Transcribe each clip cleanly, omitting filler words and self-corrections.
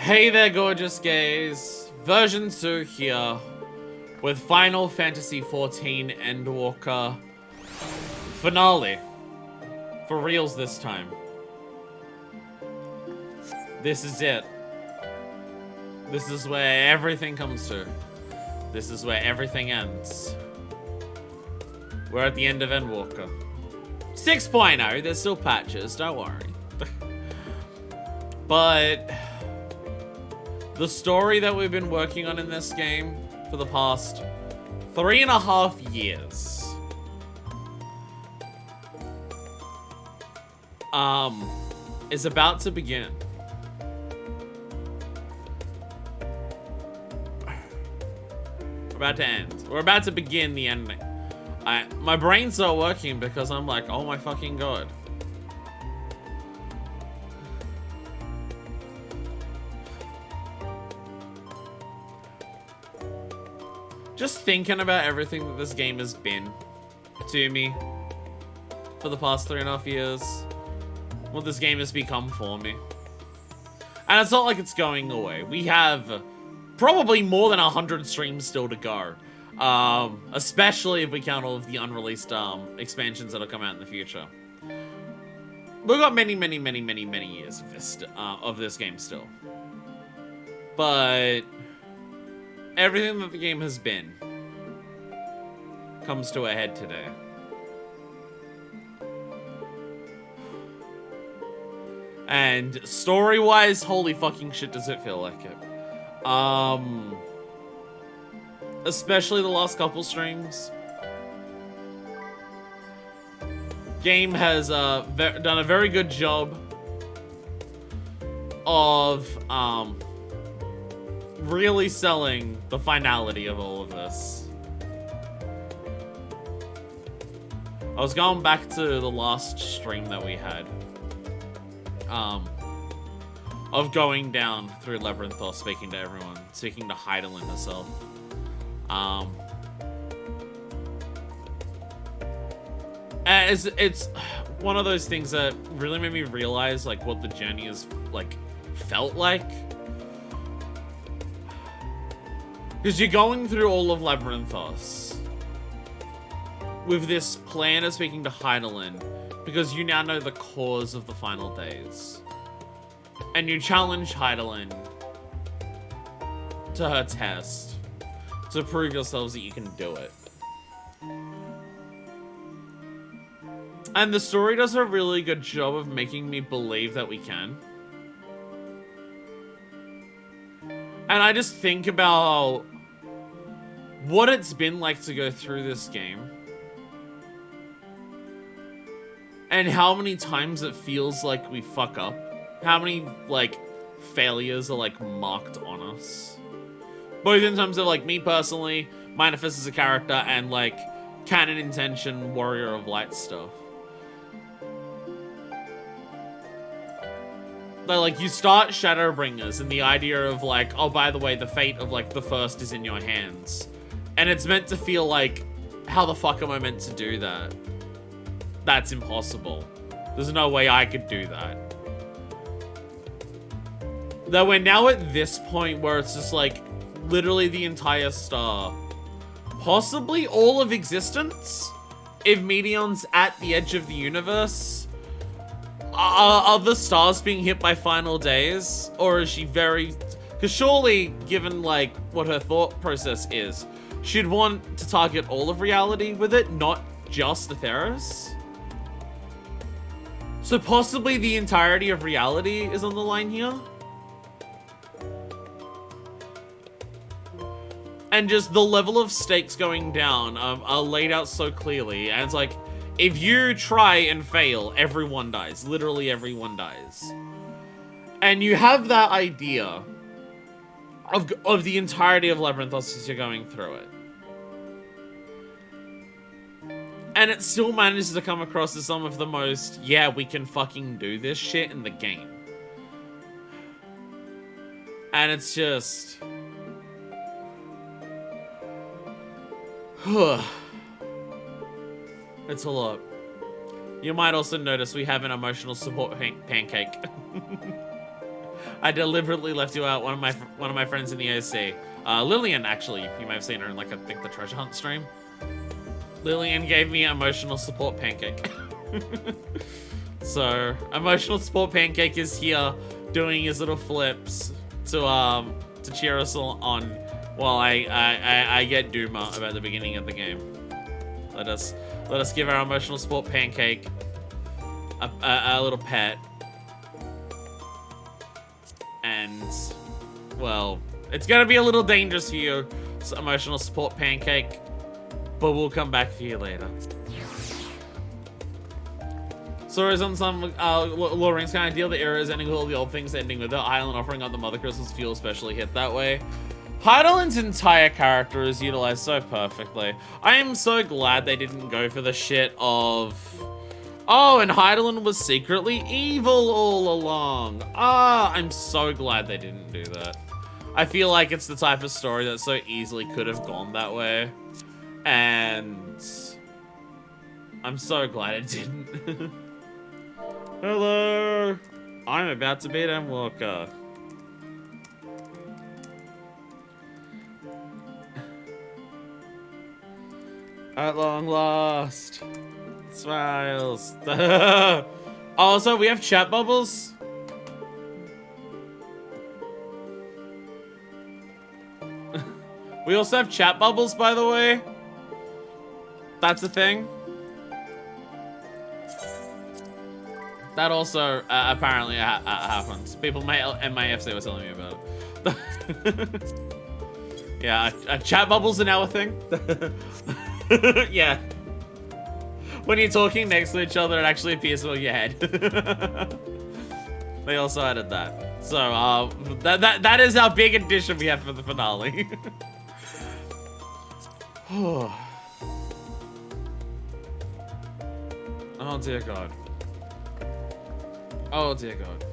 Hey there, gorgeous gays. Version 2 here with Final Fantasy XIV Endwalker finale. For reals this time. This is it. This is where everything comes to. This is where everything ends. We're at the end of Endwalker. 6.0, there's still patches, don't worry. But the story that we've been working on in this game for the past 3.5 years is about to begin. We're about to end. We're about to begin the ending. My brain's not working because I'm like, oh my fucking god. Just thinking about everything that this game has been to me for the past 3.5 years. What this game has become for me. And it's not like it's going away. We have probably more than 100 streams still to go. Especially if we count all of the unreleased expansions that'll come out in the future. We've got many years of this game still. But everything that the game has been comes to a head today. And story-wise, holy fucking shit does it feel like it. Especially the last couple streams. Game has done a very good job of really selling the finality of all of this. I was going back to the last stream that we had. Of going down through Labyrinthos, speaking to everyone, speaking to Heidelin herself. It's one of those things that really made me realize like what the journey is like felt like. Because you're going through all of Labyrinthos with this plan of speaking to Heidelin, because you now know the cause of the final days. And you challenge Heidelin to her test to prove yourselves that you can do it. And the story does a really good job of making me believe that we can. And I just think about what it's been like to go through this game. And how many times it feels like we fuck up. How many, like, failures are, like, marked on us. Both in terms of, like, me personally, Manifest as a character, and, like, canon intention, Warrior of Light stuff. Like, you start Shadowbringers, and the idea of, like, oh, by the way, the fate of, like, the first is in your hands. And it's meant to feel like, how the fuck am I meant to do that? That's impossible. There's no way I could do that. Though we're now at this point where it's just like, literally the entire star. Possibly all of existence? If Medion's at the edge of the universe? Are the stars being hit by final days? Or is she very... Because surely, given like what her thought process is, she'd want to target all of reality with it, not just Atheros? So possibly the entirety of reality is on the line here? And just the level of stakes going down are laid out so clearly. And it's like, if you try and fail, everyone dies. Literally everyone dies. And you have that idea of the entirety of Labyrinthos as you're going through it. And it still manages to come across as some of the most, yeah, we can fucking do this shit in the game. And it's just... It's a lot. You might also notice we have an emotional support pancake. I deliberately left you out. One of my friends in the OC. Lillian, actually, you may have seen her in, like, I think the treasure hunt stream. Lillian gave me emotional support pancake. So, emotional support pancake is here doing his little flips to cheer us all on while I get Duma about the beginning of the game. Let us give our emotional support pancake a little pet. And, well, it's gonna be a little dangerous for you, emotional support pancake, but we'll come back for you later. Stories on some Lord Rings kind of deal. The era is ending with all the old things ending with the Island offering up the Mother Crystals feel especially hit that way. Hydaelyn's entire character is utilized so perfectly. I am so glad they didn't go for the shit of, oh, and Hydaelyn was secretly evil all along. I'm so glad they didn't do that. I feel like it's the type of story that so easily could have gone that way. And I'm so glad it didn't. Hello! I'm about to beat Endwalker. At long last. Smiles. Also, we have chat bubbles. We also have chat bubbles, by the way. That's a thing. That also apparently happens. People in my FC were telling me about it. Yeah, chat bubbles are now a thing. Yeah. When you're talking next to each other, it actually appears above your head. They also added that. So, that is our big addition we have for the finale. Oh dear God. Oh dear God.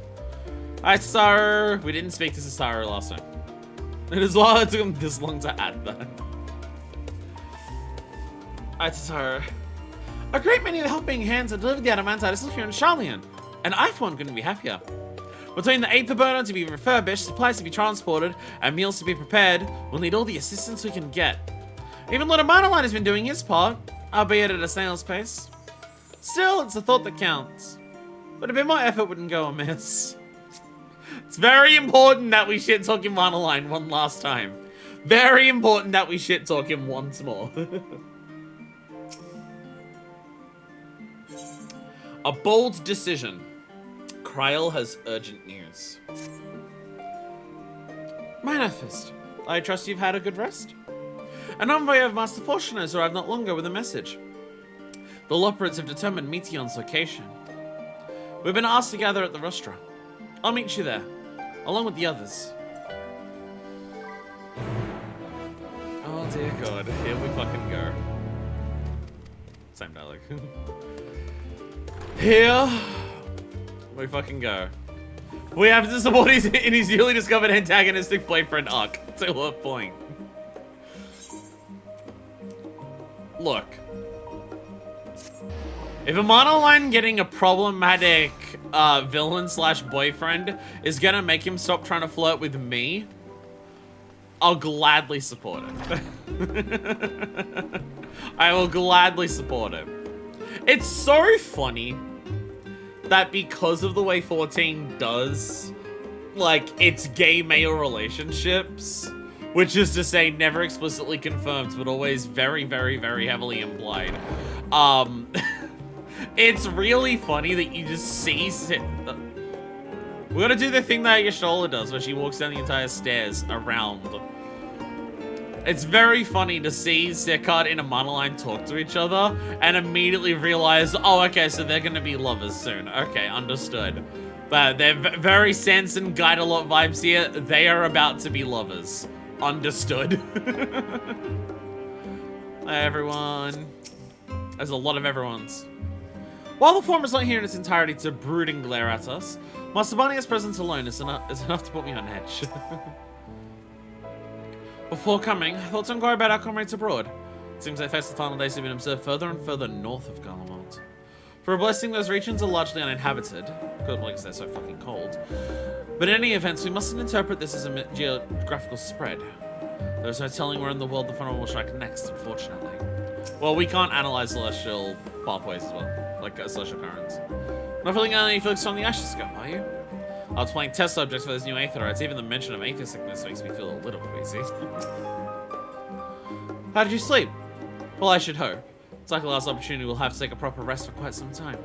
Hi, Saru. We didn't speak to Saru last time. It is why it took him this long to add that. Hi, Saru. A great many of the helping hands have delivered the adamantite is still here in Charlian, and I for one couldn't be happier. Between the Aether burner to be refurbished, supplies to be transported, and meals to be prepared, we'll need all the assistance we can get. Even Lord Amanaline has been doing his part, albeit at a snail's pace. Still, it's the thought that counts. But a bit more effort wouldn't go amiss. It's very important that we shit-talk Amanaline one last time. Very important that we shit-talk him once more. A bold decision. Kryl has urgent news. Manifest, I trust you've had a good rest. An envoy of Master Fortune has arrived not long ago with a message. The Loporits have determined Meteon's location. We've been asked to gather at the restaurant. I'll meet you there, along with the others. Oh dear God, here we fucking go. Same dialogue. Here we fucking go. We have to support in his newly discovered antagonistic boyfriend arc. To what point? Look. If Amanaline getting a problematic villain slash boyfriend is gonna make him stop trying to flirt with me, I'll gladly support it. I will gladly support it. It's so funny that because of the way 14 does, like, its gay male relationships, which is to say never explicitly confirmed, but always very, very, very heavily implied. It's really funny that you just see... We gotta do the thing that Yashola does, where she walks down the entire stairs around. It's very funny to see Sekard and Amanaline talk to each other and immediately realize, oh, okay, so they're gonna be lovers soon. Okay, understood. But they're very Sans and Guide-a-lot vibes here. They are about to be lovers. Understood. Hi, everyone. There's a lot of everyone's. While the form is not here in its entirety to brood and glare at us, Master Barney's presence alone is enough to put me on edge. Before coming, I thought to inquire about our comrades abroad. It seems like the final days have been observed further and further north of Garlemald. For a blessing, those regions are largely uninhabited. Good, because they're so fucking cold. But in any event, we mustn't interpret this as a geographical spread. There's no telling where in the world the phenomenon will strike next, unfortunately. Well, we can't analyze celestial pathways as well, like celestial currents. Not feeling any focus on the ashes scope, are you? I was playing test subjects for this new aetherites. Even the mention of aether sickness makes me feel a little queasy. How did you sleep? Well, I should hope. It's like the last opportunity we'll have to take a proper rest for quite some time.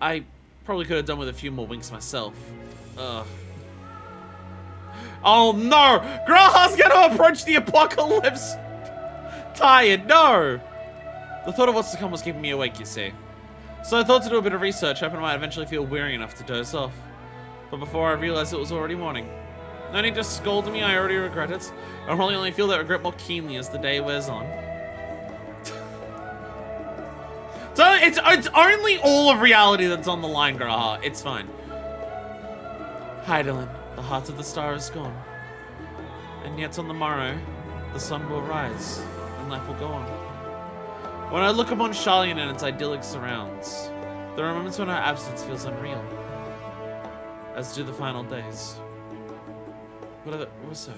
I probably could have done with a few more winks myself. Ugh. Oh no! Graha's gonna approach the apocalypse! Tired, no! The thought of what's to come was keeping me awake, you see. So I thought to do a bit of research, hoping I might eventually feel weary enough to doze off. But before I realized it was already morning. No need to scold me, I already regret it. I'll probably only feel that regret more keenly as the day wears on. So it's only all of reality that's on the line, Graha. It's fine. Hydaelyn, the heart of the star is gone. And yet on the morrow, the sun will rise, and life will go on. When I look upon Sharlayan and its idyllic surrounds, there are moments when our absence feels unreal. As do the final days. What's so?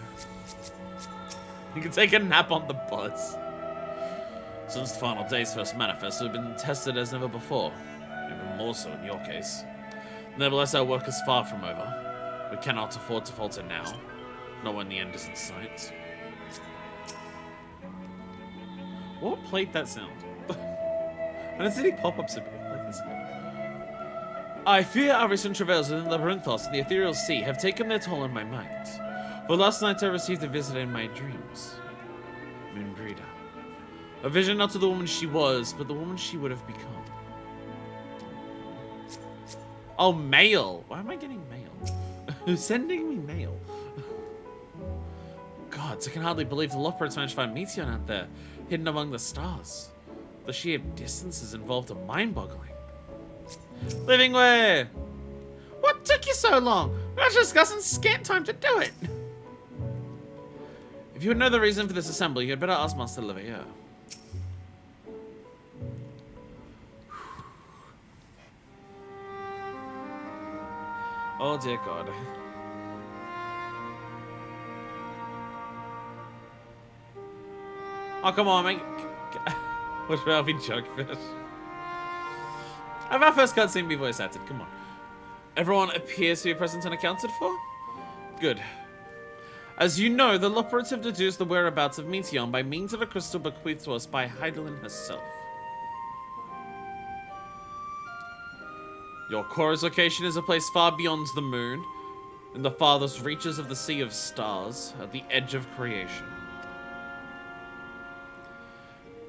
You can take a nap on the bus. Since the final days first manifest, we've been tested as never before. Even more so in your case. Nevertheless, our work is far from over. We cannot afford to falter now. Not when the end is in sight. What played that sound? And it's any pop-ups appear like this. I fear our recent travails within Labyrinthos and the ethereal sea have taken their toll on my mind. For last night I received a visit in my dreams. Moonbreeder. A vision not to the woman she was, but the woman she would have become. Oh, mail. Why am I getting mail? Who's sending me mail? Gods, I can hardly believe the Loporits managed to find Meteor out there, hidden among the stars. The sheer distances involved are mind-boggling. Living where? What took you so long? We were discussing scant time to do it. If you would know the reason for this assembly, you had better ask Master Leveilleur. Oh dear God. Oh come on, mate. What should I be Jugfish? Have our first cutscene be voice acted? Come on. Everyone appears to be present and accounted for? Good. As you know, the Loporits have deduced the whereabouts of Meteon by means of a crystal bequeathed to us by Hydaelyn herself. Your Korra's location is a place far beyond the moon, in the farthest reaches of the Sea of Stars, at the edge of creation.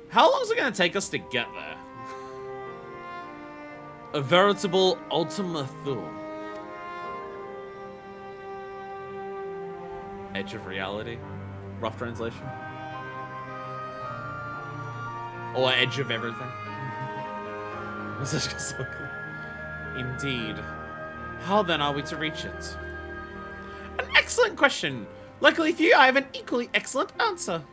How long is it going to take us to get there? A veritable Ultima Thule. Edge of reality? Rough translation? Or edge of everything? Indeed. How then are we to reach it? An excellent question. Luckily for you, I have an equally excellent answer.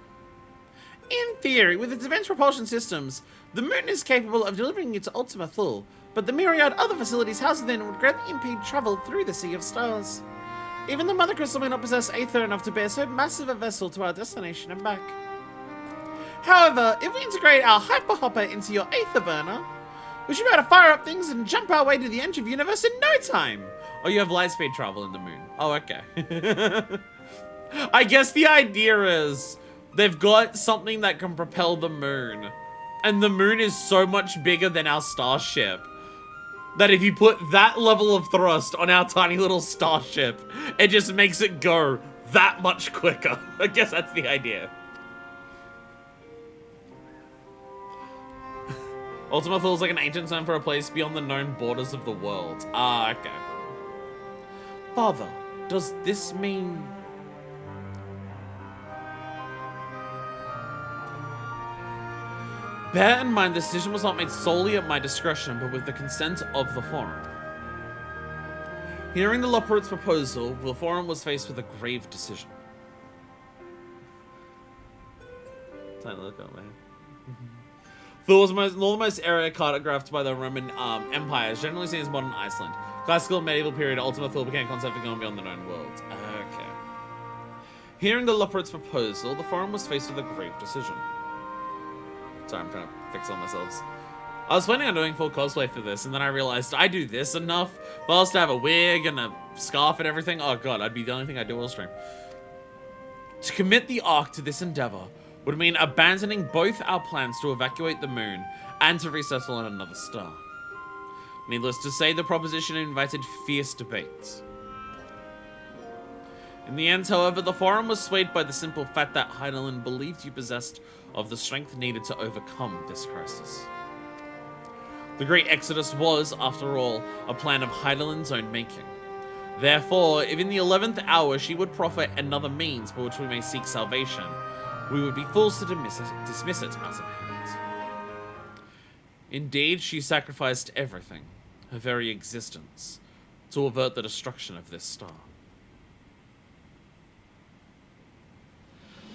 In theory, with its advanced propulsion systems, the moon is capable of delivering you to Ultima Thule, but the myriad other facilities housed within would greatly impede travel through the Sea of Stars. Even the Mother Crystal may not possess aether enough to bear so massive a vessel to our destination and back. However, if we integrate our Hyper Hopper into your aether burner, we should be able to fire up things and jump our way to the edge of the universe in no time. Oh, you have lightspeed travel in the moon. Oh, okay. I guess the idea is they've got something that can propel the moon. And the moon is so much bigger than our starship that if you put that level of thrust on our tiny little starship, it just makes it go that much quicker. I guess that's the idea. Ultima Thule is like an ancient term for a place beyond the known borders of the world. Ah, okay. Father, does this mean... Bear in mind, this decision was not made solely at my discretion, but with the consent of the Forum. Hearing the Loporits' proposal, the Forum was faced with a grave decision. Time to look up, man. Thule was the northernmost area cartographed by the Roman Empire, is generally seen as modern Iceland. Classical and medieval period, Ultima Thule became a concept of going beyond the known world. Okay. Hearing the Luperit's proposal, the forum was faced with a grave decision. Sorry, I'm trying to fix all myself. I was planning on doing full cosplay for this, and then I realized I do this enough. If I was to have a wig and a scarf and everything, oh god, I'd be the only thing I do all stream. To commit the Ark to this endeavor would mean abandoning both our plans to evacuate the moon and to resettle on another star. Needless to say, the proposition invited fierce debates. In the end, however, the forum was swayed by the simple fact that Heidelin believed you possessed of the strength needed to overcome this crisis. The Great Exodus was, after all, a plan of Heidelin's own making. Therefore, if in the 11th hour she would proffer another means by which we may seek salvation, we would be fools to dismiss it out of hand. Indeed, she sacrificed everything, her very existence, to avert the destruction of this star.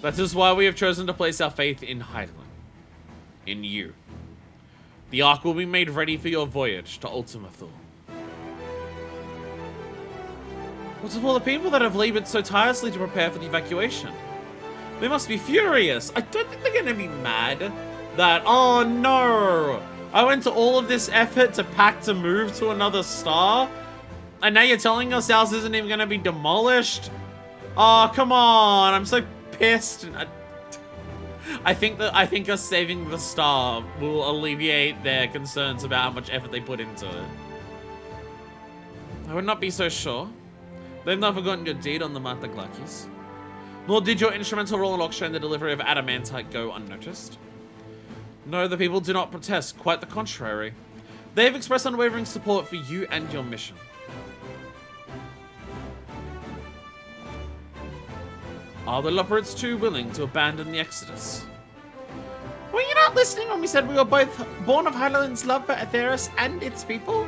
That is why we have chosen to place our faith in Heidelin. In you. The Ark will be made ready for your voyage to Ultima Thule. What of all the people that have labored so tirelessly to prepare for the evacuation? They must be furious. I don't think they're gonna be mad that, oh no, I went to all of this effort to pack to move to another star, and now you're telling us ours isn't even gonna be demolished? Oh, come on, I'm so pissed. I think us saving the star will alleviate their concerns about how much effort they put into it. I would not be so sure. They've not forgotten your deed on the Mataglakis. Nor did your instrumental role in orchestrating the delivery of adamantite go unnoticed. No, the people do not protest, quite the contrary. They have expressed unwavering support for you and your mission. Are the Luperits too willing to abandon the Exodus? Were you not listening when we said we were both born of Heidelin's love for Aetheris and its people?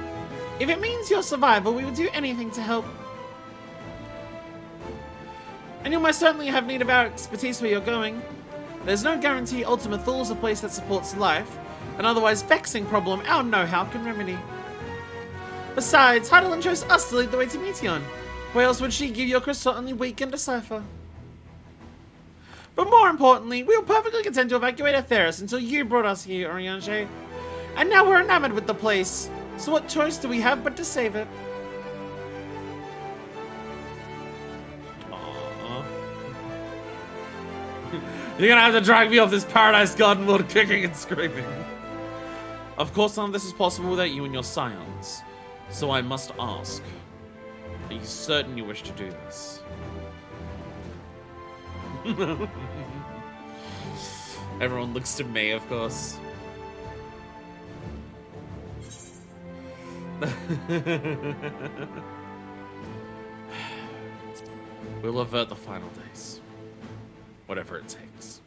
If it means your survival, we would do anything to help. And you'll most certainly have need of our expertise where you're going. There's no guarantee Ultima Thule's a place that supports life, an otherwise vexing problem our know-how can remedy. Besides, Heidelin chose us to lead the way to Meteon. Why else would she give your crystal only we can decipher? But more importantly, we were perfectly content to evacuate Aetheris until you brought us here, Oriange. And now we're enamored with the place. So what choice do we have but to save it? Aww. You're gonna have to drag me off this paradise garden world kicking and screaming. Of course none of this is possible without you and your scions. So I must ask, are you certain you wish to do this? Everyone looks to me, of course. We'll avert the final days. Whatever it takes.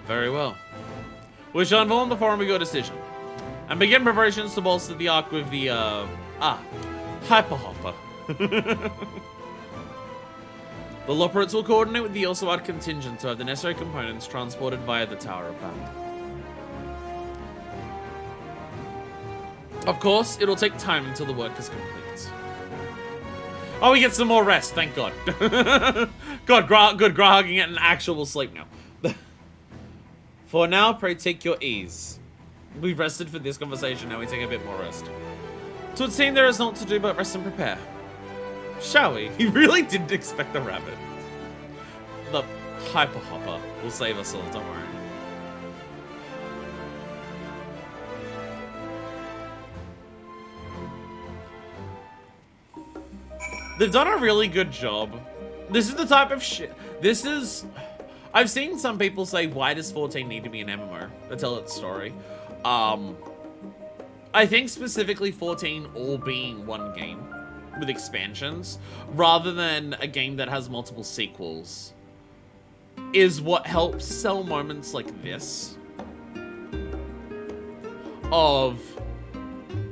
Very well. We shall inform the forum of your decision, and begin preparations to bolster the Ark with the, Hyper Hopper. The Luperits will coordinate with the Ilsawad contingent to have the necessary components transported via the Tower of Battle. Of course, it'll take time until the work is complete. Oh, we get some more rest, thank God. God, good Grahag can get an actual sleep now. For now, pray take your ease. We've rested for this conversation, now we take a bit more rest. So it seems there is naught to do but rest and prepare. Shall we? He really didn't expect the rabbit. The Hyper Hopper will save us all, don't worry. They've done a really good job. This is the type of shit. This is... I've seen some people say, why does 14 need to be an MMO to tell its story? I think specifically 14 all being one game with expansions, rather than a game that has multiple sequels, is what helps sell moments like this. Of,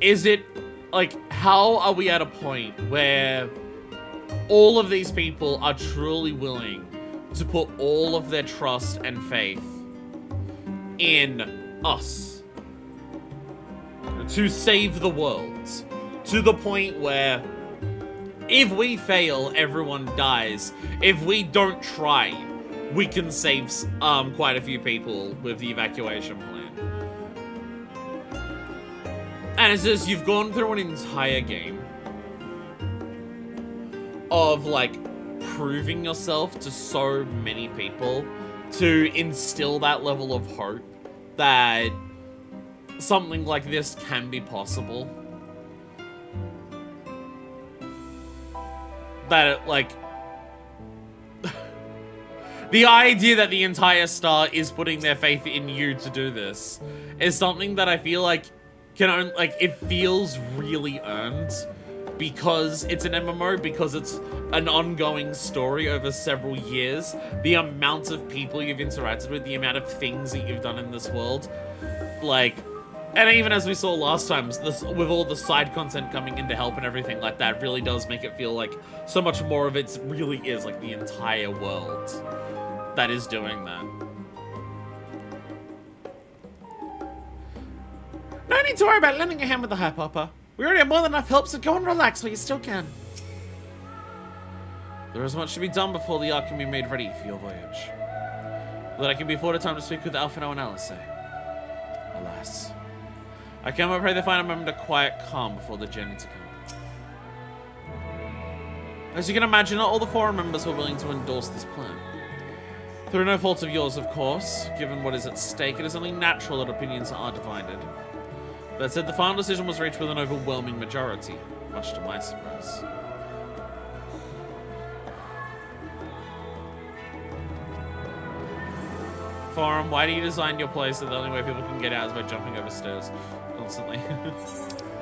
is it, like, how are we at a point where all of these people are truly willing to put all of their trust and faith in us to save the world, to the point where if we fail, everyone dies. If we don't try, we can save quite a few people with the evacuation plan. And it's just, you've gone through an entire game of, like, proving yourself to so many people to instill that level of hope that something like this can be possible. That it, like... the idea that the entire Star is putting their faith in you to do this is something that I feel like it feels really earned because it's an MMO, because it's an ongoing story over several years. The amount of people you've interacted with, the amount of things that you've done in this world, like, and even as we saw last time, with all the side content coming in to help and everything like that, really does make it feel like so much more of it really is like the entire world that is doing that. No need to worry about lending a hand with the High Papa. We already have more than enough help, so go and relax while you still can. There is much to be done before the Ark can be made ready for your voyage. That I can be afforded time to speak with Alphino and Alice. Alas. I can but pray they find a moment of quiet calm before the journey to come. As you can imagine, not all the forum members were willing to endorse this plan. Through no fault of yours, of course. Given what is at stake, it is only natural that opinions are divided. That said, the final decision was reached with an overwhelming majority, much to my surprise. Forum, why do you design your place so the only way people can get out is by jumping over stairs constantly?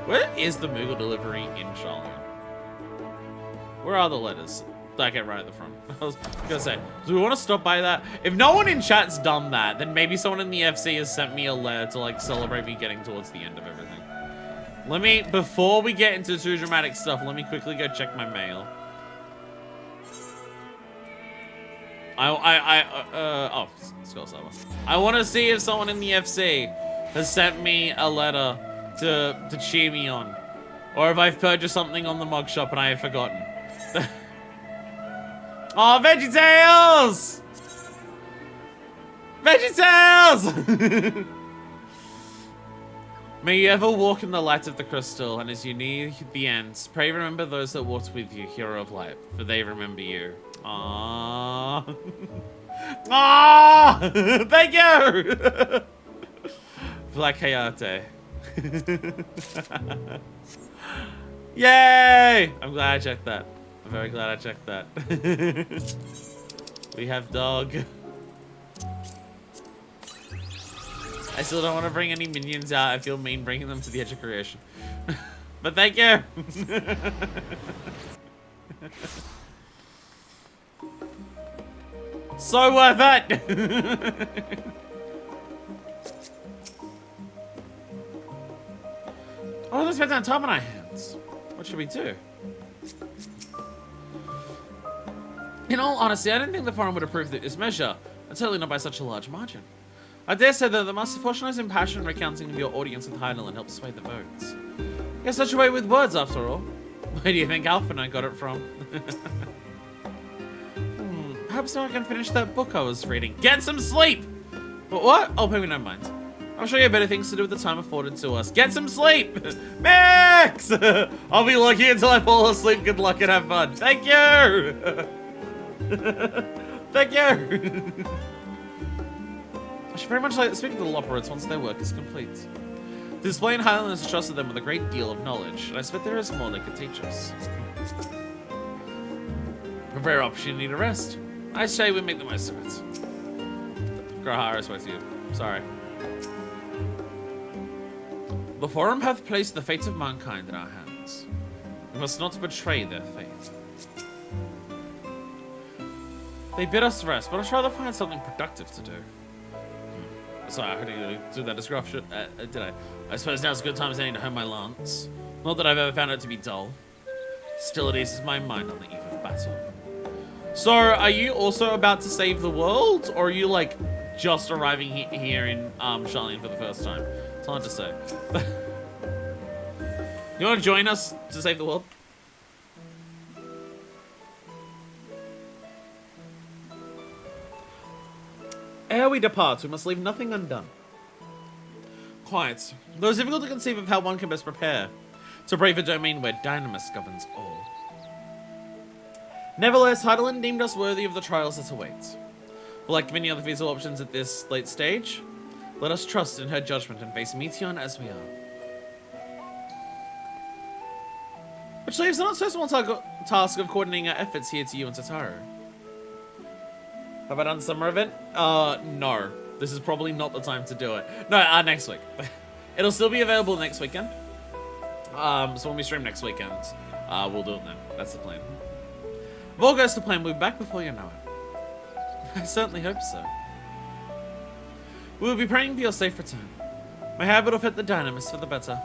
Where is the Moogle delivery in Charlotte? Where are the letters? Okay, right at the front. I was gonna say, do we want to stop by that? If no one in chat's done that, then maybe someone in the FC has sent me a letter to, like, celebrate me getting towards the end of everything. Let me, before we get into too dramatic stuff, let me quickly go check my mail. Oh, Skull Saber. I want to see if someone in the FC has sent me a letter to cheer me on. Or if I've purchased something on the mug shop and I have forgotten. Oh, VeggieTales! VeggieTales! May you ever walk in the light of the crystal, and as you near the ends, pray remember those that walked with you, hero of light, for they remember you. Aww. Aww! Thank you! Black Hayate. Yay! I'm glad I checked that. I'm very glad I checked that. We have dog. I still don't want to bring any minions out. I feel mean bringing them to the edge of creation. But thank you. So worth it. Oh, let's spend time on our hands. What should we do? In all honesty, I didn't think the forum would approve this measure, and certainly not by such a large margin. I dare say that the Master Fortunate's impassioned recounting of your audience with Heidelin helped sway the votes. You're such a way with words, after all. Where do you think Alphino got it from? Perhaps now I can finish that book I was reading. Get some sleep! But what? Oh, maybe no mind. I'm sure you have better things to do with the time afforded to us. Get some sleep! Max! I'll be lucky until I fall asleep. Good luck and have fun. Thank you! Thank you! I should very much like to speak to the Loperates once their work is complete. The display in Highland has trusted them with a great deal of knowledge, and I expect there is more they could teach us. A rare opportunity to rest. I say we make the most of it. Grahar, I swear to you. Sorry. The Forum hath placed the fate of mankind in our hands. We must not betray their fate. They bid us rest, but I'd rather find something productive to do. Sorry, I didn't do that description, did I? I suppose now's a good time as any to hone my lance. Not that I've ever found it to be dull. Still, it eases my mind on the eve of battle. So, are you also about to save the world, or are you like just arriving here in Charlene for the first time? It's hard to say. You want to join us to save the world? Ere we depart, we must leave nothing undone. Quiet. Though it's difficult to conceive of how one can best prepare to brave a domain where Dynamis governs all. Nevertheless, Heidelin deemed us worthy of the trials that await. But like many other feasible options at this late stage, let us trust in her judgment and face Meteon as we are. Which leaves the not so small task of coordinating our efforts here to you and Tataru. Have I done summer event? No. This is probably not the time to do it. No, next week. It'll still be available next weekend. So when we stream next weekend, we'll do it then. That's the plan. If all goes to plan, we'll be back before you know it. I certainly hope so. We will be praying for your safe return. My habit will fit the Dynamis for the better.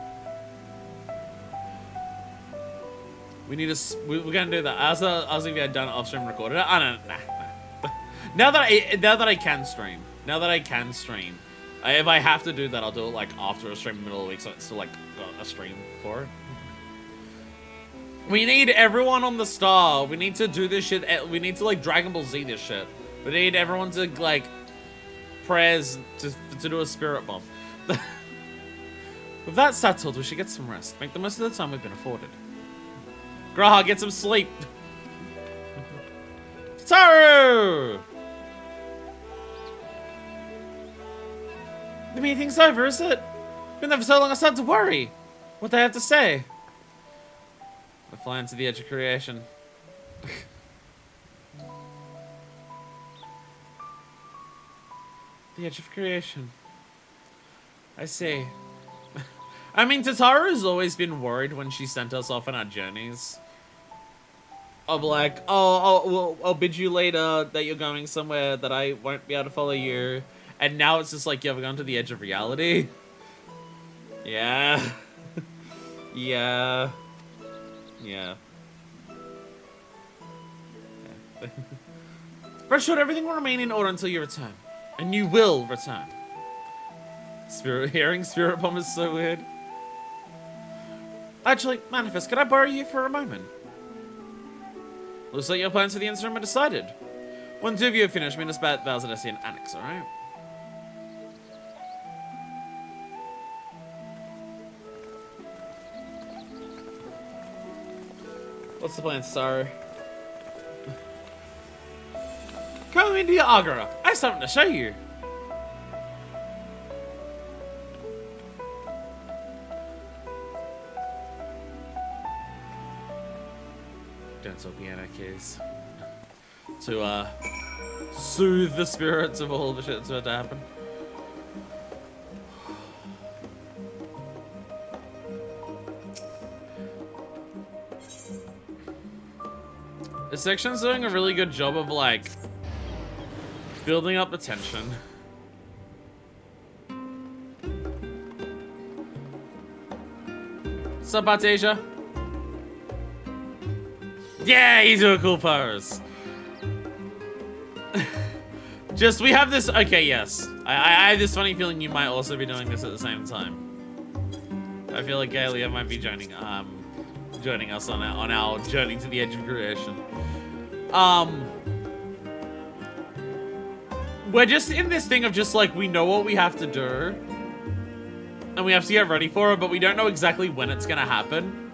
We need to. We're gonna do that. As if you had done it off stream recorded. Nah. Now that I can stream. If I have to do that, I'll do it like after a stream in the middle of the week, so it's still like got a stream for it. We need everyone on the star. We need to do this shit. We need to like Dragon Ball Z this shit. We need everyone to like prayers to do a spirit bomb. With that settled, we should get some rest. Make the most of the time we've been afforded. Graha, get some sleep. Taru! The meeting's over, is it? Been there for so long I started to worry. What they have to say. We're flying to the edge of creation. The edge of creation. I see. I mean, Tataru's always been worried when she sent us off on our journeys. Of like, I'll bid you later that you're going somewhere that I won't be able to follow you. And now it's just like, you ever gone to the edge of reality? Yeah. Yeah. Rest assured, everything will remain in order until you return. And you will return. Hearing Spirit Bomb is so weird. Actually, Manifest, could I borrow you for a moment? Looks like your plans for the incident are decided. Once two of you have finished, meet us back at Valzadesian Annex, alright? What's the plan, Saru? Come into your Agora. I have something to show you. Don't tell piano keys. To soothe the spirits of all the shit that's about to happen. This section's doing a really good job of like building up the tension. What's up, Artasia? Yeah, he's doing a cool pose. Just, we have this, okay, yes. I have this funny feeling you might also be doing this at the same time. I feel like Gaelia might be joining us on our journey to the edge of creation. We're just in this thing of just like, we know what we have to do. And we have to get ready for it, but we don't know exactly when it's gonna happen.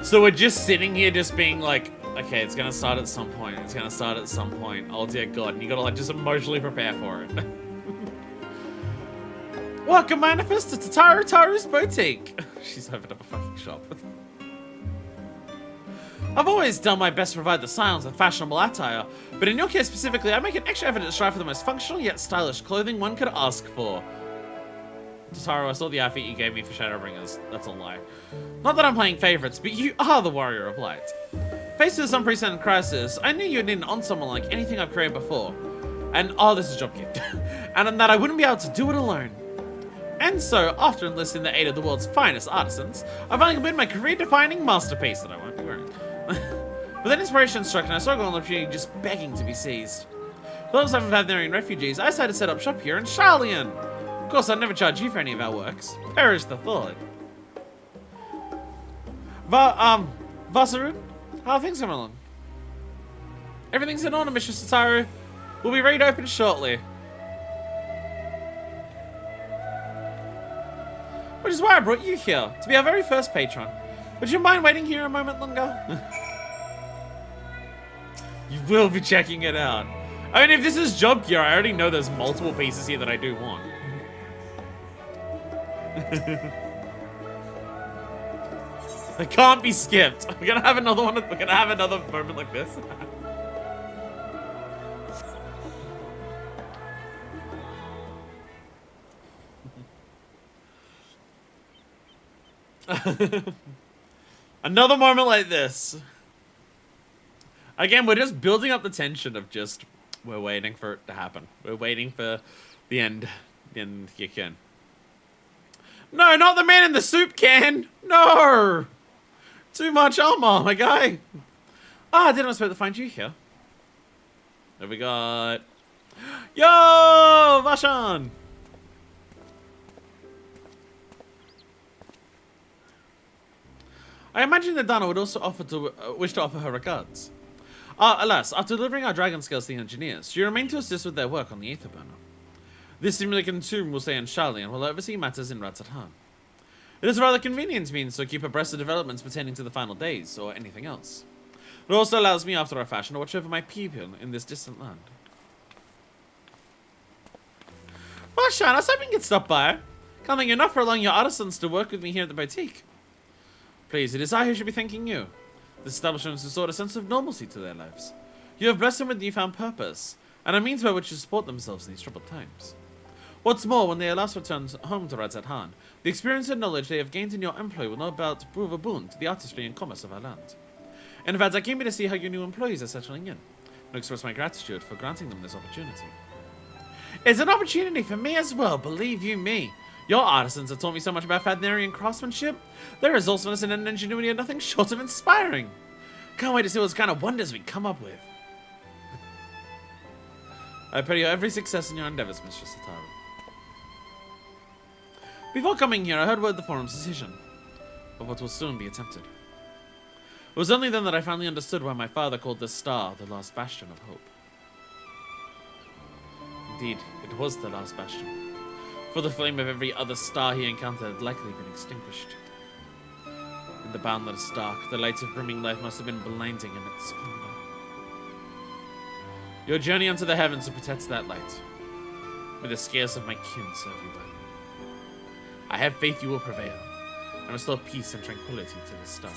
So we're just sitting here just being like, okay, it's gonna start at some point. It's gonna start at some point. Oh dear God, and you gotta like just emotionally prepare for it. Welcome, Manifest, to Taru's Boutique. She's opened up a fucking shop. I've always done my best to provide the silence and fashionable attire, but in your case specifically, I make an extra effort to strive for the most functional yet stylish clothing one could ask for. Tataru, I saw the outfit you gave me for Shadowbringers. That's a lie. Not that I'm playing favorites, but you are the warrior of light. Faced with this unprecedented crisis, I knew you'd need on someone like anything I've created before. And, oh, this is job gift. And that I wouldn't be able to do it alone. And so, after enlisting the aid of the world's finest artisans, I finally completed my career-defining masterpiece that I won't be wearing. But then inspiration struck and I saw a golden opportunity just begging to be seized. Those of Vathnarian refugees, I decided to set up shop here in Sharlayan. Of course, I'd never charge you for any of our works. Perish the thought. Vasarud, how are things coming along? Everything's in order, Mr. Sataru. We'll be ready to open shortly. Which is why I brought you here, to be our very first patron. Would you mind waiting here a moment longer? You will be checking it out. I mean, if this is job gear, I already know there's multiple pieces here that I do want. They can't be skipped. We're gonna have another one. We're gonna have another moment like this. Another moment like this. Again, we're just building up the tension of just, we're waiting for it to happen. We're waiting for the end to kick in. No, not the man in the soup can. No. Too much armor, my guy. Ah, I didn't expect to find you here. There we got... Yo, Vashan. I imagine that Dana would also wish to offer her regards. Alas, after delivering our dragon scales to the engineers, she remained to assist with their work on the Aether Burner. This Simulican tomb will stay in Charlie and will oversee matters in Ratzathan. It is a rather convenient means to keep abreast of developments pertaining to the final days, or anything else. It also allows me, after a fashion, to watch over my people in this distant land. Well, Shan, I was hoping you could stop by. Can't thank you enough for allowing your artisans to work with me here at the boutique. Please, it is I who should be thanking you. This establishment has restored a sense of normalcy to their lives. You have blessed them with newfound purpose, and a means by which to support themselves in these troubled times. What's more, when they at last return home to Ratzathan, the experience and knowledge they have gained in your employ will no about prove a boon to the artistry and commerce of our land. In fact, I came here to see how your new employees are settling in, and express my gratitude for granting them this opportunity. It's an opportunity for me as well, believe you me. Your artisans have taught me so much about Vathnarian craftsmanship. Their resourcefulness and ingenuity are nothing short of inspiring. Can't wait to see what kind of wonders we come up with. I pray you every success in your endeavors, Mr. Sataru. Before coming here, I heard word of the forum's decision, of what will soon be attempted. It was only then that I finally understood why my father called this star the last bastion of hope. Indeed, it was the last bastion, for the flame of every other star he encountered had likely been extinguished. In the boundless dark, the light of brimming life must have been blinding in its splendor. Your journey unto the heavens to protect that light. May the scales of my kin serve you well. I have faith you will prevail, and restore peace and tranquility to this star.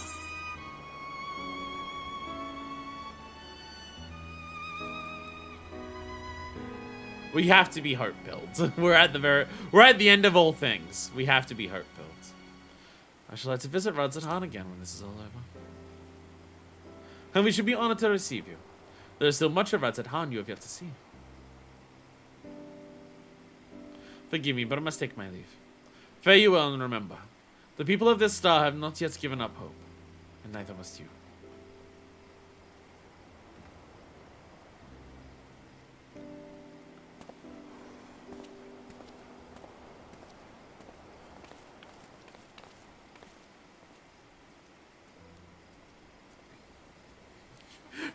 We have to be hope-built. We're at the end of all things. We have to be hope-built. I shall like to visit Ratzathan again when this is all over. And we should be honored to receive you. There is still much of Ratzathan you have yet to see. Forgive me, but I must take my leave. Fare you well, and remember, the people of this star have not yet given up hope, and neither must you.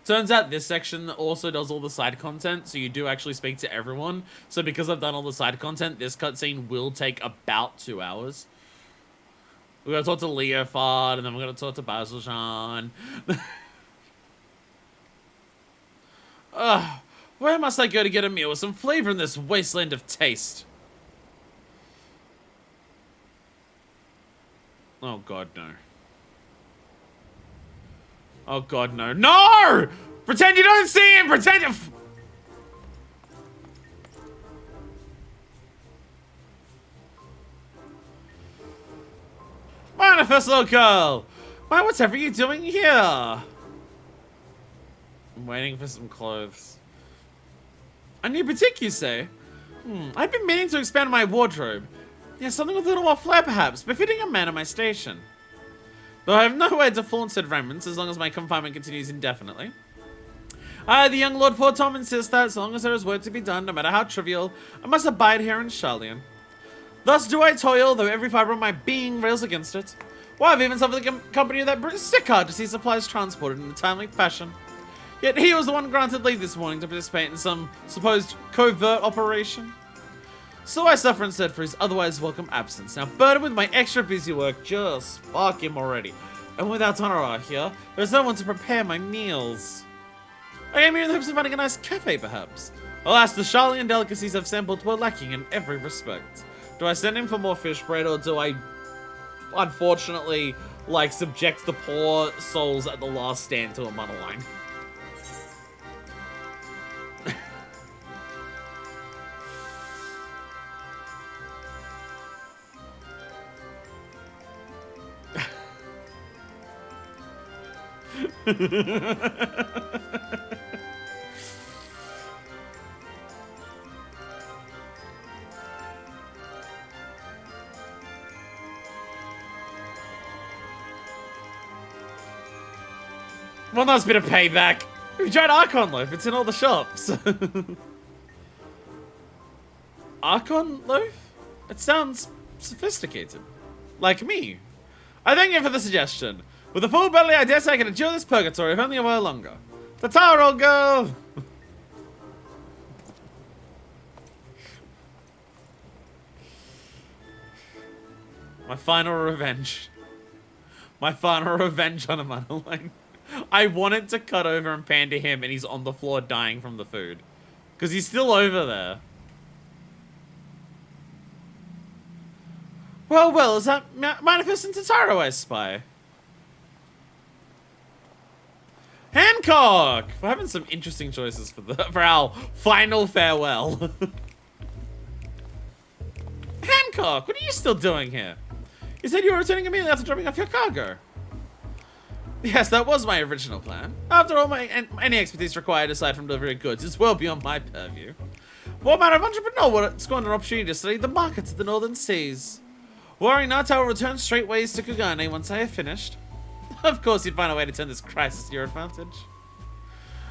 Turns out this section also does all the side content, so you do actually speak to everyone. So because I've done all the side content, this cutscene will take about 2 hours. We're going to talk to Leofard, and then we're going to talk to Basiljan. Where must I go to get a meal with some flavor in this wasteland of taste? Oh god, no. Oh god, no. No! Pretend you don't see him! Pretend you... Manifest Local! Why, whatever are you doing here? I'm waiting for some clothes. A new boutique, you say? I've been meaning to expand my wardrobe. Yeah, something with a little more flair, perhaps, befitting a man of my station. Though I have nowhere to flaunt said remnants as long as my confinement continues indefinitely. I, the young Lord Portom, insist that as long as there is work to be done, no matter how trivial, I must abide here in Charlian. Thus do I toil, though every fibre of my being rails against it. Why, I've even suffered the company of that British sickard to see supplies transported in a timely fashion. Yet he was the one granted leave this morning to participate in some supposed covert operation. So I suffer instead for his otherwise welcome absence. Now, burdened with my extra busy work, just fuck him already. And without Honora here, there's no one to prepare my meals. I came here in the hopes of finding a nice cafe, perhaps. Alas, the Charlian delicacies I've sampled were lacking in every respect. Do I send him for more fish bread, or do I, unfortunately, like, subject the poor souls at the last stand to a monoline? Well, that's a bit of payback. We tried Archon Loaf. It's in all the shops. Archon Loaf? It sounds sophisticated. Like me. I thank you for the suggestion. With a full belly, I dare say I can endure this purgatory if only a while longer. Tataro, go! My final revenge. My final revenge on a monoline. I wanted to cut over and pan to him, and he's on the floor dying from the food. Because he's still over there. Well, well, is that Manifesting Tataro I spy? Hancock! We're having some interesting choices for our final farewell. Hancock, what are you still doing here? You said you were returning immediately after dropping off your cargo. Yes, that was my original plan. After all, any expertise required aside from delivery of goods is well beyond my purview. What manner of entrepreneur would scorn an opportunity to study the markets of the northern seas? Worrying not, I will return straightways to Kugane once I have finished. Of course, you'd find a way to turn this crisis to your advantage.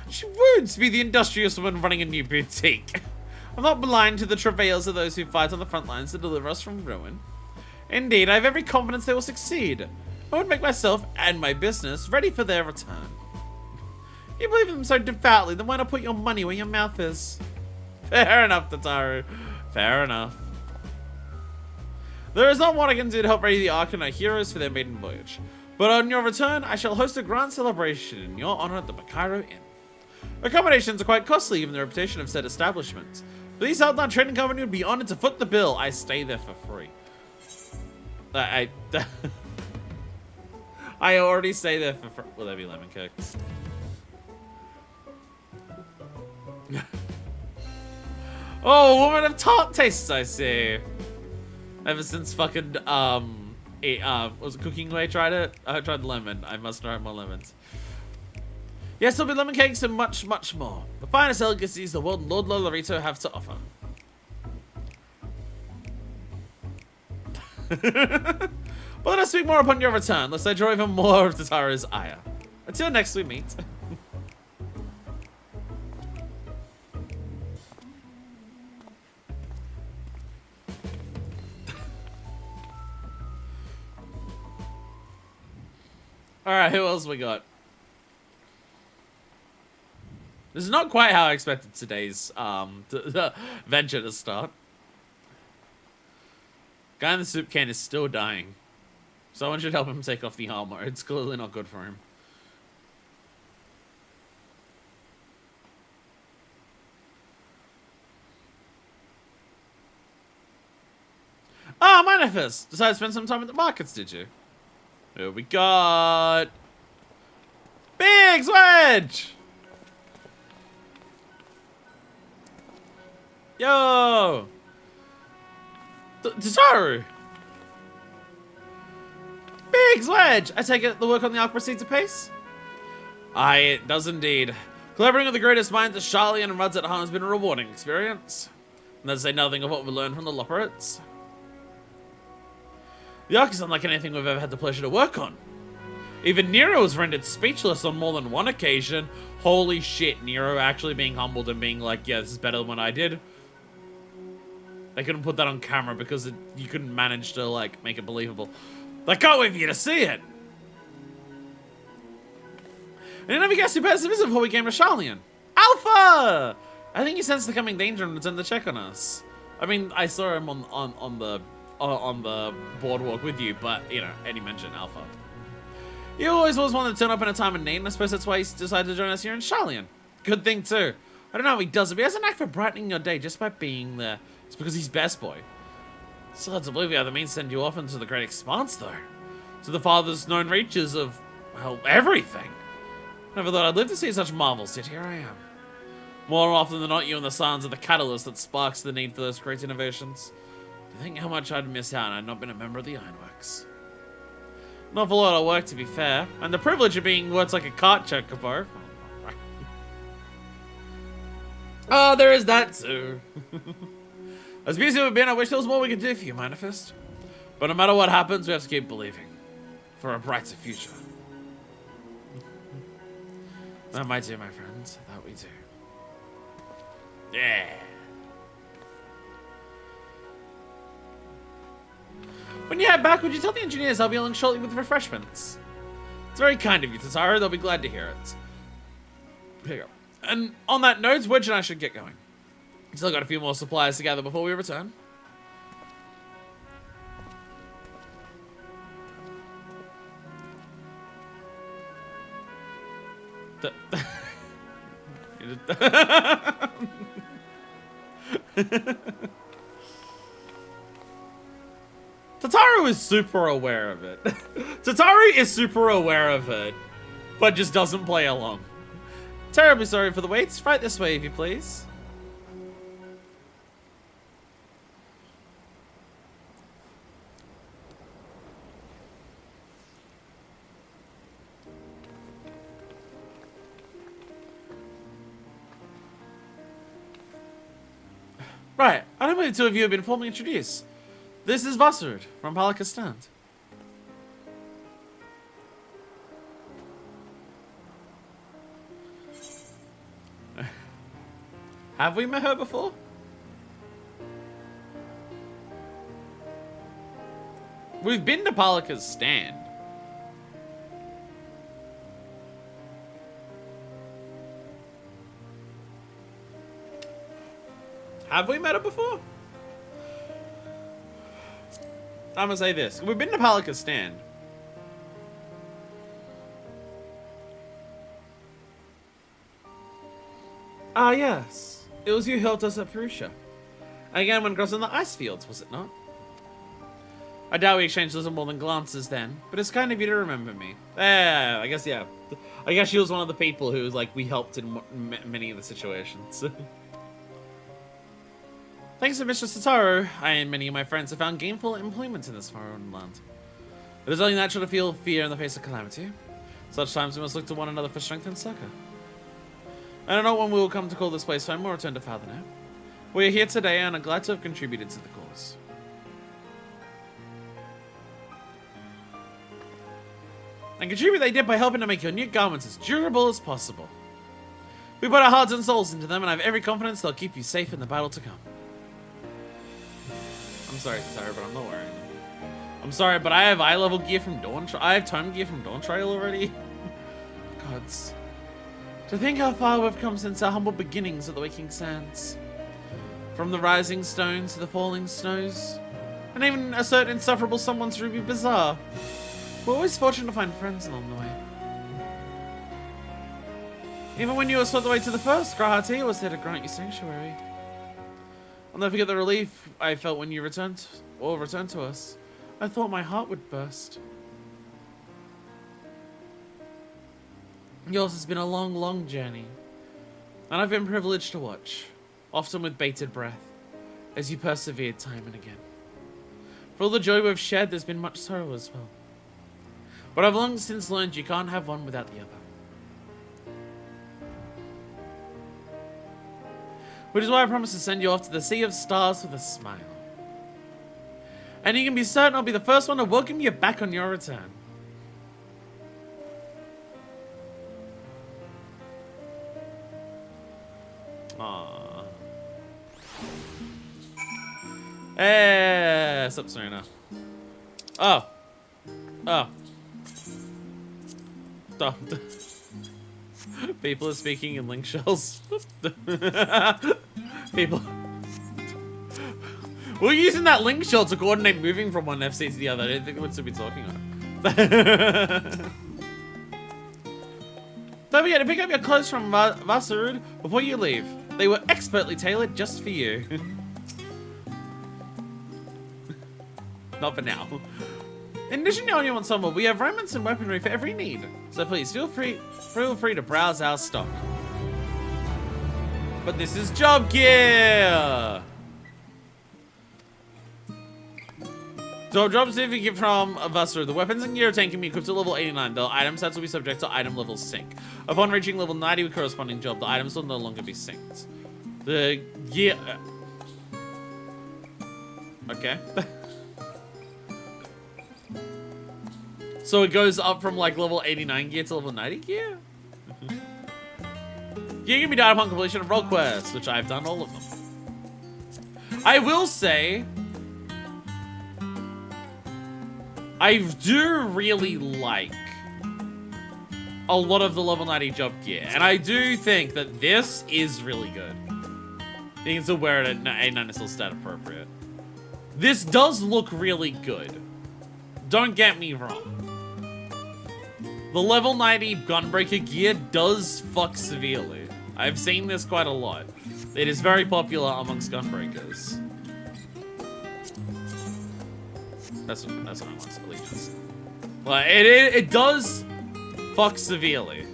She wounds me, the industrious woman running a new boutique. I'm not blind to the travails of those who fight on the front lines to deliver us from ruin. Indeed, I have every confidence they will succeed. I would make myself and my business ready for their return. If you believe in them so devoutly, then why not put your money where your mouth is? Fair enough, Tataru. Fair enough. There is not what I can do to help ready the Arcanite heroes for their maiden voyage. But on your return, I shall host a grand celebration in your honor at the Bakairo Inn. Accommodations are quite costly, given the reputation of said establishment. Please Outland Trading Company would be honored to foot the bill. I stay there for free. I already stay there for free. Will there be lemon cakes? Oh, woman of tart tastes, I see. Ever since fucking, was it Cooking Way tried it? I tried lemon. I must try more lemons. Yes, there'll be lemon cakes and much, much more. The finest delicacies the world and Lord Lolorito have to offer. But let us speak more upon your return, lest I draw even more of Tataru's ire. Until next we meet. Alright, who else we got? This is not quite how I expected today's venture to start. Guy in the soup can is still dying. Someone should help him take off the armor. It's clearly not good for him. Ah, Manifest! Decided to spend some time at the markets, did you? Who we got? Biggs Wedge! Yo! Tataru! Biggs Wedge! I take it the work on the arc proceeds apace? Aye, it does indeed. Collaborating with the greatest minds of Charlie and Ruds at home has been a rewarding experience. And to say nothing of what we learned from the Loperates. The arc is unlike anything we've ever had the pleasure to work on. Even Nero was rendered speechless on more than one occasion. Holy shit, Nero actually being humbled and being like, yeah, this is better than what I did. They couldn't put that on camera because you couldn't manage to, like, make it believable. I can't wait for you to see it. And you never guessed who passed the visit before we came to Charlian. Alpha! I think he sensed the coming danger and returned to check on us. I mean, I saw him on the boardwalk with you, but, you know, Eddie mentioned Alpha. He always was one to turn up in a time of need, and I suppose that's why he decided to join us here in Charlian. Good thing, too. I don't know how he does it, but he has a knack for brightening your day just by being there. It's because he's best boy. Still hard to believe we have the means to send you off into the great expanse, though. To the farthest known reaches of, well, everything. Never thought I'd live to see such marvels, yet here I am. More often than not, you and the Sans are the catalyst that sparks the need for those great innovations. To think how much I'd miss out had I not been a member of the Ironworks. An awful lot of work, to be fair, and the privilege of being what's like a cart chocobo. Oh, there is that too. As busy as we've been, I wish there was more we could do for you, Manifest. But no matter what happens, we have to keep believing. For a brighter future. That might do, my friends. That we do. Yeah. When you head back, would you tell the engineers I'll be along shortly with refreshments? It's very kind of you, Tataru. They'll be glad to hear it. Here you go. And on that note, Wedge and I should get going. Still got a few more supplies to gather before we return. Tataru is super aware of it. Tataru is super aware of it, but just doesn't play along. Terribly sorry for the waits. Right this way, if you please. Right, I don't believe the two of you have been formally introduced. This is Vassarud from Palika Stand. Have we met her before? We've been to Palika's stand. Have we met her before? I'm gonna say this. We've been to Palika's stand. Ah, yes. It was you who helped us at Purusha. Again, when crossing the ice fields, was it not? I doubt we exchanged little more than glances then, but it's kind of you to remember me. I guess, yeah. I guess she was one of the people who, like, we helped in many of the situations. Thanks to Mr. Satoru, I and many of my friends have found gainful employment in this foreign land. It is only natural to feel fear in the face of calamity. Such times we must look to one another for strength and succor. I don't know when we will come to call this place home or return to Father now. We are here today and are glad to have contributed to the cause. And contribute they did by helping to make your new garments as durable as possible. We put our hearts and souls into them and I have every confidence they'll keep you safe in the battle to come. I'm sorry, but I'm not wearing them. I'm sorry, but I have eye level gear from Dawn. I have tome gear from Dawn Trail already. Gods. To think how far we've come since our humble beginnings at the Waking Sands. From the rising stones to the falling snows. And even a certain insufferable someone's Ruby Bazaar. We're always fortunate to find friends along the way. Even when you were swept away to the first, Grahati was there to grant you sanctuary. I'll never forget the relief I felt when you returned to us. I thought my heart would burst. Yours has been a long, long journey, and I've been privileged to watch, often with bated breath, as you persevered time and again. For all the joy we've shared, there's been much sorrow as well. But I've long since learned you can't have one without the other. Which is why I promise to send you off to the Sea of Stars with a smile. And you can be certain I'll be the first one to welcome you back on your return. Hey, stop Serena. Oh. Oh. Stop. People are speaking in link shells. People. We're using that link shell to coordinate moving from one FC to the other. I didn't think we'd still be talking about it. Don't forget to pick up your clothes from Vasarud before you leave. They were expertly tailored just for you. Not for now. In addition to all you want somewhere, we have remnants and weaponry for every need. So please feel free to browse our stock. But this is job gear. So jobs if you get from a buster. The weapons and gear tank can be equipped to level 89. The item sets will be subject to item level sync. Upon reaching level 90 with corresponding job, the items will no longer be synced. The gear... Okay. So it goes up from like level 89 gear to level 90 gear? Gear can be done upon completion of role quests, which I've done all of them. I will say... I do really like a lot of the level 90 job gear, and I do think that this is really good. You can still wear it at A9 is still stat appropriate. This does look really good. Don't get me wrong. The level 90 gunbreaker gear does fuck severely. I've seen this quite a lot. It is very popular amongst gunbreakers. That's what I want, allegiance. Well, it does fuck severely.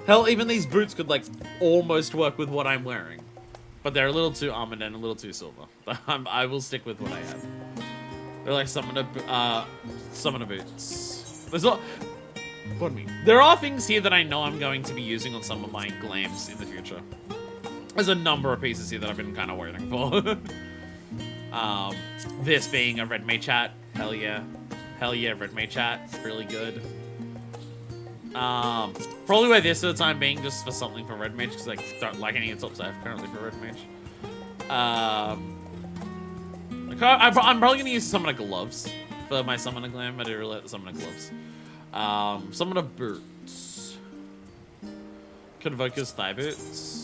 Hell, even these boots could like almost work with what I'm wearing, but they're a little too armored and a little too silver. I will stick with what I have. They're like summoner boots. There's not. Pardon me. There are things here that I know I'm going to be using on some of my glams in the future. There's a number of pieces here that I've been kind of waiting for. This being a red mage hat, hell yeah, red mage hat, really good. Probably wear this for the time being, just for something for red mage, because I don't like any of the tops I have currently for red mage. I'm probably gonna use summoner gloves for my summoner glam. I do really like the summoner gloves. Summoner boots, Convoker's thigh boots.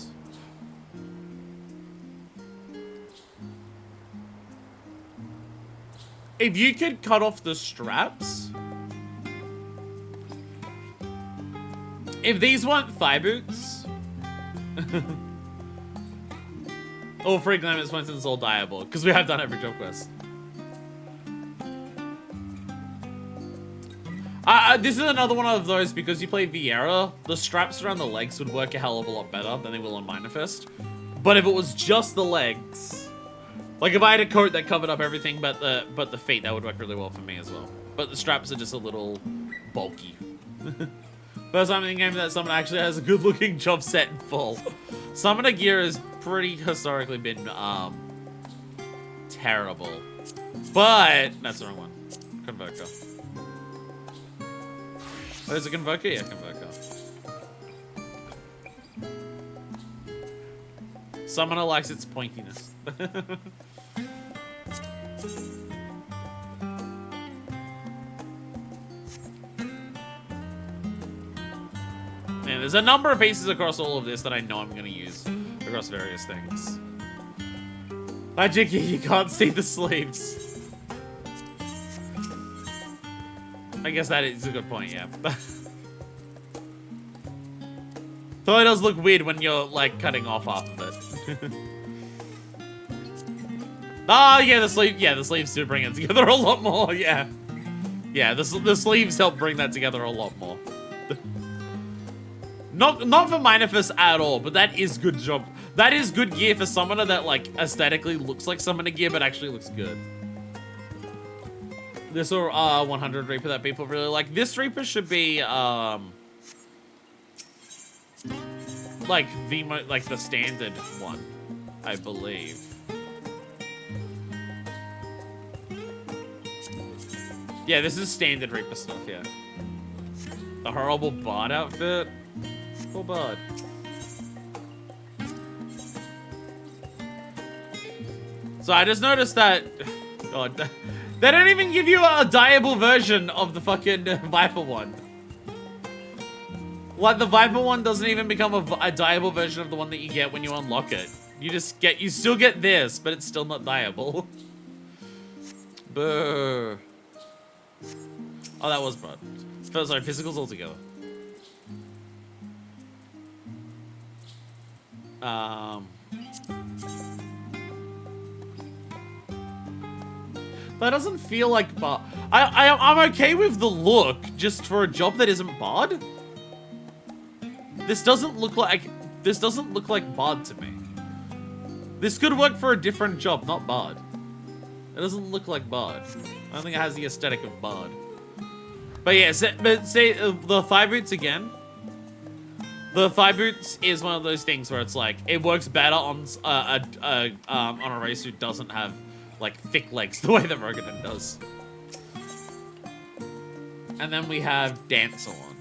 If you could cut off the straps. If these weren't thigh boots. All free glamours points in Soul Diable, because we have done every job quest. This is another one of those, because you play Vieira, the straps around the legs would work a hell of a lot better than they will on Minifest. But if it was just the legs... Like, if I had a coat that covered up everything but the feet, that would work really well for me as well. But the straps are just a little bulky. First time in the game that someone actually has a good-looking job set in full. Summoner gear has pretty historically been, terrible. But, that's the wrong one. Convoker. Oh, is it Convoker? Yeah, Convoker. Summoner likes its pointiness. Man, there's a number of pieces across all of this that I know I'm going to use across various things. Magic, you can't see the sleeves. I guess that is a good point, yeah. Though it does look weird when you're, like, cutting off half of it. Oh, yeah, the sleeves do bring it together a lot more, yeah. Yeah, the sleeves help bring that together a lot more. Not for Minifest at all, but that is good job. That is good gear for summoner that, like, aesthetically looks like summoner gear, but actually looks good. This or 100 Reaper that people really like. This Reaper should be, like the standard one, I believe. Yeah, this is standard Reaper stuff, yeah. The horrible bard outfit. Poor bard. So I just noticed that... God, they don't even give you a dyeable version of the fucking Viper one. Like, the Viper one doesn't even become a dyeable version of the one that you get when you unlock it. You still get this, but it's still not dyeable. Boo. Oh, that was bad. Sorry, physicals altogether. That doesn't feel like Bard. I'm okay with the look, just for a job that isn't Bard. This doesn't look like Bard to me. This could work for a different job, not Bard. It doesn't look like Bard. I don't think it has the aesthetic of Bard. But yeah, say the thigh boots again. The thigh boots is one of those things where it's like it works better on a race who doesn't have like thick legs the way that Rogadin does. And then we have Dancer on.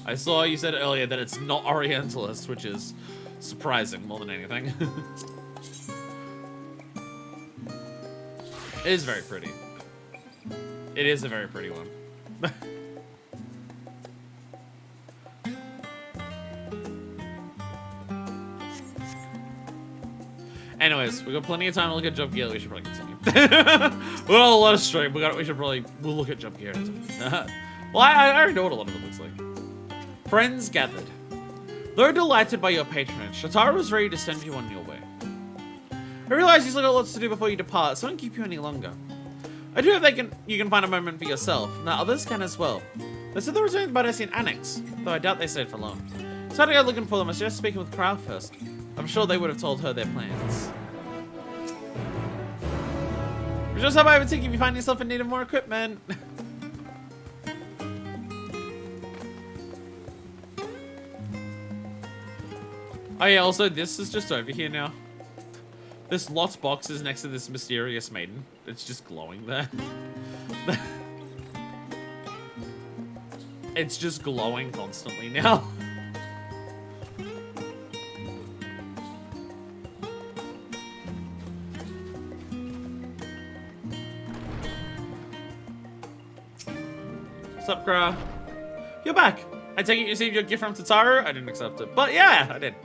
I saw you said earlier that it's not Orientalist, which is surprising more than anything. It is very pretty. It is a very pretty one. Anyways, we got plenty of time to look at jump gear. We should probably continue. We'll a lot of stream. We'll look at jump gear. Well, I already know what a lot of it looks like. Friends gathered. Though delighted by your patronage, Shatara was ready to send you on your way. I realize you've still got lots to do before you depart, so I won't keep you any longer. I do hope you can find a moment for yourself. Now others can as well. They said they were returning by an annex, though I doubt they stayed for long. So I had to go looking for them. I suggest speaking with Crow first. I'm sure they would have told her their plans. Just hope I would think if you find yourself in need of more equipment. Oh yeah, also this is just over here now. This Lot's box is next to this mysterious maiden. It's just glowing there. It's just glowing constantly now. What's up, Gra? You're back. I take it you received your gift from Tataru? I didn't accept it. But yeah, I did.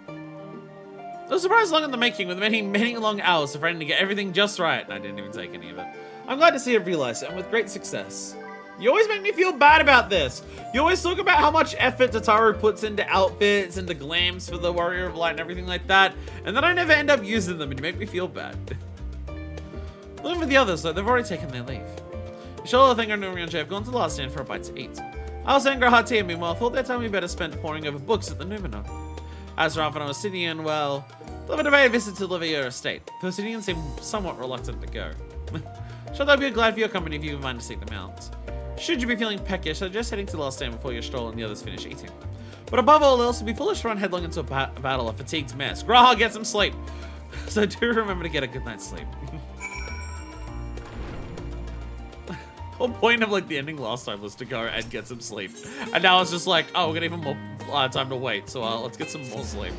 It was surprised long in the making, with many long hours of trying to get everything just right, and I didn't even take any of it. I'm glad to see it realized it, and with great success. You always make me feel bad about this. You always talk about how much effort Tataru puts into outfits, into glams for the Warrior of Light and everything like that, and then I never end up using them, and you make me feel bad. Looking for the others, though, they've already taken their leave. Shola, Thanger, and Nuri and Jay have gone to the last stand for a bite to eat. I was Sangra Hati, and meanwhile, thought their time we better spent poring over books at the Numina. As for Alpha and Obsidian, well, delivered a bay visit to Livia Estate. Obsidian seemed somewhat reluctant to go. Should I be glad for your company if you would mind to seek them out? Should you be feeling peckish, suggest heading to the last stand before your stroll and the others finish eating. But above all else, it'd be foolish to run headlong into a battle, a fatigued mess. Graha, get some sleep! So do remember to get a good night's sleep. The whole point of like the ending last time was to go and get some sleep. And now it's just like, oh, we're gonna even more time to wait, so let's get some more sleep.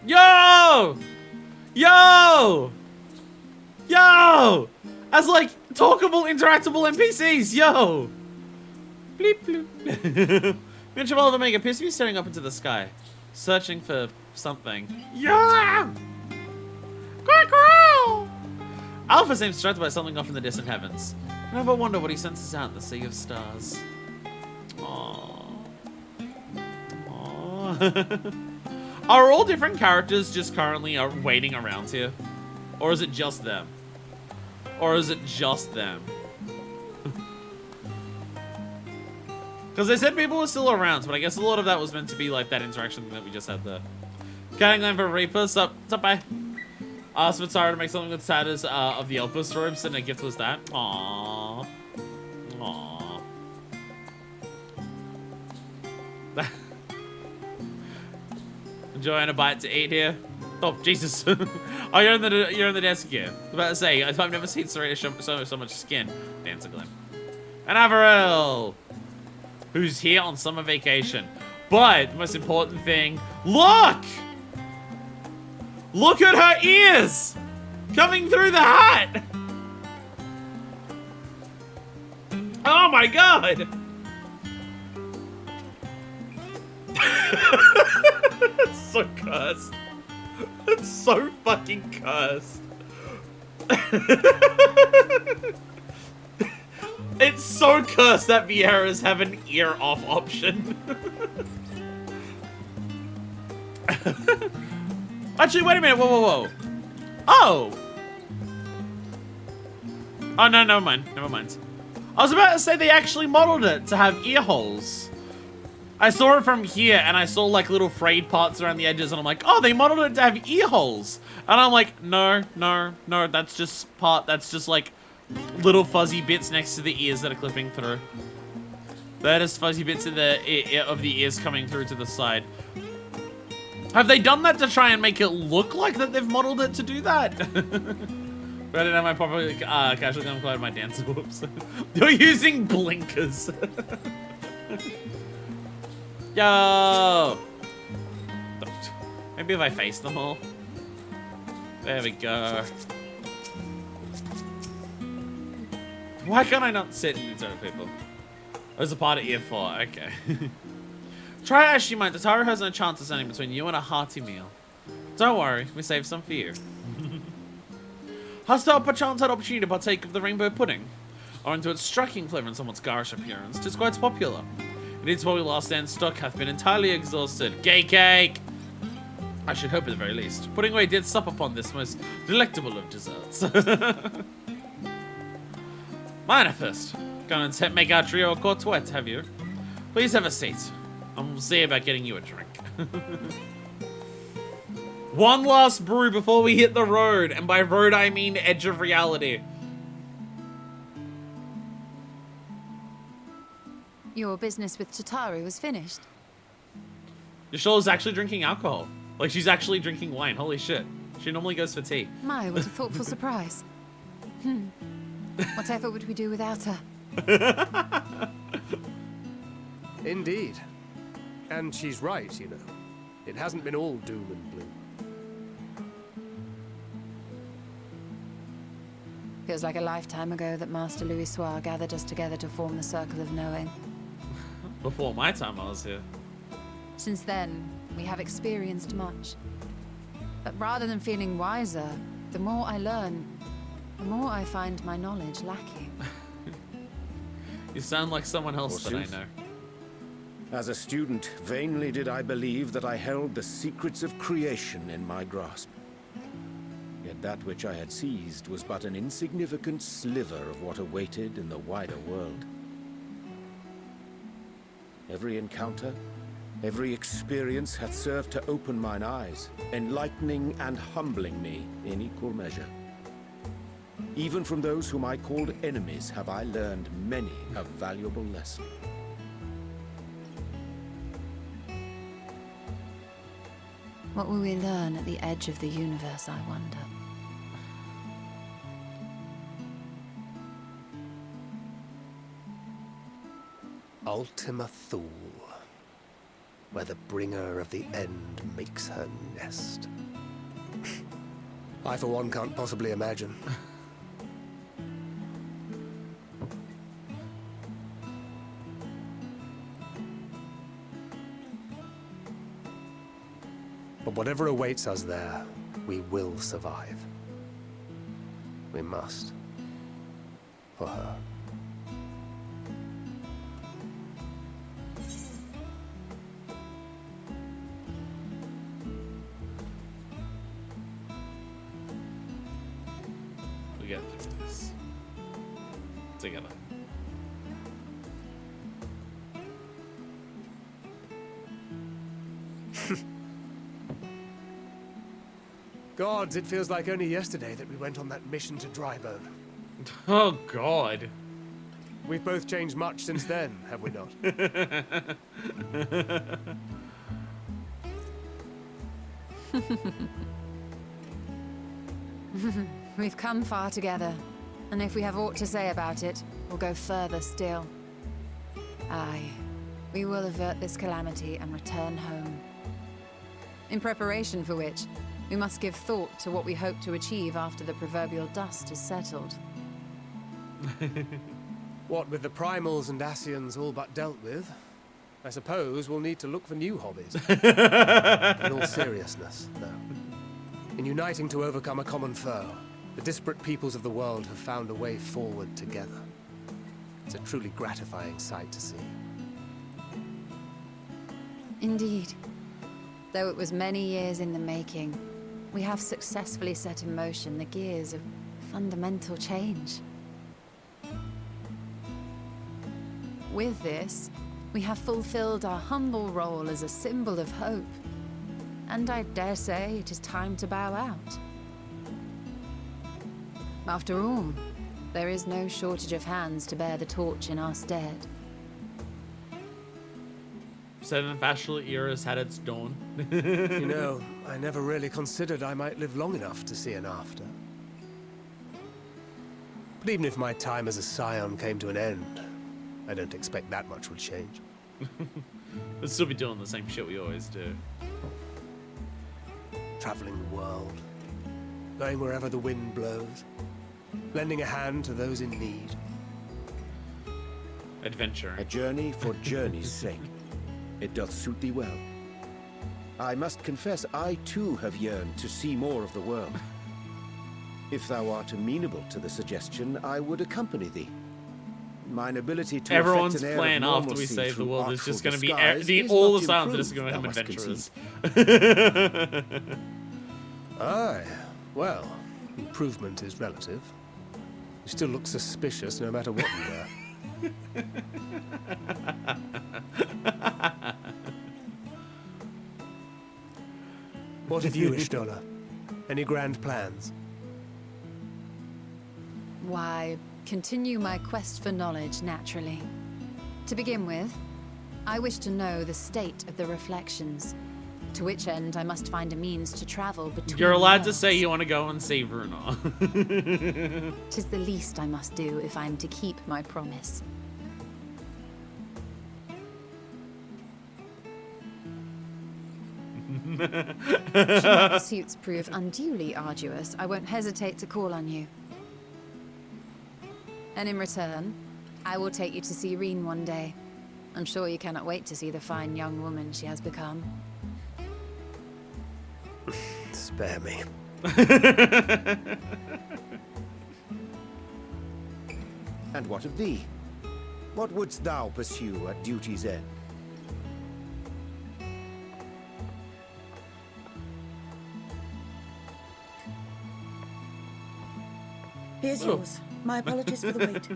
Yo! Yo! Yo! As like talkable, interactable NPCs, yo! Bleep bloop. Mention all of them make appears to be staring up into the sky, searching for something. Yeah! Quack-row! Alpha seems distracted by something off in the distant heavens. Can I ever wonder what he senses out in the sea of stars? Aww. Aww. Are all different characters just currently waiting around here? Or is it just them? Or is it just them? Because they said people were still around, but I guess a lot of that was meant to be like that interaction that we just had there. Cutting line for Reaper. What's up, bye? Asked for Tara to make something with status of the Elpis robes, and a gift was that. Aww. Aww. Enjoying a bite to eat here. Oh Jesus! Oh, you're in the desk again. I was about to say I've never seen Serena show so much skin. Dancer Glim. And Averell, who's here on summer vacation. But, the most important thing, look! Look at her ears! Coming through the hat! Oh my god! It's so cursed. It's so fucking cursed. It's so cursed that Vieira's have an ear off option. Actually, wait a minute. Whoa, whoa, whoa. Oh! Oh, no, never mind. Never mind. I was about to say they actually modeled it to have ear holes. I saw it from here, and I saw, like, little frayed parts around the edges, and I'm like, oh, they modeled it to have ear holes. And I'm like, no, that's just like, little fuzzy bits next to the ears that are clipping through. That is fuzzy bits of the ears coming through to the side. Have they done that to try and make it look like that they've modeled it to do that? But I didn't have my proper casually unclothed my dance whoops. You're using blinkers. Yo! Maybe if I face them all. There we go. Why can't I not sit in front of people? There's a part of ear 4, okay. Try Ashley Mine. Tataru has no chance of standing between you and a hearty meal. Don't worry, we saved some for you. Hast thou perchance had opportunity to partake of the rainbow pudding? Owing to its striking flavour and somewhat garish appearance, 'tis quite popular. It is what we last stand stock hath been entirely exhausted. Gay cake! I should hope at the very least. Putting away did sup upon this most delectable of desserts. Mine first. Gonna make our trio a courtois, have you? Please have a seat. I'll see about getting you a drink. One last brew before we hit the road, and by road I mean edge of reality. Your business with Tataru was finished. Yashole's actually drinking alcohol. Like, she's actually drinking wine. Holy shit. She normally goes for tea. My, what a thoughtful surprise. Whatever would we do without her? Indeed. And she's right, you know. It hasn't been all doom and gloom. Feels like a lifetime ago that Master Louis Soir gathered us together to form the Circle of Knowing. Before my time I was here. Since then, we have experienced much. But rather than feeling wiser, the more I learn, the more I find my knowledge lacking. You sound like someone else that I know. As a student, vainly did I believe that I held the secrets of creation in my grasp. Yet that which I had seized was but an insignificant sliver of what awaited in the wider world. Every encounter, every experience hath served to open mine eyes, enlightening and humbling me in equal measure. Even from those whom I called enemies have I learned many a valuable lesson. What will we learn at the edge of the universe, I wonder? Ultima Thule, where the bringer of the end makes her nest. I, for one, can't possibly imagine. But whatever awaits us there, we will survive. We must. For her. We get through this. Together. Gods, it feels like only yesterday that we went on that mission to Drybone. Oh, God. We've both changed much since then, have we not? We've come far together, and if we have aught to say about it, will go further still. Aye, we will avert this calamity and return home. In preparation for which, we must give thought to what we hope to achieve after the proverbial dust is settled. What with the primals and Ascians all but dealt with, I suppose we'll need to look for new hobbies. In all seriousness, though, in uniting to overcome a common foe, the disparate peoples of the world have found a way forward together. It's a truly gratifying sight to see. Indeed. Though it was many years in the making, we have successfully set in motion the gears of fundamental change. With this, we have fulfilled our humble role as a symbol of hope. And I dare say it is time to bow out. After all, there is no shortage of hands to bear the torch in our stead. Said an fascial era has had its dawn. You know, I never really considered I might live long enough to see an after. But even if my time as a scion came to an end, I don't expect that much will change. We'll still be doing the same shit we always do. Traveling the world, going wherever the wind blows, lending a hand to those in need. Adventuring. A journey for journey's sake. It doth suit thee well. I must confess, I too have yearned to see more of the world. If thou art amenable to the suggestion, I would accompany thee. Mine ability to Everyone's affect an air plan of after we normalcy save the through world is artful just going to be disguise is all not the silence are just improved, going to thou become must adventurers. Aye, well, improvement is relative. You still look suspicious no matter what you wear. What of you, Ishtola? Any grand plans? Why, continue my quest for knowledge, naturally. To begin with, I wish to know the state of the reflections, to which end I must find a means to travel between You're allowed to worlds. say you want to go and save Runa. 'Tis the least I must do if I'm to keep my promise. Should my pursuits prove unduly arduous, I won't hesitate to call on you. And in return, I will take you to see Reen one day. I'm sure you cannot wait to see the fine young woman she has become. Spare me. And what of thee? What wouldst thou pursue at duty's end? Here's yours. My apologies for the wait.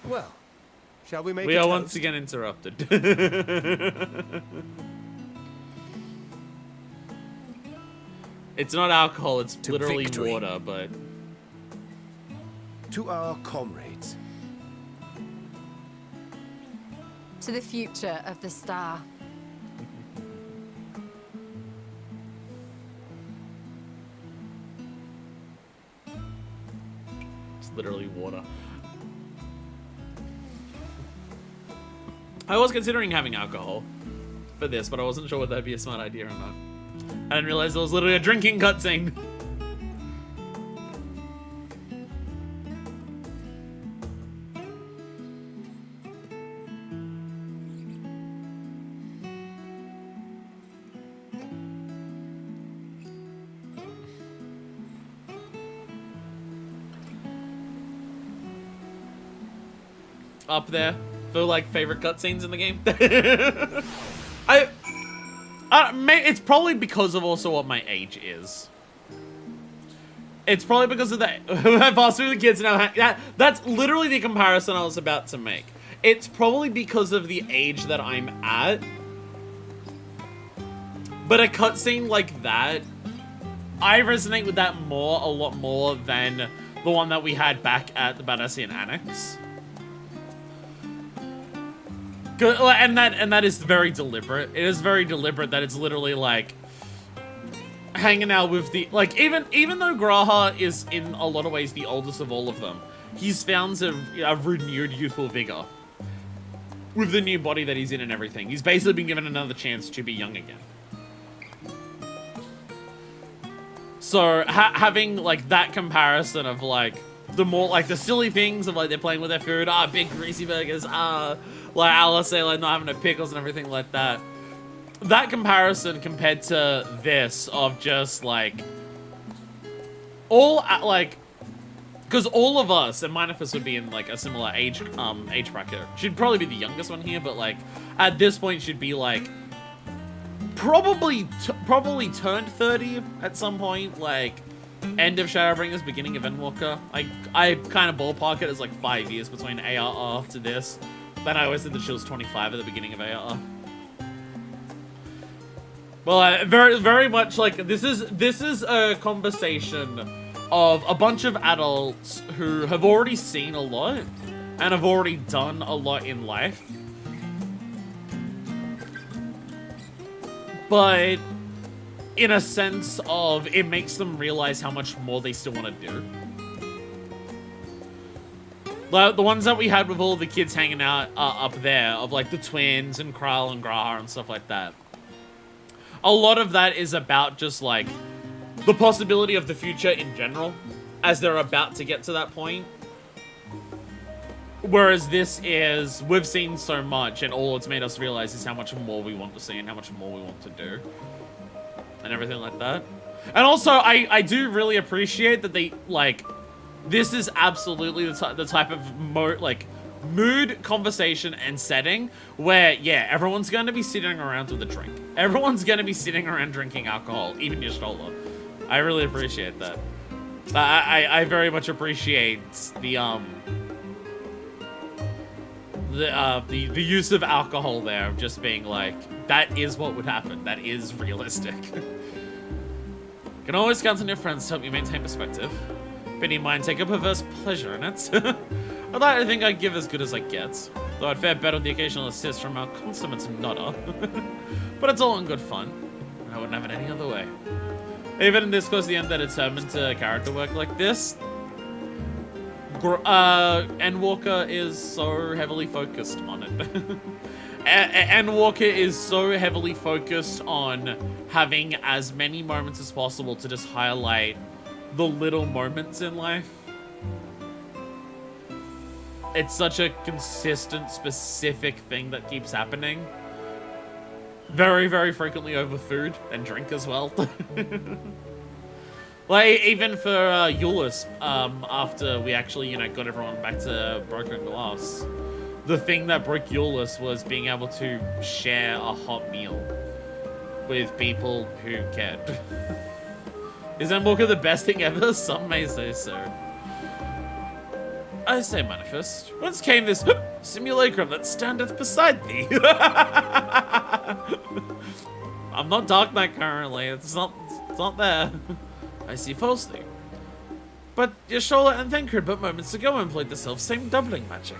Well, shall we make We a are toast? once again interrupted. It's not alcohol, it's To literally victory. water, but... To our comrades. To the future of the star. It's literally water. I was considering having alcohol for this, but I wasn't sure whether that'd be a smart idea or not. I didn't realize there was literally a drinking cutscene. Up there for like favorite cutscenes in the game. It's probably because of also what my age is. It's probably because of that. I've asked the kids now. That's literally the comparison I was about to make. It's probably because of the age that I'm at. But a cutscene like that, I resonate with that a lot more than the one that we had back at the Badassian Annex. And that is very deliberate. It is very deliberate that it's literally like hanging out with the, like, even though Graha is in a lot of ways the oldest of all of them, he's found a renewed youthful vigor with the new body that he's in and everything. He's basically been given another chance to be young again. So having like that comparison of like the more like the silly things of like they're playing with their food, big greasy burgers, like Alice say like not having no pickles and everything like that. That comparison compared to this of just like all like, because all of us, and Minifus would be in like a similar age bracket. She'd probably be the youngest one here, but like at this point she'd be like probably turned 30 at some point, like end of Shadowbringers, beginning of Endwalker. I kind of ballpark it as like 5 years between ARR to this. Then I always said that she was 25 at the beginning of ARR. Well, very, very much like this is a conversation of a bunch of adults who have already seen a lot and have already done a lot in life. But in a sense of it makes them realize how much more they still want to do. Like the ones that we had with all the kids hanging out up there, of like the twins and Kral and Graha and stuff like that. A lot of that is about just like the possibility of the future in general, as they're about to get to that point. Whereas this is, we've seen so much, and all it's made us realize is how much more we want to see and how much more we want to do. And everything like that. And also, I do really appreciate that they, like, this is absolutely the type of mood, conversation, and setting where, yeah, everyone's going to be sitting around with a drink. Everyone's going to be sitting around drinking alcohol, even Y'shtola. I really appreciate that. I very much appreciate the use of alcohol there, of just being like, that is what would happen. That is realistic. Can always count on your friends to help you maintain perspective. Benny mind take a perverse pleasure in it. I'd like to think I give as good as I get, though I'd fare better with the occasional assist from our consummate nodder. But it's all in good fun. I wouldn't have it any other way. Even in this close to the end, they're determined to character work like this. Endwalker is so heavily focused on it. Endwalker is so heavily focused on having as many moments as possible to just highlight the little moments in life. It's such a consistent, specific thing that keeps happening. Very, very frequently over food and drink as well. Like, even for Euless, after we actually, you know, got everyone back to Broken Glass, the thing that broke Euless was being able to share a hot meal with people who cared. Is Endwalker the best thing ever? Some may say so. I say, Manifest, whence came this simulacrum that standeth beside thee? I'm not Dark Knight currently. It's not there. I see falsely. But Y'shtola and Thancred but moments ago employed the self-same doubling magic.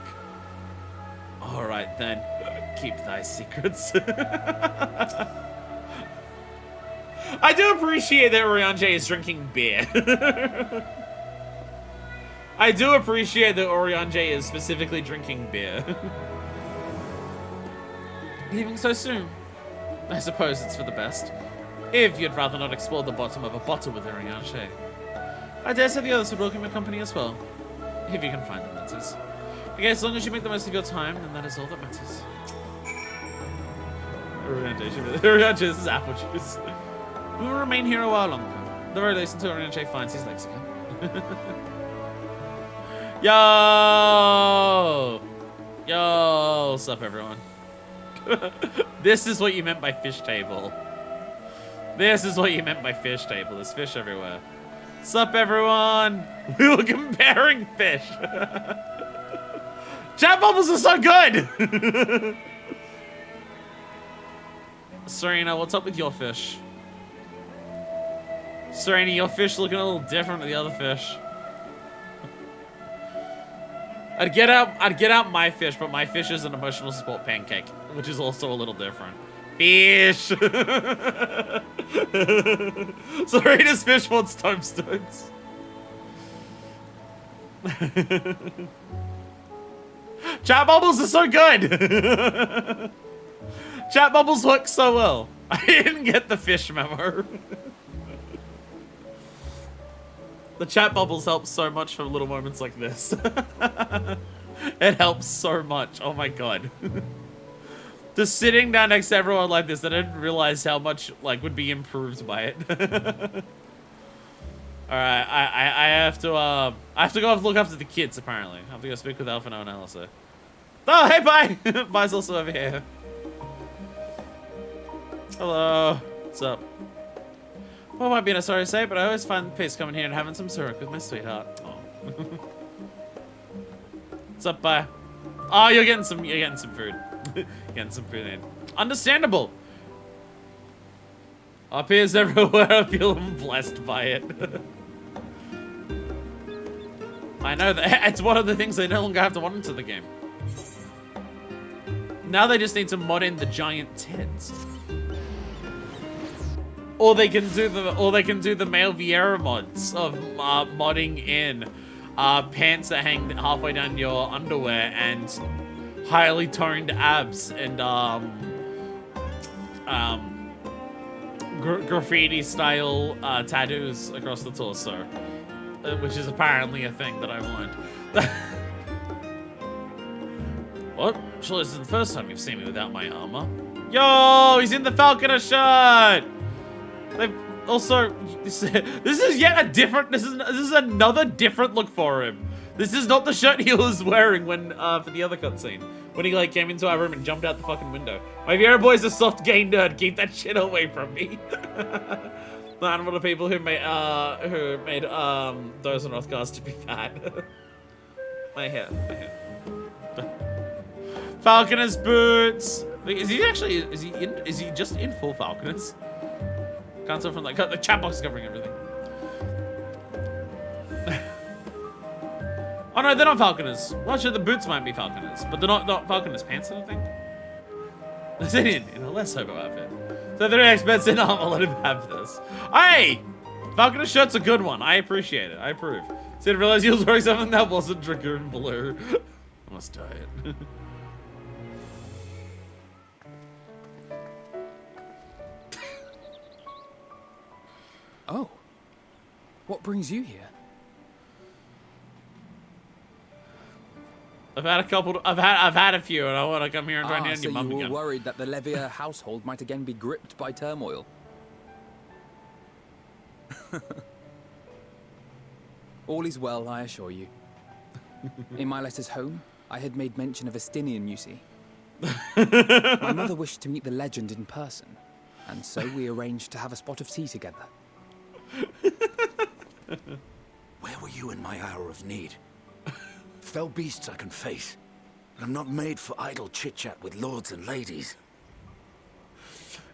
Alright then, keep thy secrets. I do appreciate that Oriange is drinking beer. I do appreciate that Oriange is specifically drinking beer. Leaving so soon? I suppose it's for the best. If you'd rather not explore the bottom of a bottle with Oriange. I dare say the others would welcome your company as well. If you can find them, that is. Okay, as long as you make the most of your time, then that is all that matters. Oriange is apple juice. We will remain here a while longer. The very least until Oriange finds his legs again. Yo! Yo! What's up, everyone? This is what you meant by fish table. This is what you meant by fish table. There's fish everywhere. What's up, everyone? We were comparing fish. Chat bubbles are so good! Serena, what's up with your fish? Serena, your fish looking a little different to the other fish. I'd get out my fish, but my fish is an emotional support pancake, which is also a little different. Fish! Serena's fish wants tombstones. Chat bubbles are so good! Chat bubbles work so well. I didn't get the fish memo. The chat bubbles help so much for little moments like this. It helps so much. Oh my god. Just sitting down next to everyone like this, I didn't realize how much like would be improved by it. Alright, I have to go look after the kids apparently. I have to go speak with Alpha and Alistair. Oh hey bye! Bye's also over here. Hello. What's up? Well, might be in a sorry to say, but I always find peace coming here and having some syrup with my sweetheart. Oh. What's up, bye? Oh, you're getting some food. Getting some food in. Understandable. Up here's everywhere. I feel blessed by it. I know that it's one of the things they no longer have to mod into the game. Now they just need to mod in the giant tits. Or they can do the male Vieira mods of modding in pants that hang halfway down your underwear and highly toned abs and graffiti style tattoos across the torso, which is apparently a thing that I've learned. What? Surely this is the first time you've seen me without my armor. Yo, he's in the Falconer shirt. They've also, this is yet a different, this is another different look for him. This is not the shirt he was wearing when, for the other cutscene. When he, like, came into our room and jumped out the fucking window. My Vieira boy's a soft gay nerd, keep that shit away from me. Not one of the people who made those on Rothcast to be fat. my hair. Falconer's boots. Is he actually, is he just in full Falconers? Can't tell from like the chat box is covering everything. Oh no, they're not Falconers. Well, sure, the boots might be Falconers, but they're not Falconers pants, I don't think. They're in a less hobo outfit. So they're experts in armor, let him have this. Hey! Falconer shirt's a good one. I appreciate it. I approve. So I didn't realize he was wearing something that wasn't dragoon blue. I must dye it. Oh. What brings you here? I've had a couple. I've had a few, and I want to come here and try and So your mum you were again. worried that the Levier household might again be gripped by turmoil. All is well, I assure you. In my letters home, I had made mention of Estinian, you see. My mother wished to meet the legend in person, and so we arranged to have a spot of tea together. Where were you in my hour of need? Fell beasts I can face, but I'm not made for idle chit-chat with lords and ladies.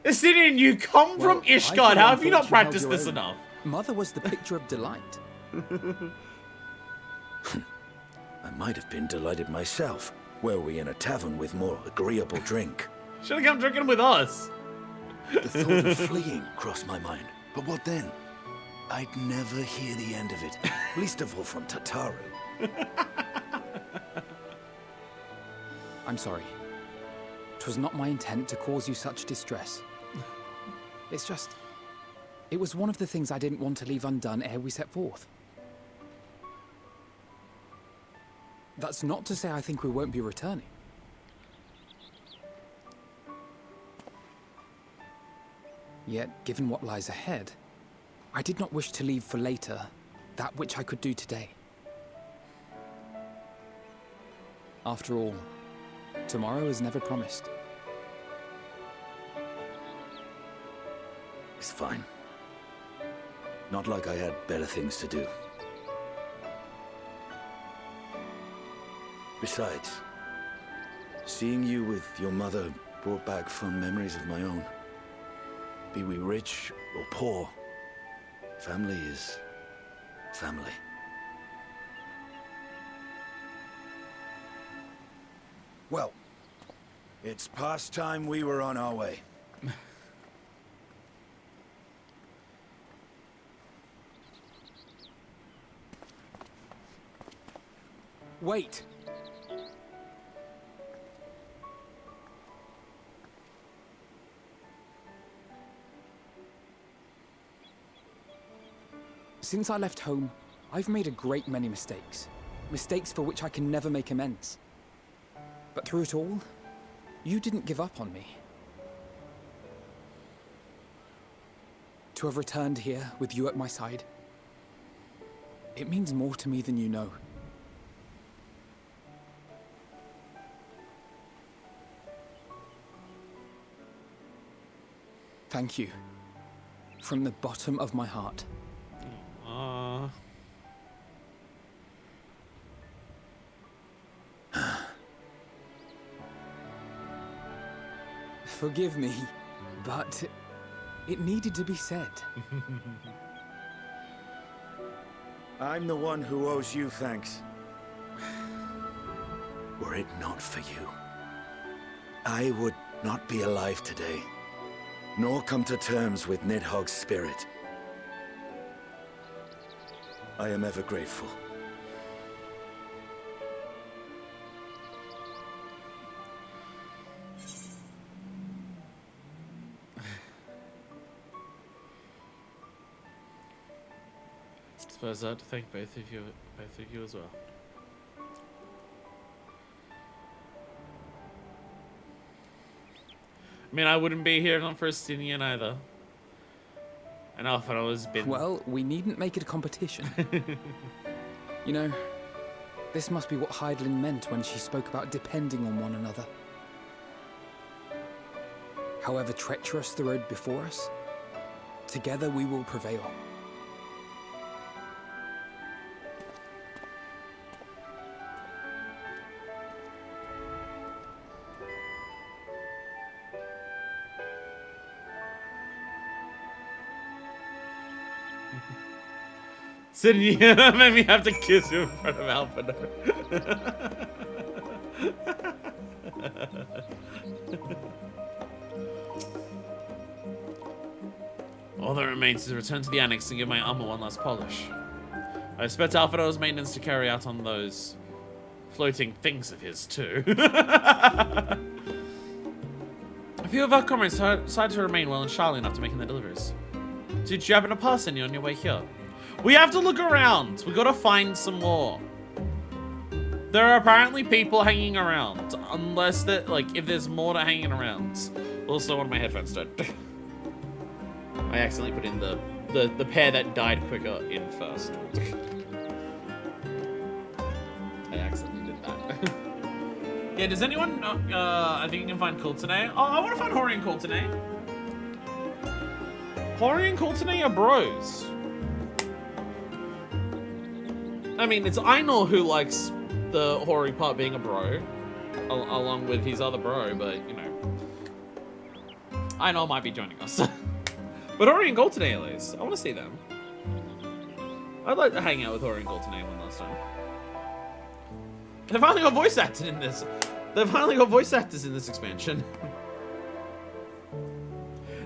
Estinian, you come from Ishgard. How have you not practiced this enough? Mother was the picture of delight. I might have been delighted myself, were we in a tavern with more agreeable drink. Should have come drinking with us. The thought of fleeing crossed my mind, but what then? I'd never hear the end of it, least of all from Tataru. I'm sorry. 'Twas not my intent to cause you such distress. It's just... It was one of the things I didn't want to leave undone ere we set forth. That's not to say I think we won't be returning. Yet, given what lies ahead, I did not wish to leave for later that which I could do today. After all, tomorrow is never promised. It's fine. Not like I had better things to do. Besides, seeing you with your mother brought back fond memories of my own. Be we rich or poor, family is family. Well, it's past time we were on our way. Wait! Since I left home, I've made a great many mistakes. Mistakes for which I can never make amends. But through it all, you didn't give up on me. To have returned here with you at my side, it means more to me than you know. Thank you. From the bottom of my heart. Forgive me, but it needed to be said. I'm the one who owes you thanks. Were it not for you, I would not be alive today, nor come to terms with Nidhogg's spirit. I am ever grateful. I suppose I have to thank both of you as well. I mean, I wouldn't be here if not for Estinian either. And often I was been. Well, we needn't make it a competition. You know, this must be what Hydaelyn meant when she spoke about depending on one another. However treacherous the road before us, together we will prevail. Sydney made me have to kiss you in front of Alpha. All that remains is to return to the annex and give my armor one last polish. I expect Alphado's maintenance to carry out on those floating things of his too. A few of our comrades decided to remain well and shyly after making their deliveries. Did you happen to pass any on your way here? We have to look around. We gotta find some more. There are apparently people hanging around. Unless that, like, if there's more to hanging around. Also, one of my headphones died. I accidentally put in the pair that died quicker in first. I accidentally did that. Yeah, does anyone, I think you can find Coulternay. Oh, I want to find Hori and Coulternay. Hori and Coulternay are bros. I mean, it's Ainur who likes the Hori part being a bro, along with his other bro, but, you know. Ainur might be joining us. But Hori and Coulternay at least. I want to see them. I'd like to hang out with Hori and Coulternay one last time. They finally got voice acted in this. They finally got voice actors in this expansion.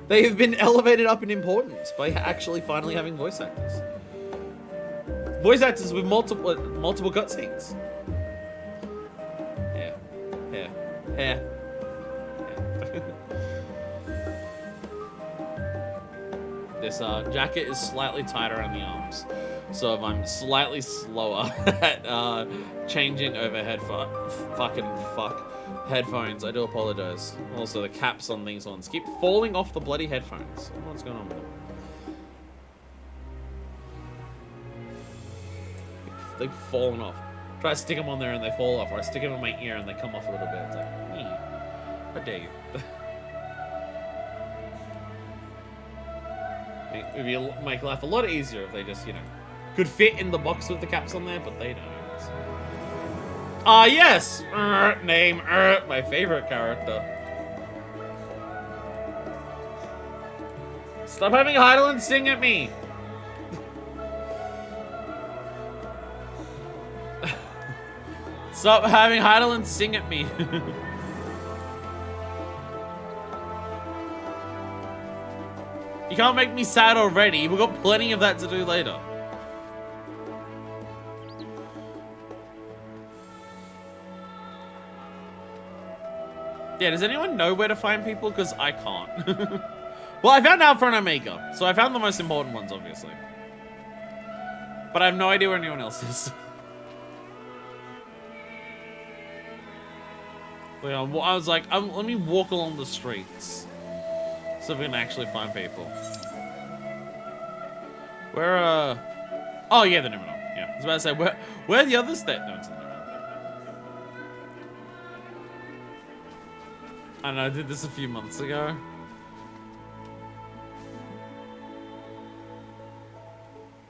They have been elevated up in importance by actually finally having voice actors. Voice actors with multiple cutscenes. Hair. This jacket is slightly tighter around the arms, so if I'm slightly slower at changing over headphones, I do apologize. Also, the caps on these ones keep falling off the bloody headphones. I don't know what's going on with them. They've fallen off. Try to stick them on there and they fall off, or I stick them in my ear and they come off a little bit. It's like, how dare you? It would make life a lot easier if they just, you know, could fit in the box with the caps on there, but they don't. Ah, yes! Name, my favorite character. Stop having Hydaelyn sing at me! Stop having Hydaelyn sing at me. You can't make me sad already. We've got plenty of that to do later. Yeah, does anyone know where to find people? Because I can't. Well, I found Alpha and Omega, so I found the most important ones, obviously. But I have no idea where anyone else is. I was like, let me walk along the streets. So we can actually find people. Where, oh yeah, the Numenor. Yeah, I was about to say, where are the others that? No, it's the Numenor. I don't know, I did this a few months ago.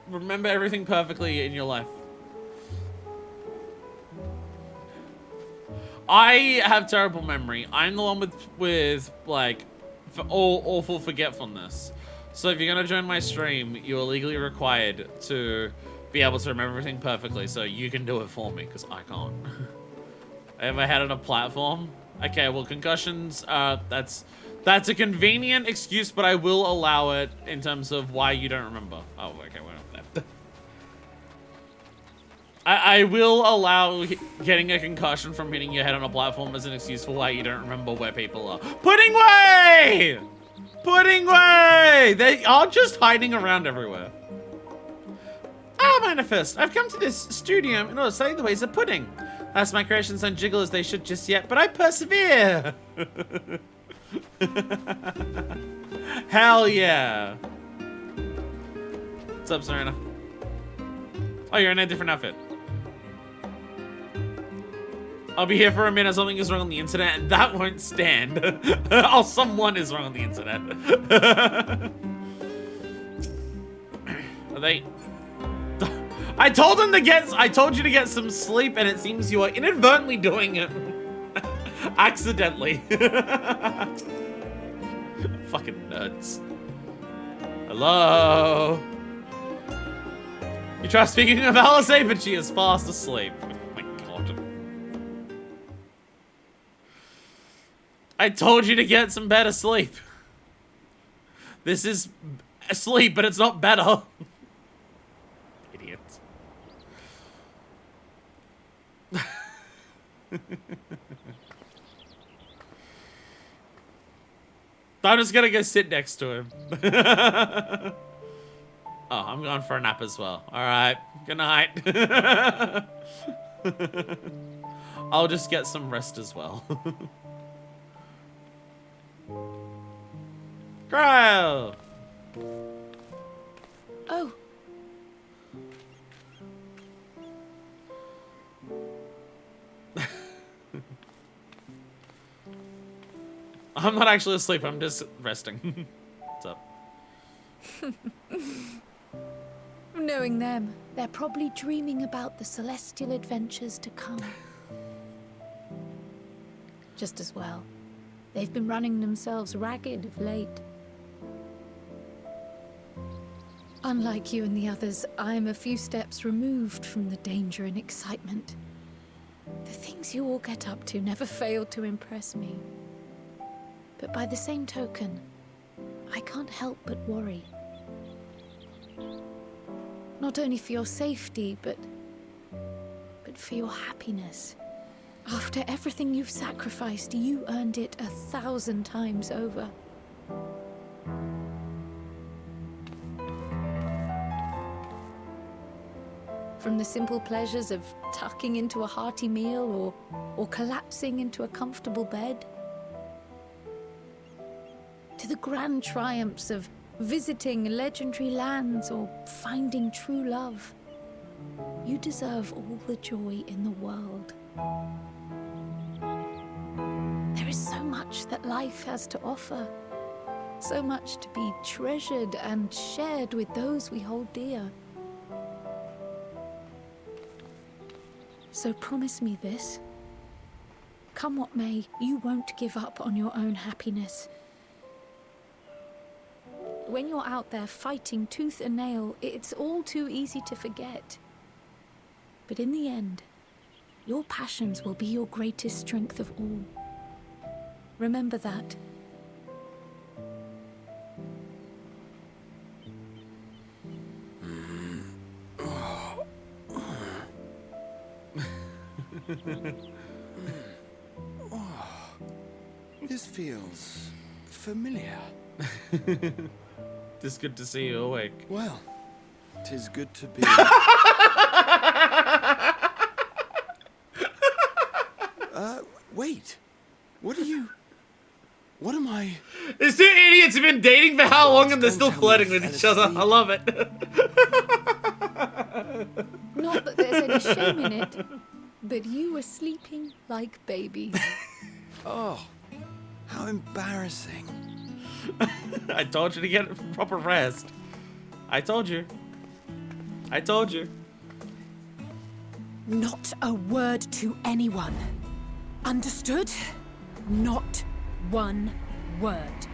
Remember everything perfectly in your life. I have terrible memory. I'm the one with like, awful forgetfulness. So if you're gonna join my stream, you are legally required to be able to remember everything perfectly, so you can do it for me, because I can't. Have I had it on a platform? Okay, well, concussions, that's a convenient excuse, but I will allow it in terms of why you don't remember. Oh, okay, we're not there. I will allow getting a concussion from hitting your head on a platform as an excuse for why you don't remember where people are. Pudding Way! Pudding Way! They are just hiding around everywhere. Ah, Manifest, I've come to this studio in order to study the ways of pudding. That's my creations don't jiggle as they should just yet, but I persevere! Hell yeah! What's up, Serena? Oh, you're in a different outfit. I'll be here for a minute. Something is wrong on the internet, and that won't stand. Oh, someone is wrong on the internet. Are they? I told you to get some sleep, and it seems you are inadvertently doing it. Accidentally. Fucking nuts. Hello? You try speaking of Alice, but she is fast asleep. Oh my god. I told you to get some better sleep. This is sleep, but it's not better. Idiots. I'm just gonna go sit next to him. Oh, I'm going for a nap as well. Alright, good night. I'll just get some rest as well. Cryo! Oh. I'm not actually asleep, I'm just resting. What's up? Knowing them, they're probably dreaming about the celestial adventures to come. Just as well. They've been running themselves ragged of late. Unlike you and the others, I'm a few steps removed from the danger and excitement. The things you all get up to never fail to impress me. But by the same token, I can't help but worry. Not only for your safety, but for your happiness. After everything you've sacrificed, you earned it 1,000 times over. From the simple pleasures of tucking into a hearty meal or collapsing into a comfortable bed, to the grand triumphs of visiting legendary lands or finding true love. You deserve all the joy in the world. There is so much that life has to offer, so much to be treasured and shared with those we hold dear. So promise me this. Come what may, you won't give up on your own happiness. When you're out there fighting tooth and nail, it's all too easy to forget. But in the end, your passions will be your greatest strength of all. Remember that. This feels familiar. Just good to see you awake. Well, 'tis good to be. Wait. What am I? These two idiots have been dating for how long and they're Don't still tell me flirting I with fell each other. asleep. I love it. Not that there's any shame in it, but you were sleeping like babies. Oh, how embarrassing. I told you to get proper rest. I told you. I told you. Not a word to anyone. Understood? Not one word.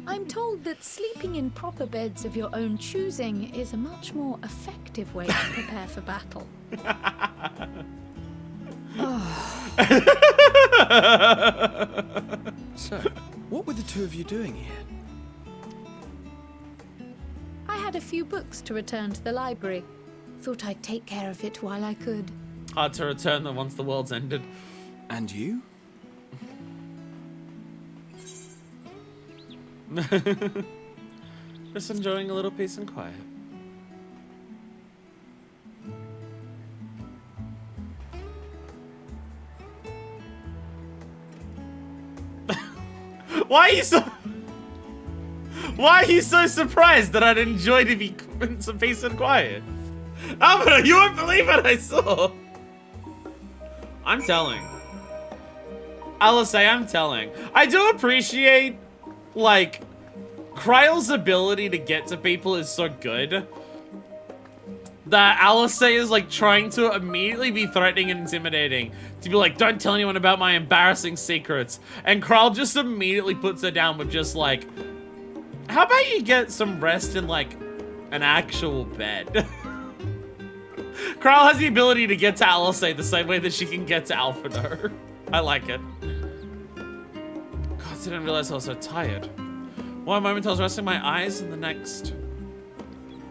I'm told that sleeping in proper beds of your own choosing is a much more effective way to prepare for battle. So, what were the two of you doing here? I had a few books to return to the library. Thought I'd take care of it while I could. Hard to return them once the world's ended. And you? Just enjoying a little peace and quiet. Why are you so surprised that I'd enjoy to be in some peace and quiet? Alvaro, you won't believe what I saw. I'm telling. Alice, I'm telling. I do appreciate, like, Kryle's ability to get to people is so good that Alice is, like, trying to immediately be threatening and intimidating. To be like, don't tell anyone about my embarrassing secrets. And Kryle just immediately puts her down with just, like, how about you get some rest in, like, an actual bed? Kryle has the ability to get to Alice the same way that she can get to Alphino. I like it. God, I didn't realize I was so tired. One moment I was resting my eyes, and the next...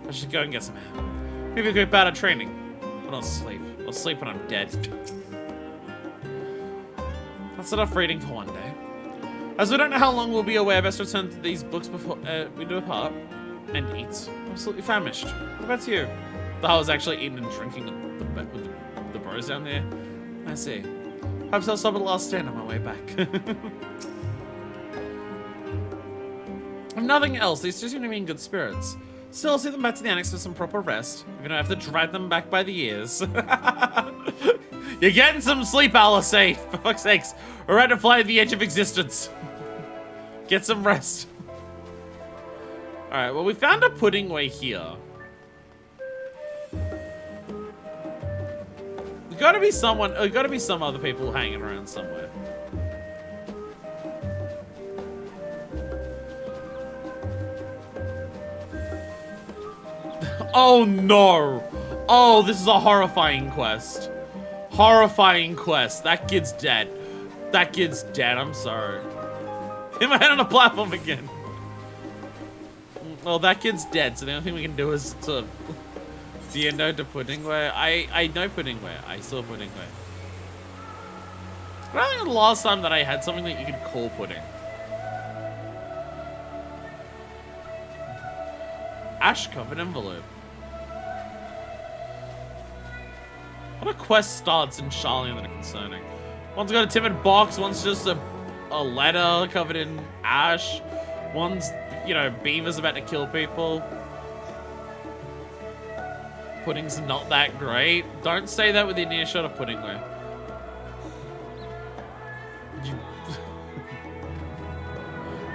I should go and get some help. Maybe a quick bout of training. But I'll sleep. I'll sleep when I'm dead. That's enough reading for one day. As we don't know how long we'll be away, I best return to these books before we do depart and eat. I'm absolutely famished. What about you? I was actually eating and drinking with the bros down there. I see. Perhaps I'll stop at the last stand on my way back. If nothing else, these two seem to be in good spirits. Still, I'll see them back to the annex for some proper rest. Even though I have to drag them back by the ears. You're getting some sleep, Alice, for fuck's sakes. We're ready to fly to the edge of existence. Get some rest. Alright, well, we found a pudding way here. There's gotta be someone, gotta be some other people hanging around somewhere. Oh no! Oh, this is a horrifying quest. Horrifying quest. That kid's dead. That kid's dead, I'm sorry. Hit my head on a platform again. Well, that kid's dead, so the only thing we can do is to... Do you know the Puddingware? I know Puddingware. I saw Puddingware. I don't think the last time that I had something that you could call pudding. Ash-covered envelope. What a quest starts in Charlie that are concerning. One's got a timid box, one's just a letter covered in ash. One's, you know, Beaver's about to kill people. Pudding's not that great. Don't say that with your near shot of Puddingware.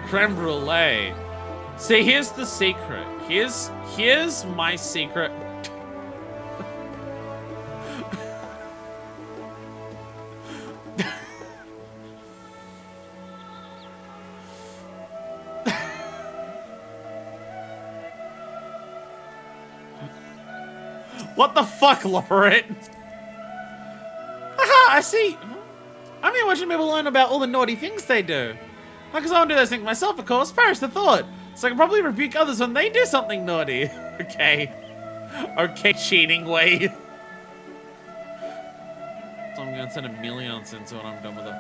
Creme brulee. See, here's the secret. Here's my secret. What the fuck, Lorette? Haha, I see. I'm here watching people learn about all the naughty things they do. Not because I don't do those things myself, of course. Perish the thought. So I can probably rebuke others when they do something naughty. Okay. Okay, cheating way. gonna turn a million into it when I'm done with it.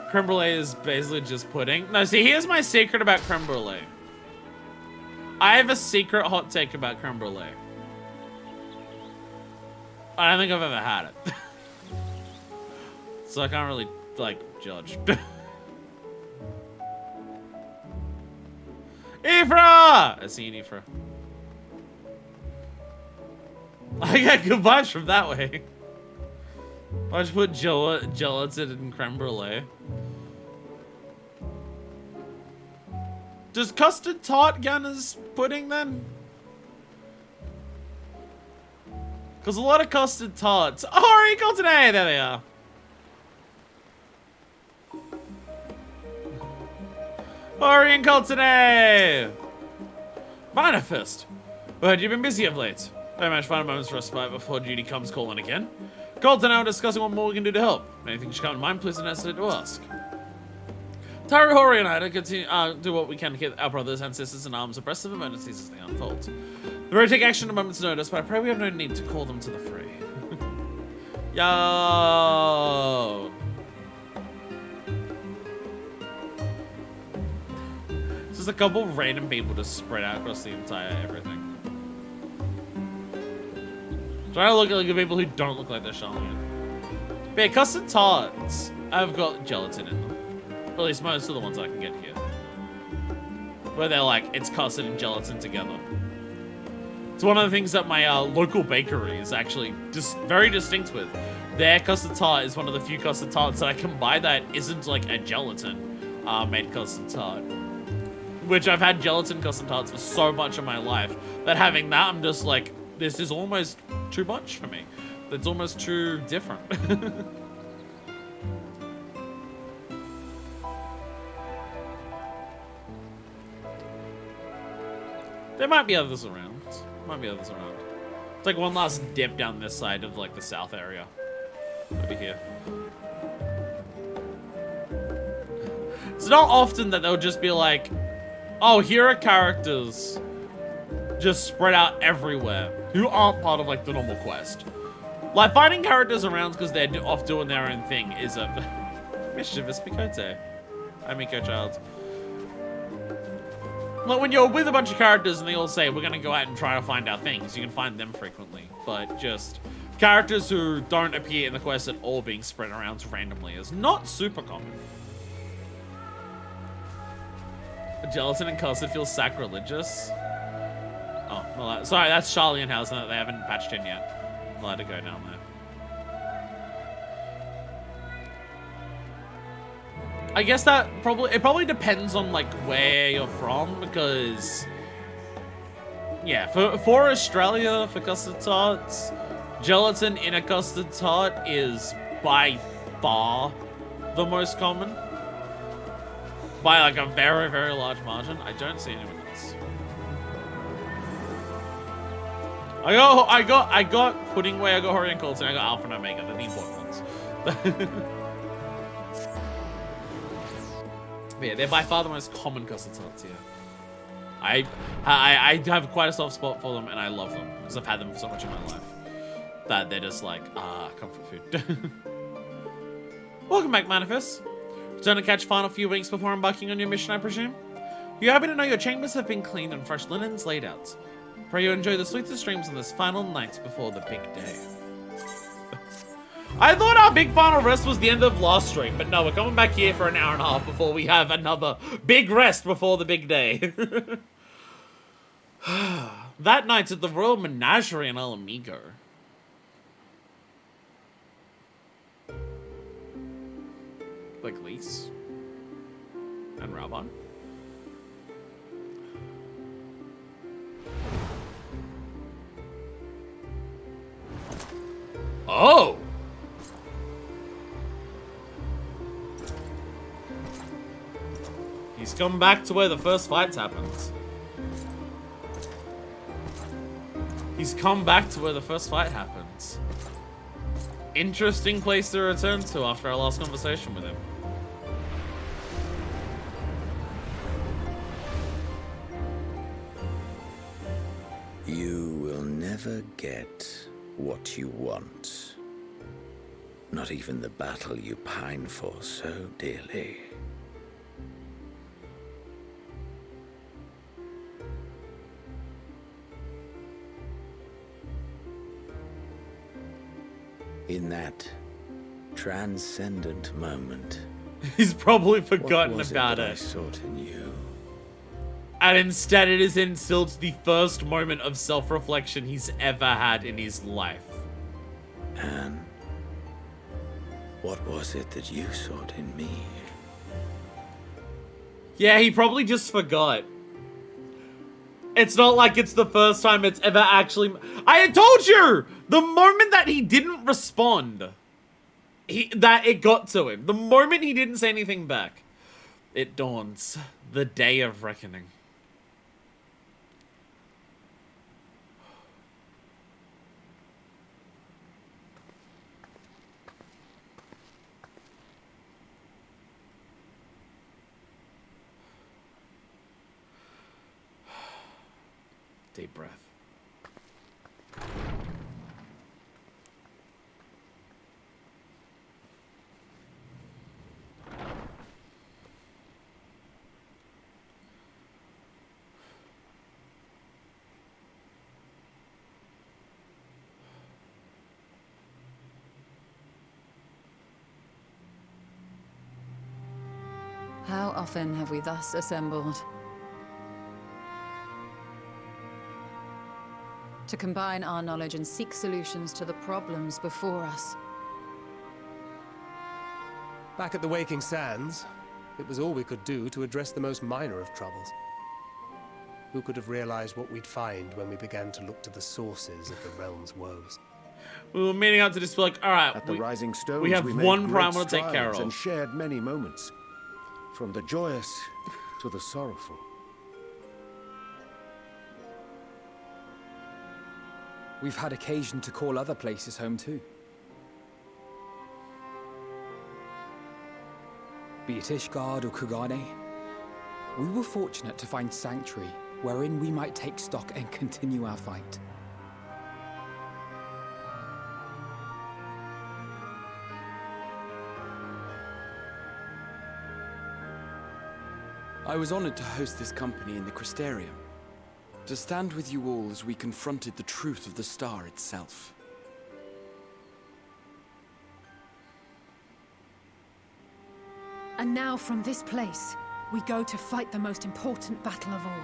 Creme brulee is basically just pudding. No, see, here's my secret about creme brulee. I have a secret hot take about creme brulee. I don't think I've ever had it. So I can't really, like, judge. Ifra! I see an Ifra. I got good vibes from that way. I just put gelatin in creme brulee. Does custard tart count as pudding then? Because a lot of custard tarts. Oh, recall today! There they are. Orion call today! Manifest! But you've been busy of late. I managed to find a moment's respite before duty comes calling again. Called and now discussing what more we can do to help. Anything should come to mind, please don't hesitate to ask. Tyree, Hori, and I to continue, do what we can to keep our brothers and sisters in arms abreast of emergencies as they unfold. We will take action at a moment's notice, but I pray we have no need to call them to the fray. Yo! Just a couple random people just spread out across the entire everything. Trying to look at the people who don't look like they're Charlemagne. But yeah, custard tarts, I've got gelatin in them. Or at least most of the ones I can get here. Where they're like, it's custard and gelatin together. It's one of the things that my local bakery is actually just very distinct with. Their custard tart is one of the few custard tarts that I can buy that isn't like a gelatin made custard tart. Which I've had gelatin custard tarts for so much of my life that having that, I'm just like, this is almost too much for me. It's almost too different. There might be others around. It's like one last dip down this side of like the south area. Over here. It's not often that they'll just be like, oh, here are characters just spread out everywhere who aren't part of like the normal quest. Like finding characters around because they're off doing their own thing is a mischievous Mikote. Hi, Miko child. Like when you're with a bunch of characters and they all say we're gonna go out and try to find our things, you can find them frequently. But just characters who don't appear in the quest at all being spread around randomly is not super common. Gelatin and custard feels sacrilegious. Oh, well, sorry, that's Charlie and House that they haven't patched in yet. I'm allowed to go down there. I guess that probably depends on like where you're from, because yeah, for Australia, for custard tarts, gelatin in a custard tart is by far the most common. By like a very, very large margin. I don't see anyone else. I got pudding way, I got Hori and Colton, I got Alpha and Omega, they're the important ones. But yeah, they're by far the most common custard tarts here. I have quite a soft spot for them and I love them because I've had them for so much in my life that they're just like, comfort food. Welcome back, Manifest. Return to catch final few weeks before embarking on your mission, I presume? You're happy to know your chambers have been cleaned and fresh linens laid out. Pray you enjoy the sweetest dreams on this final night before the big day. I thought our big final rest was the end of last stream, but no, we're coming back here for an hour and a half before we have another big rest before the big day. That night's at the Royal Menagerie in El Amigo. Like Lise and Raban. Oh! He's come back to where the first fights happened. He's come back to where the first fight happened. Interesting place to return to after our last conversation with him. You will never get what you want. Not even the battle you pine for so dearly. In that transcendent moment, He's probably what forgotten was about that I it. sought in you? And instead it is instilled the first moment of self-reflection he's ever had in his life. And what was it that you sought in me? Yeah, he probably just forgot. It's not like it's the first time it's ever actually... I had told you! The moment that he didn't respond, that it got to him. The moment he didn't say anything back, it dawns. The day of reckoning. Deep breath. How often have we thus assembled? To combine our knowledge and seek solutions to the problems before us. Back at the Waking Sands, it was all we could do to address the most minor of troubles. Who could have realized what we'd find when we began to look to the sources of the realm's woes? We were meeting up to just be like, alright, At the Rising Stones, we have made one great primal to take care strides of. and shared many moments, from the joyous to the sorrowful. We've had occasion to call other places home too. Be it Ishgard or Kugane, we were fortunate to find sanctuary wherein we might take stock and continue our fight. I was honored to host this company in the Crystarium, to stand with you all as we confronted the truth of the star itself. And now from this place, we go to fight the most important battle of all.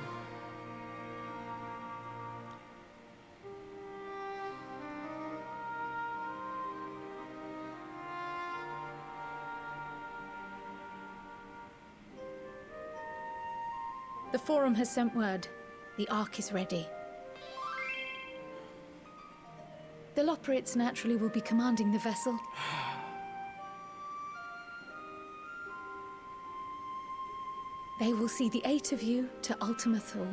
The Forum has sent word. The Ark is ready. The Loporrits naturally will be commanding the vessel. They will see the 8 of you to Ultima Thule.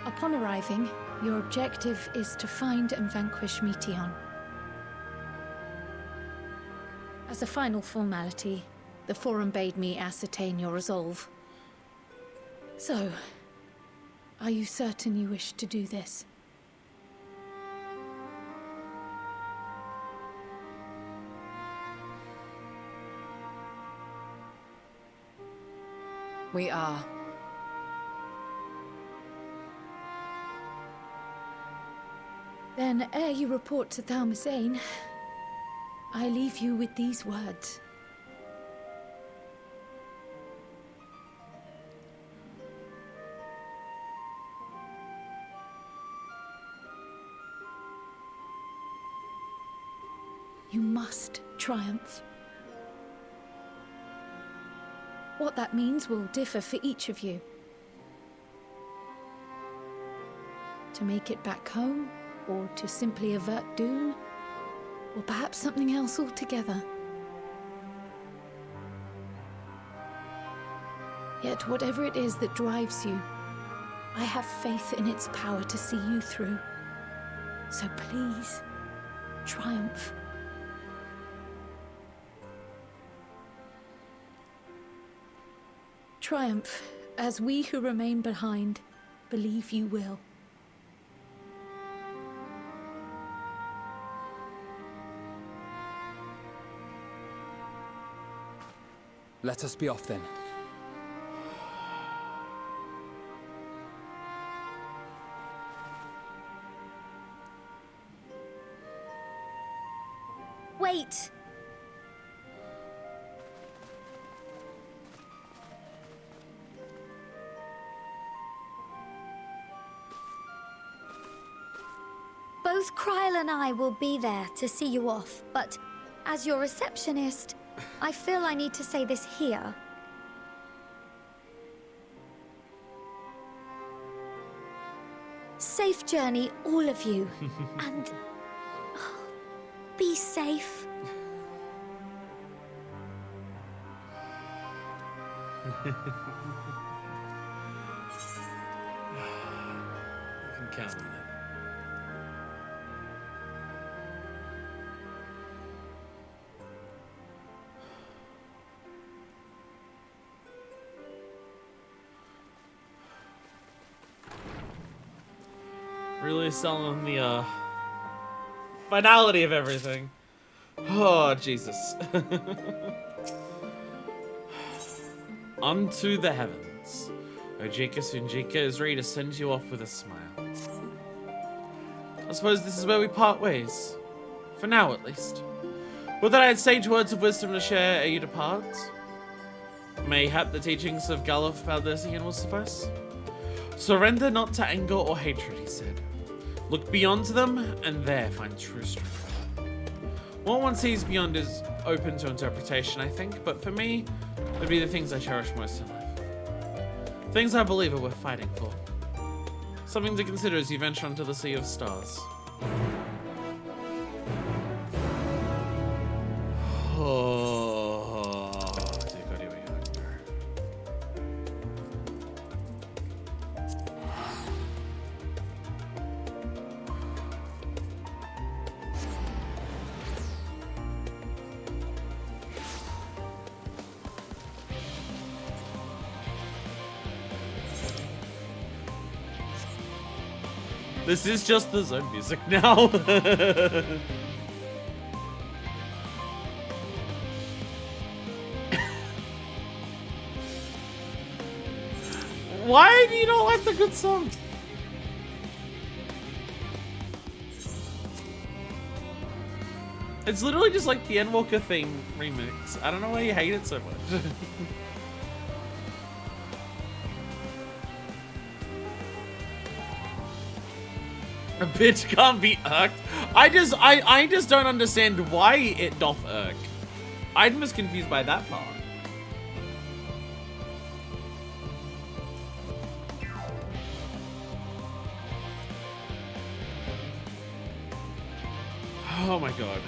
Upon arriving, your objective is to find and vanquish Meteon. As a final formality, the Forum bade me ascertain your resolve. So, are you certain you wish to do this? We are. Then, ere you report to Thalmasane, I leave you with these words. You must triumph. What that means will differ for each of you. To make it back home, or to simply avert doom, or perhaps something else altogether. Yet whatever it is that drives you, I have faith in its power to see you through. So please, triumph. Triumph, as we who remain behind believe you will. Let us be off then. Wait! Both Kryl and I will be there to see you off, but as your receptionist, I feel I need to say this here. Safe journey, all of you, and be safe. I'm counting it. Really selling the finality of everything. Oh, Jesus. Unto the heavens. Ojika Sunjika is ready to send you off with a smile. I suppose this is where we part ways. For now, at least. Would that I had sage words of wisdom to share ere you depart? Mayhap the teachings of Galuf Baldesian will suffice? Surrender not to anger or hatred, he said. Look beyond them, and there find true strength. What one sees beyond is open to interpretation, I think, but for me, it would be the things I cherish most in life. Things I believe are worth fighting for. Something to consider as you venture onto the sea of stars. Oh, dear God, here we go. This is just the zone music now. Why do you not like the good song? It's literally just like the Endwalker theme remix. I don't know why you hate it so much. A bitch can't be irked. I just don't understand why it doth irk. I'm just confused by that part. Oh my god.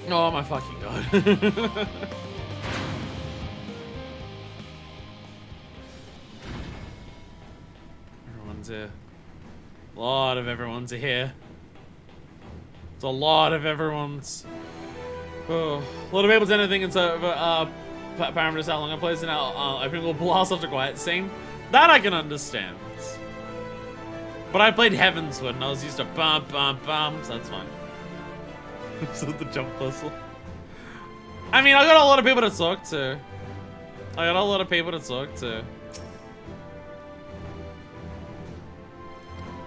Oh my fucking god. Everyone's here. A lot of everyone's here. It's a lot of everyone's. Oh, a lot of people's anything inside parameters how long I play, so now opening will blast off the quiet scene. That I can understand. But I played Heavensward and I was used to bum bum bum, so that's fine. So the jump puzzle. I mean, I got a lot of people to talk to.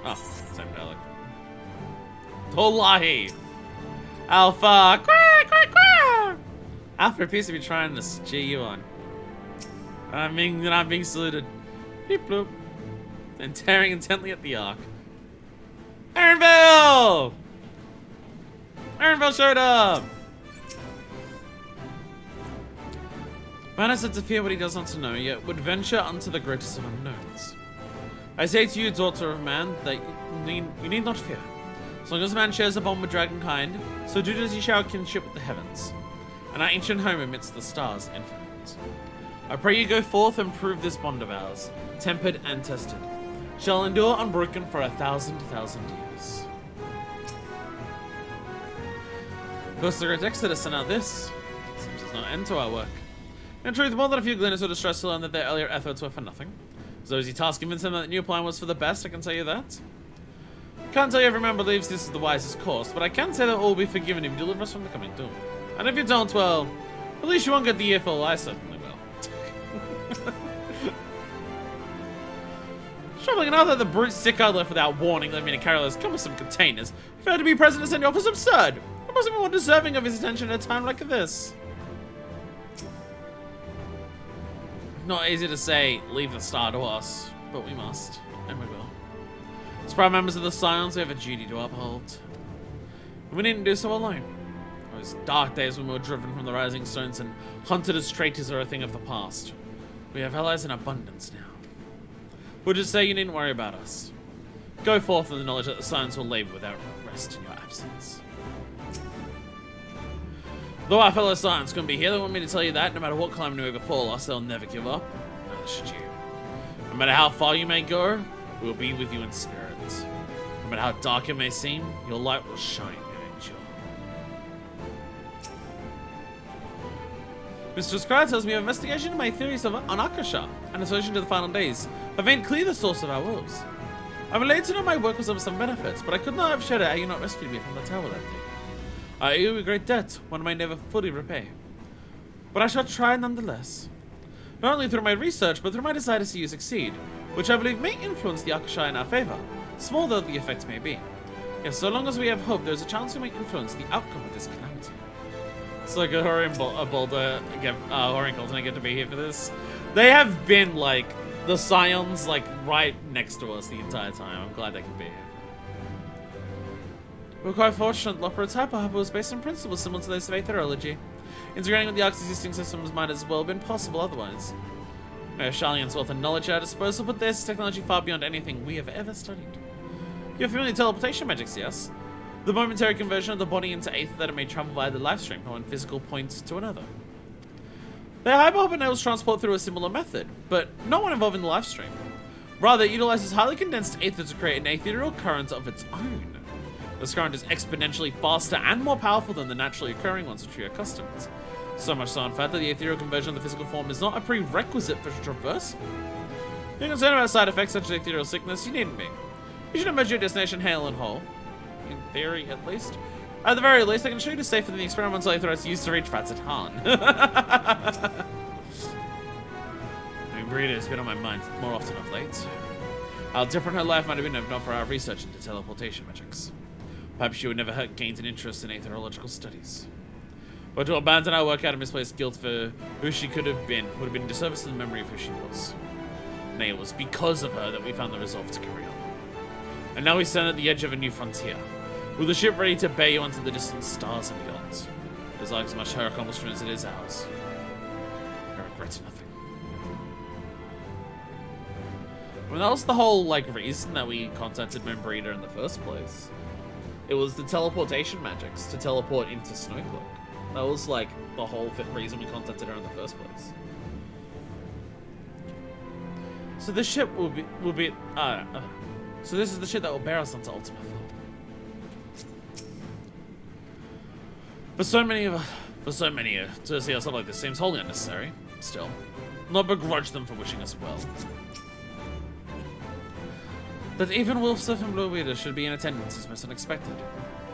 Oh, same dialogue. Tolahi! Alpha! Quack, quack, quack! Alpha appears to be trying to steer you on. I'm being saluted. Beep bloop. And staring intently at the arc. Aaronville! Aaronville showed up! Man said to fear what he does not to know, yet would venture unto the greatest of unknowns. I say to you, daughter of man, that you need not fear. As long as man shares a bond with dragonkind, so do does he share kinship with the heavens, and our ancient home amidst the stars infinite. I pray you go forth and prove this bond of ours, tempered and tested, shall endure unbroken for 1,000 years. First the great Exodus sent out this. Seems there's no end to our work. In truth, more than a few gleaners were distressed to learn that their earlier efforts were for nothing. So easy task convinced them that the new plan was for the best, I can tell you that. Can't tell you every man believes this is the wisest course, but I can say that all will be forgiven if you deliver us from the coming doom. And if you don't, well, at least you won't get the year full, I certainly will. Troubling enough that the brute sick I left without warning, let me to carry those cumbersome containers. Fair to be present to send you off is absurd. I must be more deserving of his attention at a time like this. Not easy to say, leave the star to us, but we must, and we will. As proud members of the Scions, we have a duty to uphold. And we needn't do so alone. Those dark days when we were driven from the rising stones and hunted as traitors are a thing of the past. We have allies in abundance now. We'll just say you needn't worry about us. Go forth in the knowledge that the Scions will labor without rest in your absence. Though our fellow Scions couldn't be here, they want me to tell you that no matter what calamity may befall us, they'll never give up. Neither should you. No matter how far you may go, we will be with you in spirit. No matter how dark it may seem, your light will shine and endure. Mr. Scry tells me of investigation into my theories on Akasha and association to the final days have made clear the source of our woes. I'm related to know my work was of some benefits, but I could not have shared it had you not rescued me from the tower that day. I owe you a great debt, one I may never fully repay. But I shall try nonetheless. Not only through my research, but through my desire to see you succeed, which I believe may influence the Akasha in our favor, small though the effects may be. Yes, so long as we have hope, there's a chance we may influence the outcome of this calamity. It's like a Horian and I get to be here for this. They have been, like, the Scions, like, right next to us the entire time. I'm glad they can be here. We're quite fortunate Loper's hyperhyper was based on principles similar to those of aetherology. Integrating with the Ark's existing systems might as well have been possible otherwise. We have Sharlayan's wealth and knowledge at our disposal, but there's technology far beyond anything we have ever studied. You're familiar with teleportation magics, yes? The momentary conversion of the body into aether that it may travel via the life stream from one physical point to another. The hyperhyper enables transport through a similar method, but not one involving the life stream. Rather, it utilizes highly condensed aether to create an ethereal current of its own. This current is exponentially faster and more powerful than the naturally occurring ones which we are accustomed. So much so, in fact, that the ethereal conversion of the physical form is not a prerequisite for traversal. If you're concerned about side effects such as ethereal sickness, you needn't be. You should emerge your destination hale and whole. In theory, at least. At the very least, I can show you to safer than the experimental aetherites used to reach Fatsit Han. Breeder has been on my mind more often of late. How different her life might have been if not for our research into teleportation magics. Perhaps she would never have gained an interest in aetherological studies. But to abandon our work out of misplaced guilt for who she could have been would have been a disservice to the memory of who she was. Nay, it was because of her that we found the resolve to carry on. And now we stand at the edge of a new frontier, with the ship ready to bear you onto the distant stars and beyond. It is like as much her accomplishment as it is ours. I regret nothing. I mean, that was the whole, like, reason that we contacted Membreeder in the first place. It was the teleportation magics to teleport into Snowcloak. That was, like, the whole reason we contacted her in the first place. So this ship will be so this is the ship that will bear us onto Ultima Thule. For so many to see us up like this seems wholly unnecessary. Still, not begrudge them for wishing us well. That even Wolfsif and Blueweeder should be in attendance is most unexpected,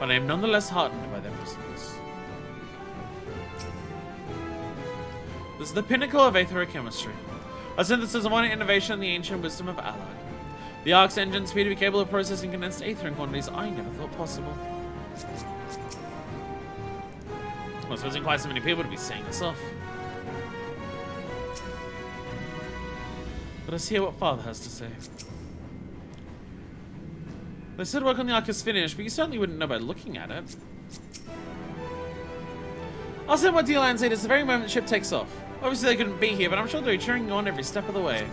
but I am nonetheless heartened by their presence. This is the pinnacle of aetherochemistry, a synthesis of one innovation in the ancient wisdom of Alag. The Ark's engines appear to be capable of processing condensed aether in quantities I never thought possible. I was supposing quite so many people to be saying this off. Let us hear what Father has to say. They said work on the Ark is finished, but you certainly wouldn't know by looking at it. I'll send what D-Line said is the very moment the ship takes off. Obviously they couldn't be here, but I'm sure they're cheering you on every step of the way.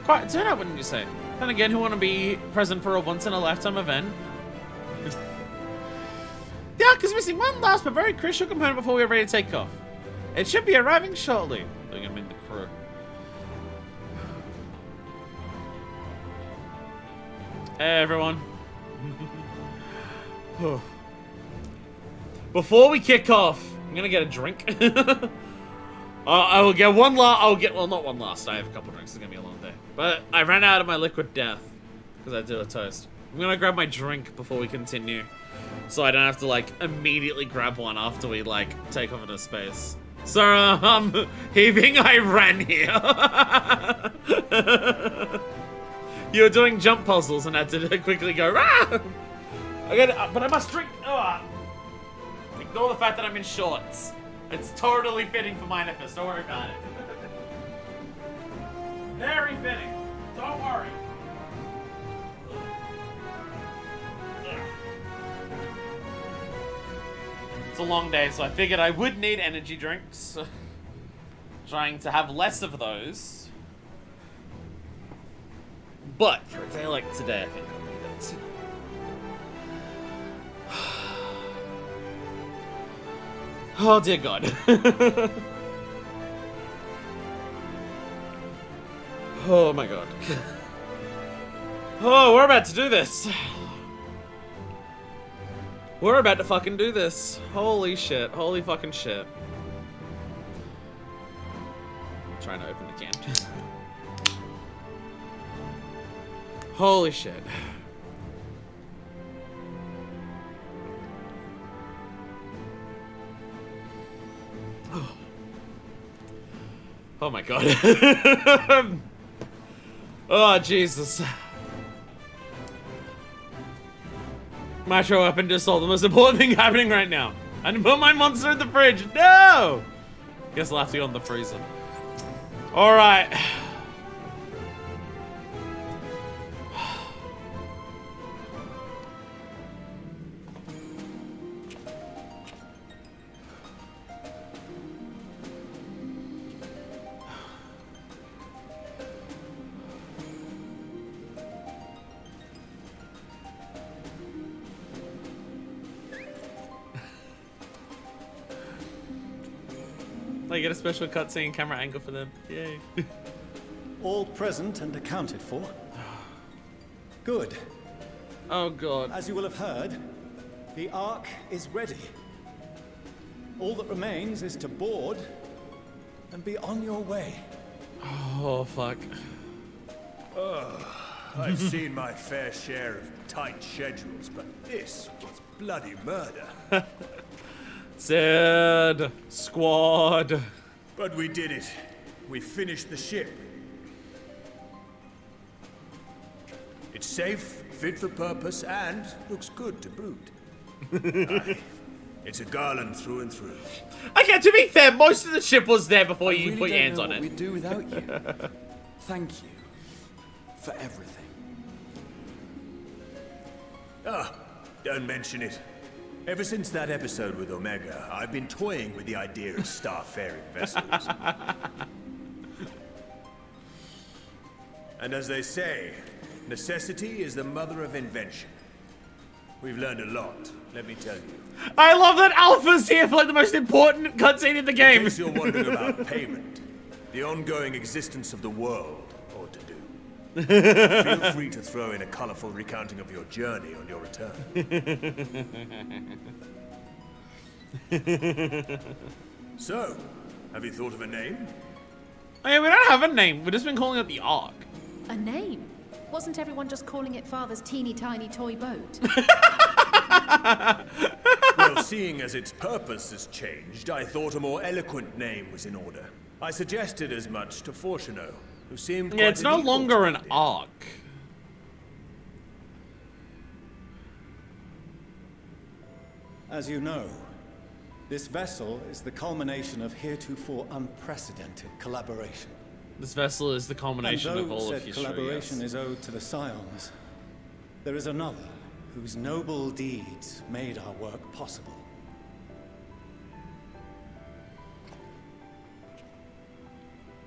Quite a turnout, wouldn't you say? Then again, who want to be present for a once-in-a-lifetime event? The Ark is missing one last but very crucial component before we're ready to take off. It should be arriving shortly. Look, I'm in the crew. Hey, everyone. Before we kick off, I'm gonna get a drink. I will get one last. Well, not one last. I have a couple drinks. It's gonna be a long day. But I ran out of my liquid death because I did a toast. I'm gonna grab my drink before we continue, so I don't have to like immediately grab one after we like take off into space. So heaving, I ran here. You were doing jump puzzles and I had to quickly go. Ah! But I must drink. Ignore the fact that I'm in shorts. It's totally fitting for my Nefis. Don't worry about it. Very fitting. Don't worry. It's a long day, so I figured I would need energy drinks. Trying to have less of those. But for a day like today, I think I'll need it. Oh dear God. Oh my God. Oh, we're about to do this. We're about to fucking do this. Holy shit. Holy fucking shit. I'm trying to open the can. Holy shit. Oh my God. Oh, Jesus. Macho weapon just sold the most important thing happening right now. And put my monster in the fridge. No! Guess I'll have to go in the freezer. Alright. I get a special cutscene camera angle for them. Yay. All present and accounted for. Good. Oh God. As you will have heard, the Ark is ready. All that remains is to board and be on your way. Oh, fuck. I've seen my fair share of tight schedules, but this was bloody murder. Zed. Squad. But we did it. We finished the ship. It's safe, fit for purpose, and looks good to boot. Aye. It's a garland through and through. Okay, to be fair, most of the ship was there before you really put your don't hands know on what it. we'd do without you. Thank you for everything. Ah, don't mention it. Ever since that episode with Omega, I've been toying with the idea of star-faring vessels. And as they say, necessity is the mother of invention. We've learned a lot, let me tell you. I love that Alpha's here for like the most important cutscene in the game. In case you're wondering about payment, the ongoing existence of the world ought to do. Feel free to throw in a colorful recounting of your journey on your return. So, have you thought of a name? Oh, yeah, we don't have a name. We've just been calling it the Ark. A name? Wasn't everyone just calling it Father's teeny tiny toy boat? Well, seeing as its purpose has changed, I thought a more eloquent name was in order. I suggested as much to Fortuno, who seemed Yeah, it's no longer an Ark. As you know, this vessel is the culmination of heretofore unprecedented collaboration. This vessel is the culmination of all of said history. collaboration Yes. is owed to the Scions, there is another whose noble deeds made our work possible.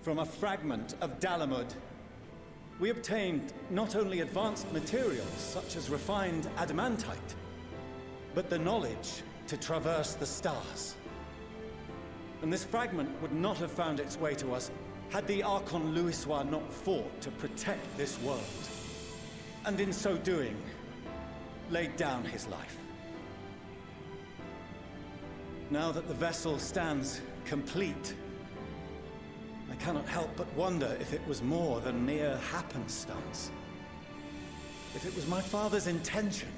From a fragment of Dalamud, we obtained not only advanced materials such as refined adamantite, but the knowledge to traverse the stars. And this fragment would not have found its way to us had the Archon Louisoix not fought to protect this world. And in so doing, laid down his life. Now that the vessel stands complete, I cannot help but wonder if it was more than mere happenstance. If it was my father's intention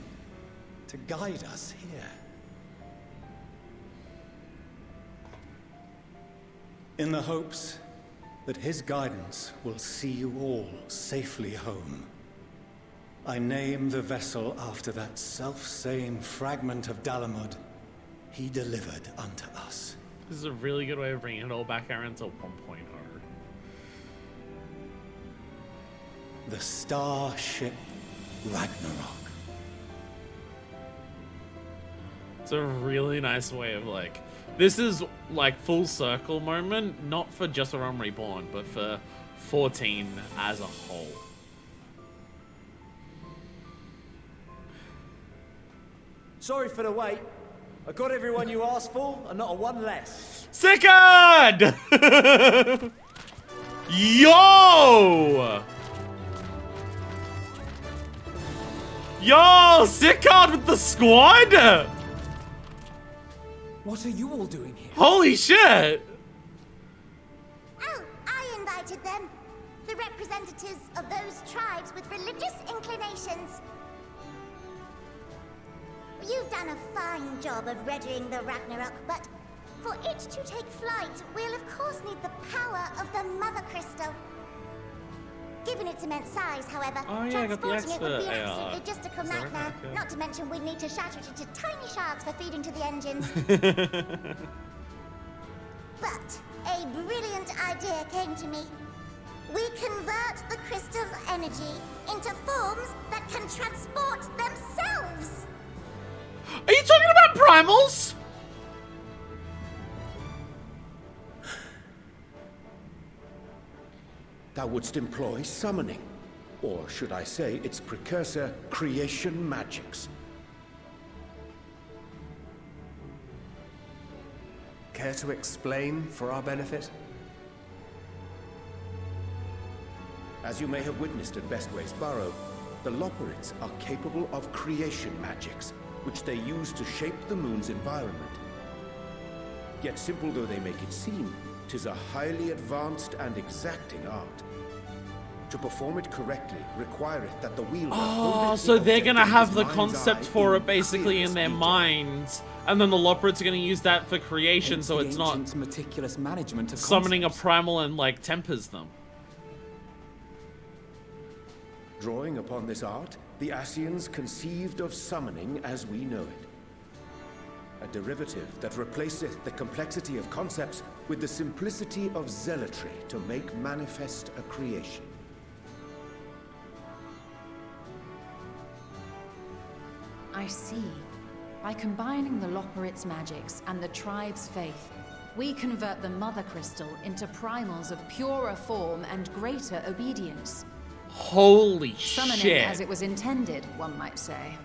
to guide us here. In the hopes that his guidance will see you all safely home, I name the vessel after that self-same fragment of Dalamud he delivered unto us. This is a really good way of bringing it all back around to 1.0. The Starship Ragnarok. It's a really nice way of like, this is like full circle moment, not for just a Realm Reborn, but for 14 as a whole. Sorry for the wait. I got everyone you asked for, and not a one less. Sickard! Yo! Yo, Sickard with the squad! What are you all doing here? Holy shit! Oh, I invited them. The representatives of those tribes with religious inclinations. You've done a fine job of readying the Ragnarok, but for it to take flight, we'll of course need the power of the Mother Crystal. Given its immense size, however, transporting it would be an absolute logistical nightmare. Not to mention we'd need to shatter it into tiny shards for feeding to the engines. But a brilliant idea came to me. We convert the crystal's energy into forms that can transport themselves. Are you talking about primals? Thou wouldst employ summoning, or should I say its precursor, creation magics. Care to explain for our benefit? As you may have witnessed at Bestway's Burrow, the Loporrits are capable of creation magics, which they use to shape the moon's environment. Yet simple though they make it seem, 'tis a highly advanced and exacting art. To perform it correctly, requireth that the wielder... Oh, so they're gonna have the concept for it basically in their minds, and then the Loporrits are gonna use that for creation, so it's not meticulous management of summoning a primal and like tempers them. Drawing upon this art, the Ascians conceived of summoning as we know it. A derivative that replaceth the complexity of concepts with the simplicity of zealotry to make manifest a creation. I see. By combining the Loporrits' magics and the tribe's faith, we convert the Mother Crystal into primals of purer form and greater obedience. Holy Summoning shit. as it was intended, one might say.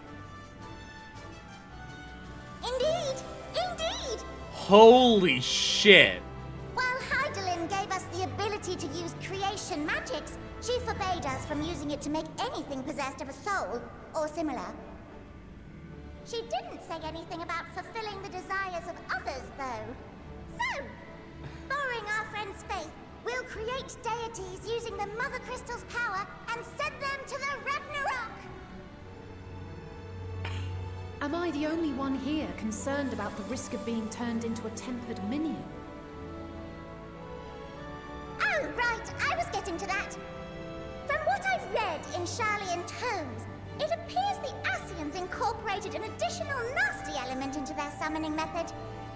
Indeed! Indeed! Holy shit. While Hydaelyn gave us the ability to use creation magics, she forbade us from using it to make anything possessed of a soul, or similar. She didn't say anything about fulfilling the desires of others, though. So, borrowing our friend's faith, we'll create deities using the Mother Crystal's power and send them to the Ragnarok! Am I the only one here concerned about the risk of being turned into a tempered minion? Oh, right, I was getting to that. From what I've read in Sharlayan tomes, it appears the Ascians incorporated an additional nasty element into their summoning method.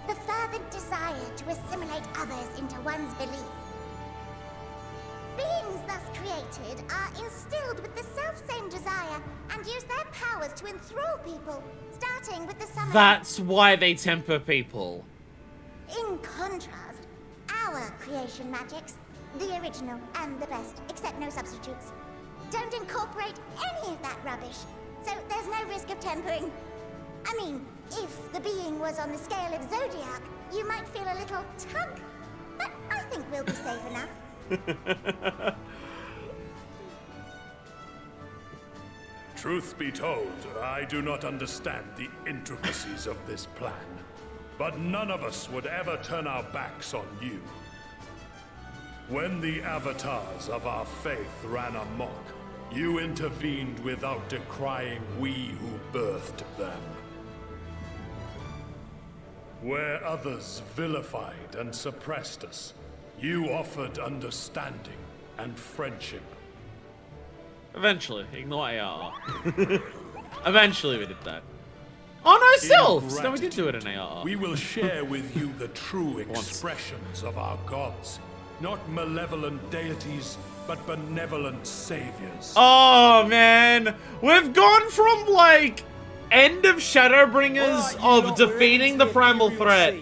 The fervent desire to assimilate others into one's belief. Beings thus created are instilled with the self-same desire and use their powers to enthrall people, starting with the summoner. That's why they temper people. In contrast, our creation magics, the original and the best, except no substitutes, don't incorporate any of that rubbish, so there's no risk of tempering. I mean, if the being was on the scale of Zodiac, you might feel a little tug, but I think we'll be safe enough. Truth be told, I do not understand the intricacies of this plan. But none of us would ever turn our backs on you. When the avatars of our faith ran amok, you intervened without decrying we who birthed them. Where others vilified and suppressed us, you offered understanding and friendship. Eventually, ignore AR. Eventually we did that. Oh no, Sylphs! No, we did do it in AR. We will share with you the true expressions of our gods. Not malevolent deities, but benevolent saviors. Oh man! We've gone from like End of Shadowbringers of defeating the primal threat.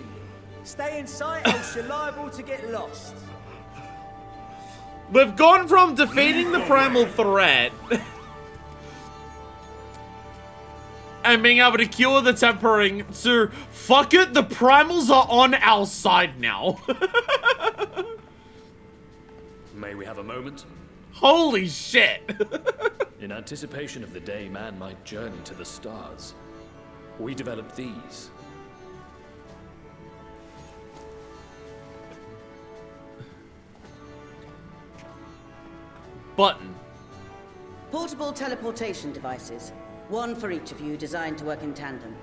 Stay in sight, else you're liable to get lost. We've gone from defeating the primal threat and being able to cure the tempering to fuck it, the primals are on our side now. May we have a moment? Holy shit. In anticipation of the day man might journey to the stars, we developed these. Button. Portable teleportation devices. One for each of you, designed to work in tandem.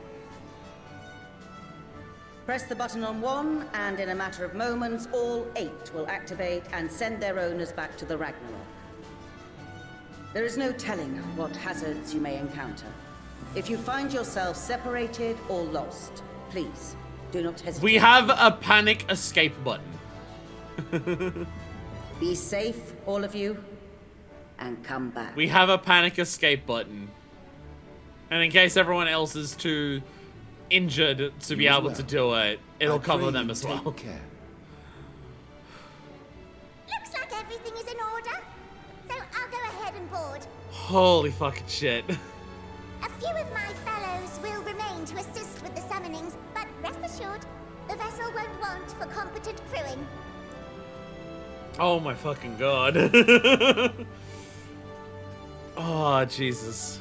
Press the button on one, and in a matter of moments, all 8 will activate and send their owners back to the Ragnarok. There is no telling what hazards you may encounter. If you find yourself separated or lost, please do not hesitate. We have a panic escape button. Be safe, all of you, and come back. We have a panic escape button. And in case everyone else is too injured to be able to do it, it'll cover them as well. Looks like everything is in order, so I'll go ahead and board. Holy fucking shit. A few of my fellows will remain to assist with the summonings, but rest assured, the vessel won't want for competent crewing. Oh my fucking god. Oh, Jesus.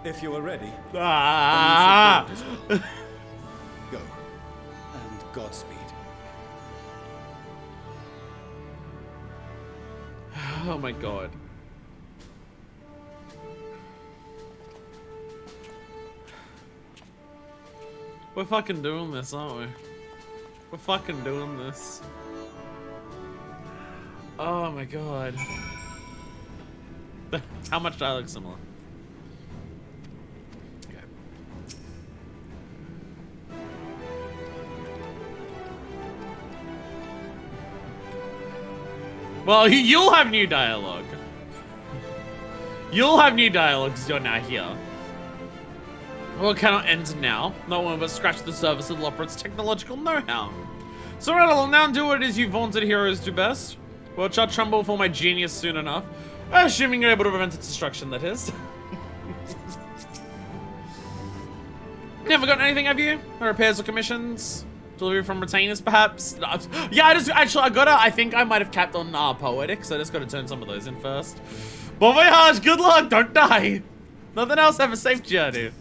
If you are ready, Ah! well. Go. And Godspeed. Oh my god. We're fucking doing this, aren't we? We're fucking doing this. Oh my god. How much dialogue similar? Okay. Well, you'll have new dialogue. You'll have new dialogue because you're now here. Well, it cannot end now. No one but scratch the surface of Loporrit's technological know-how. So right along now and do what it is you vaunted heroes do best. Well, shall tremble for my genius soon enough. Assuming you're able to prevent its destruction, that is. Never got anything, have you? No repairs or commissions? Delivery from retainers, perhaps? Yeah, I think I might have capped on Poetic, so I just gotta turn some of those in first. Bon voyage, good luck, don't die! Nothing else, have a safe journey.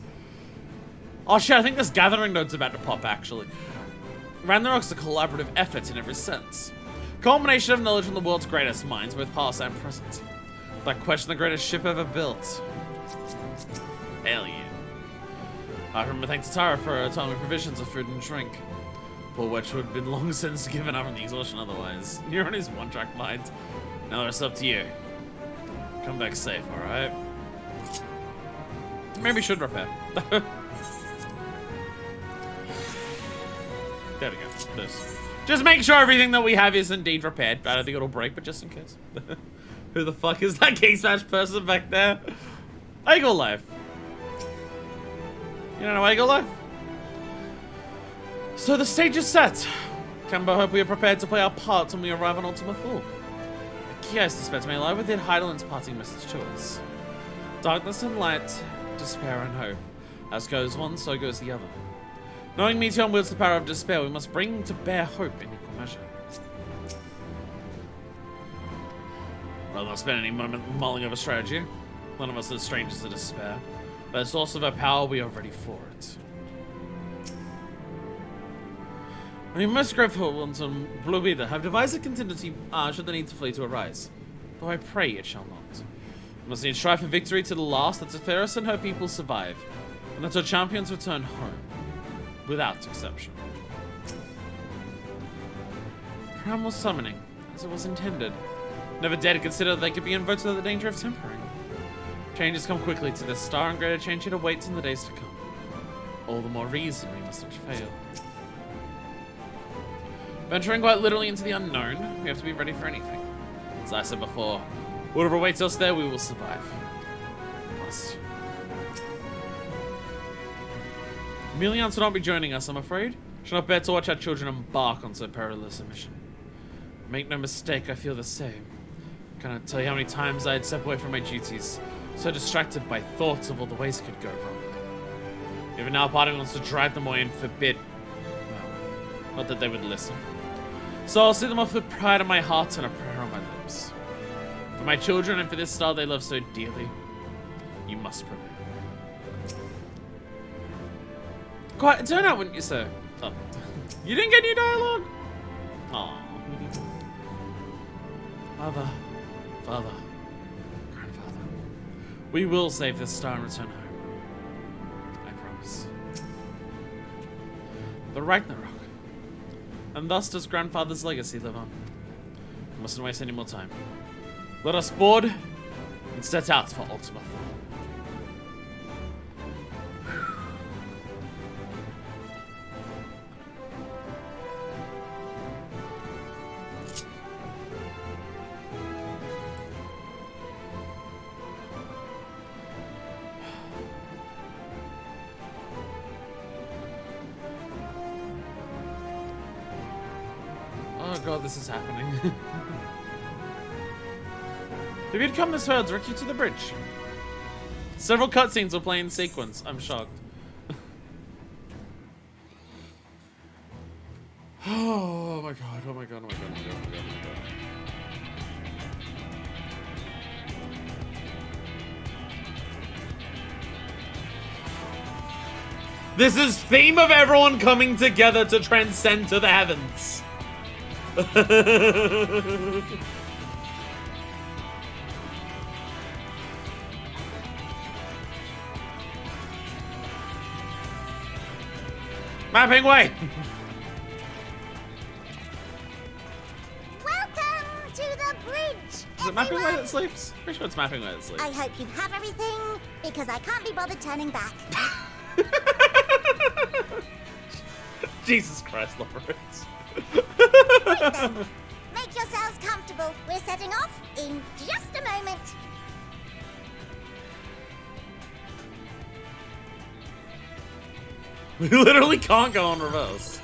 Oh shit, I think this gathering node's about to pop, actually. Ragnarok's a collaborative effort in every sense. Culmination of knowledge from the world's greatest minds, both past and present. Without question, the greatest ship ever built. Hell yeah. I remember thanks to Tara for her timely provisions of food and drink. Poor Wetch would have been long since given up from the exhaustion otherwise. You're on his one-track mind. Now it's up to you. Come back safe, alright? Maybe we should repair. There we go. This. Just make sure everything that we have is indeed repaired. I don't think it'll break, but just in case. Who the fuck is that King Smash person back there? Eagle Life. You don't know Eagle Life? So the stage is set. Cambo, hope we are prepared to play our parts when we arrive on Ultima Thule. The key I suspect may lie within Heidelin's parting message to us. Darkness and light, despair and hope. As goes one, so goes the other. Knowing Meteor wields the power of despair, we must bring to bear hope in equal measure. Rather than spend any moment mulling over strategy. None of us are strangers to despair. But the source of our power, we are ready for it. I mean, most grateful ones on Blue Beater have devised a contingency should the need to flee to arise. Though I pray it shall not. We must need strive for victory to the last, that Zephyrus and her people survive, and that her champions return home, without exception. Primal summoning, as it was intended. Never dared to consider that they could be invoked without the danger of tempering. Changes come quickly to this star, and greater change yet awaits in the days to come. All the more reason we must not fail. Venturing quite literally into the unknown, we have to be ready for anything. As I said before, whatever awaits us there, we will survive. We must. Millions will not be joining us, I'm afraid. Should not bear to watch our children embark on so perilous a mission. Make no mistake, I feel the same. Cannot tell you how many times I had stepped away from my duties, so distracted by thoughts of all the ways it could go wrong. Even now, part of me wants to drag them away and forbid. Well, not that they would listen. So I'll see them off with pride in my heart and a prayer on my lips. For my children and for this star they love so dearly, you must prevail. Quite turn out, wouldn't you, sir? Oh. You didn't get any dialogue? Aww. Mother, father, grandfather. We will save this star and return home. I promise. The Ragnarok. And thus does grandfather's legacy live on. We mustn't waste any more time. Let us board and set out for Ultima Thule. Oh god, this is happening. If you'd come this way, I'll direct you to the bridge. Several cutscenes will play in sequence. I'm shocked. Oh my god, oh my god, oh my god, oh my god, oh my god, oh my god. This is theme of everyone coming together to transcend to the heavens. Mapping way. Welcome to the bridge. Is it mapping way that sleeps? Pretty sure it's mapping way that sleeps. I hope you have everything, because I can't be bothered turning back. Jesus Christ, Lawrence. Right then, make yourselves comfortable. We're setting off in just a moment. We literally can't go on reverse.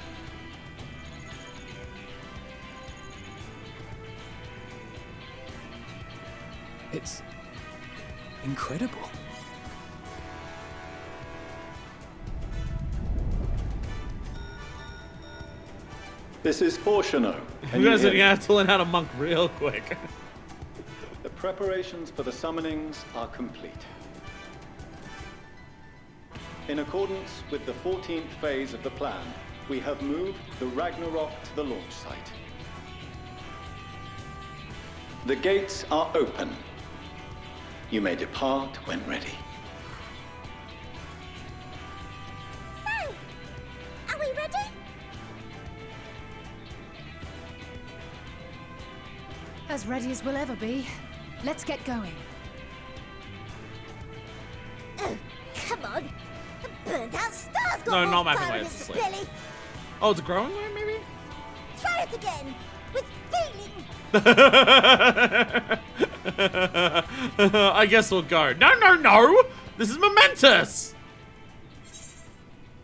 It's incredible. This is Fortuno. You guys are gonna have to learn how to monk real quick. The preparations for the summonings are complete. In accordance with the 14th phase of the plan, we have moved the Ragnarok to the launch site. The gates are open. You may depart when ready. So, are we ready? As ready as we'll ever be. Let's get going. Oh, come on. The burnt out star's got No, more not mapping fire way, in it's its asleep. belly. Oh, it's a growing way, maybe? Try it again. With feeling. I guess we'll go. No, no, no! This is momentous!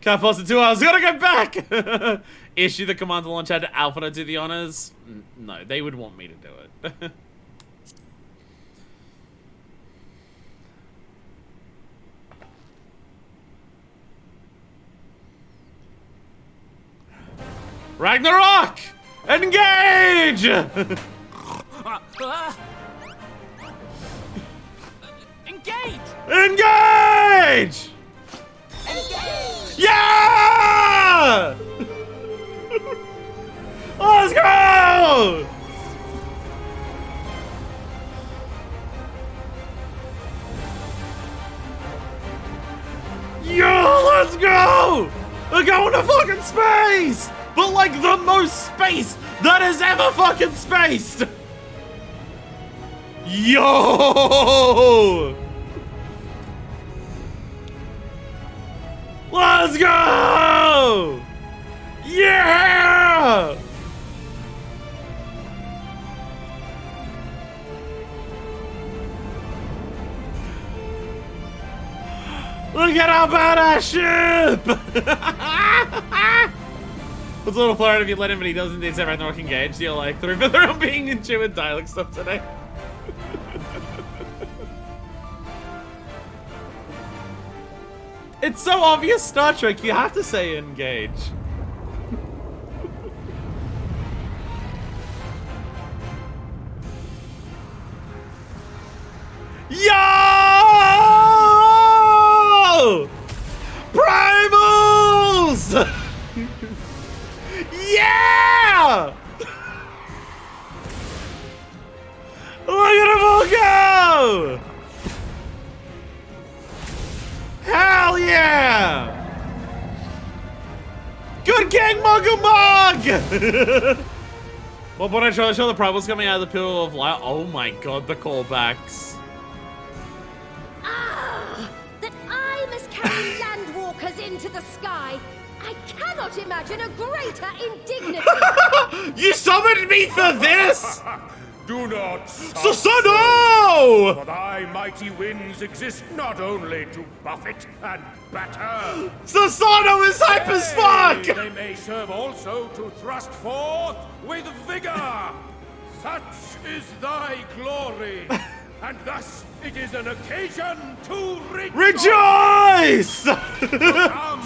Can't pause in 2 hours. Gotta go back! Issue the command to launch out to Alpha to do the honors? No, they would want me to do it. Ragnarok! Engage! Engage! Engage! Yeah! Let's go! Yo, let's go! We're going to fucking space! But like the most space that is ever fucking spaced! Yo! Let's go! Yeah! Look at our badass ship! What's a little flirt if you let him, but he doesn't. They say Ragnarok engaged. You're like, through for their own being into and dialect stuff today. It's so obvious, Star Trek. You have to say engage. Yo! Primals! Yeah! Look at them all go! Hell yeah! Good King Muggle Mug! Well, when I show the primals coming out of the pillar of light. Oh my god, the callbacks. Ah! That I must carry landwalkers into the sky. I cannot imagine a greater indignity. You summoned me for this? Do not Susano! For thy mighty winds exist not only to buffet and batter. Susano is hype as fuck! They may serve also to thrust forth with vigor. Such is thy glory. And thus it is an occasion to rejoice! Come,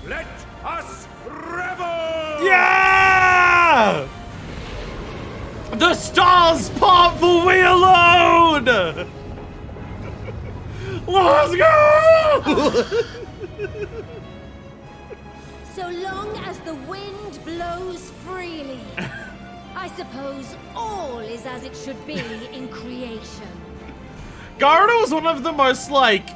let us revel! Yeah! The stars part for we alone! Let's go! So long as the wind blows freely, I suppose all is as it should be in creation. Garda was one of the most, like,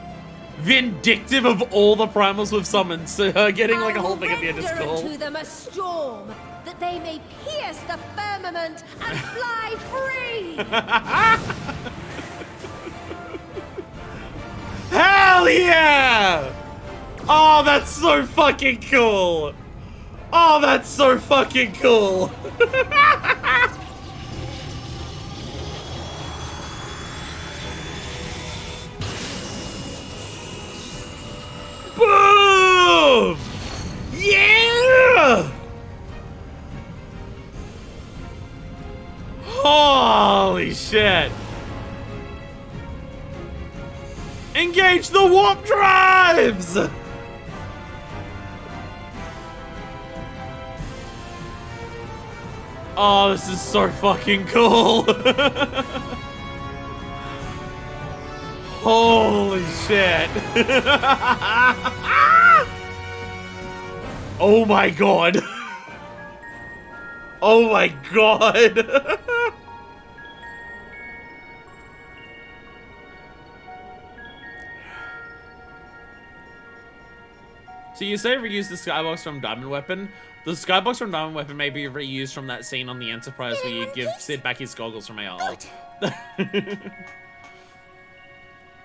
vindictive of all the primals we've summoned, so getting, like, a whole thing at the end is Render cool. unto them a storm, that they may pierce the firmament and fly free! Hell yeah! Oh, that's so fucking cool! Oh, that's so fucking cool! Boom! Yeah! Holy shit! Engage the warp drives! Oh, this is so fucking cool! Holy shit! Oh my god! Oh my god! So you say reuse the skybox from Diamond Weapon. The skybox from Diamond Weapon may be reused from that scene on the Enterprise where you give Sid back his goggles from AR.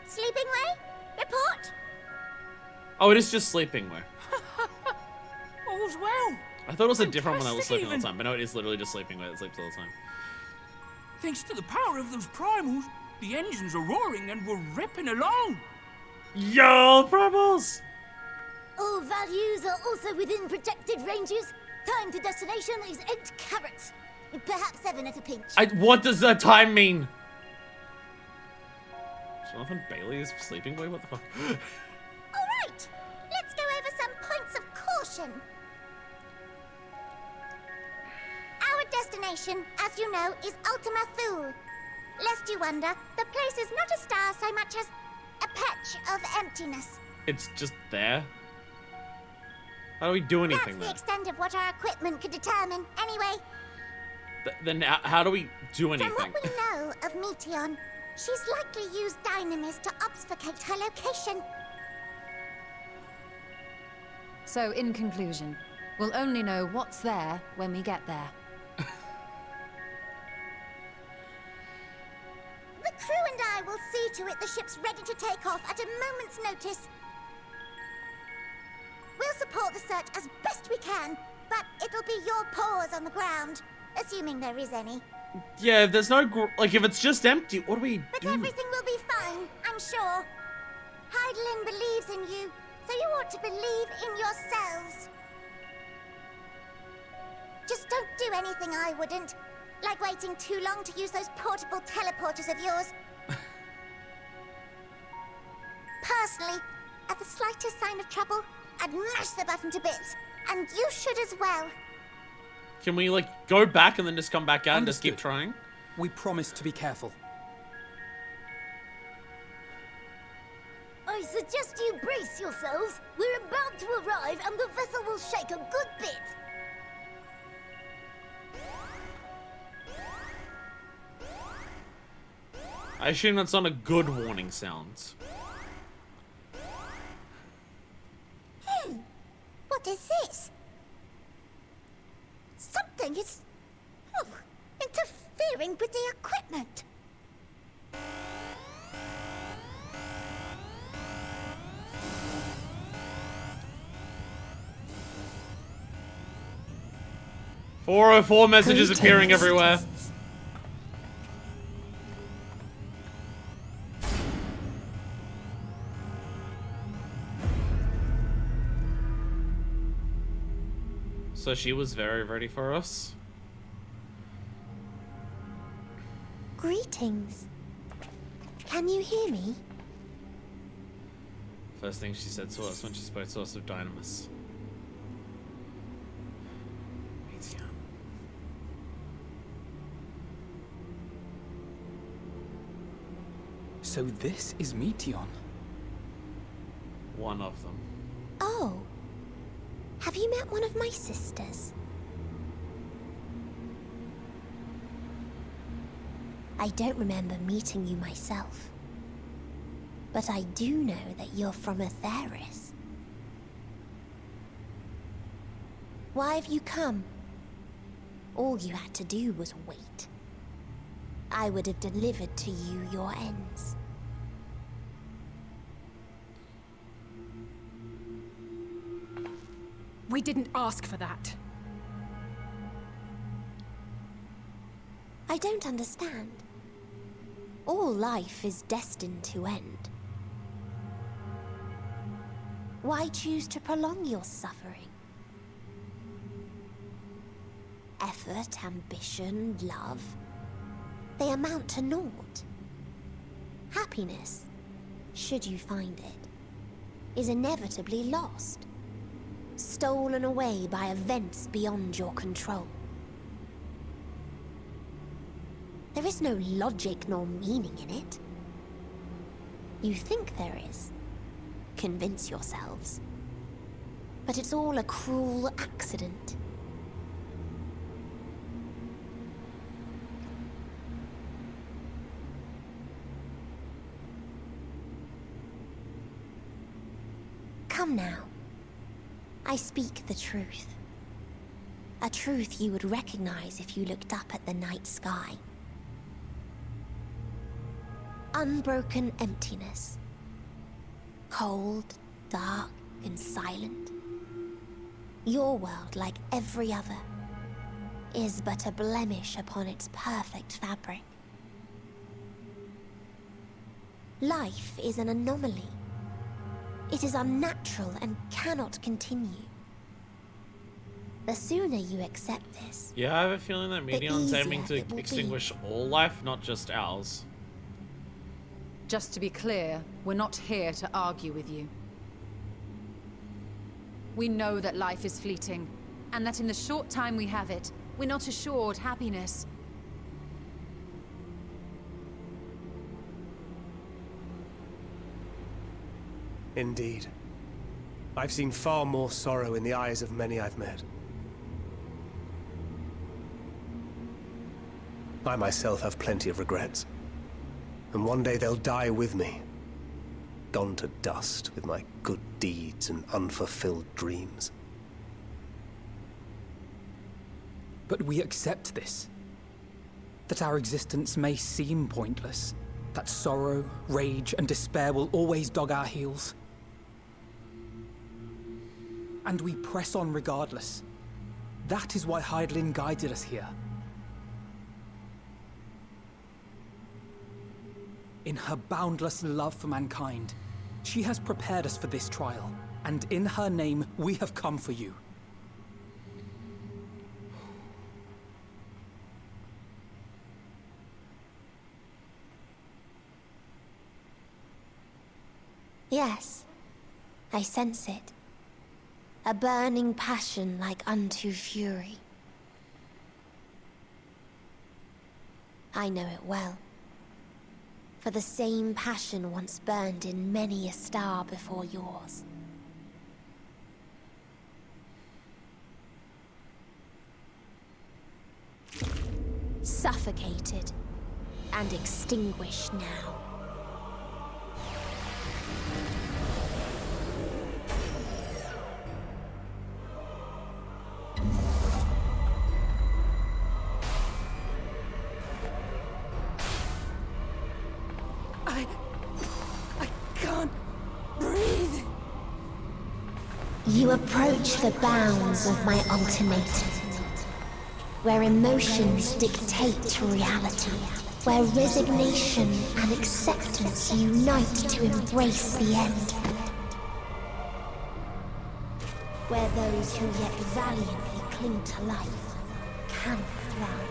Sleeping Way? Report? Oh, it is just Sleeping Way. All's well. I thought it was a different one that was Fantastic sleeping all the even. time, but no, it is literally just Sleeping Way that sleeps all the time. Thanks to the power of those primals, the engines are roaring and we're ripping along. Yo, Primals! All values are also within projected ranges. Time to destination is 8 carats. Perhaps 7 at a pinch. What does that time mean? Jonathan Bailey is Sleeping Way? What the fuck? All right, let's go over some points of caution. destination, as you know, is Ultima Thule. Lest you wonder, the place is not a star so much as a patch of emptiness. It's just there? How do we do anything That's the there? extent of what our equipment could determine. Anyway, Then how do we do anything? from what we know of Meteon, she's likely used Dynamis to obfuscate her location. So, in conclusion, we'll only know what's there when we get there. The crew and I will see to it the ship's ready to take off at a moment's notice. We'll support the search as best we can, but it'll be your paws on the ground, assuming there is any. Yeah, there's no like if it's just empty, what do we But do? everything will be fine, I'm sure. Hydaelyn believes in you, so you ought to believe in yourselves. Just don't do anything I wouldn't, like waiting too long to use those portable teleporters of yours. Personally, at the slightest sign of trouble, I'd mash the button to bits, and you should as well. Can we like go back and then just come back out and just keep trying? We promise to be careful. I suggest you brace yourselves. We're about to arrive, and the vessel will shake a good bit. I assume that's not a good warning sound. What is this? Something is interfering with the equipment. .404 messages appearing everywhere. So she was very ready for us. Greetings. Can you hear me? First thing she said to us when she spoke to us of Dynamis. So this is Meteon. One of them. Oh. Have you met one of my sisters? I don't remember meeting you myself. But I do know that you're from Atheris. Why have you come? All you had to do was wait. I would have delivered to you your ends. We didn't ask for that. I don't understand. All life is destined to end. Why choose to prolong your suffering? Effort, ambition, love, they amount to naught. Happiness, should you find it, is inevitably lost. Stolen away by events beyond your control. There is no logic nor meaning in it. You think there is. Convince yourselves. But it's all a cruel accident. Come now. I speak the truth. A truth you would recognize if you looked up at the night sky. Unbroken emptiness. Cold, dark, and silent. Your world, like every other, is but a blemish upon its perfect fabric. Life is an anomaly. It is unnatural and cannot continue. The sooner you accept this... Yeah, I have a feeling that Meteon's aiming to easier it will extinguish all life, not just ours. Just to be clear, we're not here to argue with you. We know that life is fleeting, and that in the short time we have it, we're not assured happiness. Indeed. I've seen far more sorrow in the eyes of many I've met. I myself have plenty of regrets. And one day they'll die with me. Gone to dust with my good deeds and unfulfilled dreams. But we accept this. That our existence may seem pointless. That sorrow, rage, and despair will always dog our heels. And we press on regardless. That is why Hydaelyn guided us here. In her boundless love for mankind, she has prepared us for this trial, and in her name, we have come for you. Yes, I sense it. A burning passion like unto fury. I know it well. For the same passion once burned in many a star before yours. Suffocated and extinguished now. You approach the bounds of my ultimatum, where emotions dictate reality, where resignation and acceptance unite to embrace the end, where those who yet valiantly cling to life can thrive.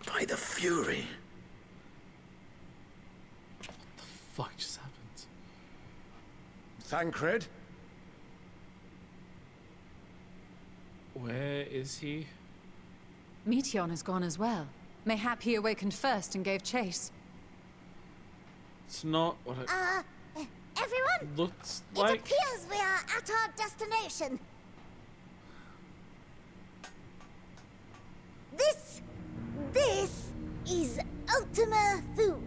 By the Fury. What the fuck just happened? Thancred? Where is he? Meteion has gone as well. Mayhap he awakened first and gave chase. It's not what it Everyone? looks It like. appears we are at our destination. This is Ultima Thule.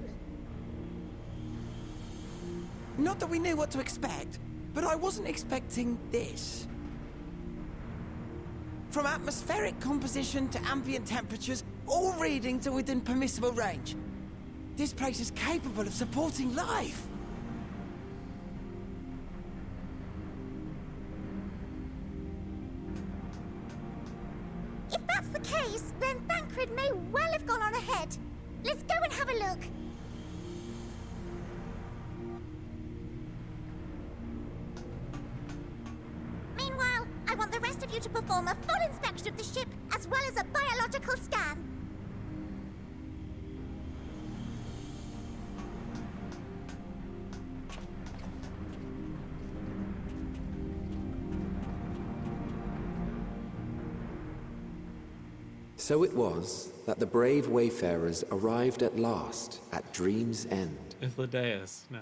Not that we knew what to expect, but I wasn't expecting this. From atmospheric composition to ambient temperatures, all reading to within permissible range. This place is capable of supporting life. If that's the case, then Thancred may well have gone on ahead. Let's go and have a look. Meanwhile, I want the rest of you to perform a full inspection of the ship, as well as a biological scan. So it was that the brave wayfarers arrived at last at Dream's End. Ithildaeus, no.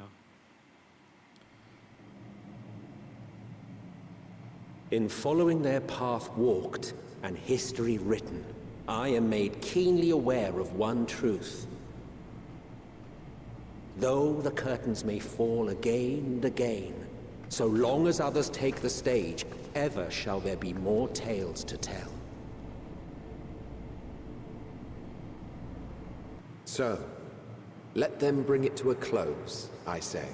In following their path walked and history written, I am made keenly aware of one truth. Though the curtains may fall again and again, so long as others take the stage, ever shall there be more tales to tell. So, let them bring it to a close, I say.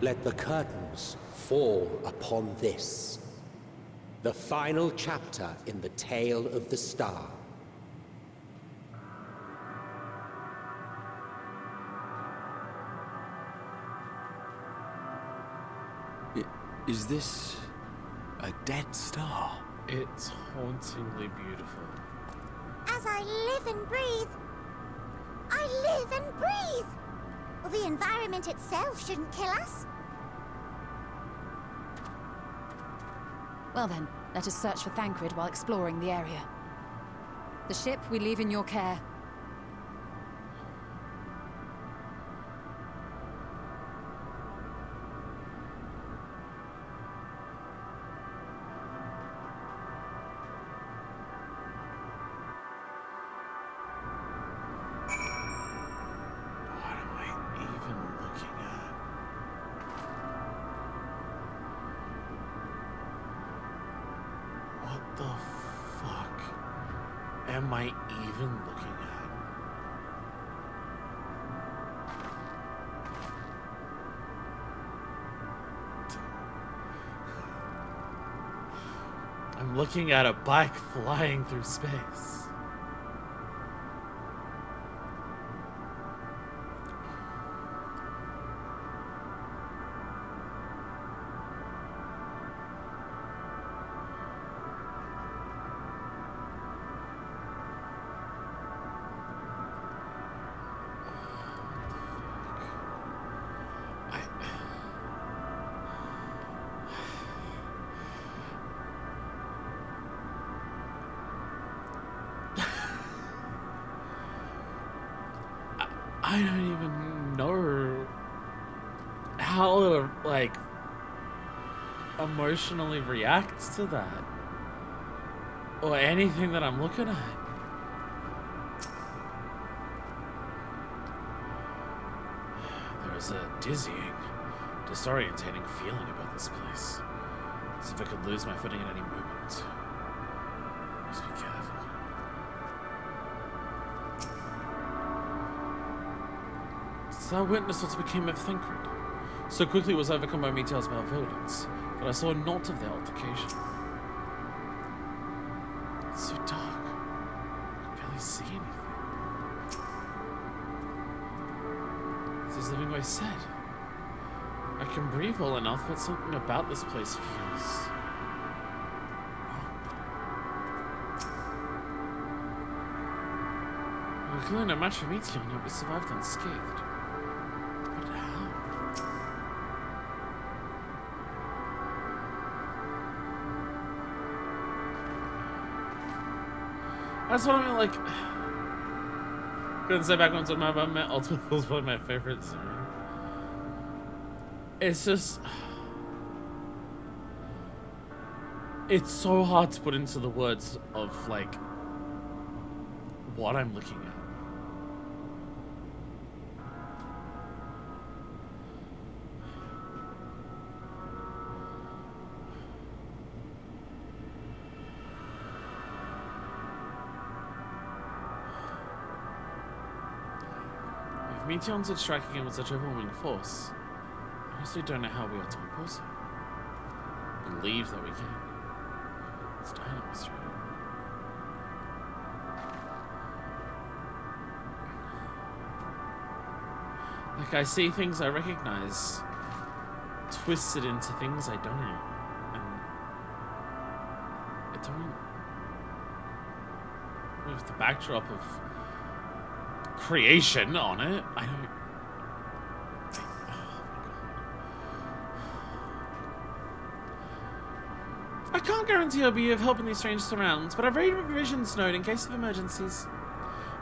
Let the curtains fall upon this. The final chapter in the tale of the star. Is this a dead star? It's hauntingly beautiful. As I live and breathe, I live and breathe. Well, the environment itself shouldn't kill us. Well then, let us search for Thancred while exploring the area. The ship we leave in your care. Am I even looking at? I'm looking at a bike flying through space. I don't even know how to, like, emotionally react to that. Or anything that I'm looking at. There is a dizzying, disorientating feeling about this place. As if I could lose my footing at any moment. Must be careful. So I witnessed what became of Thancred. So quickly was I overcome by Meteor's malevolence that I saw naught of their altercation. It's so dark. I could barely see anything. As Livingway said, I can breathe well enough, but something about this place feels wrong. Clearly no match for Meteor, and yet we survived unscathed. That's what I mean, like... Couldn't say back when I'm talking about Ultimate was one of my favorites. It's just... It's so hard to put into the words of, like... what I'm looking at. Meteons are striking him with such overwhelming force. I honestly don't know how we ought to oppose him. Believe that we can. It's dynamite, right? Like, I see things I recognize, twisted into things I don't. And I don't. With the backdrop of creation on it, I don't. I can't guarantee I'll be of help in these strange surrounds, but I've read a provisions note in case of emergencies.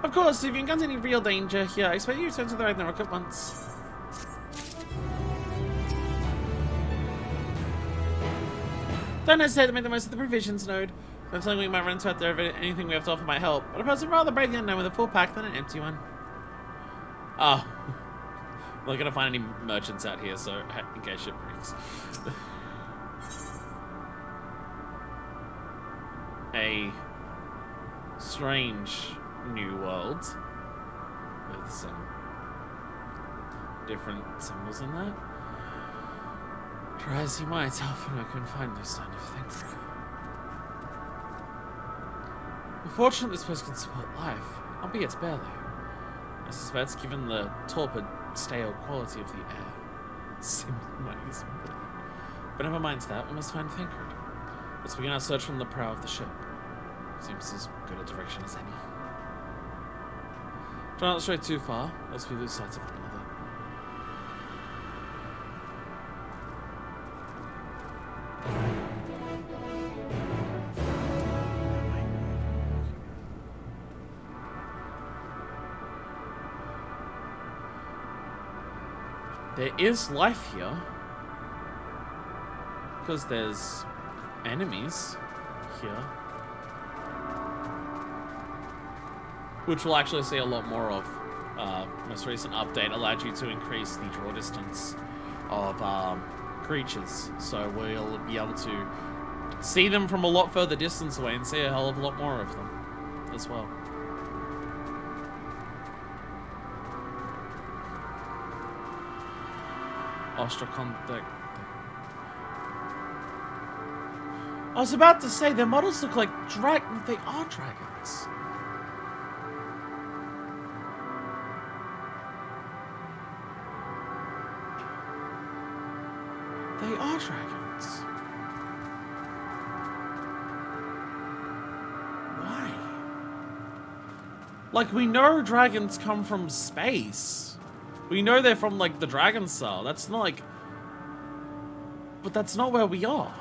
Of course, if you encounter any real danger here, I expect you to return to the Ragnarok at once. Don't hesitate to make the most of the provisions node. I'm telling we might run into out there if anything we have to offer might help, but a person rather brave the unknown with a full pack than an empty one. Oh. I'm not gonna find any merchants out here, so in case shit breaks. A strange new world with some different symbols in that. Try as you might, often I couldn't find no sign of things. We're fortunate this place can support life, albeit barely. I suspect, given the torpid, stale quality of the air. Mighty simple. But never mind that, we must find Thancred. Let's begin our search from the prow of the ship. Seems as good a direction as any. Try not to stray too far, else we lose sight of one another. There is life here. Because there's enemies here. Which we'll actually see a lot more of. Most recent update allowed you to increase the draw distance of creatures. So we'll be able to see them from a lot further distance away and see a hell of a lot more of them as well. Ostracon deck. I was about to say their models look like they are dragons. They are dragons. Why? Like, we know dragons come from space. We know they're from, like, the Dragon Cell. That's not, like... But that's not where we are.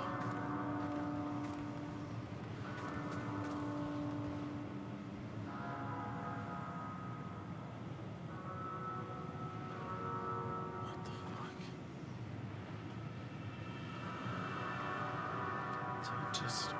What the fuck? Just...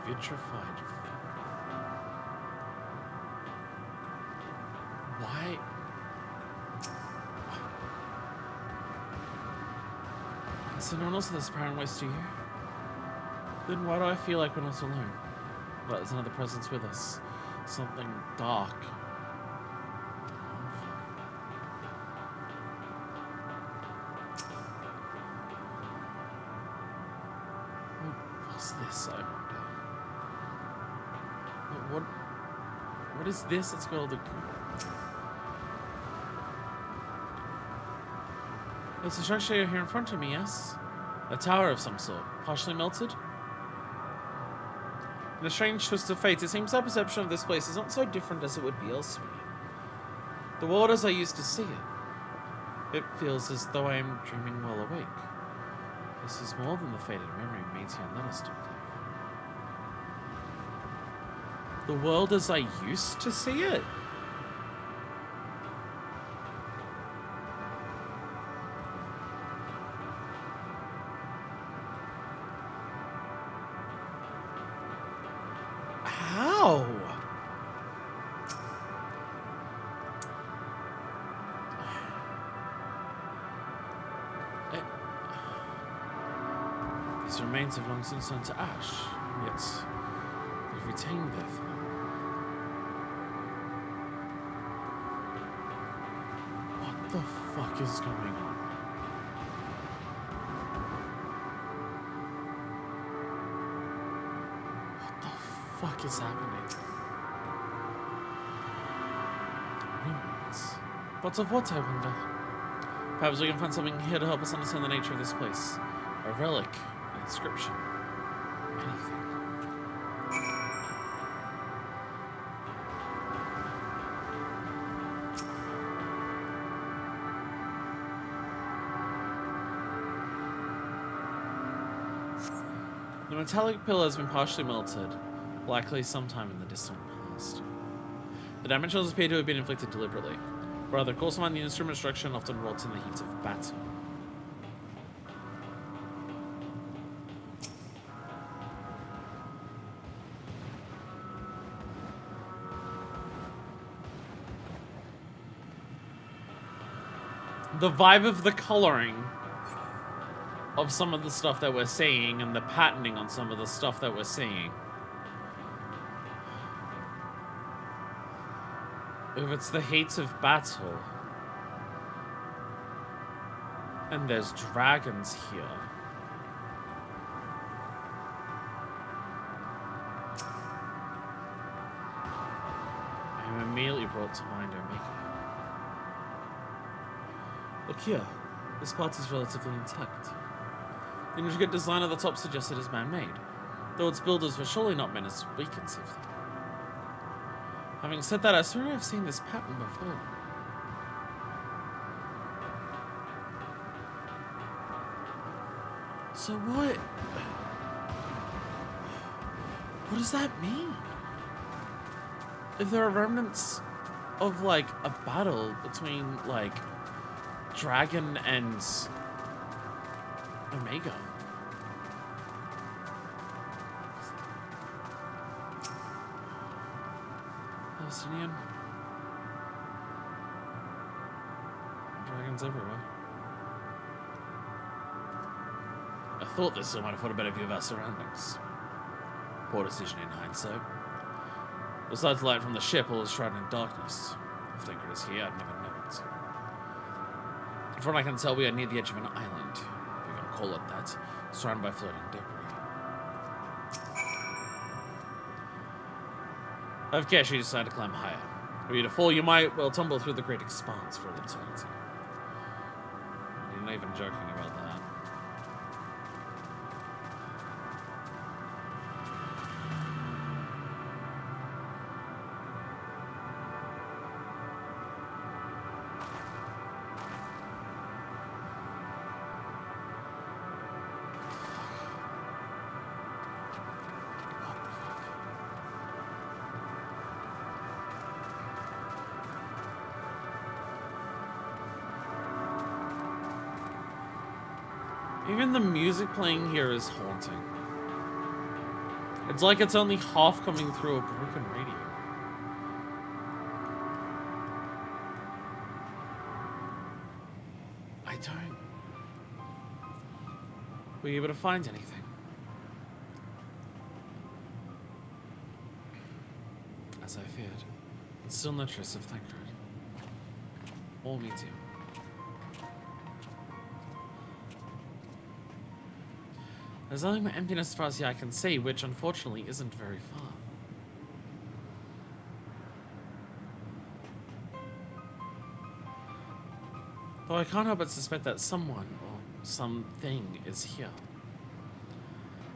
Vitrified. Why? So no one else has power and waste to you? Then why do I feel like we're not alone? But there's another presence with us. Something dark. What's this, I wonder? What is this? It's called a... There's a structure here in front of me, yes? A tower of some sort, partially melted? In a strange twist of fate, it seems our perception of this place is not so different as it would be elsewhere. The world as I used to see it. It feels as though I am dreaming while awake. This is more than the faded memory Métis led us to believe. The world as I used to see it? How? These remains have long since turned to ash, yet they've retained their form. What the fuck is going on? What the fuck is happening? Ruins. But of what, I wonder? Perhaps we can find something here to help us understand the nature of this place. A relic, an inscription, anything. The metallic pillar has been partially melted, likely sometime in the distant past. The damage doesn't appear to have been inflicted deliberately, rather caused by the instrument structure and often rots in the heat of battle. The vibe of the coloring of some of the stuff that we're seeing and the patterning on some of the stuff that we're seeing. If it's the heat of battle, and there's dragons here. I'm immediately brought to mind Omega. Look here, this part is relatively intact. The intricate design of the top suggests it is man-made, though its builders were surely not men as we conceive them. Having said that, I swear I've seen this pattern before. So what does that mean? If there are remnants of, like, a battle between, like, Dragon and Omega. Palestinian. Dragons everywhere. I thought this might afford a better view of our surroundings. Poor decision in hindsight. Besides the light from the ship, all is shrouded in darkness. If Thancred is here, I'd never know it. From what I can tell, we are near the edge of an island, if you can call it that, surrounded by floating debris. Of course, you decide to climb higher. Were you to fall, you might, well, tumble through the great expanse for an eternity. You're not even joking about that. Even the music playing here is haunting. It's like it's only half coming through a broken radio. I don't... Were you able to find anything? As I feared, it's still no trace of Thancred. Or me too. There's only my emptiness as far as the eye can see, which unfortunately isn't very far. Though I can't help but suspect that someone or something is here.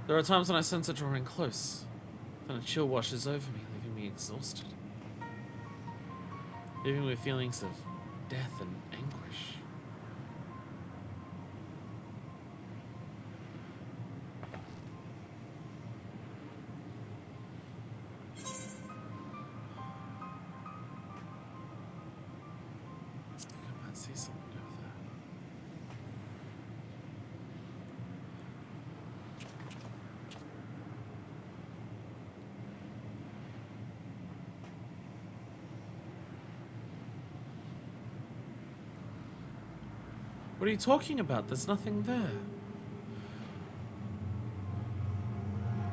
There are times when I sense it drawing close, then a chill washes over me, leaving me exhausted. Leaving me with feelings of death and anguish. See something over there. What are you talking about? There's nothing there.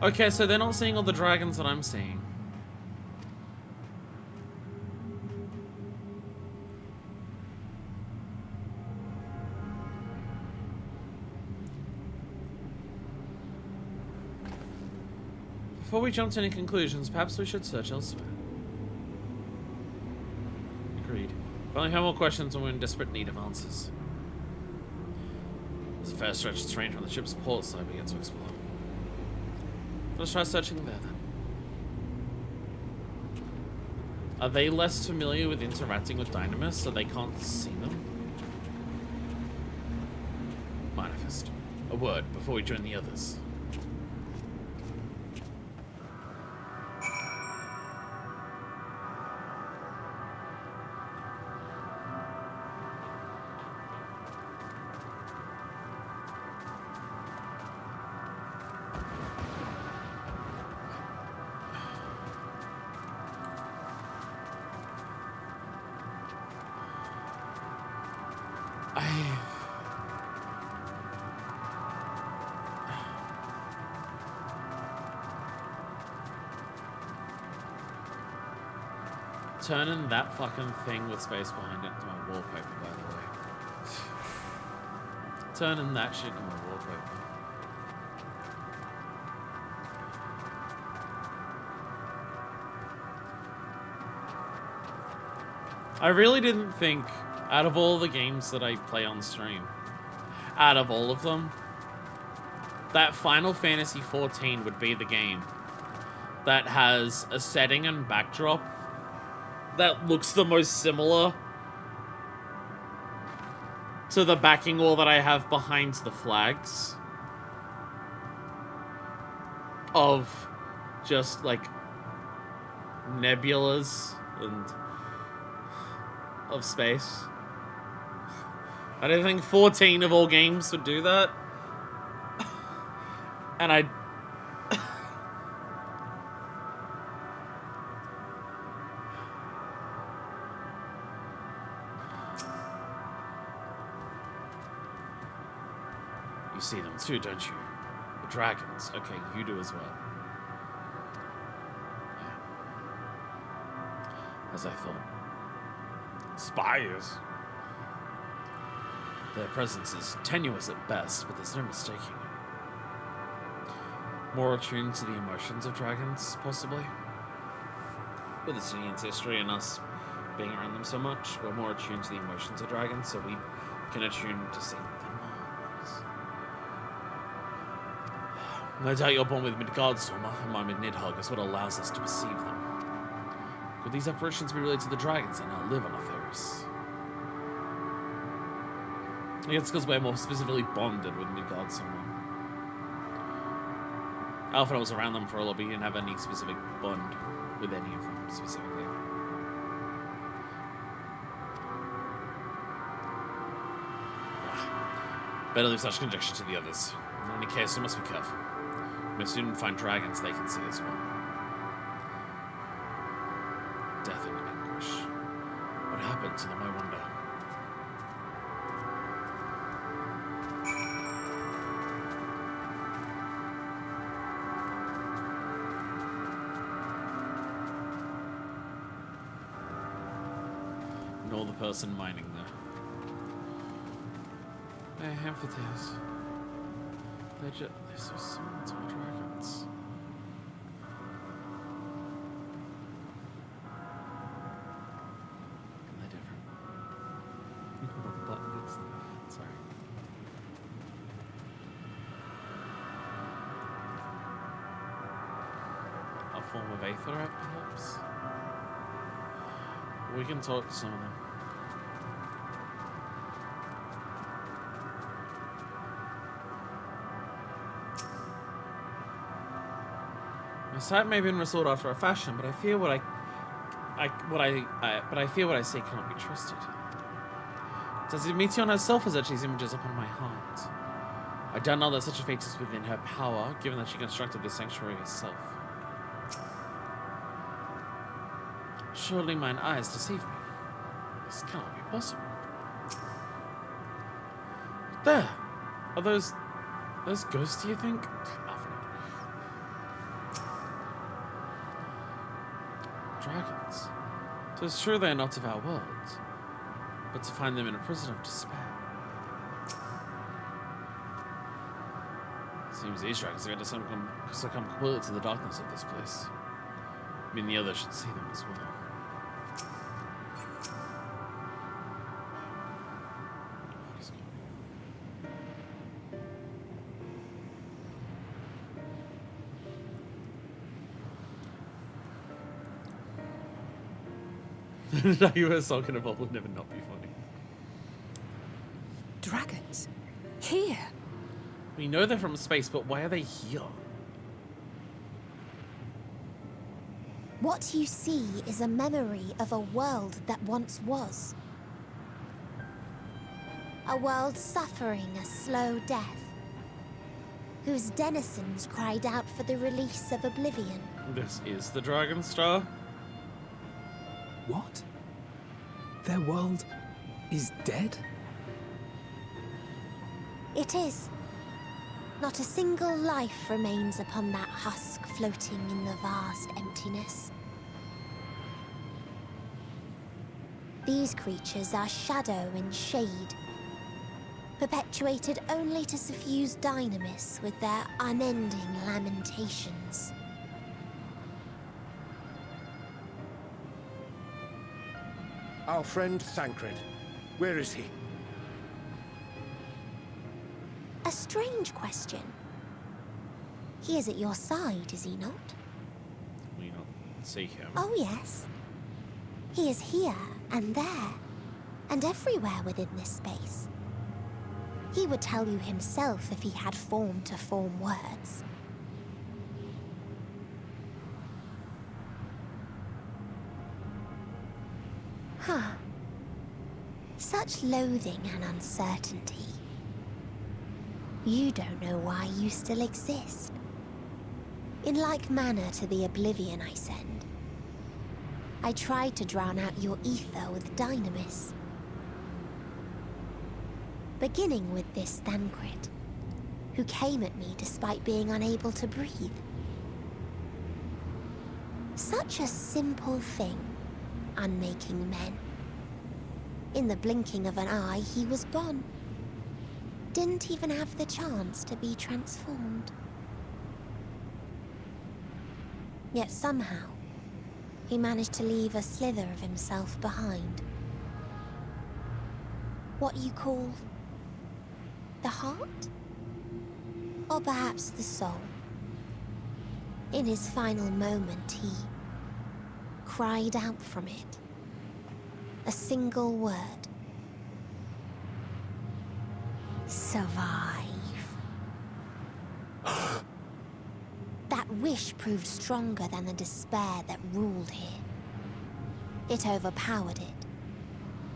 Okay, so they're not seeing all the dragons that I'm seeing. Before we jump to any conclusions, perhaps we should search elsewhere. Agreed. If I only have more questions and we're in desperate need of answers. There's a fair stretch of terrain from the ship's port side we get to explore. Let's try searching there then. Are they less familiar with interacting with Dynamis so they can't see them? Manifest. A word before we join the others. turning that fucking thing with space behind it into my wallpaper, by the way. Turning that shit into my wallpaper. I really didn't think, out of all the games that I play on stream, out of all of them, that Final Fantasy XIV would be the game that has a setting and backdrop that looks the most similar to the backing wall that I have behind the flags of just like nebulas and of space. I don't think 14 of all games would do that. And I... You see them too, don't you? The dragons. Okay, you do as well. Yeah. As I thought. Spires. Their presence is tenuous at best, but there's no mistaking it. More attuned to the emotions of dragons, possibly. With Estinian's history and us being around them so much, we're more attuned to the emotions of dragons, so we can attune to see them more. No doubt you're born with Midgardstormer, and my Nidhogg is what allows us to perceive them. Could these apparitions be related to the dragons that now live on Etheirys? I guess it's because we're more specifically bonded with Midgardstormer. Alpha was around them for a lot, but he didn't have any specific bond with any of them specifically. Better leave such conjecture to the others. In any case, we must be careful. We may soon find dragons they can see as well. Death and anguish. What happened to them, I wonder? Nor the person mining there. Hey, amphitheaters. They're so similar to my dragons. They're different. Sorry. A form of Aether, perhaps? We can talk to some of them. My sight may have been restored after a fashion, but I fear what I fear what I say cannot be trusted. Does Emetion herself has etched these images upon my heart? I doubt not that such a fate is within her power, given that she constructed this sanctuary herself. Surely mine eyes deceive me. This cannot be possible. There! Are those ghosts, do you think? Dragons. So it's true they are not of our world, but to find them in a prison of despair. Seems these dragons are going to succumb completely to the darkness of this place. I mean, the others should see them as well. You were talking about would never not be funny. Dragons? Here? We know they're from space, but why are they here? What you see is a memory of a world that once was. A world suffering a slow death, whose denizens cried out for the release of oblivion. This is the Dragon Star? What? Their world is dead? It is. Not a single life remains upon that husk floating in the vast emptiness. These creatures are shadow and shade, perpetuated only to suffuse dynamis with their unending lamentations. Our friend Thancred. Where is he? A strange question. He is at your side, is he not? We not see him. Oh, yes. He is here and there, and everywhere within this space. He would tell you himself if he had form to form words. Huh. Such loathing and uncertainty. You don't know why you still exist. In like manner to the oblivion I send, I tried to drown out your ether with dynamis. Beginning with this Thancred, who came at me despite being unable to breathe. Such a simple thing, unmaking men. In the blinking of an eye, he was gone. Didn't even have the chance to be transformed. Yet somehow, he managed to leave a slither of himself behind. What you call the heart? Or perhaps the soul. In his final moment, he cried out from it. A single word. Survive. That wish proved stronger than the despair that ruled here. It overpowered it,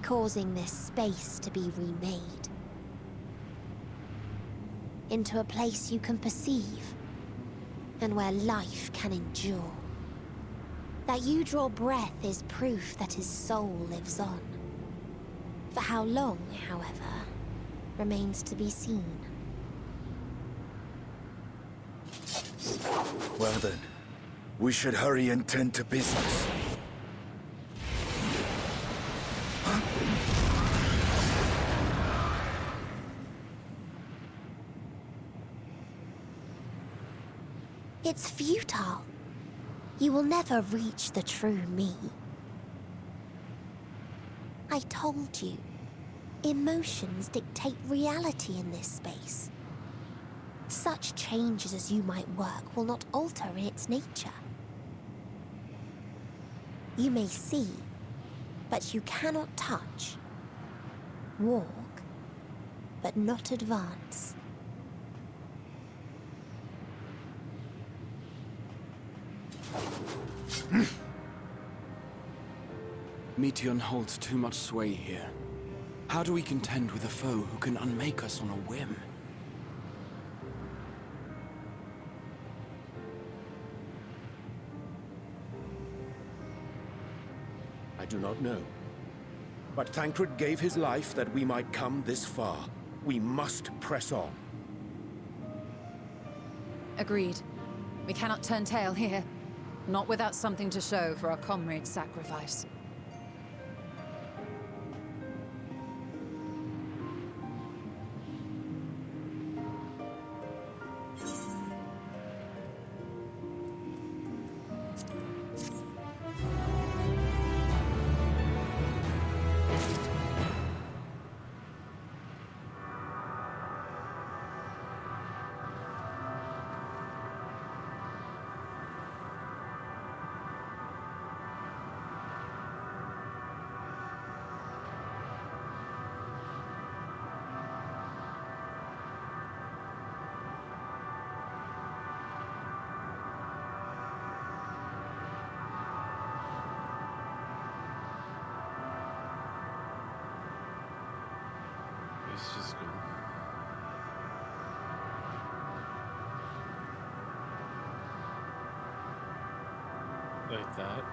causing this space to be remade. Into a place you can perceive, and where life can endure. That you draw breath is proof that his soul lives on. For how long, however, remains to be seen. Well then, we should hurry and tend to business. It's futile. You will never reach the true me. I told you, emotions dictate reality in this space. Such changes as you might work will not alter its nature. You may see, but you cannot touch. Walk, but not advance. Meteon holds too much sway here. How do we contend with a foe who can unmake us on a whim? I do not know. But Thancred gave his life that we might come this far. We must press on. Agreed. We cannot turn tail here. Not without something to show for our comrade's sacrifice. It's just gone. Like that.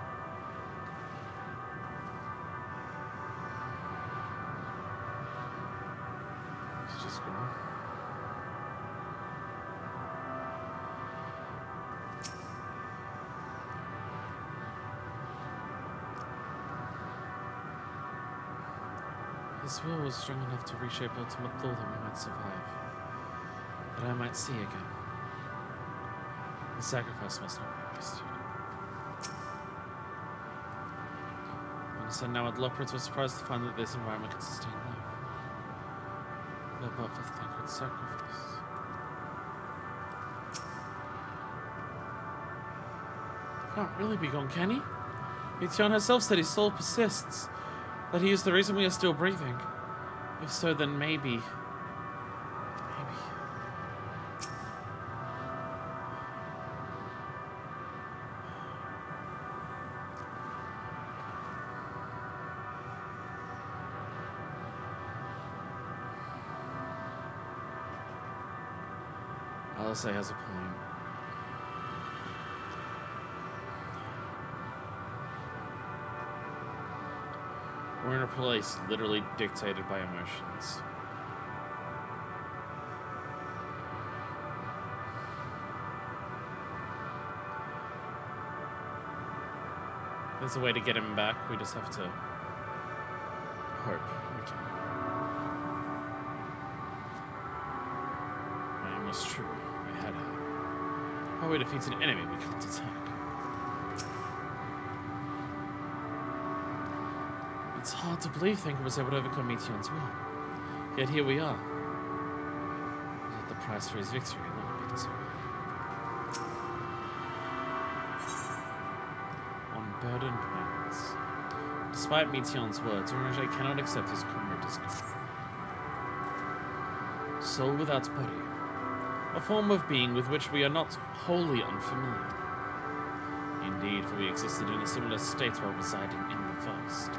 It's just gone. His will was strong enough to reshape ultimate thought that we might survive. That I might see again. The sacrifice must not be wasted. And now at Lockport was surprised to find that this environment could sustain life. The above a thankless sacrifice. Can't really be gone, can he? Mityon herself said his soul persists. That he is the reason we are still breathing. If so, then maybe. Alice has a point. We're in a place literally dictated by emotions. There's a way to get him back. We just have to hope we can. My aim was true. I had her. How we defeat an enemy we can't attack. It's hard to believe Thinker was able to overcome Meteon's will. Yet here we are. Yet the price for his victory had never been so high. On burdened wings. Despite Meteon's words, Orange cannot accept his comrade as gone. Soul without body. A form of being with which we are not wholly unfamiliar. Indeed, for we existed in a similar state while residing in the first.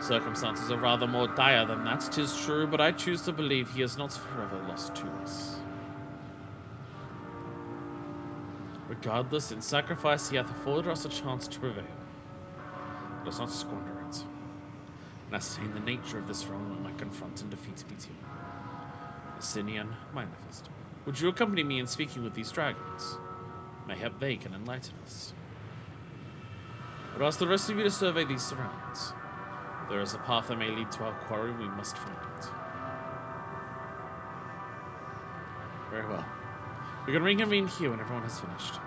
Circumstances are rather more dire than that, 'tis true, but I choose to believe he is not forever lost to us. Regardless, in sacrifice he hath afforded us a chance to prevail. Let us not squander it, and ascertain the nature of this wrong we might confront and defeat Meteon. Asinian, Mindfist, would you accompany me in speaking with these dragons? Mayhap they can enlighten us. I would ask the rest of you to survey these surrounds. If there is a path that may lead to our quarry, we must find it. Very well. We can reconvene here when everyone has finished.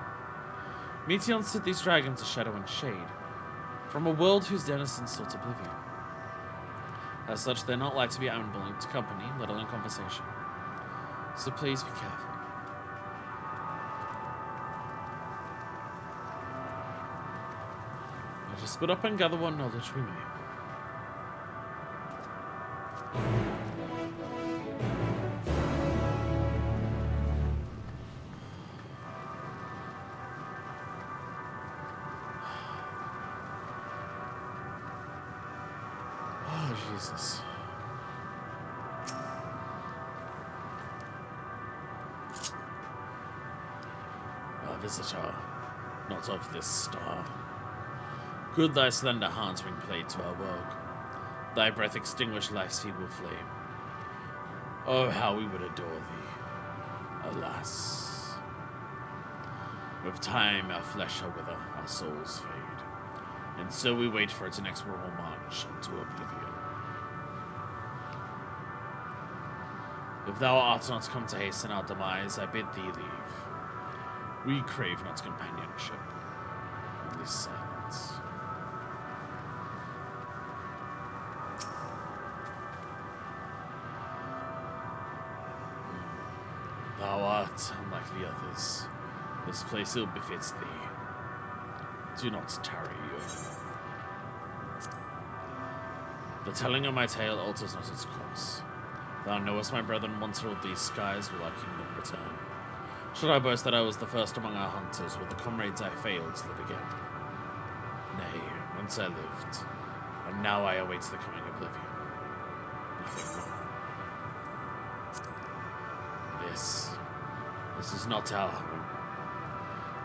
Meteon set these dragons a shadow and shade, from a world whose denizens sought oblivion. As such, they're not like to be amenable to company, let alone conversation. So please be careful. Let us split up and gather what knowledge we may. Oh, Jesus. A visitor, not of this star. Good thy slender hands bring plaid to our work. Thy breath extinguish life's feeble flame. Oh, how we would adore thee. Alas. With time our flesh shall wither, our souls fade. And so we wait for its inexorable march into oblivion. If thou art not come to hasten our demise, I bid thee leave. We crave not companionship, only silence. Thou art unlike the others. This place ill befits thee. Do not tarry, The telling of my tale alters not its course. Thou knowest my brethren once ruled these skies, will our kingdom return. Should I boast that I was the first among our hunters, would the comrades I failed live again? Nay, once I lived, and now I await the coming oblivion. Nothing more. This is not our home.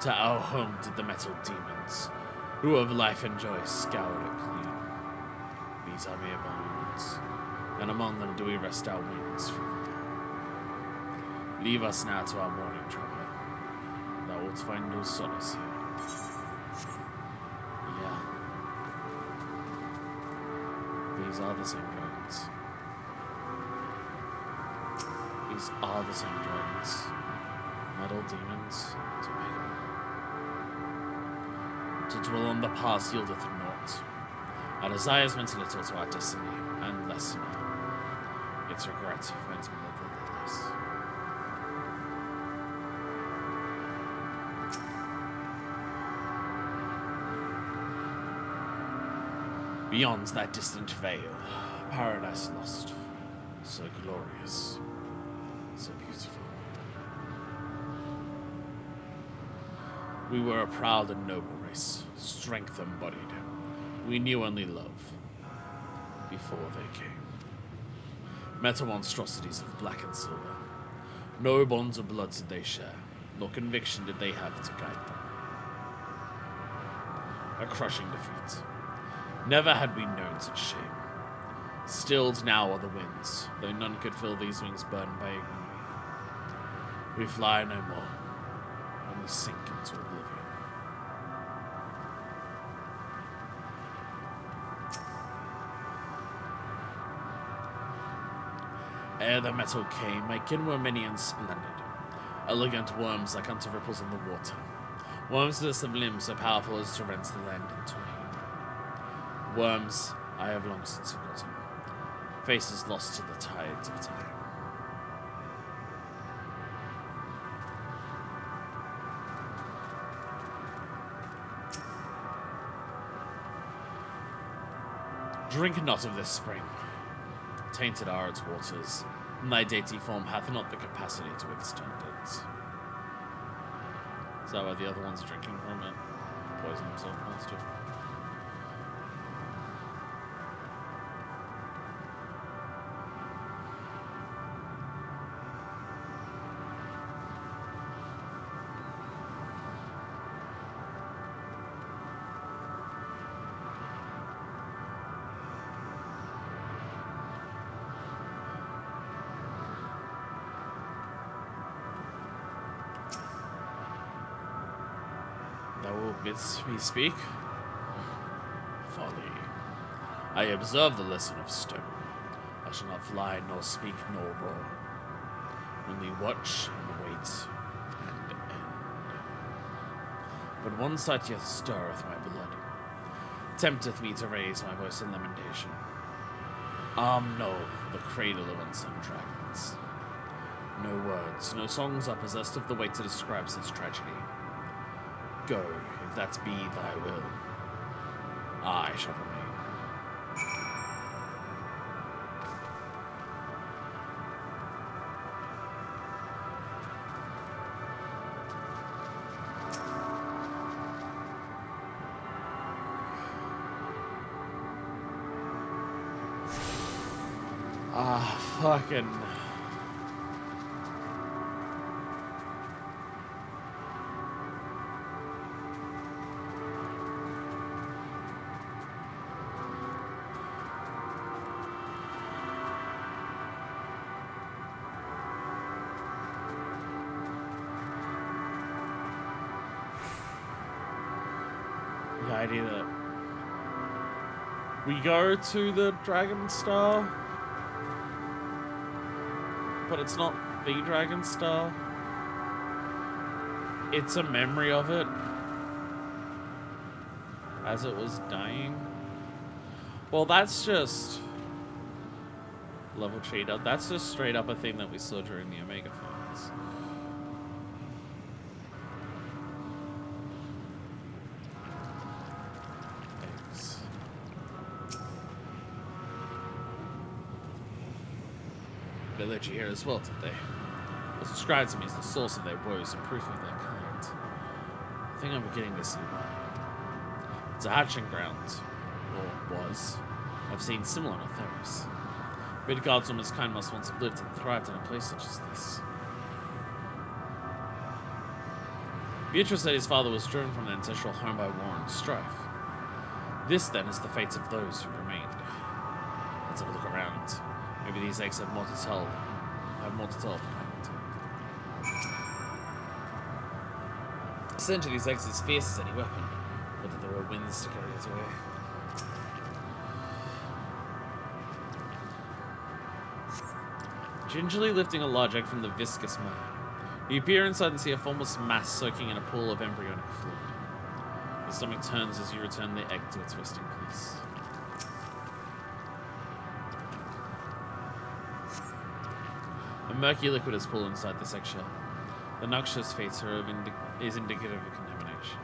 To our home did the metal demons, who of life and joy scoured it clean. These are mere bones, and among them do we rest our wings for the day. Leave us now to our morning, traveler. Thou wilt find no solace here. Yeah. These are the same dragons. These are the same dragons. Metal demons to make. To dwell on the past yieldeth naught. Our desires meant little to our destiny, and less now. Its regret meant me little less. Beyond that distant veil, paradise lost. So glorious, so beautiful. We were a proud and noble race, strength embodied. We knew only love before they came. Metal monstrosities of black and silver. No bonds of blood did they share, nor conviction did they have to guide them. A crushing defeat. Never had we known such shame. Stilled now are the winds, though none could feel these wings burned by ignominy. We fly no more, and we sink into oblivion. Ere the metal came, my kin were many and splendid. Elegant worms like unto ripples in the water. Worms with a limbs so powerful as to rend the land in twain. Worms I have long since forgotten. Faces lost to the tides of time. Drink not of this spring. Tainted are its waters, and thy dainty form hath not the capacity to withstand it. Is that why the other one's drinking from it? Poison himself wants to. Thou wilt bid me speak? Folly. I observe the lesson of stone. I shall not fly, nor speak, nor roar. Only watch and wait and end. But one sight yet stirreth my blood, tempteth me to raise my voice in lamentation. No, the cradle of unsung dragons. No words, no songs are possessed of the weight to describe such tragedy. Go, if that be thy will. I shall remain. Fucking... The idea that we go to the Dragon Star, but it's not the Dragon Star. It's a memory of it as it was dying. Well, that's just level cheat up. That's just straight up a thing that we saw during the Omega Finals. Village here as well, did they? Was described to me as the source of their woes and proof of their kind. I think I'm beginning to see why. It's a hatching ground, or was. I've seen similar on Theris. Midgard's almost kind must once have lived and thrived in a place such as this. Beatrice said his father was driven from their ancestral home by war and strife. This, then, is the fate of those who remained. Let's have a look around. Maybe these eggs have more to tell. Have more to tell of the time. Essentially, these eggs as fierce as any weapon, whether there were winds to carry it away. Gingerly lifting a large egg from the viscous mire, you peer inside and see a formless mass soaking in a pool of embryonic fluid. Your stomach turns as you return the egg to its resting place. A murky liquid is pooled inside this eggshell. The noxious feature is indicative of contamination.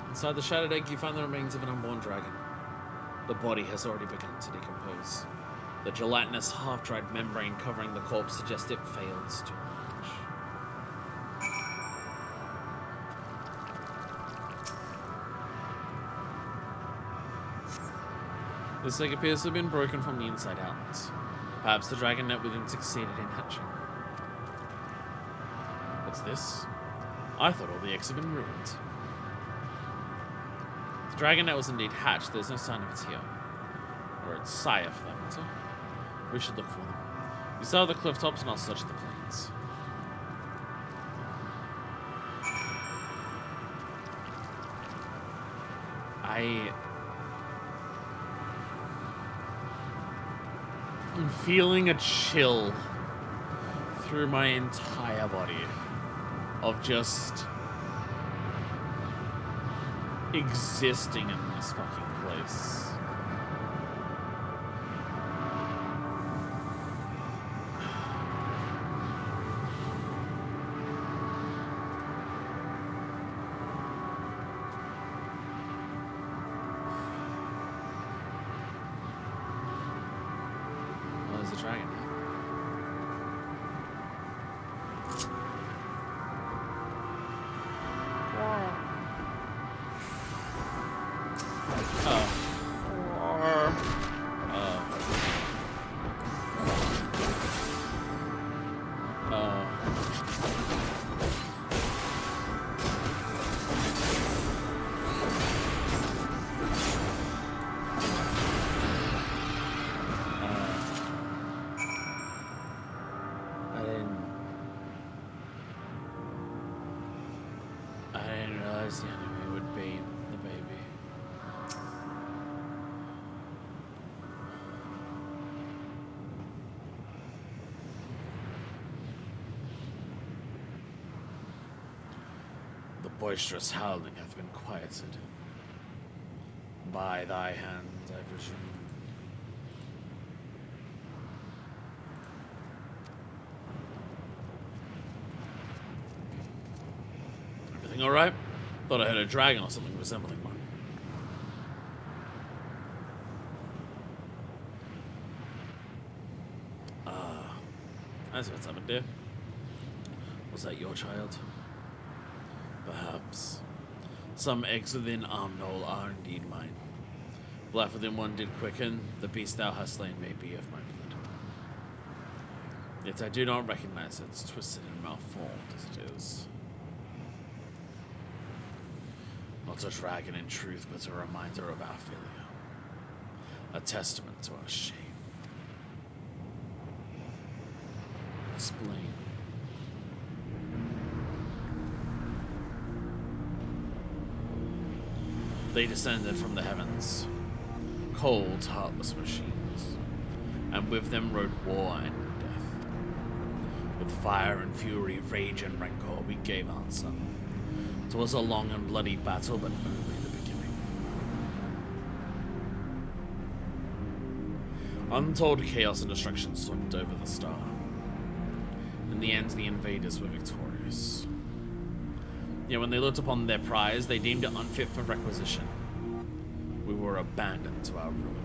Inside the shattered egg, you find the remains of an unborn dragon. The body has already begun to decompose. The gelatinous, half-dried membrane covering the corpse suggests it failed to emerge. This egg appears to have been broken from the inside out. Perhaps the dragon net within succeeded in hatching. What's this? I thought all the eggs had been ruined. The dragon net was indeed hatched. There's no sign of its here. Or its sire, for that matter. We should look for them. You saw the cliff tops and I'll search the plains. I'm feeling a chill through my entire body of just existing in this fucking place. There's a dragon now. I didn't realize the enemy would be the baby. The boisterous howling hath been quieted. By thy hand, I presume. Everything alright? Thought I had a dragon or something resembling one. I see what's happened, dear. Was that your child? Perhaps. Some eggs within Armnol are indeed mine. Life within one did quicken, the beast thou hast slain may be of my blood. Yet I do not recognize its twisted and malformed as it is. Not a dragon in truth, but a reminder of our failure. A testament to our shame. Explain. They descended from the heavens, cold, heartless machines, and with them rode war and death. With fire and fury, rage and rancor, we gave answer. 'Twas a long and bloody battle, but only the beginning. Untold chaos and destruction swept over the star. In the end, the invaders were victorious. Yet when they looked upon their prize, they deemed it unfit for requisition. We were abandoned to our ruin.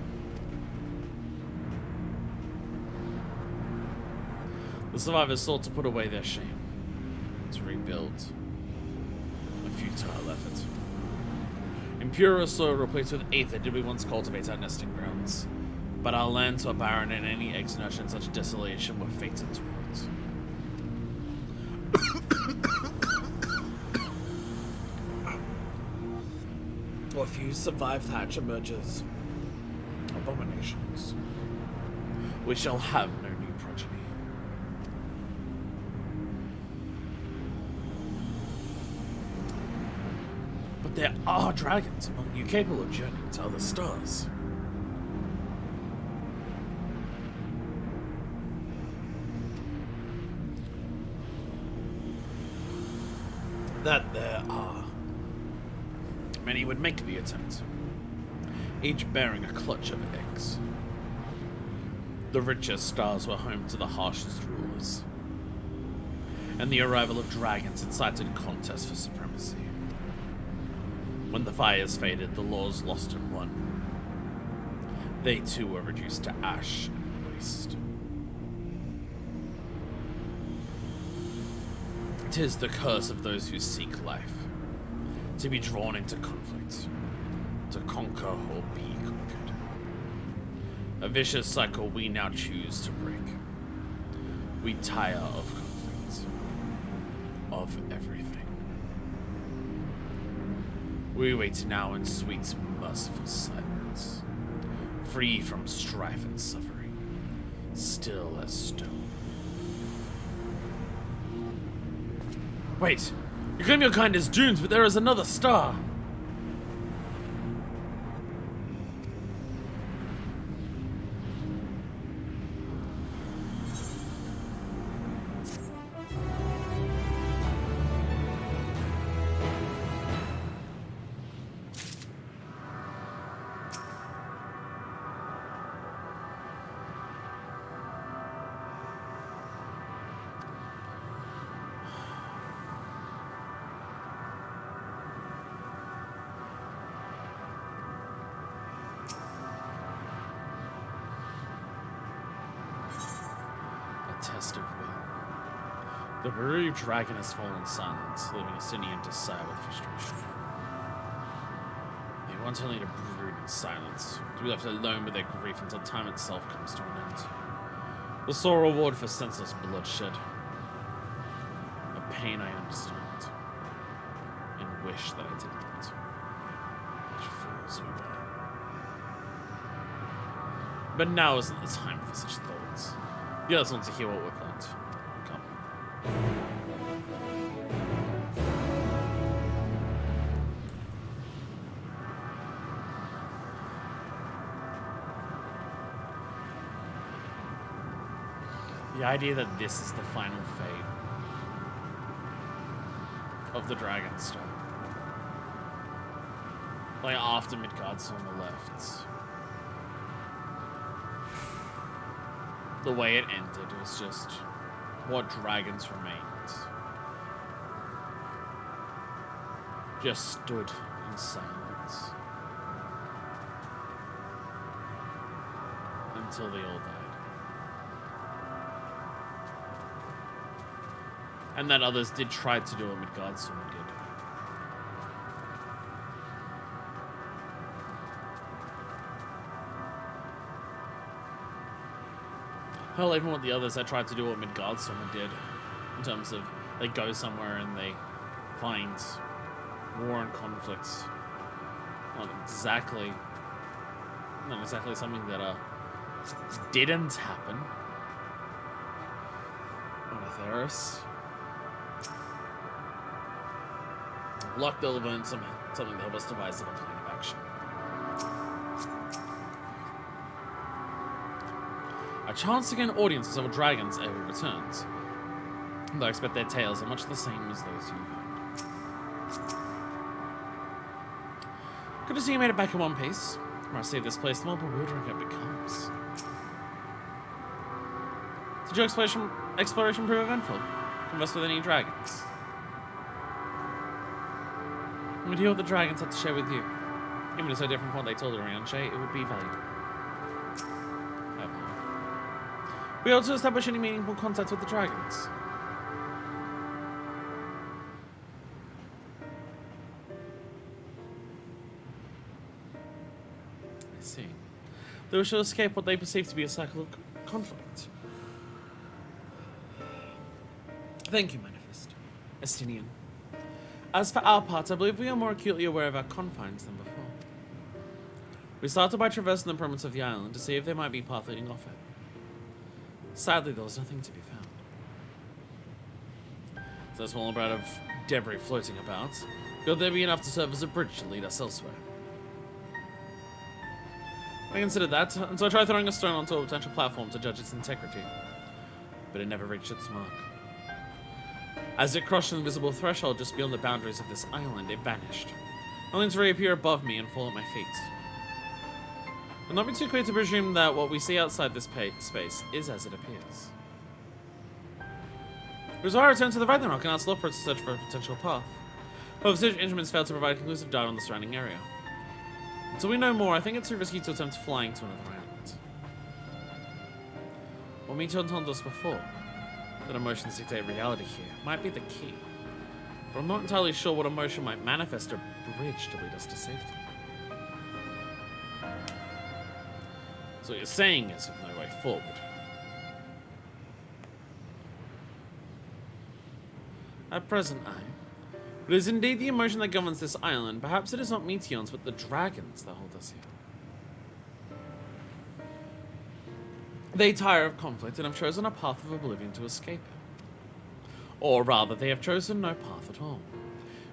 The survivors sought to put away their shame, to rebuild. A futile effort. Impure soil replaced with aether did we once cultivate our nesting grounds, but our lands were barren and any eggs nurtured in such desolation were fated to rot. What few survived hatch emerges abominations. We shall have no new progeny. But there are dragons among you capable of journeying to other stars. that there are. Many would make the attempt, each bearing a clutch of eggs. The richest stars were home to the harshest rulers, and the arrival of dragons incited contests for supremacy. When the fires faded, the laws lost and won. They too were reduced to ash and waste. 'Tis the curse of those who seek life, to be drawn into conflict, to conquer or be conquered. A vicious cycle we now choose to break. We tire of conflict, of everything. We wait now in sweet, merciful silence, free from strife and suffering, still as stone. Wait, you claim your kind is doomed, but there is another star. Test of will. The bereaved dragon has fallen silent, leaving Estinian to sigh with frustration. They want only to brood in silence, to be left alone with their grief until time itself comes to an end. The sole reward for senseless bloodshed. A pain I understand, and wish that I did not. What fools we were. But now isn't the time for such thoughts. The others want to hear what we're planned. Come. The idea that this is the final fate of the Dragon Star. Like after Midgard's on the left. The way it ended was just what dragons remained. Just stood in silence. Until they all died. And that others did try to do what Midgard's did. Hell, even with the others, they tried to do what Midgard's did. In terms of, they go somewhere and they find war and conflicts. Not exactly something that didn't happen on Atheros. Luck they'll learn something to help us devise a plan of action. A chance to gain audiences of dragons ever returns. Though I expect their tales are much the same as those you heard. Good to see you made it back in one piece. The more I see this place, the more bewildering it becomes. Did your exploration prove eventful? Converse with any dragons? Let me hear what the dragons had to share with you. Even if so different from what they told Orianche, it would be valuable. We also establish any meaningful contact with the dragons. I see. They wish to escape what they perceive to be a cycle of conflict. Thank you, Manifest. Estinian. As for our part, I believe we are more acutely aware of our confines than before. We started by traversing the perimeter of the island to see if there might be a path leading off it. Sadly, there was nothing to be found. So a small amount of debris floating about. Could there be enough to serve as a bridge to lead us elsewhere? I considered that, and so I tried throwing a stone onto a potential platform to judge its integrity. But it never reached its mark. As it crossed an invisible threshold just beyond the boundaries of this island, it vanished, only to reappear above me and fall at my feet. It'll not be too quick to presume that what we see outside this space is as it appears. Rosara returned to the Ragnarok and asked Lopra to search for a potential path. However, search instruments failed to provide conclusive data on the surrounding area. Until we know more, I think it's too risky to attempt flying to another island. What Meteor told us before, that emotions dictate reality here, might be the key. But I'm not entirely sure what emotion might manifest a bridge to lead us to safety. So what you're saying is with no way forward. At present, aye. But it is indeed the emotion that governs this island. Perhaps it is not Meteons, but the dragons that hold us here. They tire of conflict and have chosen a path of oblivion to escape it. Or rather, they have chosen no path at all.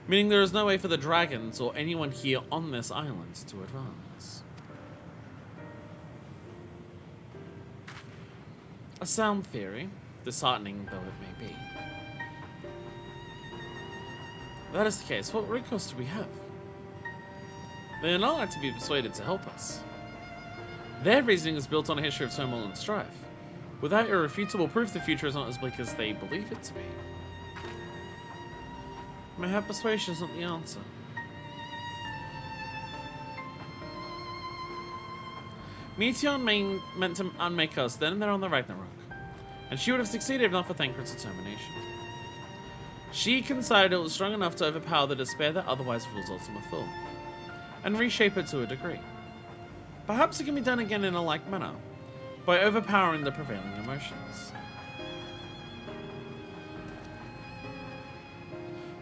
Meaning there is no way for the dragons or anyone here on this island to advance. A sound theory, disheartening though it may be. If that is the case, what recourse do we have? They are not like to be persuaded to help us. Their reasoning is built on a history of turmoil and strife. Without irrefutable proof, the future is not as bleak as they believe it to be. Mayhap persuasion is not the answer. Meteon meant to unmake us then and there on the Ragnarok, and she would have succeeded if not for Thancred's determination. She considered it was strong enough to overpower the despair that otherwise rules Ultima Thule, and reshape it to a degree. Perhaps it can be done again in a like manner, by overpowering the prevailing emotions.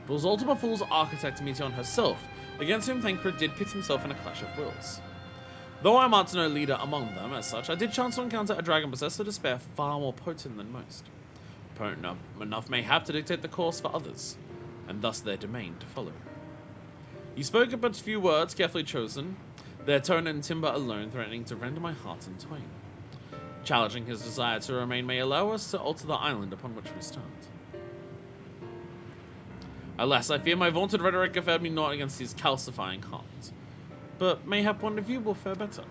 It was Ultima Thule's architect Meteon herself, against whom Thancred did pit himself in a clash of wills. Though I marked no leader among them as such, I did chance to encounter a dragon possessed of despair far more potent than most. Potent enough mayhap to dictate the course for others, and thus their domain to follow. He spoke but few words carefully chosen, their tone and timbre alone threatening to rend my heart in twain. Challenging his desire to remain may allow us to alter the island upon which we stand. Alas, I fear my vaunted rhetoric affirmed me not against his calcifying heart, but mayhap one of you will fare better.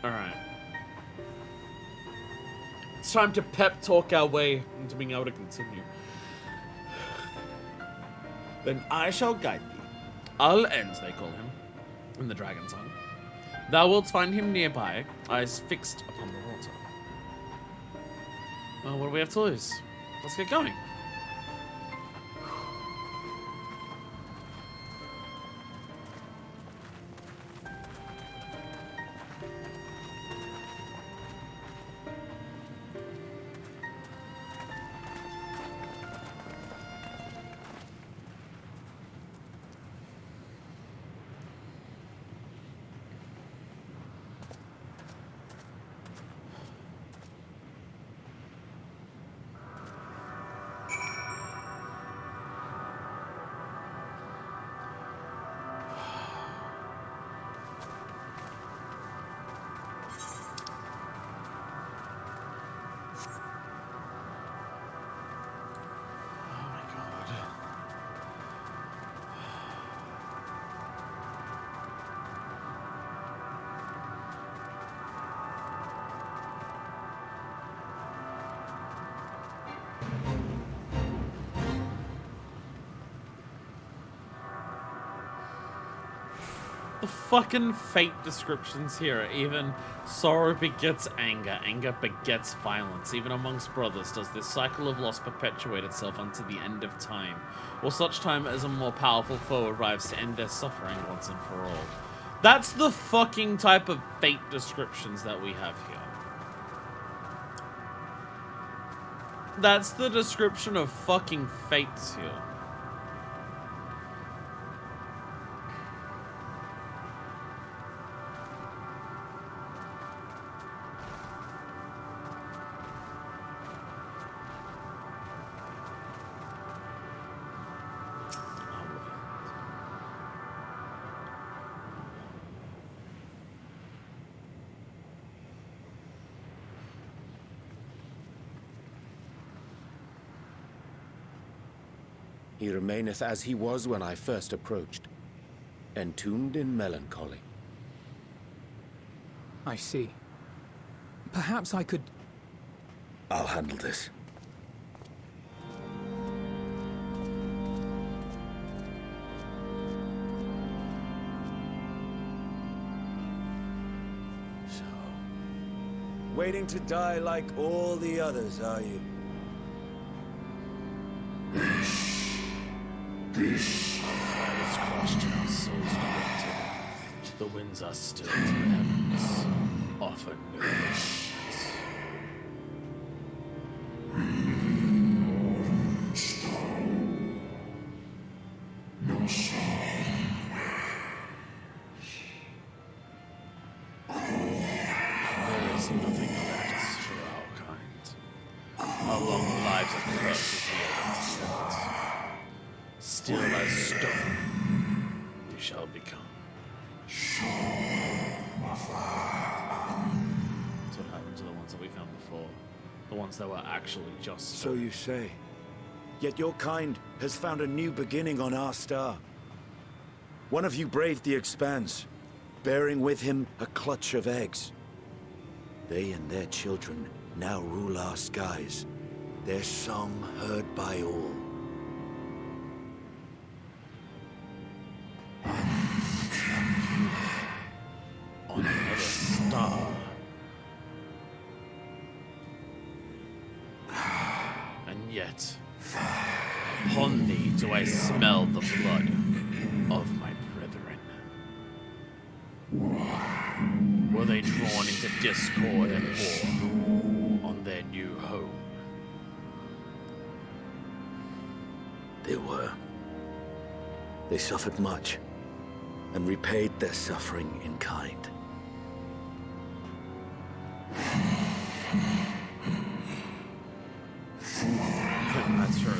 Alright. It's time to pep talk our way into being able to continue. Then I shall guide thee. Al-End, they call him, in the dragon tongue. Thou wilt find him nearby, eyes fixed upon the water. Well, what do we have to lose? Let's get going. The fucking fate descriptions here are even sorrow begets anger, anger begets violence. Even amongst brothers does this cycle of loss perpetuate itself unto the end of time, or such time as a more powerful foe arrives to end their suffering once and for all. That's the fucking type of fate descriptions that we have here. That's the description of fucking fates here. He remaineth as he was when I first approached, entombed in melancholy. I see. Perhaps I could... I'll handle this. Waiting to die like all the others, are you? Fire is crushed and our souls corrupted. The winds are still to the heavens. Offer no resistance. There is nothing left for our kind. Our long lives are cursed as we are extinct. Still as stone, we shall become. That's what happened to the ones that we found before. The ones that were actually just So you say. Yet your kind has found a new beginning on our star. One of you braved the Expanse, bearing with him a clutch of eggs. They and their children now rule our skies, their song heard by all. On another star. And yet, upon thee do I smell the blood of my brethren. Were they drawn into discord and war on their new home? They were. They suffered much, and repaid their suffering in kind. That's true.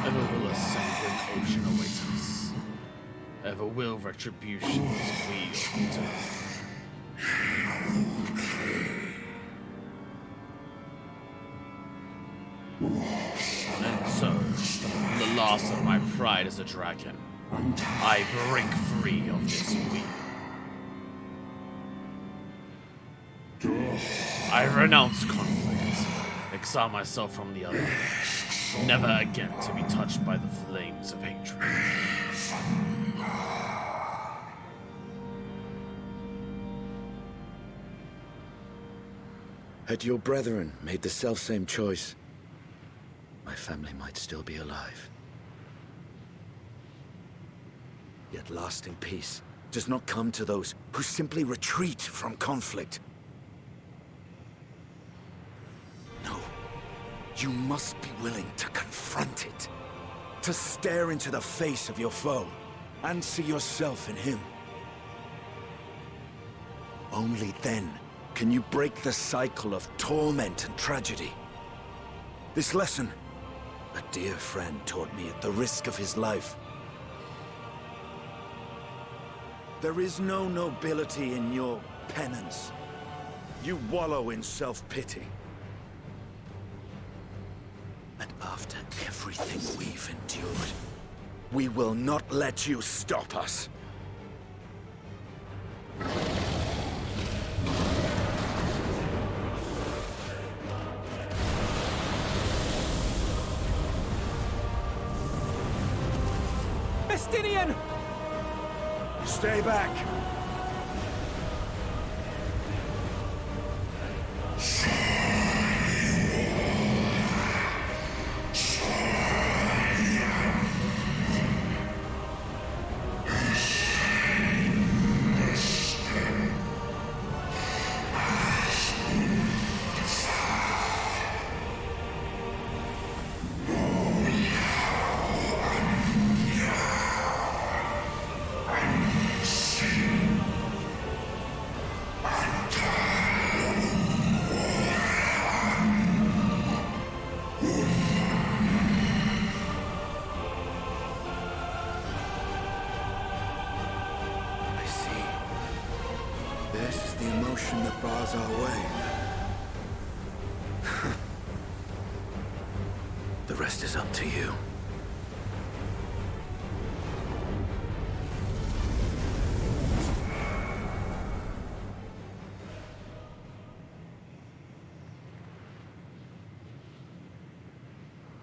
Ever will a sanguine ocean await us. Ever will retribution's wheel turn. And so, the loss of my pride as a dragon, I break free of this wheel. I renounce conflict, exile myself from the other, never again to be touched by the flames of hatred. Had your brethren made the selfsame choice, my family might still be alive. Yet lasting peace does not come to those who simply retreat from conflict. No, you must be willing to confront it, to stare into the face of your foe, and see yourself in him. Only then can you break the cycle of torment and tragedy. This lesson, a dear friend taught me at the risk of his life. There is no nobility in your penance. You wallow in self-pity. And after everything we've endured, we will not let you stop us. Estinian! Stay back! This is the emotion that bars our way. is up to you.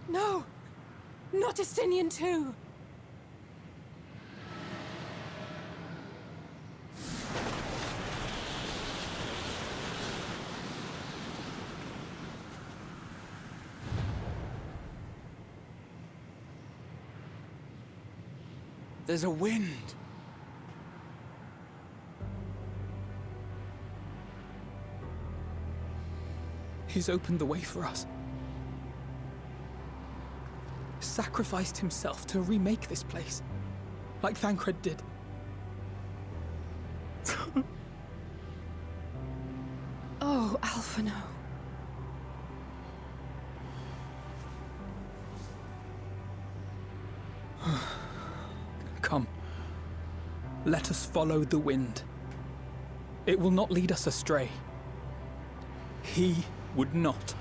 No! Not Estinian too! There's a wind. He's opened the way for us. Sacrificed himself to remake this place, like Thancred did. Oh, Alphino. Come. Let us follow the wind. It will not lead us astray. He would not.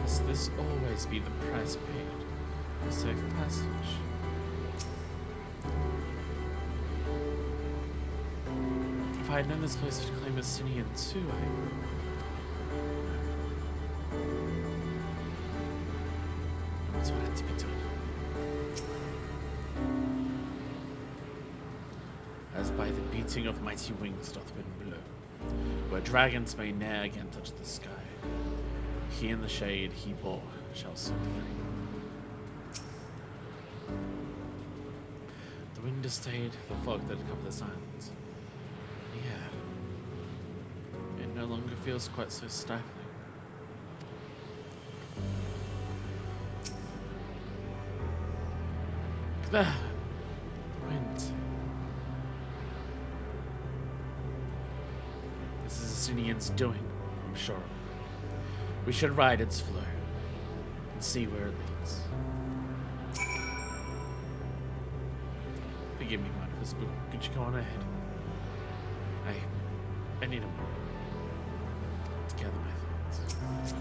Must this always be the price paid for safe passage? If I had known this place would claim Estinian too, that's what had to be done. As by the beating of mighty wings doth wind blow, where dragons may ne'er again touch the sky. He in the shade he bore shall soon free. The wind has stayed, the fog that had covered the silence. Yeah. It no longer feels quite so stifling. Look there. The wind. This is Estinian's doing, I'm sure. We should ride its flow and see where it leads. Forgive me, Marcus, but could you go on ahead? I need a moment to gather my thoughts.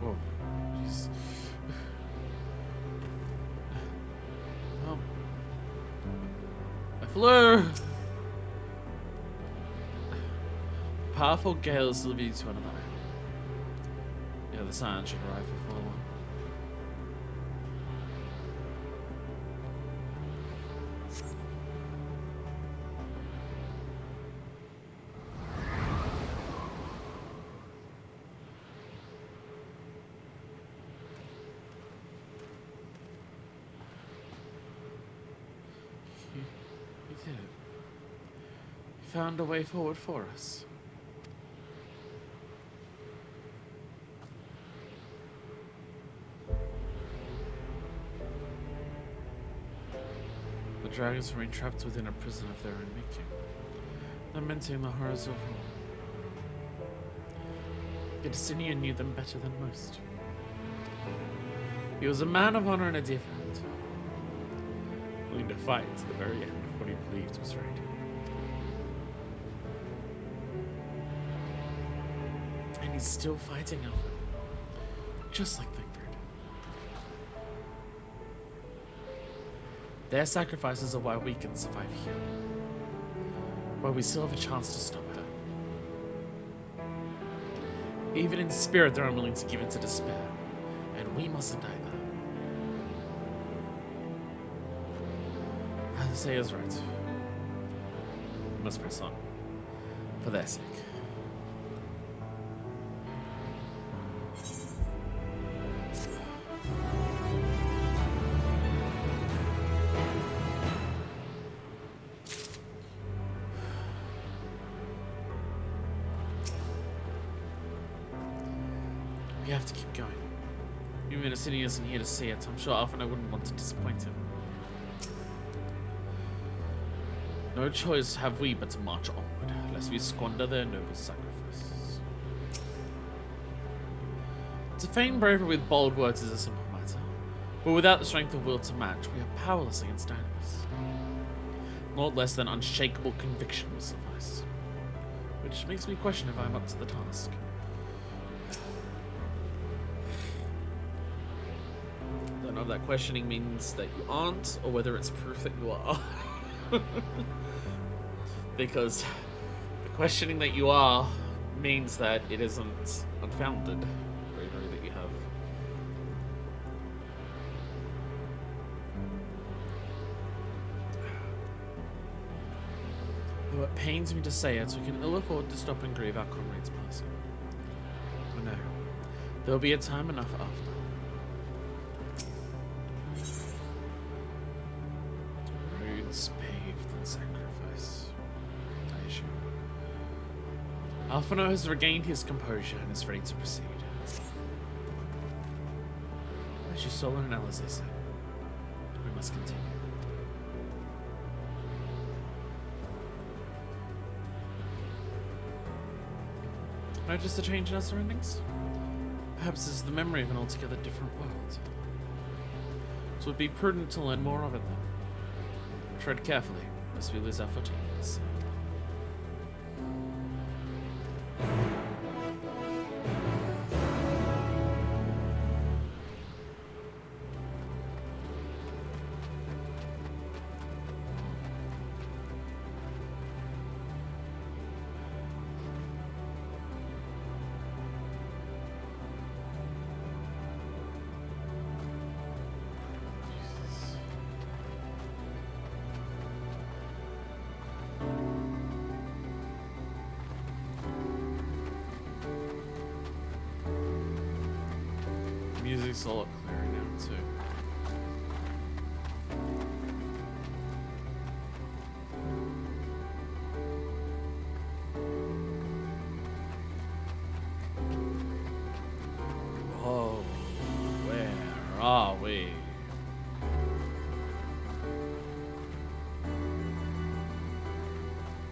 Whoa, jeez. Hello! Powerful gales deliver you to another. Yeah, the sign should arrive before long. You did it. You found a way forward for us. The dragons remain trapped within a prison of their own making, lamenting the horrors of war. Yet Justinian knew them better than most. He was a man of honor and a dear friend, willing to fight to the very end of what he believed was right. And he's still fighting Alpha, just like Thingrid. Their sacrifices are why we can survive here, why we still have a chance to stop her. Even in spirit, they're unwilling to give in to despair, and we mustn't either. Say is right. We must press on, for their sake. We have to keep going. Even if City isn't here to see it, I'm sure Alpha and I wouldn't want to disappoint him. No choice have we but to march onward, lest we squander their noble sacrifices. To feign bravery with bold words is a simple matter, but without the strength of will to match, we are powerless against enemies. Not less than unshakable conviction will suffice, which makes me question if I'm up to the task. I don't know if that questioning means that you aren't, or whether it's proof that you are. Because the questioning that you are means that it isn't unfounded bravery that you have. Though it pains me to say it, we can ill afford to stop and grieve our comrades' passing. Oh no, there'll be a time enough after. Roads paved and sacrifice. I assure you. Alphino has regained his composure and is ready to proceed. As you saw in Alizé said, we must continue. Notice the change in our surroundings? Perhaps this is the memory of an altogether different world. So it would be prudent to learn more of it then. Tread carefully, lest we lose our footing. Music's a lot clearer now too. Whoa, where are we?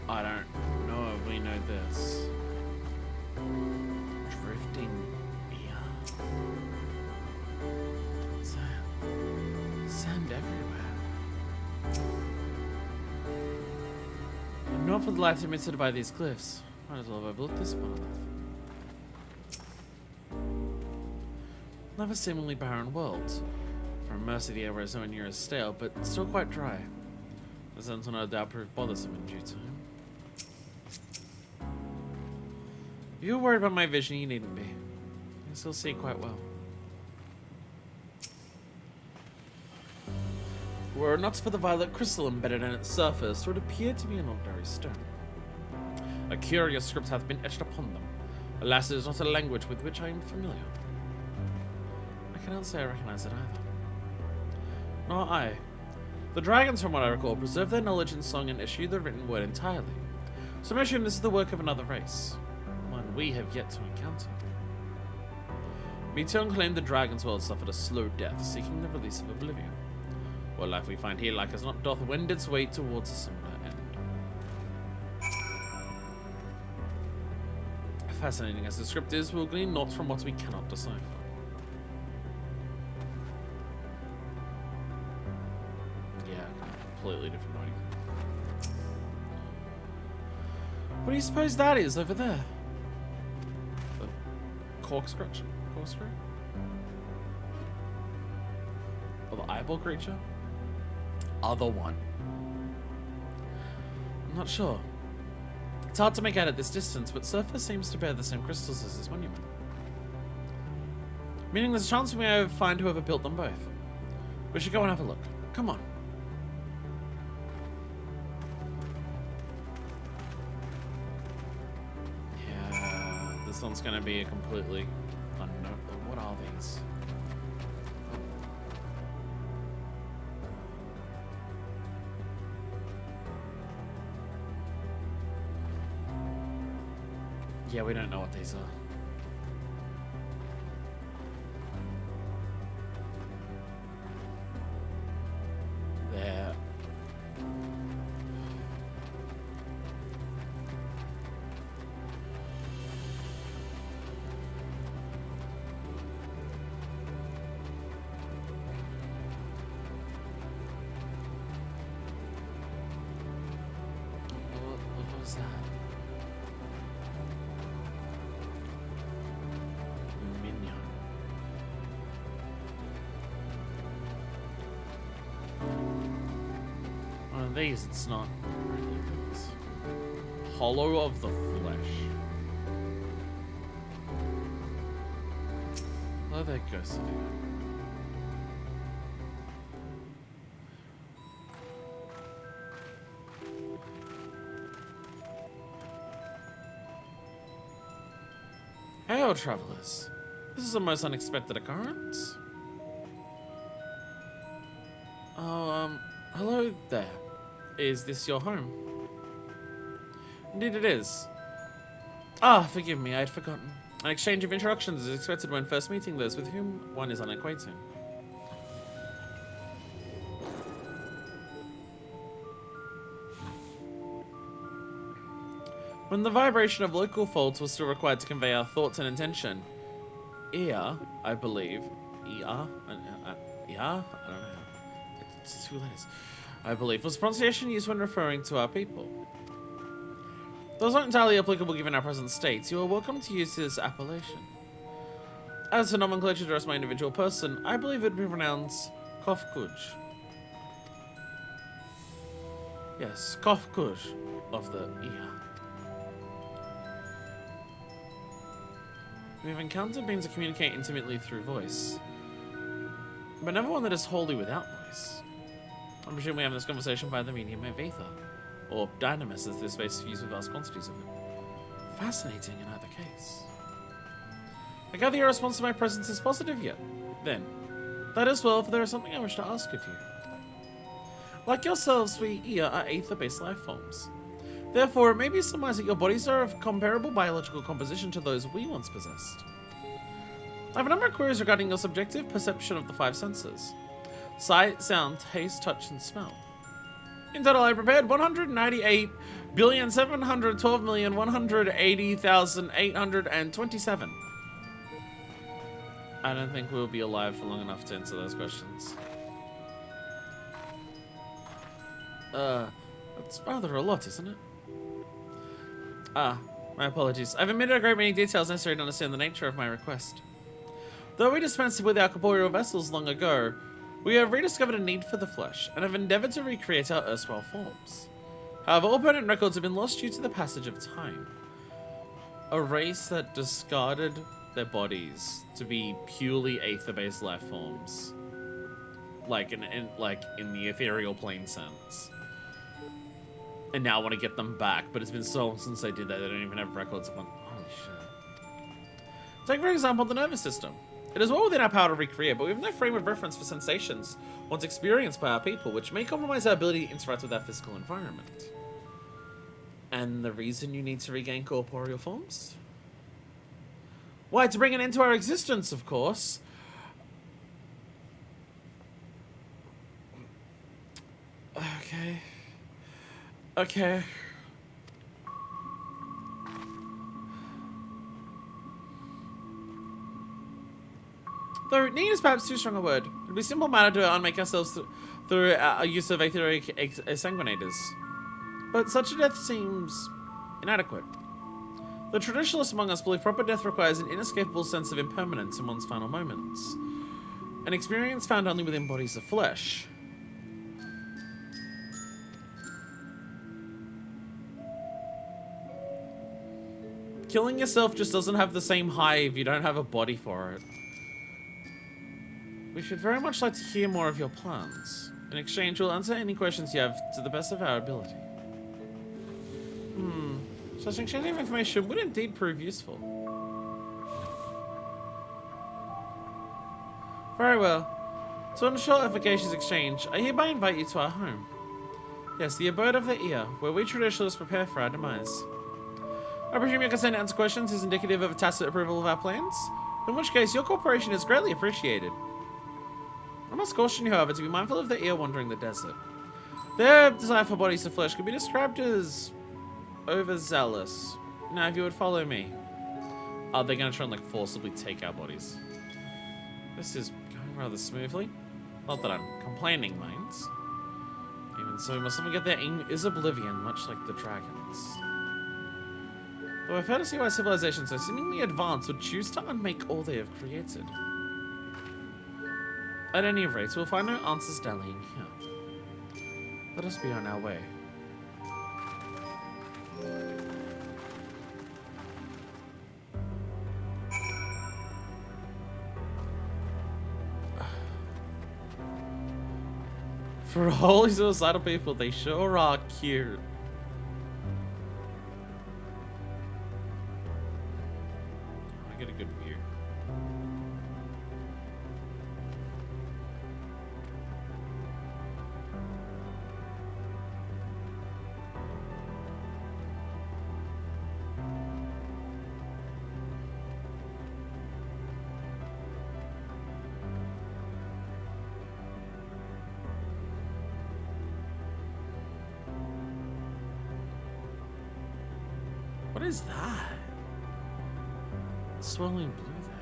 I don't know if we know this. Drifting beer. Sand everywhere. And not for the light emitted by these cliffs. Might as well have overlooked this monolith. Another seemingly barren world. From Mercy, the air is nowhere near as stale, but still quite dry. The sense will no doubt prove bothersome in due time. If you're worried about my vision, you needn't be. I can still see quite well. Were it not for the violet crystal embedded in its surface, it would appear to be an ordinary stone. A curious script hath been etched upon them. Alas, it is not a language with which I am familiar. I cannot say I recognize it either. Nor I. The dragons, from what I recall, preserve their knowledge in song and eschew the written word entirely. So I assume this is the work of another race. One we have yet to encounter. Meteon claimed the dragon's world suffered a slow death, seeking the release of oblivion. What life we find here, like as not, doth wend its way towards a similar end. Fascinating as the script is, we'll glean naught from what we cannot decipher. Yeah, completely different writing. What do you suppose that is over there? The corkscrew? Corkscrew? Or the eyeball creature? Other one. I'm not sure. It's hard to make out at this distance, but surface seems to bear the same crystals as this monument. Meaning there's a chance we may find whoever built them both. We should go and have a look. Come on. Yeah, this one's gonna be a completely unknown. What are these? Yeah, we don't know what these are. They're... What was that? These, it's not really things. Hollow of the flesh. Oh, there goes. Hail, travelers. This is a most unexpected occurrence. Oh, hello there. Is this your home? Indeed it is. Ah, forgive me, I had forgotten. An exchange of introductions is expected when first meeting those with whom one is unacquainted. When the vibration of local folds was still required to convey our thoughts and intention, ear, I believe, I don't know. It's 2 letters. I believe, was pronunciation used when referring to our people. Though it's not entirely applicable given our present states, you are welcome to use this appellation. As a nomenclature to address my individual person, I believe it would be pronounced Kofkuj. Yes, Kofkuj of the ear. We have encountered beings that communicate intimately through voice, but never one that is wholly without voice. I'm presuming we have this conversation by the medium of ether, or dynamis as this space fused with vast quantities of it. Fascinating in either case. I gather your response to my presence is positive yet. Then, that is well, for there is something I wish to ask of you. Like yourselves, we here are ether-based life forms. Therefore, it may be surmised that your bodies are of comparable biological composition to those we once possessed. I have a number of queries regarding your subjective perception of the 5 senses. Sight, sound, taste, touch, and smell. In total, I prepared 198,712,180,827. I don't think we'll be alive for long enough to answer those questions. That's rather a lot, isn't it? Ah, my apologies. I've omitted a great many details necessary to understand the nature of my request. Though we dispensed with our corporeal vessels long ago, We have rediscovered a need for the flesh, and have endeavored to recreate our erstwhile forms. However, all permanent records have been lost due to the passage of time. A race that discarded their bodies to be purely aether-based life forms. Like in the ethereal plane sense. And now want to get them back, but it's been so long since they did that, they don't even have records of them. Holy shit. Take, for example, the nervous system. It is well within our power to recreate, but we have no frame of reference for sensations once experienced by our people, which may compromise our ability to interact with our physical environment. And the reason you need to regain corporeal forms? Why, to bring an end to our existence, of course. Okay. Okay. Though need is perhaps too strong a word. It would be a simple matter to unmake ourselves through a use of etheric sanguinators. But such a death seems inadequate. The traditionalists among us believe proper death requires an inescapable sense of impermanence in one's final moments. An experience found only within bodies of flesh. Killing yourself just doesn't have the same high if you don't have a body for it. We should very much like to hear more of your plans. In exchange, we'll answer any questions you have to the best of our ability. Such an exchange of information would indeed prove useful. Very well. To ensure efficacious exchange, I hereby invite you to our home. Yes, the abode of the ear, where we traditionalists prepare for our demise. I presume your consent to answer questions is indicative of a tacit approval of our plans? In which case, your cooperation is greatly appreciated. I must caution you, however, to be mindful of the ear wandering the desert. Their desire for bodies of flesh could be described as overzealous. Now, if you would follow me. Oh, they're going to try and like forcibly take our bodies. This is going rather smoothly. Not that I'm complaining, minds. Even so, we must not forget their aim is oblivion, much like the dragons. Though I've heard to see why civilizations so seemingly advanced would choose to unmake all they have created. At any rate, we'll find no answers dallying here. Let us be on our way. For all these suicidal people, they sure are cute. I get a good view. What is that? Swirling blue there.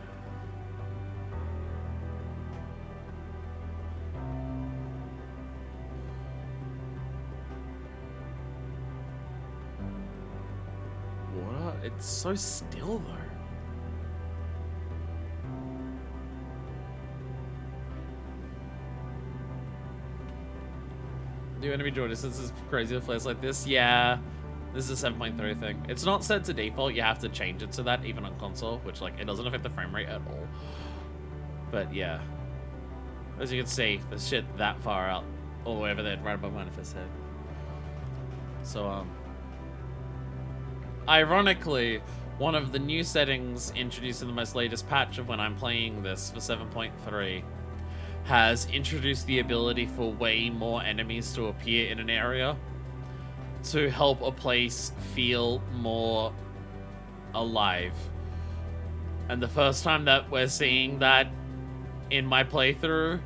What? It's so still though. Do you want to be joined? This is crazy to place like this? Yeah. This is a 7.3 thing. It's not set to default. You have to change it to that, even on console, which, like, it doesn't affect the frame rate at all. But, yeah. As you can see, there's shit that far out. All the way over there, right above Manifest's head. So, ironically, one of the new settings introduced in the most latest patch of when I'm playing this for 7.3 has introduced the ability for way more enemies to appear in an area, to help a place feel more alive. And the first time that we're seeing that in my playthrough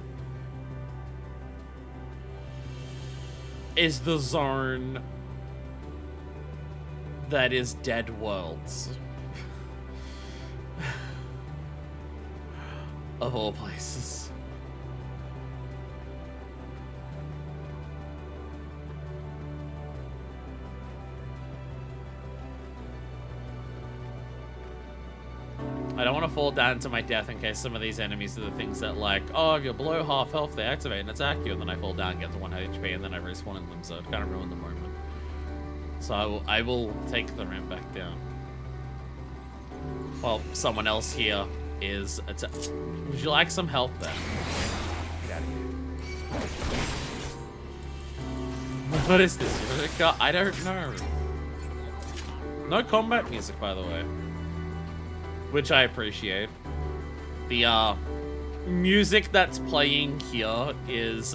is the zone that is Dead Worlds. Of all places. I don't want to fall down to my death in case some of these enemies are the things that like, oh, if you're below half health, they activate and attack you, and then I fall down, get to 1 HP, and then I respawn in them, so it kind of ruined the moment. So I will take the ramp back down. Well, someone else here is would you like some help then? Get out of here. What is this? I don't know. No combat music, by the way. Which I appreciate. The music that's playing here is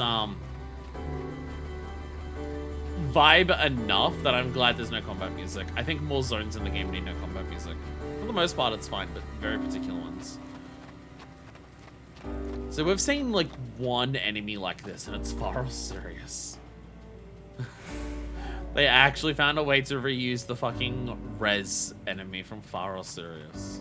vibe enough that I'm glad there's no combat music. I think more zones in the game need no combat music. For the most part, it's fine, but very particular ones. So we've seen like one enemy like this, and it's far serious. They actually found a way to reuse the fucking res enemy from Far or Sirius.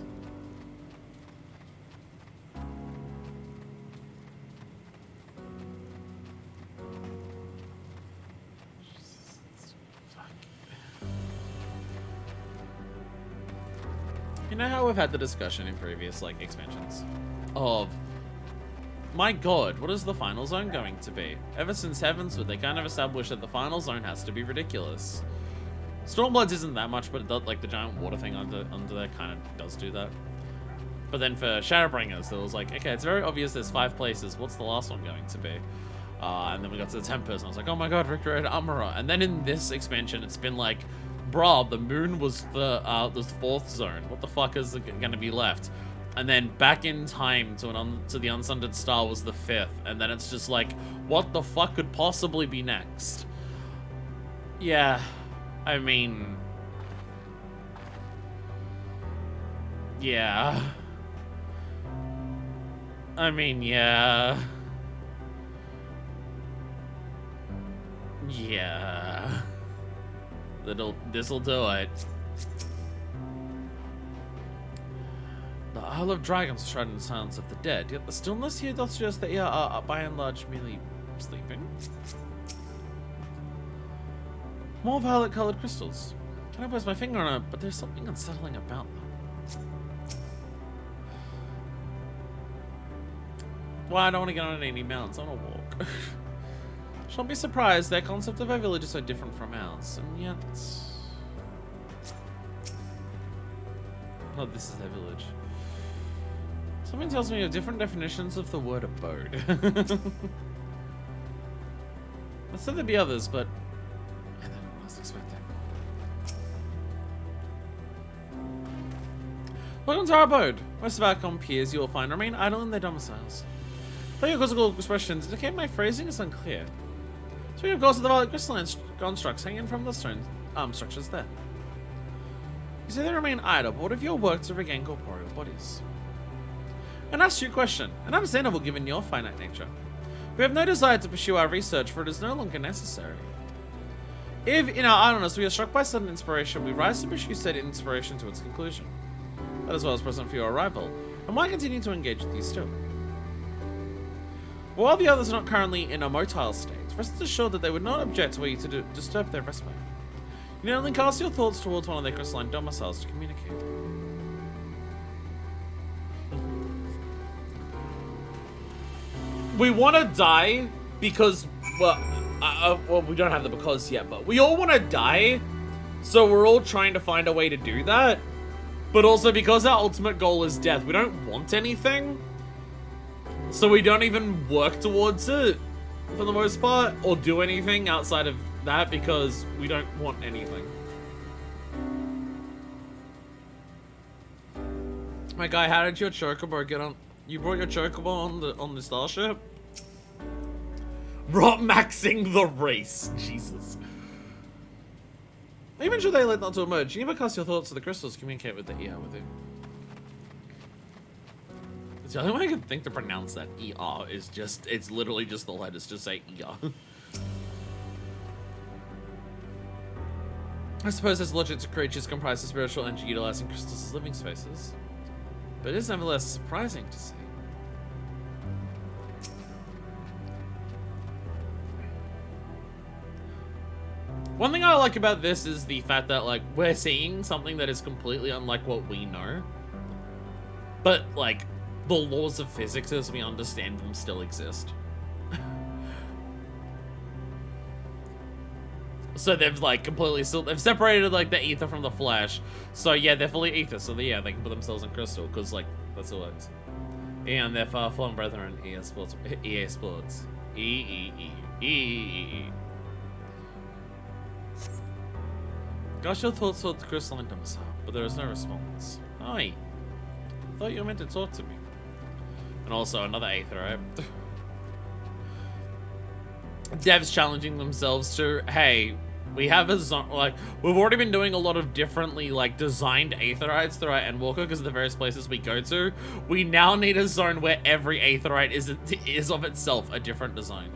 You know how we've had the discussion in previous like expansions of, my god, what is the final zone going to be? Ever since Heavensward, they kind of established that the final zone has to be ridiculous. Stormbloods isn't that much, but it does, like the giant water thing under there kind of does do that. But then for Shadowbringers, there was like, okay, it's very obvious there's 5 places. What's the last one going to be? And then we got to the Tempest, and I was like, oh my god, recreated Armorer. And then in this expansion, it's been like, bruh, the moon was the 4th zone. What the fuck is going to be left? And then back in time to the Unsundered Star was the 5th. And then it's just like, what the fuck could possibly be next? Yeah, I mean... yeah. I mean, yeah. Yeah. This'll do it. The Isle of Dragons is shrouded in the silence of the dead, yet the stillness here does suggest that are by and large merely sleeping. More violet-colored crystals. Can I place my finger on it? But there's something unsettling about them. Well, I don't want to get on any mountains. I want to walk. Don't be surprised, their concept of our village is so different from ours, and yet... oh, this is their village. Something tells me you have different definitions of the word abode. I said there'd be others, but... I don't know what I was expecting. Welcome to our abode. Most of our compeers you will find remain idle in their domiciles. Though your quizzical expressions indicate my phrasing is unclear. So you go to the violet crystalline constructs hanging from the stone structures there. You say they remain idle, but what if your work to regain corporeal bodies? An astute question, and understandable given your finite nature. We have no desire to pursue our research, for it is no longer necessary. If, in our idleness, we are struck by sudden inspiration, we rise to pursue said inspiration to its conclusion. That is what is present for your arrival, and why continue to engage with you still? While the others are not currently in a motile state, rest assured that they would not object were you to disturb their respite. You need only cast your thoughts towards one of their crystalline domiciles to communicate. We want to die because, well, we don't have the because yet, but we all want to die, so we're all trying to find a way to do that. But also because our ultimate goal is death, we don't want anything, so we don't even work towards it for the most part, or do anything outside of that because we don't want anything. My guy, how did your chocobo get on? You brought your chocobo on the starship? Brought maxing the race. Jesus. Even should they let not to emerge, you never cast your thoughts to the crystals to communicate with the ER with you. It's the only way I can think to pronounce that ER is just, it's literally just the letters, just say ER. I suppose there's logic to creatures comprised of spiritual energy utilizing crystals as living spaces. But it is nevertheless surprising to see. One thing I like about this is the fact that, like, we're seeing something that is completely unlike what we know. But, like, the laws of physics as we understand them still exist. So they've, like, they've separated, like, the ether from the flesh. So, yeah, they're fully ether. So, yeah, they can put themselves in crystal, because, like, that's all it is. And their far-flung brethren, EA Sports. Gosh, your thoughts toward the crystalline domicile, but there is no response. Hi. I thought you were meant to talk to me. And also another aetherite. Devs challenging themselves to, hey, we have a zone, like, we've already been doing a lot of differently, like, designed aetherites throughout Endwalker because of the various places we go to. We now need a zone where every aetherite is of itself a different design.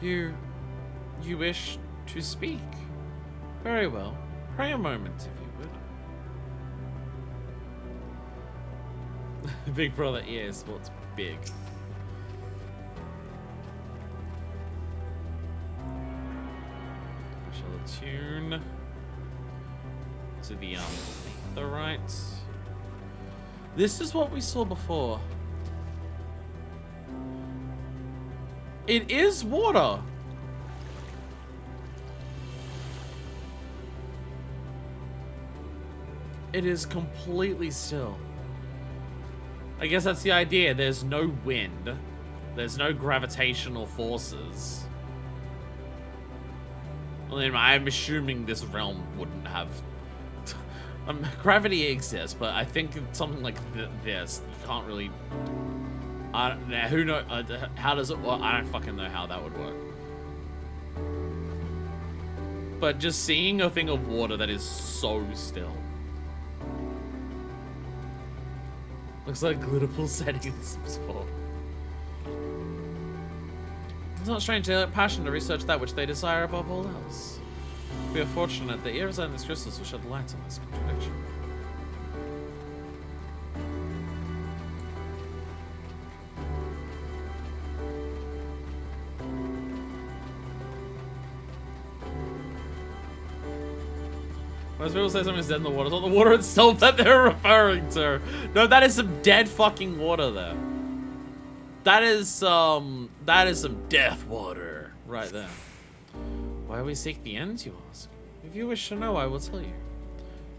You wish to speak? Very well. Pray a moment, if you would. Big brother EA Sports big. I shall attune to the aetherite. This is what we saw before. It is water. It is completely still. I guess that's the idea. There's no wind. There's no gravitational forces. Well, I'm assuming this realm wouldn't have... gravity exists, but I think something like this, you can't really... I don't know, who knows, how does it work? I don't fucking know how that would work. But just seeing a thing of water that is so still. Looks like glitterpool settings spot. It's not strange they have passion to research that which they desire above all else. We are fortunate that ears and these crystals will shed light on this contradiction. Most people say something's dead in the water. It's not the water itself that they're referring to. No, that is some dead fucking water there. That is some death water right there. Why we seek the ends, you ask? If you wish to know, I will tell you.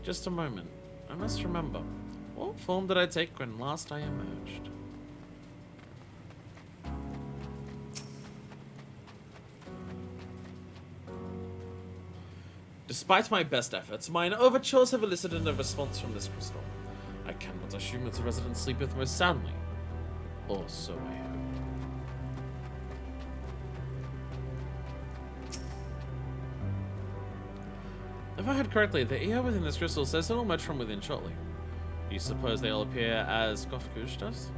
Just a moment. I must remember. What form did I take when last I emerged? Despite my best efforts, mine overtures have elicited no response from this crystal. I cannot assume its resident sleepeth most soundly. Or so I hope. If I heard correctly, the ear within this crystal says it will emerge from within shortly. Do you suppose they'll appear as Gofgush does?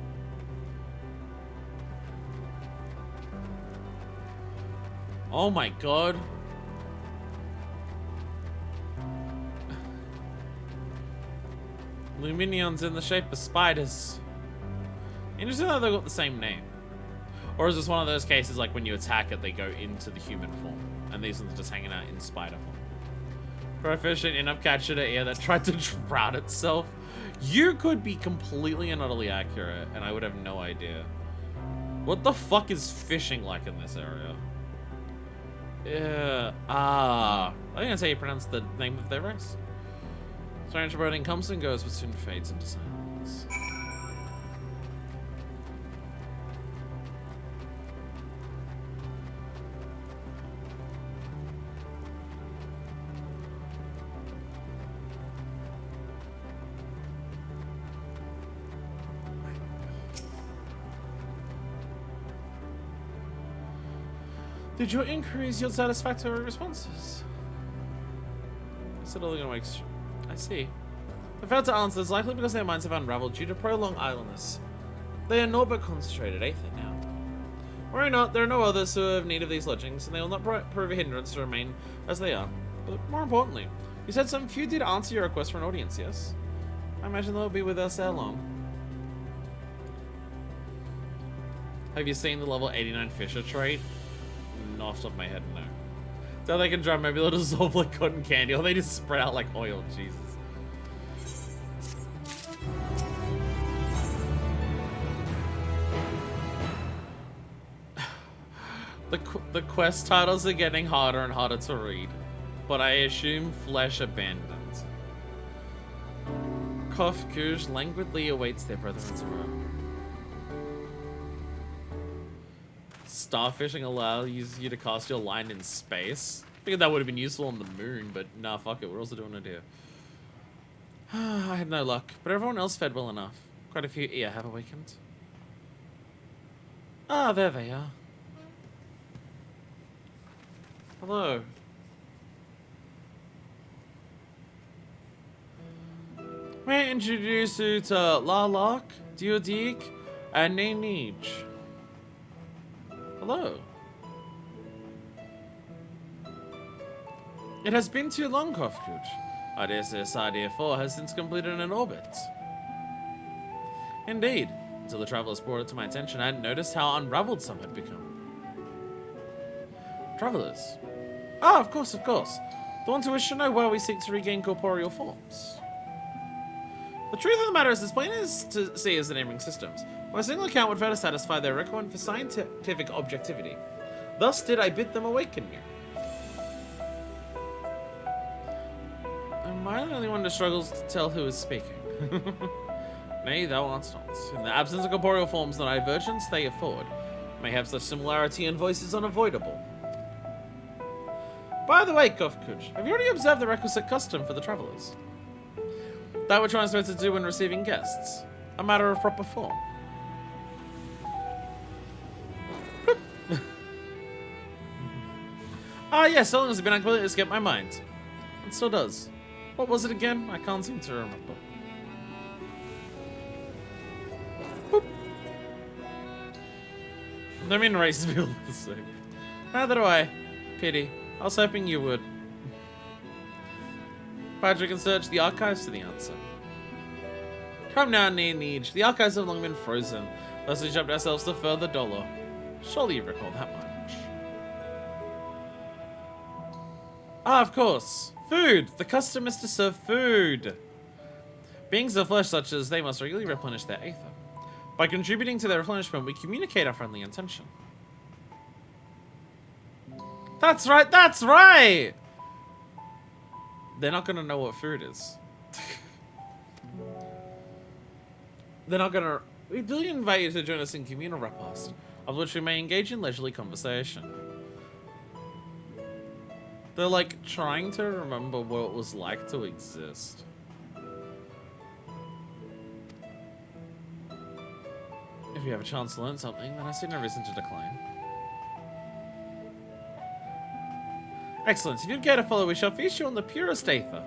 Oh my god. Luminions in the shape of spiders. Interesting that they've got the same name. Or is this one of those cases like when you attack it, they go into the human form, and these ones are just hanging out in spider form? Proficient enough captured an ear that tried to drown itself. You could be completely and utterly accurate, and I would have no idea. What the fuck is fishing like in this area? I think that's how you pronounce the name of their race. Strange foreboding comes and goes, but soon fades into silence. Did your inquiries yield satisfactory responses? I said all they're gonna make. I see. They failed to answer is likely because their minds have unraveled due to prolonged idleness. They are naught but concentrated aether now. Worry not, there are no others who have need of these lodgings, and they will not prove a hindrance to remain as they are. But more importantly, you said some few did answer your request for an audience, yes? I imagine they'll be with us ere long. Have you seen the level 89 Fisher trait? Not off the top of my head, no. So they can dry, maybe they'll dissolve like cotton candy, or they just spread out like oil. Jesus. The quest titles are getting harder and harder to read, but I assume flesh abandoned. Kofkuj languidly awaits their brethren's room. Starfishing allows you to cast your line in space. I figured that would have been useful on the moon, but nah, fuck it. We're also doing it here. I had no luck, but everyone else fed well enough. Quite a few have awakened. Ah, there they are. Hello. May I introduce you to Lalak, Diodik, and Nainij. Hello. It has been too long, Kofkuj. I dare say Sardia 4 has since completed an orbit. Indeed. Until the travelers brought it to my attention, I hadn't noticed how unraveled some had become. Travelers? Ah, of course, of course. The ones who wish to know where we seek to regain corporeal forms. The truth of the matter is as plain as to see as the neighboring systems. My single account would fail to satisfy their requirement for scientific objectivity. Thus did I bid them awaken you. Am I the only one who struggles to tell who is speaking? Nay, thou art not. In the absence of corporeal forms, the divergence they afford may have such similarity in voices unavoidable. By the way, Kofkuj, have you already observed the requisite custom for the travelers? That which one is supposed to do when receiving guests. A matter of proper form. Ah, yes, so long as it's been completely escaped my mind. It still does. What was it again? I can't seem to remember. Boop. I mean, races feel the same. Neither do I. Pity. I was hoping you would. Patrick can search the archives for the answer. Come now, Neej. The archives have long been frozen. Thus we jumped ourselves to further dollar. Surely you recall that much. Ah, of course. Food! The custom is to serve food. Beings of flesh such as they must regularly replenish their aether. By contributing to their replenishment, we communicate our friendly intention. That's right, that's right! They're not gonna know what food is. They're not gonna... We do invite you to join us in communal repast, of which we may engage in leisurely conversation. They're like trying to remember what it was like to exist. If you have a chance to learn something, then I see no reason to decline. Excellent. If you'd care to follow, we shall feast you on the purest aether.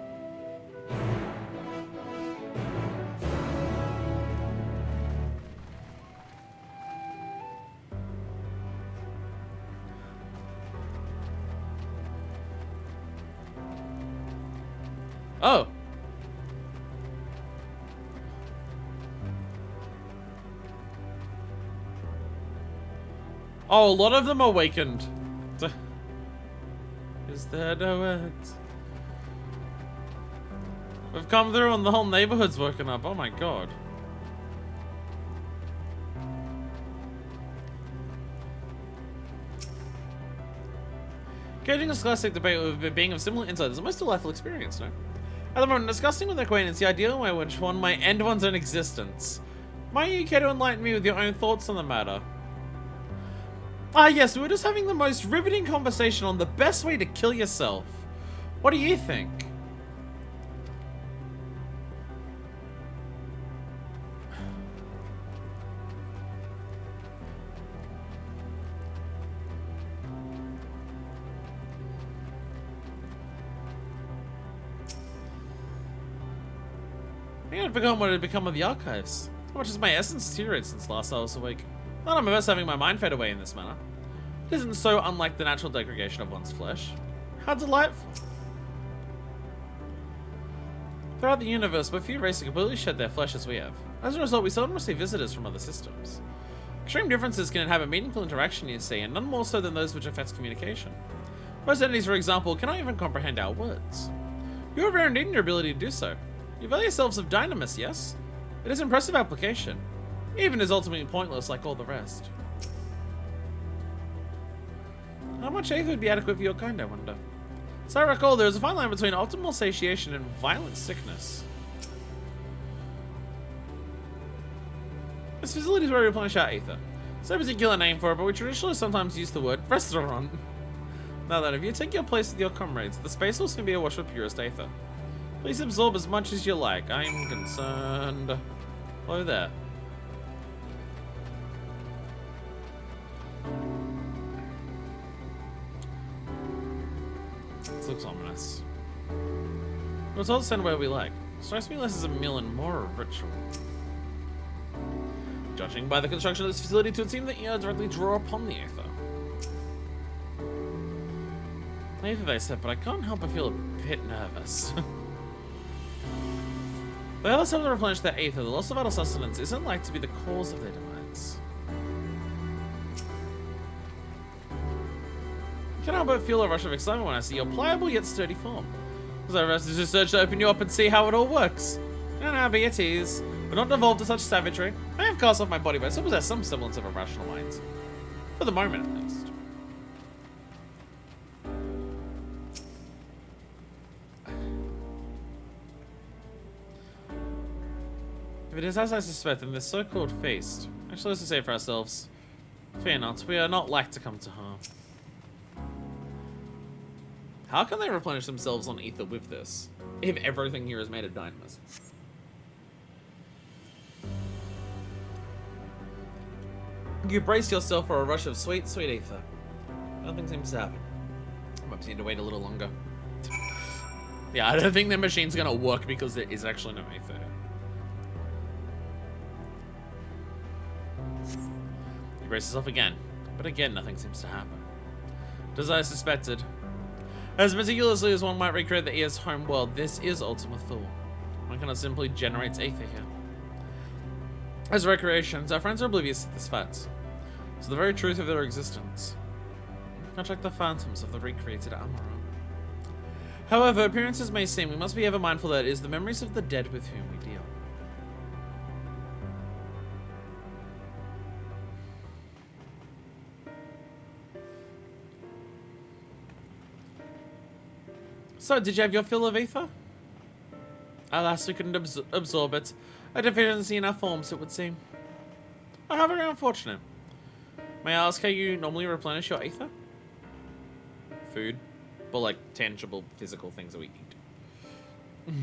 Oh. Oh, a lot of them awakened. Is there no end? We've come through and the whole neighborhood's woken up. Oh my god. Engaging this classic debate with being of similar insight is a most delightful experience, no? At the moment, discussing with acquaintance the ideal way in which one might end one's own existence. Might you care to enlighten me with your own thoughts on the matter? Ah yes, we were just having the most riveting conversation on the best way to kill yourself. What do you think? I think I'd forgotten what had become of the archives. How much has my essence deteriorated since last I was awake? Not on my best having my mind fade away in this manner. It isn't so unlike the natural degradation of one's flesh. How delightful. Throughout the universe, but few races completely shed their flesh as we have. As a result, we seldom receive visitors from other systems. Extreme differences can inhabit meaningful interaction, you see, and none more so than those which affect communication. Most entities, for example, cannot even comprehend our words. You have earned in your ability to do so. You value yourselves of dynamis, yes? It is impressive application, even is ultimately pointless like all the rest. How much aether would be adequate for your kind, I wonder? As I recall, there is a fine line between optimal satiation and violent sickness. This facility is where we replenish our aether. There's no particular name for it, but we traditionally sometimes use the word restaurant. Now then, if you take your place with your comrades, the space will soon be awash with purest aether. Please absorb as much as you like. I'm concerned. Hello there. This looks ominous. We're told to send where we like. Strikes me less as a meal and more a ritual. Judging by the construction of this facility, it would seem that you directly draw upon the aether. Maybe they said, but I can't help but feel a bit nervous. They others have to replenish their aether. The loss of vital sustenance isn't like to be the cause of their demise. I cannot but feel a rush of excitement when I see your pliable yet sturdy form. As I rest to search to open you up and see how it all works. And now be at ease. We're not devolved to such savagery. I have cast off my body, but I still possess some semblance of a rational mind. For the moment, at least. If it is as I suspect, then this so-called feast. Actually, let's just say for ourselves. Fear not, we are not like to come to harm. How can they replenish themselves on ether with this? If everything here is made of dynamis. You brace yourself for a rush of sweet, sweet ether. Nothing seems to happen. I might need to wait a little longer. Yeah, I don't think the machine's gonna work because there is actually no ether. You brace yourself again, but again nothing seems to happen. As I suspected, as meticulously as one might recreate the ES home world, this is Ultima Thule. One cannot simply generate ether here. As recreations, our friends are oblivious to this fact. So the very truth of their existence. Much like the phantoms of the recreated Amaran. However, appearances may seem, we must be ever mindful that it is the memories of the dead with whom we deal. So, did you have your fill of ether? Alas, we couldn't absorb it. A deficiency in our forms, it would seem. Oh, how very unfortunate. May I ask how you normally replenish your ether? Food. But like tangible, physical things that we eat.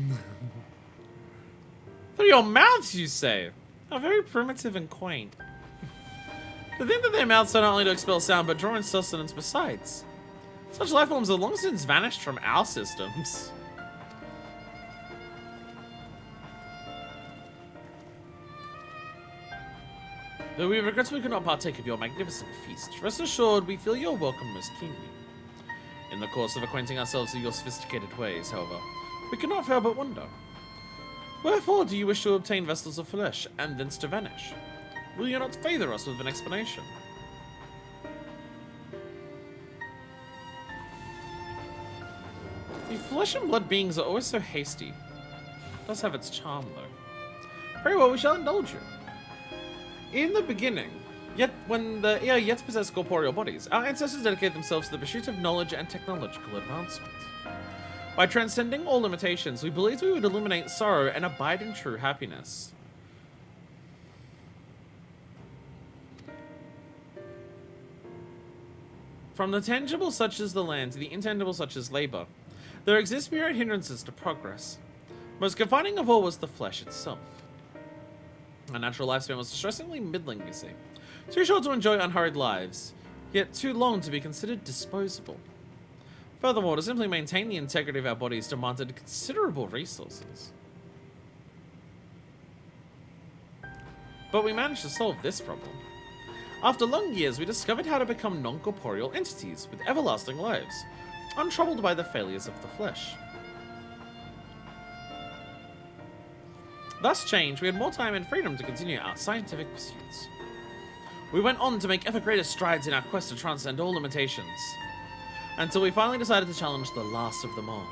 Through your mouths, you say? How very primitive and quaint. To think that their mouths are not only to expel sound, but draw in sustenance besides. Such life forms have long since vanished from our systems. Though we regretfully could not partake of your magnificent feast, rest assured we feel your welcome most keenly. In the course of acquainting ourselves with your sophisticated ways, however, we could not fail but wonder. Wherefore do you wish to obtain vessels of flesh, and thence to vanish? Will you not favour us with an explanation? The flesh and blood beings are always so hasty. It does have its charm, though. Very well, we shall indulge you. In the beginning, when the EO yet possessed corporeal bodies, our ancestors dedicated themselves to the pursuit of knowledge and technological advancement. By transcending all limitations, we believed we would eliminate sorrow and abide in true happiness. From the tangible such as the land to the intangible such as labor, there exist myriad hindrances to progress. Most confining of all was the flesh itself. Our natural lifespan was distressingly middling, you see. Too short to enjoy unhurried lives, yet too long to be considered disposable. Furthermore, to simply maintain the integrity of our bodies demanded considerable resources. But we managed to solve this problem. After long years, we discovered how to become non-corporeal entities with everlasting lives, untroubled by the failures of the flesh. Thus changed, we had more time and freedom to continue our scientific pursuits. We went on to make ever greater strides in our quest to transcend all limitations. Until we finally decided to challenge the last of them all.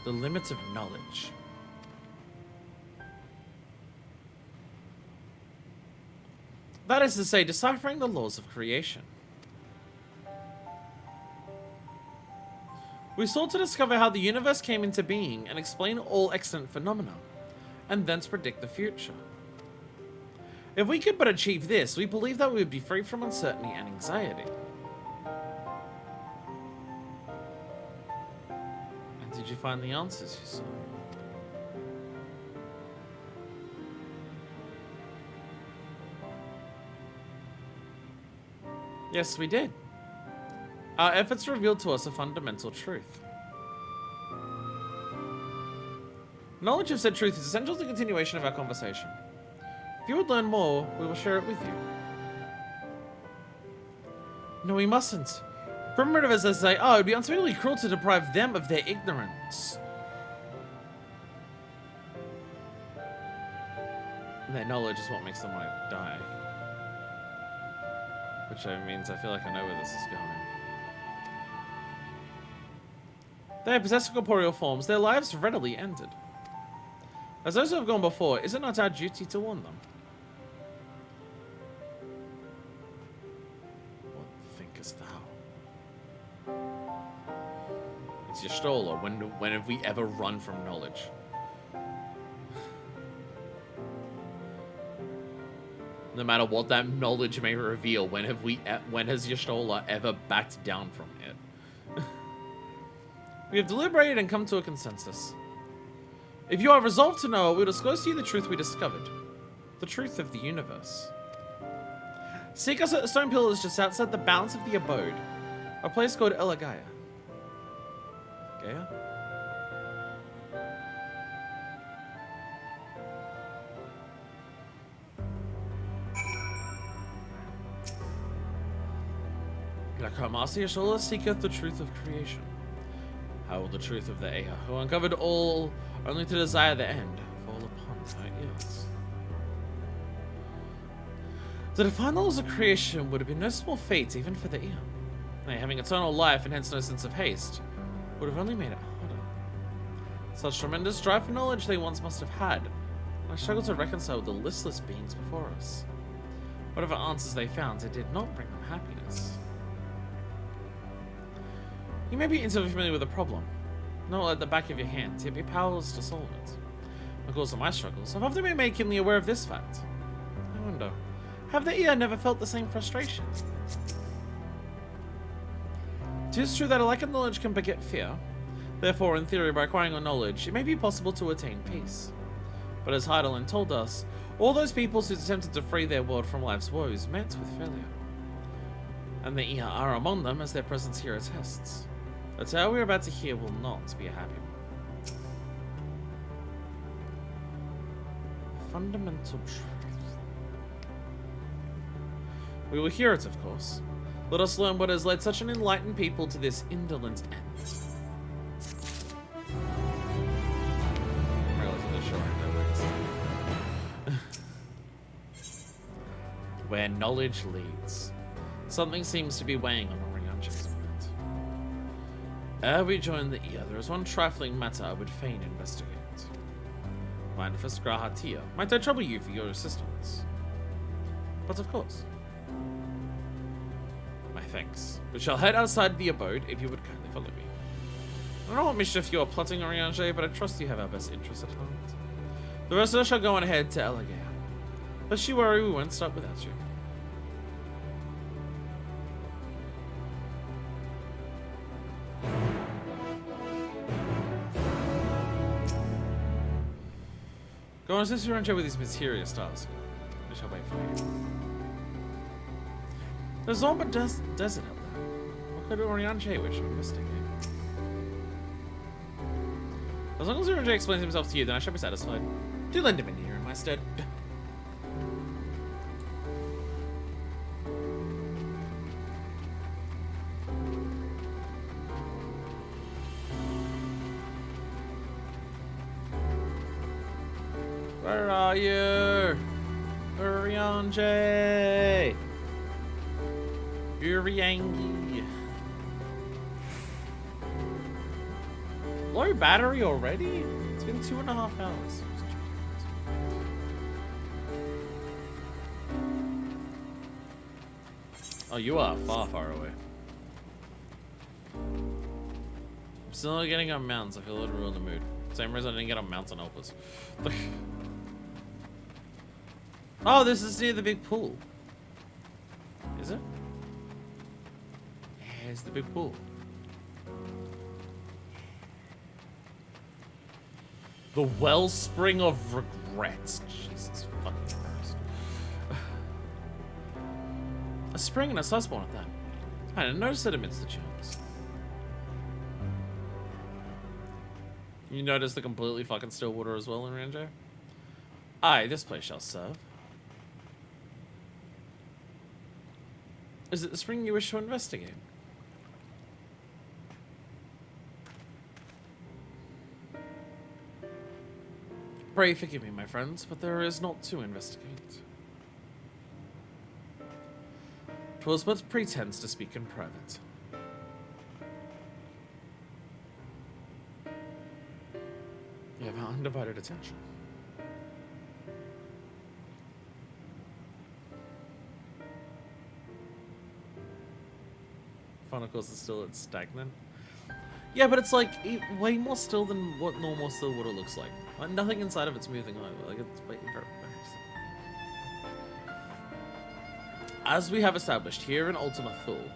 The limits of knowledge. That is to say, deciphering the laws of creation. We sought to discover how the universe came into being and explain all extant phenomena, and thence predict the future. If we could but achieve this, we believe that we would be free from uncertainty and anxiety. And did you find the answers you sought? Yes, we did. Our efforts revealed to us a fundamental truth. Knowledge of said truth is essential to the continuation of our conversation. If you would learn more, we will share it with you. No, we mustn't. Primitive as they say, it would be unspeakably cruel to deprive them of their ignorance. And their knowledge is what makes them want to die. Which means I feel like I know where this is going. They possess corporeal forms, their lives readily ended. As those who have gone before, is it not our duty to warn them? What thinkest thou? It's Y'shtola. When have we ever run from knowledge? No matter what that knowledge may reveal, when has Y'shtola ever backed down from it? We have deliberated and come to a consensus. If you are resolved to know, we will disclose to you the truth we discovered. The truth of the universe. Seek us at the stone pillars just outside the bounds of the abode. A place called Elagaya. Gaia? Nakamasi Y'shtola seeketh the truth of creation. How will the truth of the Ea, who uncovered all only to desire the end, fall upon our ears? To define the laws of creation would have been no small feat even for the Ea. Nay, having eternal life and hence no sense of haste, would have only made it harder. Such tremendous drive for knowledge they once must have had, and I struggle to reconcile with the listless beings before us. Whatever answers they found, it did not bring them happiness. You may be intimately familiar with the problem, not at the back of your hand, yet be powerless to solve it. The cause of my struggles, I've often been made keenly aware of this fact. I wonder, have the Ea never felt the same frustration? 'Tis true that a lack of knowledge can beget fear. Therefore, in theory, by acquiring our knowledge, it may be possible to attain peace. But as Heidelin told us, all those peoples who attempted to free their world from life's woes met with failure. And the Ea are among them, as their presence here attests. The tale we're about to hear will not be a happy one. Fundamental truth. We will hear it, of course. Let us learn what has led such an enlightened people to this indolent end. Where knowledge leads. Something seems to be weighing on Orianja's mind. Ere we join the Ea, there is one trifling matter I would fain investigate. Manifest Grahatia. Might I trouble you for your assistance? But of course. My thanks. We shall head outside the abode if you would kindly follow me. I don't know what mischief you are plotting, Orianja, but I trust you have our best interests at heart. The rest of us shall go on ahead to Elagaya. Lest you worry, we won't stop without you. Go on, assist Orianja with his mysterious task. We shall wait for you. There's all but desert out there. What could Orianja wish to investigate? As long as Orianja explains himself to you, then I shall be satisfied. Do lend him in here in my stead. Where are you? Orianja! Uriangi! low battery already? It's been 2.5 hours. Oh, you are far, far away. I'm still not getting on mounts. I feel a little in the mood. Same reason I didn't get on mounts and helpers. Oh, this is near the big pool. Is it? Yeah, it's the big pool. The wellspring of regrets. Jesus fucking Christ. A spring and a susspawn at that. I didn't notice it amidst the charms. You notice the completely fucking still water as well in Ranjo? Aye, this place shall serve. Is it the spring you wish to investigate? Pray forgive me, my friends, but there is not to investigate. 'Twas but pretense to speak in private. You have our undivided attention. Final course is still at stagnant. Yeah, but it's like way more still than what normal still water looks like. Like nothing inside of it's moving over. Like it's very As we have established here in Ultima Thule,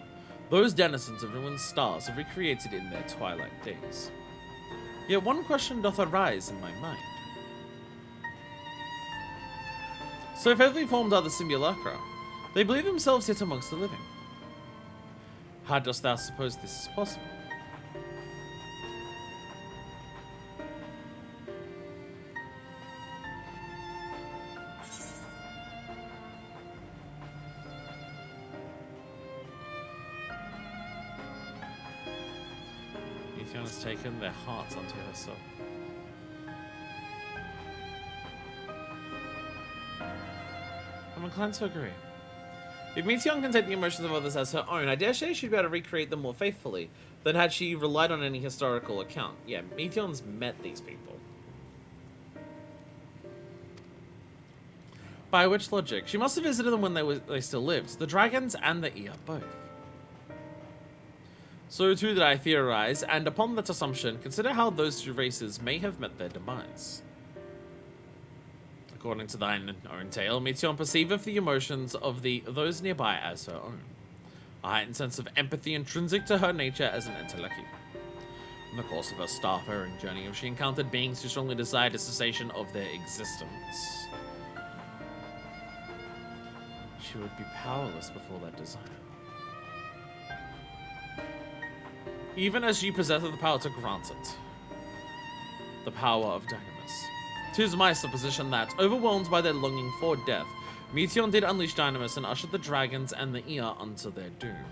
those denizens of ruined stars are recreated in their twilight days. Yet one question doth arise in my mind. So faithfully formed are the simulacra. They believe themselves yet amongst the living. How dost thou suppose this is possible? Meteon has taken their hearts unto herself. I'm inclined to agree. If Meteon can take the emotions of others as her own, I dare say she'd be able to recreate them more faithfully than had she relied on any historical account. Yeah, Meteon's met these people. By which logic, she must have visited them when they still lived, the dragons and the Ear both. So too did I theorize, and upon that assumption, consider how those two races may have met their demise. According to thine own tale, Meteon perceiveth the emotions of those nearby as her own. A heightened sense of empathy intrinsic to her nature as an Enteleki. In the course of her starfaring journey, she encountered beings who strongly desired a cessation of their existence. She would be powerless before that desire. Even as she possesseth the power to grant it. The power of Dynamis. 'Tis my supposition that, overwhelmed by their longing for death, Meteon did unleash Dynamis and ushered the dragons and the Ear unto their doom.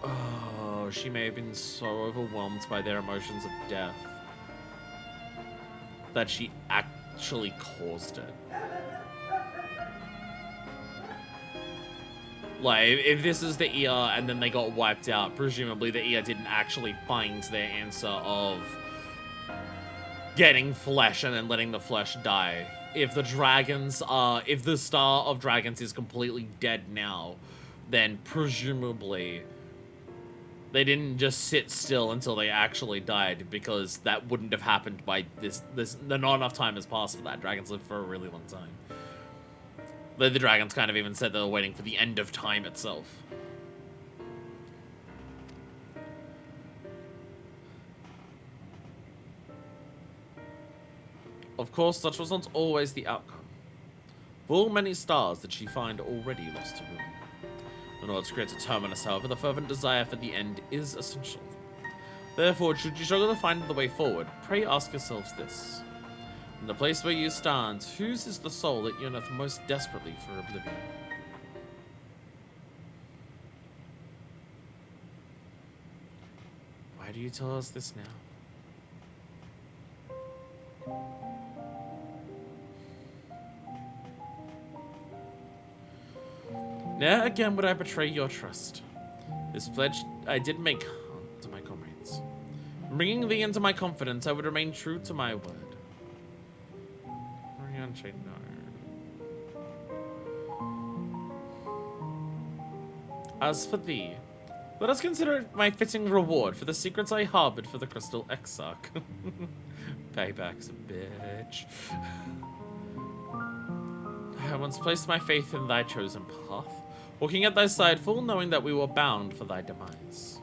Oh, she may have been so overwhelmed by their emotions of death that she actually caused it. Like, if this is the Ear and then they got wiped out, presumably the Ear didn't actually find their answer of getting flesh and then letting the flesh die. If the dragons are, if the Star of Dragons is completely dead now, then presumably they didn't just sit still until they actually died, because that wouldn't have happened by not enough time has passed for that. Dragons live for a really long time. The dragons kind of even said they were waiting for the end of time itself. Of course, such was not always the outcome. Full many stars did she find already lost to ruin. In order to create a terminus, however, the fervent desire for the end is essential. Therefore, should you struggle to find the way forward, pray ask yourselves this. In the place where you stand, whose is the soul that yearneth most desperately for oblivion? Why do you tell us this now? Ne'er again would I betray your trust. This pledge I did make Bringing thee into my confidence, I would remain true to my word. As for thee, let us consider it my fitting reward for the secrets I harbored for the Crystal Exarch. Payback's a bitch. I once placed my faith in thy chosen path, walking at thy side full knowing that we were bound for thy demise.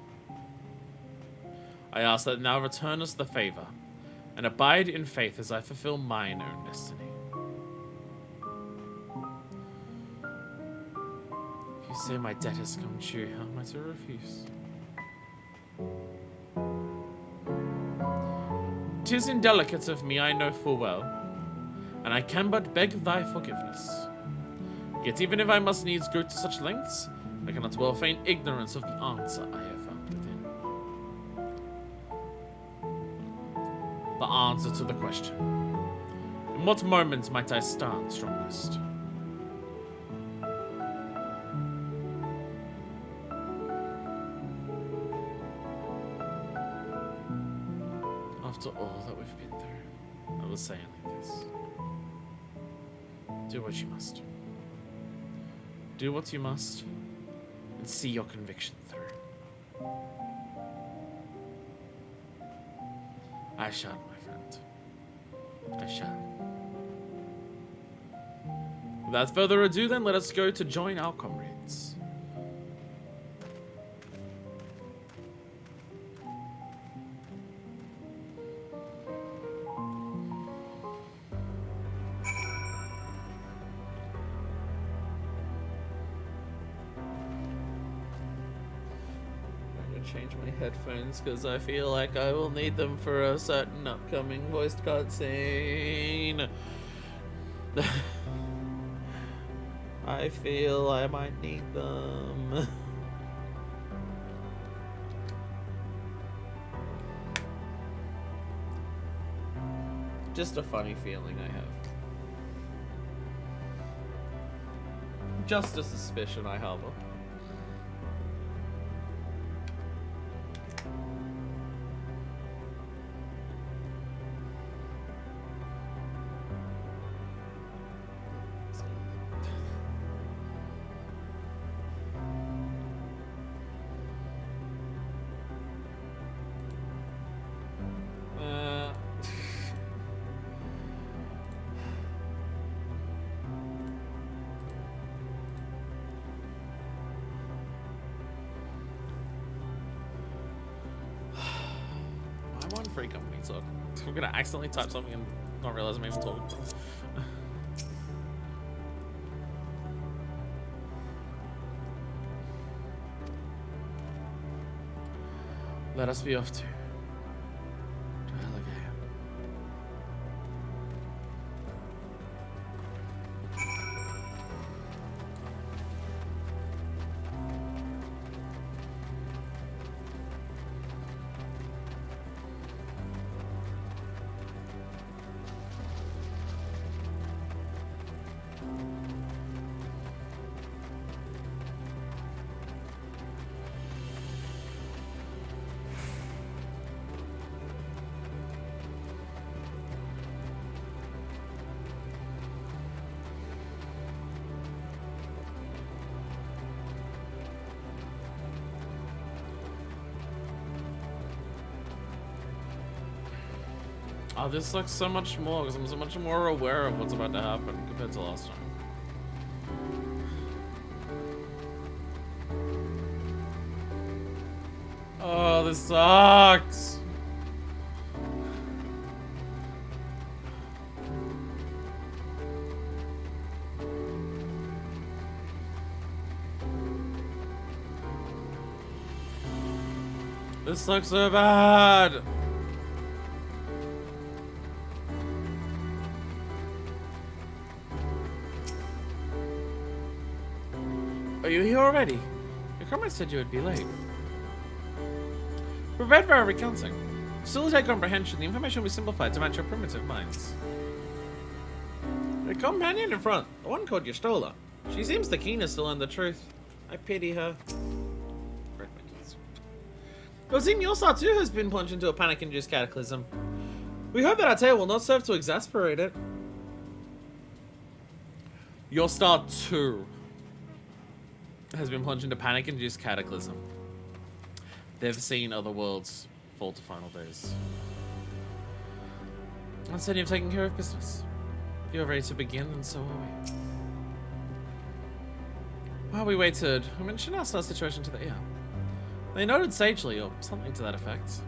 I ask that now return us the favor, and abide in faith as I fulfill mine own destiny. If you say my debt has come true, how am I to refuse? 'Tis indelicate of me, I know full well, and I can but beg thy forgiveness. Yet even if I must needs go to such lengths, I cannot well feign ignorance of the answer I have found within. The answer to the question. In what moment might I stand strongest? After all that we've been through, I will say only this. Do what you must. Do what you must, and see your conviction through. I shall, my friend. I shall. Without further ado, then, let us go to join our comrades. Change my headphones because I feel like I will need them for a certain upcoming voiced cutscene. I feel I might need them. Just a funny feeling I have. Just a suspicion I harbor. Free company talk. I'm gonna accidentally type something and not realize I'm even talking. Let us be off to Alligator. Oh, this sucks so much more because I'm so much more aware of what's about to happen compared to last time. Oh, this sucks. This sucks so bad. Are you here already? Your comrade said you would be late. Prepared for our recounting. Facilitate comprehension, the information will be simplified to match your primitive minds. The companion in front, the one called Yastola. She seems the keenest to learn the truth. I pity her. Your team Yorstar too has been plunged into a panic-induced cataclysm. We hope that our tale will not serve to exasperate it. Yorstar 2 has been plunged into panic-induced cataclysm. They've seen other worlds fall to final days. Instead, you've taken care of business. If you're ready to begin, then so are we. While we waited, we mentioned our star situation to the ear. They nodded sagely, or something to that effect.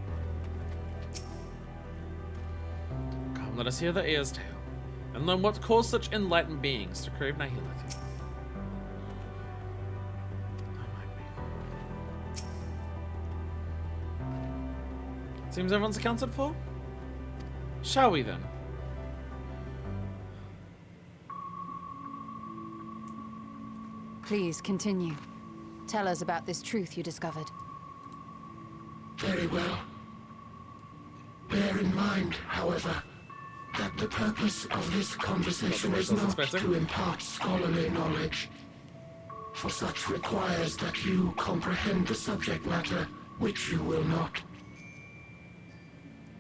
Come, let us hear the ear's tale, and learn what caused such enlightened beings to crave nihility. Seems everyone's accounted for? Shall we then? Please continue. Tell us about this truth you discovered. Very well. Bear in mind, however, that the purpose of this conversation is not to impart scholarly knowledge, for such requires that you comprehend the subject matter, which you will not.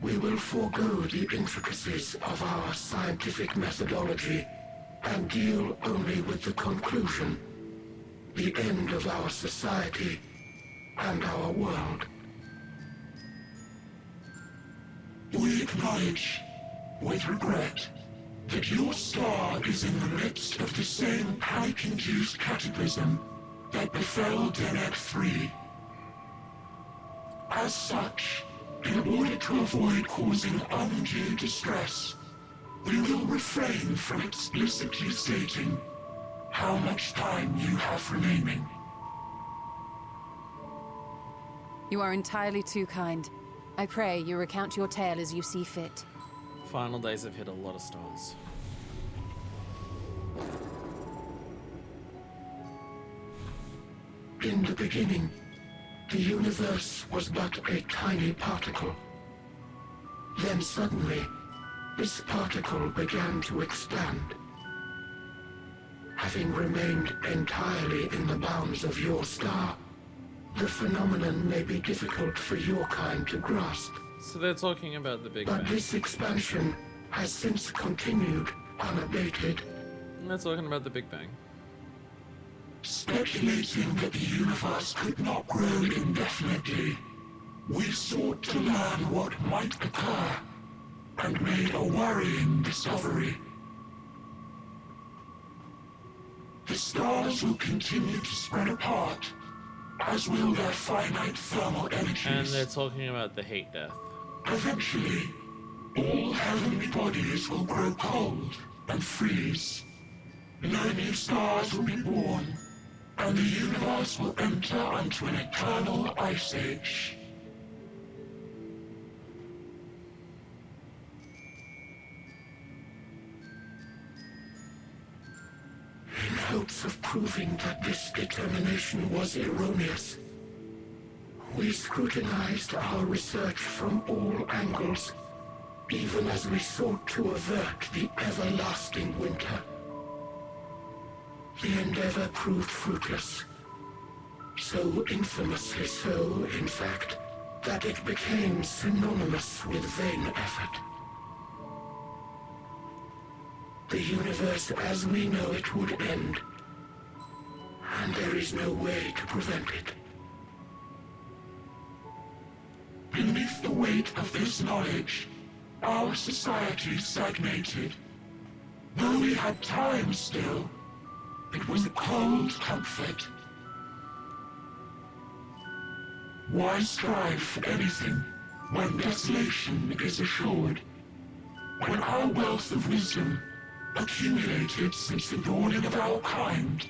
We will forego the intricacies of our scientific methodology and deal only with the conclusion, the end of our society and our world. We acknowledge, with regret, that your star is in the midst of the same panic-induced cataclysm that befell Deneb 3. As such, in order to avoid causing undue distress, we will refrain from explicitly stating how much time you have remaining. You are entirely too kind. I pray you recount your tale as you see fit. Final days have hit a lot of stars. In the beginning, the universe was but a tiny particle. Then suddenly, this particle began to expand. Having remained entirely in the bounds of your star, the phenomenon may be difficult for your kind to grasp. So they're talking about the Big Bang. But this expansion has since continued unabated. And they're talking about the Big Bang. Speculating that the universe could not grow indefinitely, we sought to learn what might occur, and made a worrying discovery. The stars will continue to spread apart, as will their finite thermal energies. And they're talking about the hate death. Eventually, all heavenly bodies will grow cold and freeze. No new stars will be born, and the universe will enter onto an eternal ice age. In hopes of proving that this determination was erroneous, we scrutinized our research from all angles, even as we sought to avert the everlasting winter. The endeavor proved fruitless. So infamously so, in fact, that it became synonymous with vain effort. The universe as we know it would end, and there is no way to prevent it. Beneath the weight of this knowledge, our society stagnated. Though we had time still, it was a cold comfort. Why strive for anything when desolation is assured? When our wealth of wisdom, accumulated since the dawning of our kind,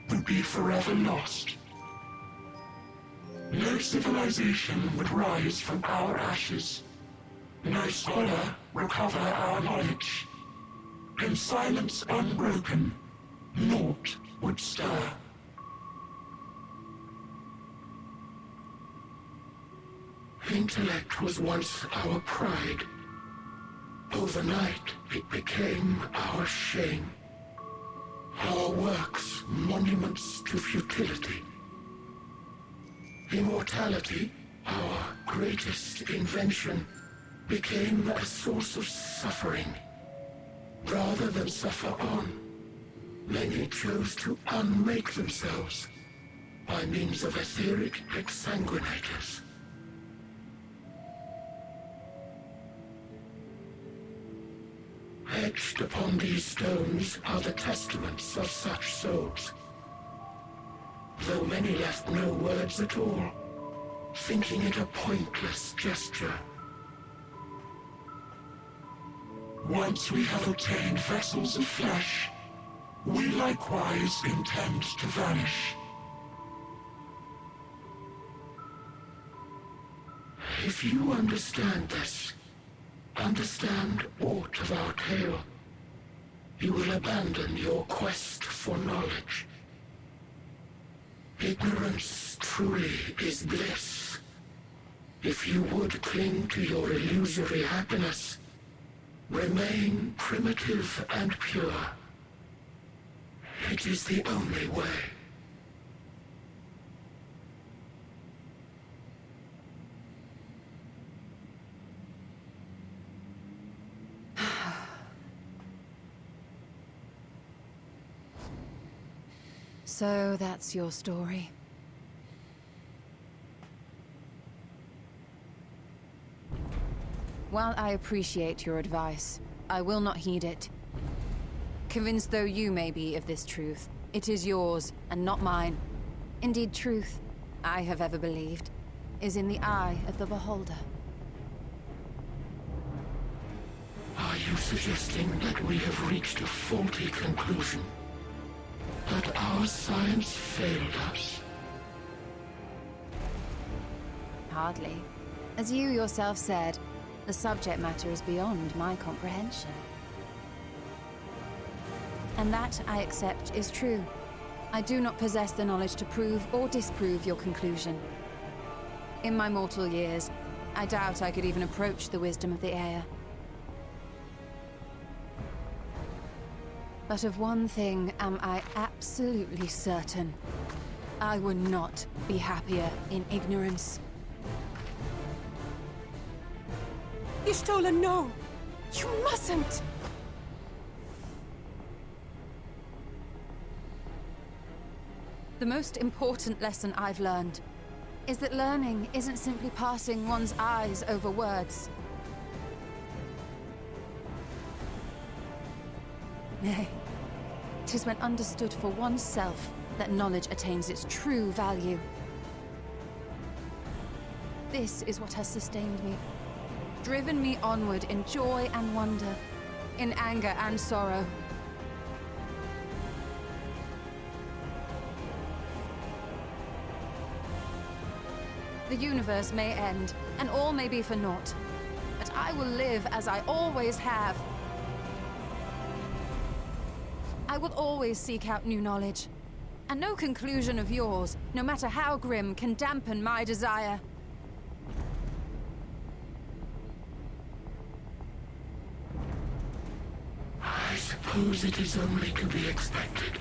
would be forever lost. No civilization would rise from our ashes. No scholar recover our knowledge. In silence unbroken, naught would stir. Intellect was once our pride. Overnight, it became our shame. Our works, monuments to futility. Immortality, our greatest invention, became a source of suffering. Rather than suffer on, many chose to unmake themselves by means of etheric exsanguinators. Etched upon these stones are the testaments of such souls, though many left no words at all, thinking it a pointless gesture. Once we have obtained vessels of flesh, we likewise intend to vanish. If you understand this, understand aught of our tale, you will abandon your quest for knowledge. Ignorance truly is bliss. If you would cling to your illusory happiness, remain primitive and pure. It is the only way. So that's your story. While I appreciate your advice, I will not heed it. Convinced though you may be of this truth, it is yours and not mine. Indeed, truth, I have ever believed, is in the eye of the beholder. Are you suggesting that we have reached a faulty conclusion? That our science failed us? Hardly. As you yourself said, the subject matter is beyond my comprehension. And that, I accept, is true. I do not possess the knowledge to prove or disprove your conclusion. In my mortal years, I doubt I could even approach the wisdom of the Air. But of one thing am I absolutely certain. I would not be happier in ignorance. Y'shtola, no! You mustn't! The most important lesson I've learned is that learning isn't simply passing one's eyes over words. Nay, 'tis when understood for oneself that knowledge attains its true value. This is what has sustained me, driven me onward in joy and wonder, in anger and sorrow. The universe may end, and all may be for naught, but I will live as I always have. I will always seek out new knowledge, and no conclusion of yours, no matter how grim, can dampen my desire. I suppose it is only to be expected.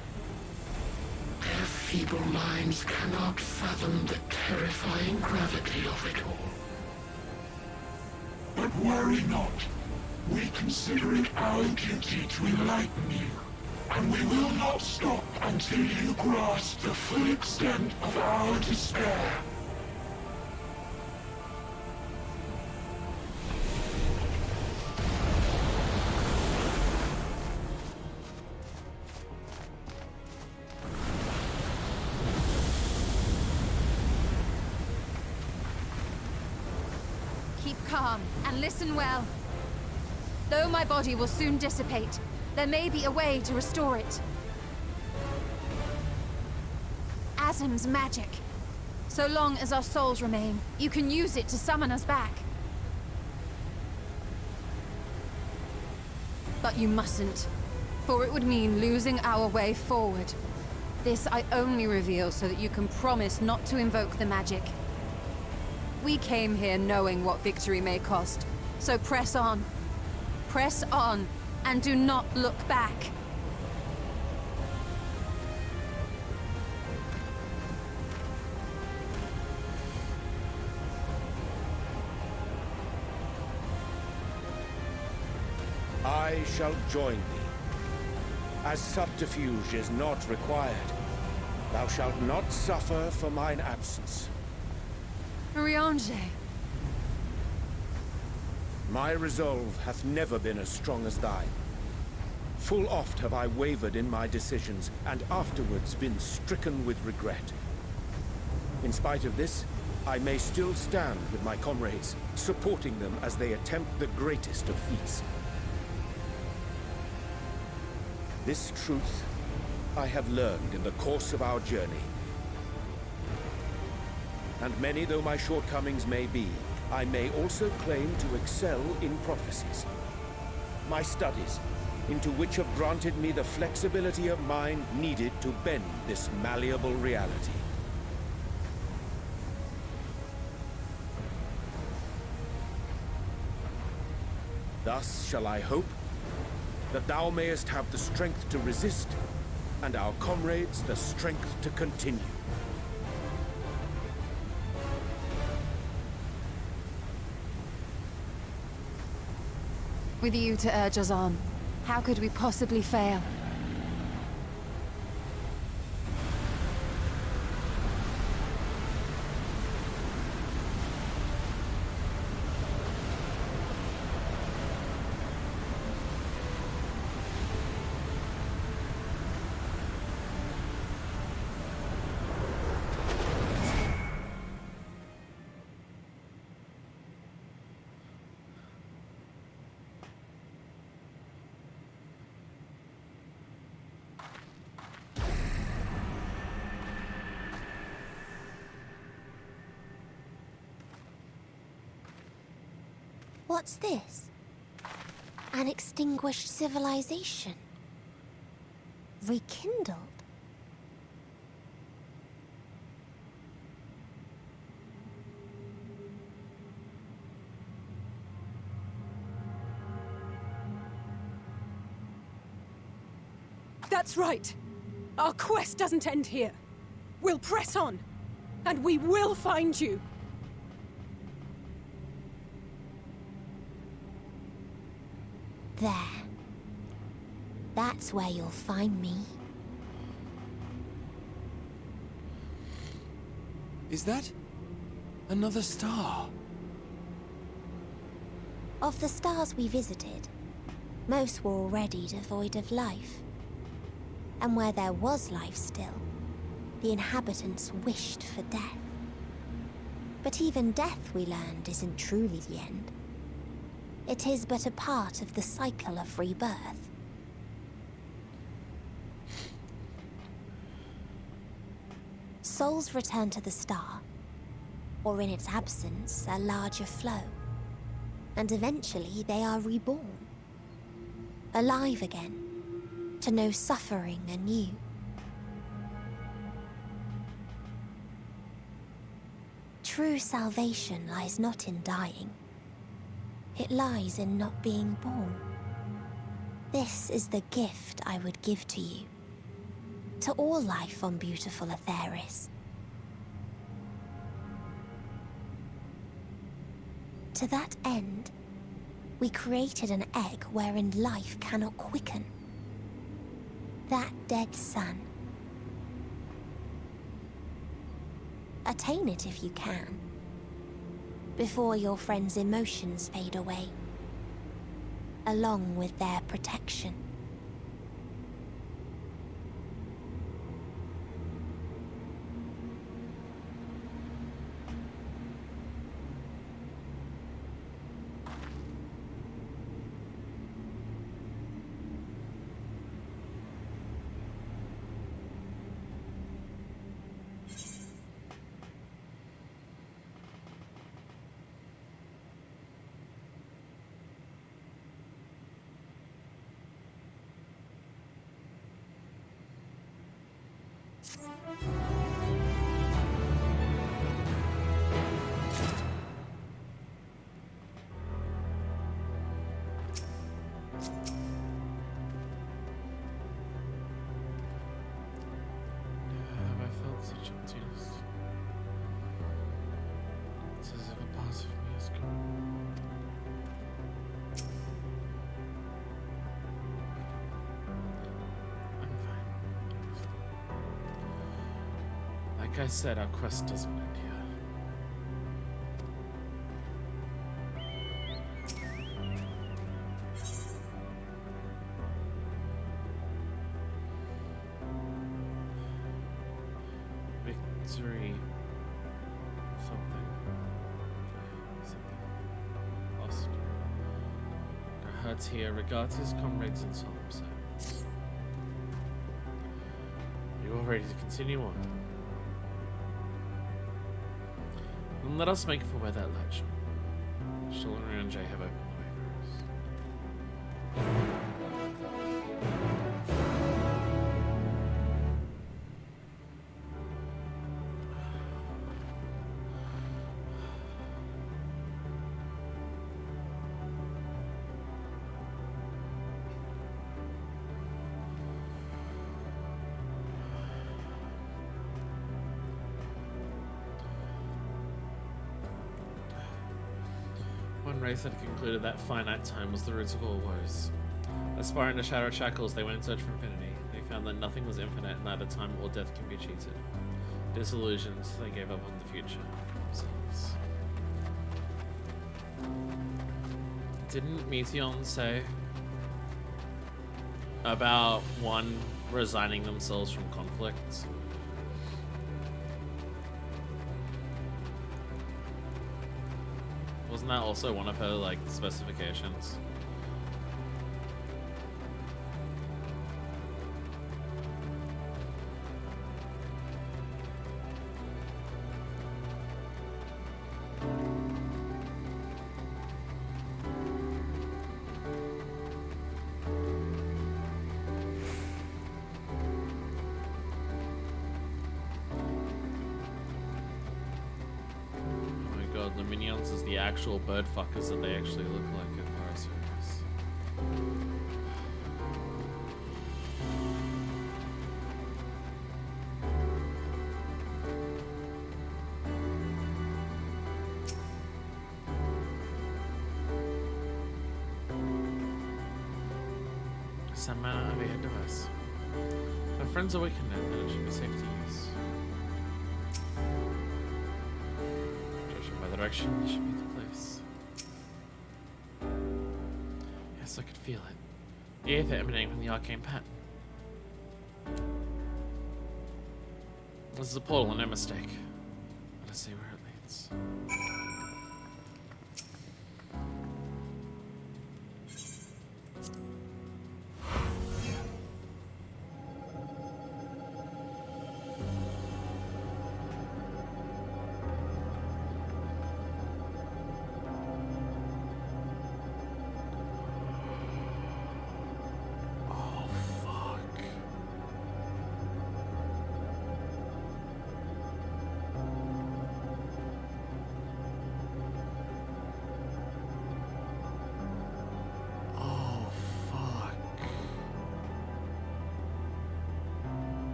Their feeble minds cannot fathom the terrifying gravity of it all. But worry not. We consider it our duty to enlighten you. And we will not stop until you grasp the full extent of our despair. Keep calm and listen well. Though my body will soon dissipate, there may be a way to restore it. Azim's magic. So long as our souls remain, you can use it to summon us back. But you mustn't, for it would mean losing our way forward. This I only reveal so that you can promise not to invoke the magic. We came here knowing what victory may cost, so press on. Press on. And do not look back. I shall join thee. As subterfuge is not required, thou shalt not suffer for mine absence. Riange. My resolve hath never been as strong as thine. Full oft have I wavered in my decisions, and afterwards been stricken with regret. In spite of this, I may still stand with my comrades, supporting them as they attempt the greatest of feats. This truth I have learned in the course of our journey. And many though my shortcomings may be, I may also claim to excel in prophecies. My studies, into which have granted me the flexibility of mind needed to bend this malleable reality. Thus shall I hope that thou mayest have the strength to resist, and our comrades the strength to continue. With you to urge us on, how could we possibly fail? What's this? An extinguished civilization. Rekindled. That's right. Our quest doesn't end here. We'll press on, and we will find you. There. That's where you'll find me. Is that another star? Of the stars we visited, most were already devoid of life. And where there was life still, the inhabitants wished for death. But even death, we learned, isn't truly the end. It is but a part of the cycle of rebirth. Souls return to the star, or in its absence, a larger flow. And eventually they are reborn. Alive again, to know suffering anew. True salvation lies not in dying. It lies in not being born. This is the gift I would give to you. To all life on beautiful Aetheris. To that end, we created an egg wherein life cannot quicken. That dead sun. Attain it if you can. Before your friends' emotions fade away, along with their protection. Like I said, our quest doesn't end here. Victory. Something. Lost. Hurts here. Regards his comrades in Solomon. You are ready to continue on. And let us make for where that ledge. Shalari and Jay have opened the way for us. One race had concluded that finite time was the root of all woes. Aspiring to shatter shackles, they went in search for infinity. They found that nothing was infinite, neither time or death can be cheated. Disillusioned, they gave up on the future themselves. Didn't Meteon say about one resigning themselves from conflicts? Wasn't that also one of her, like, specifications? The minions is the actual bird fuckers that they actually look like in Paraseries. Some man over here to us. Our friends awakened and that it should be safe to use. Direction should be the place. Yes, I could feel it. The aether emanating from the arcane pattern. This is a portal and no mistake. Let us see where it leads.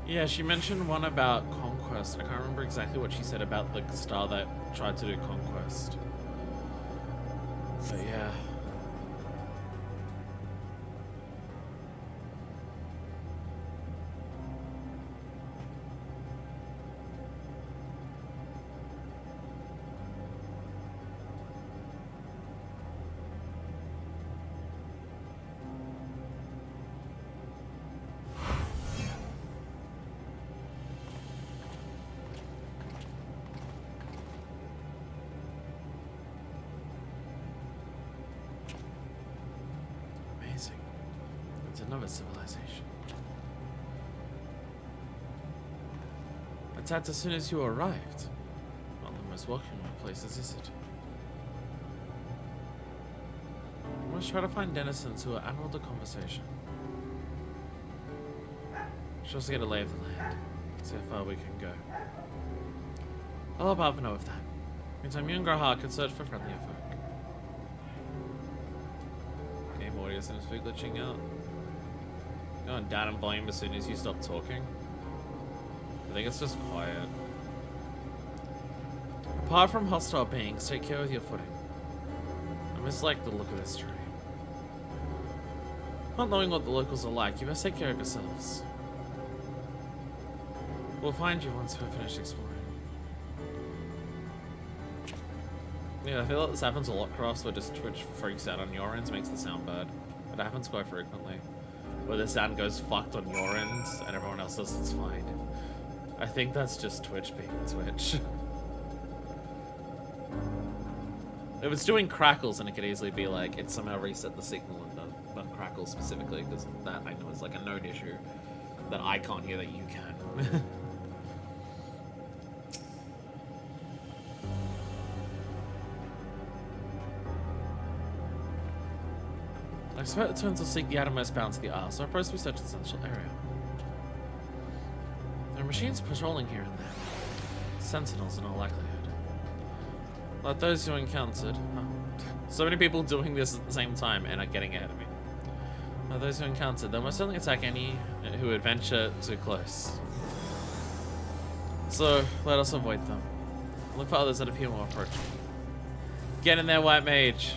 Yeah, she mentioned one about Conquest. I can't remember exactly what she said about the star that tried to do Conquest. But yeah. another civilization. Attacked as soon as you arrived. Not the most welcoming of places, is it? Let's try to find denizens who are animal to conversation. Should also get a lay of the land. See how far we can go. I'll help Alpha know of that. Meantime, you and Grahar can search for friendlier folk. Game audio seems to be glitching out. Going down in volume as soon as you stop talking. I think it's just quiet. Apart from hostile beings, take care of your footing. I mislike the look of this tree. Not knowing what the locals are like, you best take care of yourselves. We'll find you once we're finished exploring. Yeah, I feel like this happens a lot, Cross, where just Twitch freaks out on your ends, makes the sound bad. It happens quite frequently. Where the sound goes fucked on your ends, and everyone else says it's fine. I think that's just Twitch being Twitch. If it's doing crackles, then it could easily be like, it somehow reset the signal and done crackles specifically, because that I know is like a known issue that I can't hear that you can. I expect the twins will seek the outermost bounds of the Isle, so I propose we search the central area. There are machines patrolling here and there. Sentinels in all likelihood. Like those you encountered. Oh. So many people doing this at the same time and are getting ahead of me. Like those who encountered, they'll most certainly attack any who would venture too close. So, let us avoid them. Look for others that appear more approachable. Get in there, White Mage.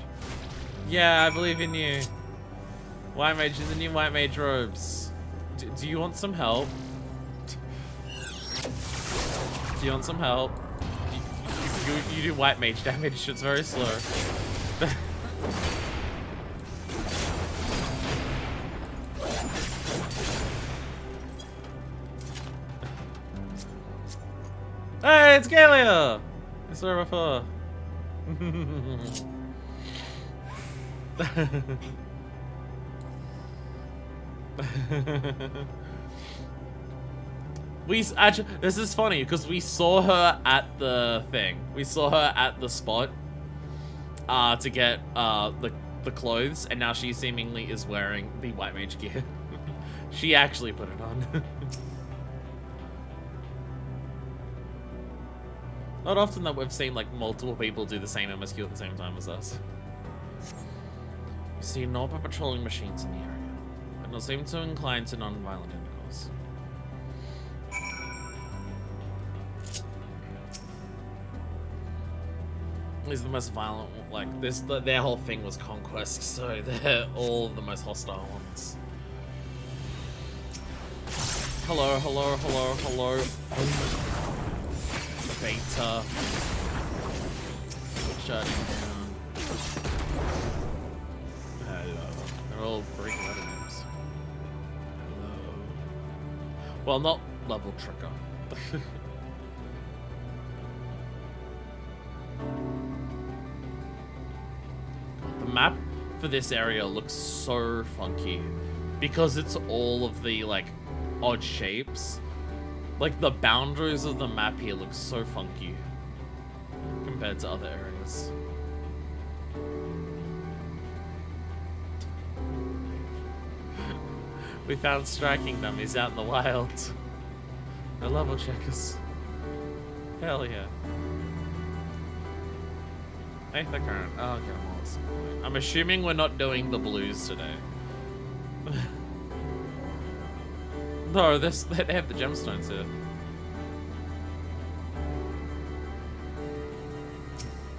Yeah, I believe in you. White Mage in the new White Mage robes. Do you want some help? Do you want some help? You do White Mage damage, it's very slow. Hey, it's Galia! I saw her before. Actually, this is funny because we saw her at the thing. We saw her at the spot to get the clothes, and now she seemingly is wearing the White Mage gear. She actually put it on. Not often that we've seen like multiple people do the same MSQ at the same time as us. You see no patrolling machines in the area, but don't seem to incline to non-violent intercourse. These are the most violent, like this. Their whole thing was conquest, so they're all the most hostile ones. Hello, hello, hello, hello. Beta. Shutting down. Hello. They're all breaking out of names. Hello. Well, not level trigger. The map for this area looks so funky because it's all of the like odd shapes. Like the boundaries of the map here look so funky compared to other areas. We found striking dummies out in the wild. They're level checkers. Hell yeah. Hey, the current. Oh, okay, I'm assuming we're not doing the blues today. No, they have the gemstones here.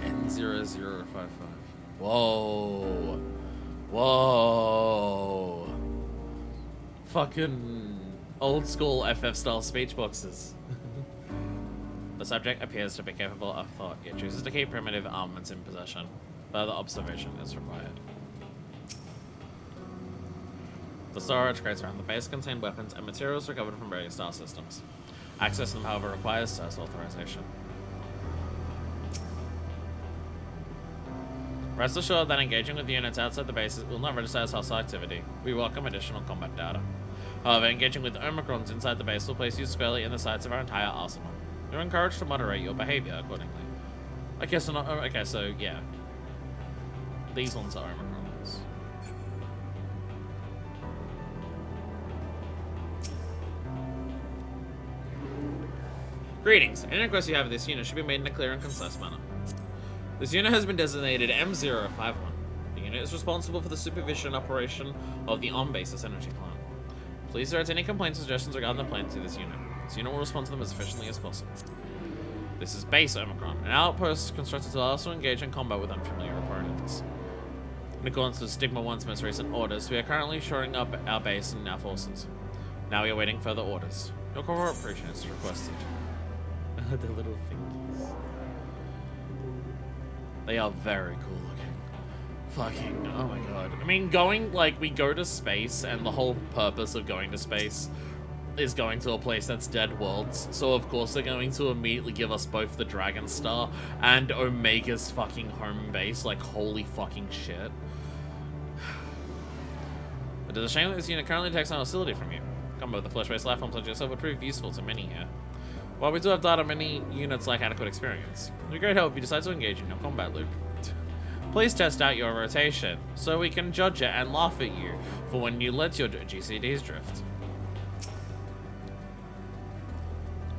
N0055. Whoa. Whoa. Fucking old school FF style speech boxes. The subject appears to be capable of thought, yet chooses to keep primitive armaments in possession. Further observation is required. The storage crates around the base contain weapons and materials recovered from various star systems. Access to them, however, requires STARS authorization. Rest assured that engaging with units outside the base will not register as hostile activity. We welcome additional combat data. However, engaging with Omicrons inside the base will place you squarely in the sights of our entire arsenal. You're encouraged to moderate your behavior accordingly. Okay, so not, okay, so yeah. These ones are Omicrons. Greetings. Any request you have of this unit should be made in a clear and concise manner. This unit has been designated M051. The unit is responsible for the supervision and operation of the on-basis energy plant. Please direct any complaints or suggestions regarding the plant to this unit. This unit will respond to them as efficiently as possible. This is Base Omicron, an outpost constructed to also engage in combat with unfamiliar opponents. In accordance with Stigma 1's most recent orders, we are currently shoring up our base and our forces. Now we are waiting further orders. Your cooperation is requested. The little thingies. They are very cool looking. Fucking, oh my god. I mean, we go to space, and the whole purpose of going to space is going to a place that's dead worlds. So of course they're going to immediately give us both the Dragon Star and Omega's fucking home base. Like, holy fucking shit. It is a shame that this unit currently takes on hostility from you. Combat with the flesh-based life forms like yourself would prove useful to many here. While we do have data, many units lack adequate experience. It would be great help if you decide to engage in your combat loop. Please test out your rotation, so we can judge it and laugh at you for when you let your GCDs drift.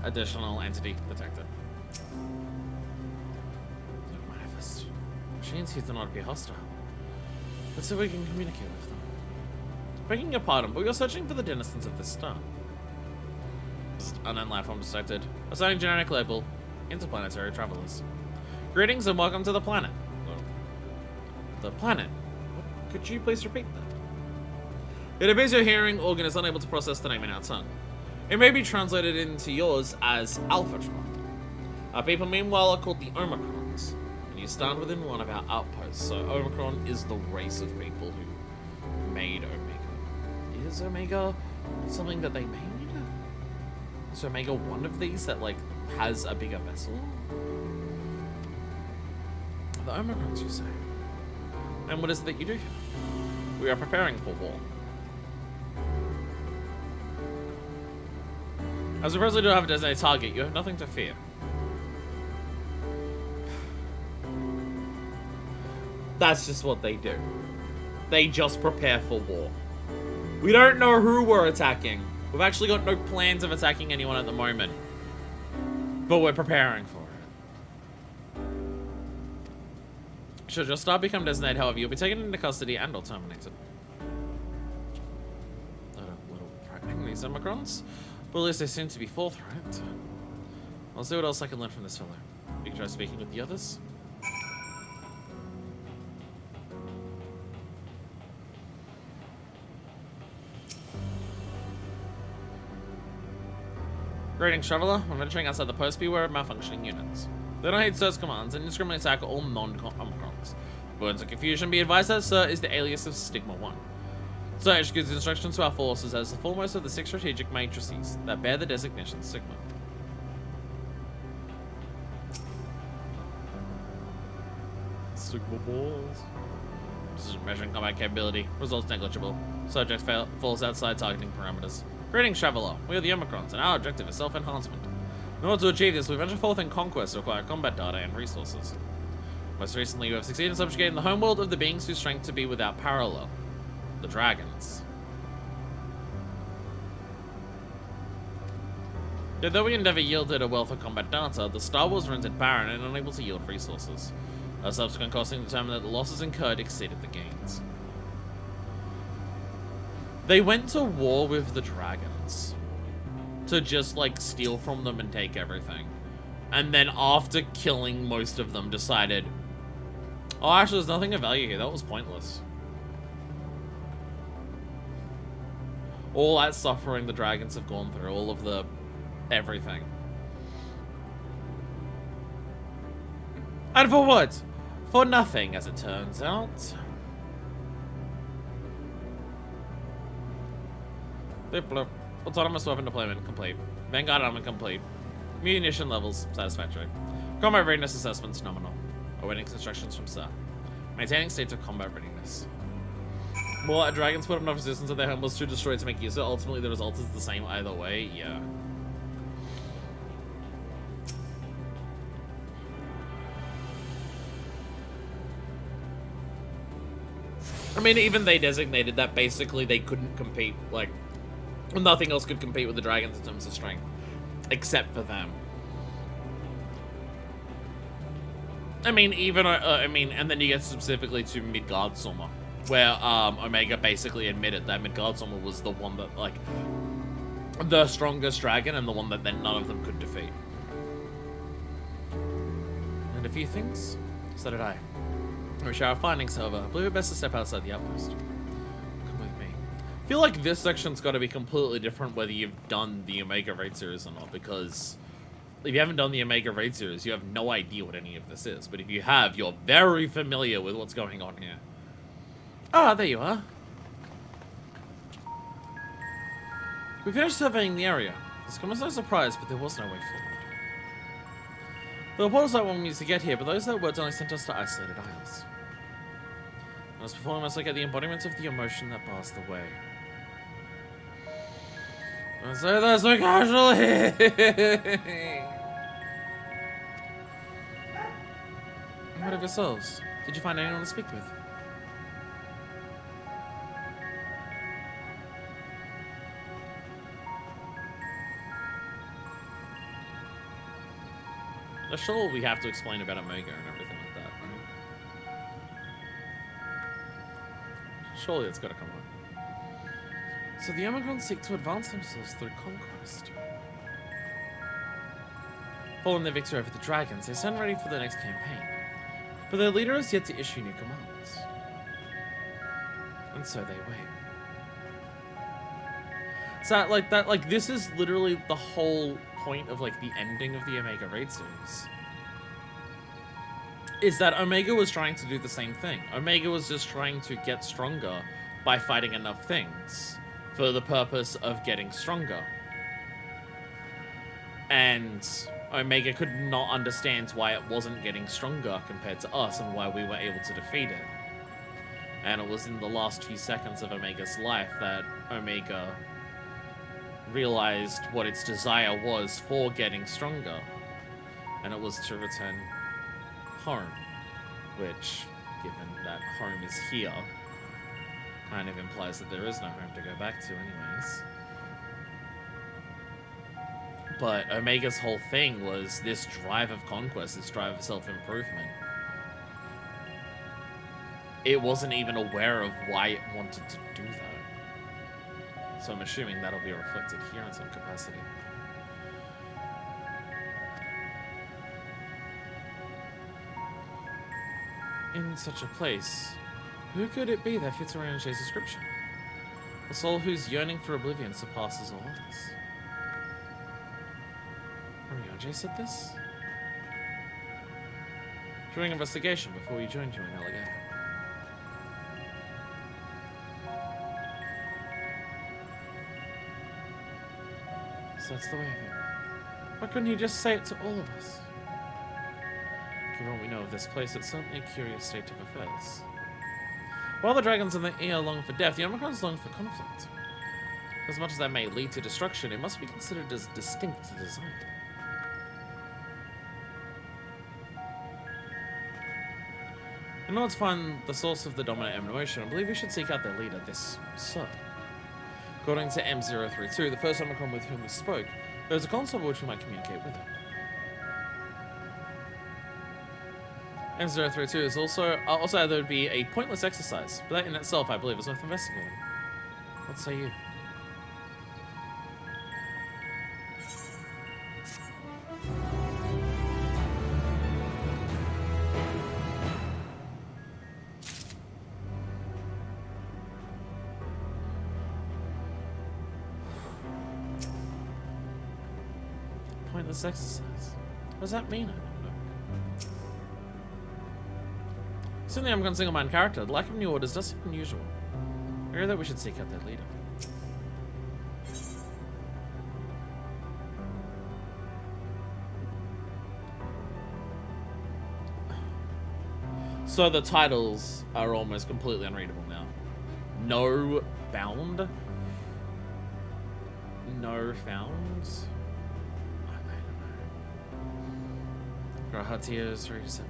Additional entity detected. Manifest. Machines here do not appear hostile. Let's see if we can communicate with them. Begging your pardon, but we are searching for the denizens of this star. Unknown life form detected. Assigning generic label, interplanetary travelers. Greetings and welcome to the planet. The planet. Could you please repeat that? It appears your hearing organ is unable to process the name in our tongue. It may be translated into yours as Alphatron. Our people, meanwhile, are called the Omicrons, and you stand within one of our outposts. So Omicron is the race of people who made Omega. Is Omega something that they made? Is Omega one of these that, like, has a bigger vessel? The Omicrons, you say? And what is it that you do? We are preparing for war. As we presently don't have a designated target, you have nothing to fear. That's just what they do. They just prepare for war. We don't know who we're attacking. We've actually got no plans of attacking anyone at the moment. But we're preparing for it. Should your star become designated, however, you'll be taken into custody and or terminated. A little frightening, these Omicrons. But at least they seem to be forthright. I'll see what else I can learn from this fellow. You can try speaking with the others. Greetings, traveler. When venturing outside the post, beware of malfunctioning units. They don't hate Sir's commands and indiscriminately attack all non-Omicrons. Burns and confusion, be advised that Sir is the alias of Stigma 1. Sir executes instructions to our forces as the foremost of the 6 strategic matrices that bear the designation Sigma. Sigma balls. Precision measuring combat capability. Results negligible. Subject falls outside targeting parameters. Greetings, traveler. We are the Omicrons, and our objective is self-enhancement. In order to achieve this, we venture forth in conquest to acquire combat data and resources. Most recently, you have succeeded in subjugating the homeworld of the beings whose strength to be without parallel. The dragons. Yet though we never yielded a wealth of combat data, the star was rendered barren and unable to yield resources. Our subsequent costing determined that the losses incurred exceeded the gains. They went to war with the dragons to just, like, steal from them and take everything. And then after killing most of them, decided, oh, actually, there's nothing of value here. That was pointless. All that suffering the dragons have gone through, all of the everything. And for what? For nothing, as it turns out. Autonomous weapon deployment complete. Vanguard armament complete. Munition levels satisfactory. Combat readiness assessments nominal. Awaiting instructions from Sir. Maintaining state of combat readiness. Well, dragons put enough resistance to their home was too destroyed to make use of it. Ultimately, the result is the same either way. Yeah. I mean, even they designated that basically they couldn't compete, like, nothing else could compete with the dragons in terms of strength, except for them. I mean, even, and then you get specifically to Midgard Summer, where Omega basically admitted that Midgard Summer was the one that, like, the strongest dragon and the one that then none of them could defeat. And a few things, so did I. We share our findings, however. I believe it best to step outside the outpost. Come with me. I feel like this section's got to be completely different whether you've done the Omega Raid series or not, because if you haven't done the Omega Raid series, you have no idea what any of this is. But if you have, you're very familiar with what's going on here. Ah, there you are. We finished surveying the area. This comes as no surprise, but there was no way forward. The reporters don't want me to get here, but those that words only sent us to isolated isles. As before, we must look at the embodiment of the emotion that bars the way. I say that so casually. What of yourselves? Did you find anyone to speak with? Sure, we have to explain about Omega and everything like that, right? Surely it's gotta come up. So the Omicron seek to advance themselves through conquest. Following their victory over the dragons, they stand ready for the next campaign. But their leader is yet to issue new commands. And so they wait. So this is literally the whole point of like the ending of the Omega Raid series. Is that Omega was trying to do the same thing. Omega was just trying to get stronger by fighting enough things for the purpose of getting stronger. And Omega could not understand why it wasn't getting stronger compared to us and why we were able to defeat it. And it was in the last few seconds of Omega's life that Omega realized what its desire was for getting stronger, and it was to return home, which, given that home is here, kind of implies that there is no home to go back to anyways. But Omega's whole thing was this drive of conquest, this drive of self-improvement. It wasn't even aware of why it wanted to do that. So I'm assuming that'll be reflected here in some capacity. In such a place, who could it be that fits Orianje's description? A soul whose yearning for oblivion surpasses all others. Orianje said this? During investigation before we joined you in Elegate. So that's the way of it. Why couldn't he just say it to all of us? Given what we know of this place, it's certainly a curious state of affairs. While the dragons and the air long for death, the Omicrons long for conflict. As much as that may lead to destruction, it must be considered as distinct to design. In order to find the source of the dominant emotion, I believe we should seek out their leader, this Sir. According to M032, the first Omicron with whom we spoke, there is a console by which we might communicate with him. M032 is also there would be a pointless exercise, but that in itself, I believe, is worth investigating. What say you? Pointless exercise. What does that mean? I don't know. Certainly I'm a single-minded character. The lack of new orders does seem unusual. I hear that we should seek out their leader. So the titles are almost completely unreadable now. No bound. No found. I don't know. Grahatiers 37.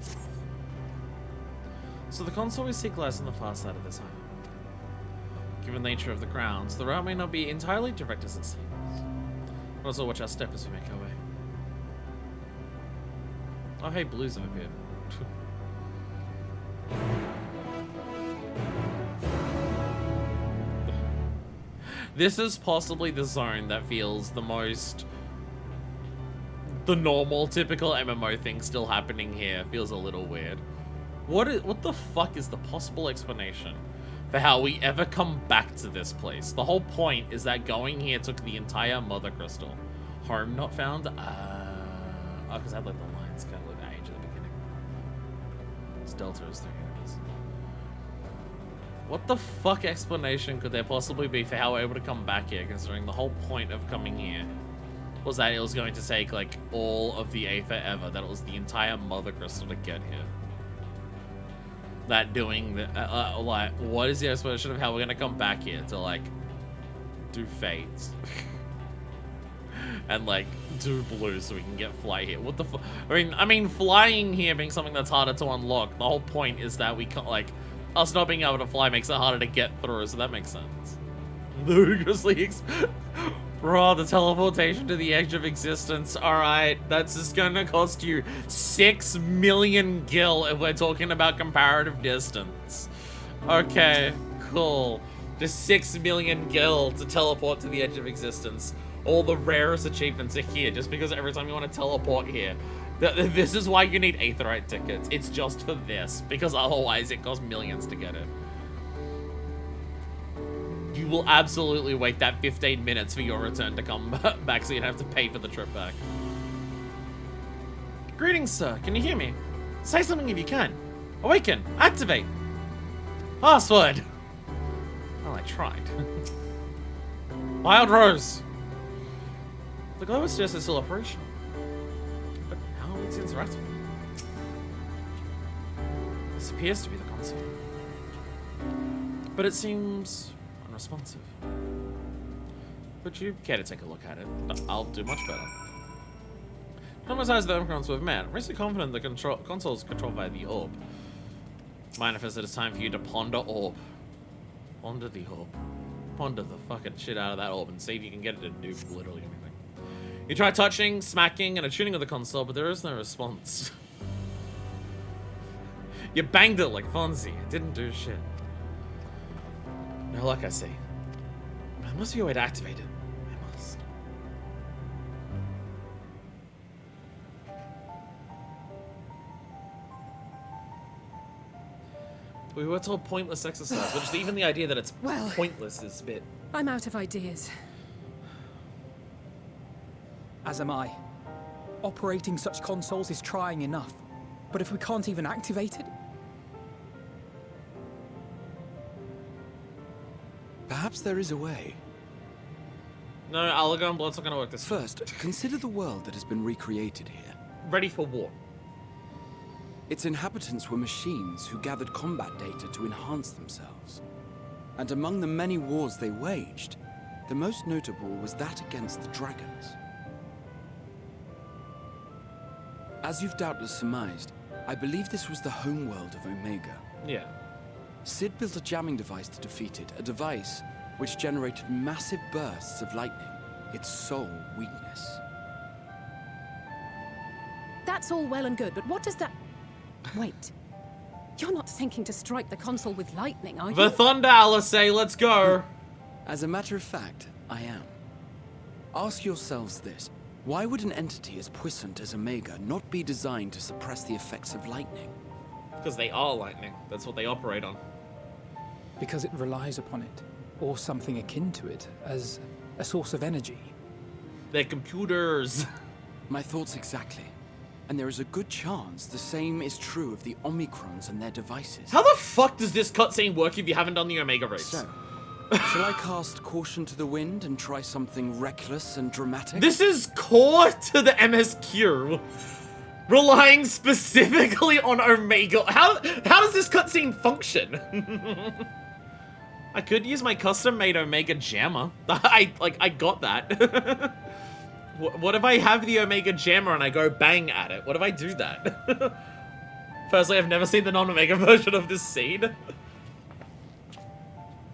So the console we seek lies on the far side of this island. Given the nature of the grounds, the route may not be entirely direct as it seems. But also watch our step as we make our way. Oh hey, blues have appeared. This is possibly the zone that feels the most... The normal, typical MMO thing still happening here feels a little weird. What the fuck is the possible explanation for how we ever come back to this place? The whole point is that going here took the entire Mother Crystal. Home not found? Oh, because I had like the lines kind of like the age at the beginning. This Delta is 3 universe. What the fuck explanation could there possibly be for how we're able to come back here, considering the whole point of coming here was that it was going to take like all of the Aether ever, that it was the entire Mother Crystal to get here. That doing the, like, what is the explanation of how we're gonna come back here to like do Fates and like do blue so we can get fly here? What the fuck? I mean, flying here being something that's harder to unlock. The whole point is that we can't, like, us not being able to fly makes it harder to get through, so that makes sense. Ludicrously, bro, the teleportation to the edge of existence. All right, that's just gonna cost you 6 million gil if we're talking about comparative distance. Okay, cool. Just 6 million gil to teleport to the edge of existence. All the rarest achievements are here, just because every time you want to teleport here. This is why you need Aetherite tickets. It's just for this, because otherwise it costs millions to get it. You will absolutely wait that 15 minutes for your return to come back, so you don't have to pay for the trip back. Greetings, sir. Can you hear me? Say something if you can. Awaken. Activate. Password. Well, I tried. Wild Rose. The glow suggests it's still operational. But how it's interacting? This appears to be the console. But it seems unresponsive. Would you care to take a look at it? I'll do much better. Besides the Omicrons with man, I'm reasonably confident the console is controlled by the orb. Manifest that it's time for you to ponder orb. Ponder the orb. Ponder the fucking shit out of that orb and see if you can get it to do literally anything. You try touching, smacking, and attuning of the console, but there is no response. You banged it like Fonzie. It didn't do shit. No luck, I see. But there must be a way to activate it. There must. We were told pointless exercise, which is even the idea that it's pointless is a bit... I'm out of ideas. As am I. Operating such consoles is trying enough. But if we can't even activate it... Perhaps there is a way. No, Alaga and Blood's not gonna work this time. First, consider the world that has been recreated here. Ready for war. Its inhabitants were machines who gathered combat data to enhance themselves. And among the many wars they waged, the most notable was that against the dragons. As you've doubtless surmised, I believe this was the homeworld of Omega. Yeah. Sid built a jamming device to defeat it, a device which generated massive bursts of lightning, its sole weakness. That's all well and good, but what does that... Wait. You're not thinking to strike the console with lightning, are you? The thunder, Alisei, let's go! As a matter of fact, I am. Ask yourselves this. Why would an entity as puissant as Omega not be designed to suppress the effects of lightning? Because they are lightning. That's what they operate on. Because it relies upon it, or something akin to it, as a source of energy. They're computers. My thoughts exactly. And there is a good chance the same is true of the Omicrons and their devices. How the fuck does this cutscene work if you haven't done the Omega race? So, shall I cast caution to the wind and try something reckless and dramatic? This is core to the MSQ. Relying specifically on Omega. How does this cutscene function? I could use my custom-made Omega jammer. I got that. What if I have the Omega jammer and I go bang at it? What if I do that? Firstly, I've never seen the non-Omega version of this scene.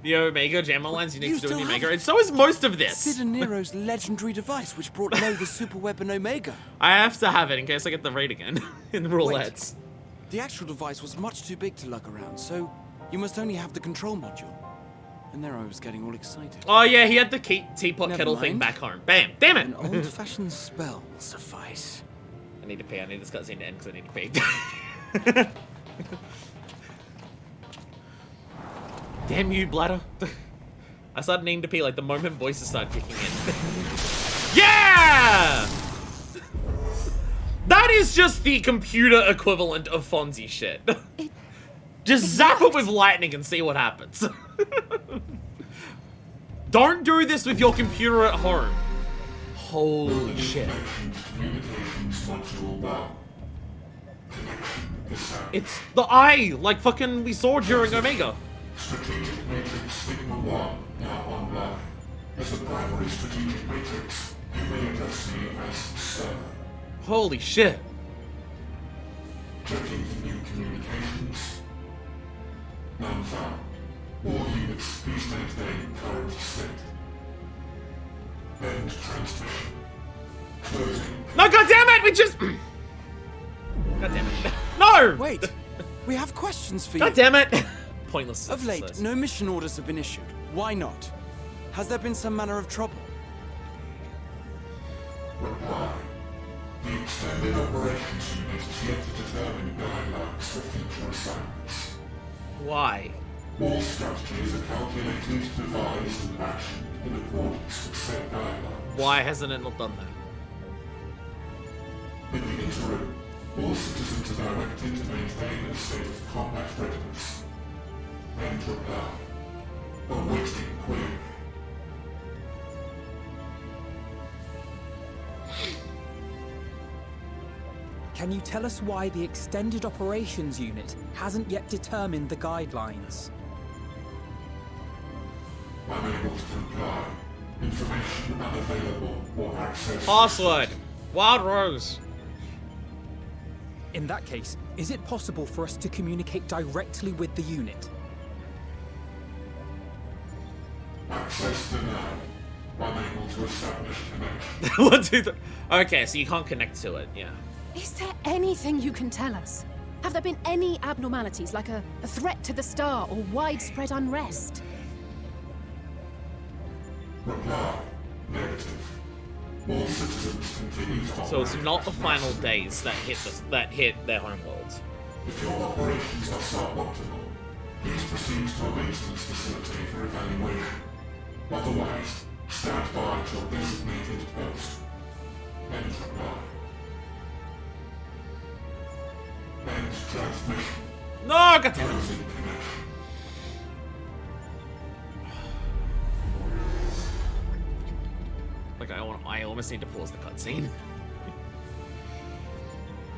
The Omega jammer lines you need to do in the Omega, and so is most of this. Sid and Nero's legendary device, which brought low the super weapon Omega. I have to have it in case I get the raid again in the roulettes. Wait, the actual device was much too big to lug around, so you must only have the control module. And Nero was getting all excited. Oh yeah, he had the teapot Never kettle mind. thing back home. Bam! Damn it! An old-fashioned spell will suffice. I need to pee. I need this cutscene to end because I need to pee. Damn you, bladder. I started needing to pee like the moment voices started kicking in. Yeah! That is just the computer equivalent of Fonzie shit. Just zap it with lightning and see what happens. Don't do this with your computer at home. Holy shit. It's the eye, like fucking we saw during Omega. Strategic Matrix Sigma 1 now online. As the primary strategic matrix, you may address me as Sir. Holy shit. Checking for new communications. None found. All units, please maintain current state. End transmission. Closing. No, goddammit, we just... Goddammit. No! Wait, we have questions for you. Goddammit. Pointless. Of late, no mission orders have been issued. Why not? Has there been some manner of trouble? Reply. The Extended Operations Unit is yet to determine guidelines for future assignments. Why? All strategies are calculated, devised, and actioned in accordance with said guidelines. Why hasn't it not done that? In the interim, all citizens are directed to maintain a state of combat readiness. End reply. Awaiting query. Can you tell us why the Extended Operations Unit hasn't yet determined the guidelines? Unable to comply. Information unavailable or access. Password. Wild Rose. In that case, is it possible for us to communicate directly with the unit? Access denied. Unable to establish connection. 1, 2, 3. Okay, so you can't connect to it, yeah. Is there anything you can tell us? Have there been any abnormalities, like a threat to the star or widespread unrest? Reply. Negative. All citizens continue to So it's not the final days that hit their homeworlds. If your operations are suboptimal, please proceed to a maintenance facility for evaluation. Otherwise, stand by at your designated post. End reply. End transmission. No, goddammit. Closing connection. Like I almost need to pause the cutscene.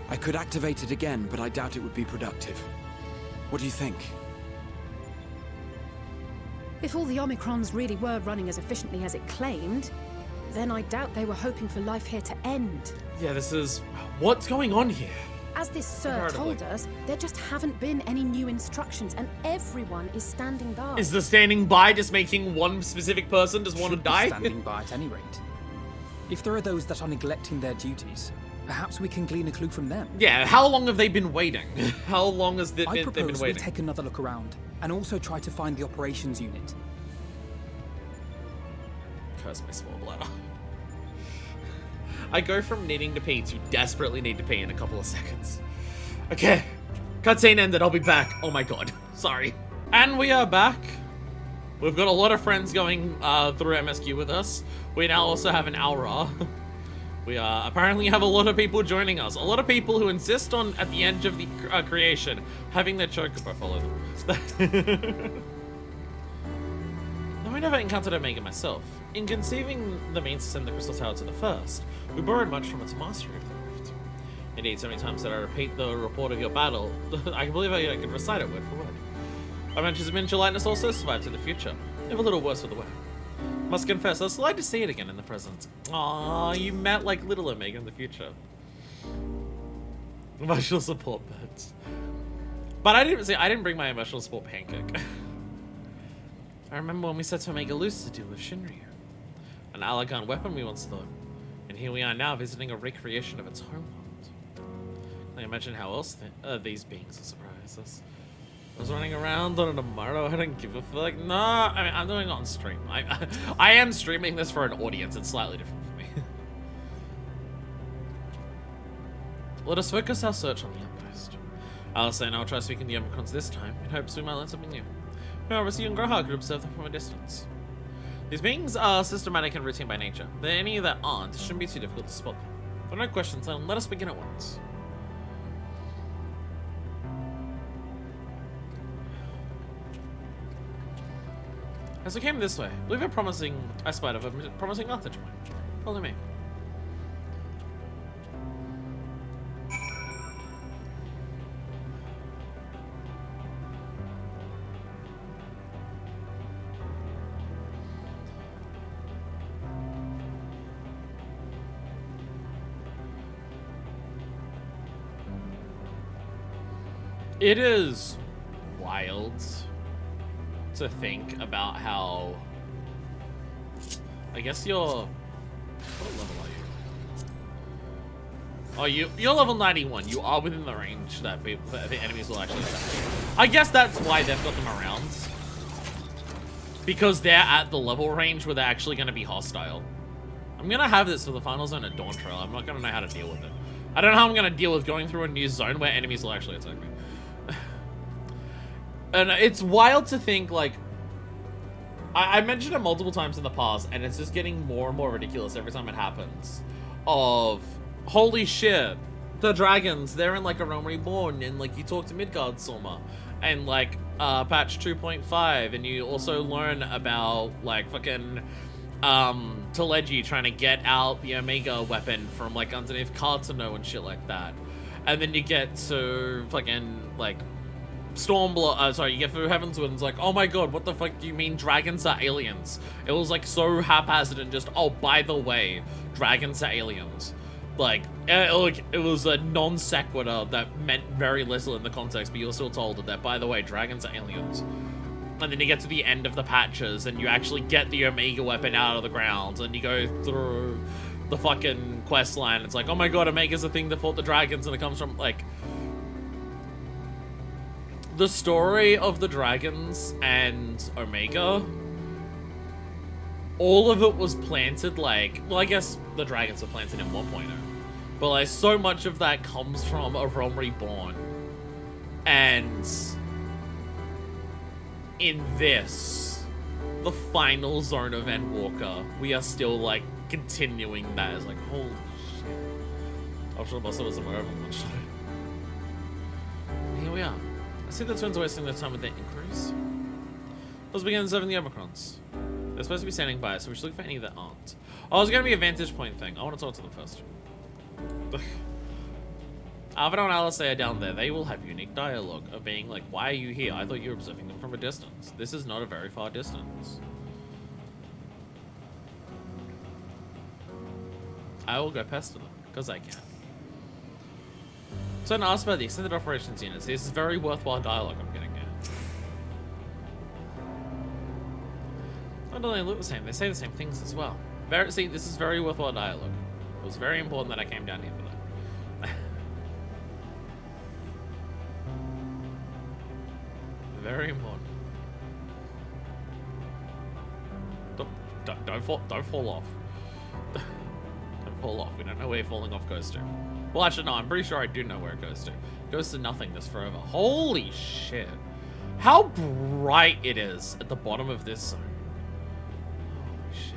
I could activate it again, but I doubt it would be productive. What do you think? If all the Omicrons really were running as efficiently as it claimed, then I doubt they were hoping for life here to end. Yeah, this is... What's going on here? As this Sir told us, there just haven't been any new instructions, and everyone is standing by. Is the standing by just making one specific person just want to die? Standing by at any rate. If there are those that are neglecting their duties, perhaps we can glean a clue from them. Yeah, how long have they been waiting? How long has they've been we waiting? take another look around, and also try to find the operations unit. Curse my small bladder. I go from needing to pee to desperately need to pee in a couple of seconds. Okay, cutscene ended, I'll be back. Oh my god, sorry. And we are back. We've got a lot of friends going through MSQ with us. We now also have an Aura. We apparently have a lot of people joining us. A lot of people who insist on, at the end of the creation, having their chocobo follow them. Though I never encountered Omega myself, in conceiving the means to send the Crystal Tower to the First, we borrowed much from its mastery of the Rift. Indeed, so many times that I repeat the report of your battle, I can believe I can recite it word for word. I mentioned his miniature lightness also survived to the future, if a little worse for the wear. Must confess, I was delighted to see it again in the present. Aww, you met like little Omega in the future. Emotional support birds. But I didn't bring my emotional support pancake. I remember when we set Omega loose to deal with Shinryu. An elegant weapon we once thought. And here we are now visiting a recreation of its homeworld. Can you imagine how else these beings will surprise us? I was running around on it tomorrow. I don't give a fuck. No, I mean, I'm doing it on stream. I am streaming this for an audience. It's slightly different for me. Let us focus our search on the outpost. Alice and I will try speaking to the Omicrons this time in hopes we might learn something new. However, you and Grohar could observe them from a distance. These beings are systematic and routine by nature. There any that aren't, it shouldn't be too difficult to spot them. But no questions, then let us begin at once. As we came this way, I believe I spied of a promising vantage point. Follow me. It is wild to think about how, I guess what level are you? Oh, you're level 91. You are within the range that the enemies will actually attack you. I guess that's why they've got them around. Because they're at the level range where they're actually going to be hostile. I'm going to have this for the final zone at Dawn Trail. I'm not going to know how to deal with it. I don't know how I'm going to deal with going through a new zone where enemies will actually attack me. And it's wild to think, like, I mentioned it multiple times in the past, and it's just getting more and more ridiculous every time it happens. Of, holy shit, the dragons, they're in, like, a Realm Reborn, and, like, you talk to Midgard Soma, and, like, patch 2.5, and you also learn about, like, fucking, Teleji trying to get out the Omega weapon from, like, underneath Kartano and shit like that. And then you get to, fucking, like, you get through Heaven's Wind, it's like, oh my god, what the fuck do you mean dragons are aliens? It was like so haphazard and just, oh, by the way, dragons are aliens. Like, it was a non sequitur that meant very little in the context, but you were still told that, by the way, dragons are aliens. And then you get to the end of the patches and you actually get the Omega weapon out of the ground and you go through the fucking quest line. It's like, oh my god, Omega's a thing that fought the dragons, and it comes from, like, the story of the dragons and Omega, all of it was planted, like, well, I guess the dragons were planted in 1.0, but like so much of that comes from a Realm Reborn. And in this, the final zone of Endwalker, we are still like continuing that. It's like, holy shit. I should have busted with some Overwatch. Here we are. I see the twins are wasting their time with their inquiries. Let's begin serving the Omicrons. They're supposed to be standing by, so we should look for any that aren't. Oh, it's going to be a vantage point thing. I want to talk to them first. Avedon and Alice are down there. They will have unique dialogue of being like, why are you here? I thought you were observing them from a distance. This is not a very far distance. I will go pester them, because I can. So I asked about the extended operations units. This is very worthwhile dialogue I'm getting here. Not only look the same, they say the same things as well. See, this is very worthwhile dialogue. It was very important that I came down here for that. Very important. Don't fall off. Don't fall off. We don't know where falling off goes to. Well, actually, no, I'm pretty sure I do know where it goes to. It goes to nothingness forever. Holy shit. How bright it is at the bottom of this zone. Holy shit.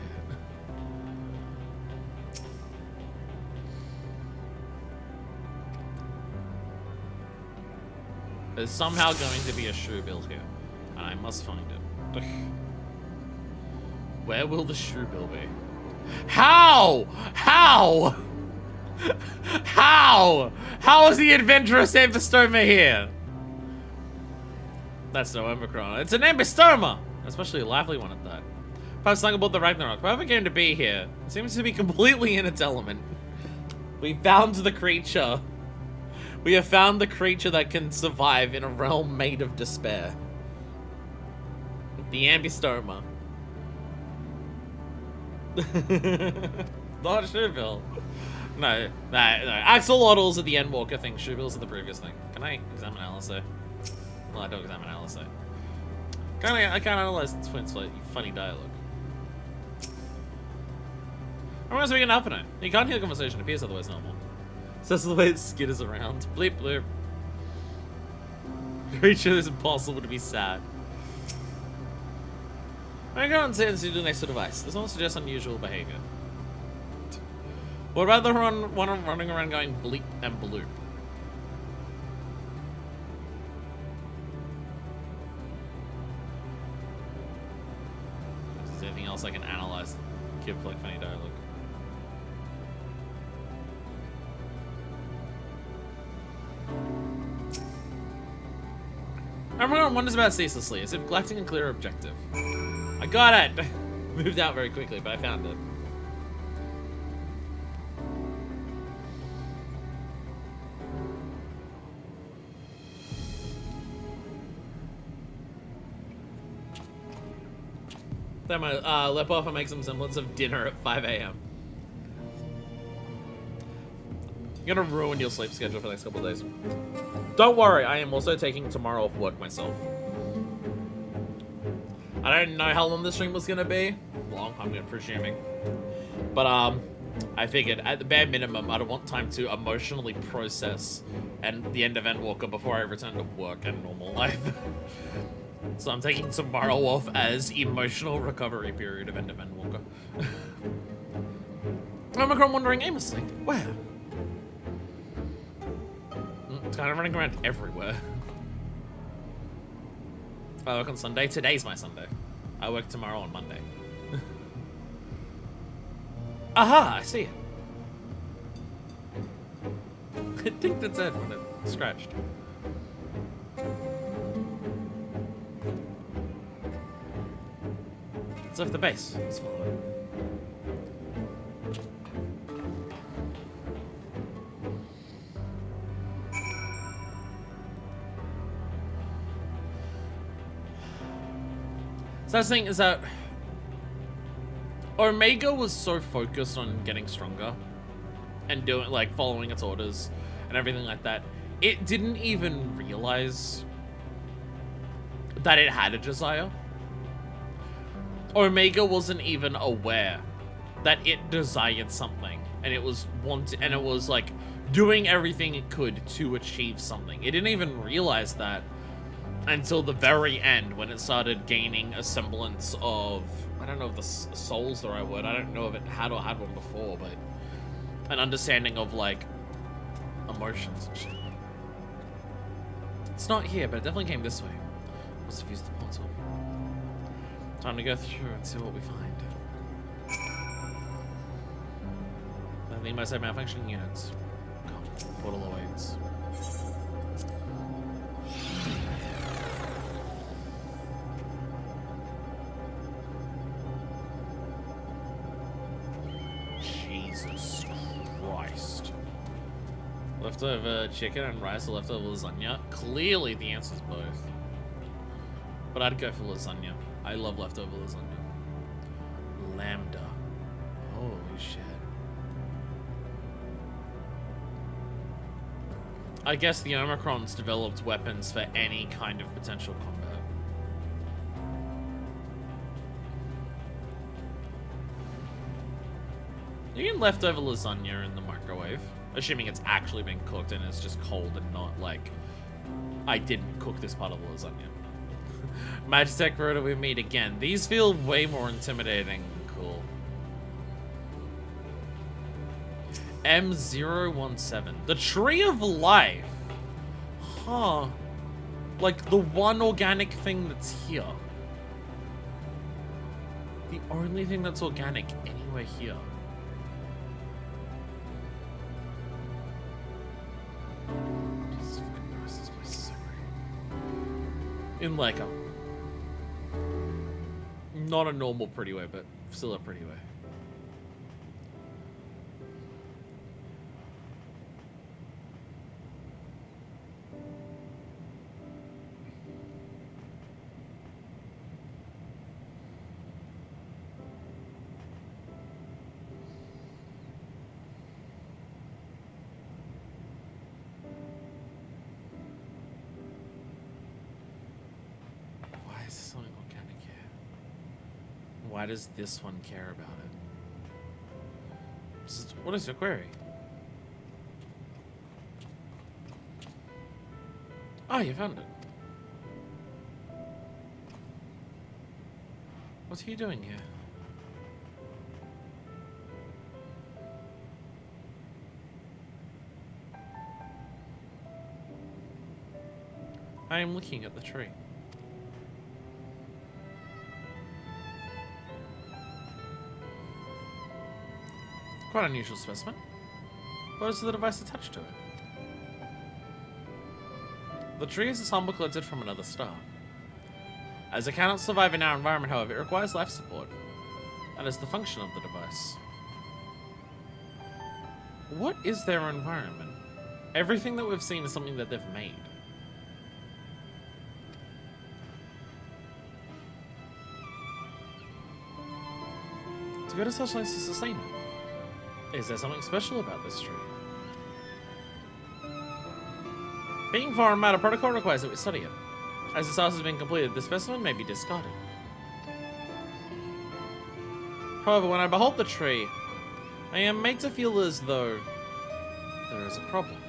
There's somehow going to be a shoe build here, and I must find it. Where will the shoe bill be? How? How? How? How is the adventurous ambystoma here? That's no Omicron. It's an ambystoma! Especially a lively one at that. If I was sung aboard the Ragnarok, whoever came to be here seems to be completely in its element. We found the creature. We have found the creature that can survive in a realm made of despair. The ambystoma. Not Shubil. No. Axolotls are the Endwalker thing. Shubils are the previous thing. Can I examine LSA? Well, I don't examine LSA. I can't analyze the twins for funny dialogue. Reminds me of an Alpino. You can't hear the conversation. It appears otherwise normal. So that's the way it skitters around. Bleep bloop. Creature is impossible to be sad. I go and say this is the next device. This one suggests unusual behavior. What about the one running around going bleep and bloop? Is there anything else I can analyze? Give like funny dialogue. Everyone wonders about ceaselessly, as if neglecting a clear objective. I got it! Moved out very quickly, but I found it. Then my lip off and make some semblance of dinner at 5 a.m. You're gonna ruin your sleep schedule for the next couple of days. Don't worry, I am also taking tomorrow off work myself. I don't know how long the stream was gonna be. Long, I'm presuming. But I figured at the bare minimum, I'd want time to emotionally process and the End of Endwalker before I return to work and normal life. So I'm taking tomorrow off as emotional recovery period of End of Endwalker. Omicron wandering aimlessly. Where? It's kind of running around everywhere. I work on Sunday. Today's my Sunday. I work tomorrow on Monday. Aha! I see it. I think that's it when it scratched. It's off the base. Let's follow it. So the thing is that Omega was so focused on getting stronger and doing like following its orders and everything like that, it didn't even realize that it had a desire. Omega wasn't even aware that it desired something, and it was like doing everything it could to achieve something. It didn't even realize that until the very end, when it started gaining a semblance of, I don't know if the soul's the right word, I don't know if it had or had one before, but an understanding of like emotions and shit. It's not here, but it definitely came this way. Must have used the portal. Time to go through and see what we find. I think most malfunctioning units. Come, portal awaits. Jesus Christ. Leftover chicken and rice or leftover lasagna? Clearly the answer's both. But I'd go for lasagna. I love leftover lasagna. Lambda. Holy shit. I guess the Omicrons developed weapons for any kind of potential combat. You can leftover lasagna in the microwave, assuming it's actually been cooked and it's just cold and not like, I didn't cook this part of the lasagna. Magitech Rhoda, we meet again. These feel way more intimidating than cool. M017. The Tree of Life. Huh. Like the one organic thing that's here. The only thing that's organic anywhere here. In like a... not a normal pretty way, but still a pretty way. Why does this one care about it? What is your query? Oh, you found it. What are you doing here? I am looking at the tree. Quite an unusual specimen. What is the device attached to it? The tree is a sample collected from another star. As it cannot survive in our environment, however, it requires life support. That is the function of the device. What is their environment? Everything that we've seen is something that they've made. To go to such lengths to sustain it. Is there something special about this tree? Being foreign matter, protocol requires that we study it. As this task has been completed, the specimen may be discarded. However, when I behold the tree, I am made to feel as though there is a problem.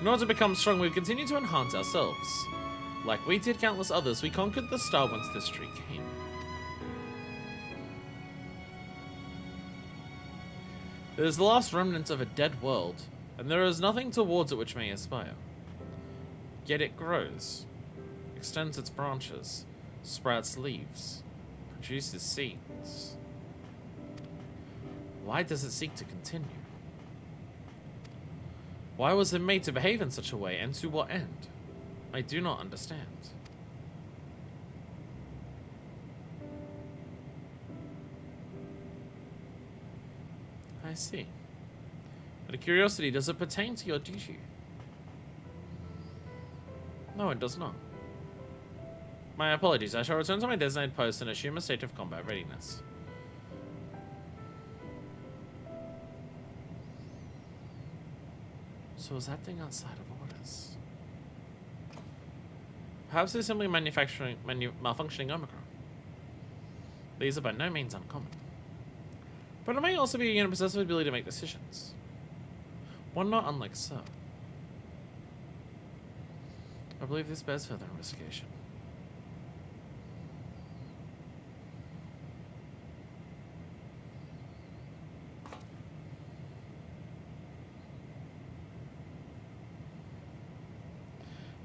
In order to become strong, we continue to enhance ourselves. Like we did countless others, we conquered the star once this tree came. It is the last remnant of a dead world, and there is nothing towards it which may aspire. Yet it grows, extends its branches, sprouts leaves, produces seeds. Why does it seek to continue? Why was it made to behave in such a way, and to what end? I do not understand. I see. Out of curiosity, does it pertain to your duty? No, it does not. My apologies. I shall return to my designated post and assume a state of combat readiness. So is that thing outside of orders? Perhaps it's simply malfunctioning Omicron. These are by no means uncommon. But it may also be a unit possessed with the ability to make decisions. One not unlike so. I believe this bears further investigation.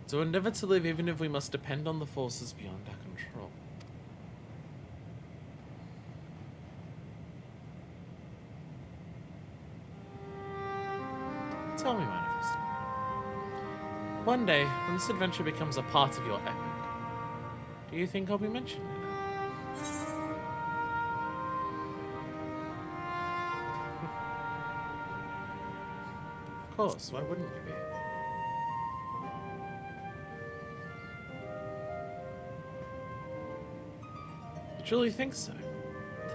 To endeavor to live even if we must depend on the forces beyond our control. Tell me, Manifest. One day, when this adventure becomes a part of your epic, do you think I'll be mentioned in it? Of course, why wouldn't you be? You truly think so?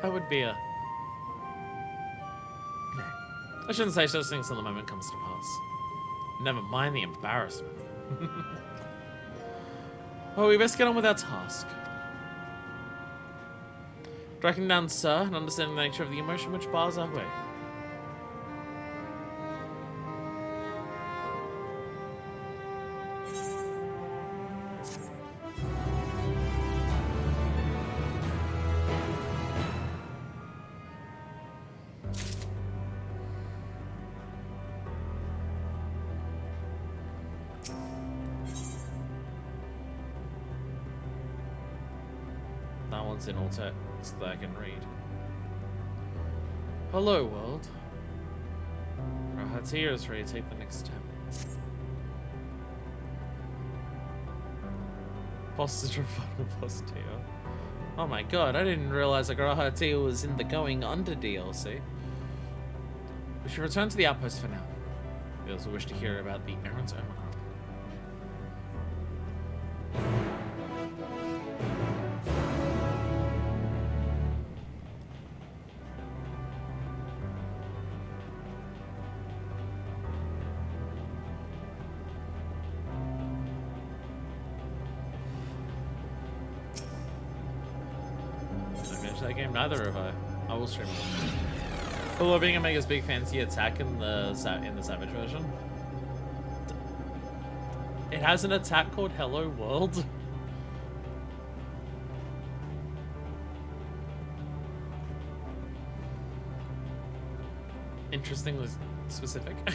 That would be a... I shouldn't say such things till the moment comes to pass. Never mind the embarrassment. Well, we best get on with our task. Tracking down Sir and understanding the nature of the emotion which bars our way. In all text that I can read. Hello, world. Rahatir is ready to take the next step. Postage from Final Boss Teo. Oh my god, I didn't realize Agraha Teo was in the Going Under DLC. We should return to the outpost for now. We also wish to hear about the errands Omicron. That game, neither have I. I will stream it. Although being Omega's big fancy attack in the Savage version, it has an attack called Hello World. Interestingly specific. I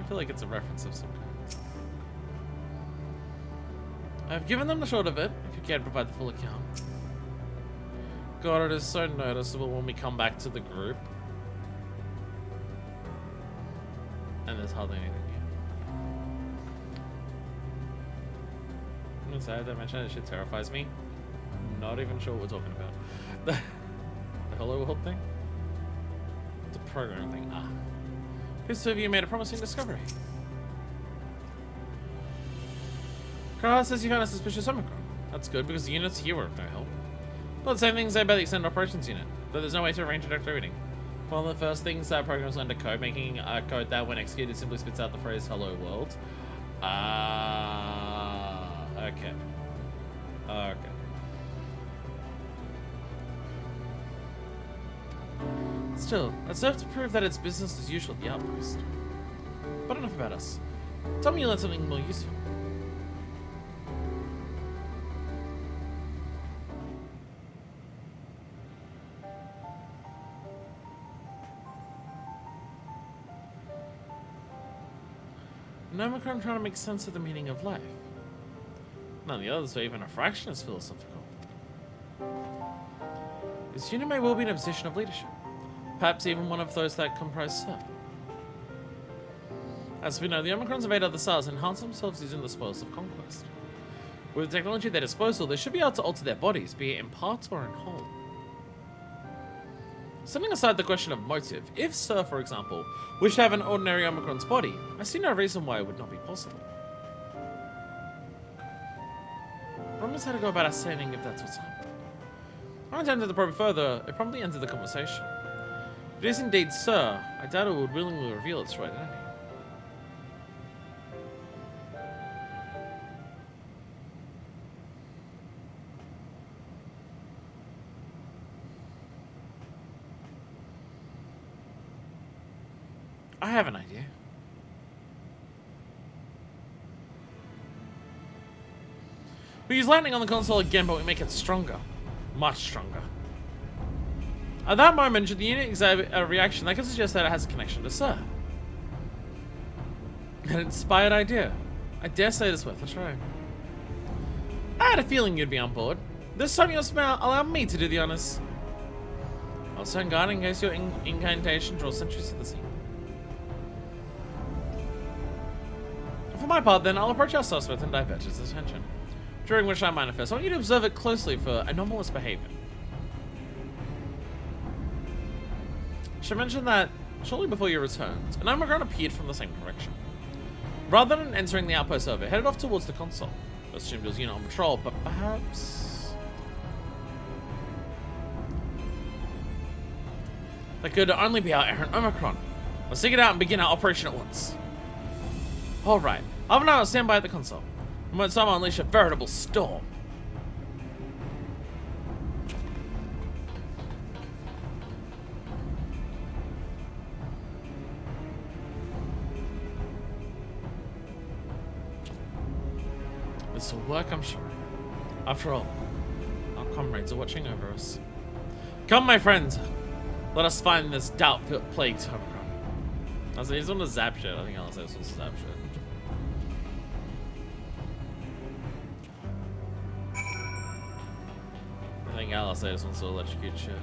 feel like it's a reference of some kind. I've given them the short of it, if you care to provide the full account. God, it is so noticeable when we come back to the group. And there's hardly anything here. I'm gonna say, I don't mention this shit terrifies me. Not even sure what we're talking about. The Hello World thing? The program thing. Ah. Whose two of you made a promising discovery? Kara says you found a suspicious Omicron. That's good because the units here were of no help. Well, the same thing say about the Extended Operations Unit, but there's no way to arrange a direct routing. One of the first things that programs learned to code, making a code that, when executed, simply spits out the phrase "Hello World." Okay. Okay. Still, that serves to prove that it's business as usual at the outpost. But enough about us. Tell me you learned something more useful. None of them trying to make sense of the meaning of life. None of the others are even a fraction as philosophical. This unit may well be in a position of leadership. Perhaps even one of those that comprise Sir. As we know, the Omicrons invade other stars and enhance themselves using the spoils of conquest. With the technology at their disposal, they should be able to alter their bodies, be it in part or in whole. Setting aside the question of motive, if Sir, for example, wished to have an ordinary Omicron's body, I see no reason why it would not be possible. Problem is how to go about ascertaining if that's what's happening. I attempted to probe further, it promptly entered the conversation. If it is indeed Sir, I doubt it would willingly reveal its true identity. I have an idea. We use lightning on the console again, but we make it stronger. Much stronger. At that moment, should the unit exhibit a reaction that can suggest that it has a connection to Sir? An inspired idea. I dare say it's worth a try. I had a feeling you'd be on board. This time you'll allow me to do the honors. I'll stand guard in case your incantation draws sentries to the scene. For my part, then, I'll approach our suspect and divert his attention. During which I manifest, I want you to observe it closely for anomalous behavior. She mentioned that shortly before you returned, an Omicron appeared from the same direction. Rather than entering the outpost over, it headed off towards the console. I assumed it was a unit on patrol, but perhaps... that could only be our errant Omicron. Let's seek it out and begin our operation at once. Alright, I'll now stand by at the console. And when someone unleash a veritable storm. This will work, I'm sure. After all, our comrades are watching over us. Come, my friends, let us find this doubt-plagued Omicron. I was he's on the zap shit. I think I'll say this was zap shit. I think Alice just wants to electrocute shit.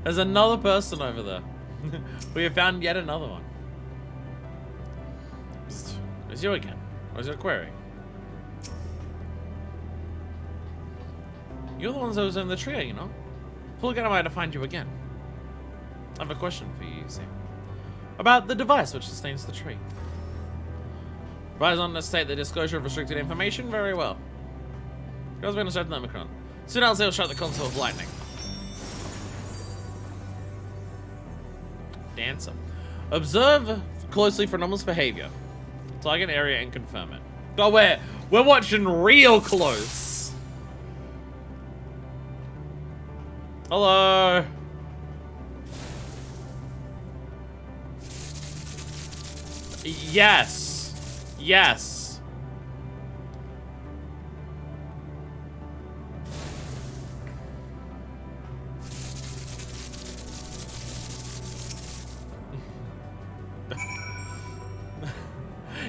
There's another person over there. We have found yet another one. It's you again. Or is it a query? You're the ones that was in the trio, you know? Full again am I to find you again. I have a question for you, see. About the device which sustains the tree. Rise on to state the disclosure of restricted information very well. Girls going to start the Omicron. Soon else they'll shut the console of lightning. Dancer. Observe closely for anomalous behavior. Target area and confirm it. Oh, we're watching real close. Hello. Yes. Yes.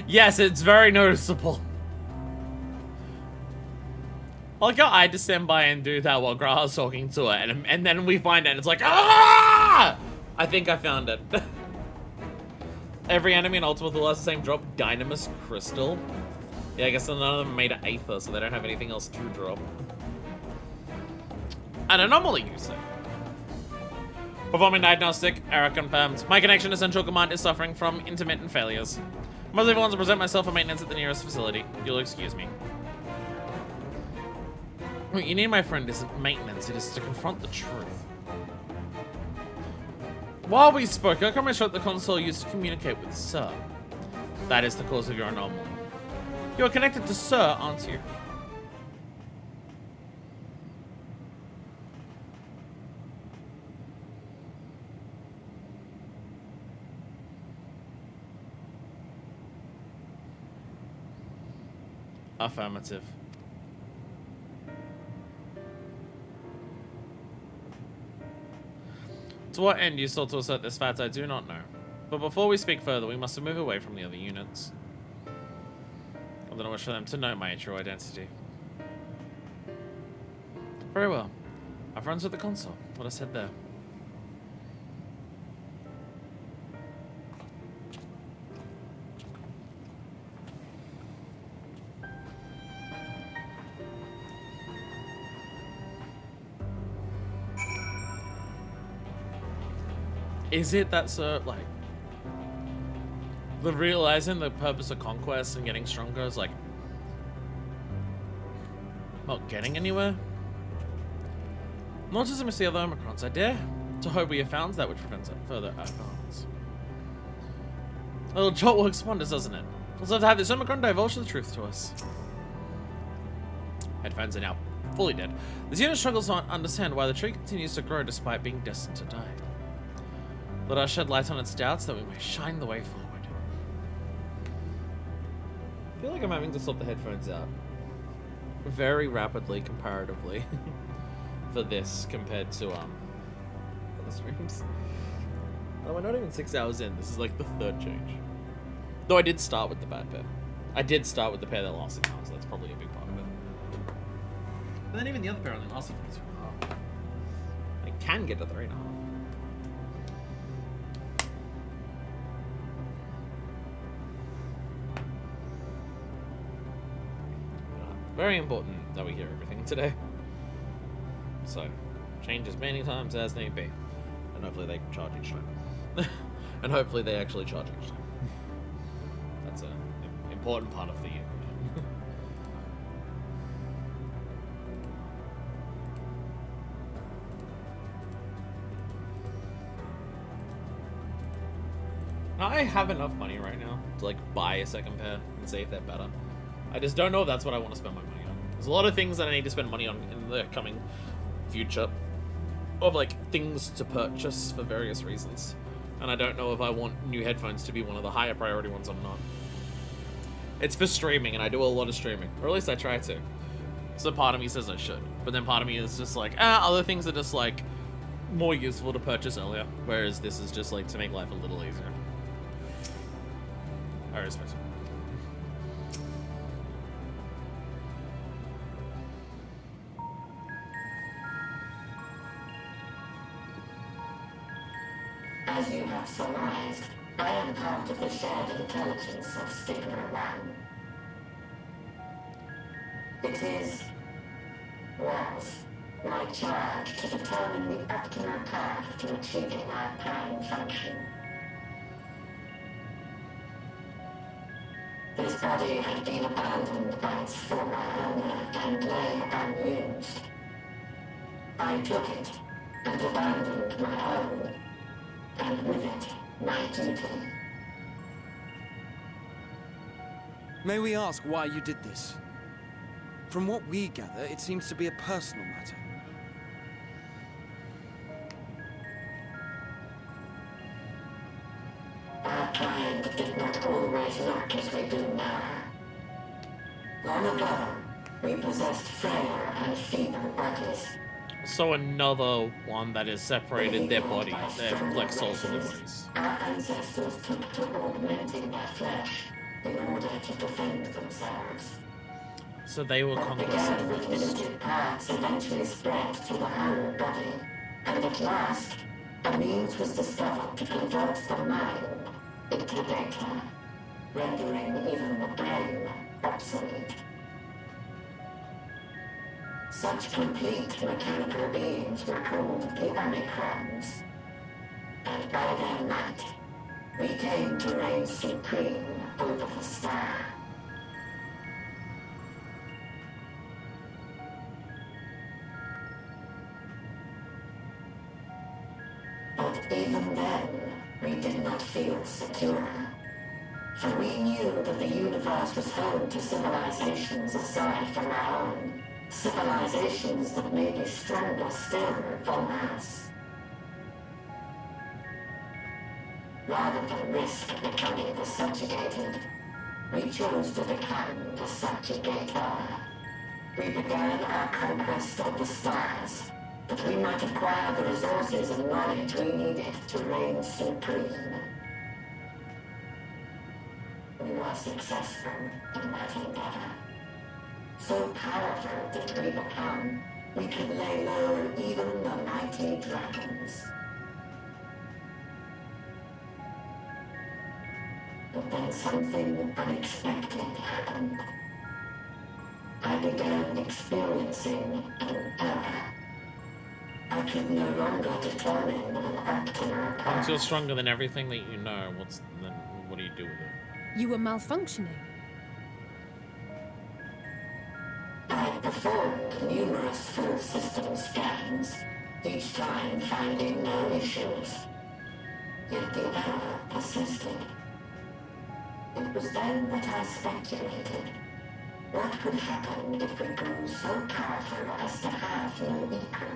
Yes, it's very noticeable. I like how I just stand by and do that while Graha's talking to her, and then we find it and it's like, ah! I think I found it. Every enemy in Ultimate will has the same drop, Dynamis Crystal. Yeah, I guess none of them made an Aether, so they don't have anything else to drop. An anomaly, you say? Performing diagnostic, error confirmed. My connection to Central Command is suffering from intermittent failures. Must leave to present myself for maintenance at the nearest facility. You'll excuse me. What you need, my friend, isn't maintenance, it is to confront the truth. While we spoke, I come shot the console used to communicate with Sir. That is the cause of your anomaly. You are connected to Sir, aren't you? Affirmative. To what end you sought to assert this fact, I do not know. But before we speak further, we must move away from the other units. I don't wish for them to know my true identity. Very well. Our friends at the console. What I said there. Is it that like the realizing the purpose of conquest and getting stronger is like not getting anywhere? Not as I miss the other Omicrons, I dare to hope we have found that which prevents it further advance. A little jolt works wonders, doesn't it? Also to have this Omicron divulge the truth to us. Headphones are now fully dead. This unit struggles to understand why the tree continues to grow despite being destined to die. Let us shed light on its doubts that we may shine the way forward. I feel like I'm having to swap the headphones out very rapidly comparatively for this compared to other streams. Oh, we're not even 6 hours in. This is like the third change. Though I did start with the bad pair. I did start with the pair that lasted now, so that's probably a big part of it. But then even the other pair only lasted for 2.5. I can get to 3.5. Very important that we hear everything today. So, change as many times as need be. And hopefully they charge each time. And hopefully they actually charge each time. That's an important part of the year. I have enough money right now to like buy a second pair and see if they're better. I just don't know if that's what I want to spend my money on. There's a lot of things that I need to spend money on in the coming future. Of like things to purchase for various reasons. And I don't know if I want new headphones to be one of the higher priority ones or not. It's for streaming and I do a lot of streaming. Or at least I try to. So part of me says I should. But then part of me is just like, other things are just like more useful to purchase earlier. Whereas this is just like to make life a little easier. I respect it. As you have surmised, I am part of the shared intelligence of Stigma 1. It was my charge to determine the optimal path to achieving our prime function. This body had been abandoned by its former owner and lay unused. I took it and abandoned my own, and with it, my duty. May we ask why you did this? From what we gather, it seems to be a personal matter. Our kind did not always look as we do now. Long ago, we possessed frail and feeble bodies. So another one that is separated their body, their like souls from their bodies. Our ancestors took to augmenting their flesh in order to defend themselves. So they were conquered with limited parts eventually spread to the whole body, and at last, a means was discovered to convert the mind into data, rendering even the brain obsolete. Such complete mechanical beings were called the Omicrons, and by their might, we came to reign supreme over the star. But even then, we did not feel secure. For we knew that the universe was home to civilizations aside from our own. Civilizations that may be stronger still than us. Rather than risk becoming the subjugated, we chose to become the subjugator. We began our conquest of the stars, that we might acquire the resources and knowledge we needed to reign supreme. We were successful in that endeavor. So powerful did we become, we could lay low even the mighty dragons. But then something unexpected happened. I began experiencing an error. I could no longer determine an optimal path. Once you're stronger than everything that you know, what do you do with it? You were malfunctioning. I performed numerous full system scans, each time finding no issues. Yet the error persisted. It was then that I speculated. What could happen if we grew so powerful as to have no equal?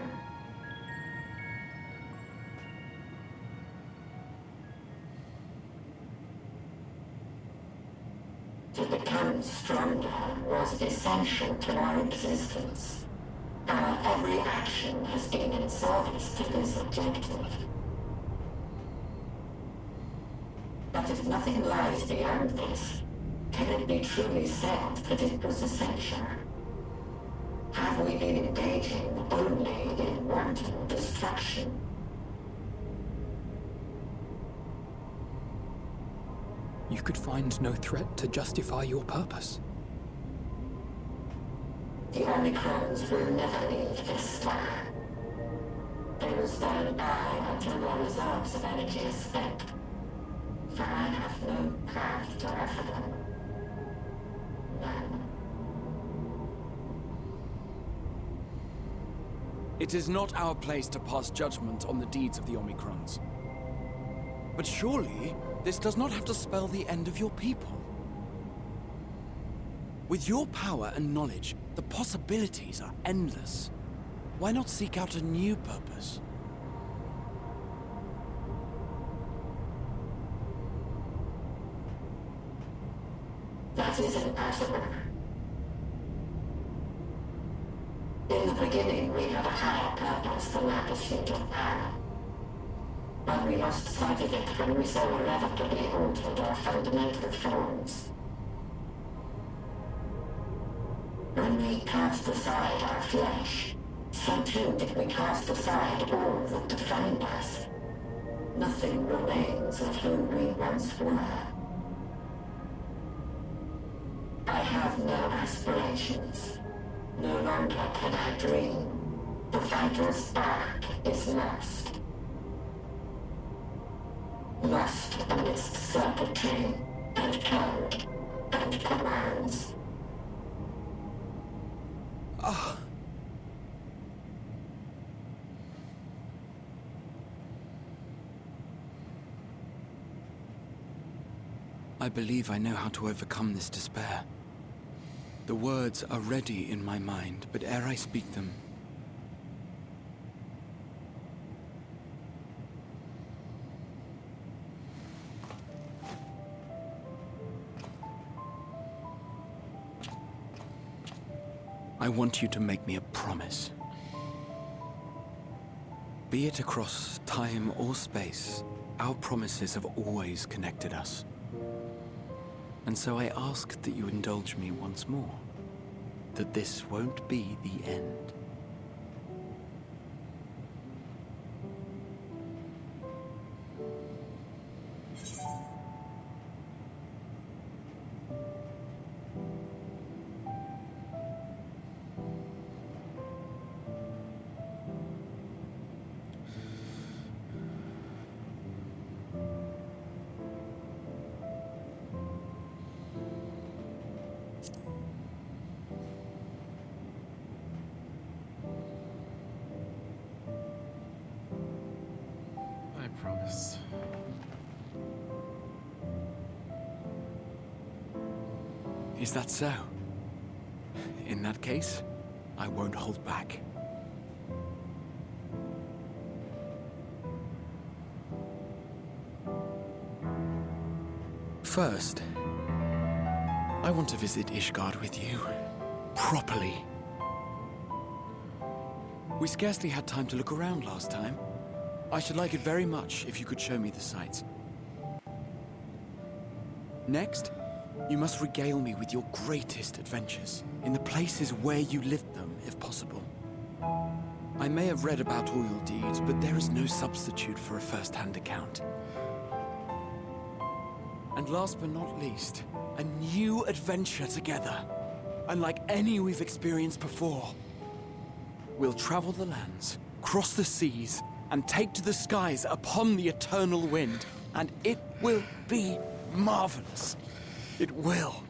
To become stronger was essential to our existence. Our every action has been in service to this objective. But if nothing lies beyond this, can it be truly said that it was essential? Have we been engaging only in wanton destruction? You could find no threat to justify your purpose. The Omicrons will never leave this star. They will stand by until their reserves of energy is spent. For I have no path to offer them. None. It is not our place to pass judgment on the deeds of the Omicrons. But surely, this does not have to spell the end of your people. With your power and knowledge, the possibilities are endless. Why not seek out a new purpose? That is impossible. In the beginning, we had a higher purpose than our pursuit of power. But we lost sight of it when we so irrevocably altered our fundamental forms. When we cast aside our flesh, so too did we cast aside all that defined us. Nothing remains of who we once were. I have no aspirations. No longer can I dream. The vital spark is lost. Lost amidst circuitry and code and commands. Ah. I believe I know how to overcome this despair. The words are ready in my mind, but ere I speak them, I want you to make me a promise. Be it across time or space, our promises have always connected us. And so I ask that you indulge me once more, that this won't be the end. I promise. Is that so? In that case, I won't hold back. First, I want to visit Ishgard with you. Properly. We scarcely had time to look around last time. I should like it very much if you could show me the sights. Next, you must regale me with your greatest adventures, in the places where you lived them, if possible. I may have read about all your deeds, but there is no substitute for a first-hand account. And last but not least, a new adventure together, unlike any we've experienced before. We'll travel the lands, cross the seas, and take to the skies upon the eternal wind, and it will be marvelous. It will.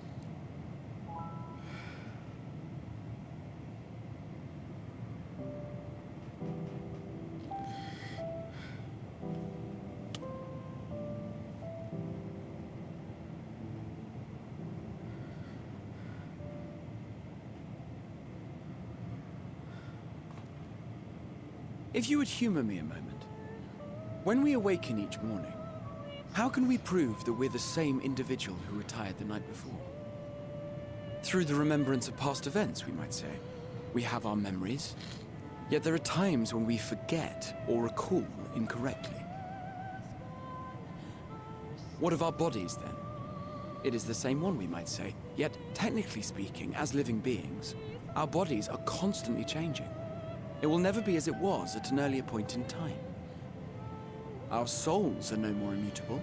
If you would humor me a moment. When we awaken each morning, how can we prove that we're the same individual who retired the night before? Through the remembrance of past events, we might say. We have our memories, yet there are times when we forget or recall incorrectly. What of our bodies, then? It is the same one, we might say, yet technically speaking, as living beings, our bodies are constantly changing. It will never be as it was at an earlier point in time. Our souls are no more immutable.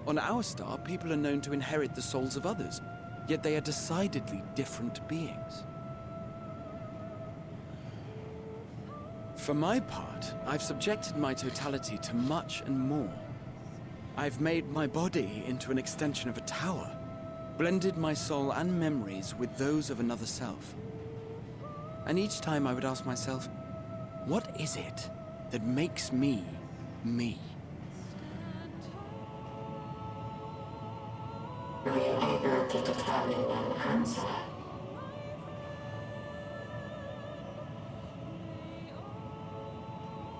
On our star, people are known to inherit the souls of others, yet they are decidedly different beings. For my part, I've subjected my totality to much and more. I've made my body into an extension of a tower, blended my soul and memories with those of another self. And each time I would ask myself, what is it that makes me, me? Were you able to determine an answer?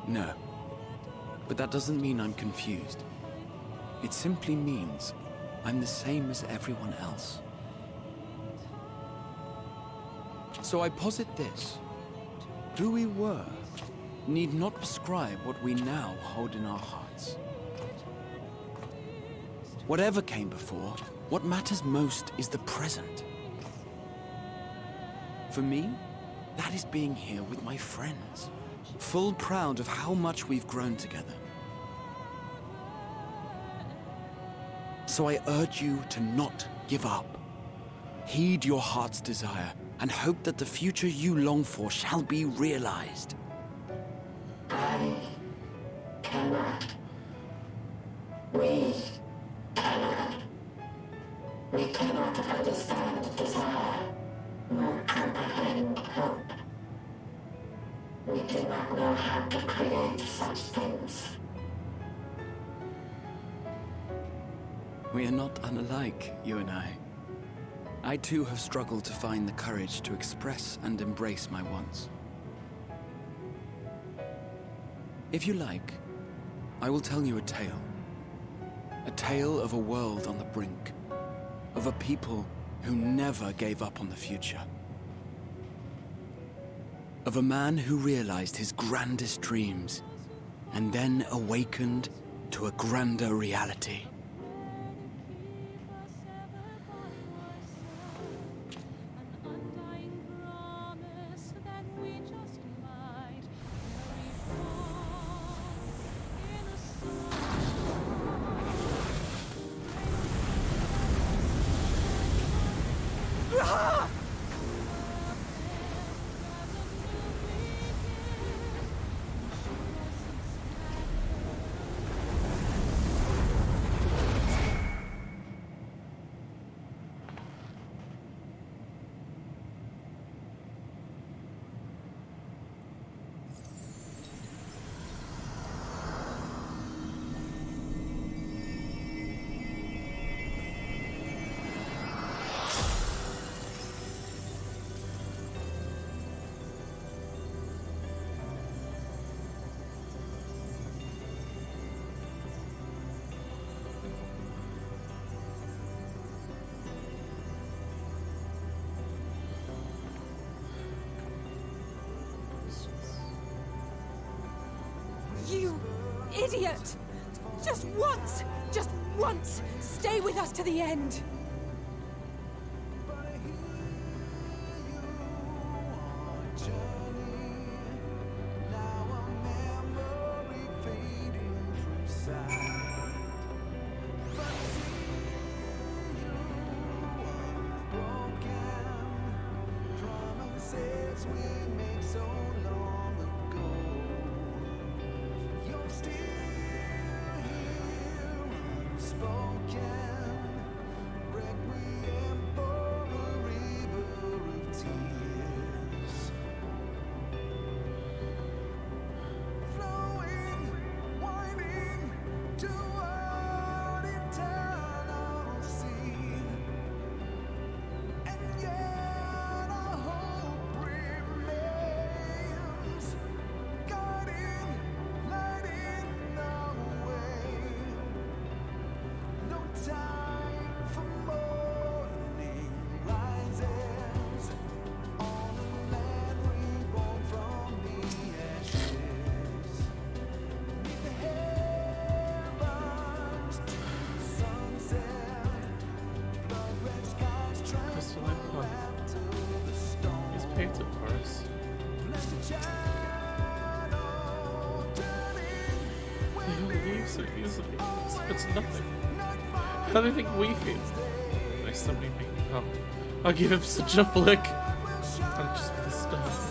No. But that doesn't mean I'm confused. It simply means I'm the same as everyone else. So I posit this. Who we were need not prescribe what we now hold in our hearts. Whatever came before, what matters most is the present. For me, that is being here with my friends, full proud of how much we've grown together. So I urge you to not give up. Heed your heart's desire and hope that the future you long for shall be realized. I cannot. We cannot. We cannot understand desire, nor comprehend hope. We do not know how to create such things. We are not unlike, you and I. I too have struggled to find the courage to express and embrace my wants. If you like, I will tell you a tale. A tale of a world on the brink. Of a people who never gave up on the future. Of a man who realized his grandest dreams and then awakened to a grander reality. You idiot! Just once, stay with us to the end. So easily. It's nothing. How do you think we feel? Nice somebody make me up. I'll give him such a flick. I'm just the stuff.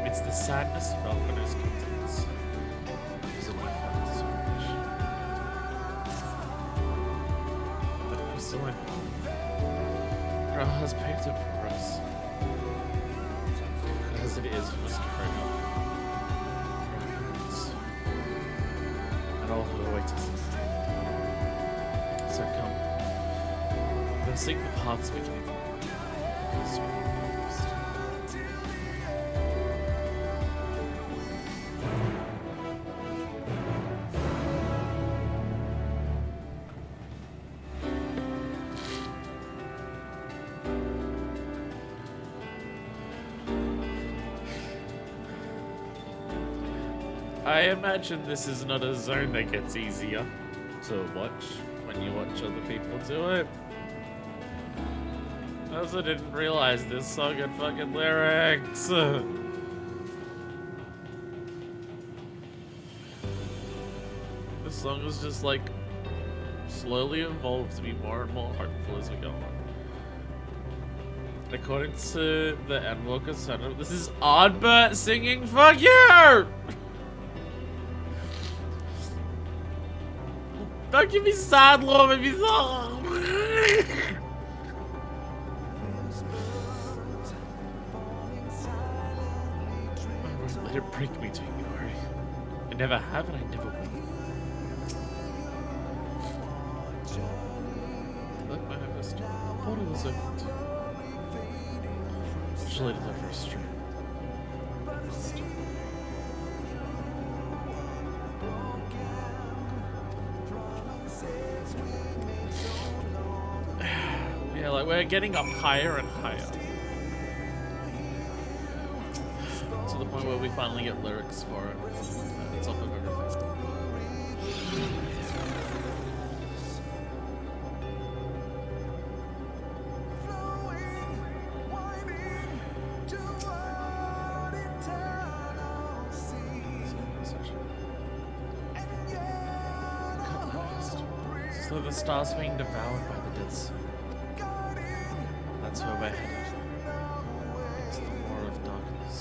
It's the sadness felt when it was contents. Because of my felt so much. But we still went. Girl has picked it for us. As it is for us to bring up. And all the way to see. So come. Let's seek the paths we can. I imagine this is not a zone that gets easier to watch when you watch other people do it. I also didn't realize this song had fucking lyrics. This song is just like slowly evolved to be more and more hopeful as we go on. According to the Endwalker Center, this is Oddbert singing "Fuck You!" Don't give me sad love if you thought. Let it break me to you, Harry. I never have and I never will. Look, my harvest. Portal is opened. Usually to the first stream. Yeah, like we're getting up higher and higher. To the point where we finally get lyrics for it. On top of everything. So the stars being devoured by the dead sea. That's where we're headed. To the war of darkness.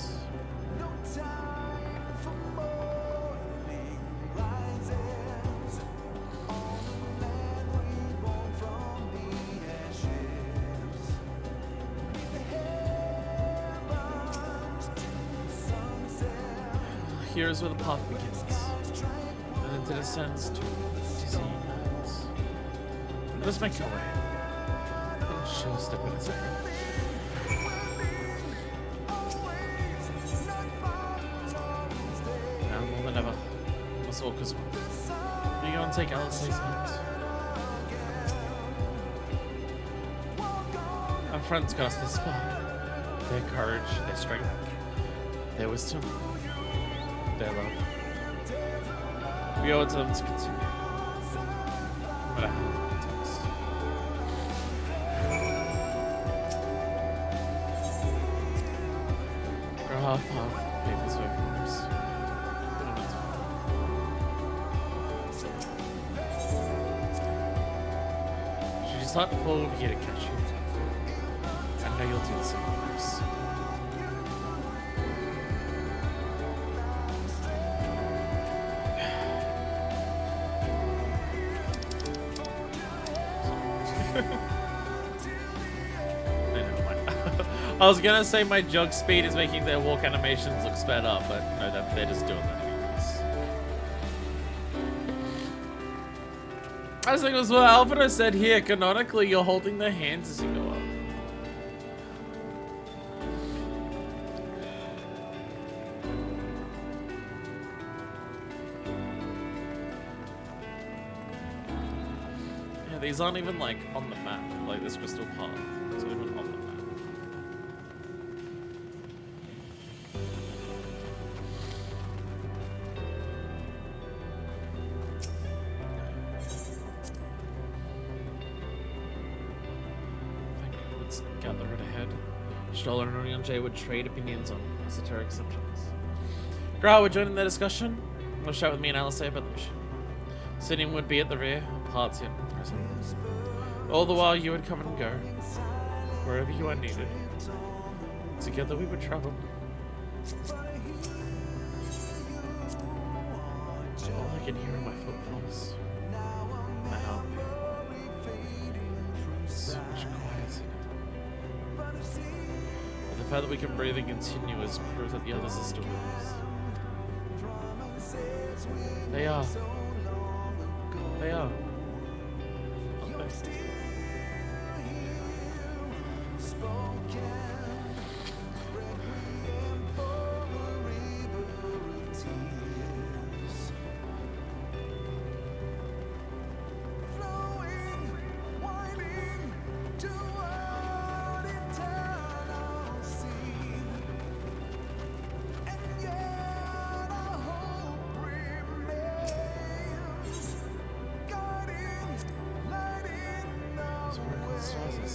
Here's where the path begins, and then it descends to dizzying heights. Let's make our way. One sure step at a time. Now more than ever, we must walk as one. We go and take Alice's hand. Our friends got us this far. Their courage, their strength, their wisdom, their love. We owe it to them to continue. No matter how long it takes. Our hard path paved this way for us. We don't need to. Should you start to fall, we'll be here to catch you. I know you'll do the same for us. I was gonna say my jog speed is making their walk animations look sped up, but no, they're just doing that anyways. I was thinking as well, Alvaro said here, canonically you're holding their hands as you go up. Yeah, these aren't even like on the map, like this crystal path. It's not even on the map. Gathered ahead. Stoller and Orion J would trade opinions on esoteric subjects. Grau would join in their discussion. We'll chat with me and Alice about the mission. Sinian would be at the rear, parts yet present. All the while you would come and go, wherever you are needed. Together we would travel. All I can hear are my footfalls. My heartbeat. So much quiet. But the fact that we can breathe and continue is proof that the others are still with us. They are. They are. Aren't they?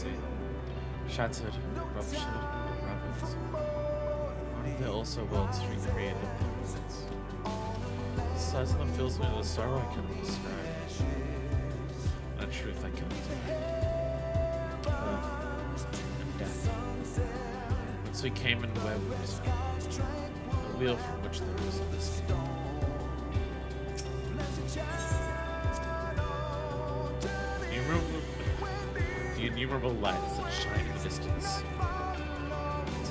see. Shattered, ruptured, ravaged. Aren't there also worlds recreated? The size of them fills me with a sorrow I cannot describe. A truth I cannot deny. Birth and death. Once we came and where we returned. The wheel from which there is no escape. The innumerable lights that shine in the distance. To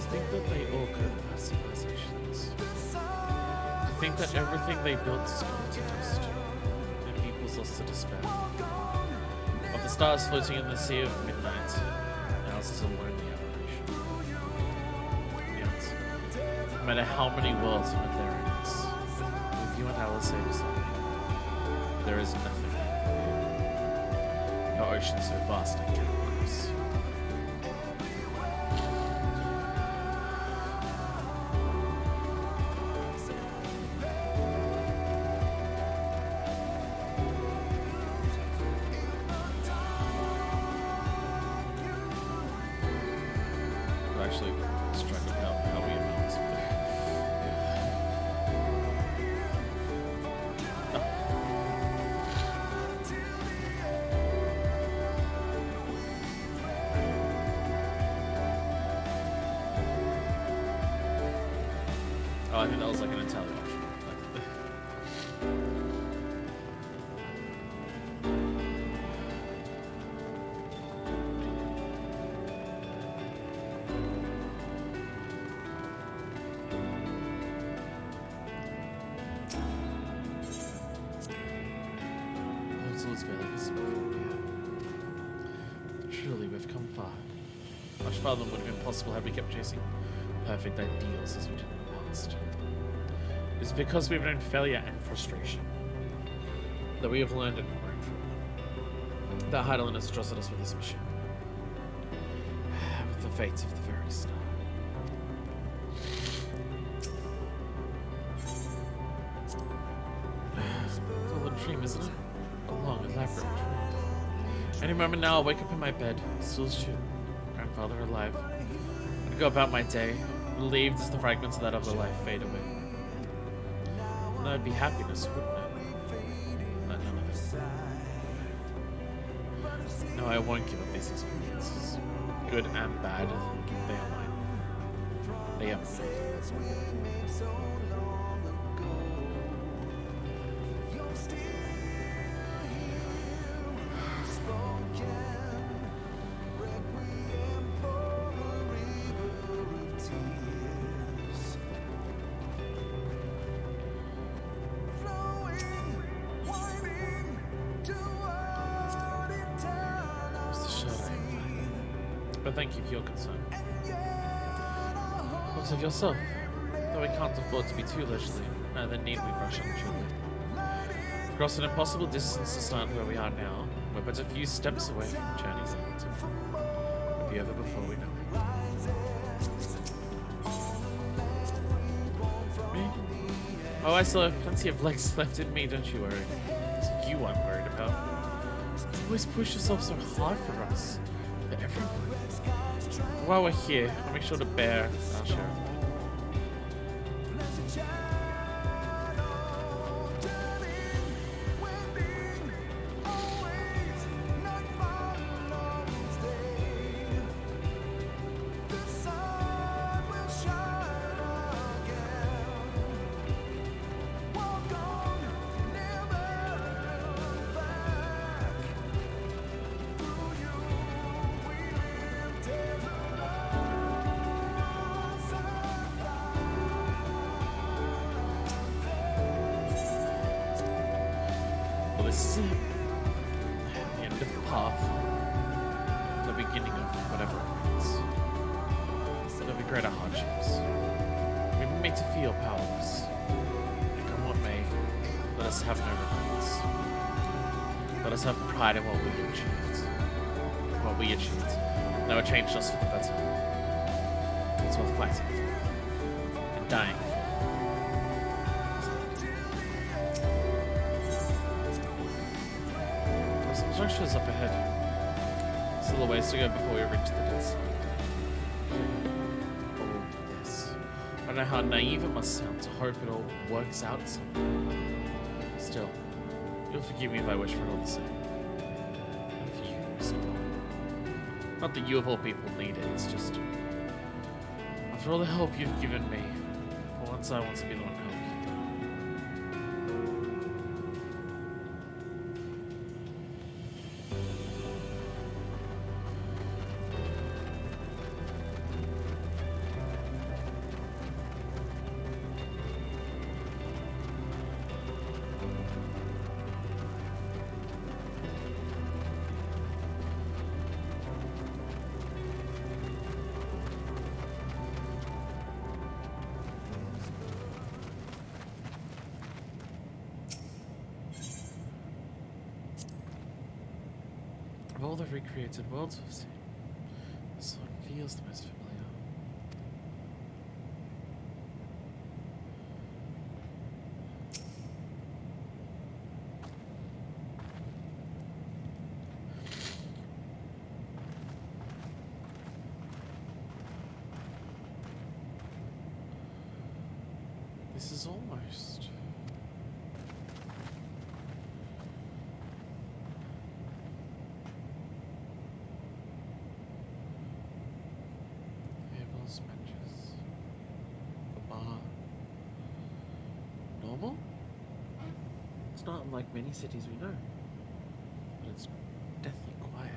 think that they all could have passed civilizations. To think that everything they built is gone to dust. And peoples lost to despair. Of the stars floating in the sea of midnight, ours is a lonely aberration. Yet, no matter how many worlds are at their ends, with you and Alice beside me, there is nothing. Our ocean so vast I cannot cross. We're actually struggling out how we announce. Oh, I think that was like an Italian option. Surely we've come far. Much farther than would have been possible had we kept chasing perfect ideals as we did in the past. It's because we've known failure and frustration that we have learned and grown from them. That Heidelin has trusted us with this mission. With the fate of the very star. It's all a dream, isn't it? A long, elaborate dream. Any moment now, I'll wake up in my bed, still as true, grandfather alive. I'd go about my day, relieved as the fragments of that other life fade away. And that would be happiness, wouldn't it? But none of it. No, I won't give up these experiences. Good and bad, they are mine. They are mine. But thank you for your concern. What of yourself? Though we can't afford to be too leisurely, neither need we rush on truly. We've crossed an impossible distance to start where we are now. We're but a few steps away from journey's end. We'll be over before we know it. Me? Oh, I still have plenty of legs left in me, don't you worry. It's you I'm worried about. You always push yourself so hard for us. For everyone. While we're here, I'll make sure to bear our share of it. This is it. The end of the path. The beginning of whatever awaits. There'll be greater hardships. We've been made to feel powerless. And come what may, let us have no regrets. Let us have pride in what we achieved. What we achieved. Never changed us for the better. It's worth fighting for. And dying for. Structures up ahead. Still a ways to go before we reach the dead side. All this. I don't know how naive it must sound to hope it all works out somehow. Still, you'll forgive me if I wish for it all the same. And for you as well. Not that you of all people need it, it's just... after all the help you've given me, for once I want to be the one to help you. Of all the recreated worlds we've seen, this one feels the most familiar. This is almost... tables, benches, the bar. Normal? It's not unlike many cities we know, but it's deathly quiet.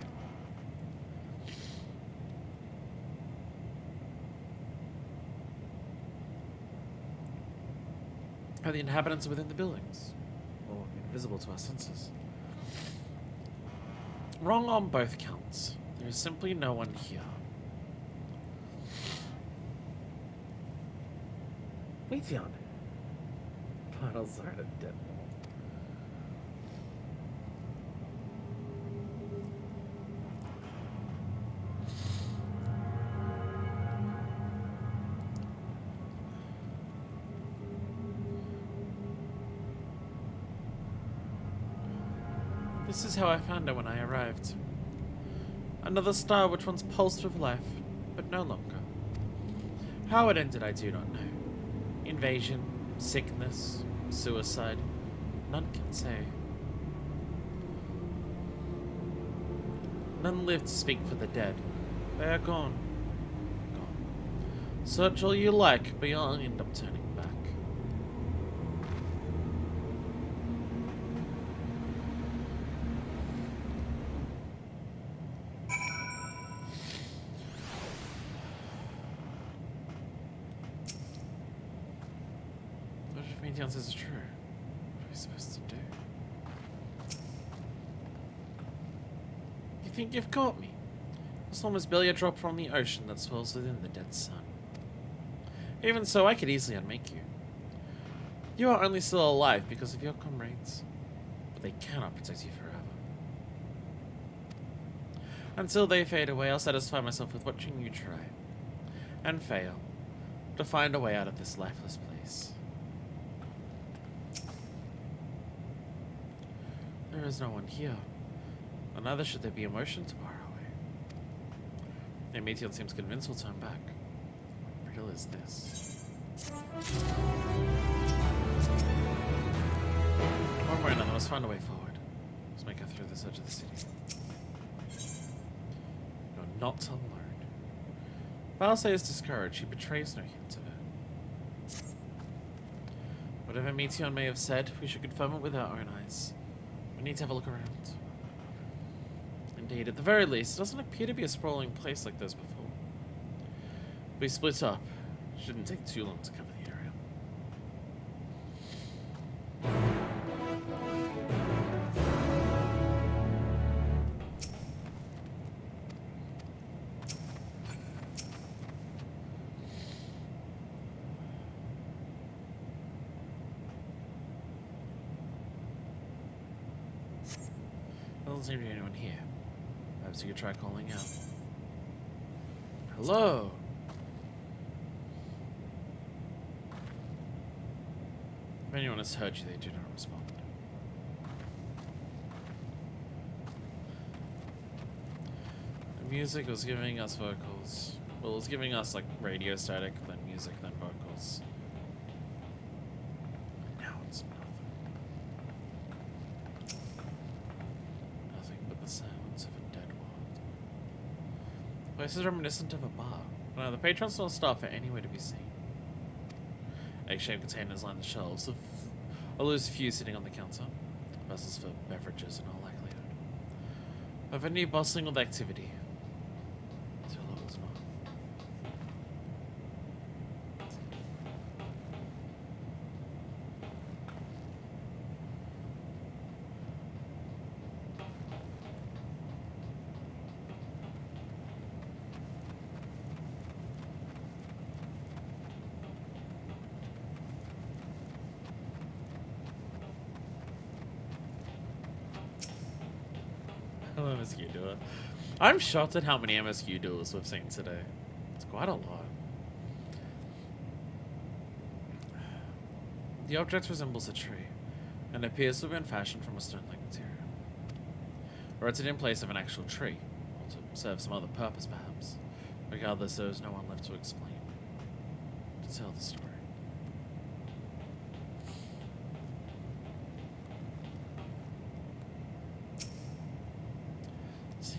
Are the inhabitants within the buildings, or invisible to our senses? Wrong on both counts. There is simply no one here. Meteon. Final zone of dead. This is how I found her when I arrived. Another star which once pulsed with life, but no longer. How it ended I do not know. Invasion, sickness, suicide, none can say. None live to speak for the dead. They are gone. Gone. Search all you like, but you'll end up turning back. What if Meteon says it's true? What are we supposed to do? You think you've caught me? This one was barely a drop from the ocean that swells within the dead sun. Even so, I could easily unmake you. You are only still alive because of your comrades, but they cannot protect you forever. Until they fade away, I'll satisfy myself with watching you try, and fail, to find a way out of this lifeless place. There is no one here, and neither should there be emotion to bar our way. And Meteon seems convinced we'll turn back. What riddle is this? One way or another, let's find a way forward. Let's make our through this edge of the city. You're not alone. Valse is discouraged. She betrays no hint of it. Whatever Meteon may have said, we should confirm it with our own eyes. We need to have a look around. Indeed, at the very least, it doesn't appear to be a sprawling place like this before. If we split up, it shouldn't take too long to cover the area. There doesn't seem to be anyone here. Perhaps you could try calling out. Hello? If anyone has heard you, they do not respond. The music was giving us vocals. Well, it was giving us like radio static, then music, then vocals. And now it's nothing. Nothing but the silence of a dead world. The place is reminiscent of a bar. No, the patrons don't stop for anywhere to be seen. Egg-shaped containers line the shelves, a loose few sitting on the counter. Vessels for beverages in all likelihood. A venue bustling with activity. Until it was not. MSQ duo. I'm shocked at how many MSQ duels we've seen today. It's quite a lot. The object resembles a tree, and appears to have been fashioned from a stone-like material. Or it's in place of an actual tree, or to serve some other purpose perhaps. Regardless, there is no one left to explain, to tell the story.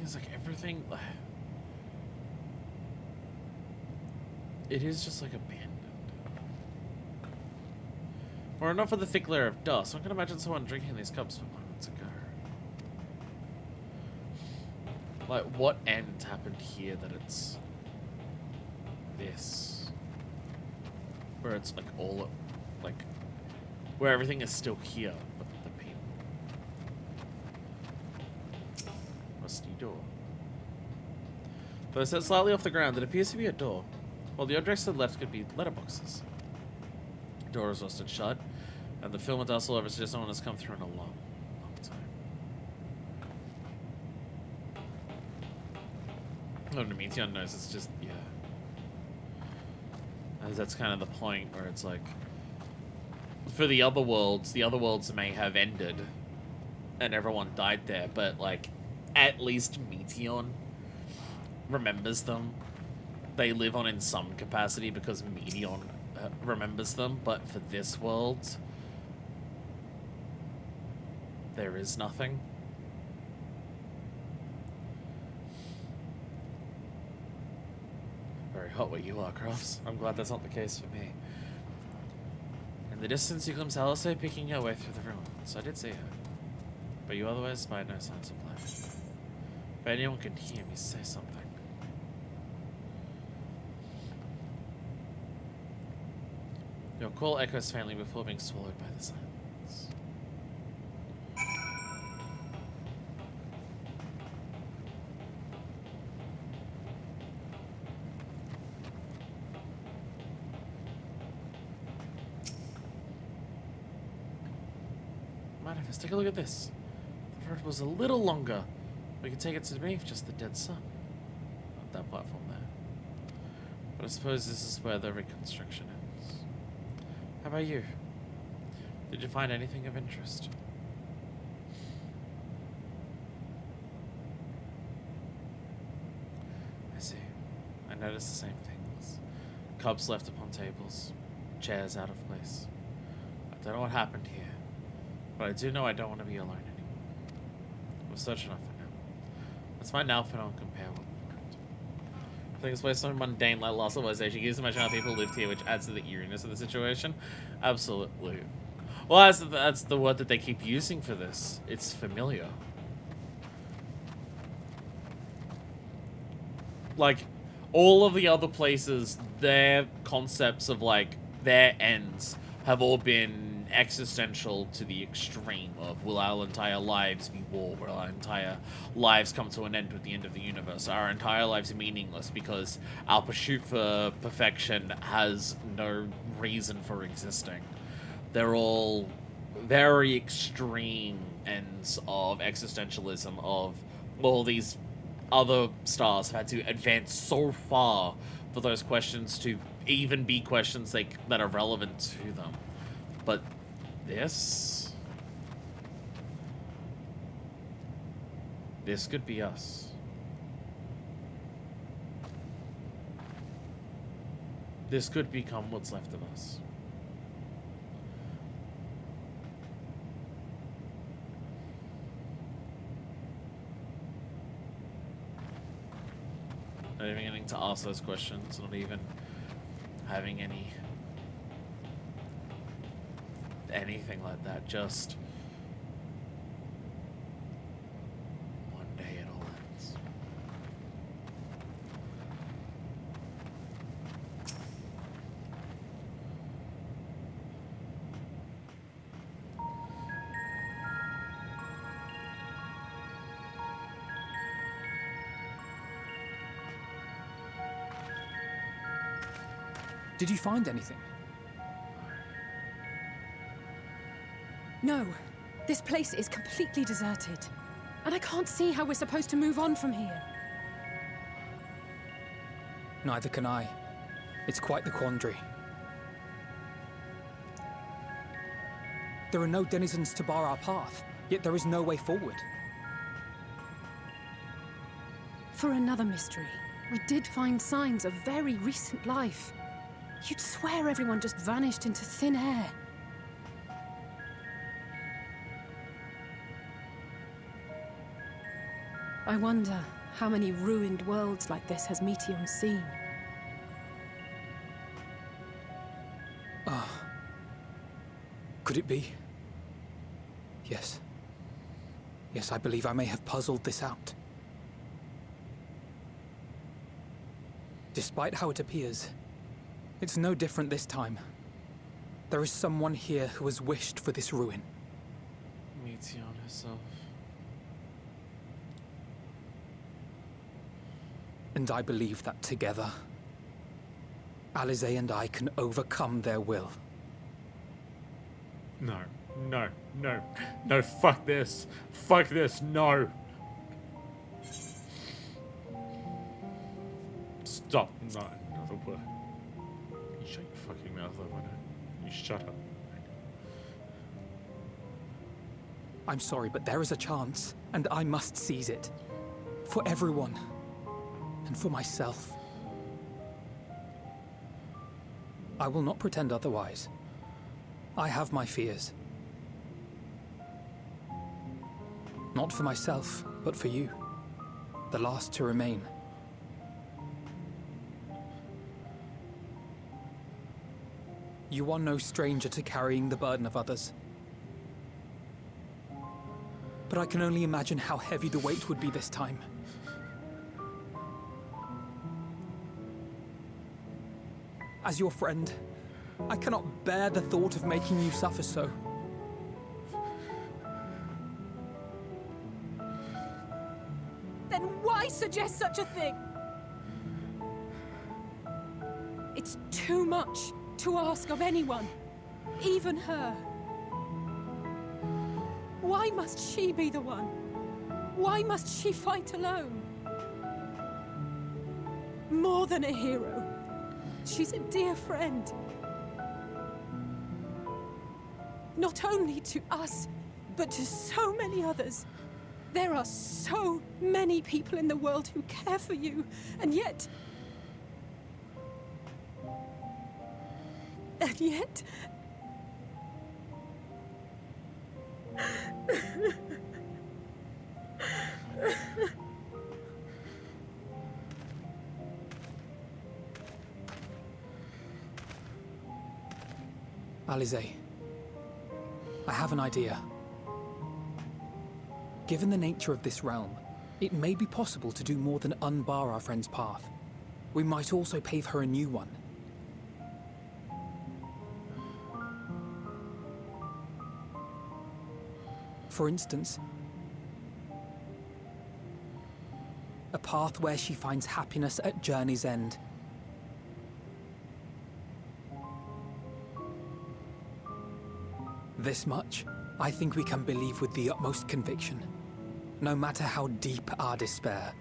It's like everything. It is just like abandoned. Or enough of the thick layer of dust. I can imagine someone drinking these cups moments ago. Like, what end happened here that it's this? Where it's like all, like, where everything is still here, but the people. Rusty door. Though set slightly off the ground, it appears to be a door, while the objects to the left could be letterboxes. The door is rusted shut, and the film and dust all over suggests no one has come through in a long, long time. Oh, the Meteon knows it's just, yeah. As that's kind of the point where it's like, for the other worlds may have ended, and everyone died there, but like, at least Meteon remembers them. They live on in some capacity because Meteon remembers them, but for this world, there is nothing. Very hot where you are, Crofts. I'm glad that's not the case for me. In the distance, you glimpse Alice picking her way through the ruins. I did see her, but you otherwise spied no signs of life. If anyone can hear me, say something. Your call echoes faintly before being swallowed by the silence. Manifest, take a look at this. The road was a little longer. We could take it to beneath just the dead sun. Not that platform there. But I suppose this is where the reconstruction ends. How about you? Did you find anything of interest? I see. I noticed the same things. Cups left upon tables. Chairs out of place. I don't know what happened here. But I do know I don't want to be alone anymore. We're searching enough for now. Let's find Alpha and compare what we've got. I think this place is so mundane like Lost Civilization. You can imagine how people lived here, which adds to the eeriness of the situation. Absolutely. Well, that's the word that they keep using for this. It's familiar. Like, all of the other places, their concepts of, like, their ends have all been existential to the extreme of, will our entire lives be war? Will our entire lives come to an end with the end of the universe? Our entire lives are meaningless because our pursuit for perfection has no reason for existing. They're all very extreme ends of existentialism of all these other stars have had to advance so far for those questions to even be questions that are relevant to them. But this could be us. This could become what's left of us. Not even getting to ask those questions, not even having anything like that, just one day it all ends. Did you find anything? No. This place is completely deserted. And I can't see how we're supposed to move on from here. Neither can I. It's quite the quandary. There are no denizens to bar our path, yet there is no way forward. For another mystery, we did find signs of very recent life. You'd swear everyone just vanished into thin air. I wonder how many ruined worlds like this has Meteion seen. Ah. Could it be? Yes. Yes, I believe I may have puzzled this out. Despite how it appears, it's no different this time. There is someone here who has wished for this ruin. Meteion herself. And I believe that together, Alize and I can overcome their will. No, no, no, no, fuck this. Fuck this, no. Stop, not another word. You shut your fucking mouth over it. You shut up. I'm sorry, but there is a chance, and I must seize it. For everyone. And for myself. I will not pretend otherwise. I have my fears. Not for myself, but for you. The last to remain. You are no stranger to carrying the burden of others. But I can only imagine how heavy the weight would be this time. As your friend, I cannot bear the thought of making you suffer so. Then why suggest such a thing? It's too much to ask of anyone, even her. Why must she be the one? Why must she fight alone? More than a hero. She's a dear friend. Not only to us, but to so many others. There are so many people in the world who care for you, and yet... And yet... Alize, I have an idea. Given the nature of this realm, it may be possible to do more than unbar our friend's path. We might also pave her a new one. For instance, a path where she finds happiness at journey's end. This much, I think we can believe with the utmost conviction, no matter how deep our despair.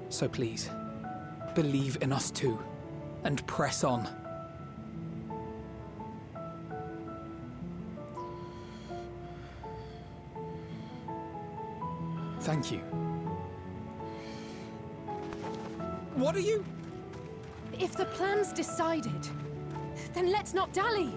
So please, believe in us too, and press on. Thank you. What are you? If the plan's decided, then let's not dally.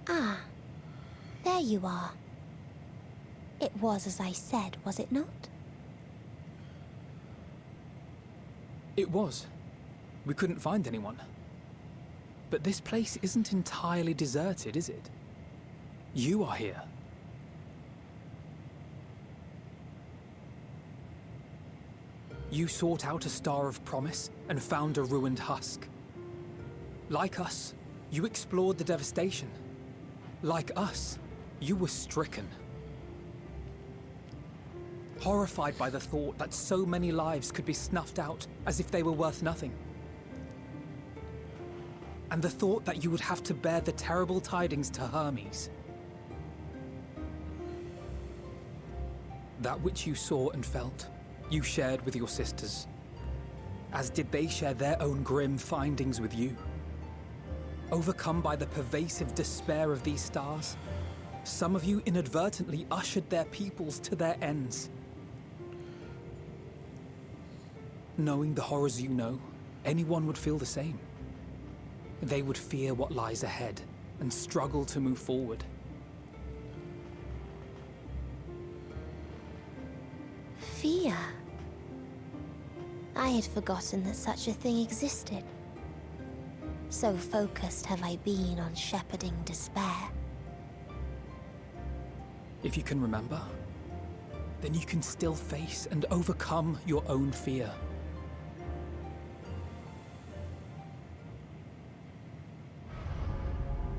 Ah, there you are. It was as I said, was it not? It was. We couldn't find anyone. But this place isn't entirely deserted, is it? You are here. You sought out a star of promise and found a ruined husk. Like us, you explored the devastation. Like us, you were stricken. Horrified by the thought that so many lives could be snuffed out as if they were worth nothing. And the thought that you would have to bear the terrible tidings to Hermes. That which you saw and felt, you shared with your sisters, as did they share their own grim findings with you. Overcome by the pervasive despair of these stars, some of you inadvertently ushered their peoples to their ends. Knowing the horrors you know, anyone would feel the same. They would fear what lies ahead and struggle to move forward. Fear. I had forgotten that such a thing existed. So focused have I been on shepherding despair. If you can remember, then you can still face and overcome your own fear.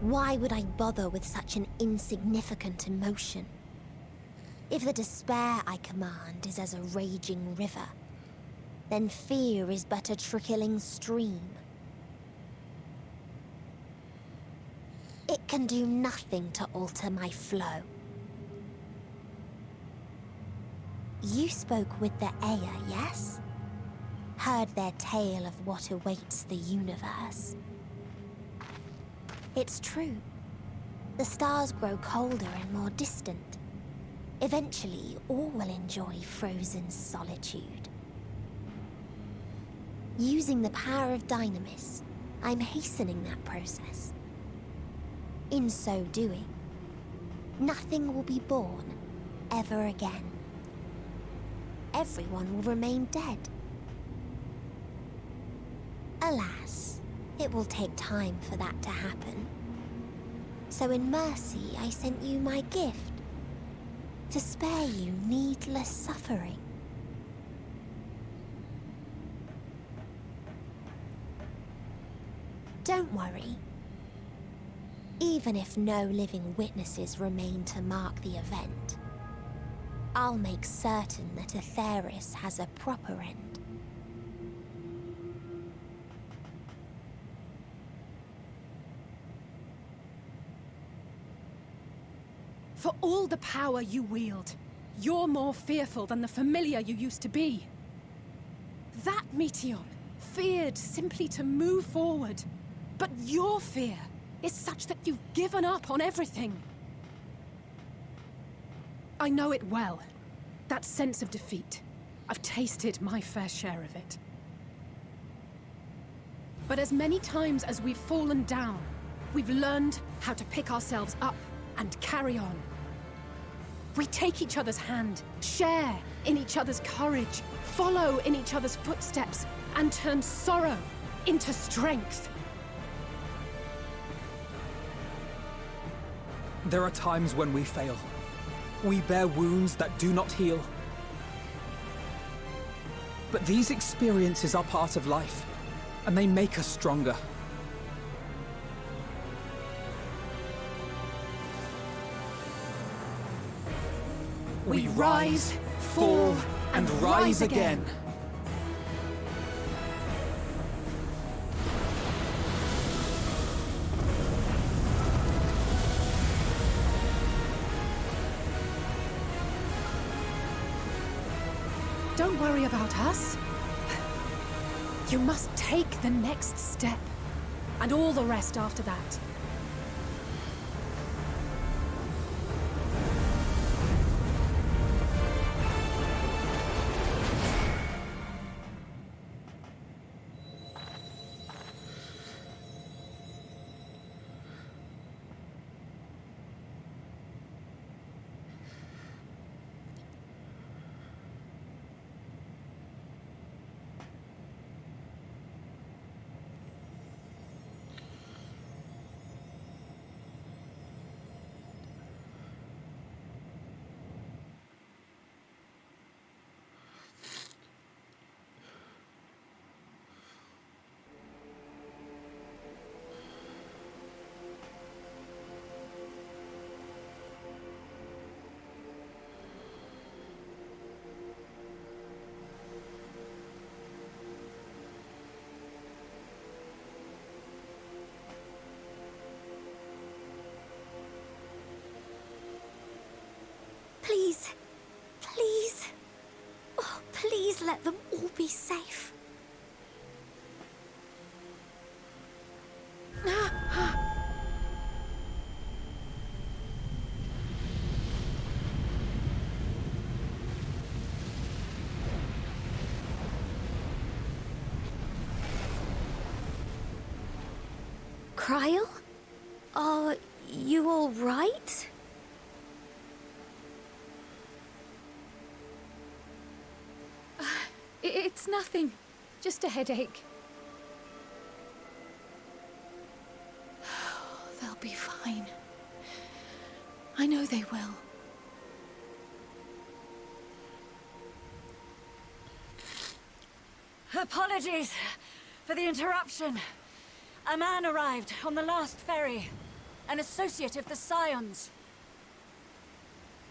Why would I bother with such an insignificant emotion? If the despair I command is as a raging river, then fear is but a trickling stream. It can do nothing to alter my flow. You spoke with the Aya, yes? Heard their tale of what awaits the universe. It's true. The stars grow colder and more distant. Eventually, all will enjoy frozen solitude. Using the power of Dynamis, I'm hastening that process. In so doing, nothing will be born ever again. Everyone will remain dead. Alas, it will take time for that to happen. So in mercy, I sent you my gift, to spare you needless suffering. Don't worry. Even if no living witnesses remain to mark the event, I'll make certain that Atheris has a proper end. For all the power you wield, you're more fearful than the familiar you used to be. That Meteon feared simply to move forward. But your fear is such that you've given up on everything. I know it well. That sense of defeat. I've tasted my fair share of it. But as many times as we've fallen down, we've learned how to pick ourselves up and carry on. We take each other's hand, share in each other's courage, follow in each other's footsteps, and turn sorrow into strength. There are times when we fail. We bear wounds that do not heal. But these experiences are part of life, and they make us stronger. We rise, fall, and rise again. Don't worry about us. You must take the next step, and all the rest after that. Please. Please. Oh, please let them all be safe. Cryle? Are you all right? It's nothing. Just a headache. They'll be fine. I know they will. Apologies for the interruption. A man arrived on the last ferry. An associate of the Scions.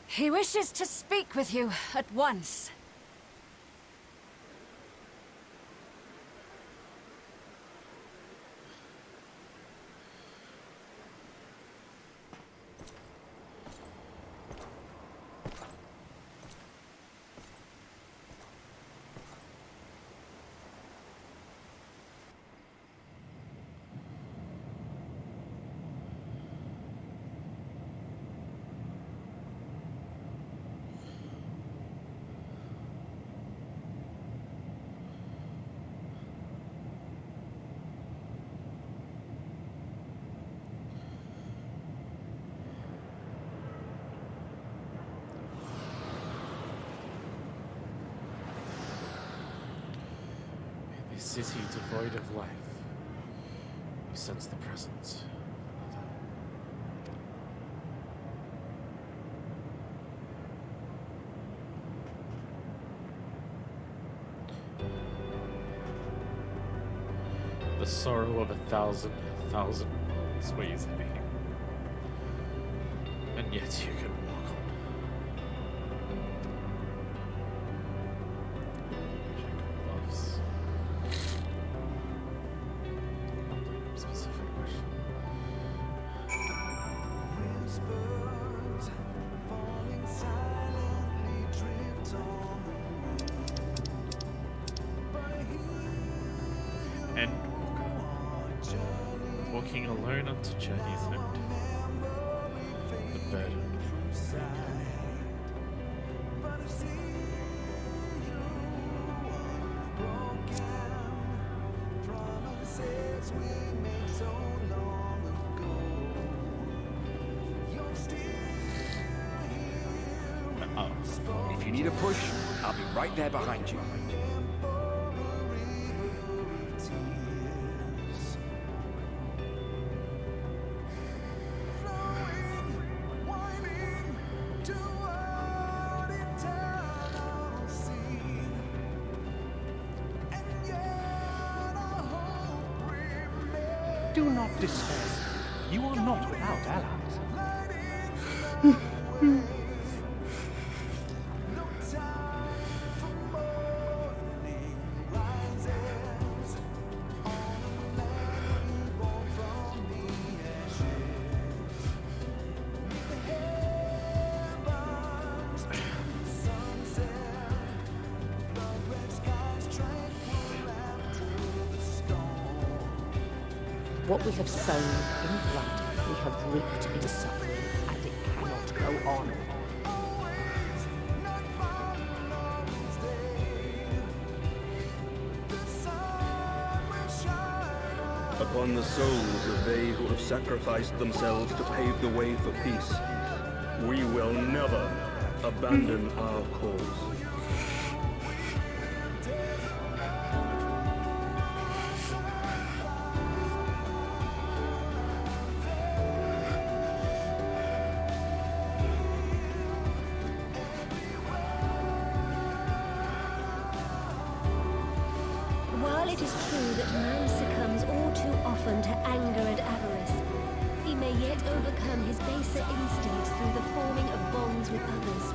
He wishes to speak with you at once. City devoid of life. You sense the presence of another. The sorrow of a thousand worlds weighs heavy, and yet you can walk on. Endwalker, walking alone unto journey's end, the burden If you need a push, I'll be right there behind you. Do not despair. You are not without allies. What we have sown in blood, we have reaped in suffering, and it cannot go on. Upon the souls of they who have sacrificed themselves to pave the way for peace, we will never abandon our cause. While it is true that man succumbs all too often to anger and avarice, he may yet overcome his baser instincts through the forming of bonds with others.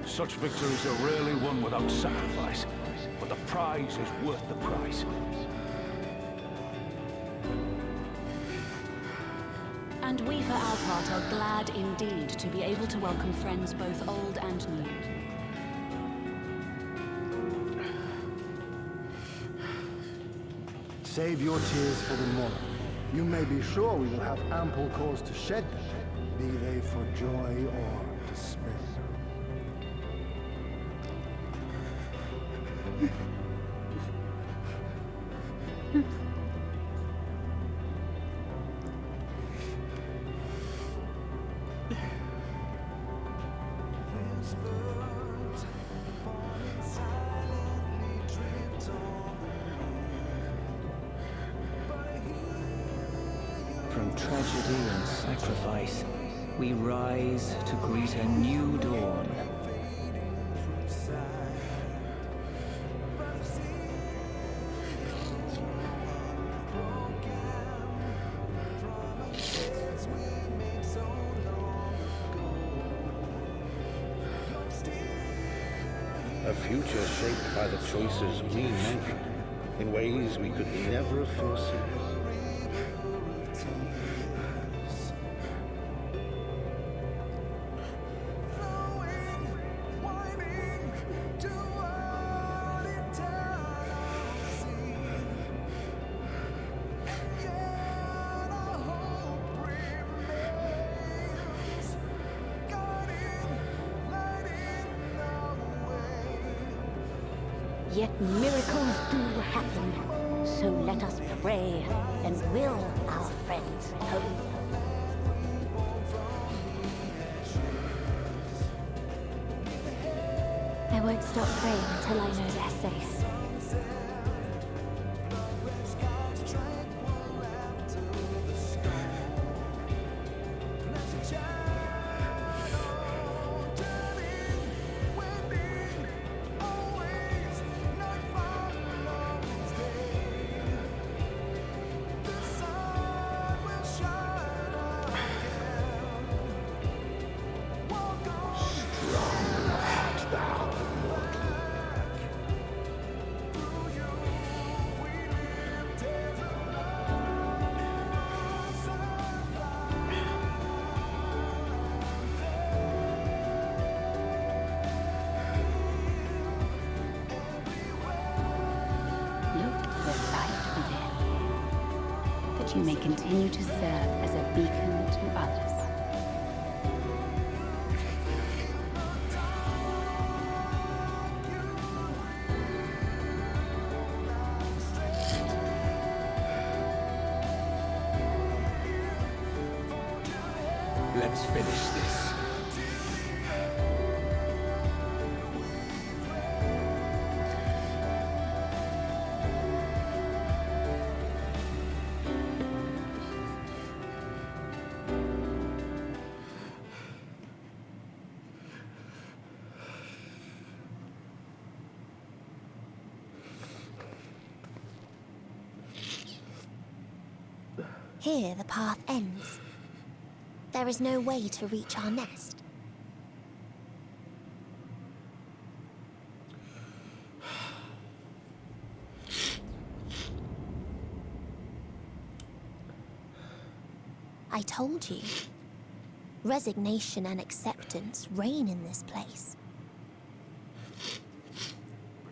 Such victories are rarely won without sacrifice, but the prize is worth the price. And we, for our part, are glad indeed to be able to welcome friends both old and new. Save your tears for the morrow. You may be sure we will have ample cause to shed them, be they for joy or despair. From tragedy and sacrifice, we rise to greet a new dawn. A future shaped by the choices we make in ways we could never have foreseen. Yet miracles do happen, so let us pray and will our friends home. I won't stop praying until I know they're safe. You may continue to serve as a beacon to others. Let's finish this. Here the path ends. There is no way to reach our nest. I told you. Resignation and acceptance reign in this place.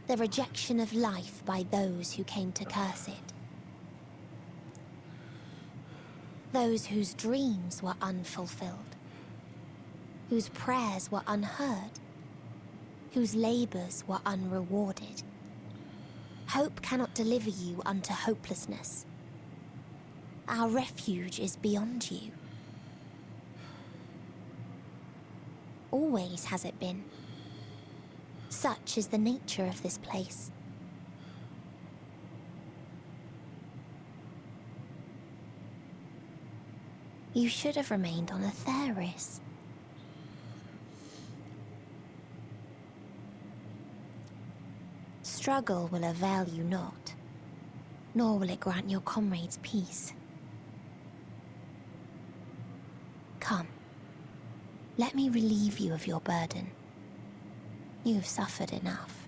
The rejection of life by those who came to curse it. Those whose dreams were unfulfilled. Whose prayers were unheard. Whose labors were unrewarded. Hope cannot deliver you unto hopelessness. Our refuge is beyond you. Always has it been. Such is the nature of this place. You should have remained on Atheris. Struggle will avail you not, nor will it grant your comrades peace. Come, let me relieve you of your burden. You've suffered enough.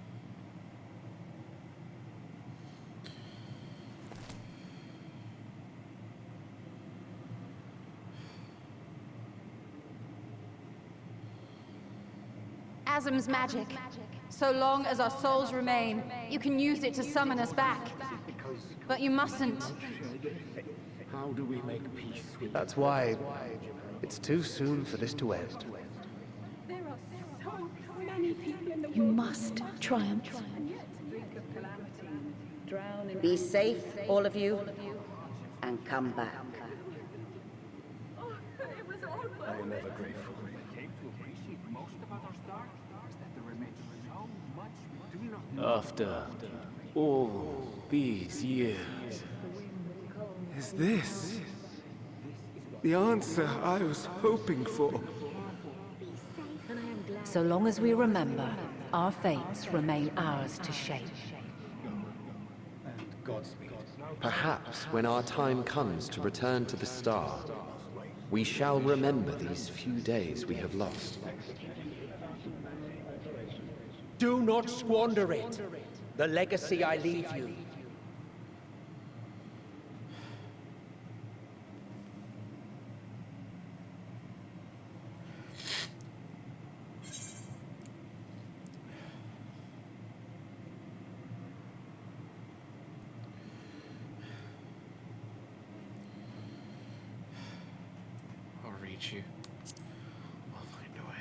Asm's magic. So long as our souls remain, you can use it to summon us back. But you mustn't. How do we make peace? That's why it's too soon for this to end. There are so many people in the world. You must triumph. Be safe, all of you, and come back. I am ever grateful. After all these years, Is this the answer I was hoping for? So long as we remember, our fates remain ours to shape. Perhaps when our time comes to return to the star, we shall remember these few days we have lost. Do not squander it. The legacy I leave you. I'll reach you. I'll find a way.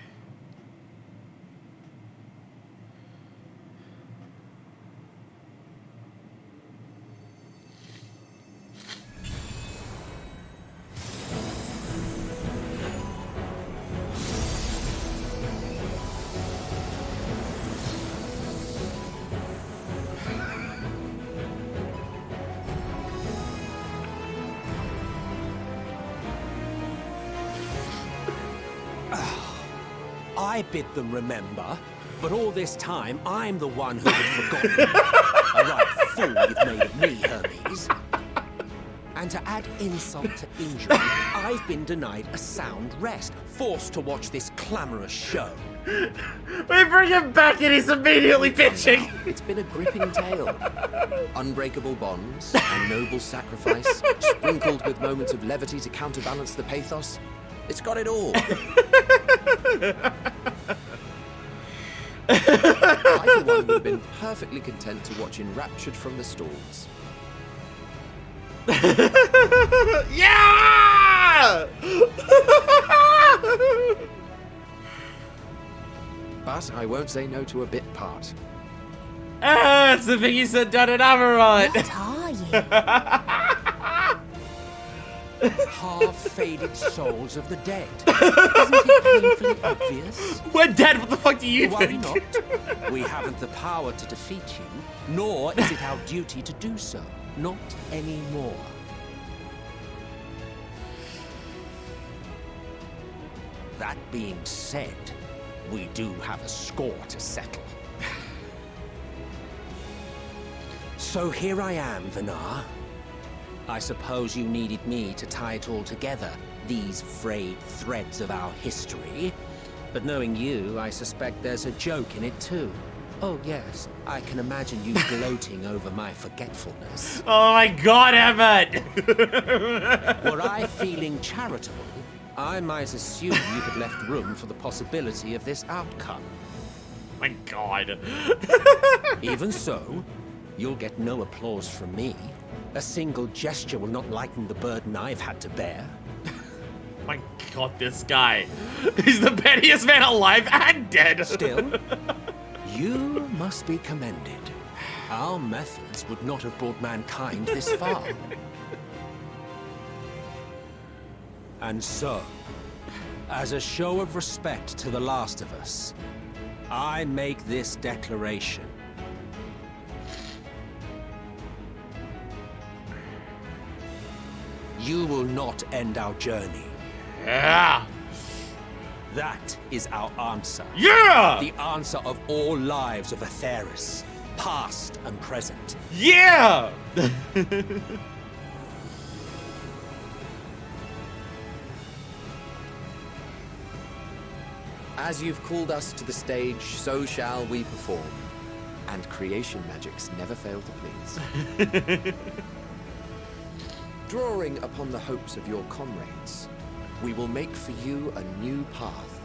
I bid them remember, but all this time I'm the one who had forgotten. A right fool you've made of me, Hermes. And to add insult to injury, I've been denied a sound rest, forced to watch this clamorous show. We bring him back and he's immediately pitching. It's been a gripping tale. Unbreakable bonds and noble sacrifice, sprinkled with moments of levity to counterbalance the pathos. It's got it all. I, for one, would have been perfectly content to watch enraptured from the stalls. Yeah! But I won't say no to a bit part. Ah, it's the thing you said down in Amarant. What are you? Half-faded souls of the dead. Isn't it painfully obvious? We're dead, what the fuck do you Worry think? not. We haven't the power to defeat you, nor is it our duty to do so. Not anymore. That being said, we do have a score to settle. So here I am, Vinar. I suppose you needed me to tie it all together, these frayed threads of our history. But knowing you, I suspect there's a joke in it too. Oh, yes. I can imagine you gloating over my forgetfulness. Oh my god, Emmett! Were I feeling charitable, I might assume you had left room for the possibility of this outcome. My god. Even so, you'll get no applause from me. A single gesture will not lighten the burden I've had to bear. My god, this guy. He's the pettiest man alive and dead. Still, you must be commended. Our methods would not have brought mankind this far. And so, as a show of respect to the last of us, I make this declaration. You will not end our journey. Yeah! That is our answer. Yeah! The answer of all lives of Atheris, past and present. Yeah! As you've called us to the stage, so shall we perform. And creation magics never fail to please. Drawing upon the hopes of your comrades, we will make for you a new path.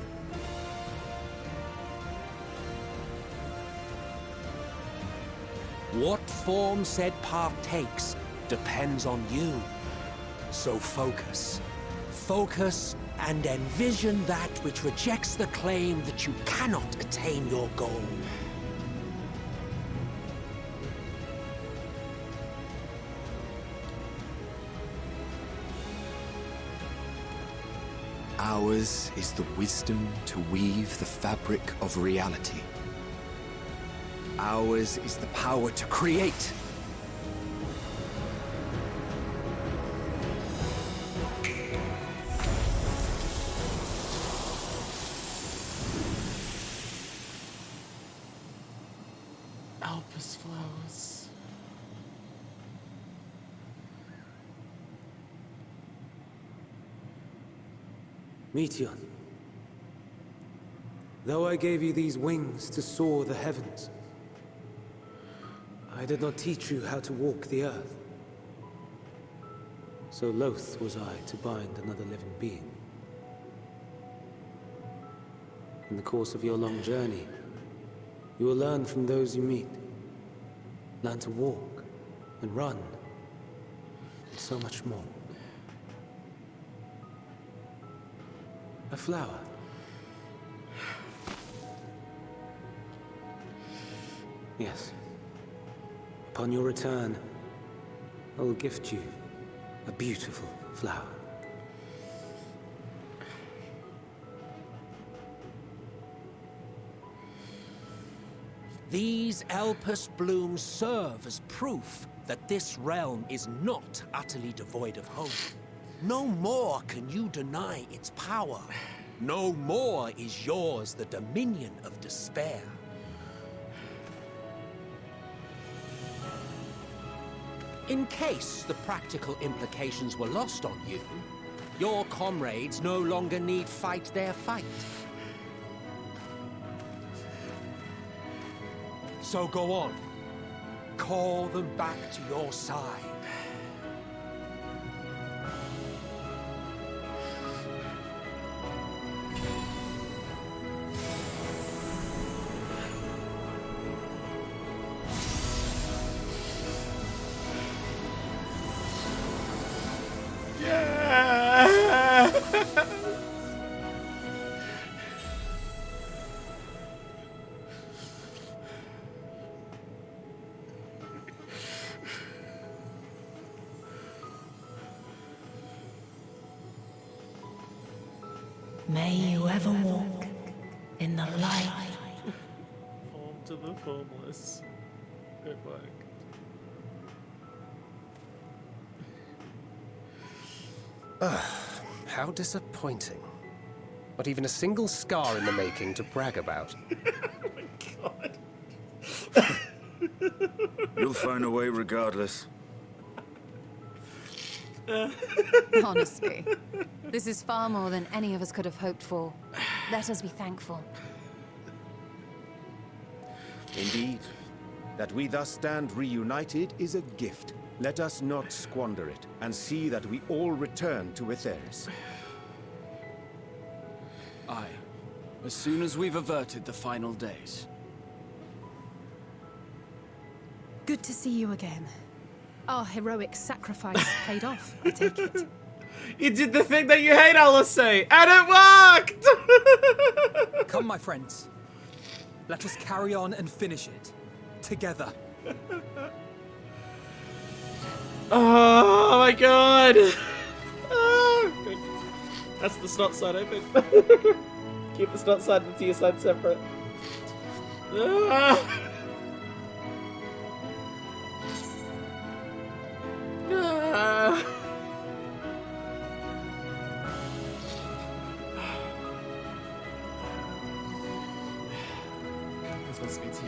What form said path takes depends on you. So focus. Focus and envision that which rejects the claim that you cannot attain your goal. Ours is the wisdom to weave the fabric of reality. Ours is the power to create. Alpus flowers. Meteor, though I gave you these wings to soar the heavens, I did not teach you how to walk the earth. So loath was I to bind another living being. In the course of your long journey, you will learn from those you meet. Learn to walk and run, and so much more. A flower. Yes. Upon your return, I will gift you a beautiful flower. These Elpis blooms serve as proof that this realm is not utterly devoid of hope. No more can you deny its power. No more is yours the dominion of despair. In case the practical implications were lost on you, your comrades no longer need fight their fight. So go on. Call them back to your side. May you ever walk in the light. Form to the formless. Good work. How disappointing. Not even a single scar in the making to brag about. Oh my god. You'll find a way regardless. Honestly, this is far more than any of us could have hoped for. Let us be thankful. Indeed. That we thus stand reunited is a gift. Let us not squander it, and see that we all return to Etheris. Aye. As soon as we've averted the final days. Good to see you again. Our heroic sacrifice paid off, I take it. You did the thing that you hate, Alice, and it worked! Come, my friends. Let us carry on and finish it. Together. Oh my god! Oh, good. That's the snot side open. Keep the snot side and the tear side separate. Ah. Ah. Let's be tea.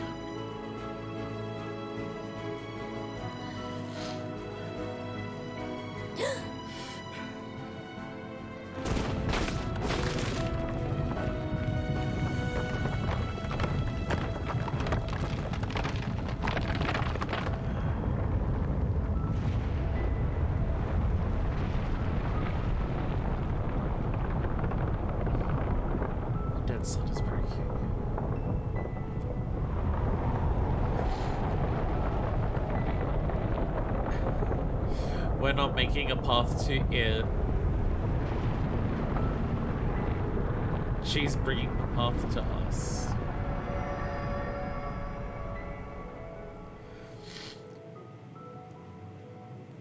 Dead sun is breaking. We're not making a path to it. She's bringing the path to us.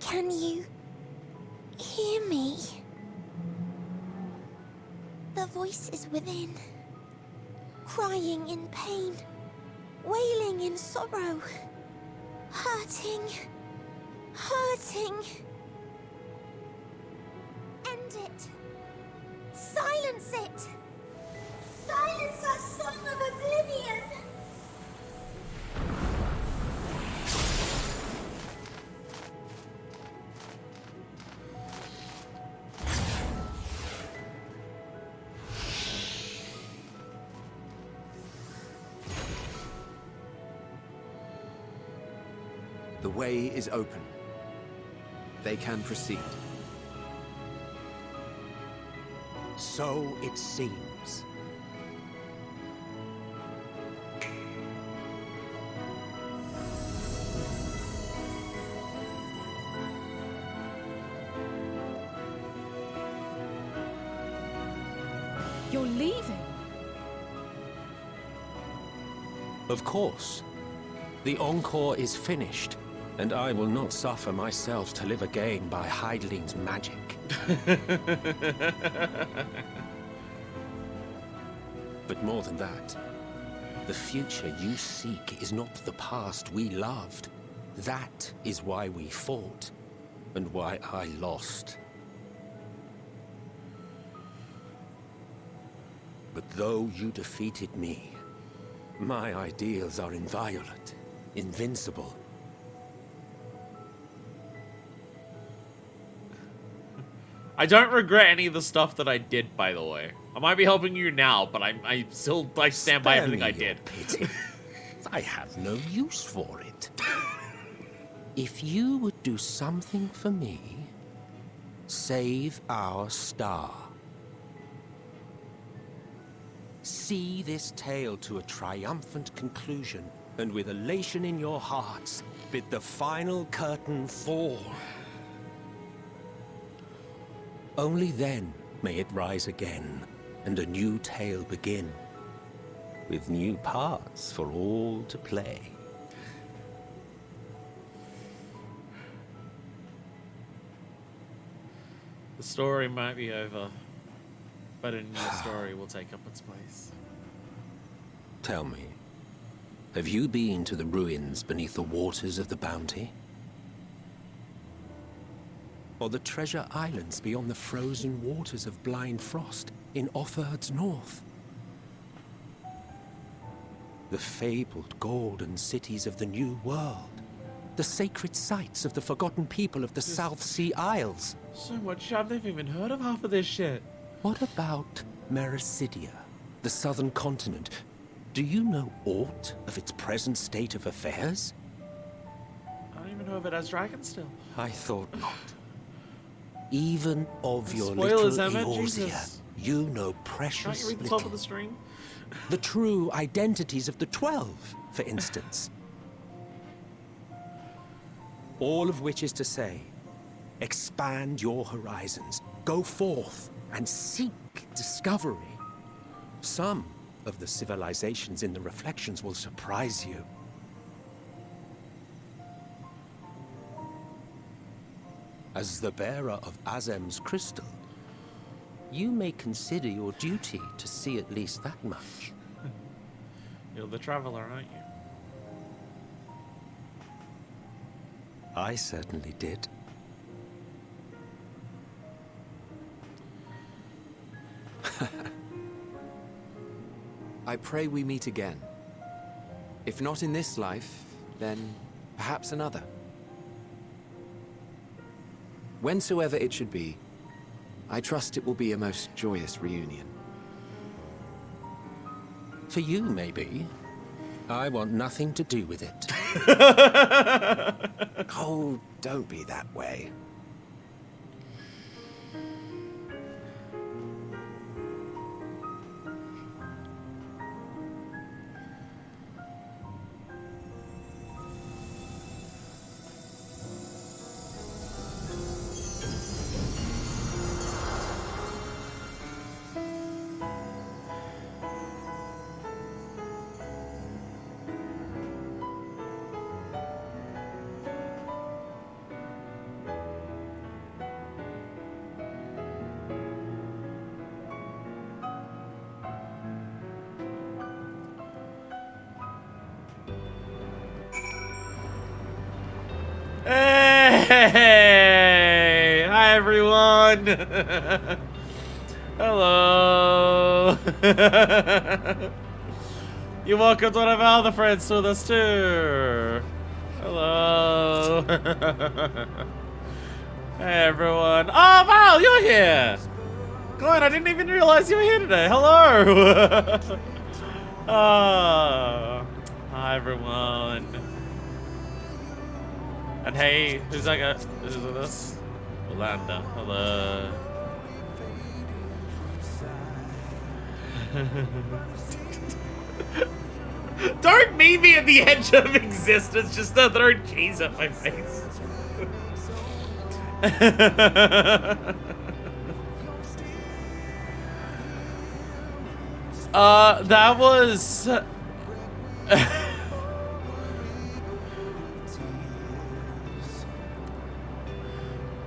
Can you hear me? The voice is within, crying in pain, wailing in sorrow, hurting, hurting. End it. Silence it. Silence our song of oblivion. The way is open. They can proceed. So it seems. You're leaving? Of course. The encore is finished, and I will not suffer myself to live again by Heideling's magic. But more than that, the future you seek is not the past we loved. That is why we fought, and why I lost. But though you defeated me, my ideals are inviolate, invincible. I don't regret any of the stuff that I did, by the way. I might be helping you now, but I still stand by everything I did. Pity. I have no use for it. If you would do something for me, save our star. See this tale to a triumphant conclusion, and with elation in your hearts, bid the final curtain fall. Only then may it rise again, and a new tale begin, with new parts for all to play. The story might be over, but a new story will take up its place. Tell me, have you been to the ruins beneath the waters of the Bounty? Or the treasure islands beyond the frozen waters of Blind Frost in Offerd's north? The fabled golden cities of the New World, the sacred sites of the forgotten people of the South Sea Isles. So much I've never even heard of half of this shit. What about Mericidia, the southern continent, Do you know aught of its present state of affairs? I don't even know if it has dragons still. I thought not. Even of your Spoilers, little Emma, Eorzea, Jesus. you know Can't precious you read the little. top of the stream? The true identities of the 12, for instance. All of which is to say, expand your horizons, go forth and seek discovery. Some of the civilizations in the reflections will surprise you. As the bearer of Azem's crystal, you may consider your duty to see at least that much. You're the traveler, aren't you? I certainly did. I pray we meet again. If not in this life, then perhaps another. Whensoever it should be, I trust it will be a most joyous reunion. For you, maybe. I want nothing to do with it. Oh, don't be that way. Hey! Hi, everyone! Hello! You're welcome to one of our other friends with us, too! Hello! Hey, everyone! Oh, Val, you're here! Glenn, I didn't even realize you were here today! Hello! Oh, hi, everyone. And hey, who's that guy? Who's with us? Orlando. Hello. Don't meet me at the edge of existence just to throw cheese at my face. That was...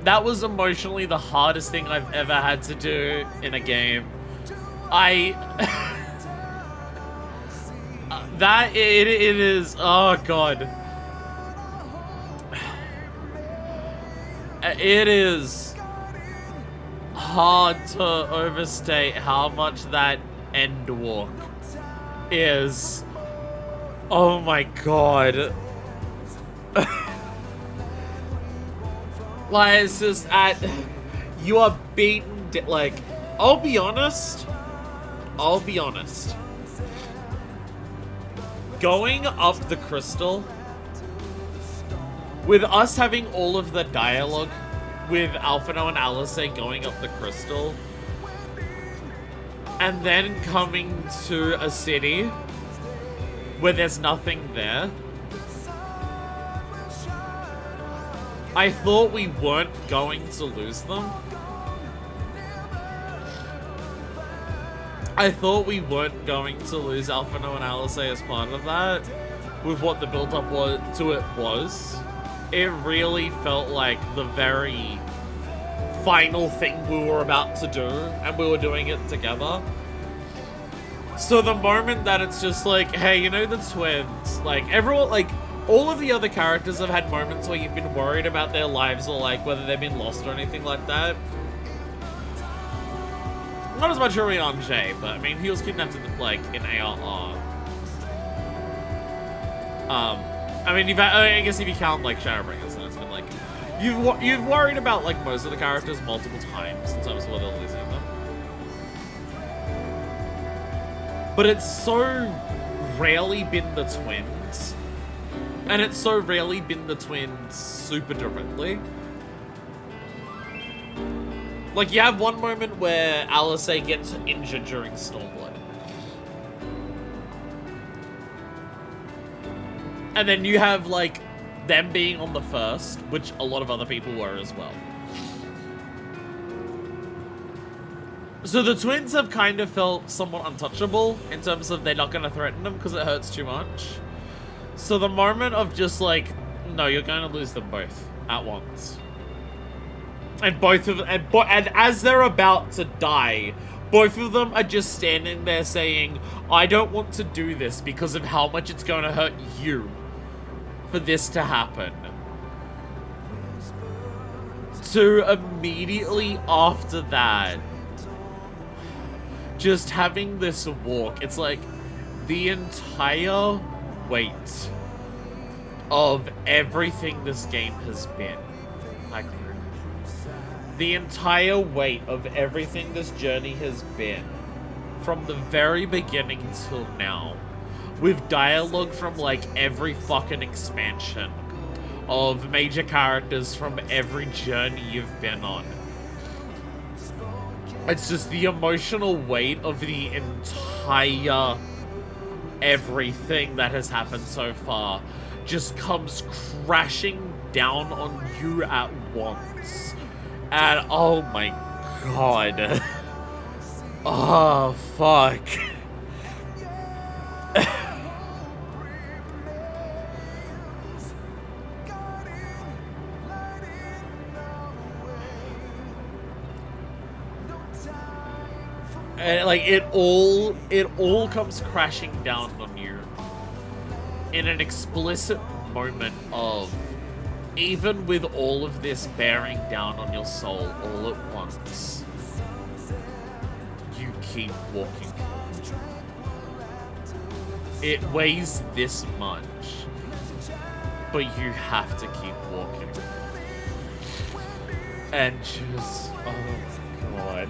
That was emotionally the hardest thing I've ever had to do in a game. It is, oh god. It is hard to overstate how much that Endwalk is. Oh my god. Like, it's just you are beaten, like, I'll be honest. Going up the crystal, with us having all of the dialogue with Alphino and Alice going up the crystal, and then coming to a city where there's nothing there, I thought we weren't going to lose them. I thought we weren't going to lose Alphino and Alice as part of that, with what the build-up to it was. It really felt like the very final thing we were about to do, and we were doing it together. So the moment that it's just like, hey, you know the twins, like, everyone, like, all of the other characters have had moments where you've been worried about their lives or, like, whether they've been lost or anything like that. Not as much early on Jay, but, I mean, he was kidnapped in, like, in ARR. I mean, I guess if you count, like, Shadowbringers, then it's been, like, you've worried about, like, most of the characters multiple times in terms of whether they're losing them. But it's so rarely been the twins. And it's so rarely been the twins super directly. Like, you have one moment where Alice gets injured during Stormblade. And then you have, like, them being on the first, which a lot of other people were as well. So the twins have kind of felt somewhat untouchable in terms of they're not going to threaten them because it hurts too much. So the moment of just like, no, you're going to lose them both at once. And both of them, and as they're about to die, both of them are just standing there saying, I don't want to do this because of how much it's going to hurt you for this to happen. So immediately after that, just having this walk, it's like the entire weight of everything this game has been. The entire weight of everything this journey has been, from the very beginning till now, with dialogue from like every fucking expansion, of major characters from every journey you've been on. It's just the emotional weight of the entire everything that has happened so far just comes crashing down on you at once. And oh my god. Oh, fuck. And like it all comes crashing down on you in an explicit moment of, even with all of this bearing down on your soul all at once, you keep walking. It weighs this much, but you have to keep walking. And just, oh my god.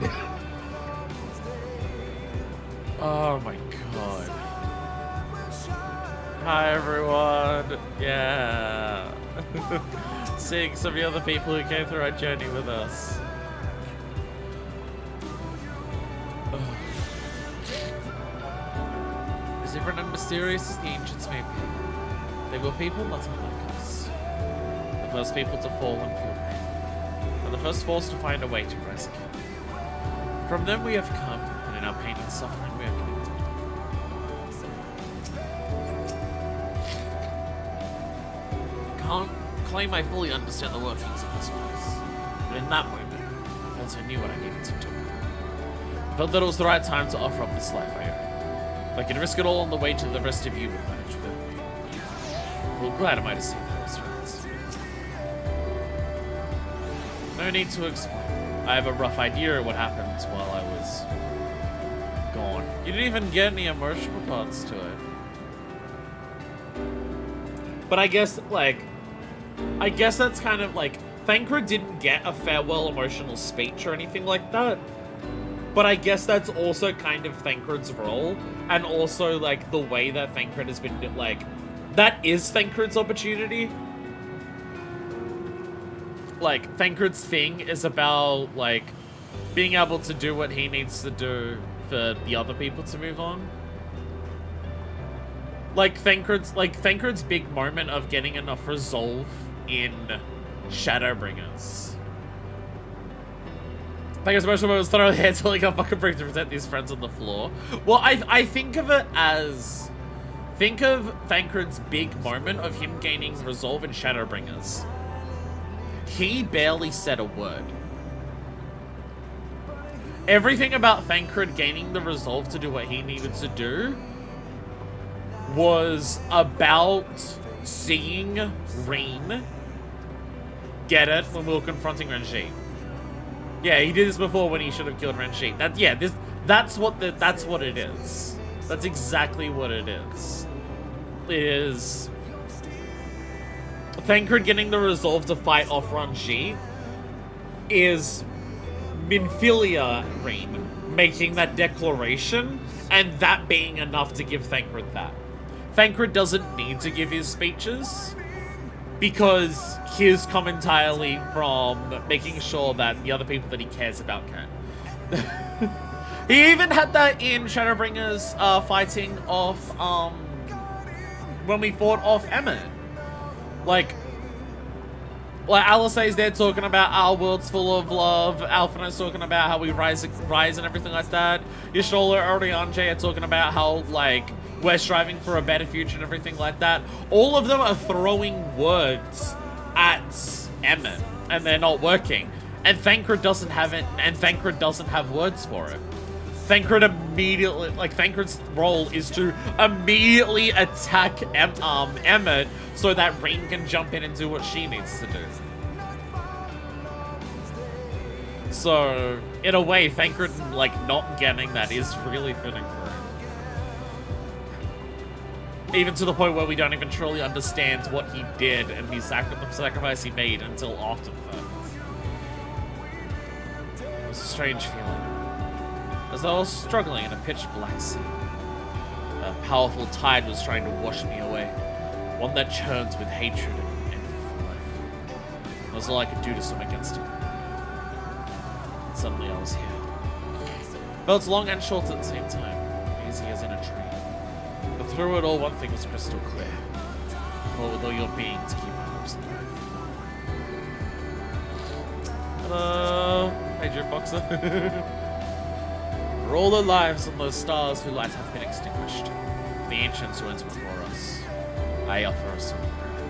Oh my god. Hi everyone. Yeah. Seeing some of the other people who came through our journey with us. Is everyone as mysterious as the ancients may be? They were people not unlike us. The first people to fall and feel pain. And the first force to find a way to rise again. From them we have come, and in our pain and suffering we are connected. Can't claim I fully understand the workings of this place, but in that moment, I felt I knew what I needed to do. I felt that it was the right time to offer up this life I owe. I could risk it all on the way to the rest of you would manage without me. Well, glad am I to see those friends. No need to explain. I have a rough idea of what happened while I was gone. You didn't even get any emotional parts to it. But I guess, like, that's kind of like, Thancred didn't get a farewell emotional speech or anything like that. But I guess that's also kind of Thancred's role. And also, like, the way that Thancred has been, like, that is Thancred's opportunity. Like, Thancred's thing is about, like, being able to do what he needs to do for the other people to move on. Like, Thancred's big moment of getting enough resolve in Shadowbringers. Thancred's emotional moment was thoroughly handling how fucking brave to protect these friends on the floor. Well, I think of it as... Think of Thancred's big moment of him gaining resolve in Shadowbringers. He barely said a word. Everything about Thancred gaining the resolve to do what he needed to do was about seeing Reen get it when we were confronting Renji. Yeah, he did this before when he should have killed Renji. That's what it is. That's exactly what it is. It is Thancred getting the resolve to fight off Renji is Minfilia Reen making that declaration and that being enough to give Thancred that. Thancred doesn't need to give his speeches because his come entirely from making sure that the other people that he cares about can. He even had that in Shadowbringers fighting off when we fought off Emmett. Like Alisay's there talking about our world's full of love. Alphinaud's talking about how we rise and everything like that. Y'shtola or Oriange are talking about how, like, we're striving for a better future and everything like that. All of them are throwing words at Emmett, and they're not working. And Thancred doesn't have it, and Thancred doesn't have words for it. Thancred immediately, like, Thancred's role is to immediately attack Emmett so that Rain can jump in and do what she needs to do. So, in a way, Thancred, like, not getting that is really fitting for him. Even to the point where we don't even truly understand what he did and the sacrifice he made until after the fact. It was a strange feeling. As though I was struggling in a pitch-black sea. A powerful tide was trying to wash me away. One that churns with hatred and envy for life. It was all I could do to swim against it. And suddenly I was here. Felt long and short at the same time. Easy as in a dream. But through it all, one thing was crystal clear. Fought with all your being to keep our hopes alive. Hello. Hey, Jukeboxer. For all the lives on those stars whose light have been extinguished, the ancients who went before us, I offer a song prayer.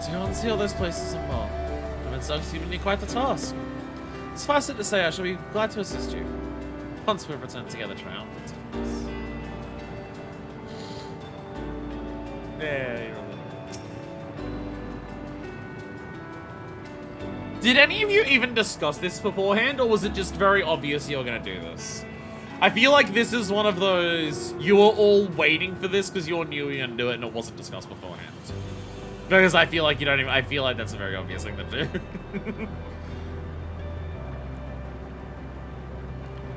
To go and see all those places and more, I've been so given you quite the task. Suffice it to say, I shall be glad to assist you, once we've returned together triumphant. Yeah, you're right. Did any of you even discuss this beforehand, or was it just very obvious you're gonna do this? I feel like this is one of those, you were all waiting for this because you all knew you were gonna do it and it wasn't discussed beforehand. Because I feel like you don't even, I feel like that's a very obvious thing to do.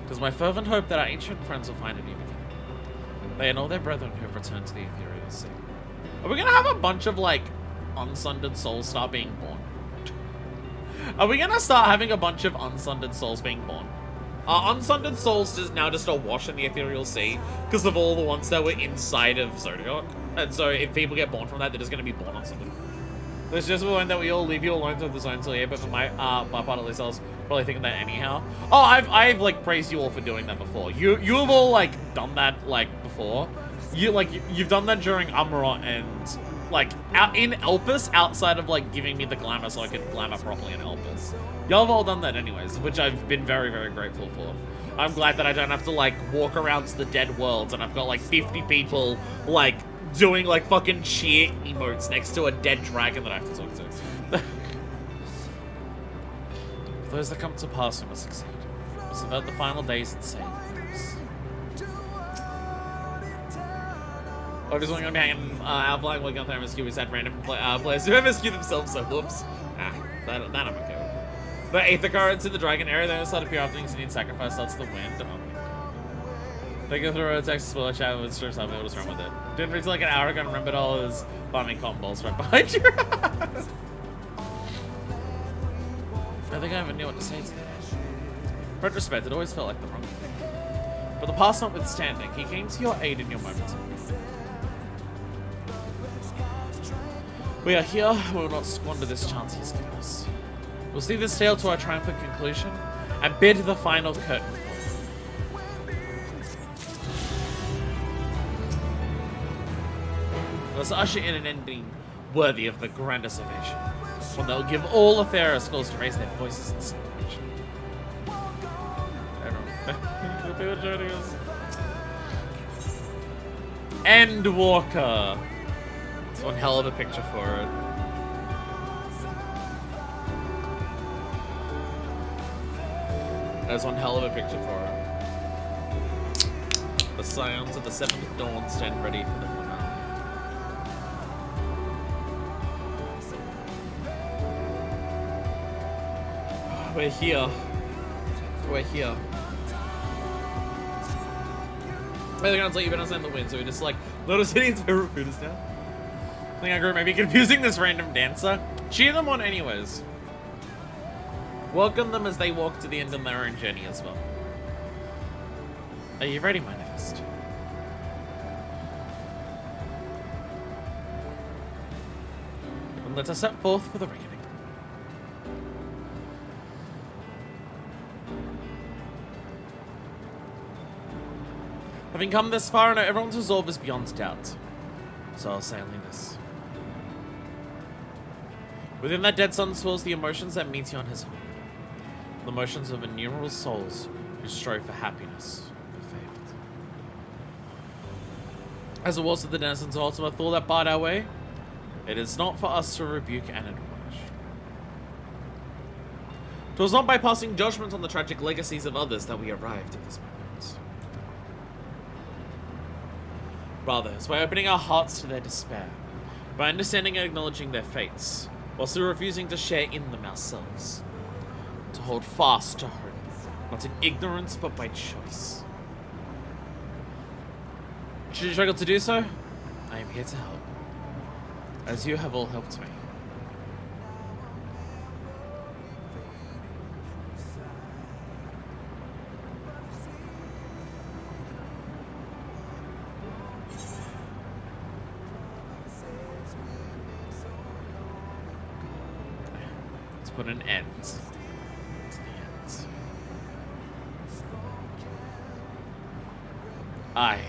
It is my fervent hope that our ancient friends will find a new beginning. They and all their brethren who have returned to the ethereal sea. Are we gonna have a bunch of, like, unsundered souls start being born? Are we gonna start having a bunch of unsundered souls being born? Are unsundered souls just awash in the ethereal sea because of all the ones that were inside of Zodiac? And so if people get born from that, they're just gonna be born unsundered. There's just one that we all leave you alone through the zone till here, but for my part at least I was probably thinking that anyhow. Oh, I've like praised you all for doing that before. You have all like done that like before. You've done that during Umrot and like in Elpis, outside of like giving me the glamour so I could glamour properly in Elpis. Y'all have all done that anyways, which I've been very, very grateful for. I'm glad that I don't have to like walk around to the dead worlds and I've got like 50 people like doing like fucking cheer emotes next to a dead dragon that I have to talk to. For those that come to pass, we must succeed. We must avert the final days and save things. Obviously, I'm going to be hanging out flying like Gunther MSQ. We said random players who MSQ themselves, so whoops. That I'm okay with. The Aether currents in the dragon area, then start appear after things need sacrifice, that's the wind. They go through a text spoiler chat with strips up, we'll just run with it. Didn't reach like an hour ago and remembered all his farming cotton balls right behind you. I think I even knew what to say to that. In retrospect, it always felt like the wrong thing. But the past notwithstanding, he came to your aid in your moment. We are here, we will not squander this chance he's given us. We'll see this tale to our triumphant conclusion, and bid the final curtain fall. Let's usher in an ending worthy of the grandest ovation, one that will give all Aetherius schools to raise their voices in celebration. People joining us. Endwalker. It's one hell of a picture for it. That's one hell of a picture for it. The Scions of the Seventh Dawn stand ready for the finale. We're here. We're here. Maybe they're gonna let you understand the win, so we just like, let us hit his favorite food is down. I think I grew maybe confusing this random dancer. Cheer them on anyways. Welcome them as they walk to the end of their own journey as well. Are you ready, my next? And let us set forth for the reckoning. Having come this far, I know everyone's resolve is beyond doubt. So I'll say only this. Within that dead sun swirls the emotions that Meteon has harbored. The emotions of innumerable souls who strive for happiness but failed. As it was with the denizens of Ultima Thule that barred our way, it is not for us to rebuke and admonish. It was not by passing judgment on the tragic legacies of others that we arrived at this moment. Rather, it's by opening our hearts to their despair, by understanding and acknowledging their fates, while still refusing to share in them ourselves. To hold fast to hope, not in ignorance, but by choice. Should you struggle to do so, I am here to help, as you have all helped me. Put an end to the end. I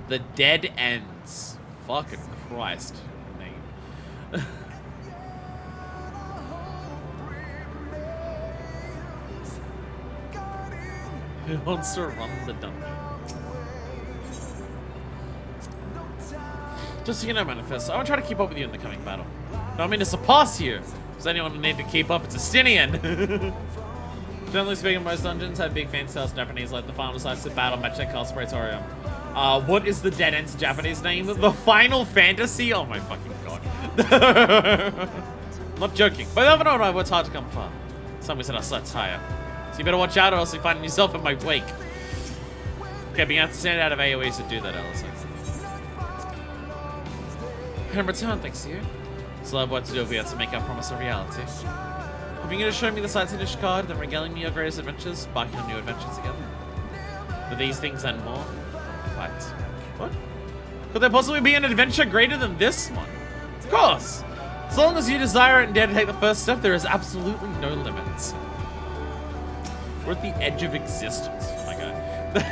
the dead ends. Fucking Christ. Name. Who wants to run the dungeon? Just so you know, Manifest, I will try to keep up with you in the coming battle. No, I mean to surpass you. Does anyone need to keep up? It's a Stinian. Generally speaking, most dungeons have big fan styles Japanese, like the final size of battle match at Castle Praetorium. What is the dead end's Japanese name? The Final Fantasy? Oh my fucking god. I'm not joking. But I don't know, it's hard to come far. Some said I slept higher. So you better watch out or else you find yourself in my wake. Okay, but you have to stand out of AoEs to do that, Alison. In return, thanks to you. Still have what to do if we have to make our promise a reality. If you're going to show me the sights in Ishgard, then regaling me your greatest adventures, sparking on new adventures together. For these things and more, fight. What? Could there possibly be an adventure greater than this one? Of course! As long as you desire it and dare to take the first step, there is absolutely no limits. We're at the edge of existence, my guy.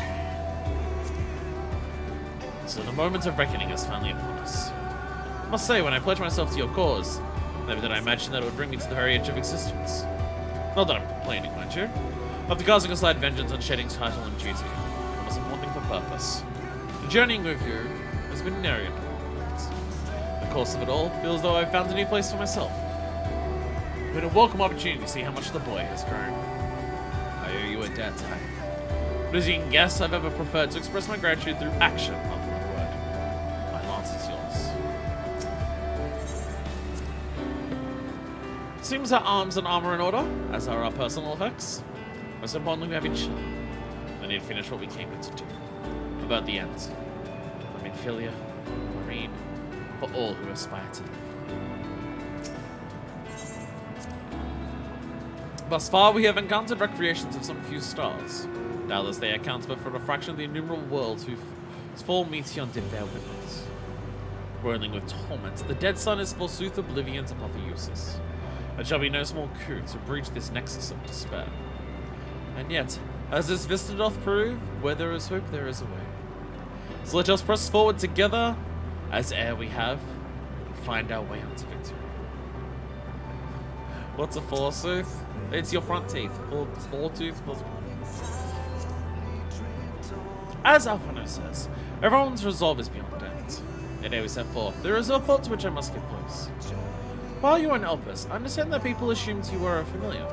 So the moment of reckoning is finally upon us. I must say, when I pledged myself to your cause, never did I imagine that it would bring me to the very edge of existence. Not that I'm complaining, mind you. After casting aside vengeance and shedding title and duty, I must have one thing for purpose. The journeying with you has been an area. The course of it all feels though I've found a new place for myself. It's been a welcome opportunity to see how much the boy has grown. I owe you a debt, but as you can guess, I've ever preferred to express my gratitude through action rather than word. My lance is yours. Seems our arms and armor in order, as are our personal effects. Most importantly, we have each other. I need to finish what we came here to do. About the end. For Minfilia, for Marine, for all who aspire to live. Thus far, we have encountered recreations of some few stars. Doubtless they account but for a fraction of the innumerable worlds whose full Meteon did bear witness. Whirling with torment, the dead sun is forsooth oblivion to apotheosis. It shall be no small coup to breach this nexus of despair. And yet, as this vista doth prove, where there is hope, there is a way. So let us press forward together, as ere we have, and find our way unto victory. What's a forsooth? It's your front teeth. Four tooth. As Alphonse says, everyone's resolve is beyond end. And ere we set forth, there is a thought to which I must give voice. While you were in Elpis, I understand that people assumed you were familiar.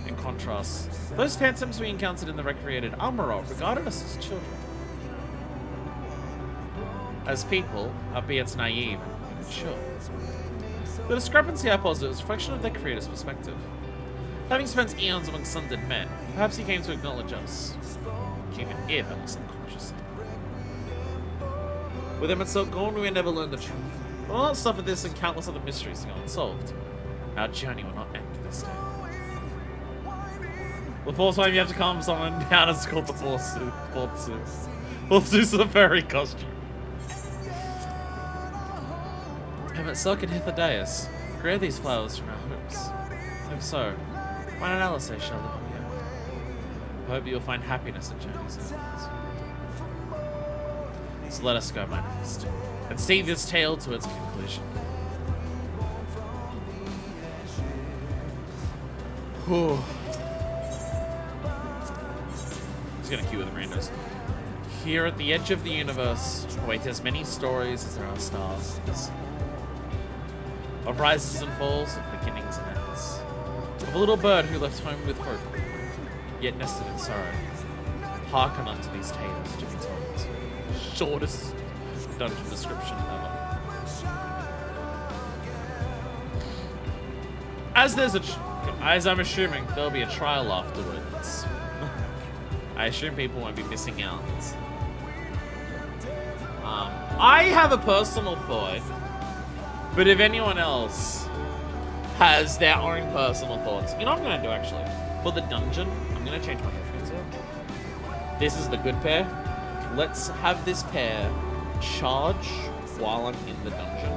In contrast, those phantoms we encountered in the recreated Armorot regarded us as children. As people, albeit naive, Sure. The discrepancy I posit is a reflection of their creator's perspective. Having spent eons amongst sundered men, perhaps he came to acknowledge us, even if only subconsciously. With him at Silkgorn, we may never learn the truth. But all that stuff of this and countless other mysteries to go unsolved. Our journey will not end this day. The fourth time you have to calm someone down is called the Forceus. Forceus is a furry costume. I'm at Silk and Hithodaeus. Grow these flowers from our hopes. If so, why not Alice shall live on here? I hope you'll find happiness in journeys and worlds. So let us go, manifest, and see this tale to its conclusion. Whew. He's gonna cue with randos. Here at the edge of the universe await as many stories as there are stars. Of rises and falls, of beginnings and ends. Of a little bird who left home with hope, yet nested in sorrow. Hearken unto these tales to be told. Shortest dungeon description ever. As I'm assuming, there'll be a trial afterwards. I assume people won't be missing out. I have a personal thought, but if anyone else has their own personal thoughts, you know what I'm gonna do actually? For the dungeon, I'm gonna change my headphones here. This is the good pair. Let's have this pair charge while I'm in the dungeon.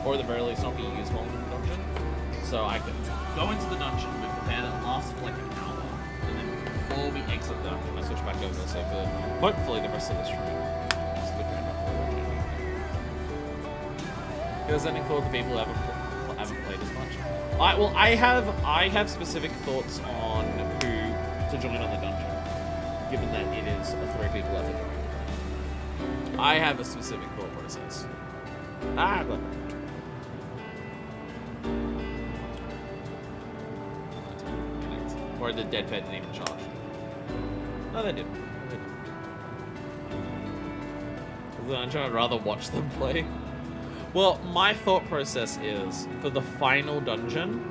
Or at the very least not be used while I'm in the dungeon. So I can go into the dungeon with the pair that lasts for like an hour. And then before we exit the dungeon, I switch back over. So for hopefully the rest of the stream. Because then include the people who haven't played as much. I have specific thoughts on who to join on the dungeon, given that it is a 3 people effort. I have a specific thought process. But or the dead pet didn't even charge. No, they didn't. I'd rather watch them play. Well, my thought process is, for the final dungeon,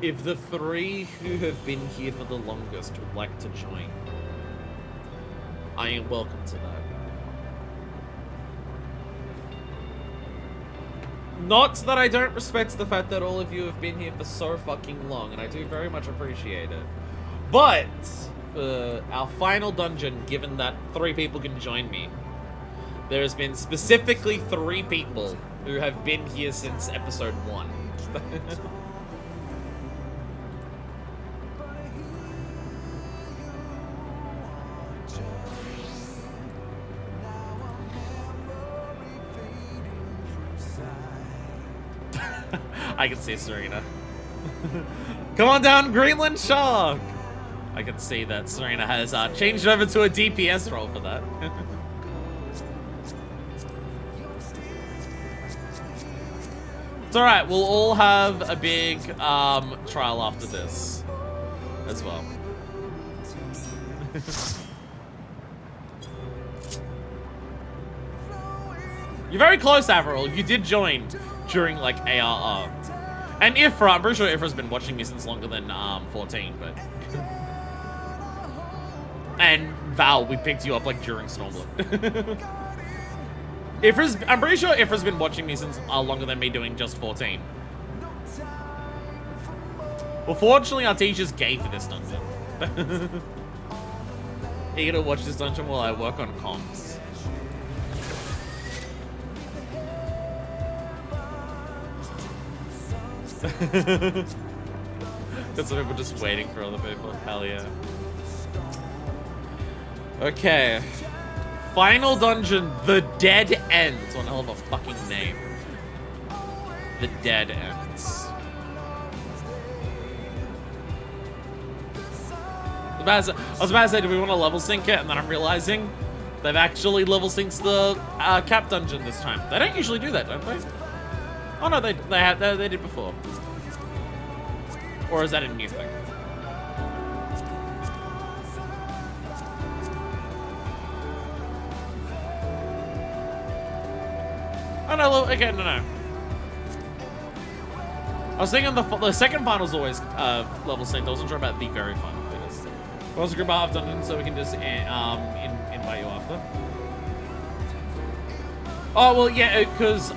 if the 3 who have been here for the longest would like to join, I am welcome to that. Not that I don't respect the fact that all of you have been here for so fucking long, and I do very much appreciate it. But, for our final dungeon, given that 3 people can join me, there has been specifically 3 people who have been here since episode 1. I can see Serena. Come on down, Greenland Shark! I can see that Serena has changed over to a DPS role for that. It's alright, we'll all have a big trial after this as well. You're very close, Avril. You did join during like ARR. And Ifra, I'm pretty sure Ifra's been watching me since longer than 14, but and Val, we picked you up like during Stormblood. I'm pretty sure Ifra's been watching me since longer than me doing just 14. Well, fortunately, our teacher's gay for this dungeon. Eager to watch this dungeon while I work on comms. Got some people just waiting for other people. Hell yeah. Okay. Final dungeon, The Dead Ends. One hell of a fucking name. The Dead Ends. I was about to say, do we want to level sync it? And then I'm realizing they've actually level synced the cap dungeon this time. They don't usually do that, don't they? Oh no, they did before. Or is that a new thing? Oh no, okay, no. I was thinking the second final's always level synced. I wasn't sure about the very final. I was group half done, so we can just invite you after. Oh well, yeah, because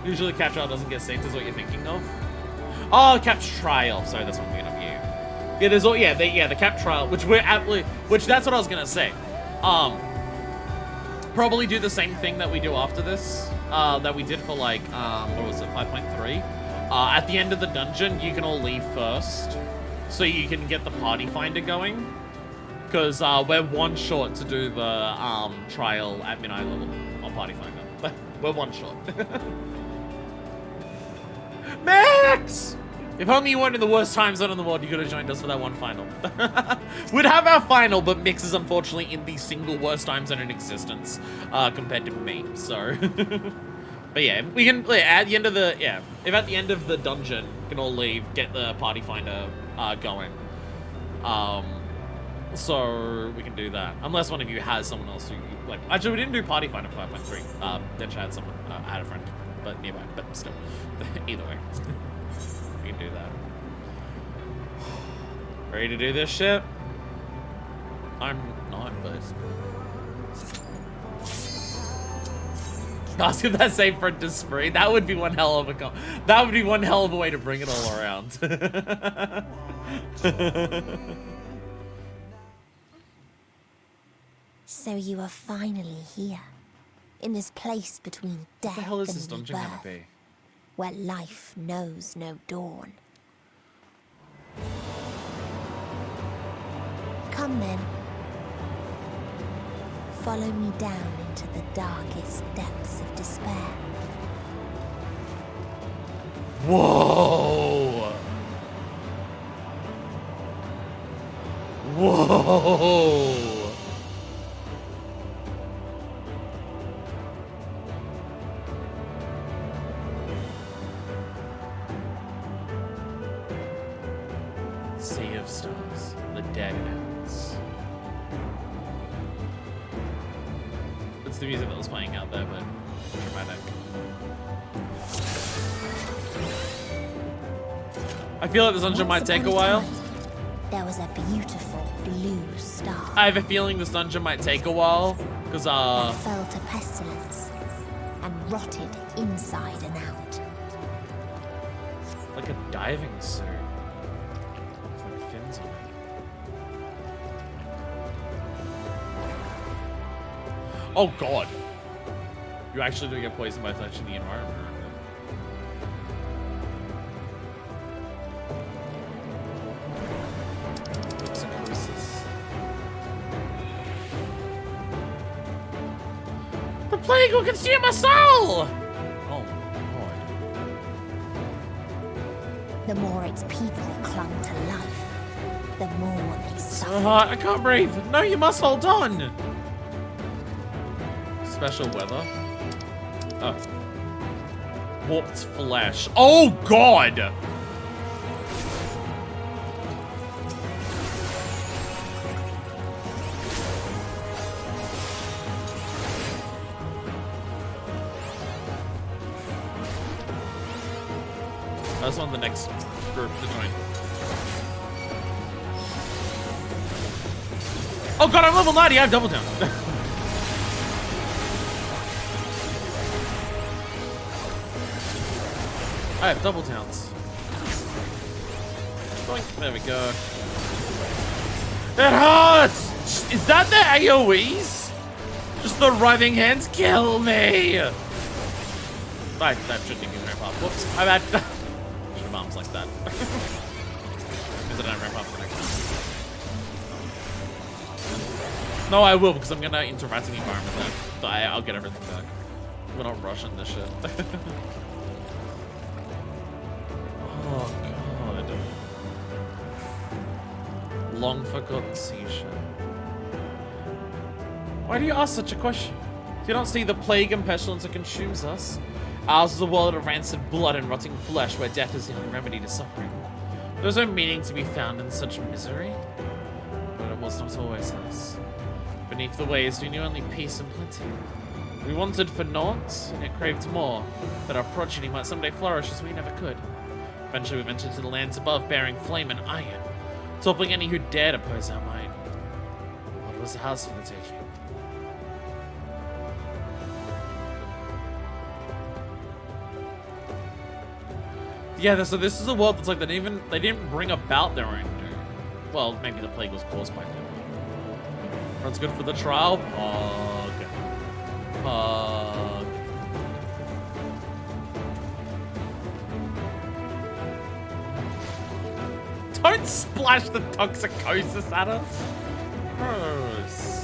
usually cap trial doesn't get synced, is what you're thinking of. Oh, cap trial. Sorry, that's what I'm thinking of you. Yeah, there's the cap trial, which that's what I was gonna say. Probably do the same thing that we do after this, that we did for like what was it, 5.3. At the end of the dungeon, you can all leave first, so you can get the party finder going. Because we're one short to do the trial at midnight level on party finder. We're one short. Max! If only you weren't in the worst time zone in the world, you could have joined us for that one final. We'd have our final, but Mix is unfortunately in the single worst time zone in existence compared to me. So, but yeah, we can at the end of the if at the end of the dungeon, we can all leave, get the party finder going. So we can do that, unless one of you has someone else who like. Actually, we didn't do party finder for 5.3. Then I had someone, I had a friend, but nearby. But still, either way, we can do that. Ready to do this shit? I'm not, but ask if that same friend is free. That would be one hell of a that would be one hell of a way to bring it all around. So you are finally here, in this place between death What the hell is and this dungeon gonna rebirth, be? where life knows no dawn. Come then. Follow me down into the darkest depths of despair. Whoa! Whoa! Sea of Stars, the dead ends. It's the music that was playing out there, but dramatic. I feel like this dungeon might take a while. There was a beautiful blue star. I have a feeling this dungeon might take a while, because that fell to pestilence and rotted inside and out. like a diving suit. With like fins on it. Oh god. You actually do get poisoned by touching the environment. The plague will consume us all! Oh, God. The more its people clung to life, the more they So suffered. hot, I can't breathe. No, you must hold on. Special weather. Oh. Warped flesh. Oh, God! I just want the next group to join. Oh god, I'm level 90, I have double down. I have double downs. Boink. There we go. It hurts! Is that the AoEs? Just the rubbing hands kill me! That shouldn't even ramp up. Whoops, my bad. Bombs like that. Because I don't ramp up the next time. No, I will, because I'm gonna interact in the environment then. So I'll get everything back. We're not rushing this shit. Oh god. Long forgotten seashell. Why do you ask such a question? Do you not see the plague and pestilence that consumes us? Ours is a world of rancid blood and rotting flesh where death is the only remedy to suffering. There's no meaning to be found in such misery. But it was not always thus. Beneath the waves we knew only peace and plenty. We wanted for naught, and it craved more, that our progeny might someday flourish as we never could. Eventually we ventured to the lands above, bearing flame and iron, toppling any who dared oppose our might. What was the house for the taking? Yeah, so this is a world that's like they didn't bring about their own doom. Well, maybe the plague was caused by them. Runs good for the trial. Pog. Pog. Don't splash the toxicosis at us. Gross.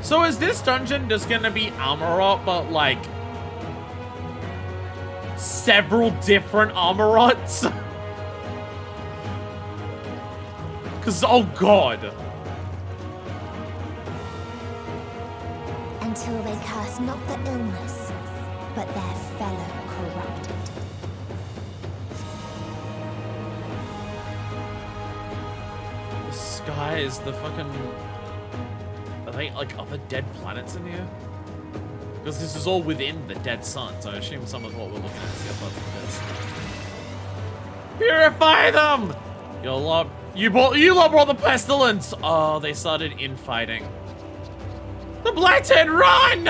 So is this dungeon just gonna be Amarot, but like several different Amarots? Cause oh god. Until they curse not the illness, but their fellow corrupted. The sky is the fucking... Are they like other dead planets in here? Because this is all within the dead sun, so I assume some of what we're looking at is the uploads of this. Purify them! You lot brought the pestilence! Oh, they started infighting. The Blackhead, run!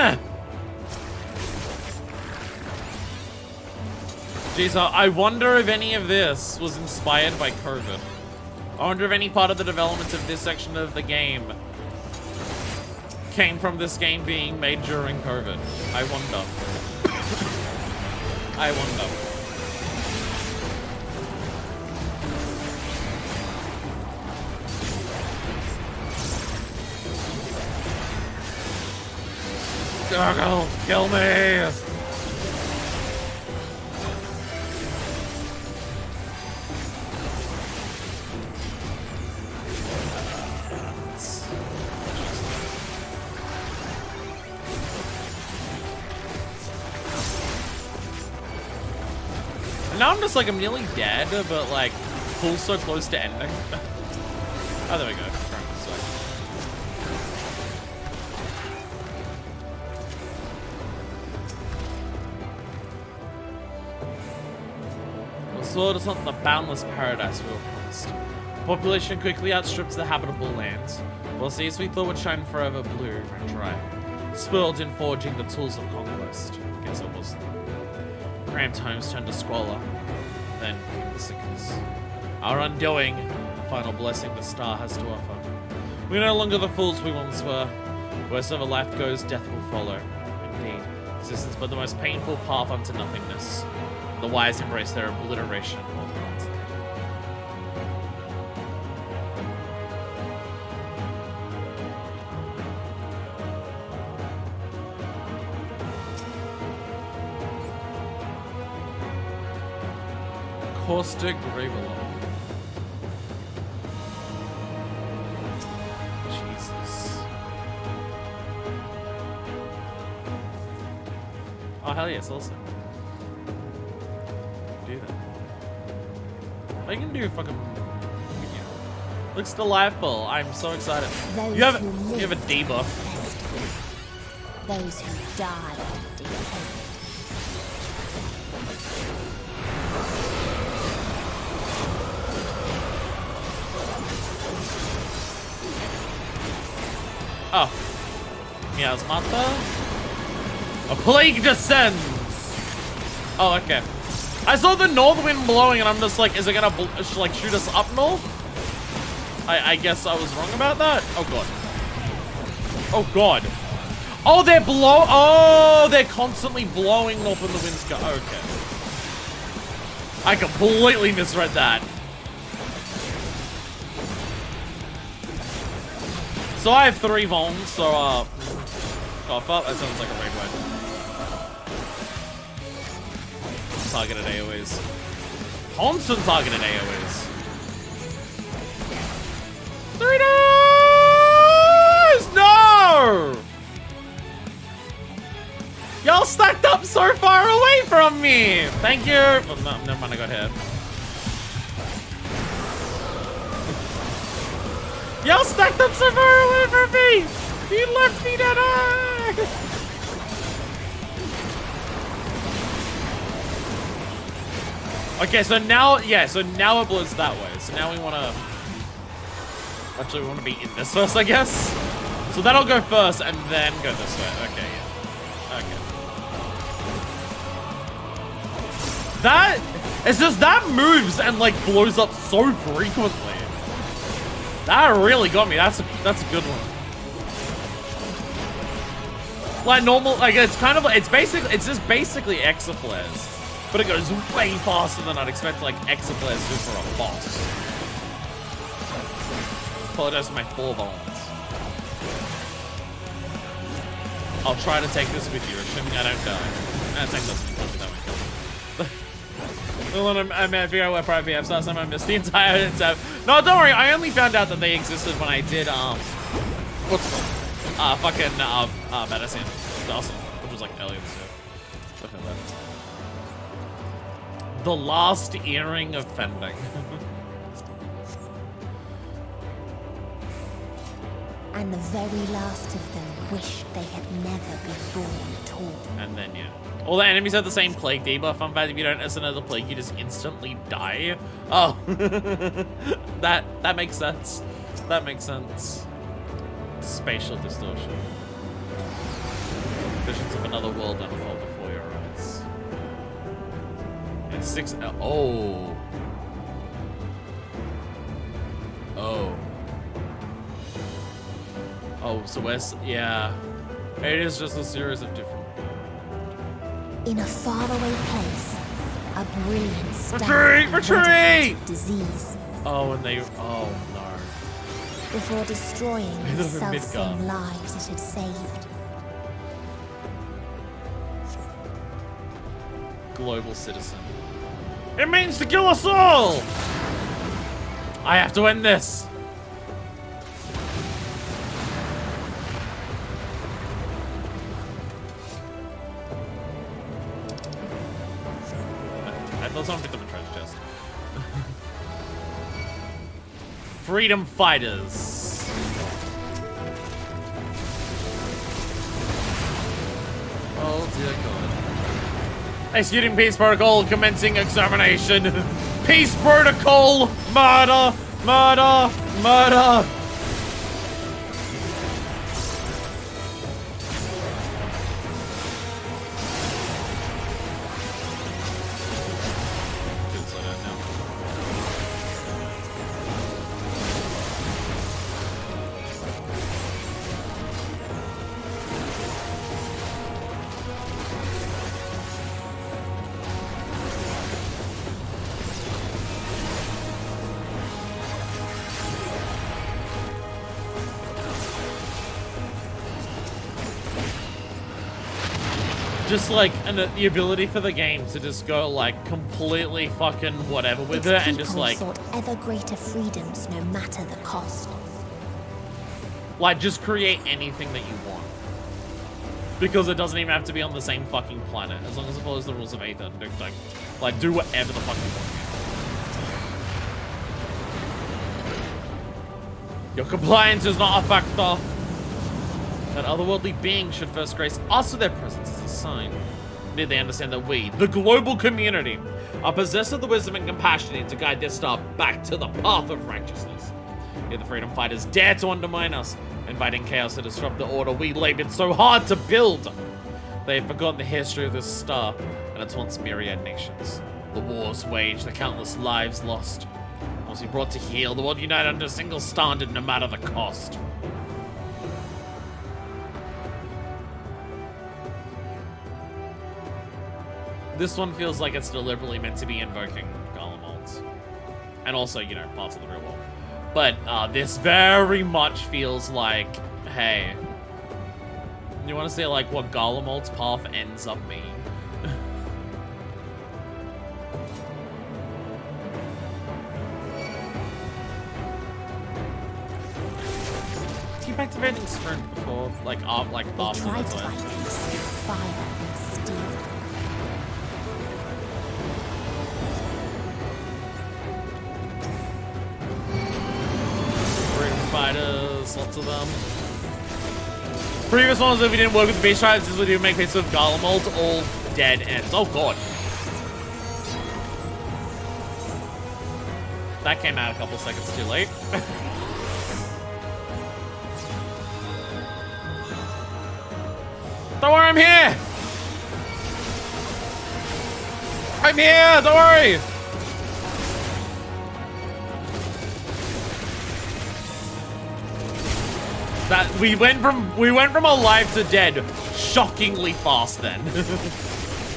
Jeez, I wonder if any of this was inspired by COVID. I wonder if any part of the development of this section of the game came from this game being made during COVID. I wonder. I wonder. Gargle, kill me! And now I'm just like, I'm nearly dead, but like, pull so close to ending. Oh, there we go. Sword is not the boundless paradise we were promised. Population quickly outstrips the habitable lands, while seas we thought would shine forever blue and dry, spoiled in forging the tools of conquest. Guess it was. Cramped homes turned to squalor, then came the sickness. Our undoing, the final blessing the star has to offer. We're no longer the fools we once were. Wheresoever life goes, death will follow. Indeed, existence but the most painful path unto nothingness. The wise embrace their obliteration or not. Caustic Gravelon. Jesus. Oh, hell yes, also. Do that. I can do fucking. Yeah. Looks delightful. I'm so excited. You have a debuff. Those who die decay. Oh. Miasmata? A plague descends! Oh, okay. I saw the north wind blowing and I'm just like, is it gonna like shoot us up north? I guess I was wrong about that? Oh god. Oh god. Oh, they're constantly blowing north when the winds go. Okay. I completely misread that. So I have 3 Vons, so oh fuck, that sounds like a raid word. Targeted AoEs. Constant targeted AoEs. 3 days! No! Y'all stacked up so far away from me! Thank you! Oh, no, never mind, I got hit. Y'all stacked up so far away from me! You left me dead eye! Okay, so now, yeah, so now it blows that way. So now we want to... Actually, we want to be in this first, I guess. So that'll go first and then go this way. Okay, yeah. Okay. That... It's just that moves and, like, blows up so frequently. That really got me. That's a good one. Like normal, like it's kind of, it's just basically exaflares. But it goes way faster than I'd expect like exaflares to do for a boss. Apologize for my full balance. I'll try to take this with you, assuming I don't die. I take this with me, well, I'm figure out what private PF last time I missed the entire time. No, don't worry, I only found out that they existed when I did, what's it called? Medicine. Awesome. Which was like earlier this year. The last earring of Fending. And the very last of them wished they had never been born at all. And then, yeah. All the enemies have the same plague debuff. Fun fact, if you don't miss another plague, you just instantly die. Oh. that makes sense. That makes sense. Spatial distortion. Visions of another world unfold before your eyes. And 6... Oh. Oh. Oh, so West... Yeah. It is just a series of different... In a faraway place, a brilliant star Retreat! disease. Oh, and they... Oh, no. Before destroying the self-same lives it had saved. Global citizen. It means to kill us all! I have to end this. I thought someone picked up a treasure chest. Freedom fighters. Oh dear God. Executing peace protocol, commencing extermination. Peace protocol, murder, murder, murder. Just like the ability for the game to just go like completely fucking whatever with it and just like sought ever greater freedoms no matter the cost. Like just create anything that you want. Because it doesn't even have to be on the same fucking planet. As long as it follows the rules of Aether. Like do whatever the fuck you want. Your compliance is not a factor. That otherworldly being should first grace us with their presence as a sign. Need they understand that we, the global community, are possessed of the wisdom and compassion needed to guide their star back to the path of righteousness. If the freedom fighters dare to undermine us, inviting chaos to disrupt the order we labored so hard to build, they have forgotten the history of this star and its once myriad nations. The wars waged, the countless lives lost. Was he brought to heal, the world united under a single standard no matter the cost. This one feels like it's deliberately meant to be invoking Golem molds. And also, you know, parts of the real world. But this very much feels like, hey, you want to say like what Golem mold's path ends up being? Keep activating sprint before, like after Tried the to fight peace with fire and steel. Freedom fighters. to them. Previous ones, if you didn't work with the base tribes, this would even make peace with Garlemald, all dead ends. Oh god. That came out a couple seconds too late. Don't worry, I'm here! I'm here, don't worry! That we went from alive to dead shockingly fast then.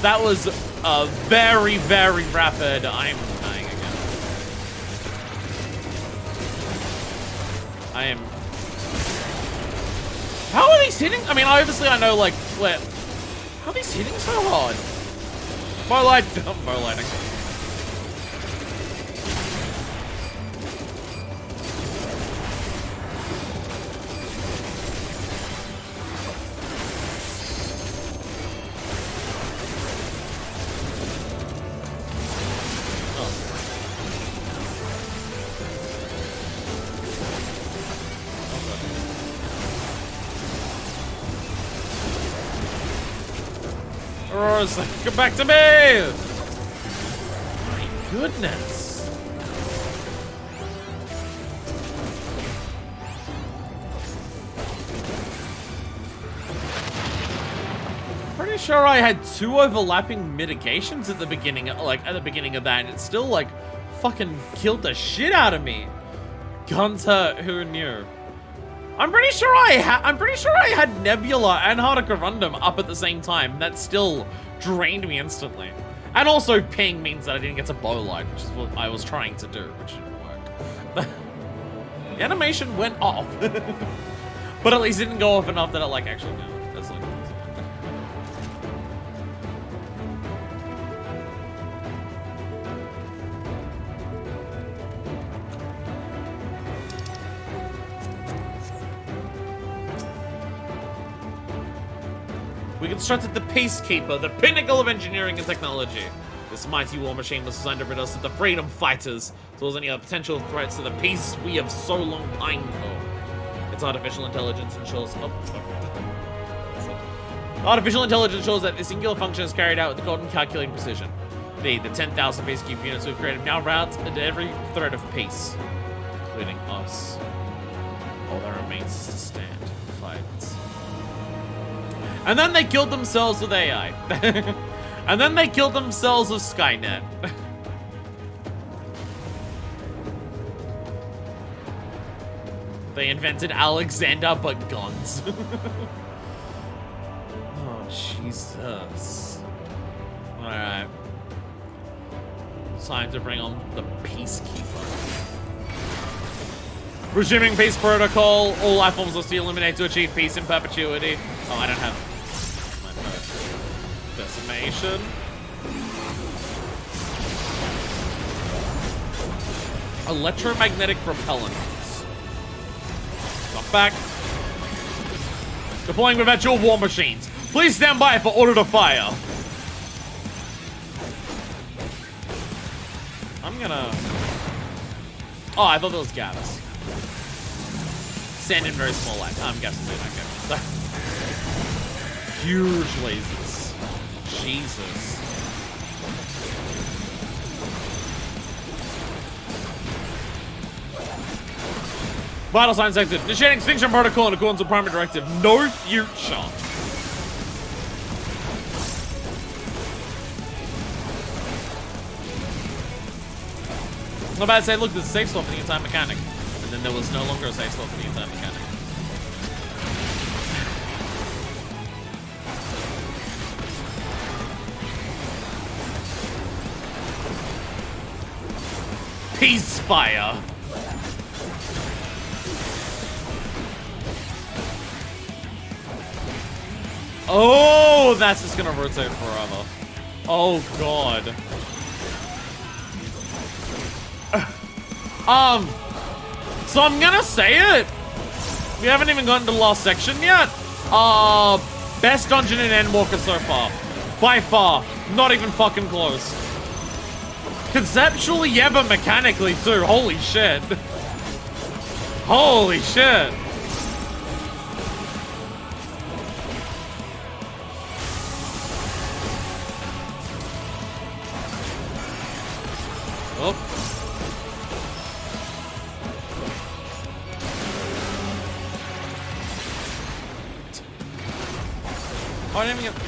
That was a very, very rapid. I'm dying again. I am. How are these hitting? I mean, obviously I know like where. How are these hitting so hard? More light, more lighting. Come back to me! My goodness. Pretty sure I had 2 overlapping mitigations at the beginning, like at the beginning of that, and it still like fucking killed the shit out of me. Gunter, who knew? I'm pretty sure I had Nebula and Hardicarundum up at the same time. That still drained me instantly. And also ping means that I didn't get to bow light, which is what I was trying to do, which didn't work. The animation went off. But at least it didn't go off enough that it like actually no. That's like we constructed the Peacekeeper, the pinnacle of engineering and technology. This mighty war machine was designed to rid us of the freedom fighters, as well as any other potential threats to the peace we have so long pined for. Its artificial intelligence ensures... Artificial intelligence ensures that this singular function is carried out with golden calculating precision. The 10,000 Peacekeeper units we've created now route into every threat of peace, including us. All that remains is to stand and fight. And then they killed themselves with AI. And then they killed themselves with Skynet. They invented Alexander but guns. Oh, Jesus. Alright. Time to bring on the Peacekeeper. Resuming peace protocol. All life forms must be eliminated to achieve peace in perpetuity. Oh, I don't have my decimation. Electromagnetic repellents. Stop back. Deploying perpetual war machines. Please stand by for order to fire. I'm gonna... Oh, I thought that was gas. Send in very small light. I'm guessing they're not good. Huge lasers. Jesus. Vital signs active. Initiating extinction protocol in accordance with primary directive. No future. I'm about to say, look, there's a safe slot for the entire mechanic. And then there was no longer a safe slot for the entire mechanic. Peace fire. Oh, that's just gonna rotate forever. Oh god. So I'm gonna say it. We haven't even gotten to the last section yet. Best dungeon in Endwalker so far. By far. Not even fucking close. Conceptually, yeah, but mechanically too. Holy shit. Holy shit. don't even get...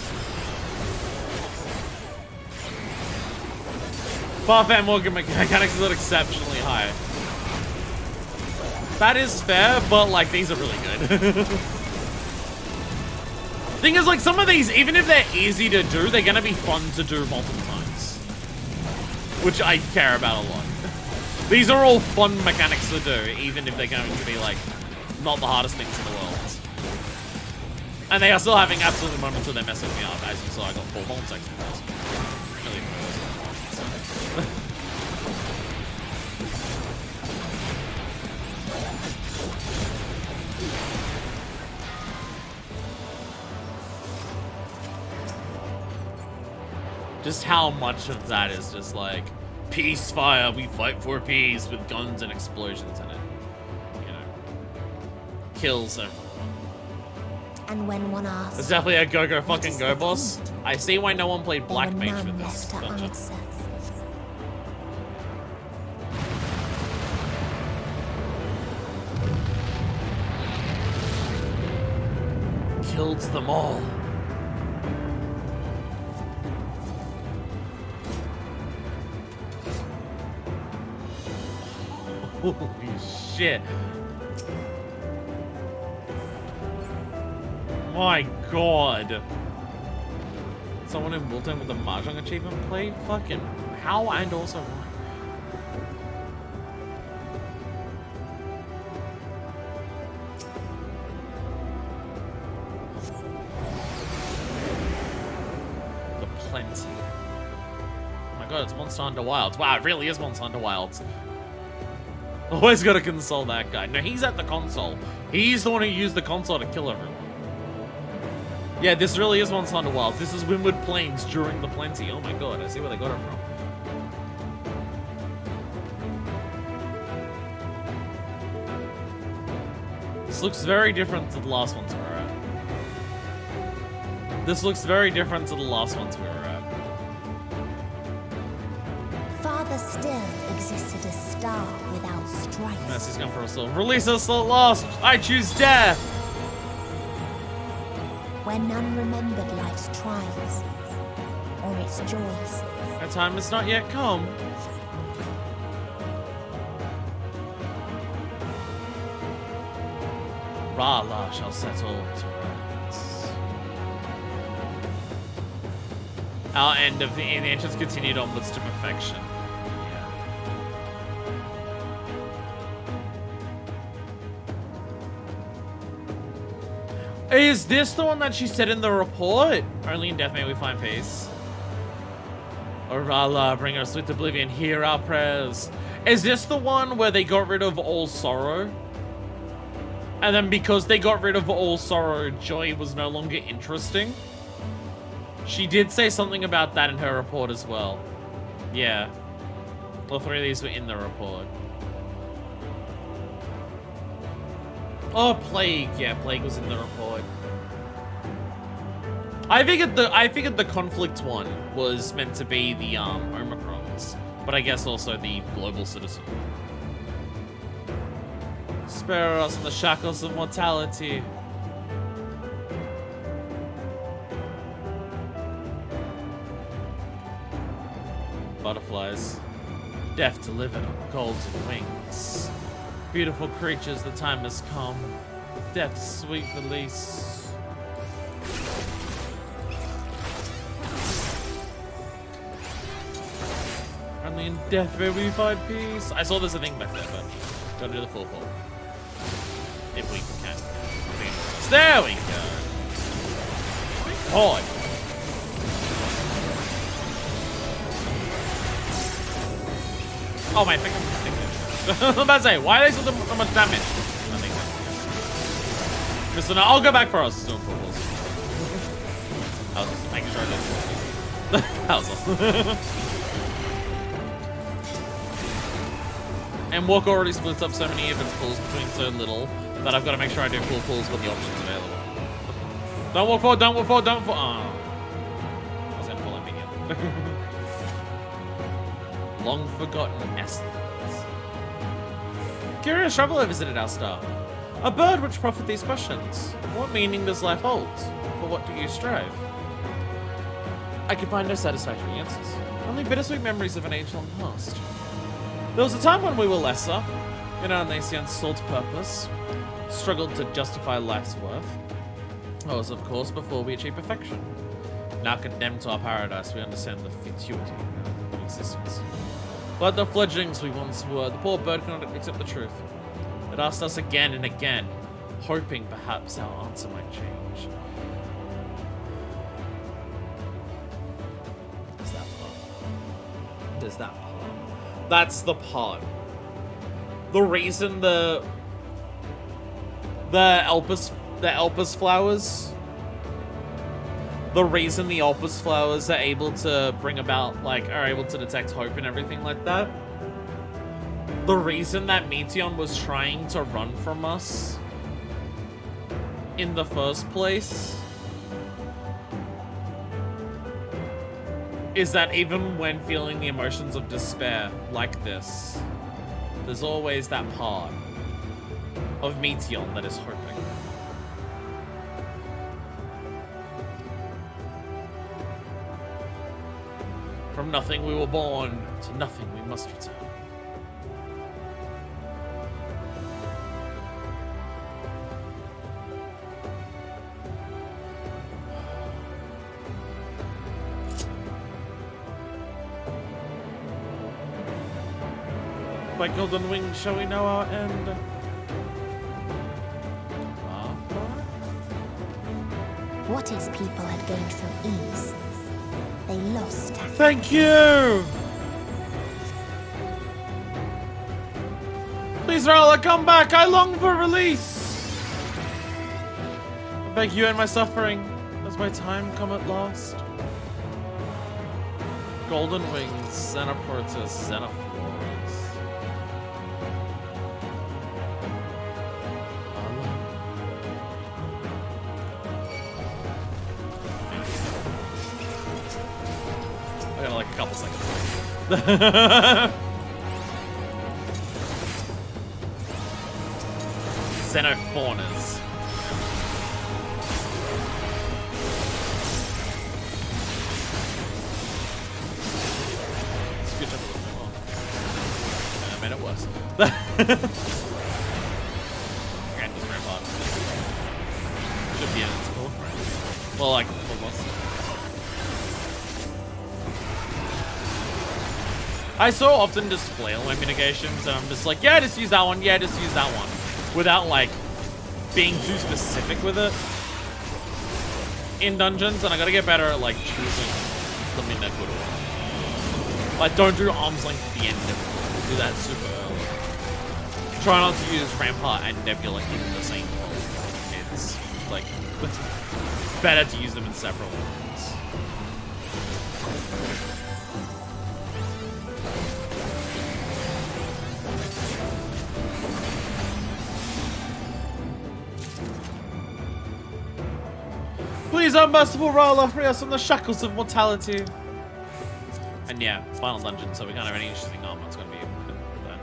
Buff and Morgan mechanics is not exceptionally high. That is fair, but like these are really good. Thing is, like, some of these, even if they're easy to do, they're gonna be fun to do multiple times. Which I care about a lot. These are all fun mechanics to do, even if they're going to be, like, not the hardest things in the world. And they are still having absolute moments where they're messing me up. As you saw, I got 4 bomb seconds. Really just how much of that is just like, peace fire, we fight for peace with guns and explosions in it. You know, kills everyone. And when one asks, it's definitely a go fucking go boss. I see why no one played Black Mage with this dungeon. Killed them all. Holy shit. My god. Someone in Wilton with the Mahjong achievement play? Fucking how and also why? The Plenty. Oh my god, it's Monster Hunter Wilds. Wow, it really is Monster Hunter Wilds. Always gotta console that guy. No, he's at the console. He's the one who used the console to kill everyone. Yeah, this really is Monster Hunter Wilds. This is Windward Plains during the Plenty. Oh my god, I see where they got it from. This looks very different to the last ones we were at. This looks very different to the last ones we were at. Father still existed a star without strife. Mercy's gone for us all. Release us at last! I choose death! Where none remembered life's trials or its joys. Our time has not yet come. Rala shall settle to rest. Our end of the ancients continued onwards to perfection. Is this the one that she said in the report? Only in death may we find peace. Orala, bring us sweet oblivion, hear our prayers. Is this the one where they got rid of all sorrow? And then because they got rid of all sorrow, joy was no longer interesting? She did say something about that in her report as well. Yeah. All 3 of these were in the report. Oh, Plague. Yeah, Plague was in the report. I figured the conflict one was meant to be the Omicrons, but I guess also the global citizen. Spare us from the shackles of mortality. Butterflies, deaf to live on golden wings. Beautiful creatures, the time has come. Death's sweet release. Only in death may we find peace. I saw there's a thing back there, but gotta do the full pull. If we can. So there we go. God. Oh my finger. I'm about to say, why are they so much damage? Nothing. Just no, I'll go back for us. Stone focals. I was just making sure I did. That was all. And Walk already splits up so many of its pulls between so little that I've got to make sure I do full pulls with the options available. Don't walk forward, don't walk forward, don't fall. Oh. I was gonna fall immediately. Long forgotten essence. Curious Traveler visited our star. A bird which proffered these questions. What meaning does life hold? For what do you strive? I could find no satisfactory answers. Only bittersweet memories of an age-long past. There was a time when we were lesser, in our nascent sole purpose, struggled to justify life's worth. That was, of course, before we achieved perfection. Now condemned to our paradise, we understand the futility of existence. Like the fledglings we once were, the poor bird cannot accept the truth. It asked us again and again, hoping perhaps our answer might change. There's that part. There's that part. That's the part. The reason the Elpis flowers, the reason the Elpis flowers are able to bring about, like, are able to detect hope and everything like that, the reason that Meteion was trying to run from us in the first place is that even when feeling the emotions of despair like this, there's always that part of Meteion that is hoping. From nothing we were born, to nothing we must return. By golden wings shall we know our end. What is people had gained from ease? They lost. Thank you! Please, Rala, come back! I long for release! I beg you and my suffering. Has my time come at last? Golden wings, Xenoportus, Xenophores. I got like a couple seconds. Xenophonas. Scooch up a little bit more. And I made it worse. Grand was very hard. Should be in its full. Well, like, almost. I so often just flail my mitigations, and I'm just like, yeah, just use that one, yeah, just use that one. Without, like, being too specific with it in dungeons, and I gotta get better at, like, choosing the midnight good one. Like, don't do arm's length at the end of it. Do that super early. Try not to use Rampart and Nebula in the same one. It's, like, better to use them in several ones. Please, unmerciful Rala, free us from the shackles of mortality. And yeah, final dungeon, so we can't have any interesting armor. It's gonna be that.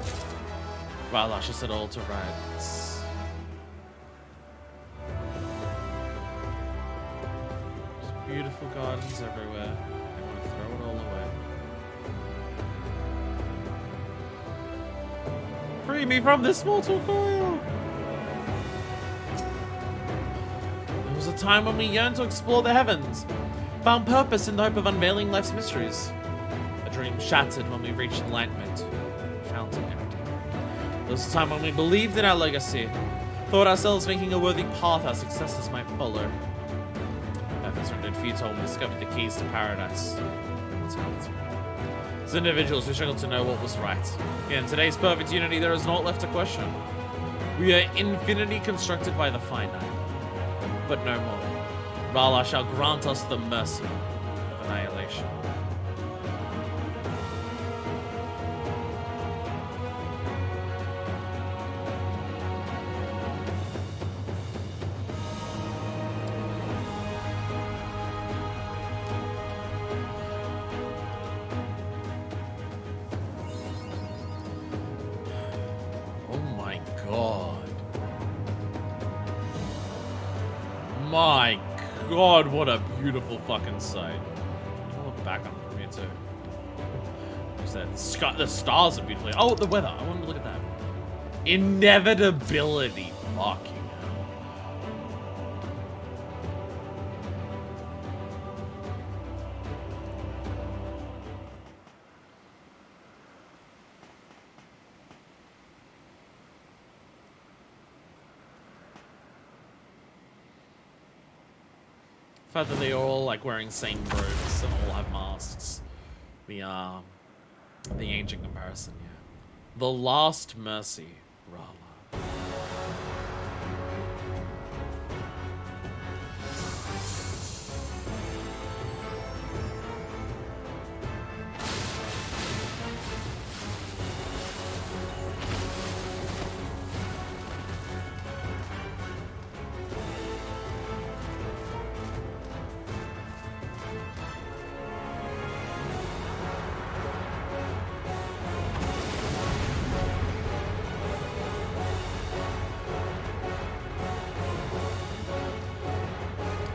Rala, she set all to rights. There's beautiful gardens everywhere. I want to throw it all away. Free me from this mortal coil! There was a time when we yearned to explore the heavens, found purpose in the hope of unveiling life's mysteries. A dream shattered when we reached enlightenment, found it empty. There was a time when we believed in our legacy, thought ourselves making a worthy path our successes might follow. Efforts rendered futile when we discovered the keys to paradise and mortality. As individuals, we struggled to know what was right. Yet in today's perfect unity, there is naught left to question. We are infinity constructed by the finite. But no more. Rala shall grant us the mercy of annihilation. Oh my god. My god, what a beautiful fucking sight. back on me too. The stars are beautifully. Oh, the weather. I wanted to look at that. Inevitability. Fuck you. The fact that they're all like wearing same robes and all have masks. The ancient comparison, yeah. The Last Mercy, Rala.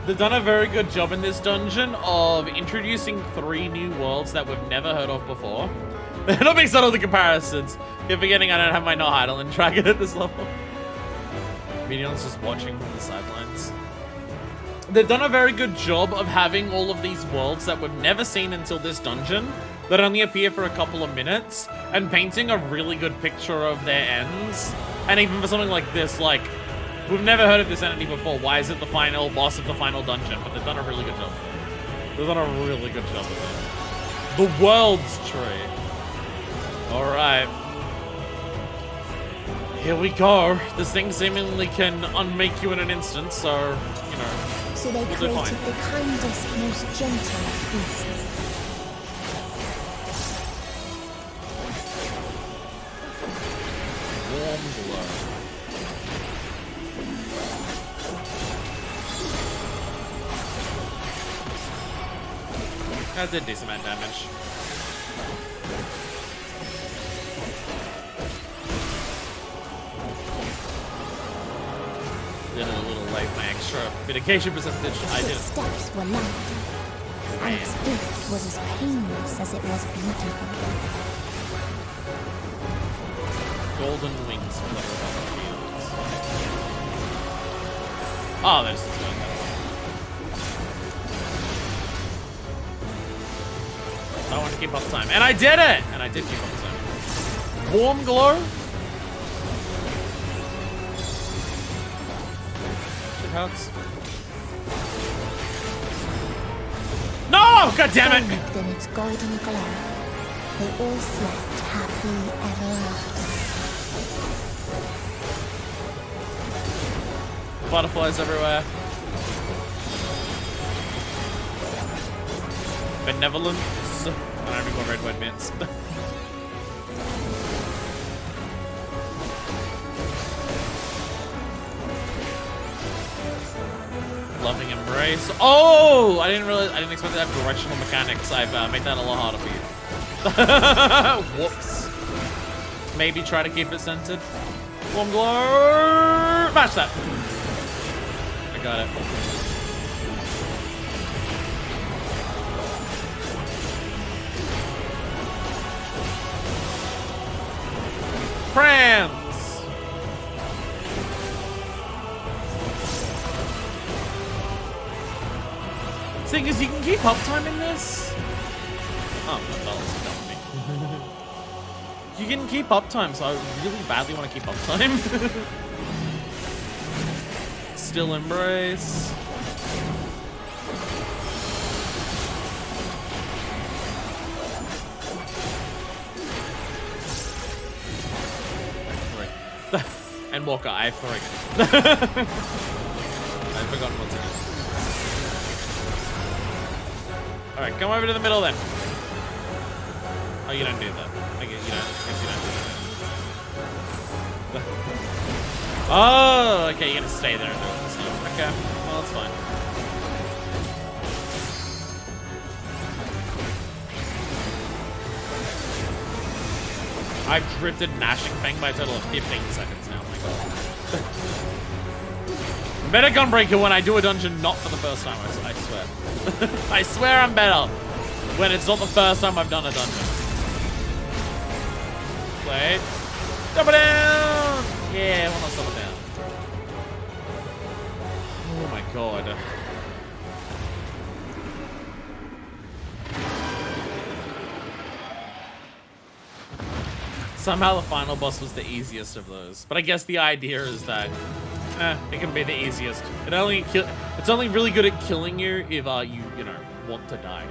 They've done a very good job in this dungeon of introducing 3 new worlds that we've never heard of before. Not being subtle the comparisons. You're forgetting I don't have my not idle and dragon at this level. Minion's just watching from the sidelines. They've done a very good job of having all of these worlds that we've never seen until this dungeon, that only appear for a couple of minutes, and painting a really good picture of their ends. And even for something like this, like, we've never heard of this entity before. Why is it the final boss of the final dungeon? But they've done a really good job. They've done a really good job with it. The World's Tree. Alright. Here we go. This thing seemingly can unmake you in an instant, so, you know. So they created the kindest, most gentle of beasts. Warm glow. That did decent amount of damage. Did it a little late, my extra mitigation percentage. I did. Its steps were light, and its gift was as painless as it was beautiful. Golden wings flutter above the fields. Oh, there's the thing. I want to keep up time. And I did it! And I did keep up time. Warm glow? Shit hurts. No! God damn it! Bathed in its golden glow, they all slept happy ever after. Butterflies everywhere. Benevolence. I don't have any more red white mints. Loving embrace. Oh! I didn't expect to have directional mechanics. I've made that a lot harder for you. Whoops. Maybe try to keep it centered. Warm glow. Match that. I got it. France! Thing is, you can keep uptime in this. Oh, that was done with me. You can keep uptime, so I really badly want to keep uptime. Still embrace. Endwalker, I have 3. I've forgotten what to do. Alright, come over to the middle then. Oh, you don't do that. I guess you don't. Oh, okay, you're gonna stay there and do it this time. Okay, well, that's fine. I've drifted Gnashing Fang by a total of 15 seconds now. Oh my god. Better Gunbreaker when I do a dungeon not for the first time, I swear. I swear I'm better. When it's not the first time I've done a dungeon. Wait. Double down! Yeah, why not double down? Oh my god. Somehow the final boss was the easiest of those. But I guess the idea is that it can be the easiest. It's only really good at killing you if you know, want to die.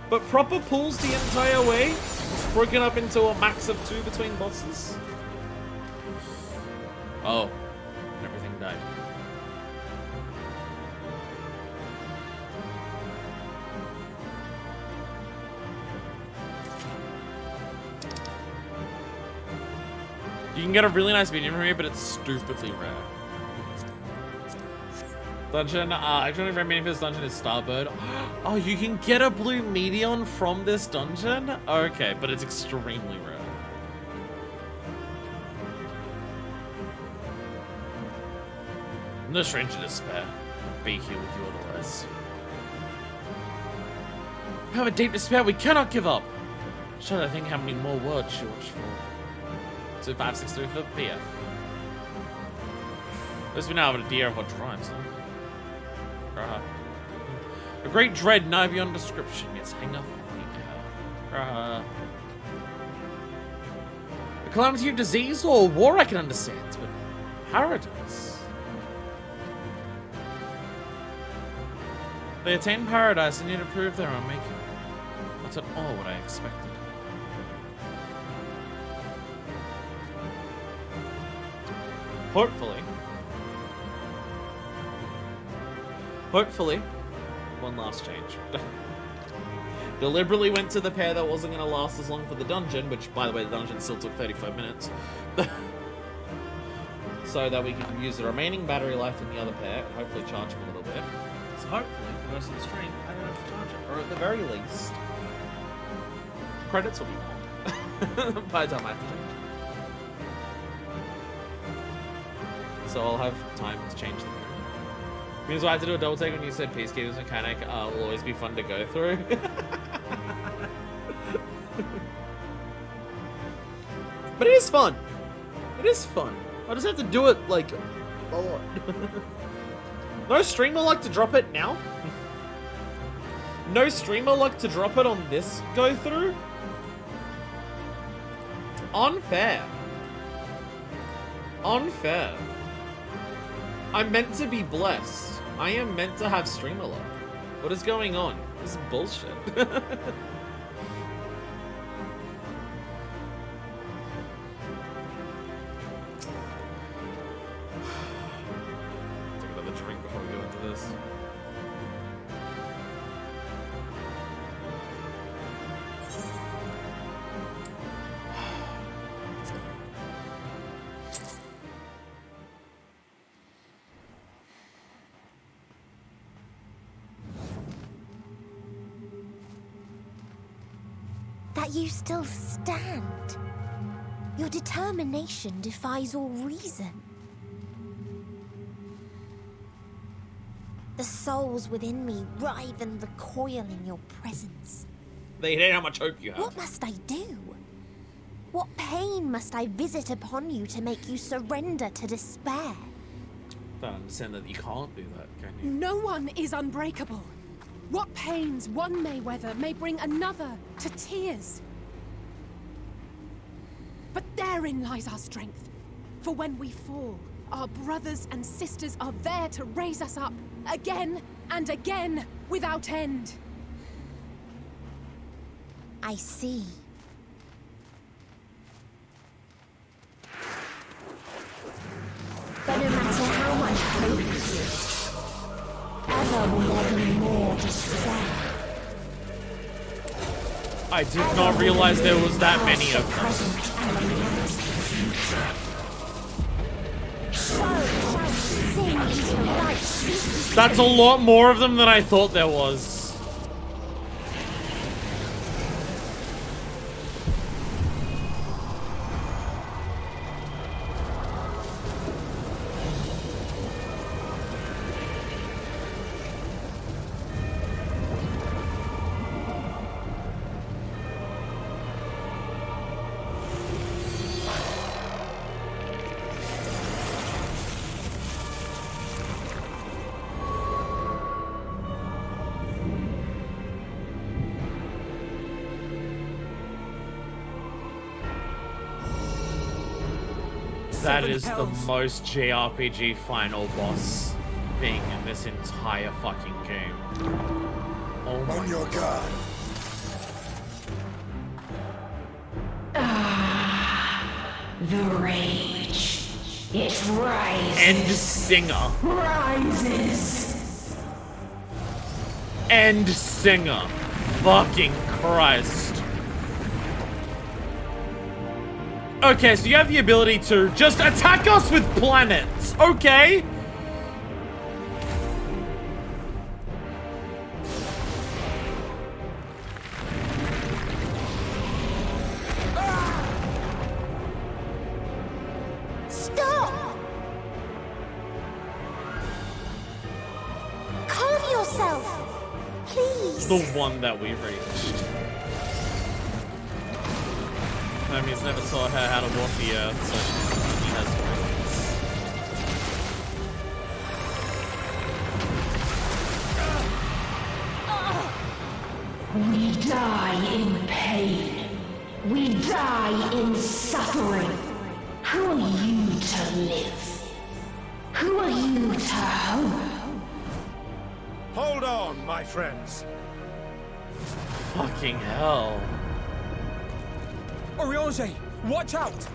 But proper pulls the entire way. It's broken up into a max of 2 between bosses. Oh, everything died. You can get a really nice medium from here, but it's stupidly rare. Dungeon, actually rare medium for this dungeon is Starbird. Oh, you can get a blue medium from this dungeon? Okay, but it's extremely rare. No stranger to despair. I'll be here with you otherwise. We have a deep despair, we cannot give up. Should I think how many more words she watched for? 2563 for PF. At least we now have an idea of what drives them. A great dread nigh beyond description, yes, hang up on me. A calamity of disease or war I can understand, but paradise. They attain paradise and need to prove their own making. That's at all what I expected. Hopefully, one last change. Deliberately went to the pair that wasn't going to last as long for the dungeon, which, by the way, the dungeon still took 35 minutes. So that we could use the remaining battery life in the other pair and hopefully charge them a little bit. So hopefully, for the rest of the stream, I don't have to charge it. Or at the very least, credits will be more by the time I have to change it. So I'll have time to change them. Means I had to do a double take when you said Peacekeeper's mechanic will always be fun to go through. But it is fun. It is fun. I just have to do it, like, a lot. No streamer like to drop it now? No streamer like to drop it on this go through? Unfair. Unfair. I'm meant to be blessed. I am meant to have streamer luck. What is going on? This is bullshit. Take another drink before we go into this. That you still stand. Your determination defies all reason. The souls within me writhe and recoil in your presence. They hate how much hope you have. What must I do? What pain must I visit upon you to make you surrender to despair? I don't understand that you can't do that, can you? No one is unbreakable. What pains one may weather may bring another to tears. But therein lies our strength. For when we fall, our brothers and sisters are there to raise us up again and again without end. I see. But no matter how much hope exists, ever will there be more despair. I did not realize there was that many of them. That's a lot more of them than I thought there was. That Seven is the hells. most JRPG final boss thing in this entire fucking game. Oh my On your guard. The rage. It rises. End singer. Rises. End singer. Fucking Christ. Okay, so you have the ability to just attack us with planets, okay? Stop! Calm yourself, please. The one that we reached. Hermes never taught her how to walk the earth, so she has We die in pain. We die in suffering. Who are you to live? Who are you to hope? Hold on, my friends. Fucking hell. Oriange, watch out!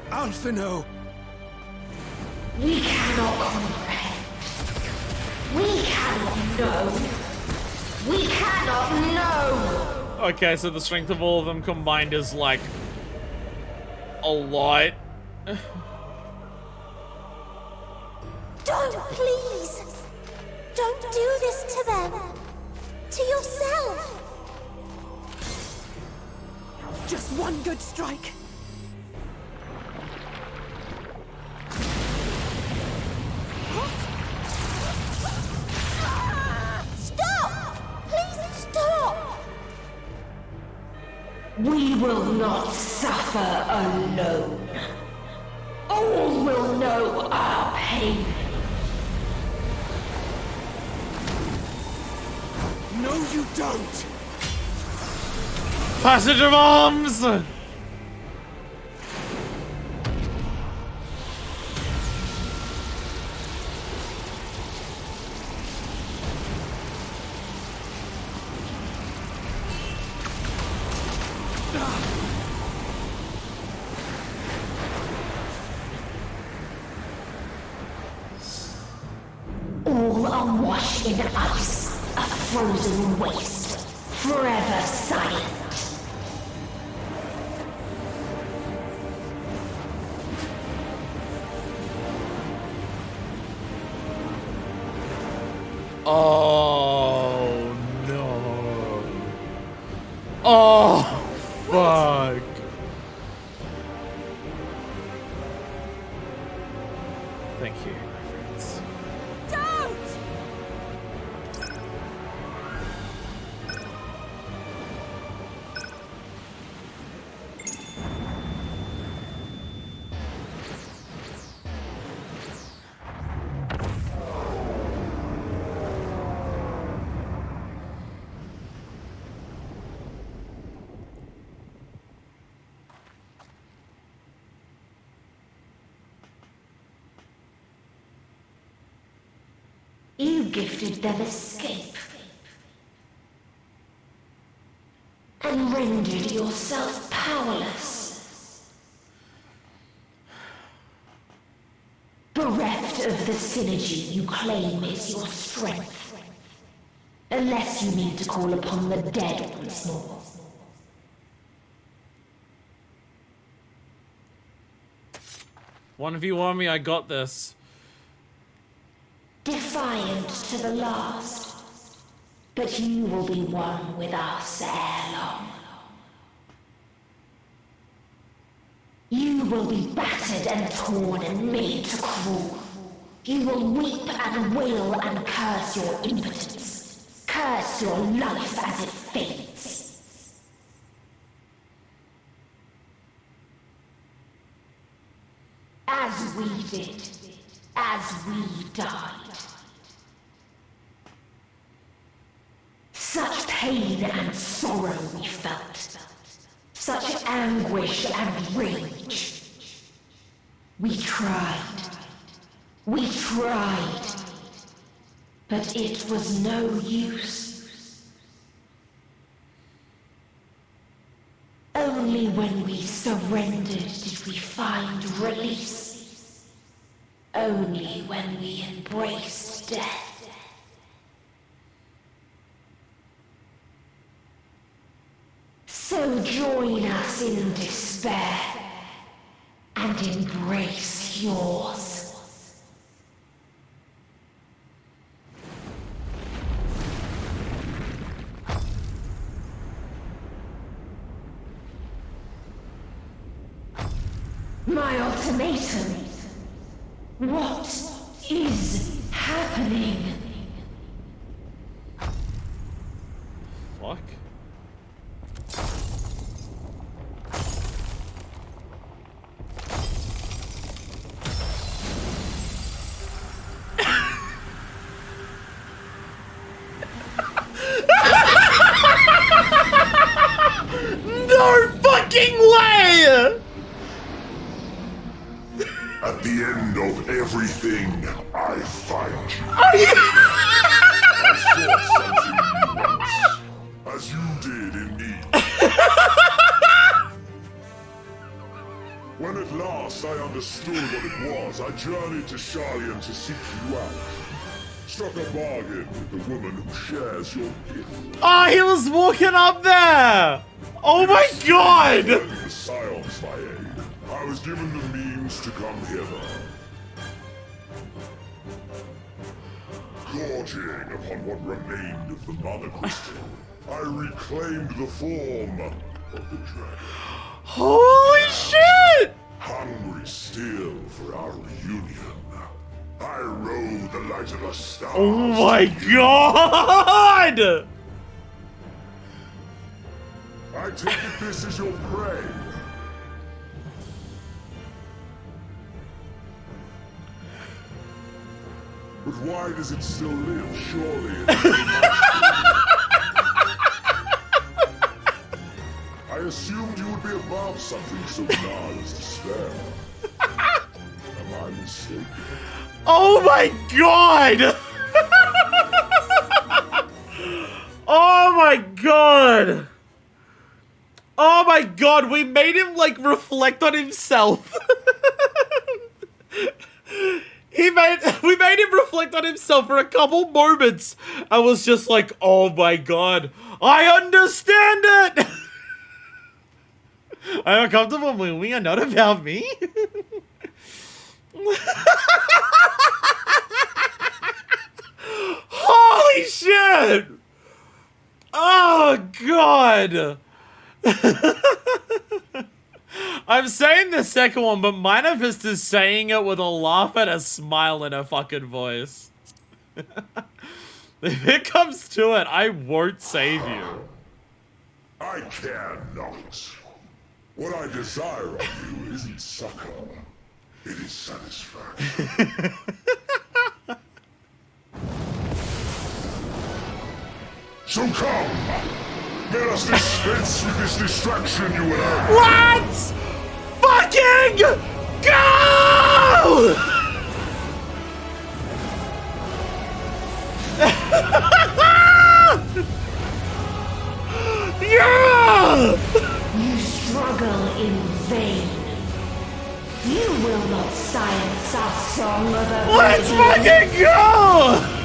Alphino! We cannot comprehend. We cannot know. We cannot know. Okay, so the strength of all of them combined is like a lot. Don't, please! Don't do this to them! To yourself! Just one good strike. Stop! Please stop! We will not suffer alone. All will know our pain. No, you don't! Passage of arms! All awash in ice, a frozen waste, forever silent. Oh no. Oh fuck. Thank you, my friends. Don't! You gifted them escape. And rendered yourself powerless. Bereft of the synergy you claim is your strength. Unless you mean to call upon the dead once more. One of you warn me, I got this. Defiant to the last. But you will be one with us ere long. You will be battered and torn and made to crawl. You will weep and wail and curse your impotence. Curse your life as it fades. As we did. As we died. Such pain and sorrow we felt. Such anguish and rage. We tried. We tried. But it was no use. Only when we surrendered did we find release. Only when we embraced death. So join us in despair and embrace yours. My ultimatum. What is happening? Fuck. No fucking way! At the end of everything, I find you. I saw something in you once, as you did in me. When at last I understood what it was, I journeyed to Sharlayan to seek you out. Struck a bargain with the woman who shares your gift. Oh, he was walking up there! Oh my god! The scions by aid. I was given the means to come hither. Gorging upon what remained of the Mother Crystal, I reclaimed the form of the dragon. Holy shit! Hungry still for our reunion, I rode the light of the stars. Oh my god! I take it this is your prey. But why does it still live? Surely it I assumed you would be above something so gnarly as despair. Am I mistaken? Oh my god! Oh my god! Oh my god, we made him like reflect on himself. We made him reflect on himself for a couple moments. I was just like, oh my god, I understand it! I'm uncomfortable moving and not about me. Holy shit! Oh god! I'm saying the second one, but Minifest is saying it with a laugh and a smile in her fucking voice. If it comes to it, I won't save you. I cannot. What I desire of you isn't succor. It is satisfaction. So come! Let us dispense with this distraction, you and I. Let's fucking go! Yeah! You struggle in vain. You will not silence our song of a Let's fucking go!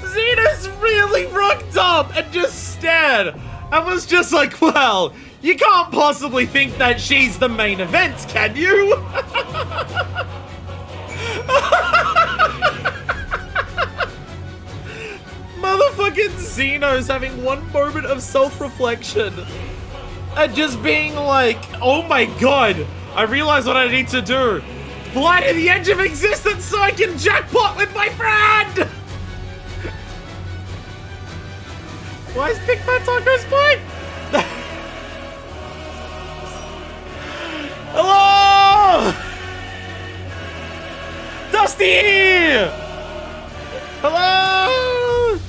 Xenos really rocked up and just stared. I was just like, well, you can't possibly think that she's the main event, can you? Motherfucking Xenos having one moment of self-reflection and just being like, oh my god, I realize what I need to do. Fly to the edge of existence so I can jackpot with my friend! Why is Big Fat Tacos playing? Hello! Dusty! Hello!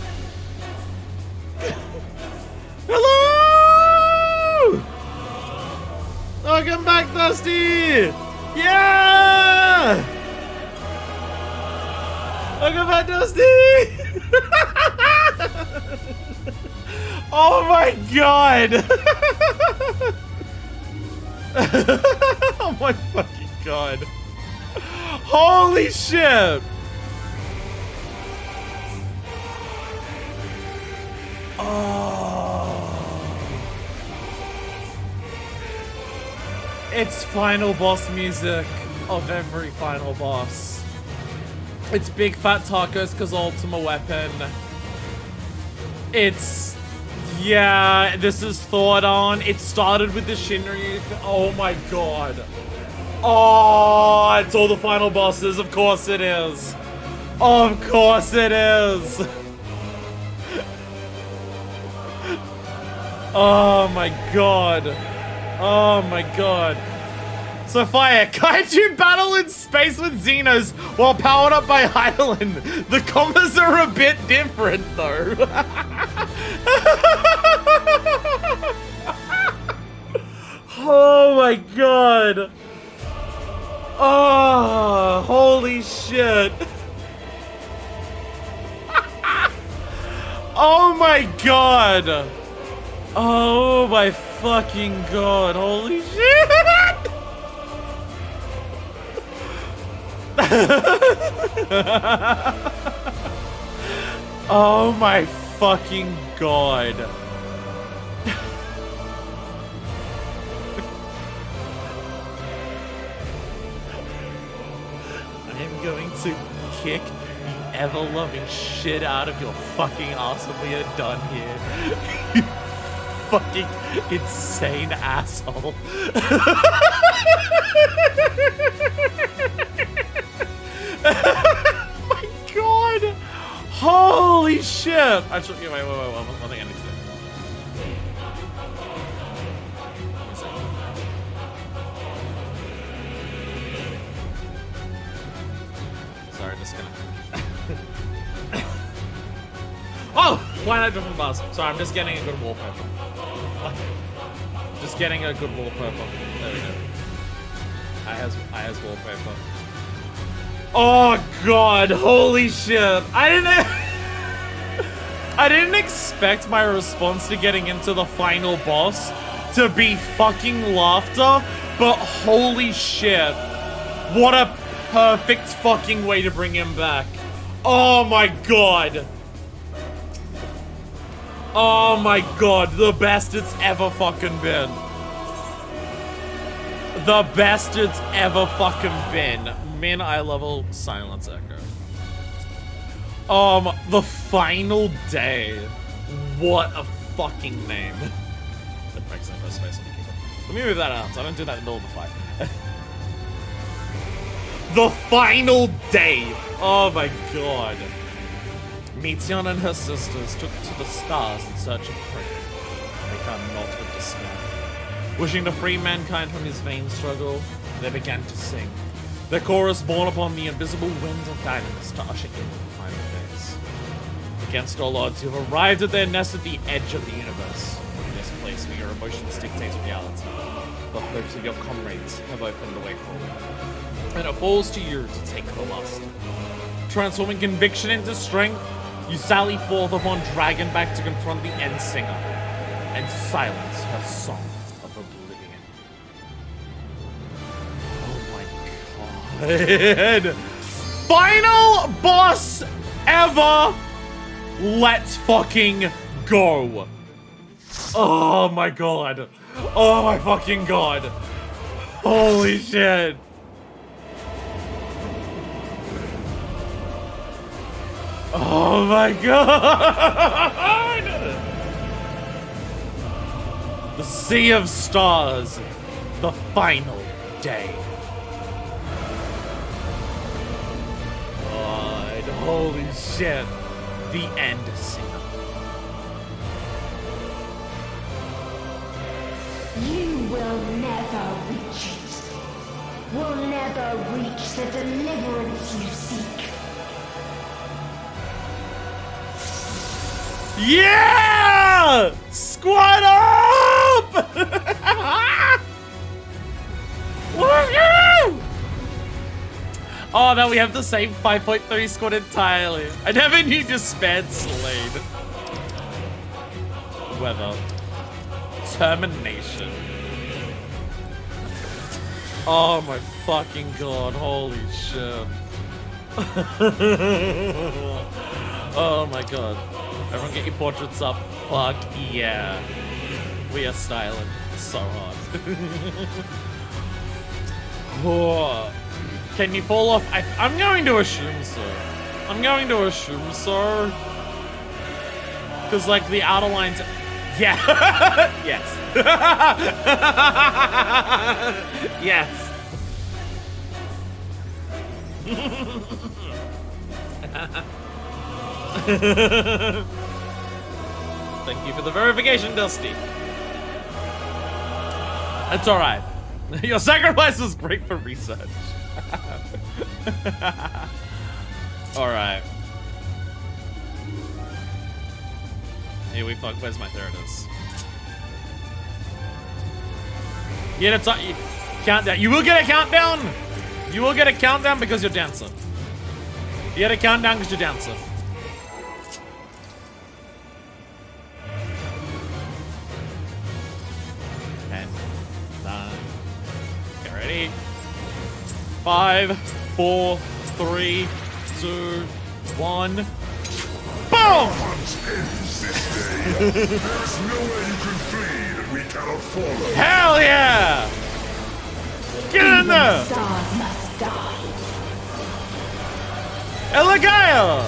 Hello! Welcome back, Dusty! Yeah! Welcome back, Dusty! Oh my god! Oh my fucking god. Holy shit! Oh. It's final boss music of every final boss. It's Big Fat Tacos cause Ultimate Weapon. It's... yeah, this is thought on. It started with the Shinryu. Oh my god. Oh, it's all the final bosses. Of course it is. Of course it is. Oh my god. Oh my god. So fire, kaiju battle in space with Xenos while powered up by Hydaelyn. The commas are a bit different though. Oh my god. Oh, holy shit. Oh my god. Oh my fucking god. Holy shit. Oh my fucking god. I am going to kick the ever-loving shit out of your fucking ass when we are done here. You fucking insane asshole. My god! Holy shit! Actually, wait, one thing I need to do. Sorry, just gonna... Oh! Why not different bars? Sorry, I'm just getting a good wallpaper. Just getting a good wallpaper. There we go. I has wallpaper. Oh god, holy shit. I didn't expect my response to getting into the final boss to be fucking laughter, but holy shit. What a perfect fucking way to bring him back. Oh my god. Oh my god, the best it's ever fucking been. The best it's ever fucking been. Min eye level silence echo. The final day. What a fucking name. Let me move that out so I don't do that in the middle of the fight. The final day. Oh my god. Mityan and her sisters took to the stars in search of prey. They found naught but despair. Wishing to free mankind from his vain struggle, they began to sing. Their chorus borne upon the invisible winds of guidance to usher in the final days. Against all odds, you have arrived at their nest at the edge of the universe. In this place where your emotions dictate reality, the hopes of your comrades have opened the way forward. And it falls to you to take the lust. Transforming conviction into strength, you sally forth upon Dragonback to confront the End Singer and silence her song of oblivion. Oh my god. Final boss ever! Let's fucking go. Oh my god. Oh my fucking god. Holy shit. Oh my god! The Sea of Stars, the final day. God, holy shit. The End Singer. You will never reach it. Will never reach the deliverance you seek. Yeah! Squad up! Woohoo! Oh, now we have the same 5.3 squad entirely. I never knew Despaired Slade. Weather. Termination. Oh my fucking god, holy shit. Oh my god. Everyone get your portraits up. Fuck yeah. We are styling so hard. Oh. Can you fall off? I'm going to assume so. I'm going to assume so. Because, like, the outer lines... Yeah. Yes. Yes. Thank you for the verification, Dusty. It's alright. Your sacrifice was great for research. Alright. Here we fuck. Where's my... There it is. Yeah, that's not... Countdown. You will get a countdown! You will get a countdown because you're dancer. You get a countdown because you're dancer. Ready? 5, 4, 3, 2, 1. Boom! There's nowhere you can flee that we cannot follow. Hell yeah! Get in there! Stars must die. Eligaya!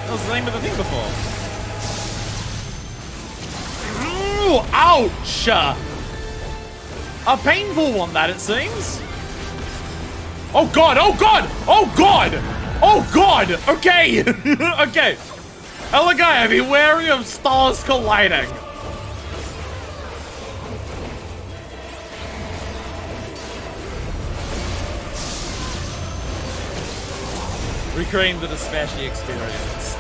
That was the name of the thing before. Ooh, ouch! A painful one, that it seems. Oh god! Oh god! Oh god! Oh god! Okay! Okay. Eligaya, be wary of stars colliding. Recreating the despair she experienced.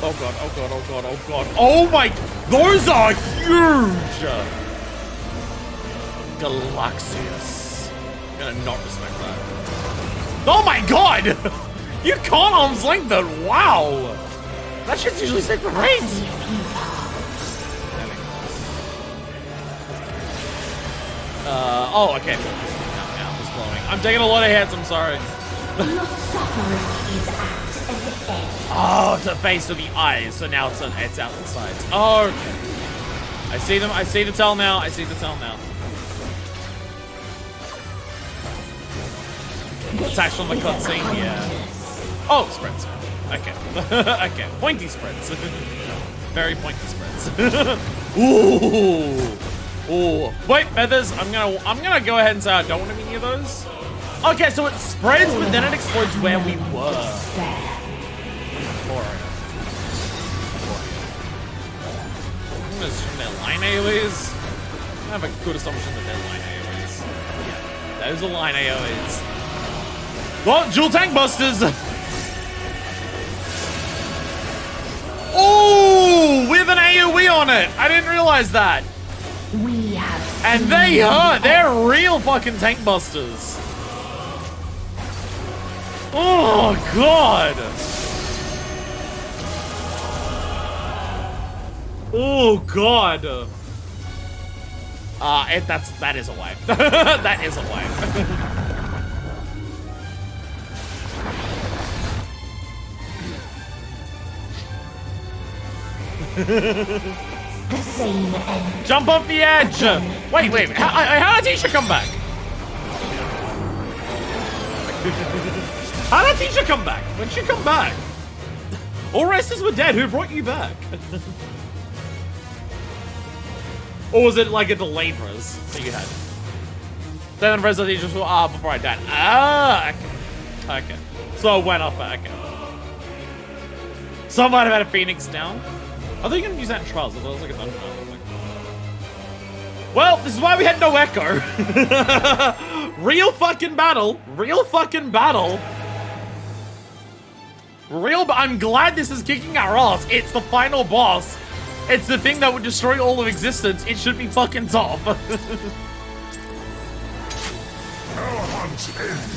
Oh god, oh god, oh god, oh god. Oh my, those are huge! Galaxius. I'm gonna not respect that. Oh my god! You can't arm's length that, wow! That shit's usually set for raids! Oh, okay. Now it's glowing. I'm taking a lot of hits, I'm sorry. Your suffering is at an end. Oh, it's a face of the eyes, so now it's out the sides. Oh, okay. I see them, I see the tell now, I see the tell now. Attached on the cutscene, yeah. Oh, sprints. Okay. Okay, pointy sprints. Very pointy sprints. Ooh. Ooh. Wait, feathers, I'm gonna go ahead and say I don't want to be near those. Okay, so it spreads, but then it explodes where we were. I'm gonna assume they're line AoEs. I have a good assumption that they're line AoEs. Yeah, those are line AoEs. Well, dual tank busters! Oh, with an AoE on it! I didn't realize that. We have and they hurt. They're real fucking tank busters. Oh god. Oh god. That is a wipe. That is a wipe. The same end. Jump off the edge! Wait, how did Tisha come back? How did Tisha come back? When did she come back? All racers were dead, who brought you back? Or was it like a delayed res that you had? Then res that you just before I died. Ah, okay. Okay. So it went off, okay. So I might have had a Phoenix down. I thought you were gonna use that in Trials, I thought it was like a dungeon or something. Well, this is why we had no echo. Real fucking battle. Real fucking battle. I'm glad this is kicking our ass. It's the final boss. It's the thing that would destroy all of existence. It should be fucking top.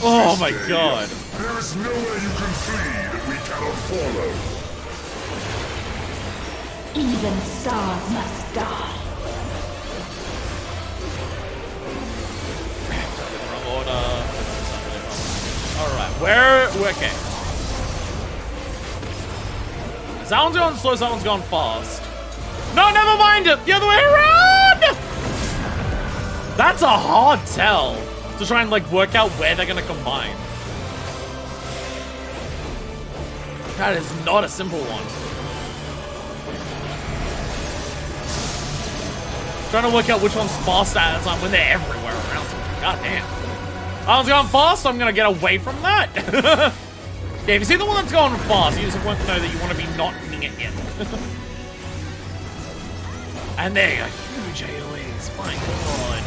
Oh my god. There is nowhere you can flee that we cannot follow. Even stars must die. Wrong order. Alright, where? Okay. That one's going slow, that one's going fast. No, never mind it! The other way around! That's a hard tell to try and like work out where they're gonna combine. That is not a simple one. Trying to work out which one's fast at a time when they're everywhere around. God damn. That one's going fast, so I'm gonna get away from that. Yeah, if you see the one that's going fast, you just want to know that you want to be not near it. And there you go, huge AoEs, my god.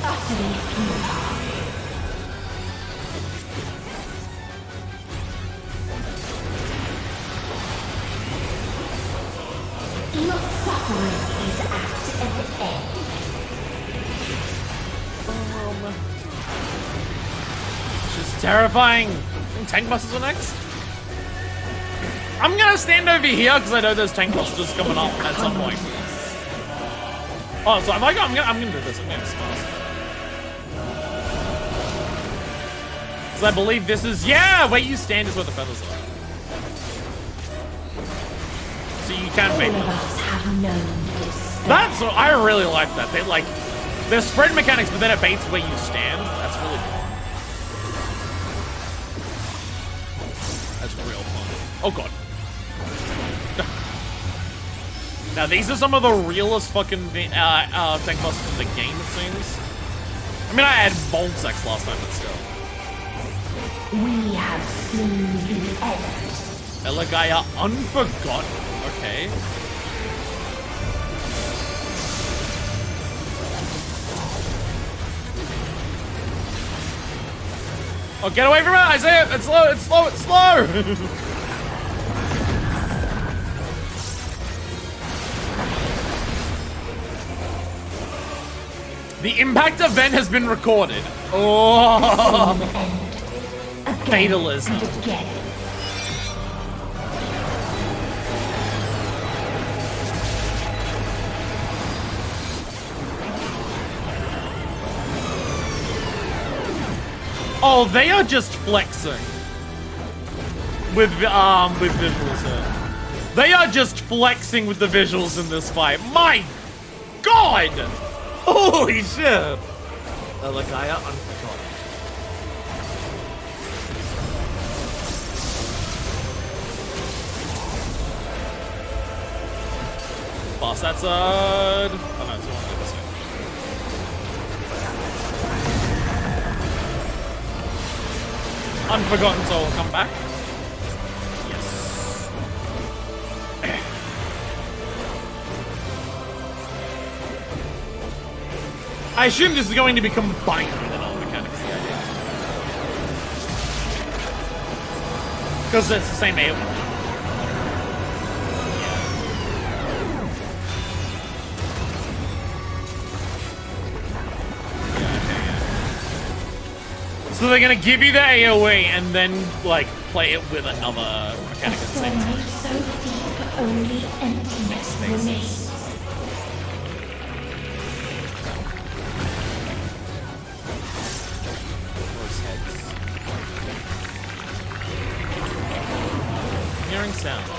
Utterly futile. Your suffering is at an end. Just terrifying. Tank busters are next. I'm gonna stand over here because I know there's tank busters coming up at some point. Oh, so I'm gonna do this. I'm gonna smash. Because I believe this is where you stand is where the feathers are. So you can make them. That's I really like that. They like there's spread mechanics, but then it baits where you stand. That's really cool. That's real fun. Oh god. Now these are some of the realest fucking tank busters in the game, it seems. I mean, I had Bold Sex last time, but still. We have seen the end. Elegaya Unforgotten. Okay. Oh, get away from it! I say it! It's slow! It's slow! It's slow! The impact event has been recorded. Oh! Fatalism. Oh, they are just flexing with visuals here. They are just flexing with the visuals in this fight. My God! Holy shit! Elegaya Unforgotten. Boss that side. Oh no, it's one this way. Unforgotten Soul will come back. Yes. I assume this is going to be combined with another mechanics, the idea. Because it's the same AoE. So they're gonna give you the AoE and then like play it with another mechanic at the same time. So deep, only emptiness remains. Hearing sounds.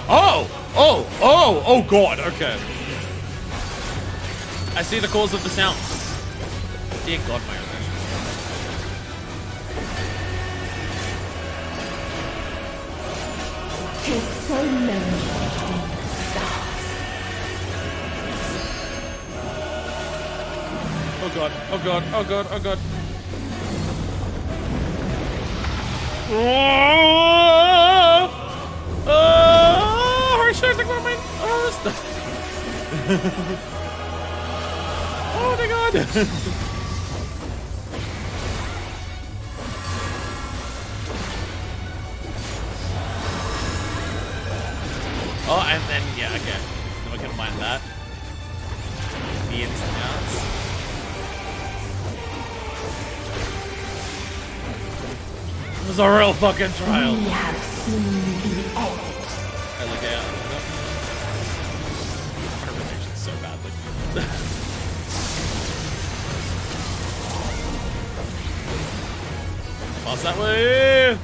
Oh god, okay. I see the cause of the sounds. Dear god, my imagine. Tis so lonely between the stars. Oh god, oh god, oh god, oh god. Oh, her shit, take one of my hell is that? Oh my god! Oh, and then, yeah, okay. Then we can find that. The ins and outs. It was a real fucking trial. We have seen the end. I look out. My rotation's so badly. Pass that way!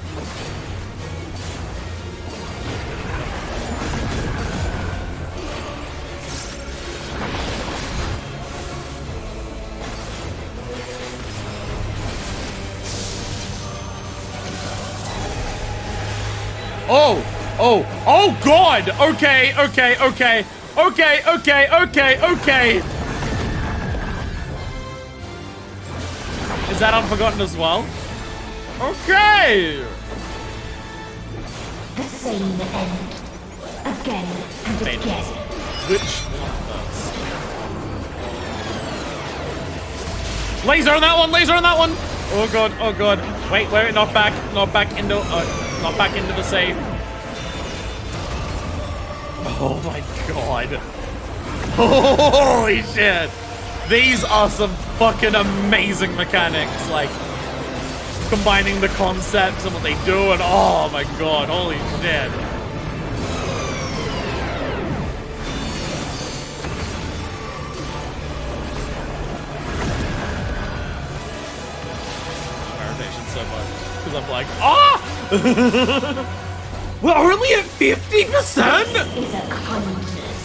Oh! Oh! Oh god! Okay, okay, okay. Okay, okay, okay, okay. Is that Unforgotten as well? Okay! The same end. Again and again. Which one first? Laser on that one! Laser on that one! Oh god, oh god. Wait, wait, not back into the save. Oh my god. Holy shit. These are some fucking amazing mechanics, like combining the concepts and what they do, and oh my god, holy shit. My rotation's so much, because I'm like, ah! We're only at 50%? Is a kindness.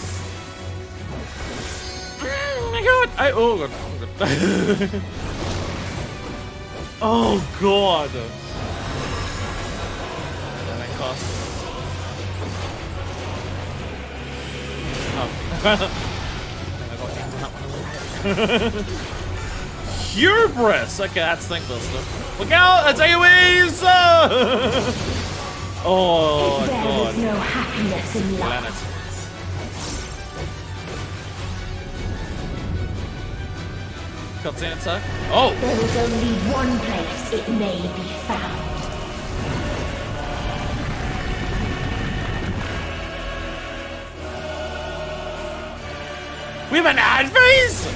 Oh my god! Oh god. Oh god. That costs. Oh. Hubris! Okay, that's thankless. Look out! That's AoEs! Oh there god. is no happiness in Planet. life. Cutscene attack. Oh! There is only one place it may be found. We have an ad phase?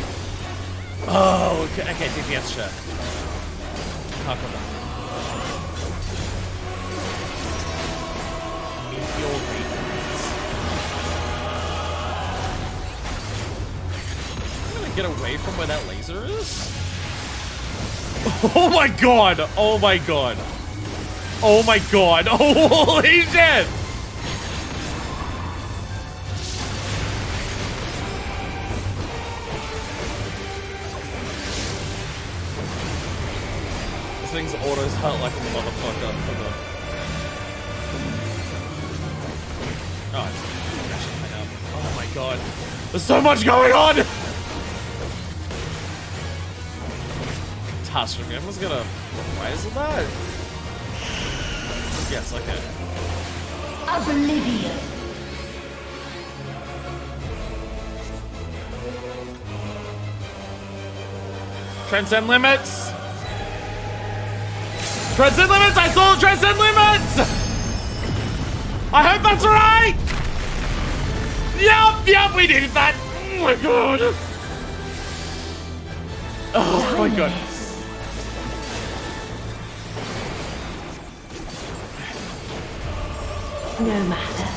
Oh, okay, okay, DPS check. Oh, come on. Meteor readings. I'm gonna get away from where that laser is. Oh my god! Oh my god! Oh my god! Holy shit! Things autos hurt like a motherfucker. Oh, oh my god. There's so much going on! Catastrophe. I'm just gonna... Why is it that? Yes, okay. Oblivion. Transcend limits! Transcend limits! I saw transcend limits! I hope that's right! Yup, we did that! Oh my god! Oh my god. No matter.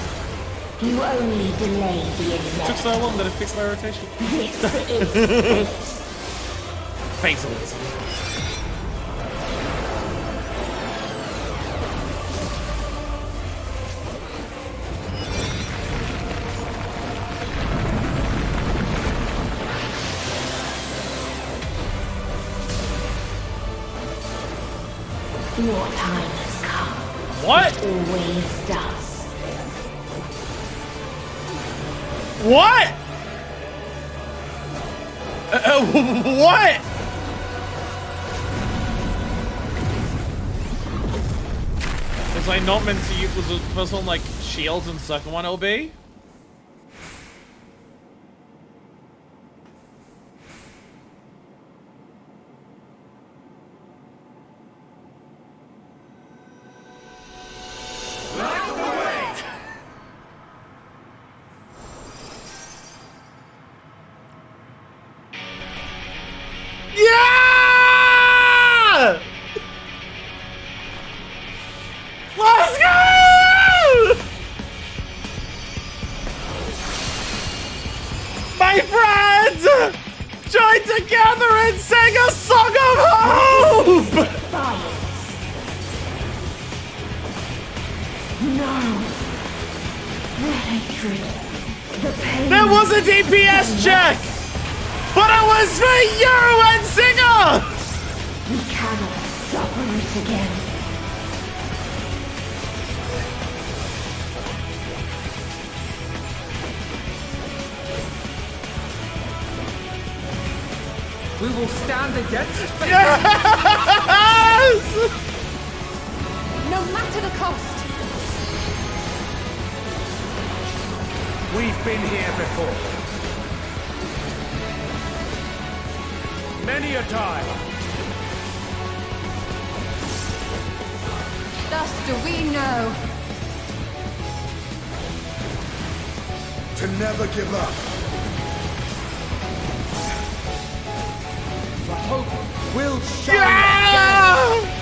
You only delay the inevitable. Took so long that it fixed my rotation. This is fate. Fatalism. Your time has come. What? It always does. What? What? Was I not meant to use, was the first one like shields and second one LB? my friends! Join together and sing a song of hope! No. The hatred. The pain. There was a DPS check! But it was for you and Singer! We cannot suffer it again. We will stand against fate. Yes! No matter the cost. We've been here before. Many a time. Thus do we know. To never give up. The hope will shine. Yeah!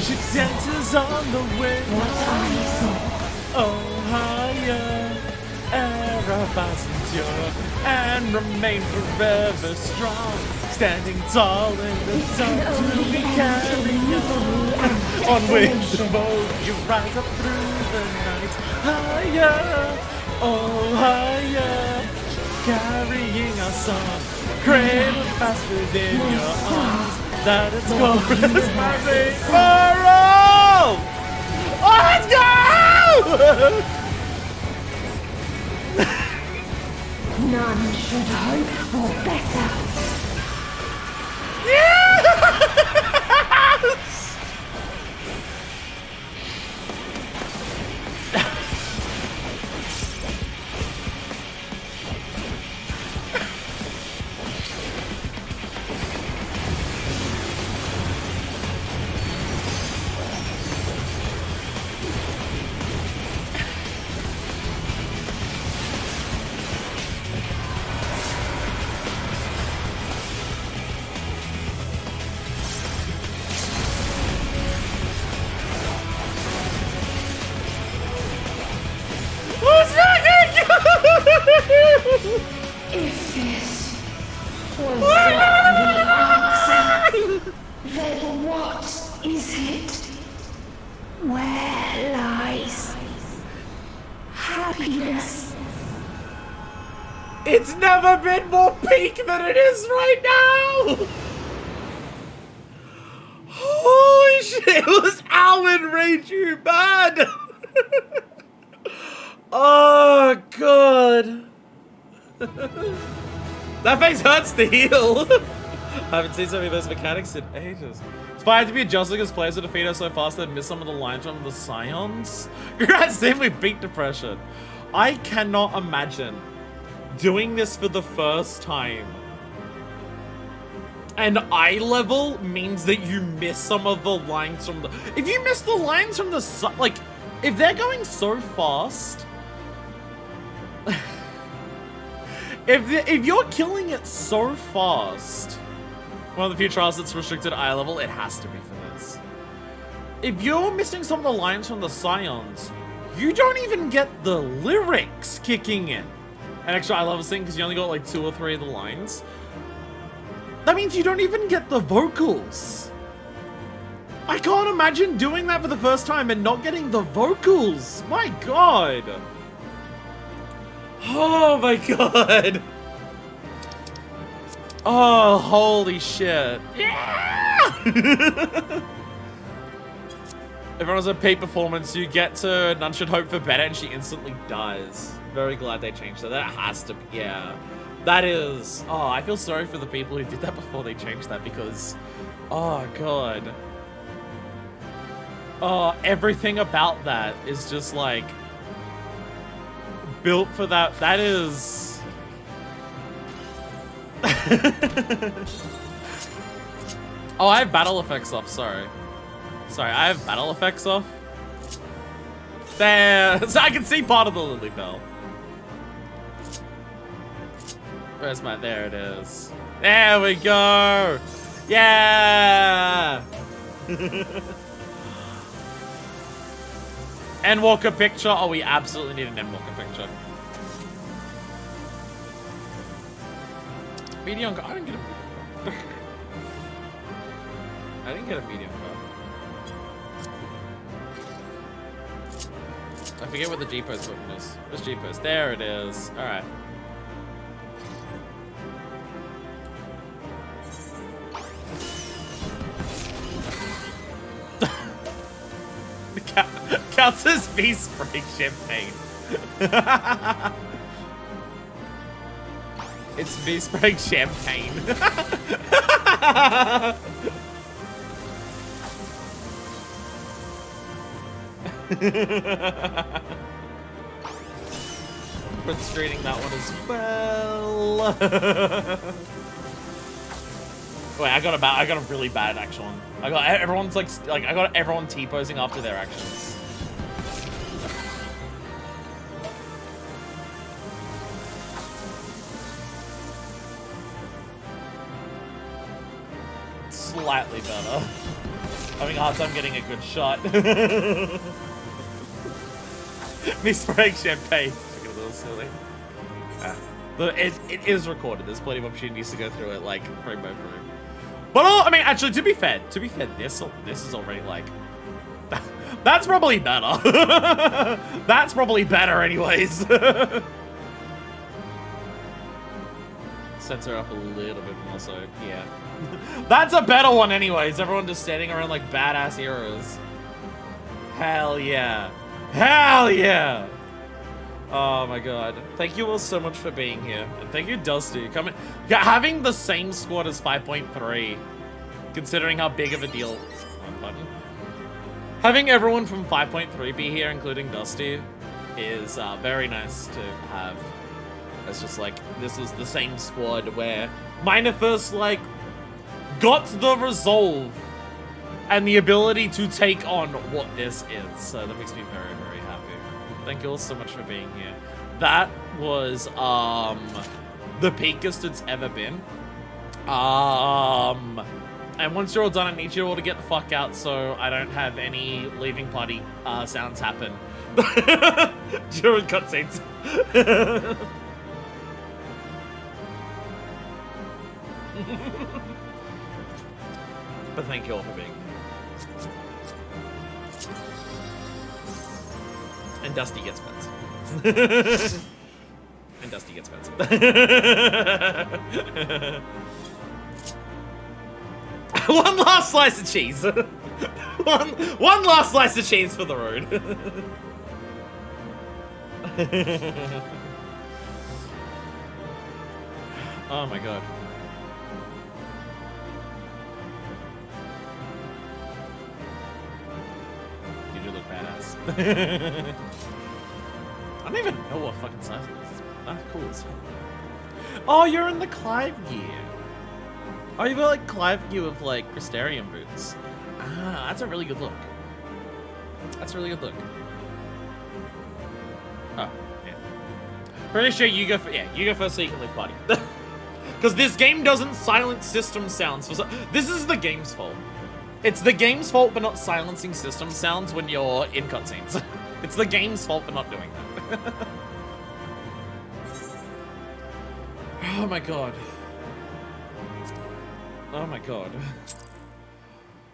She dances on the wind. Oh, higher. Erebus endure and remain forever strong. Standing tall in the dark to be carried on. On wings of hope, you rise up through the night. Higher. Oh, higher. Carrying our song. Cradle fast within your arms. That it's glorious, my faith for all! Oh, let's go! None should hope for better. Yes! If this was the answer, then what is it? Where lies happiness? It's never been more peak than it is right now! Holy shit, it was Alvin Rage bad! Oh, God. That face hurts to heal. I haven't seen so many of those mechanics in ages. It's fine to be adjusting as players to defeat us so fast they'd miss some of the lines from the Scions. Congrats, Tim, we beat depression. I cannot imagine doing this for the first time. And eye level means that you miss some of the lines from the... If you miss the lines from the... Like, if they're going so fast... If you're killing it so fast, one of the few trials that's restricted eye level, it has to be for this. If you're missing some of the lines from the Scions, you don't even get the lyrics kicking in. An extra eye level thing because you only got like 2 or 3 of the lines. That means you don't even get the vocals. I can't imagine doing that for the first time and not getting the vocals. My God. Oh my God. Oh, holy shit. Yeah! Everyone has a peak performance. You get to None Should Hope for Better and she instantly dies. Very glad they changed that. That has to be, yeah. That is, oh, I feel sorry for the people who did that before they changed that because, oh God. Oh, everything about that is just like, built for that. That is... Oh, I have battle effects off, sorry. Sorry, I have battle effects off. There, so I can see part of the Lily Bell. Where's my, there it is. There we go. Yeah. Endwalker picture? Oh, we absolutely need an Endwalker picture. Medium card? I didn't get a medium card. I didn't get a medium card. I forget what the G-post button is. Where's G-post? There it is. Alright. Counts as V-Spring champagne. It's V-Spring champagne. Frustrating that one as well. Wait, I got a really bad action one. I got everyone's I got everyone T-posing after their actions. Slightly better. Having a hard time getting a good shot. Me spraying champagne. Looking a little silly. But it is recorded. There's plenty of opportunities to go through it, like frame by frame. But I mean, actually, to be fair, this is already like that's probably better. That's probably better, anyways. Sets her up a little bit more, so yeah. That's a better one, anyways. Everyone just standing around like badass heroes. Hell yeah. Hell yeah. Oh my god. Thank you all so much for being here. And thank you, Dusty. Having the same squad as 5.3, considering how big of a deal. Having everyone from 5.3 be here, including Dusty, is very nice to have. It's just like, this was the same squad where Minifus, like, got the resolve and the ability to take on what this is. So that makes me very, very happy. Thank you all so much for being here. That was the peakest it's ever been. And once you're all done, I need you all to get the fuck out so I don't have any leaving party sounds happen during cutscenes. But thank you all for being here. And Dusty gets pets. And Dusty gets pets. One last slice of cheese. one last slice of cheese for the road. Oh my god. You do look badass. I don't even know what fucking size it is. That's cool as hell. Oh, you're in the Clive gear. Oh, you've got like Clive gear with like Crystarium boots. Ah, that's a really good look. That's a really good look. Oh, yeah. Pretty sure you go first so you can leave party. Because this game doesn't silence system sounds. This is the game's fault. It's the game's fault for not silencing system sounds when you're in cutscenes. It's the game's fault for not doing that. Oh my god. Oh my god.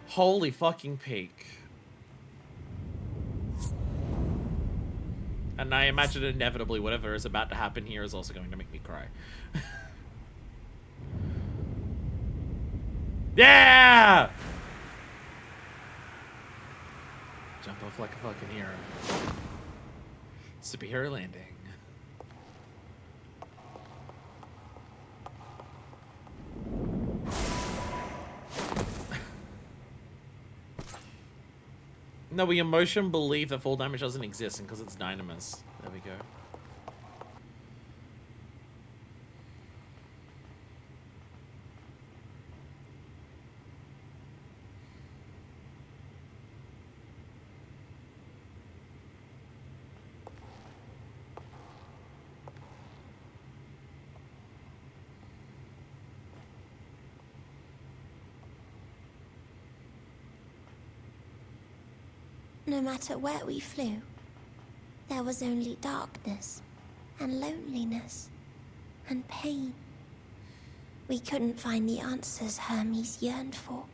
Holy fucking peak. And I imagine inevitably whatever is about to happen here is also going to make me cry. Yeah! Jump off like a fucking hero. Superhero landing. No, we emotion believe that fall damage doesn't exist, and because it's Dynamis. There we go. No matter where we flew, there was only darkness and loneliness and pain. We couldn't find the answers Hermes yearned for.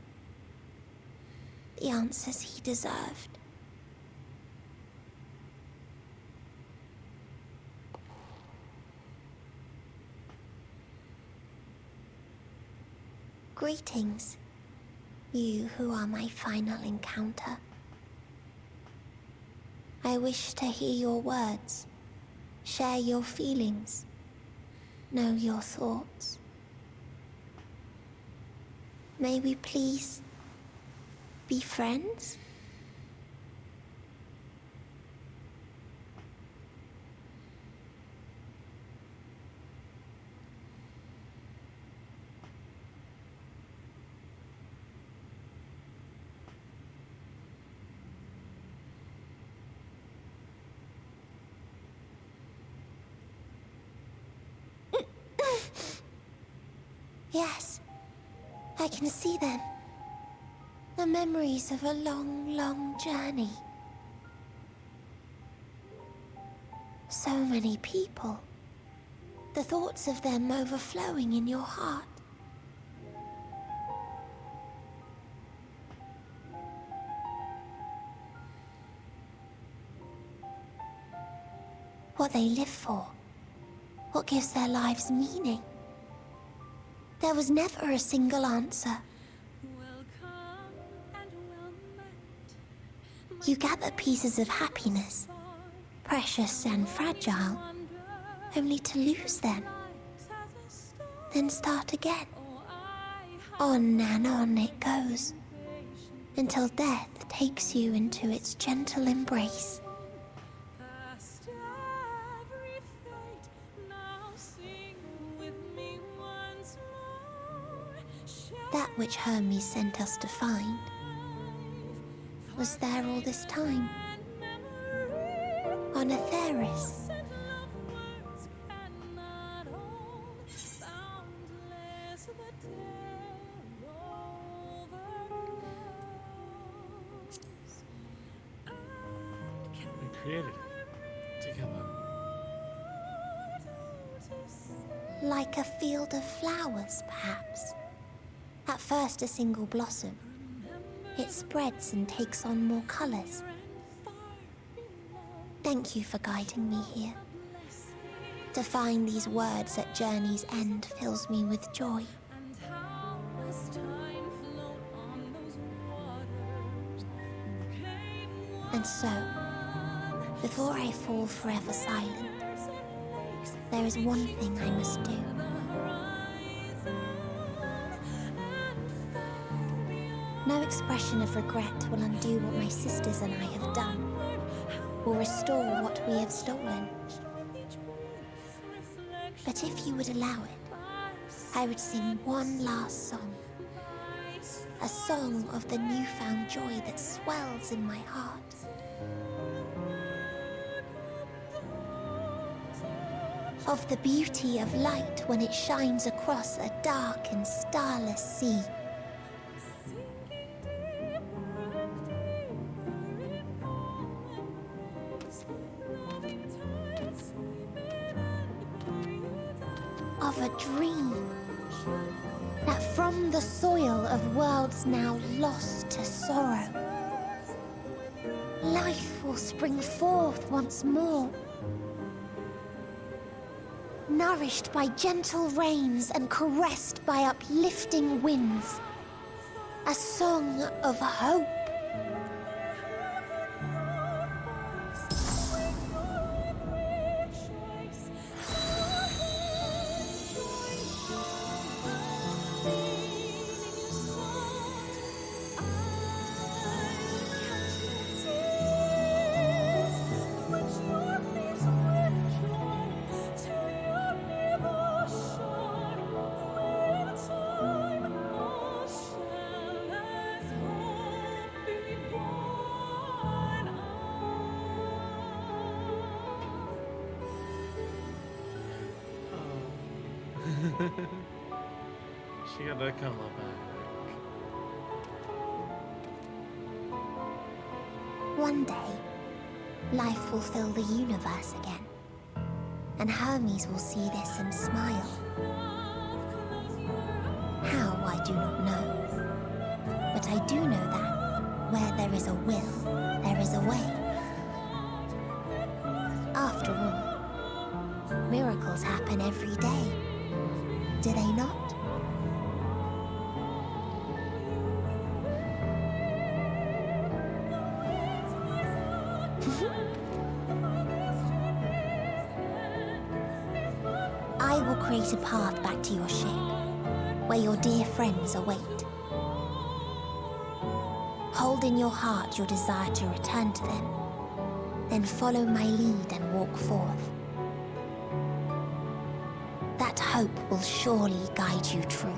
The answers he deserved. Greetings, you who are my final encounter. I wish to hear your words, share your feelings, know your thoughts. May we please be friends? Yes, I can see them. The memories of a long, long journey. So many people. The thoughts of them overflowing in your heart. What they live for. What gives their lives meaning. There was never a single answer. You gather pieces of happiness, precious and fragile, only to lose them. Then start again. On and on it goes, until death takes you into its gentle embrace. That which Hermes sent us to find was there all this time, on Atheris. We created it together. Like a field of flowers, perhaps. At first a single blossom. It spreads and takes on more colors. Thank you for guiding me here. To find these words at journey's end fills me with joy. And so, before I fall forever silent, there is one thing I must do. No expression of regret will undo what my sisters and I have done, or restore what we have stolen. But if you would allow it, I would sing one last song. A song of the newfound joy that swells in my heart. Of the beauty of light when it shines across a dark and starless sea. Of a dream that from the soil of worlds now lost to sorrow, life will spring forth once more, nourished by gentle rains and caressed by uplifting winds, a song of hope. She got the color back. One day, life will fill the universe again. And Hermes will see this and smile. How, I do not know. But I do know that where there is a will, there is a way. After all, miracles happen every day, do they not? I will create a path back to your ship, where your dear friends await. Hold in your heart your desire to return to them, then follow my lead and walk forth. That hope will surely guide you true.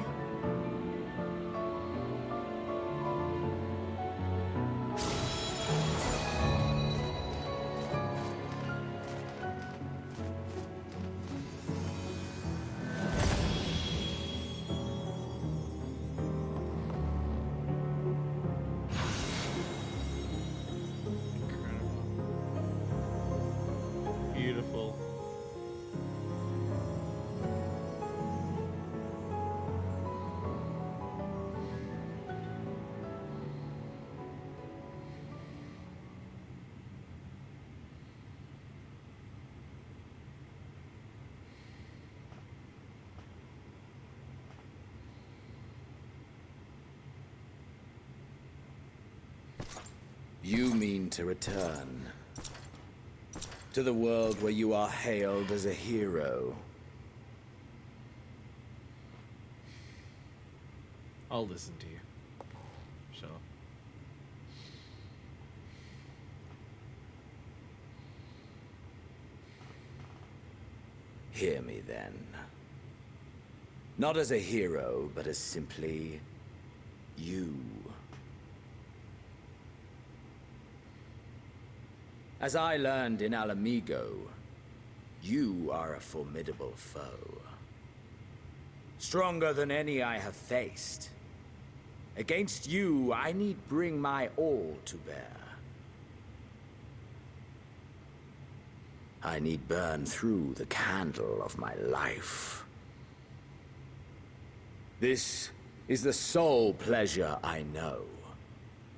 Beautiful. You mean to return to the world where you are hailed as a hero. I'll listen to you. Sure. Hear me then. Not as a hero, but as simply you. As I learned in Alamigo, you are a formidable foe. Stronger than any I have faced. Against you, I need bring my all to bear. I need burn through the candle of my life. This is the sole pleasure I know.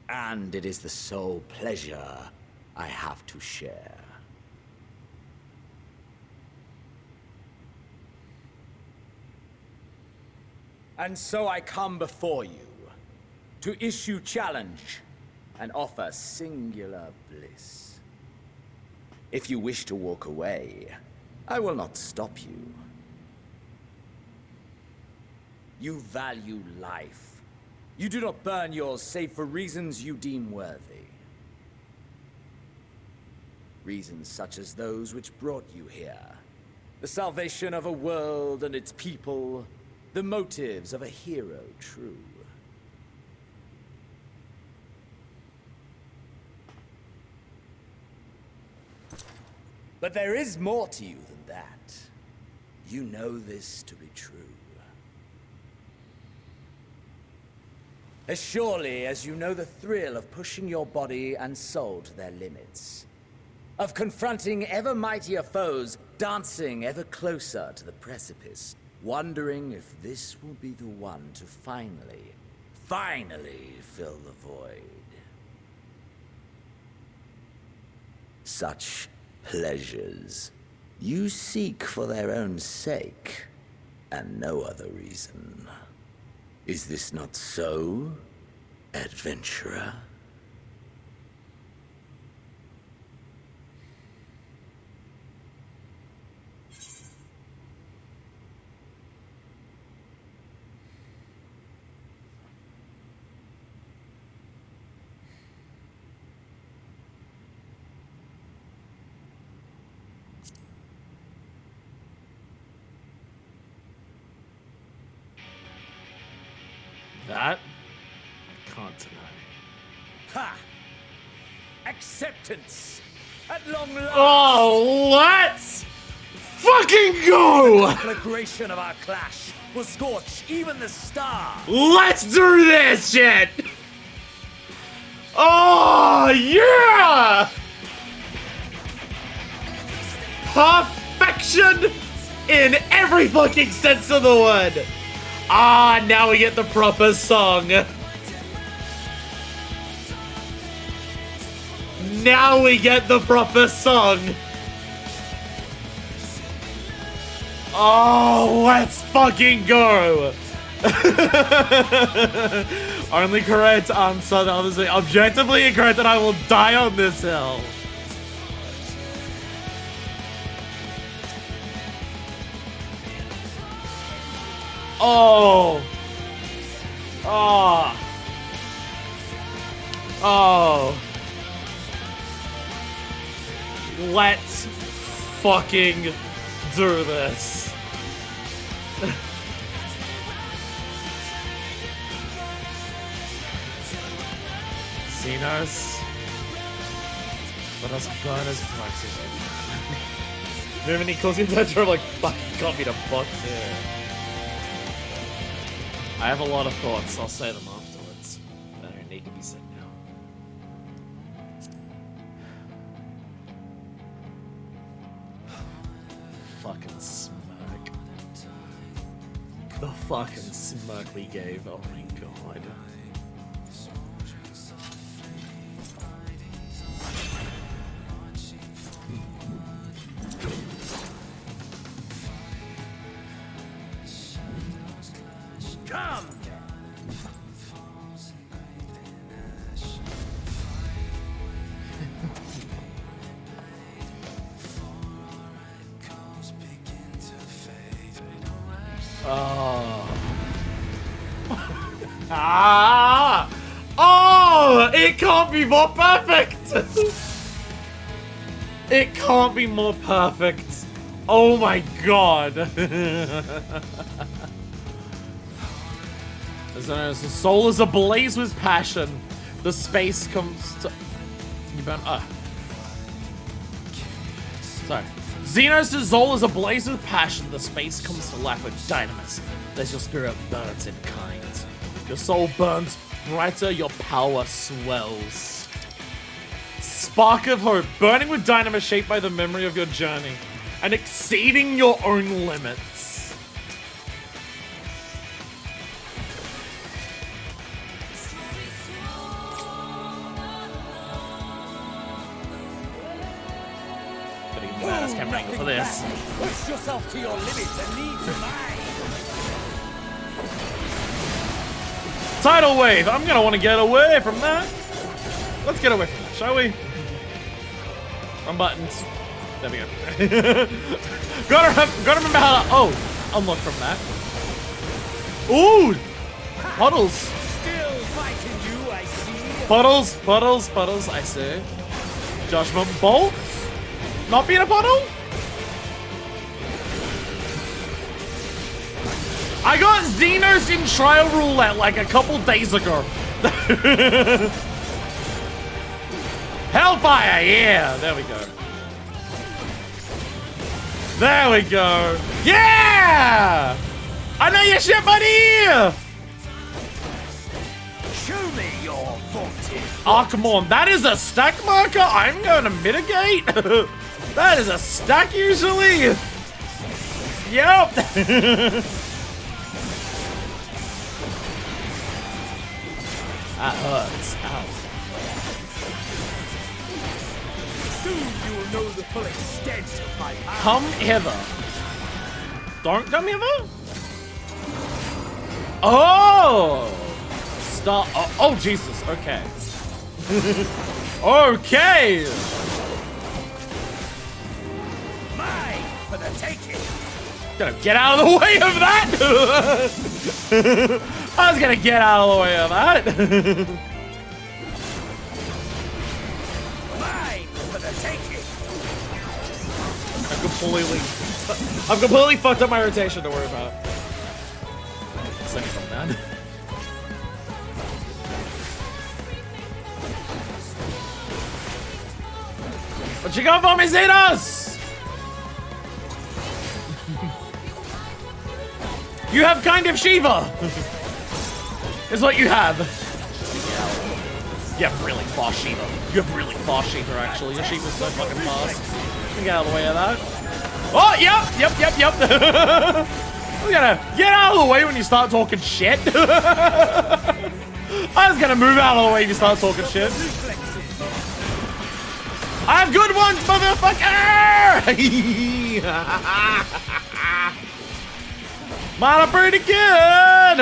And it is the sole pleasure I have to share. And so I come before you to issue challenge and offer singular bliss. If you wish to walk away, I will not stop you. You value life. You do not burn yours save for reasons you deem worthy. Reasons such as those which brought you here. The salvation of a world and its people. The motives of a hero true. But there is more to you than that. You know this to be true. As surely as you know the thrill of pushing your body and soul to their limits. Of confronting ever mightier foes, dancing ever closer to the precipice, wondering if this will be the one to finally fill the void. Such pleasures you seek for their own sake, and no other reason. Is this not so, adventurer? That? I can't deny. Ha! Acceptance! At long last! Oh, let's fucking go! The conflagration of our clash will scorch even the stars! Let's do this shit! Oh, Oh, yeah! Perfection in every fucking sense of the word. Ah, now we get the proper song. Now we get the proper song. Oh, let's fucking go. Only correct answer, that was objectively incorrect, that I will die on this hill. Oh. Oh. Oh. Let's fucking do this. Xenos. Let us burn his practice. Remember when he calls me adventure, I'm like, fucking got me to box here. I have a lot of thoughts, I'll say them afterwards. They don't need to be said now. Fucking smirk. The fucking smirk we gave, oh my god. Come! Oh. Ah! Oh! It can't be more perfect! It can't be more perfect. Oh my god. The soul is ablaze with passion. The space comes to... You burn... Sorry. Xenos' soul is ablaze with passion. The space comes to life with dynamis. As your spirit burns in kind. Your soul burns brighter, your power swells. Spark of hope, burning with dynamis shaped by the memory of your journey. And exceeding your own limits. For this. Push yourself to your limits and need to mine. Tidal wave. I'm gonna want to get away from that. Let's get away from that, shall we? Wrong buttons. There we go. gotta remember how to. Oh, unlock from that. Ooh, puddles. Still fighting you, I see. Puddles. I see. Judgment bolt. Not being a puddle? I got Xenos in trial roulette like a couple days ago. Hellfire, yeah! There we go. There we go. Yeah! I know your shit, buddy! Show me your vaunted. Oh, come on. That is a stack marker? I'm going to mitigate? That is a stack usually. Yep. That hurts. Ow. Soon you will know the full extent of my power. Come hither. Don't come hither? Oh! Start. Oh, Jesus. Okay. Okay. Mine for the taking. Gonna get out of the way of that. I was gonna get out of the way of that. Mine for the taking. I've completely fucked up my rotation. Don't worry about it. Send me from that. What you got for me, Xenos? You have kind of Shiva. Is what you have. You have really fast Shiva. You have really fast Shiva, actually. Your Shiva's so fucking fast. Get out of the way of that. Oh, yep. We gotta get out of the way when you start talking shit. I was gonna move out of the way if you start talking shit. I have good ones, motherfucker! Mine are pretty good!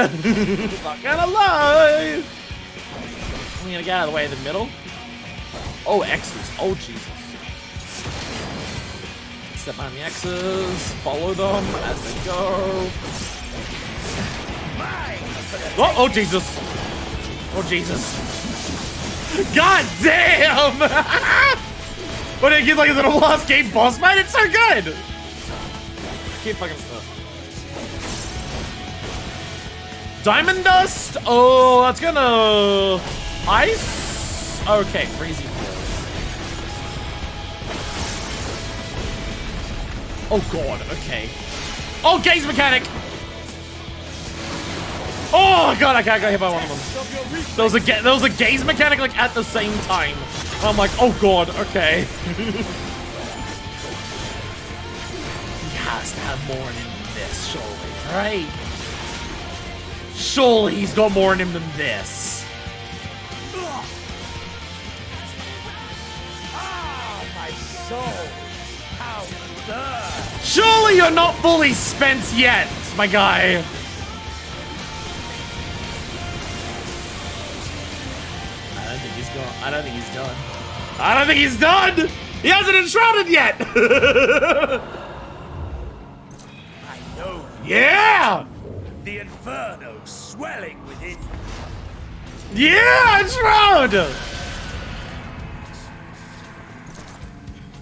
Not gonna lie. I'm gonna get out of the way of the middle. Oh, X's. Oh, Jesus. Step on the X's. Follow them as they go. Oh, Jesus. Oh, Jesus. God damn! But it gets like a little last game boss fight. It's so good! Keep fucking stuff. Diamond Dust? Oh, that's gonna... Ice? Okay, freezing floors. Oh god, okay. Oh, gaze mechanic! Oh god, I got hit by one of them. There was a gaze mechanic like at the same time. I'm like, oh god, okay. He has to have more in him than this, surely, right? Surely he's got more in him than this. My soul, how burn. Surely you're not fully spent yet, my guy. I don't think he's gone. I don't think he's done. I don't think he's done! He hasn't enshrouded yet! I know. Yeah! The inferno swelling within. Yeah, enshroud!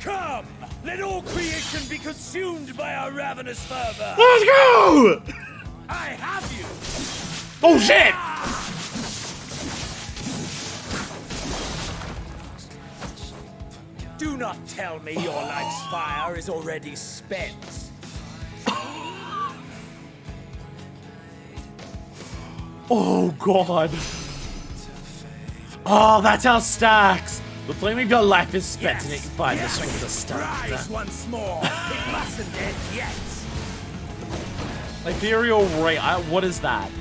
Come! Let all creation be consumed by our ravenous fervor! Let's go! I have you! Oh shit! Do not tell me your life's fire is already spent. Oh god. Oh, that's how stacks. The flame of your life is spent and it can find the strength of the stars. Rise once more. It mustn't end yet. Ethereal Ray. What is that?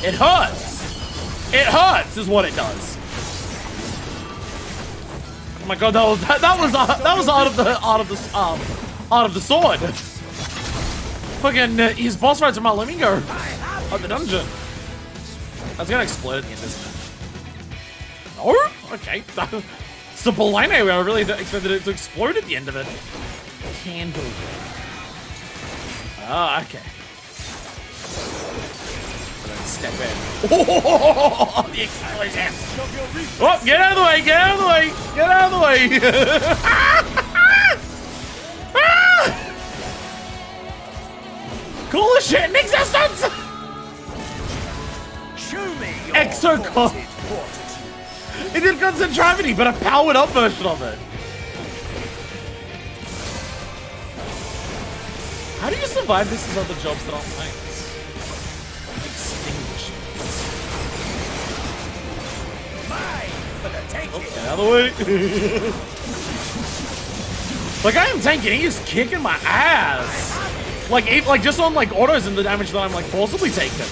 It hurts. It hurts, is what it does. Oh my god, that was out of the sword. Fucking his boss fights are my Lemingo of the dungeon. That's gonna explode at the end, isn't it? Oh, okay. Sublime, I really expected it to explode at the end of it. Candle. Ah, okay. Step in. Oh, the explosion! Oh, get out of the way! Get out of the way! Get out of the way! Coolest shit in existence! Show me your Exocon. It did constant gravity, but a powered up version of it. How do you survive this as other jobs that aren't things? Oh, get out of the way. Like, I am tanking, he's kicking my ass. Like just on like autos and the damage that I'm like forcibly taking.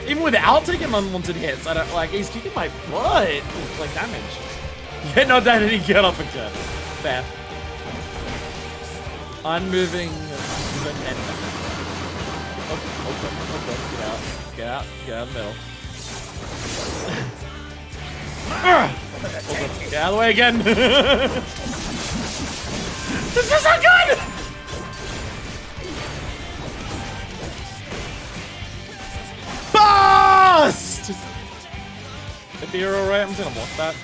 Even without taking unwanted hits, I don't like he's kicking my butt. Like damage. Get not down and he get up again. Fair. Unmoving. Oh, get out of the middle. Get out of the way again. This is not good! Bust! If you're alright, I'm just gonna block that.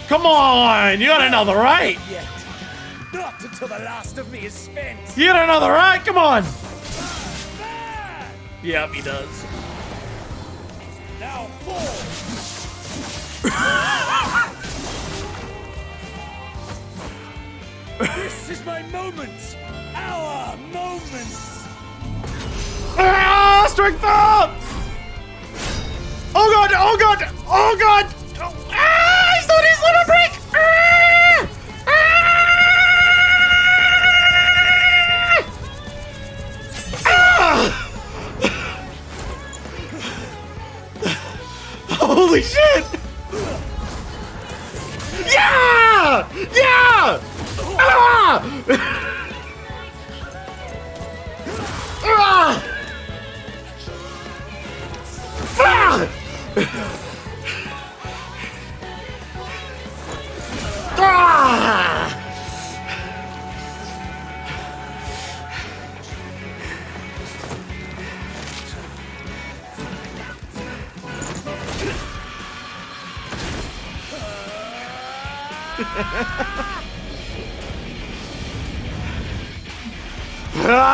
Come on! You got another right! Yet. Not until the last of me is spent. You got another right! Come on! Yep, he does. Now fall. This is my moment! Our moment! Ah, strength up! Oh god, oh god, oh god! Ah, he's not his little break! Holy shit! Yeah! Yeah! Ah! Ah! Ah! Ah! Ah!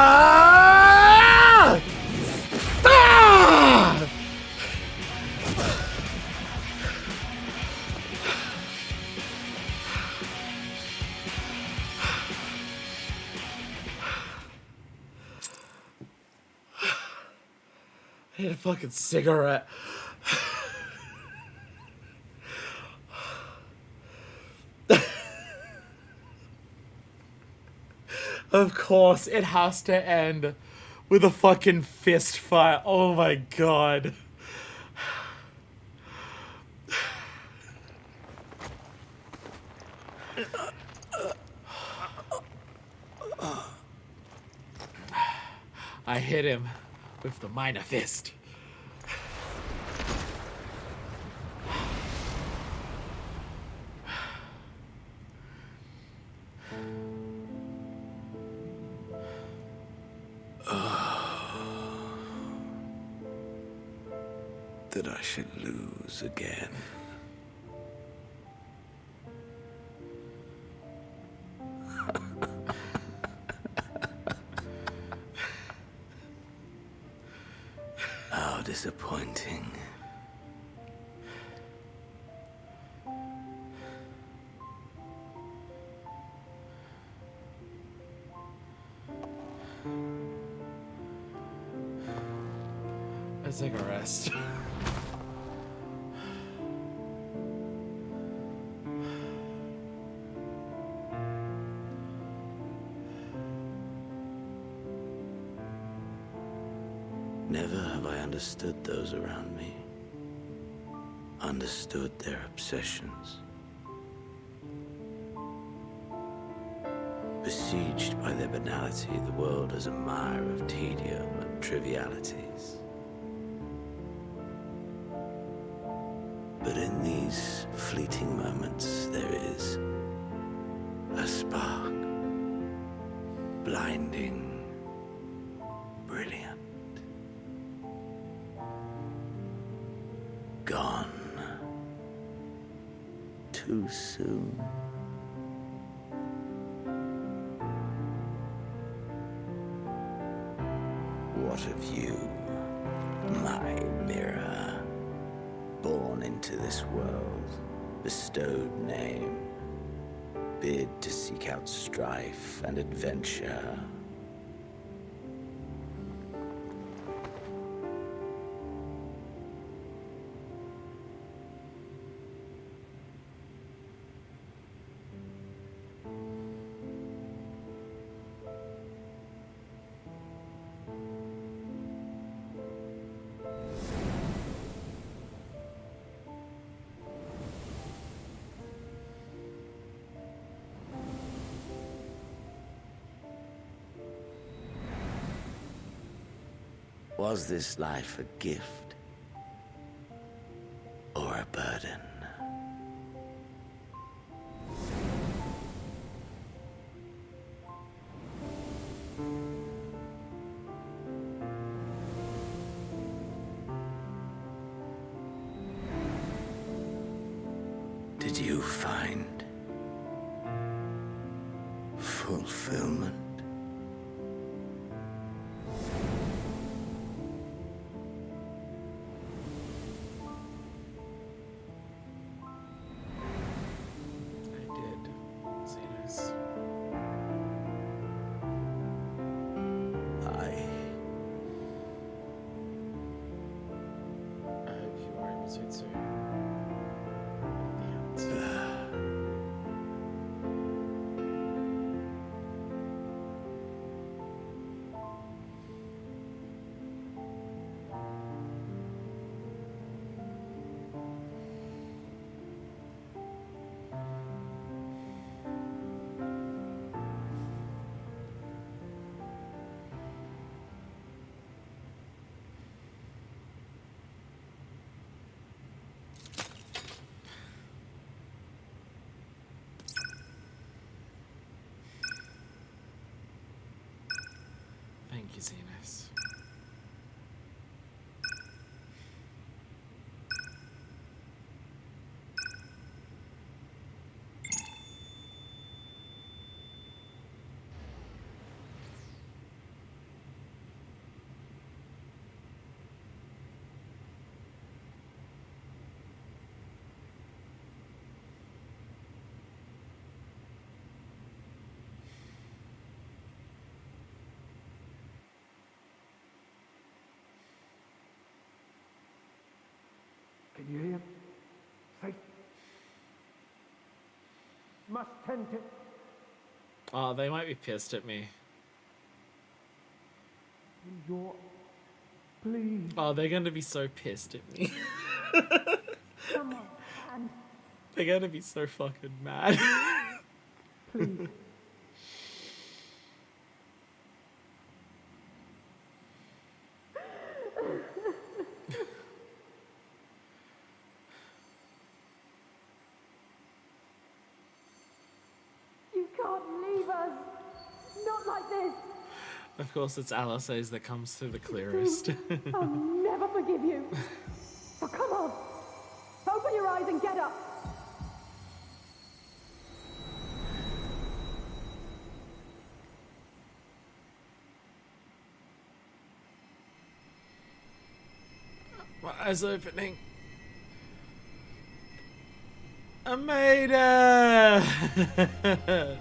Ah! I need a fucking cigarette. Of course, it has to end with a fucking fist fight. Oh my god. I hit him with the minor fist. That I should lose again. How disappointing. Let's take a rest. Never have I understood those around me. Understood their obsessions. Besieged by their banality, the world is a mire of tedium and trivialities. But in these fleeting moments, there is a spark. Blinding, brilliant. Gone too soon. What of you, my mirror? Born into this world, bestowed name, bid to seek out strife and adventure. Was this life a gift or a burden? Did you find fulfillment? I did. Say this. Thank you, Xenos. Can you hear? Safe. Must tend to. Oh, they might be pissed at me. Your. Please. Oh, they're gonna be so pissed at me. Come on, and They're gonna be so fucking mad. please. You can't leave us. Not like this. Of course, it's Alisace that comes through the clearest. I'll never forgive you. So come on. Open your eyes and get up. My eyes opening. I made it!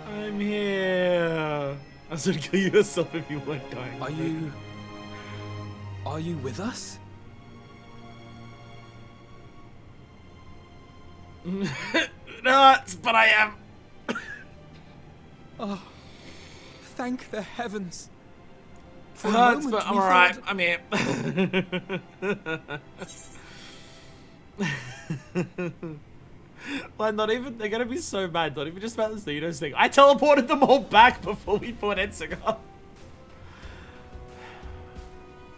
I'm here. I said kill yourself if you weren't dying. Are you with us? Nuts, but I am. Oh, thank the heavens. For a Hurts, moment but I'm we alright. thought- I'm here. Like, not even, they're gonna be so mad, not even just about this Xenos thing. I teleported them all back before we fought Etsuga.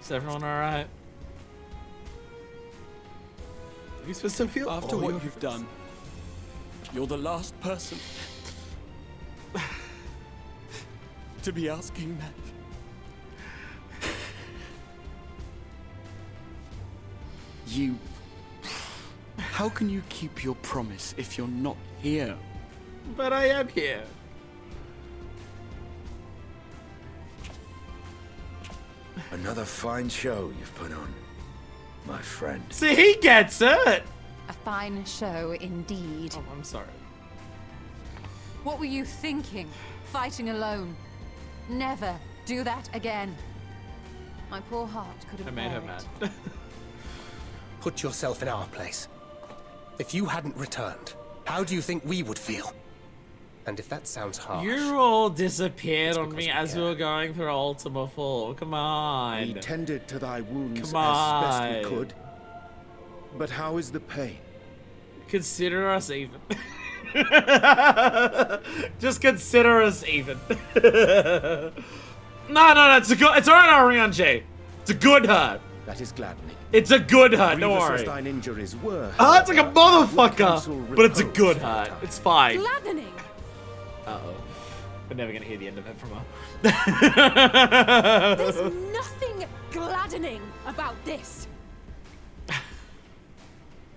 Is everyone alright? Are you supposed to feel After what you've done, you're the last person to be asking that. You... How can you keep your promise if you're not here? But I am here. Another fine show you've put on, my friend. See, he gets it! A fine show indeed. Oh, I'm sorry. What were you thinking? Fighting alone? Never do that again. My poor heart could have I made her borne mad. it. Put yourself in our place. If you hadn't returned, how do you think we would feel? And if that sounds harsh... You all disappeared on me as we care. were going through Ultima 4. Come on. We tended to thy wounds Come as best on. we could. But how is the pain? Consider us even. Just consider us even. No, it's a good. It's alright, Ariane. It's a good hurt. That is gladdening. It's a good hurt. Don't Grievous worry. as thine injuries were, It's like a counsel motherfucker, but it's a repose good for a hurt. time. It's fine. Gladdening. Uh-oh. We're never gonna hear the end of it from her. There's nothing gladdening about this.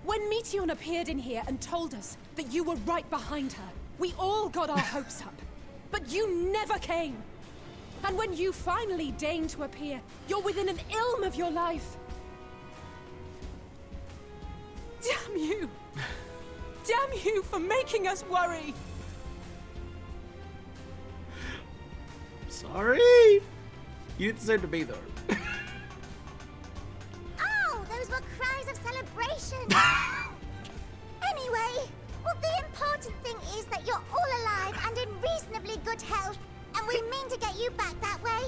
When Meteon appeared in here and told us that you were right behind her, we all got our hopes up. But you never came. And when you finally deign to appear, you're within an ilm of your life. Damn you! Damn you for making us worry! Sorry. You didn't deserve to be there. Oh, those were cries of celebration. Anyway, well, the important thing is that you're all alive and in reasonably good health, and we mean to get you back that way.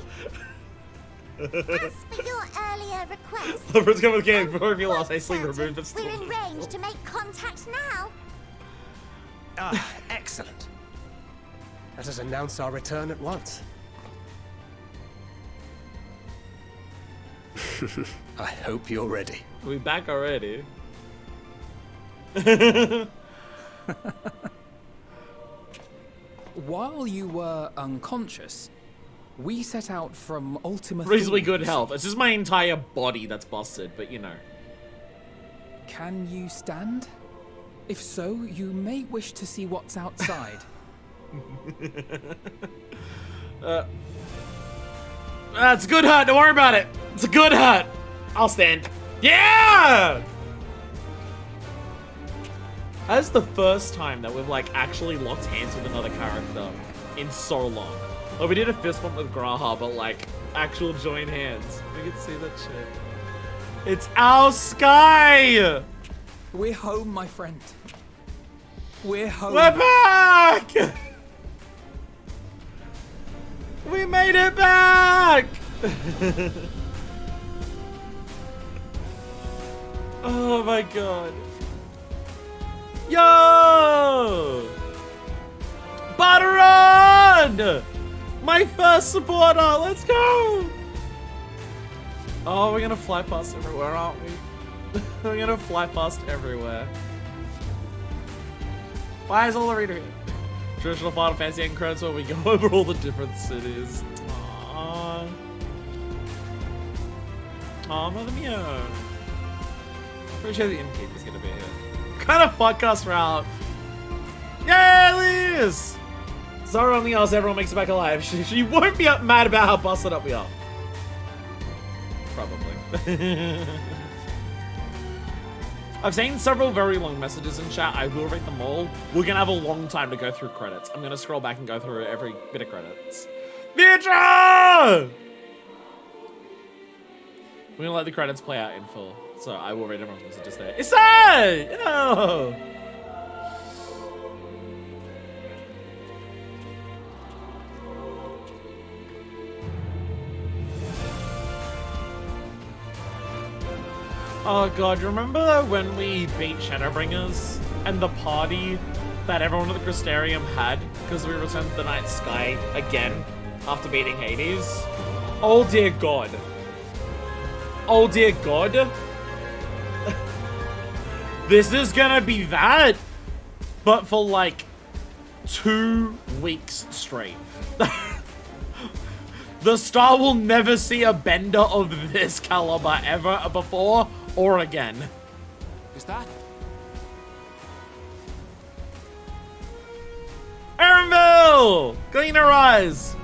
As for your earlier request, Lover's coming with the game before you lost hastily removed but still. we're in range to make contact now. Ah, excellent. Let us announce our return at once. I hope you're ready. We back already. While you were unconscious, we set out from Ultima Reasonably Thule. good health. It's just my entire body that's busted, but you know. Can you stand? If so, you may wish to see what's outside. It's a good hut. Don't worry about it. It's a good hut. I'll stand. Yeah! That's the first time that we've like actually locked hands with another character in so long. Like we did a fist bump with Graha, but like actual joint hands. We can see that shit. It's our sky! We're home, my friend. We're home. We're back! We made it back! Oh my god. Yo! Butteron! My first supporter, let's go! Oh, we're gonna fly past everywhere, aren't we? We're gonna fly past everywhere. Why is all the reader here? Traditional Final Fantasy end credits where we go over all the different cities. Aww. Aw, Mother Mia. Pretty sure the innkeeper's gonna be here. Kind of fuck us route. Yay, Liz! Zara only asks everyone makes it back alive. She won't be mad about how busted up we are. Probably. I've seen several very long messages in chat. I will read them all. We're gonna have a long time to go through credits. I'm gonna scroll back and go through every bit of credits. Vitra! We're gonna let the credits play out in full. So I will read everyone's messages there. Isai! No! Oh god, you remember when we beat Shadowbringers and the party that everyone at the Crystarium had because we returned to the night sky again after beating Hades? Oh dear god. Oh dear god. This is gonna be that, but for like 2 weeks straight. The Star will never see a bender of this caliber ever before or again. Is that? Aaronville! Clean her eyes!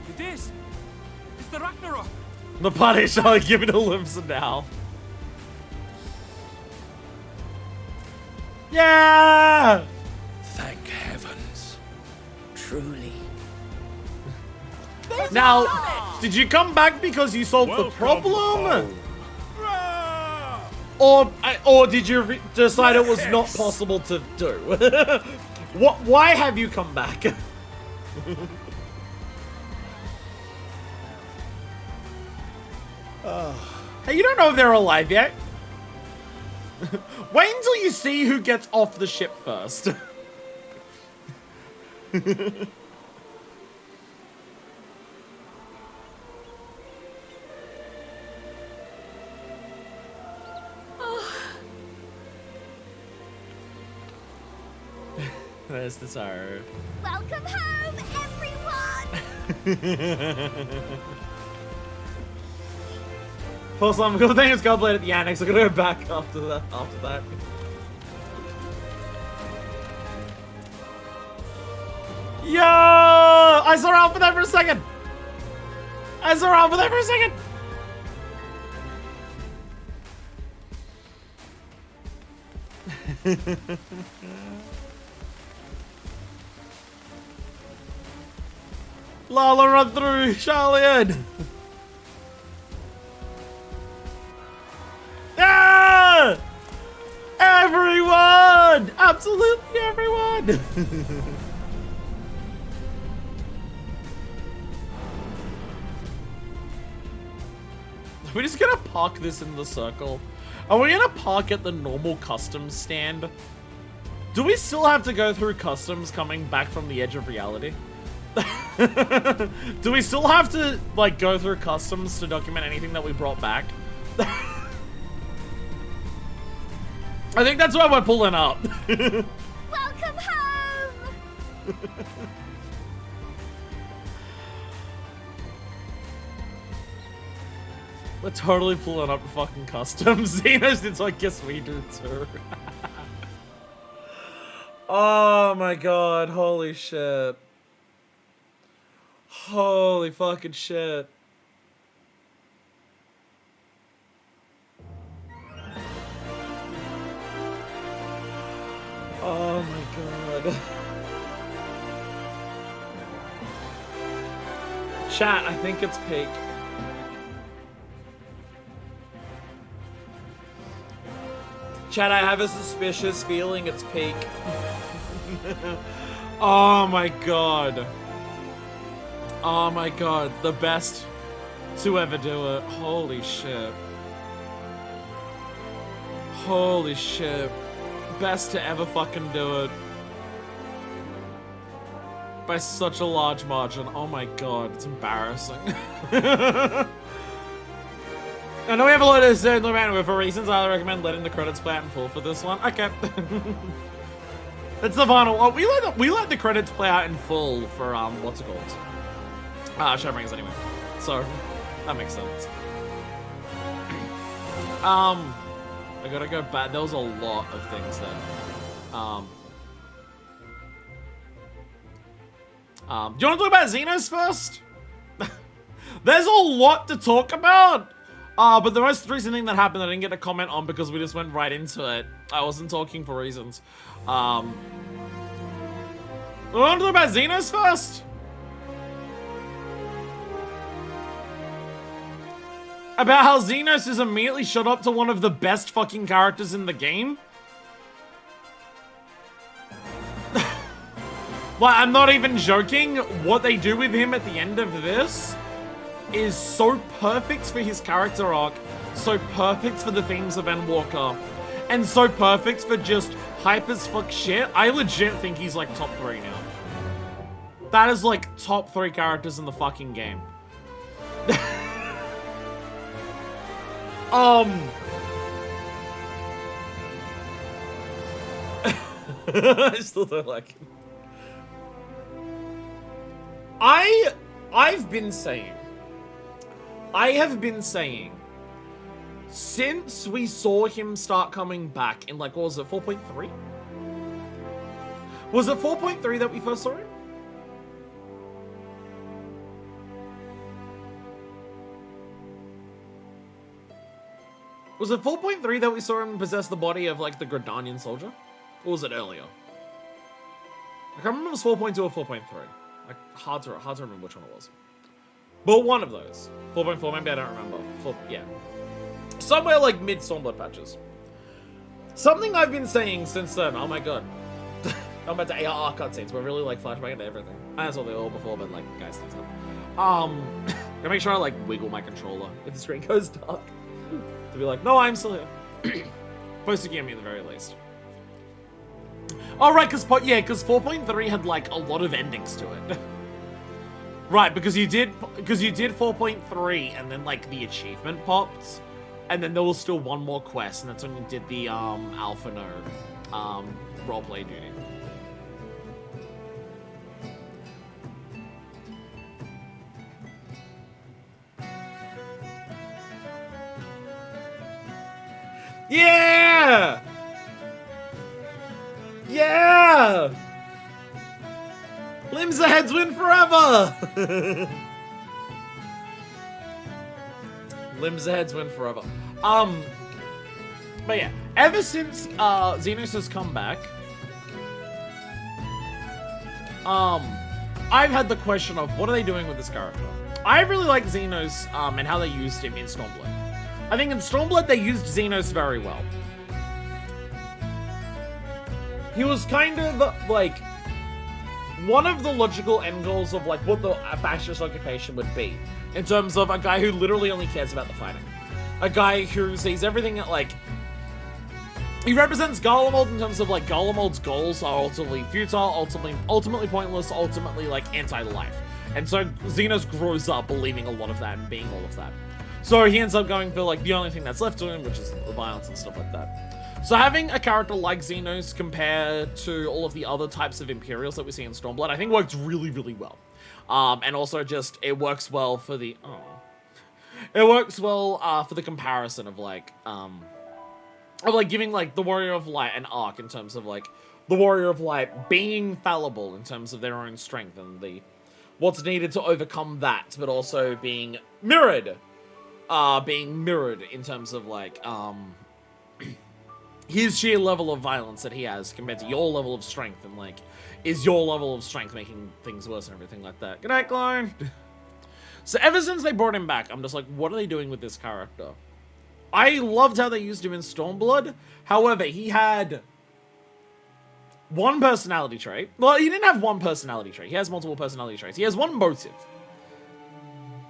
It is! It's the Ragnarok! The party shall give it a Limsa now. Yeah! Thank heavens. Truly. Now, did you come back because you solved the problem? Or did you decide it was not possible to do? Why have you come back? Hey, you don't know if they're alive yet. Wait until you see who gets off the ship first. There's the sorrow. Welcome home, everyone! First time, good thing it's Godblade at the annex. I'm gonna go back after that. Yo! I saw Alpha there for a second! Lala, run through, Charlian! Ah! Everyone! Absolutely everyone! We're just gonna park this in the circle. Are we gonna park at the normal customs stand? Do we still have to go through customs coming back from the edge of reality? Do we still have to, like, go through customs to document anything that we brought back? I think that's why we're pulling up. Welcome home! We're totally pulling up fucking customs. Xenos did, so I guess we do too. Oh my god, holy shit. Holy fucking shit. Oh my god. Chat, I think it's peak. Chat, I have a suspicious feeling it's peak. Oh my god. Oh my god, the best to ever do it. Holy shit. Holy shit. Best to ever fucking do it. By such a large margin. Oh my god, it's embarrassing. I know we have a lot of certain amount for reasons. I recommend letting the credits play out in full for this one. Okay. It's the final. Oh, we let the credits play out in full for what's it called? Shadowbringers anyway. So that makes sense. I gotta go back. There was a lot of things then. Do you want to talk about Xenos first? There's a lot to talk about. But the most recent thing that happened I didn't get to comment on because we just went right into it. I wasn't talking for reasons. We want to talk about Xenos first? About how Xenos is immediately shot up to one of the best fucking characters in the game? Like, I'm not even joking. What they do with him at the end of this is so perfect for his character arc, so perfect for the themes of Endwalker, and so perfect for just hype as fuck shit. I legit think he's like top 3 now. That is like top 3 characters in the fucking game. I still don't like him. I have been saying since we saw him start coming back in, like, what was it, 4.3? Was it 4.3 that we first saw him? Was it 4.3 that we saw him possess the body of, like, the Gridanian soldier? Or was it earlier? I can't remember if it was 4.2 or 4.3. Like, hard to remember which one it was. But one of those. 4.4, maybe I don't remember. Yeah. Somewhere like mid-Stormblood patches. Something I've been saying since then, oh my god. I'm about to ARR cutscenes, we're really like flashback into everything. I saw they all before, but like, guys, that's up. Gotta make sure I like wiggle my controller if the screen goes dark. To be like, no, I'm still here. Supposed to give me at the very least. Oh, right, because 4.3 had, like, a lot of endings to it. Right, because you did 4.3, and then, like, the achievement popped, and then there was still one more quest, and that's when you did the, Alpha No, roleplay duty. Yeah! Yeah! Limbs the heads win forever! Limbs the heads win forever. But yeah, ever since Xenos has come back, I've had the question of what are they doing with this character? I really like Xenos and how they used him in Stormblood. I think in Stormblood they used Xenos very well. He was kind of, like, one of the logical end goals of, like, what the fascist occupation would be. In terms of a guy who literally only cares about the fighting. A guy who sees everything at, like... He represents Garlemald in terms of, like, Garlemald's goals are ultimately futile, ultimately pointless, ultimately, like, anti-life. And so Xenos grows up believing a lot of that and being all of that. So he ends up going for, like, the only thing that's left to him, which is the violence and stuff like that. So having a character like Xenos compared to all of the other types of Imperials that we see in Stormblood, I think works really, really well. And also just, it works well for the, it works well for the comparison of, like, giving, like, the Warrior of Light an arc in terms of, like, the Warrior of Light being fallible in terms of their own strength and the what's needed to overcome that, but also being mirrored in terms of, like, his sheer level of violence that he has compared to your level of strength, and, like, is your level of strength making things worse and everything like that. Good night, Clone! So ever since they brought him back, I'm just like, what are they doing with this character? I loved how they used him in Stormblood. However, he had one personality trait. Well, he didn't have one personality trait. He has multiple personality traits. He has one motive.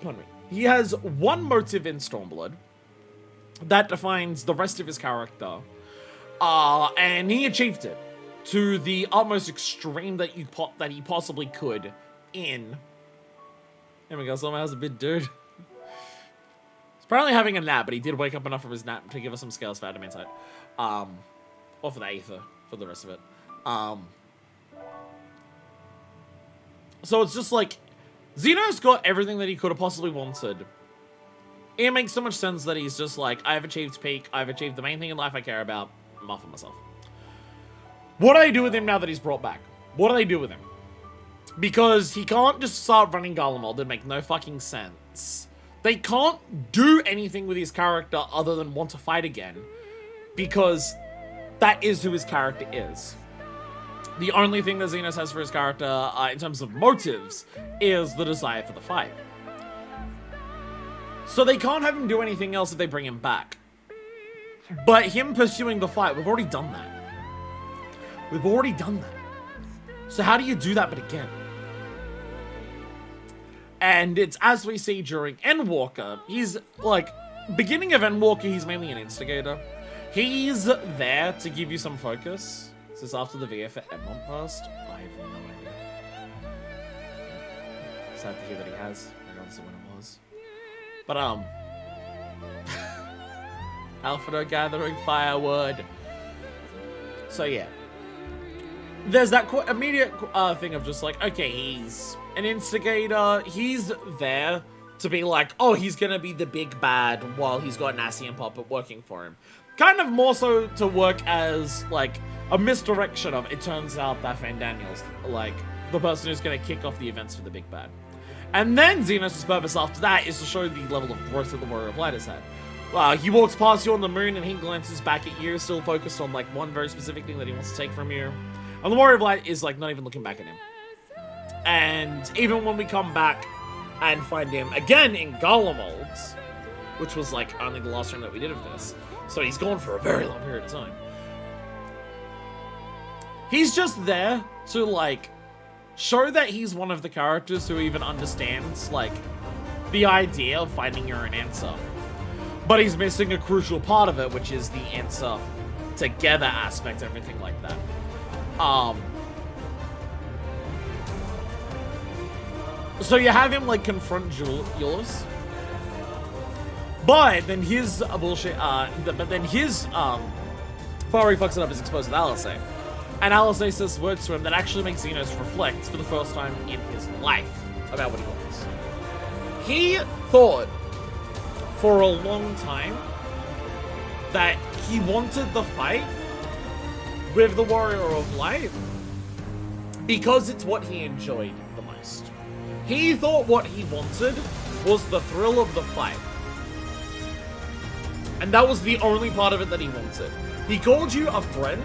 Pardon me. He has one motive in Stormblood that defines the rest of his character. And he achieved it to the utmost extreme that he possibly could in... There we go, someone has a big dude. He's apparently having a nap, but he did wake up enough from his nap to give us some scales for adamantite. Or for the Aether, for the rest of it. So it's just like, Xenos got everything that he could have possibly wanted. It makes so much sense that he's just like, I've achieved peak, I've achieved the main thing in life I care about, I'm off for myself. What do they do with him now that he's brought back? What do they do with him? Because he can't just start running Garlemald, it'd make no fucking sense. They can't do anything with his character other than want to fight again, because that is who his character is. The only thing that Xenos has for his character, in terms of motives, is the desire for the fight. So they can't have him do anything else if they bring him back. But him pursuing the fight, we've already done that. We've already done that. So how do you do that but again? And it's as we see during Endwalker, he's like, beginning of Endwalker, he's mainly an instigator. He's there to give you some focus. Is this after the VF at Edmont passed? I have no idea. Sad to hear that he has, regardless of when it was. But, Alpha gathering firewood. So yeah. There's that immediate thing of just like, okay, he's an instigator. He's there to be like, oh, he's gonna be the big bad while he's got Nassie and Puppet working for him. Kind of more so to work as like a misdirection of, it turns out that Fandaniel's like the person who's gonna kick off the events for the big bad. And then Xenos' purpose after that is to show the level of growth that the Warrior of Light has had. He walks past you on the moon and he glances back at you, still focused on like one very specific thing that he wants to take from you. And the Warrior of Light is like not even looking back at him. And even when we come back and find him again in Garlemald, which was like only the last time that we did of this, so he's gone for a very long period of time. He's just there to like show that he's one of the characters who even understands like the idea of finding your own answer. But he's missing a crucial part of it, which is the answer together aspect, everything like that. So you have him like confront Julius, but then his bullshit. But then his before he fucks it up is exposed with Alizé, and Alizé says words to him that actually makes Xenos reflect for the first time in his life about what he wants. He thought for a long time that he wanted the fight with the Warrior of Light because it's what he enjoyed the most. He thought what he wanted was the thrill of the fight. And that was the only part of it that he wanted. He called you a friend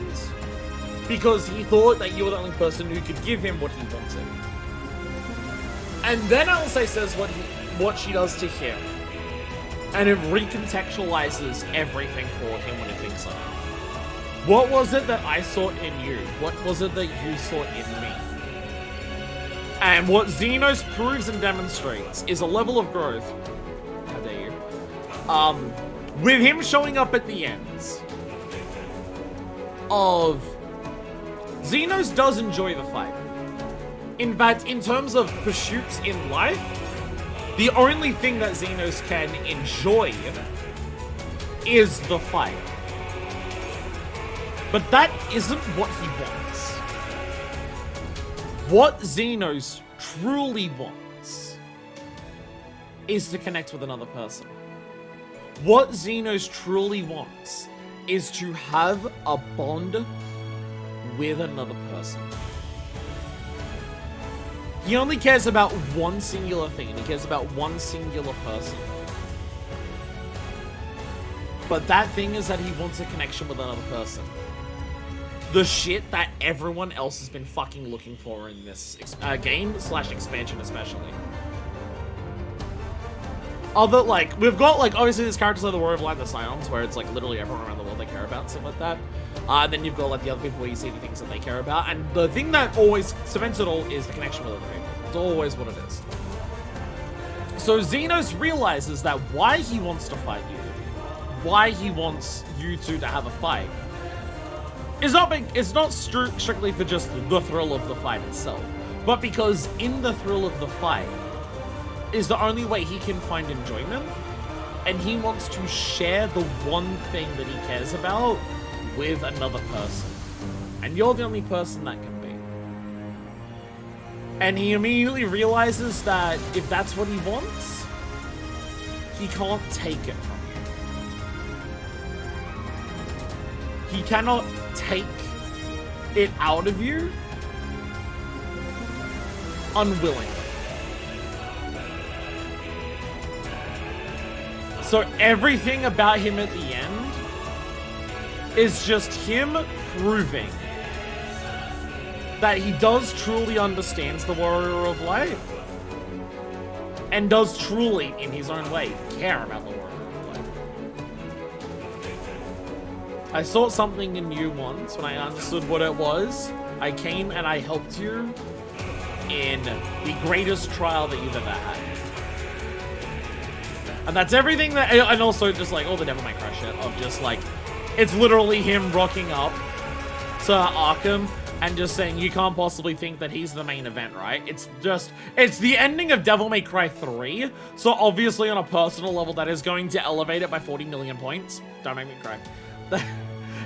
because he thought that you were the only person who could give him what he wanted. And then Alizé says what she does to him. And it recontextualizes everything for him when he thinks of it. What was it that I saw in you? What was it that you saw in me? And what Xenos proves and demonstrates is a level of growth. How dare you? With him showing up at the end. of... Xenos does enjoy the fight. In fact, in terms of pursuits in life, the only thing that Xenos can enjoy is the fight. But that isn't what he wants. What Xenos truly wants is to connect with another person. What Xenos truly wants is to have a bond with another person. He only cares about one singular thing, and he cares about one singular person. But that thing is that he wants a connection with another person. The shit that everyone else has been fucking looking for in this game / expansion especially. Other, like, we've got, like, obviously there's characters like the Warrior of Light, the Scions, where it's, like, literally everyone around the world they care about, stuff like that. And then you've got, like, the other people where you see the things that they care about. And the thing that always cements it all is the connection with other people. It's always what it is. So Xenos realizes that why he wants to fight you, why he wants you two to have a fight, is not strictly for just the thrill of the fight itself, but because in the thrill of the fight is the only way he can find enjoyment, and he wants to share the one thing that he cares about with another person. And you're the only person that can be. And he immediately realizes that if that's what he wants, he can't take it from you. He cannot take it out of you unwillingly. So everything about him at the end is just him proving that he does truly understands the Warrior of Light and does truly, in his own way, care about the Warrior of Light. I saw something in you once when I understood what it was. I came and I helped you in the greatest trial that you've ever had. And that's everything that, and also just like all the Devil May Cry shit of just like, it's literally him rocking up to Arkham and just saying, you can't possibly think that he's the main event, right? It's the ending of Devil May Cry 3. So obviously on a personal level, that is going to elevate it by 40 million points. Don't make me cry.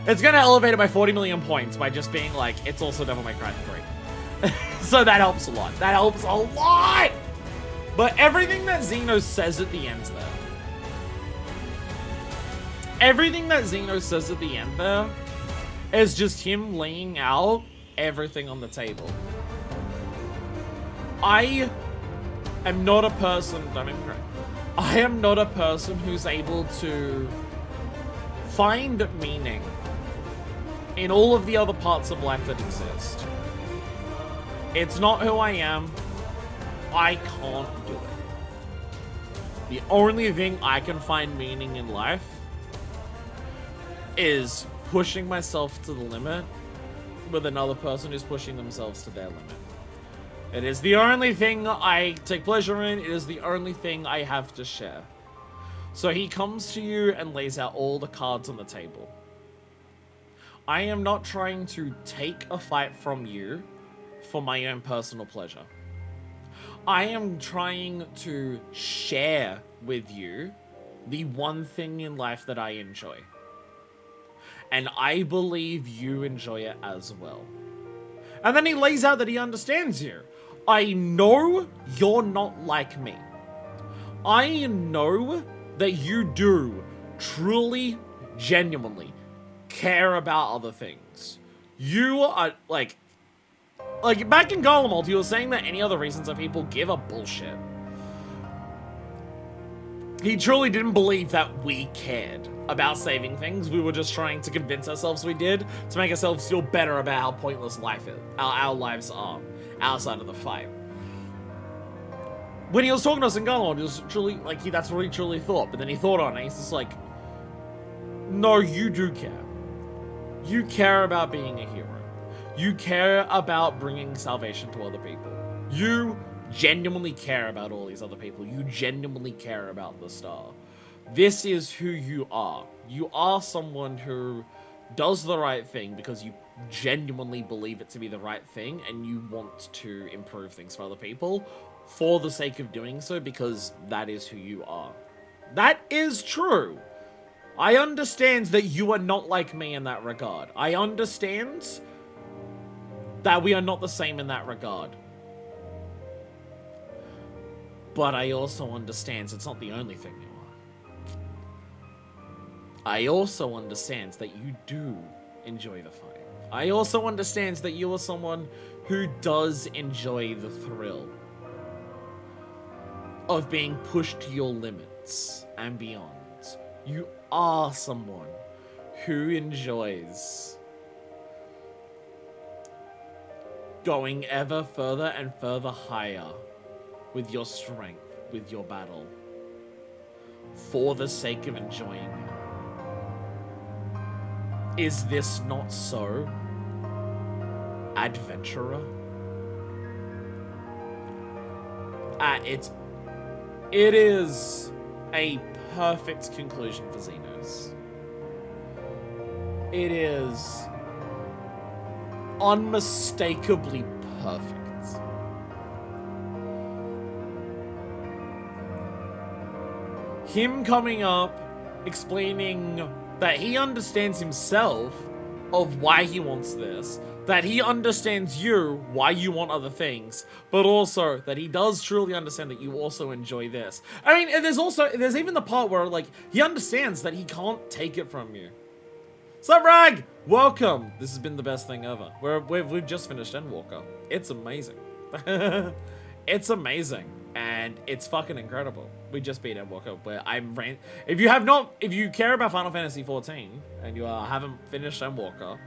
It's going to elevate it by 40 million points by just being like, it's also Devil May Cry 3. So that helps a lot. That helps a lot! But everything that Xenos says at the end there, everything that Xenos says at the end there is just him laying out everything on the table. I am not a person, I am not a person who's able to find meaning in all of the other parts of life that exist. It's not who I am. I can't do it. The only thing I can find meaning in life is pushing myself to the limit with another person who's pushing themselves to their limit. It is the only thing I take pleasure in. It is the only thing I have to share. So he comes to you and lays out all the cards on the table. I am not trying to take a fight from you for my own personal pleasure. I am trying to share with you the one thing in life that I enjoy. And I believe you enjoy it as well. And then he lays out that he understands you. I know you're not like me. I know that you do truly, genuinely care about other things. You are like back in Garlemald, he was saying that any other reasons that people give are bullshit. He truly didn't believe that we cared about saving things. We were just trying to convince ourselves we did to make ourselves feel better about how pointless life is, our lives are outside of the fight. When he was talking to us in Garlemald, he was truly like, that's what he truly thought. But then he thought on it. He's just like, no, you do care. You care about being a hero. You care about bringing salvation to other people. You genuinely care about all these other people. You genuinely care about the star. This is who you are. You are someone who does the right thing because you genuinely believe it to be the right thing and you want to improve things for other people for the sake of doing so because that is who you are. That is true. I understand that you are not like me in that regard. I understand that we are not the same in that regard. But I also understand it's not the only thing you are. I also understand that you do enjoy the fight. I also understand that you are someone who does enjoy the thrill of being pushed to your limits and beyond. You are someone who enjoys going ever further and further higher with your strength, with your battle, for the sake of enjoying it. Is this not so, adventurer? It is a perfect conclusion for Xenos. It is unmistakably perfect. Him coming up, explaining that he understands himself of why he wants this, that he understands you, why you want other things, but also that he does truly understand that you also enjoy this. I mean, there's even the part where, like, he understands that he can't take it from you. Sup, Rag? Welcome! This has been the best thing ever. We've just finished Endwalker. It's amazing. It's amazing. And it's fucking incredible. We just beat Endwalker, where if you care about Final Fantasy XIV, and you haven't finished Endwalker,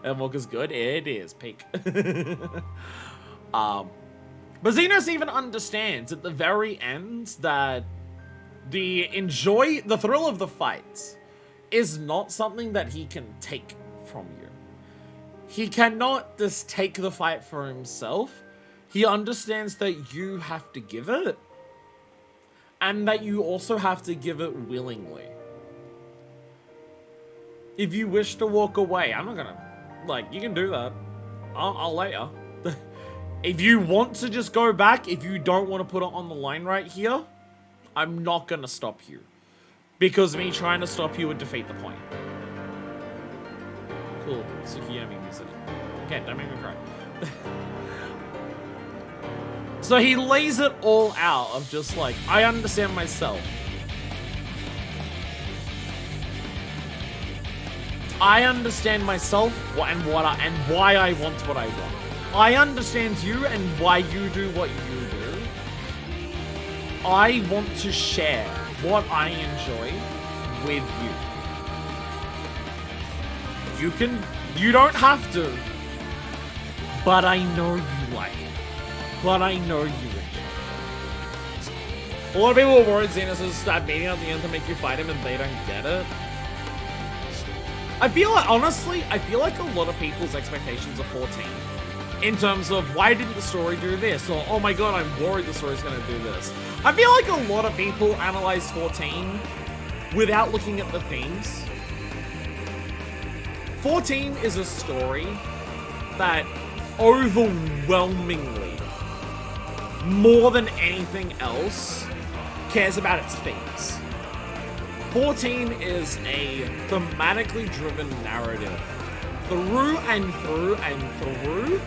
Endwalker's good. It is peak. But Xenos even understands at the very end that the thrill of the fight is not something that he can take from you. He cannot just take the fight for himself. He understands that you have to give it, and that you also have to give it willingly. If you wish to walk away, I'm not gonna, like, you can do that. I'll let ya. If you want to just go back, if you don't want to put it on the line right here, I'm not gonna stop you. Because me trying to stop you would defeat the point. Cool, Tsukiyomi music. Okay, don't make me cry. So he lays it all out of just like, I understand myself. I understand myself and why I want what I want. I understand you and why you do what you do. I want to share what I enjoy with you. You don't have to, but I know you like it. But I know you enjoy. A lot of people are worried Xenos is start beating at the end to make you fight him and they don't get it. I feel like, honestly, a lot of people's expectations are 14. In terms of, why didn't the story do this? Or, oh my god, I'm worried the story's gonna do this. I feel like a lot of people analyze 14 without looking at the themes. 14 is a story that overwhelmingly, more than anything else, cares about its themes. 14 is a thematically driven narrative. Through and through and through.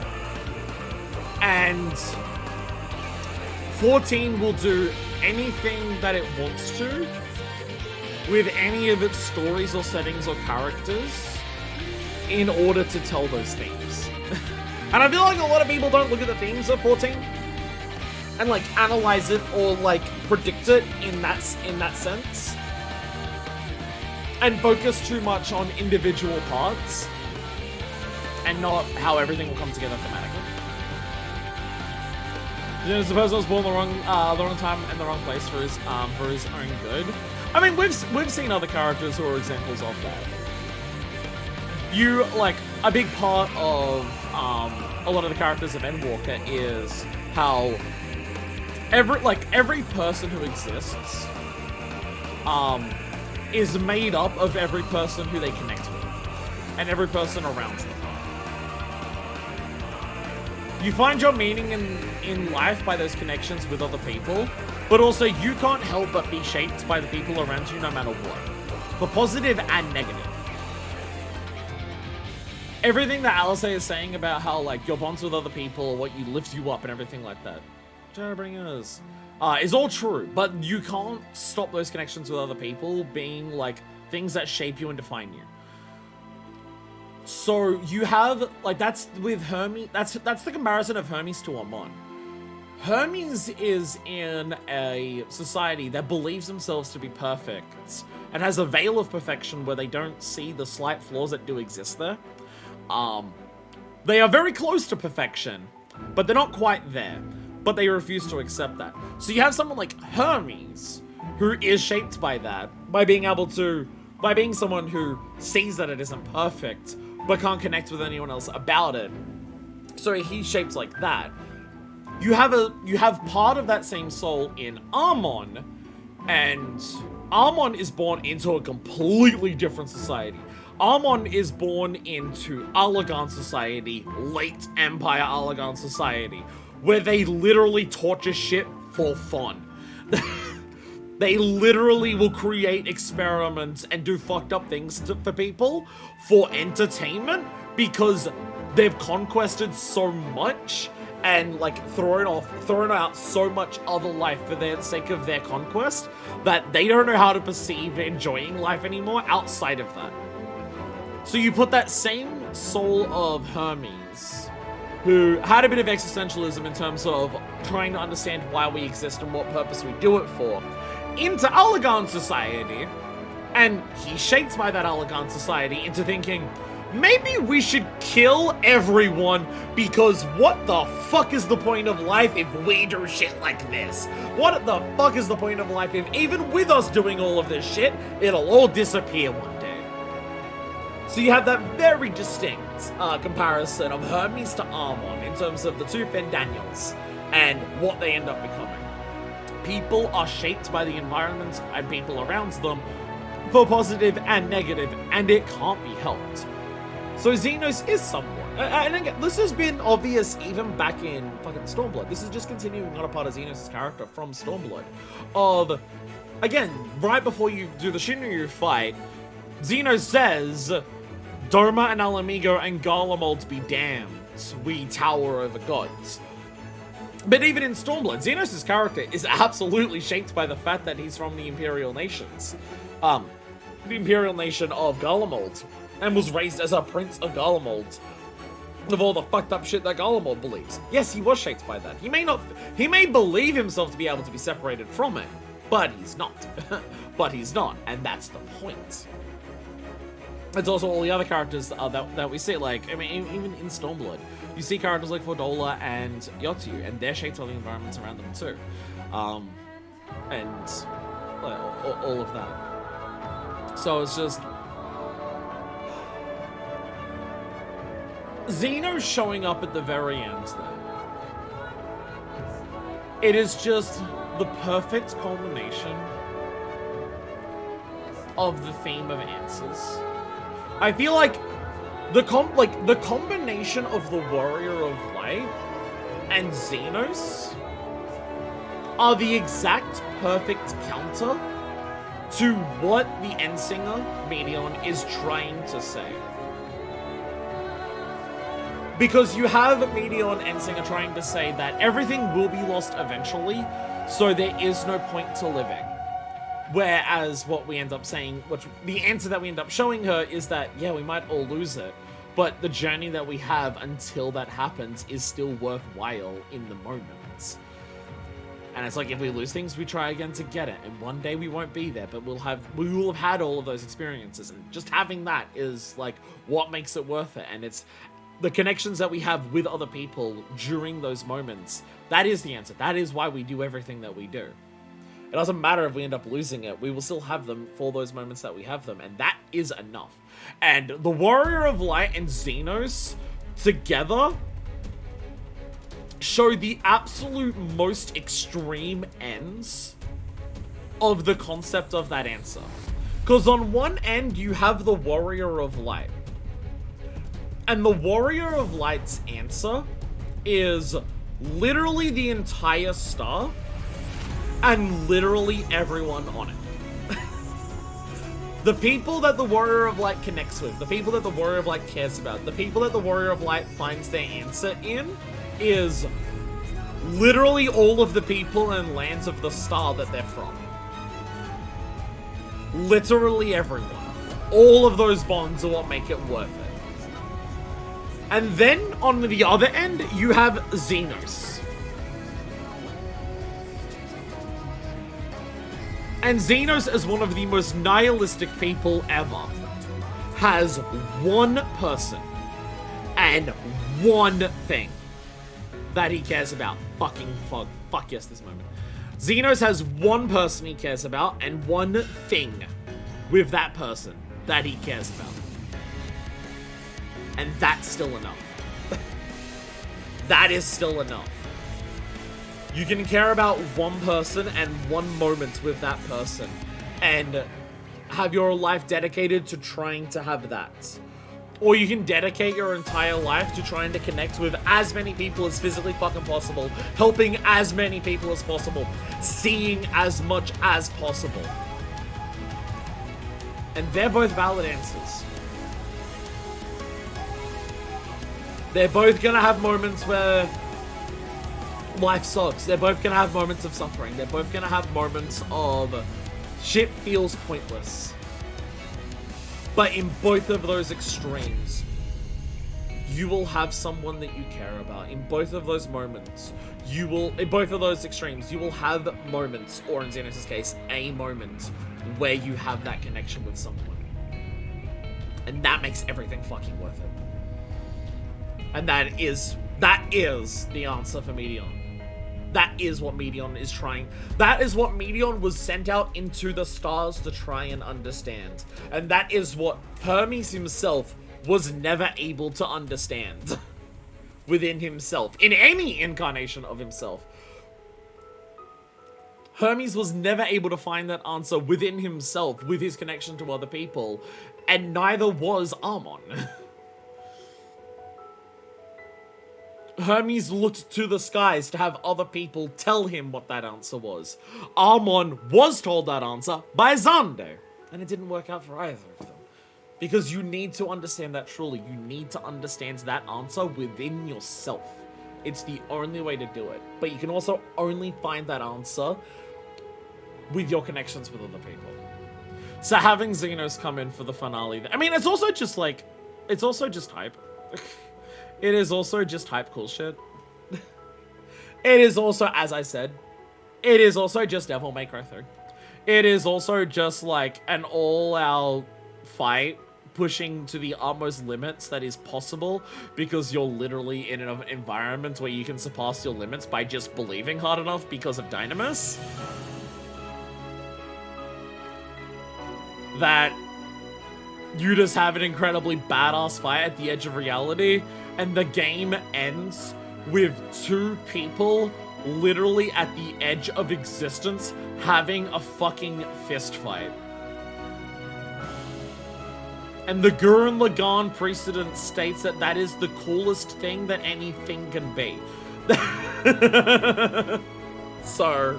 And 14 will do anything that it wants to with any of its stories or settings or characters in order to tell those themes. And I feel like a lot of people don't look at the themes of 14 and like analyze it or like predict it in that sense, and focus too much on individual parts and not how everything will come together thematically. You know, suppose I was born the wrong time and the wrong place for his own good. I mean, we've seen other characters who are examples of that. A big part of a lot of the characters of Endwalker is how every person who exists is made up of every person who they connect with. and every person around them. You find your meaning in life by those connections with other people, but also you can't help but be shaped by the people around you no matter what, for positive and negative. Everything that Alice is saying about how, like, your bonds with other people, what you lifts you up and everything like that, Shadowbringers, is all true, but you can't stop those connections with other people being, like, things that shape you and define you. So you have, like, that's with Hermes, that's the comparison of Hermes to Amon. Hermes is in a society that believes themselves to be perfect and has a veil of perfection where they don't see the slight flaws that do exist there. They are very close to perfection, but they're not quite there, but they refuse to accept that. So you have someone like Hermes, who is shaped by that, by being someone who sees that it isn't perfect, but can't connect with anyone else about it. So he's shaped like that. You have part of that same soul in Amon, and Amon is born into a completely different society. Amon is born into Allagan society, late Empire Allagan society, where they literally torture shit for fun. They literally will create experiments and do fucked up things for people for entertainment because they've conquested so much and, like, thrown out so much other life for the sake of their conquest that they don't know how to perceive enjoying life anymore outside of that. So you put that same soul of Hermes, who had a bit of existentialism in terms of trying to understand why we exist and what purpose we do it for, into Allagan society, and he's shaped by that Allagan society into thinking, maybe we should kill everyone because what the fuck is the point of life if we do shit like this? What the fuck is the point of life if even with us doing all of this shit, it'll all disappear one day? So you have that very distinct comparison of Hermes to Amon in terms of the two Fendaniels and what they end up becoming. People are shaped by the environment and people around them for positive and negative, and it can't be helped. So Xenos is somewhat, and again, this has been obvious even back in fucking Stormblood. This is just continuing on a part of Xenos' character from Stormblood. Of, again, right before you do the Shinryu fight, Xenos says, Doma and Alamigo and Garlemald be damned, we tower over gods. But even in Stormblood, Xenos' character is absolutely shaped by the fact that he's from the Imperial Nations. The Imperial Nation of Garlemald, and was raised as a Prince of Garlemald. Of all the fucked up shit that Garlemald believes. Yes, he was shaped by that. He may believe himself to be able to be separated from it, but he's not. But he's not, and that's the point. It's also all the other characters that we see, like, I mean, even in Stormblood, you see characters like Fordola and Yotsu, and they're shaped by the environments around them too. And all of that. So it's just... Xeno showing up at the very end there. It is just the perfect culmination of the theme of answers. I feel like the combination of the Warrior of Light and Xenos are the exact perfect counter to what the Endsinger, Medion, is trying to say. Because you have Medion and Endsinger trying to say that everything will be lost eventually, so there is no point to living. Whereas what we end up saying, the answer that we end up showing her is that, yeah, we might all lose it, but the journey that we have until that happens is still worthwhile in the moment. And it's like, if we lose things, we try again to get it, and one day we won't be there, but we will have had all of those experiences, and just having that is like what makes it worth it. And it's the connections that we have with other people during those moments. That is the answer. That is why we do everything that we do. It doesn't matter if we end up losing it, we will still have them for those moments that we have them, and that is enough. And the Warrior of Light and Xenos together show the absolute most extreme ends of the concept of that answer. Because on one end, you have the Warrior of Light, And the Warrior of Light's answer is literally the entire star and literally everyone on it. The people that the Warrior of Light connects with, the people that the Warrior of Light cares about, the people that the Warrior of Light finds their answer in is literally all of the people and lands of the star that they're from. Literally everyone. All of those bonds are what make it worth it. And then on the other end, you have Xenos. And Xenos, as one of the most nihilistic people ever, has one person and one thing that he cares about. Fuck yes, this moment. Xenos has one person he cares about and one thing with that person that he cares about. And that's still enough. That is still enough. You can care about one person and one moment with that person and have your life dedicated to trying to have that. Or you can dedicate your entire life to trying to connect with as many people as physically fucking possible, helping as many people as possible, seeing as much as possible. And they're both valid answers. They're both gonna have moments where life sucks. They're both gonna have moments of suffering. They're both gonna have moments of shit feels pointless. But in both of those extremes, you will have someone that you care about. In both of those moments, in both of those extremes, you will have moments, or in Xenos' case, a moment where you have that connection with someone. And that makes everything fucking worth it. And that is the answer for Medion. That is what Medion is trying. That is what Medion was sent out into the stars to try and understand. And that is what Hermes himself was never able to understand within himself. In any incarnation of himself. Hermes was never able to find that answer within himself, with his connection to other people. And neither was Amon. Hermes looked to the skies to have other people tell him what that answer was. Amon was told that answer by Xander. And it didn't work out for either of them. Because you need to understand that truly. You need to understand that answer within yourself. It's the only way to do it. But you can also only find that answer with your connections with other people. So having Xenos come in for the finale, I mean, it's also just like, it's also just hype. It is also just hype cool shit. It is also, as I said, it is also just Devil May Cry 3. It is also just like an all-out fight pushing to the utmost limits that is possible because you're literally in an environment where you can surpass your limits by just believing hard enough because of Dynamis. That you just have an incredibly badass fight at the edge of reality, and the game ends with two people literally at the edge of existence having a fucking fist fight. And the Gurren Lagann precedent states that that is the coolest thing that anything can be. So,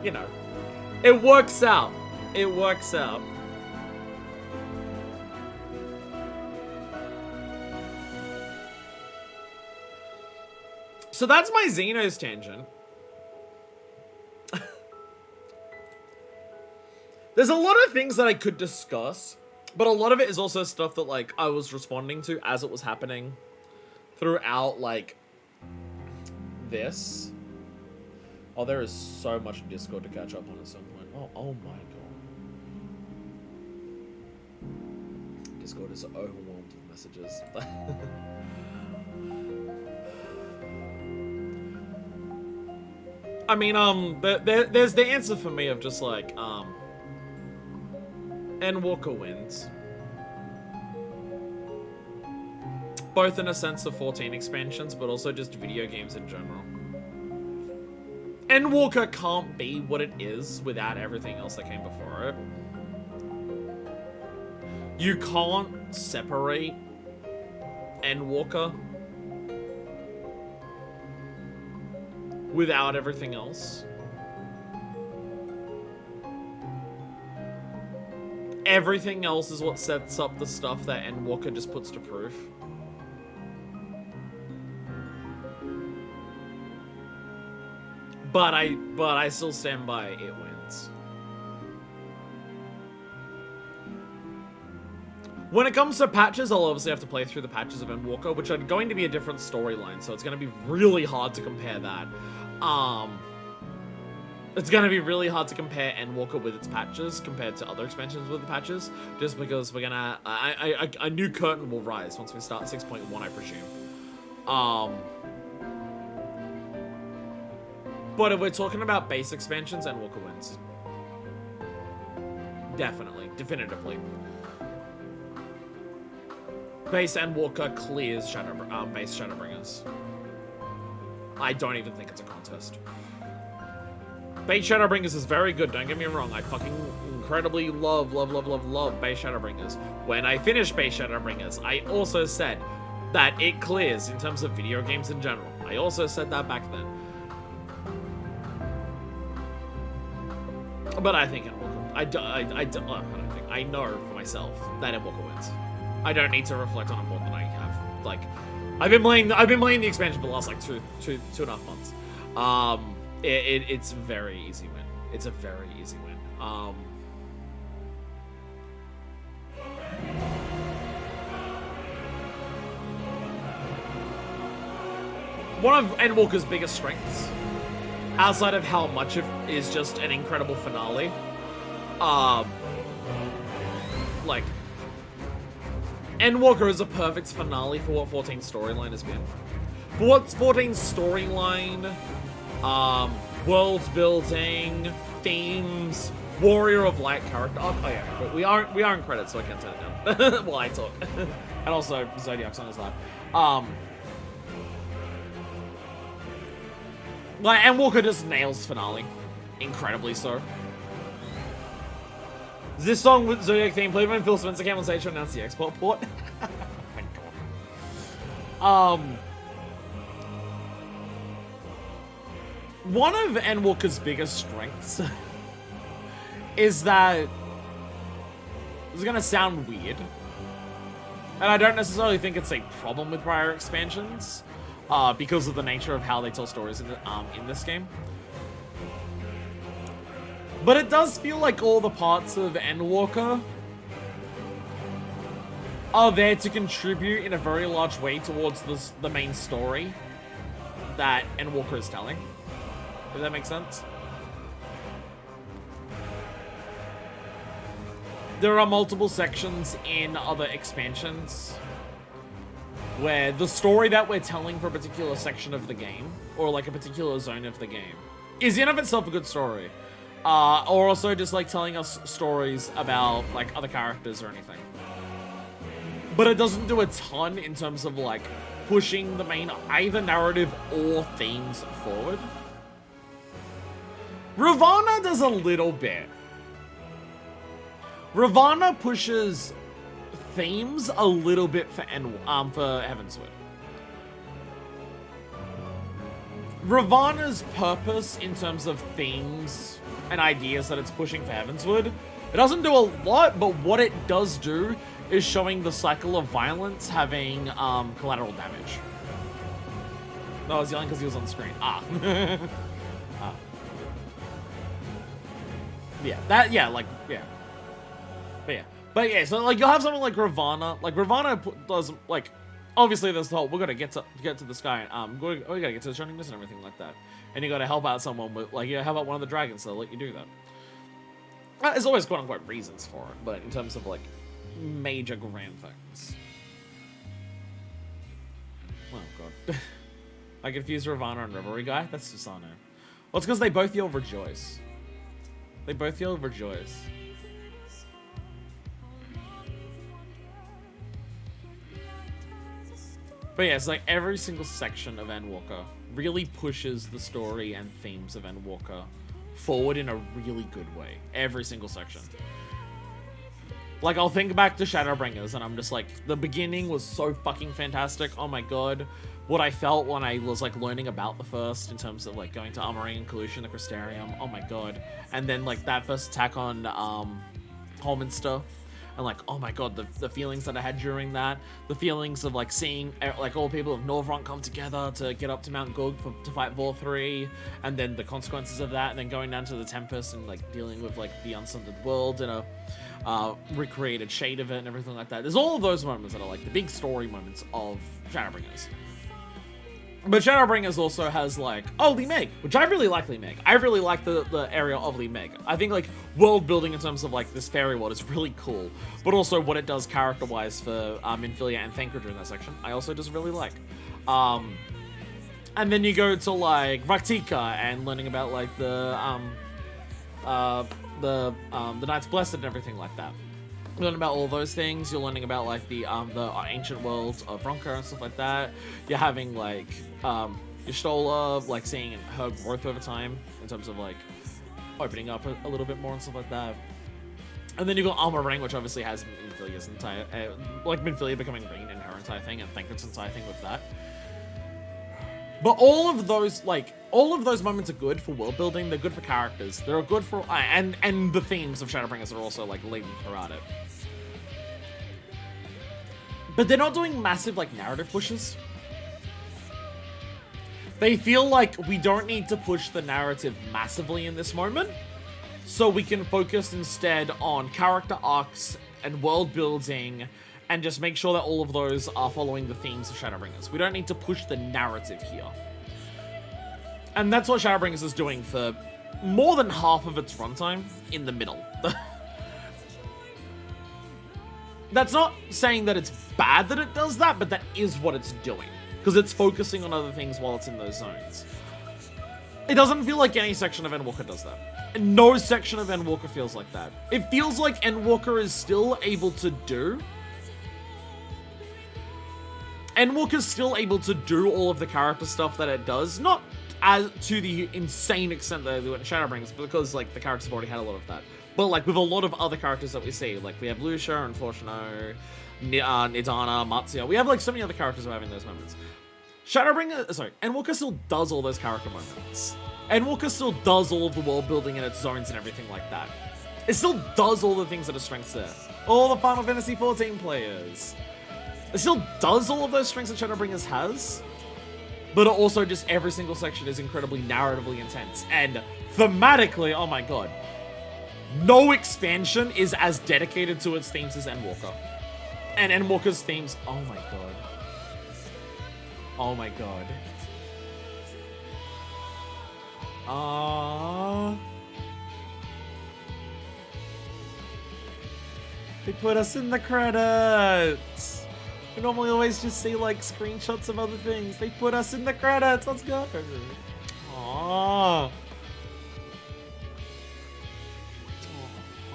you know, it works out. It works out. So that's my Xenos tangent. There's a lot of things that I could discuss, but a lot of it is also stuff that, like, I was responding to as it was happening throughout, like, this. Oh, there is so much Discord to catch up on at some point. Oh my god. Discord is overwhelmed with messages. I mean, there's the answer for me of just like, Endwalker wins. Both in a sense of 14 expansions, but also just video games in general. Endwalker can't be what it is without everything else that came before it. You can't separate Endwalker without everything else. Everything else is what sets up the stuff that Endwalker just puts to proof. But I still stand by it wins. When it comes to patches, I'll obviously have to play through the patches of Endwalker, which are going to be a different storyline, so it's going to be really hard to compare that. It's going to be really hard to compare Endwalker with its patches compared to other expansions with the patches, just because we're going to... a new curtain will rise once we start 6.1, I presume. But if we're talking about base expansions, Endwalker wins. Definitely. Definitively. Base Endwalker clears base Shadowbringers. I don't even think it's a contest. Base Shadowbringers is very good, don't get me wrong. I fucking incredibly love base Shadowbringers. When I finish base Shadowbringers, I also said that it clears in terms of video games in general. I also said that back then. But I think Endwalker, I know for myself that Endwalker wins. I don't need to reflect on it more than I have. Like, I've been playing the expansion for the last like two and a half months. It's a very easy win. It's a very easy win. One of Endwalker's biggest strengths, outside of how much it is just an incredible finale, like, Endwalker is a perfect finale for what 14's storyline has been. For what 14's storyline, world building, themes, Warrior of Light character. Oh yeah, but we are in credits, so I can turn it down while I talk. And also Zodiac's on his lap. Like, Endwalker just nails finale, incredibly so. This song with Zodiac theme played when Phil Spencer came on stage to announce the export port. Oh my god. One of Endwalker's biggest strengths is that this is gonna sound weird, and I don't necessarily think it's a problem with prior expansions, because of the nature of how they tell stories in this game. But it does feel like all the parts of Endwalker are there to contribute in a very large way towards the main story that Endwalker is telling. Does that make sense? There are multiple sections in other expansions where the story that we're telling for a particular section of the game, or like a particular zone of the game, is in of itself a good story. Or also just like telling us stories about like other characters or anything. But it doesn't do a ton in terms of like pushing the main either narrative or themes forward. Ravana does a little bit. Ravana pushes themes a little bit for Heavensward. Ravana's purpose in terms of themes and ideas that it's pushing for Heavensward, it doesn't do a lot, but what it does do is showing the cycle of violence having collateral damage. No, I was yelling because he was on screen. But yeah, so like you'll have something like Ravana. Like Ravana does like, obviously there's the whole, we're gonna get to the sky, we gotta get to the shining mist and everything like that. And you gotta help out someone with, like, help out one of the dragons, so they'll let you do that. There's always quote unquote reasons for it, but in terms of like major grand things. Oh god. I confused Ravana and Revelry Guy. That's Susano. Well, it's because they both yell rejoice. They both yell rejoice. But yeah, it's like every single section of Endwalker really pushes the story and themes of Endwalker forward in a really good way. Every single section. Like, I'll think back to Shadowbringers, and I'm just like, the beginning was so fucking fantastic. Oh my god. What I felt when I was, like, learning about the first, in terms of, like, going to Armoring and Collusion, the Crystarium. Oh my god. And then, like, that first attack on, Holminster. And, like, oh my god, the feelings that I had during that. The feelings of, like, seeing, like, all the people of Norvront come together to get up to Mount Gug to fight Vor 3. And then the consequences of that. And then going down to the Tempest and, like, dealing with, like, the Unsundered World and a recreated shade of it and everything like that. There's all of those moments that are, like, the big story moments of Shadowbringers. But Shadowbringers also has, like, Lee Meg, which I really like Lee Meg. I really like the area of Lee Meg. I think, like, world building in terms of, like, this fairy world is really cool. But also what it does character-wise for Minfilia and Thancred in that section, I also just really like. And then you go to, like, Raktika and learning about, like, the Knights Blessed and everything like that. You learn about all those things. You're learning about, like, the ancient worlds of Ronka and stuff like that. You're having, like, Y'shtola, like, seeing her growth over time in terms of, like, opening up a little bit more and stuff like that. And then you've got Armor Ring, which obviously has Minfilia's entire, like, Minfilia becoming green and her entire thing, and Thancred's entire thing with that. But all of those moments are good for world building. They're good for characters. They're good for, and the themes of Shadowbringers are also, like, latent throughout it. But they're not doing massive, like, narrative pushes. They feel like we don't need to push the narrative massively in this moment, so we can focus instead on character arcs and world building, and just make sure that all of those are following the themes of Shadowbringers. We don't need to push the narrative here. And that's what Shadowbringers is doing for more than half of its runtime in the middle. That's not saying that it's bad that it does that, but that is what it's doing. Because it's focusing on other things while it's in those zones. It doesn't feel like any section of Endwalker does that. No section of Endwalker feels like that. It feels like Endwalker is still able to do... Endwalker's still able to do all of the character stuff that it does. Not as to the insane extent that they do it in Shadowbringers, because, like, the characters have already had a lot of that. But, like, with a lot of other characters that we see, like, we have Lucia, Unfortunate, Nidana, Matsuya. We have, like, so many other characters who are having those moments. Endwalker still does all those character moments. Endwalker still does all of the world building in its zones and everything like that. It still does all the things that are strengths there. All the Final Fantasy XIV players. It still does all of those strengths that Shadowbringers has, but it also just every single section is incredibly narratively intense. And thematically, oh my god, no expansion is as dedicated to its themes as Endwalker. And Endwalker's themes, oh my god. Oh my god. They put us in the credits. We normally always just see, like, screenshots of other things. They put us in the credits. Let's go. Aww.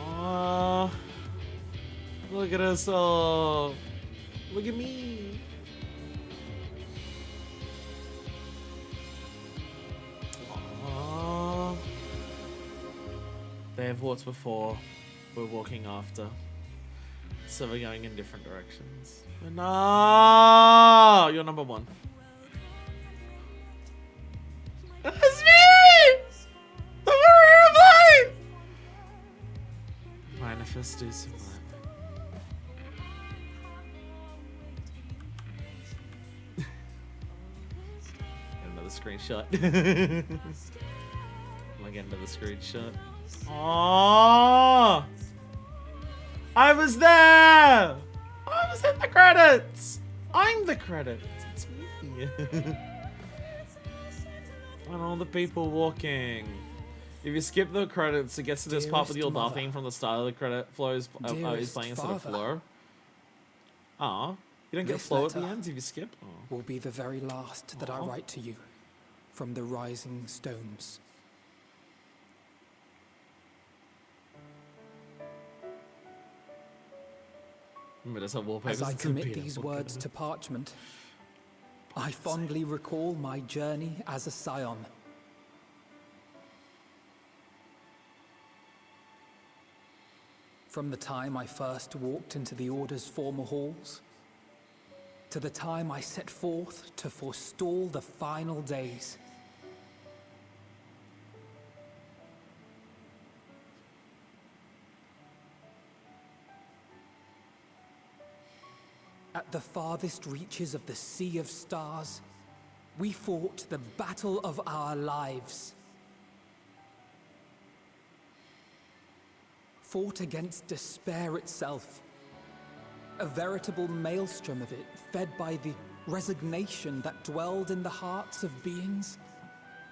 Aww. Look at us all. Look at me. Aww. They have walked before. We're walking after. So we're going in different directions. No, you're number one. That's me! The warrior of light! Manifesto Sublime. Another screenshot. I'll get another screenshot. Aww! I was there! I was in the credits! I'm the credits. It's me. And all the people walking. If you skip the credits, it gets to this part with the Eldar theme from the start of the credit flow is playing instead of flow. Aw. You don't get flow at the end if you skip? Will be the very last that I write to you from the rising stones. As I commit these words to parchment, I fondly recall my journey as a scion. From the time I first walked into the Order's former halls, to the time I set forth to forestall the final days. At the farthest reaches of the Sea of Stars, we fought the battle of our lives. Fought against despair itself. A veritable maelstrom of it, fed by the resignation that dwelled in the hearts of beings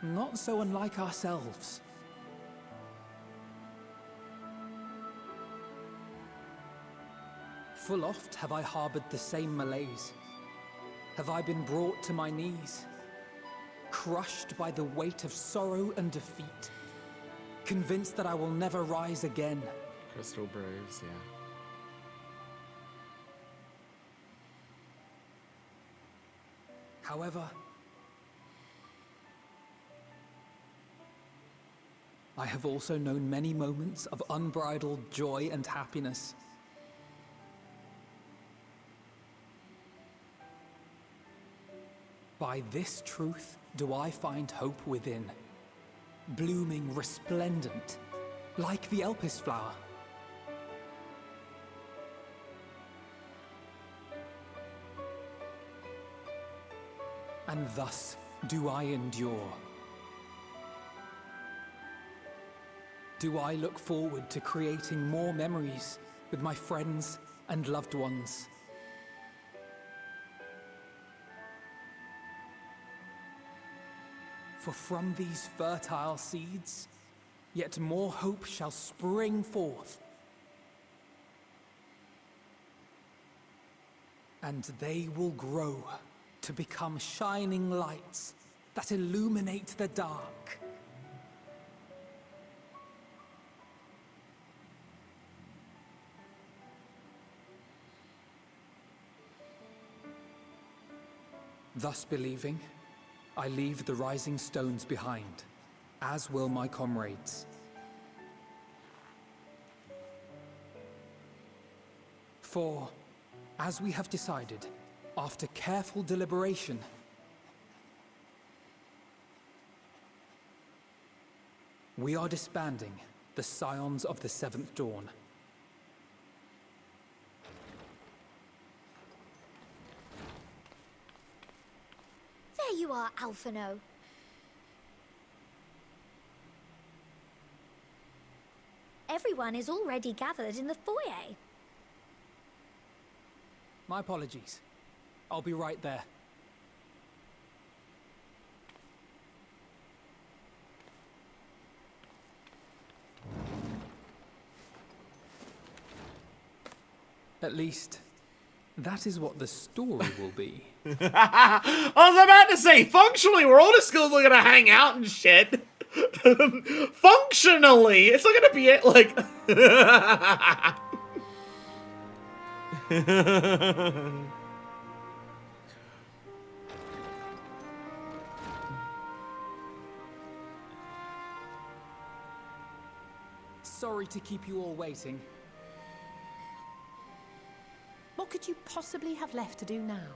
not so unlike ourselves. Full oft have I harbored the same malaise. Have I been brought to my knees, crushed by the weight of sorrow and defeat, convinced that I will never rise again. Crystal Braves, yeah. However, I have also known many moments of unbridled joy and happiness. By this truth do I find hope within, blooming resplendent, like the Elpis flower. And thus do I endure. Do I look forward to creating more memories with my friends and loved ones. For from these fertile seeds, yet more hope shall spring forth. And they will grow to become shining lights that illuminate the dark. Thus believing, I leave the rising stones behind, as will my comrades. For, as we have decided, after careful deliberation, we are disbanding the Scions of the Seventh Dawn. There you are, Alphino. Everyone is already gathered in the foyer. My apologies. I'll be right there. At least, that is what the story will be. I was about to say, functionally, we're all just gonna hang out and shit. Functionally, it's not gonna be it, like... Sorry to keep you all waiting. What could you possibly have left to do now?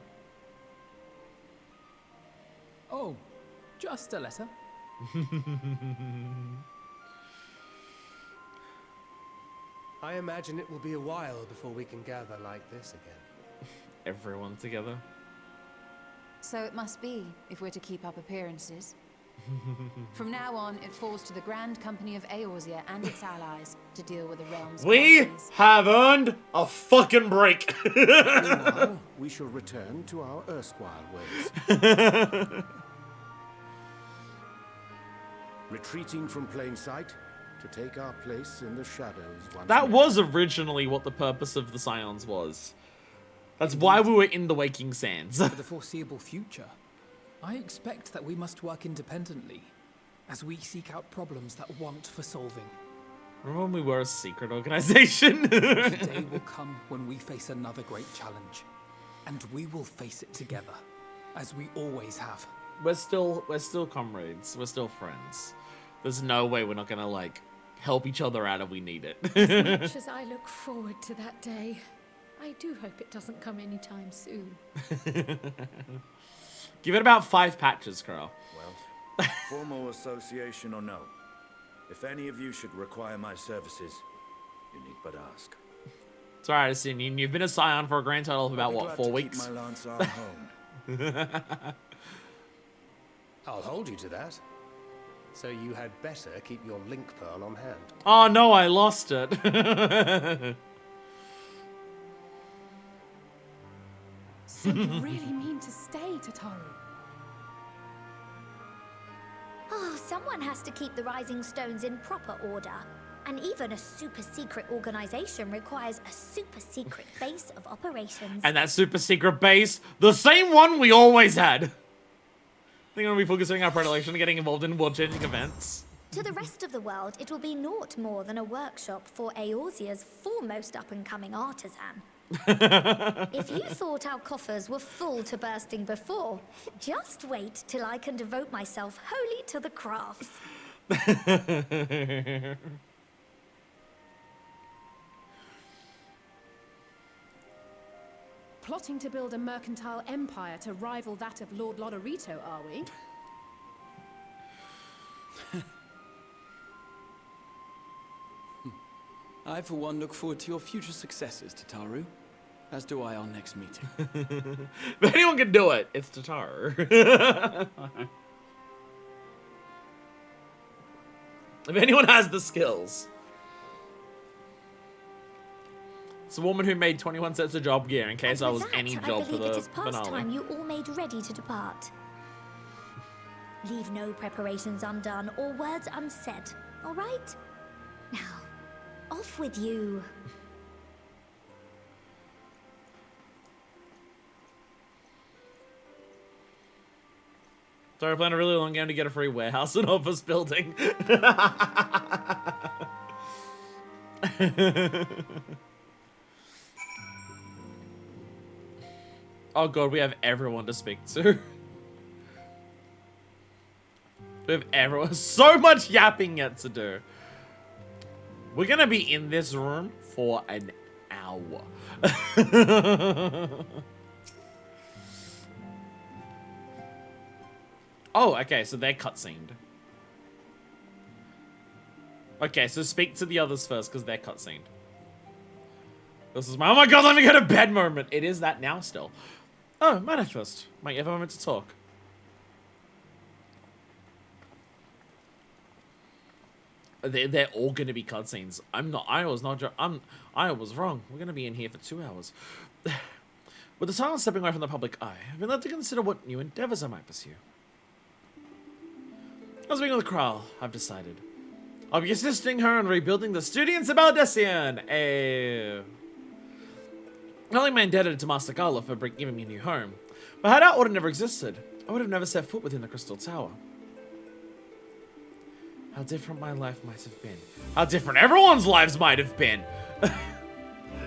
Oh, just a letter. I imagine it will be a while before we can gather like this again. Everyone together. So it must be, if we're to keep up appearances. From now on, it falls to the Grand Company of Eorzea and its allies to deal with the realm's We crises. have earned a fucking break. Meanwhile, we shall return to our erstwhile ways. Retreating from plain sight to take our place in the shadows once That more. was originally what the purpose of the Scions was. That's why we were in the Waking Sands. For the foreseeable future, I expect that we must work independently as we seek out problems that want for solving. Remember when we were a secret organization? The day will come when we face another great challenge, and we will face it together, as we always have. We're still comrades. We're still friends. There's no way we're not gonna, like, help each other out if we need it. As much as I look forward to that day, I do hope it doesn't come anytime soon. Give it about 5 patches, Carl. Well, formal association or no, if any of you should require my services, you need but ask. It's alright, Asinian. You've been a Scion for a grand total of about, what, 4 weeks? Keep my lance arm honed. I'll hold you to that. So you had better keep your link pearl on hand. Oh no, I lost it. So you really mean to stay, Tataru? Oh, someone has to keep the Rising Stones in proper order. And even a super-secret organization requires a super-secret base of operations. And that super secret base, the same one we always had. I think I'm going to be focusing our predilection on getting involved in world-changing events. To the rest of the world, it will be naught more than a workshop for Eorzea's foremost up-and-coming artisan. If you thought our coffers were full to bursting before, just wait till I can devote myself wholly to the crafts. Plotting to build a mercantile empire to rival that of Lord Lodorito, are we? I, for one, look forward to your future successes, Tataru. As do I our next meeting. If anyone can do it, it's Tataru. If anyone has the skills. It's a woman who made 21 sets of job gear in case I was any job for the finale. Time you all made ready to depart. Leave no preparations undone or words unsaid, all right? Now, off with you. Sorry, I planned a really long game to get a free warehouse and office building. Oh god, we have everyone to speak to. We have everyone. So much yapping yet to do. We're gonna be in this room for an hour. Oh, okay, so they're cutscened. Okay, so speak to the others first, because they're cutscened. This is my, oh my god, let me go to bed moment. It is that now still. Oh, Mana first. Might you have a moment to talk? They're all gonna be cutscenes. I was wrong. We're gonna be in here for 2 hours. With the silence stepping away from the public eye, I've been led to consider what new endeavors I might pursue. As being with Kral, I've decided. I'll be assisting her in rebuilding the Studiants of Aldessian. Not only am I indebted to Master Gala for giving me a new home, but had our order never existed, I would have never set foot within the Crystal Tower. How different my life might have been. How different everyone's lives might have been.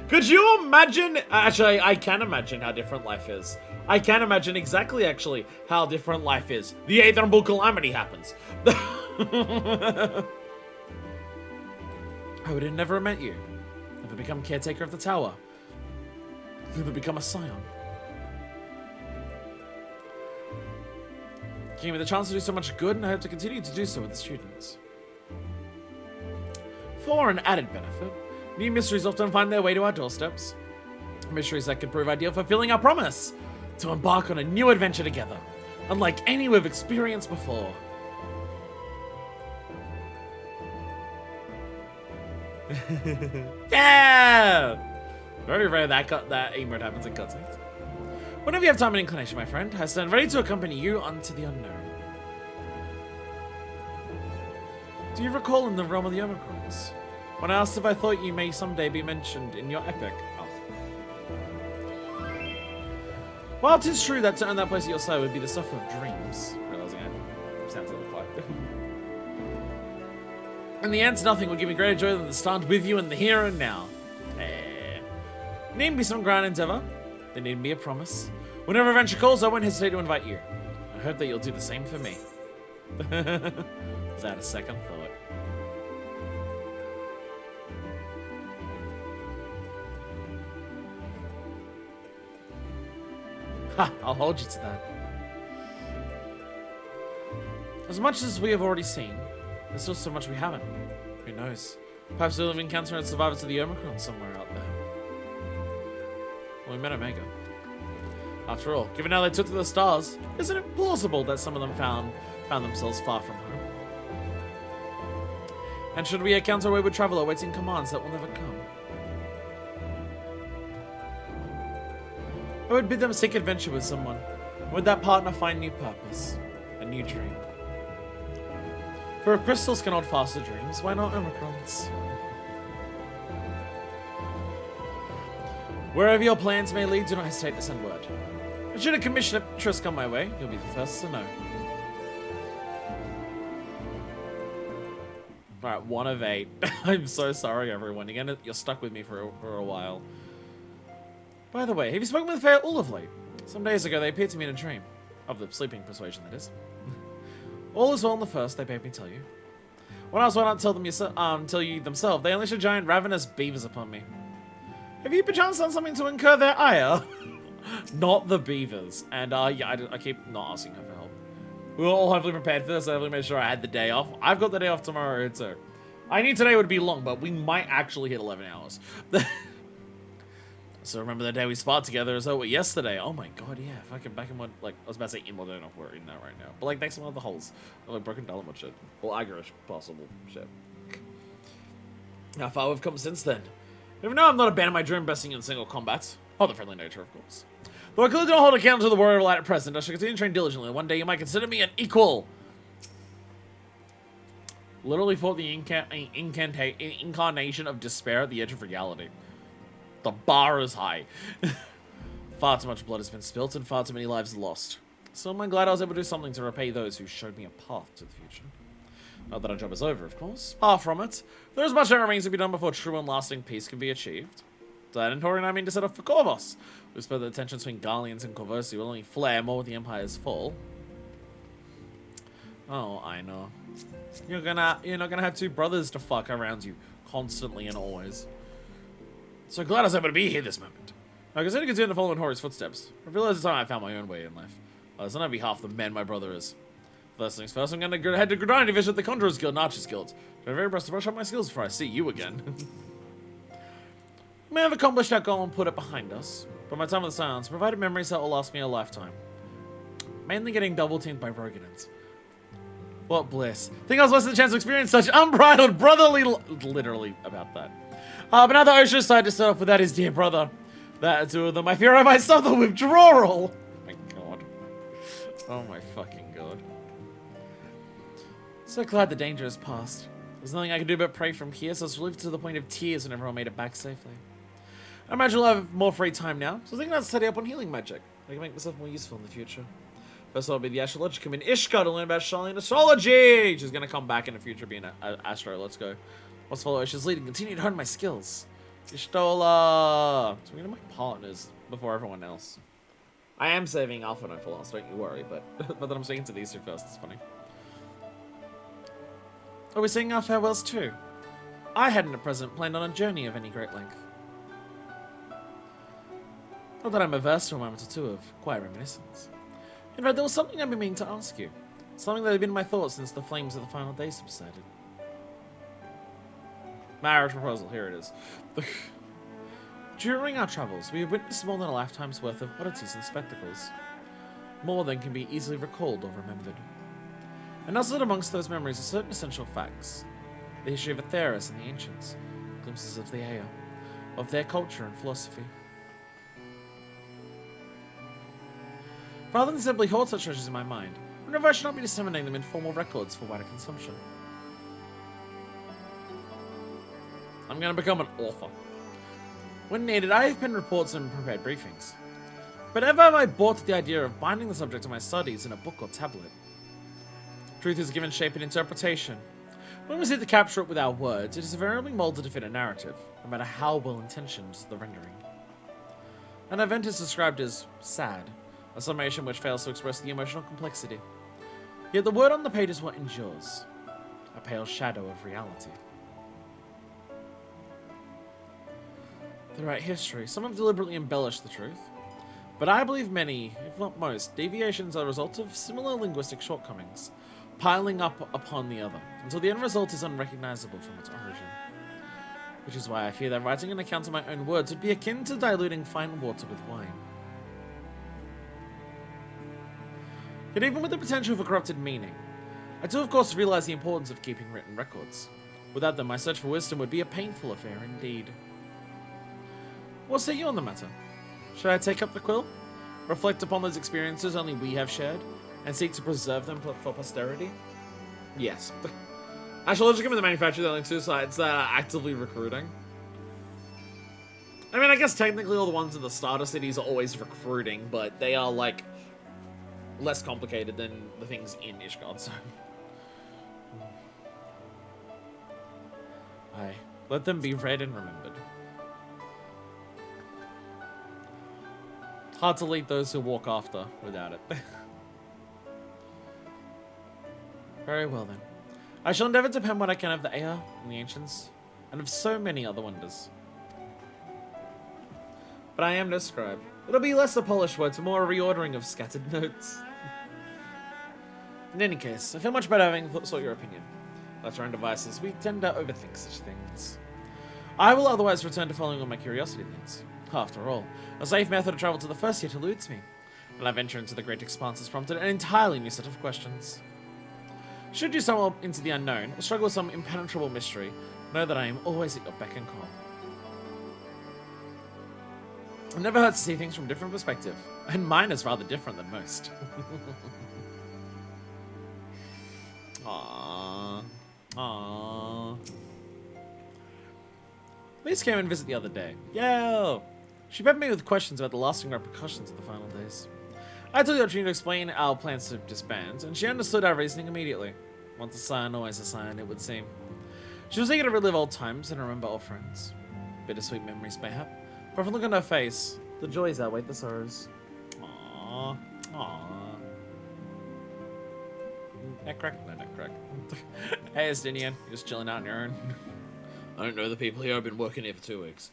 Could you imagine? Actually, I can imagine how different life is. I can imagine exactly, actually, how different life is. The Aetherable Calamity happens. I would have never met you. Never become caretaker of the tower. Never become a Scion. Gave me the chance to do so much good, and I hope to continue to do so with the students. For an added benefit, new mysteries often find their way to our doorsteps. Mysteries that could prove ideal for fulfilling our promise to embark on a new adventure together, unlike any we've experienced before. Yeah! Very rare that emote happens in cutscenes. Whenever you have time and inclination, my friend, I stand ready to accompany you unto the unknown. Do you recall in the realm of the Omicrons, when I asked if I thought you may someday be mentioned in your epic? Oh. While it is true that to earn that place at your side would be the stuff of dreams, realizing it sounds a little quiet. In the end, nothing would give me greater joy than to stand with you in the here and now. Need be some grand endeavor. There need be a promise. Whenever adventure calls, I won't hesitate to invite you. I hope that you'll do the same for me. Without a second thought. Ha! I'll hold you to that. As much as we have already seen, there's still so much we haven't. Who knows? Perhaps we'll have encountered survivors of the Omicron somewhere out there. Well, we met Omega. After all, given how they took to the stars, isn't it plausible that some of them found themselves far from home? And should we encounter a wayward traveler awaiting commands that will never come? I would bid them seek adventure with someone. Would that partner find new purpose, a new dream? For if crystals can hold faster dreams, why not Omicrons? Wherever your plans may lead, do not hesitate to send word. And should a commission of interest come my way, you'll be the first to know. Alright, 1 of 8. I'm so sorry, everyone. You're stuck with me for a while. By the way, have you spoken with Fair all of late? Some days ago, they appeared to me in a dream. Of the sleeping persuasion, that is. All is well in the first, they bade me tell you. When I was not tell you themselves, they unleashed a giant ravenous beavers upon me. Have you perchance done something to incur their ire? Not the beavers. And yeah, I keep not asking her for help. We were all hopefully prepared for this. I definitely made sure I had the day off. I've got the day off tomorrow too. I knew today would be long, but we might actually hit 11 hours. So remember the day we sparred together as though yesterday. Oh my god, yeah. Fucking back in one, like, I was about to say in modern, we're in that right now. But like next to one of the holes. Like broken Dalamud shit. Or Agarish possible shit. How far we've come since then. Even though I'm not abandoning my dream besting in single combat. Oh, the friendly nature, of course. Though I clearly don't hold a candle to the warrior light at present, I shall continue to train diligently. One day you might consider me an equal. Literally fought the incarnation of despair at the edge of reality. The bar is high. Far too much blood has been spilt and far too many lives lost. So I'm glad I was able to do something to repay those who showed me a path to the future. Not that our job is over, of course. Far from it. There is much that remains to be done before true and lasting peace can be achieved. Then Tori and I mean to set off for Corvus. We spent the tension between Garleans and Corvosi will only flare more with the Empire's fall. Oh, I know. You're not gonna have 2 brothers to fuck around you constantly and always. So glad I was able to be here this moment. I consider continuing to follow in Hori's footsteps. I realize it's time I found my own way in life. It's not on behalf of the men my brother is. First things first, I'm gonna head to Gridani to visit the Conjurer's Guild and Archer's Guild. I'm very pressed to brush up my skills before I see you again. We may have accomplished our goal and put it behind us, but my time with the Silence provided memories that will last me a lifetime. Mainly getting double-teamed by Roganins. What bliss. Think I was less than a chance to experience such unbridled brotherly literally about that. But now that Osha decided to start off without his dear brother. That 2 of them, I fear I might stop the withdrawal. Oh my god. Oh my fucking god. So glad the danger has passed. There's nothing I can do but pray from here, so I was relieved to the point of tears when everyone made it back safely. I imagine I'll have more free time now, so I think I'll study up on healing magic. I can make myself more useful in the future. First I'll be the astrologicum in Ishka to learn about Charlene astrology! She's gonna come back in the future being an astro, let's go. Let's follow Ish's lead and continue to hone my skills. Ishtola! So we're gonna my partners before everyone else. I am saving Alpha Knight for last, don't you worry, but then I'm speaking to these 2 first, it's funny. Are we saying our farewells too? I hadn't at present planned on a journey of any great length. Not that I'm averse to a moment or 2 of quiet reminiscence. In fact, there was something I've been meaning to ask you. Something that had been in my thoughts since the flames of the final day subsided. Marriage proposal, here it is. During our travels, we have witnessed more than a lifetime's worth of oddities and spectacles. More than can be easily recalled or remembered. And nestled amongst those memories are certain essential facts. The history of Atheris and the ancients, glimpses of the Ea, of their culture and philosophy. Rather than simply hold such treasures in my mind, I wonder if I should not be disseminating them in formal records for wider consumption. I'm going to become an author. When needed, I have penned reports and prepared briefings. But ever have I bought to the idea of binding the subject of my studies in a book or tablet. Truth is given shape and interpretation. When we seek to capture it with our words, it is invariably molded to fit a narrative, no matter how well-intentioned the rendering. An event is described as sad, a summation which fails to express the emotional complexity. Yet the word on the page is what endures, a pale shadow of reality. Throughout history, some have deliberately embellished the truth, But I believe many, if not most, deviations are a result of similar linguistic shortcomings, piling up upon the other, until the end result is unrecognizable from its origin. Which is why I fear that writing an account of my own words would be akin to diluting fine water with wine. Yet even with the potential for corrupted meaning, I do of course realize the importance of keeping written records. Without them, my search for wisdom would be a painful affair indeed. What say you on the matter? Should I take up the quill? Reflect upon those experiences only we have shared, and seek to preserve them for posterity? Yes. Actually, let's just give me the manufacturer. There are only two sites that are actively recruiting. I mean, I guess technically all the ones in the starter cities are always recruiting, but they are, like, less complicated than the things in Ishgard, so... Aye. Let them be read and remembered. Hard to lead those who walk after without it. Very well then. I shall endeavour to pen what I can of the Air and the Ancients, and of so many other wonders. But I am no scribe. It'll be less a polished word to more a reordering of scattered notes. In any case, I feel much better having sought your opinion. Left our own devices, we tend to overthink such things. I will otherwise return to following on my curiosity leads. After all, a safe method of travel to the first yet eludes me, and I venture into the great expanse has prompted an entirely new set of questions. Should you stumble into the unknown, or struggle with some impenetrable mystery, know that I am always at your beck and call. It never hurts to see things from a different perspective, and mine is rather different than most. Aww. Aww. Lise came and visit the other day. Yo! She met me with questions about the lasting repercussions of the final days. I took the opportunity to explain our plans to disband, and she understood our reasoning immediately. Once a sign, always a sign, it would seem. She was eager to relive old times and remember old friends. Bittersweet memories, mayhap. But from the look on her face, the joys outweigh the sorrows. Aww. Aww. Neck crack? No, neck crack. Hey, Estinian. You're just chilling out on your own. I don't know the people here. I've been working here for 2 weeks.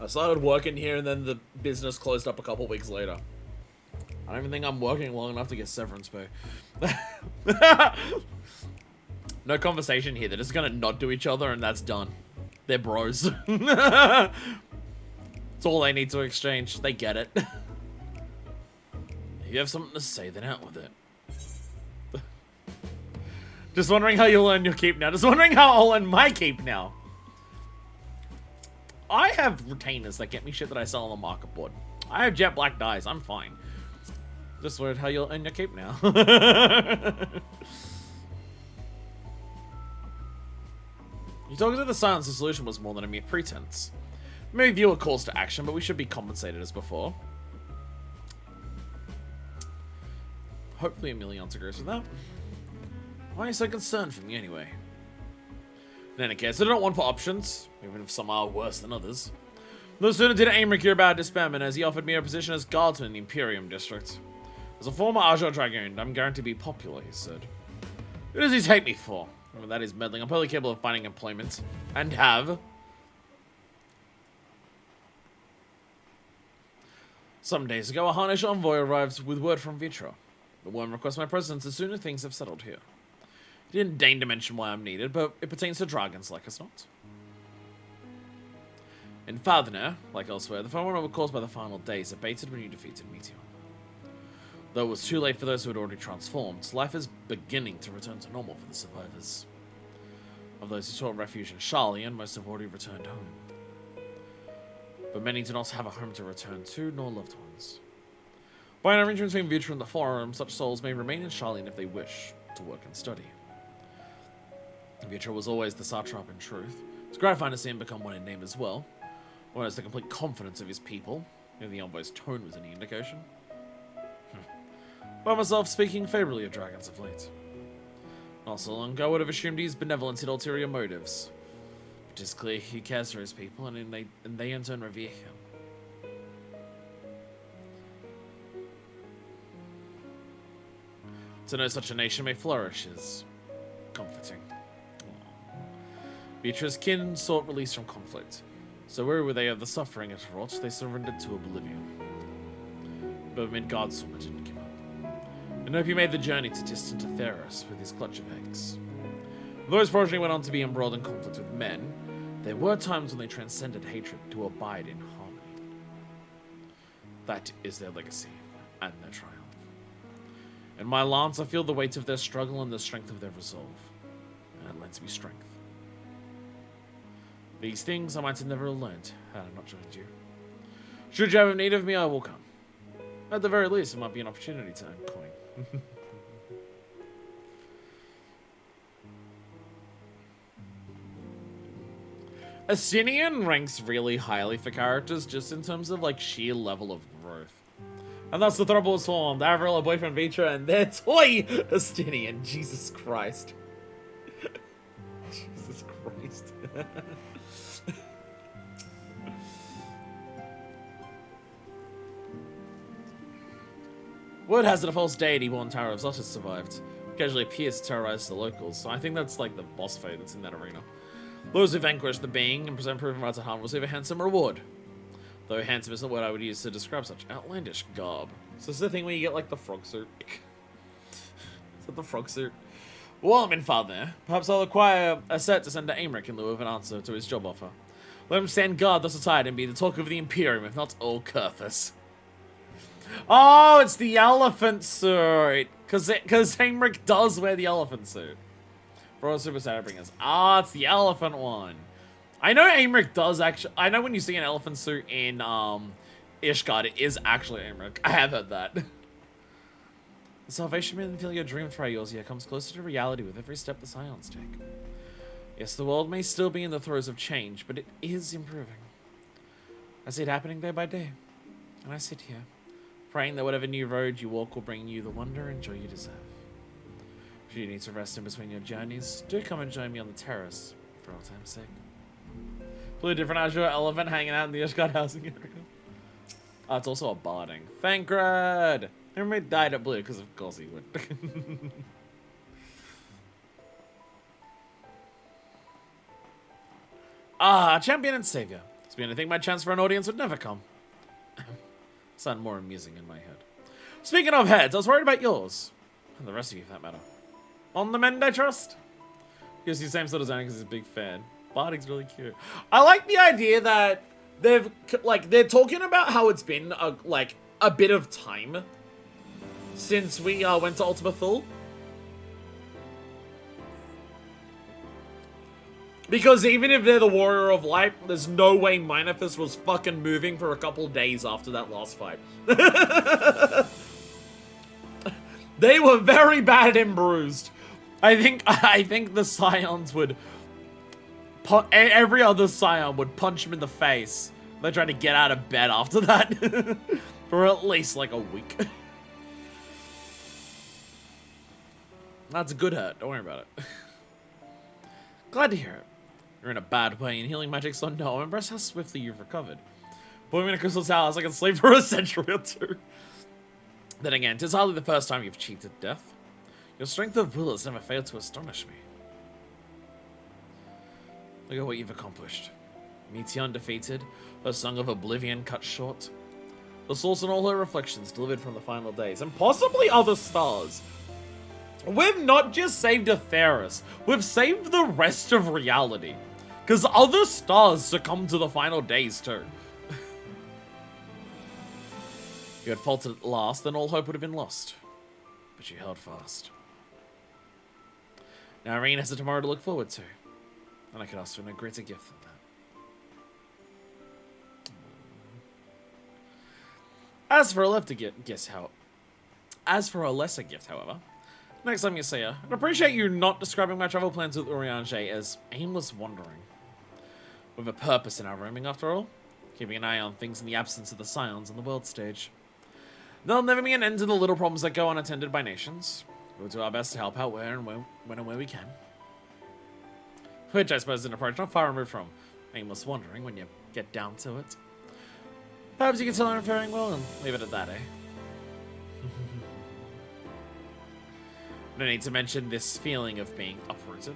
I started working here and then the business closed up a couple weeks later. I don't even think I'm working long enough to get severance pay. No conversation here. They're just gonna nod to each other and that's done. They're bros. That's all they need to exchange. They get it. If you have something to say, then out with it. Just wondering how you'll earn your keep now. Just wondering how I'll earn my keep now. I have retainers that get me shit that I sell on the market board. I have jet black dyes. I'm fine. Just worried how you'll earn your keep now. You talking to the silence the solution was more than a mere pretense. Maybe viewer calls to action, but we should be compensated as before. Hopefully Emilion agrees with that. Why are you so concerned for me anyway? In any case, I don't want for options, even if some are worse than others. No sooner did Aymeric hear about disbandment as he offered me a position as guardsman in the Imperium district. As a former Azure Dragoon, I'm going to be popular, he said. Who does he take me for? I mean, that is meddling. I'm probably capable of finding employment. And have. Some days ago, a Harnish envoy arrived with word from Vitra. The worm requests my presence as soon as things have settled here. He didn't deign to mention why I'm needed, but it pertains to dragons like us not. In Faldener, like elsewhere, the phenomenon caused by the final days abated when you defeated Meteor. Though it was too late for those who had already transformed, life is beginning to return to normal for the survivors. Of those who sought refuge in Sharlayan, most have already returned home. But many do not have a home to return to, nor loved ones. By an arrangement between Vitra and the Forum, such souls may remain in Sharlayan if they wish to work and study. Vitra was always the satrap in truth. It's gratifying to see him become one in name as well. One has the complete confidence of his people, if the envoy's tone was any indication. By myself speaking favourably of dragons of late. Not so long ago, I would have assumed his benevolence had ulterior motives. It is clear he cares for his people, and they in turn revere him. To know such a nation may flourish is comforting. Vitra's kin sought release from conflict. So weary were they of the suffering it wrought, they surrendered to oblivion. But amid God's storm, it didn't give up. And hope he made the journey to distant Theros with his clutch of eggs. Though his progeny went on to be embroiled in conflict with men, there were times when they transcended hatred to abide in harmony. That is their legacy and their triumph. In my lance, I feel the weight of their struggle and the strength of their resolve, and it lends me strength. These things I might have never learned had I not joined you. Should you have need of me, I will come. At the very least, it might be an opportunity to earn coin. Astinian ranks really highly for characters just in terms of like sheer level of growth. And that's the trouble is formed. Avril, a boyfriend Vitra, and their toy Astinian. Jesus Christ. Jesus Christ. Word has it a false deity born Tower of Zot has survived. Occasionally appears to terrorize the locals, so I think that's like the boss fight that's in that arena. Those who vanquish the being and present proven right to harm receive a handsome reward. Though handsome isn't what I would use to describe such outlandish garb. So this is the thing where you get like the frog suit. Is that the frog suit? While I'm in Father, perhaps I'll acquire a set to send to Aemric in lieu of an answer to his job offer. Let him stand guard thus attired and be the talk of the Imperium, if not all Kurthus. Oh, it's the elephant suit. Because Aemric does wear the elephant suit. For all Super Saiyan bringers. Ah, it's the elephant one. I know Aemric does actually. I know when you see an elephant suit in Ishgard, it is actually Aemric. I have heard that. The salvation may feel your dream for Eorzea comes closer to reality with every step the Scions take. Yes, the world may still be in the throes of change, but it is improving. I see it happening day by day, and I sit here, praying that whatever new road you walk will bring you the wonder and joy you deserve. Should you need to rest in between your journeys, do come and join me on the terrace, for all time's sake. Blue different Azure elephant hanging out in the Ishgard housing area. Oh, it's also a barding. Thancred! Everybody died at blue, because of course he would. Champion and savior. It's been anything my chance for an audience would never come. Sound more amusing in my head. Speaking of heads, I was worried about yours. And the rest of you, for that matter. On the mend, I trust. Gives you the same sort of zone because he's a big fan. Barding's really cute. I like the idea that they're talking about how it's been a bit of time since we went to Ultima Thule. Because even if they're the Warrior of Light, there's no way Minifus was fucking moving for a couple days after that last fight. They were very bad and bruised. I think the Scions would... Every other Scion would punch him in the face. They're trying to get out of bed after that. For at least like a week. That's a good hurt. Don't worry about it. Glad to hear it. You're in a bad way, and healing magic's on no. I'm impressed how swiftly you've recovered. Put me in a crystal tower so I can sleep for a century or two. Then again, 'tis hardly the first time you've cheated death. Your strength of will has never failed to astonish me. Look at what you've accomplished. Meteon defeated, her Song of Oblivion cut short. The source and all her reflections delivered from the final days, and possibly other stars. We've not just saved Atheros, we've saved the rest of reality. Because other stars succumbed to the final days too. If you had faltered at last, then all hope would have been lost. But you held fast. Now Irene has a tomorrow to look forward to. And I could ask for no greater gift than that. As for a lesser gift, however, next time you see her, I'd appreciate you not describing my travel plans with Urianger as aimless wandering. With a purpose in our roaming, after all. Keeping an eye on things in the absence of the Scions on the world stage. There'll never be an end to the little problems that go unattended by nations. We'll do our best to help out when and where we can. Which I suppose is an approach not far removed from aimless wandering when you get down to it. Perhaps you can tell I'm faring well and leave it at that, eh? No need to mention this feeling of being uprooted.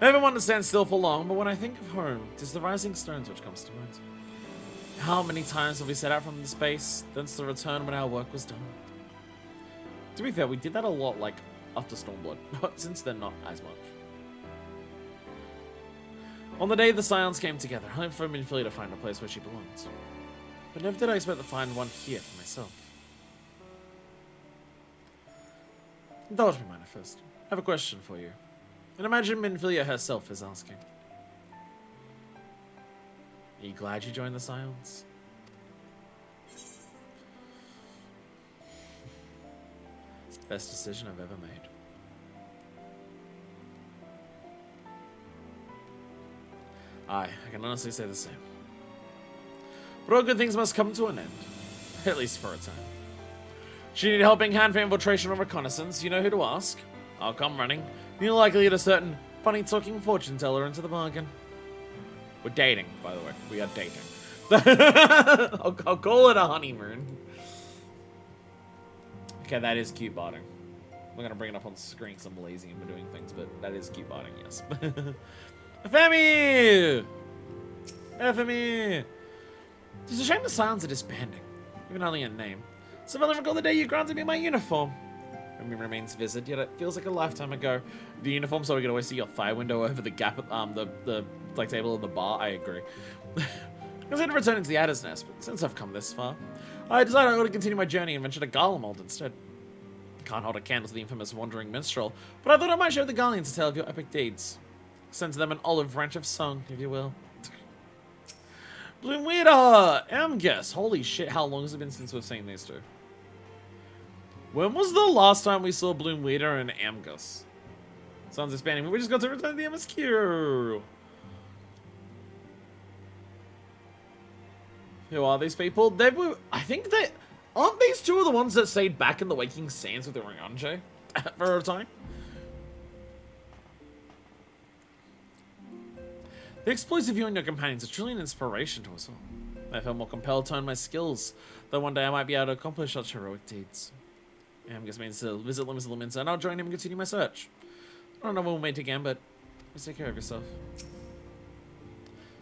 Never want to stand still for long, but when I think of home, it is the rising stones which comes to mind. How many times have we set out from the space, thence to return when our work was done? To be fair, we did that a lot, like, after Stormblood, but since then, not as much. On the day the Scions came together, I hoped for Minfilia to find a place where she belonged. But never did I expect to find one here for myself. Indulge me, Minor, first. I have a question for you. And imagine Minfilia herself is asking. Are you glad you joined the Scions? It's the best decision I've ever made. Aye, I can honestly say the same. But all good things must come to an end. At least for a time. Should you need a helping hand for infiltration or reconnaissance, you know who to ask. I'll come running. You're likely to get a certain funny-talking fortune teller into the bargain. We're dating, by the way. We are dating. I'll call it a honeymoon. Okay, that is cute botting. We're gonna bring it up on screen because I'm lazy and we're doing things, but that is cute botting, yes. Femi! Femi! It's a shame the Scions are disbanding, even only in name. So if I recall the day you granted me my uniform. Memory remains vivid, yet it feels like a lifetime ago. The uniform, so we can always see your thigh window over the gap at the like table in the bar. I agree. I was going to return into the Adder's Nest, but since I've come this far, I decided I ought to continue my journey and venture to Garlemald instead. Can't hold a candle to the infamous wandering minstrel, but I thought I might show the Garleans a tale of your epic deeds. Send to them an olive branch of song, if you will. Bloomweeder! Amgus! Holy shit, how long has it been since we've seen these two? When was the last time we saw Bloomweeder and Amgus? Sounds expanding, but we just got to return to the MSQ. Who are these people? They were, I think they, aren't these two of the ones that stayed back in the Waking Sands with the Ringonje for a time? The exploits of you and your companions are truly an inspiration to us all. I felt more compelled to hone my skills, though one day I might be able to accomplish such heroic deeds. Amgus means to visit Limits, and I'll join him and continue my search. I don't know when we'll meet again, but just take care of yourself.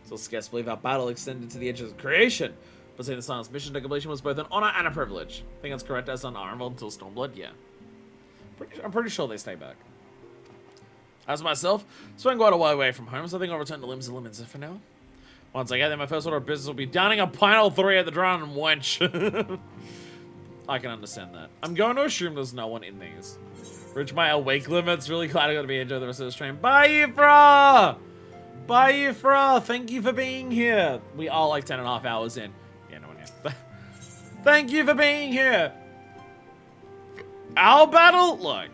Still scarce believe our battle extended to the edges of creation, but saying the Silence mission to completion was both an honor and a privilege. I think that's correct, as on Ironvolt until Stormblood, yeah. I'm pretty sure they stay back. As myself, spent quite a while away from home, so I think I'll return to Limits for now. Once I get there, my first order of business will be downing a pint or 3 at the Drowning Wench. I can understand that. I'm going to assume there's no one in these. Reach my awake limits. Really glad I got to be enjoying the rest of the stream. Bye, Yifra! Bye, Yifra! Thank you for being here. We are like 10.5 hours in. Yeah, no one here. Thank you for being here. Our battle? Look.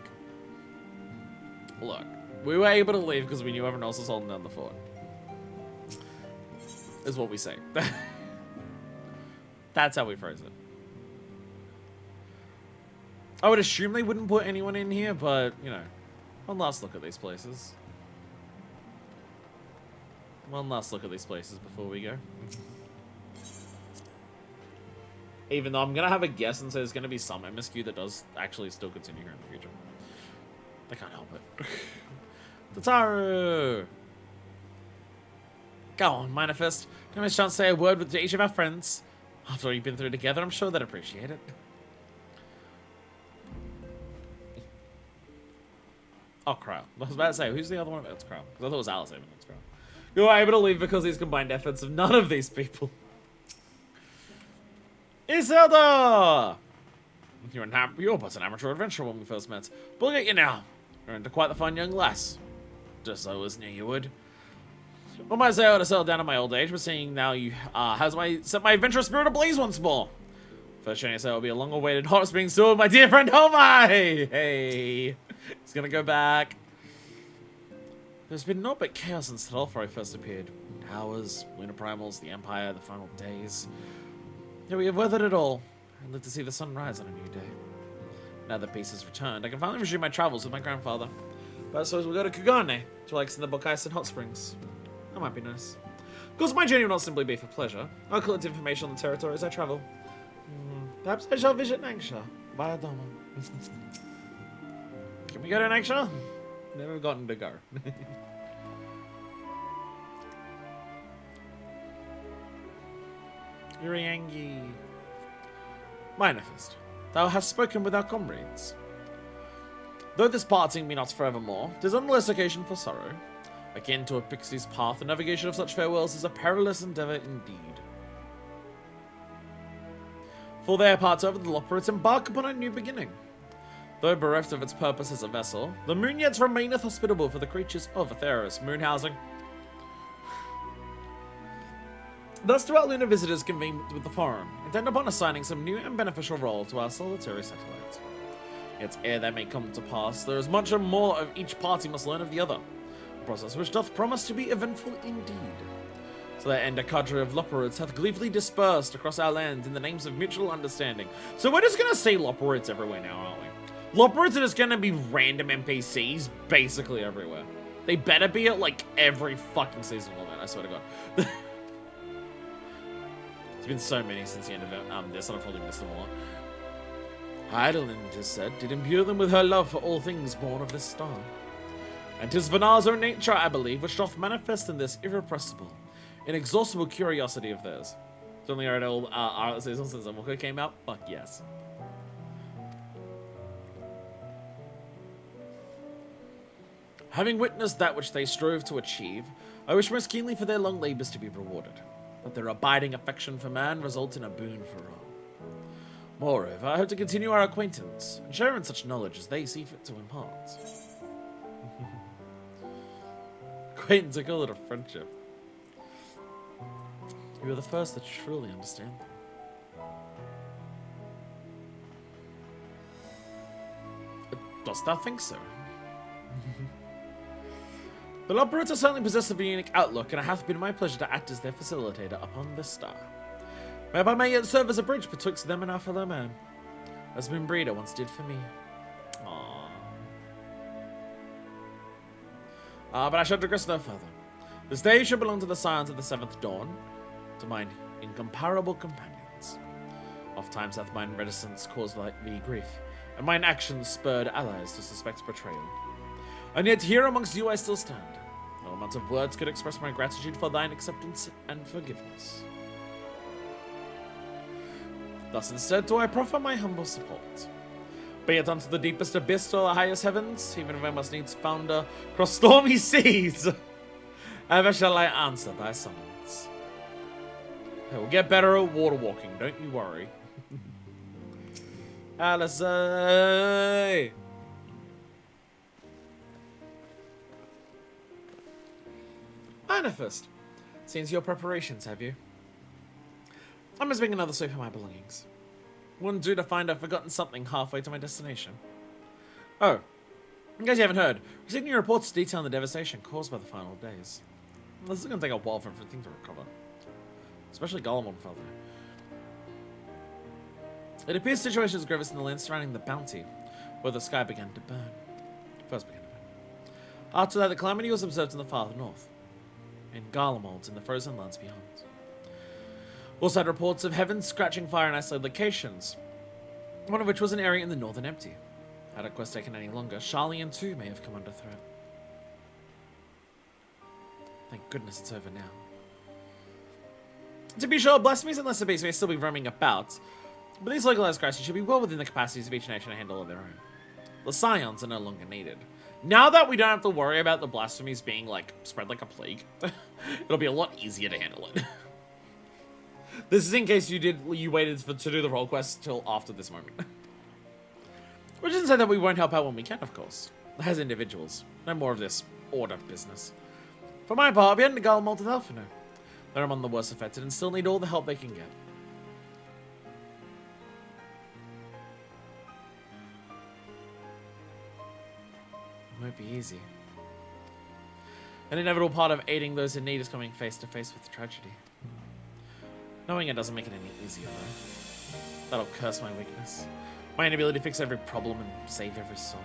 We were able to leave because we knew everyone else was holding down the fort. Is what we say. That's how we phrase it. I would assume they wouldn't put anyone in here, but, you know, one last look at these places. One last look at these places before we go. Even though I'm going to have a guess and say there's going to be some MSQ that does actually still continue here in the future. I can't help it. Tataru! Go on, Manifest. Don't miss a chance to say a word with each of our friends. After all you've been through together, I'm sure they'd appreciate it. Oh, Crow. I was about to say, who's the other one? It's Crow. Because I thought it was Alice even. It's Crow. You were able to leave because of these combined efforts of none of these people. Iselda! You're but an amateur adventurer when we first met. But look at you now. You're into quite the fine young lass. Just so as knew you would. One might say I ought to settle down at my old age, but seeing now you has set my adventurous spirit ablaze once more. First journey I will be a long-awaited hot spring still with my dear friend Homai! Hey! He's gonna go back. There's been naught but chaos since Telfari first appeared. Towers, lunar primals, the Empire, the final days. Yet we have weathered it all, and lived to see the sun rise on a new day. Now that peace has returned, I can finally resume my travels with my grandfather. But I suppose we'll go to Kugane, to relax in the Bokaisan hot springs. That might be nice. Of course, my journey will not simply be for pleasure. I'll collect information on the territory as I travel. Perhaps I shall visit Nangsha via Doma. Can we go to Nangsha? Never gotten to go. Uriangi. Manifest, thou hast spoken with our comrades. Though this parting be not forevermore, 'tis nonetheless occasion for sorrow. Akin to a pixie's path, the navigation of such farewells is a perilous endeavor indeed. For their parts over, the Loporrits embark upon a new beginning. Though bereft of its purpose as a vessel, the moon yet remaineth hospitable for the creatures of Atheros. Moon housing. Thus do our lunar visitors convene with the forum, intent upon assigning some new and beneficial role to our solitary satellite. Yet ere that may come to pass, there is much more of each party must learn of the other, a process which doth promise to be eventful indeed. So that end a cadre of Loporrits hath gleefully dispersed across our land in the names of mutual understanding. So we're just gonna say Loporrits everywhere now, aren't we? Loporrits are just gonna be random NPCs basically everywhere. They better be at like every fucking season, man, I swear to God. There's been so many since the end of this, and I've probably missed them all. Heidelin, 'tis said, did imbue them with her love for all things born of this star. And 'tis Vanar's own nature, I believe, which doth manifest in this irrepressible, inexhaustible curiosity of theirs. It's only read all seasons since Endwalker came out? Fuck yes. Having witnessed that which they strove to achieve, I wish most keenly for their long labors to be rewarded, that their abiding affection for man result in a boon for all. Moreover, I hope to continue our acquaintance, and share in such knowledge as they see fit to impart. Acquaintance, I call it a friendship. You are the first that truly understand them. Dost thou think so? The Loporrits are certainly possessed of a unique outlook, and it hath been my pleasure to act as their facilitator upon this star. Maybe I may yet serve as a bridge betwixt them and our fellow man, as Moon Breeder once did for me. Aww. But I shall digress no further. This day shall belong to the scions of the seventh dawn, to mine incomparable companions. Oft times hath mine reticence caused like me grief, and mine actions spurred allies to suspect betrayal. And yet here amongst you I still stand. No amount of words could express my gratitude for thine acceptance and forgiveness. Thus instead do I proffer my humble support. Be it unto the deepest abyss or the highest heavens, even if I must needs founder cross stormy seas, ever shall I answer thy summons. Hey, we'll get better at water walking, don't you worry. Alice! Manifest. Seems your preparations, have you? I must bring another sweep of my belongings. Wouldn't do to find I've forgotten something halfway to my destination. Oh, in case you haven't heard, received new reports detailing the devastation caused by the final days. This is going to take a while for everything to recover. Especially Golemon fell there. It appears the situation is gravest in the land surrounding the Bounty, where the sky began to burn. First began to burn. After that, the calamity was observed in the far north, in Garlemald, in the frozen lands beyond. Also had reports of heavens scratching fire in isolated locations, one of which was an area in the northern empty. Had our quest taken any longer, Sharlayan too may have come under threat. Thank goodness it's over now. To be sure, blasphemies and lesser beasts may still be roaming about, but these localized crises should be well within the capacities of each nation to handle on their own. The scions are no longer needed. Now that we don't have to worry about the blasphemies being, like, spread like a plague, it'll be a lot easier to handle it. This is in case you waited to do the role quest till after this moment. Which isn't to say that we won't help out when we can, of course. As individuals. No more of this order business. For my part, I'll be heading to Garlemald with Alphino. They're among the worst affected and still need all the help they can get. It won't be easy. An inevitable part of aiding those in need is coming face to face with tragedy. Knowing it doesn't make it any easier, though. That'll curse my weakness. My inability to fix every problem and save every soul.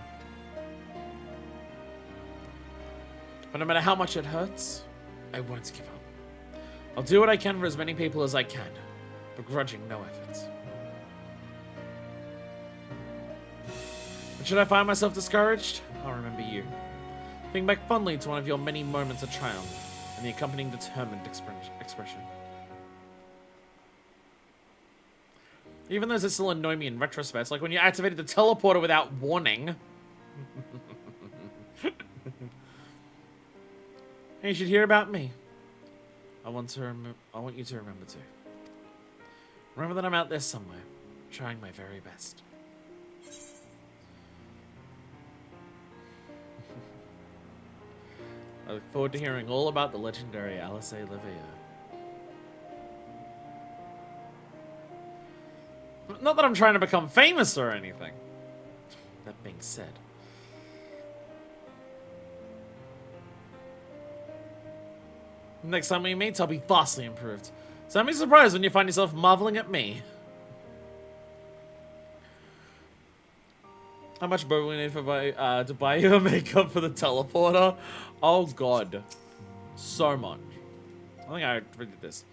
But no matter how much it hurts, I won't give up. I'll do what I can for as many people as I can, begrudging no efforts. But should I find myself discouraged, I'll remember you. Think back fondly to one of your many moments of triumph and the accompanying determined expression. Even those that still annoy me in retrospect, like when you activated the teleporter without warning. And you should hear about me. I want you to remember too. Remember that I'm out there somewhere, trying my very best. I look forward to hearing all about the legendary Alice A. Livia. Not that I'm trying to become famous or anything. That being said. Next time we meet, I'll be vastly improved. So don't be surprised when you find yourself marveling at me. How much more we need for to buy you a makeup for the teleporter? Oh god. So much. I think I read this.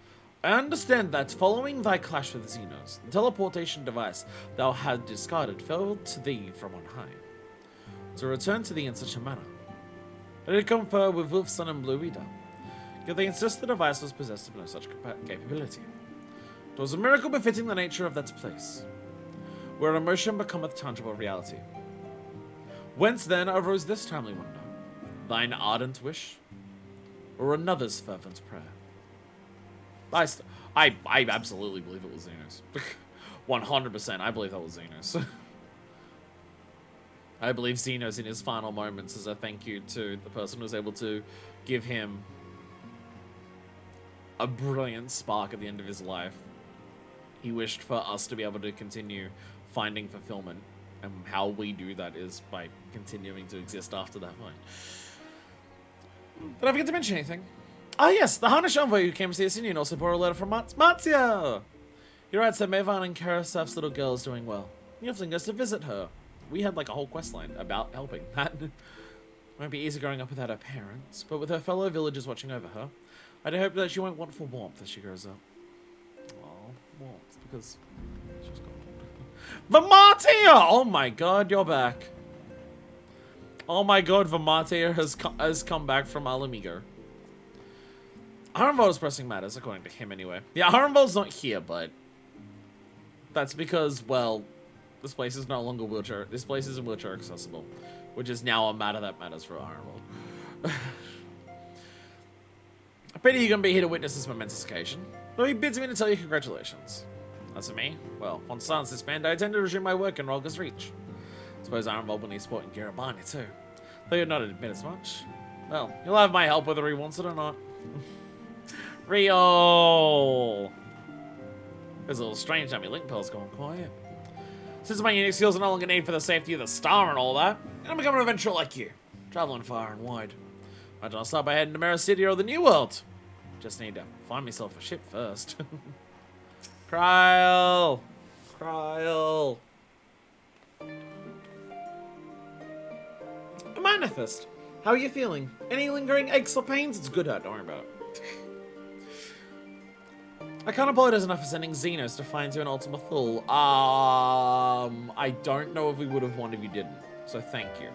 I understand that following thy clash with Xenos, the teleportation device thou had discarded fell to thee from on high. To return to thee in such a manner. I did confer with Wolfson and Blue Reader, yet they insist the device was possessed of no such capability. It was a miracle befitting the nature of that place, where emotion becometh tangible reality. Whence then arose this timely wonder? Thine ardent wish, or another's fervent prayer? I absolutely believe it was Xenos. 100%, I believe that was Xenos. I believe Xenos in his final moments as a thank you to the person who was able to give him a brilliant spark at the end of his life. He wished for us to be able to continue finding fulfillment, and how we do that is by continuing to exist after that point. Did I forget to mention anything? Ah yes, the Harnish envoy who came to see us and also brought a letter from Marzia! He writes that Mevan and Karasaf's little girl is doing well. He often goes to visit her. We had like a whole questline about helping that. Won't be easy growing up without her parents, but with her fellow villagers watching over her, I do hope that she won't want for warmth as she grows up. Oh, warmth, because she's got Vamatia! Oh my god, you're back. Oh my god, Vamatia has come back from Alamigo. Harrenvold is pressing matters, according to him anyway. Yeah, Harrenvold's not here, but that's because, well, this place is no longer wheelchair. This place isn't wheelchair accessible, which is now a matter that matters for Harrenvold. I pity you're gonna be here to witness this momentous occasion. Though he bids me to tell you congratulations. As for me, well, once silence is banned, I intend to resume my work in Rolga's Reach. I suppose Harrenvold will need support in Garabani too. Though you'd not admit as much. Well, you'll have my help whether he wants it or not. Rio! It's a little strange that my link pearl's gone quiet. Since my unique skills are no longer needed for the safety of the star and all that, I'm becoming an adventurer like you, traveling far and wide. I'll start by heading to Mirror City or the New World. Just need to find myself a ship first. Kryl! Kryl! Manifest! How are you feeling? Any lingering aches or pains? It's good hurt, don't worry about it. I can't apologize enough for sending Xenos to find you an Ultima Thule. I don't know if we would have won if you didn't, so thank you.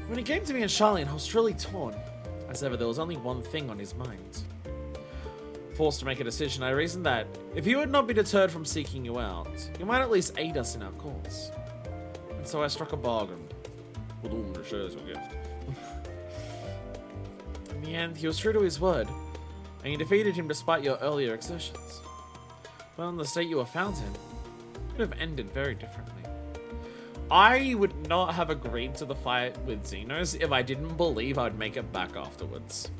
When he came to me in Charlene, I was truly torn. As ever, there was only one thing on his mind. Forced to make a decision, I reasoned that if he would not be deterred from seeking you out, he might at least aid us in our cause. And so I struck a bargain. With all the shares your gift. In the end, he was true to his word, and you defeated him despite your earlier exertions. But in the state you were found in, it could have ended very differently. I would not have agreed to the fight with Xenos if I didn't believe I'd make it back afterwards.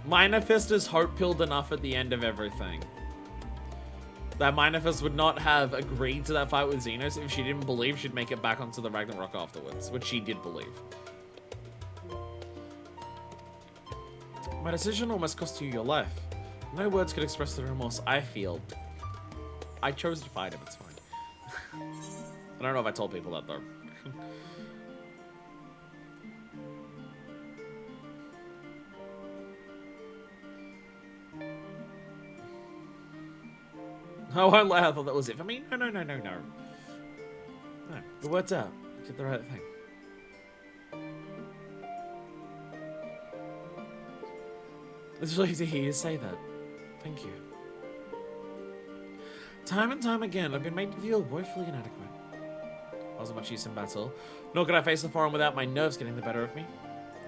Minor Fist is hope-pilled enough at the end of everything that Minor Fist would not have agreed to that fight with Xenos if she didn't believe she'd make it back onto the Ragnarok afterwards, which she did believe. My decision almost cost you your life. No words could express the remorse I feel. I chose to fight him, it's fine. I don't know if I told people that though. Oh, I won't lie, I thought that was it for me. No. No, the word's out. You did the right thing. It's really to hear you say that. Thank you. Time and time again, I've been made to feel woefully inadequate. I wasn't much use in battle, nor could I face the forum without my nerves getting the better of me.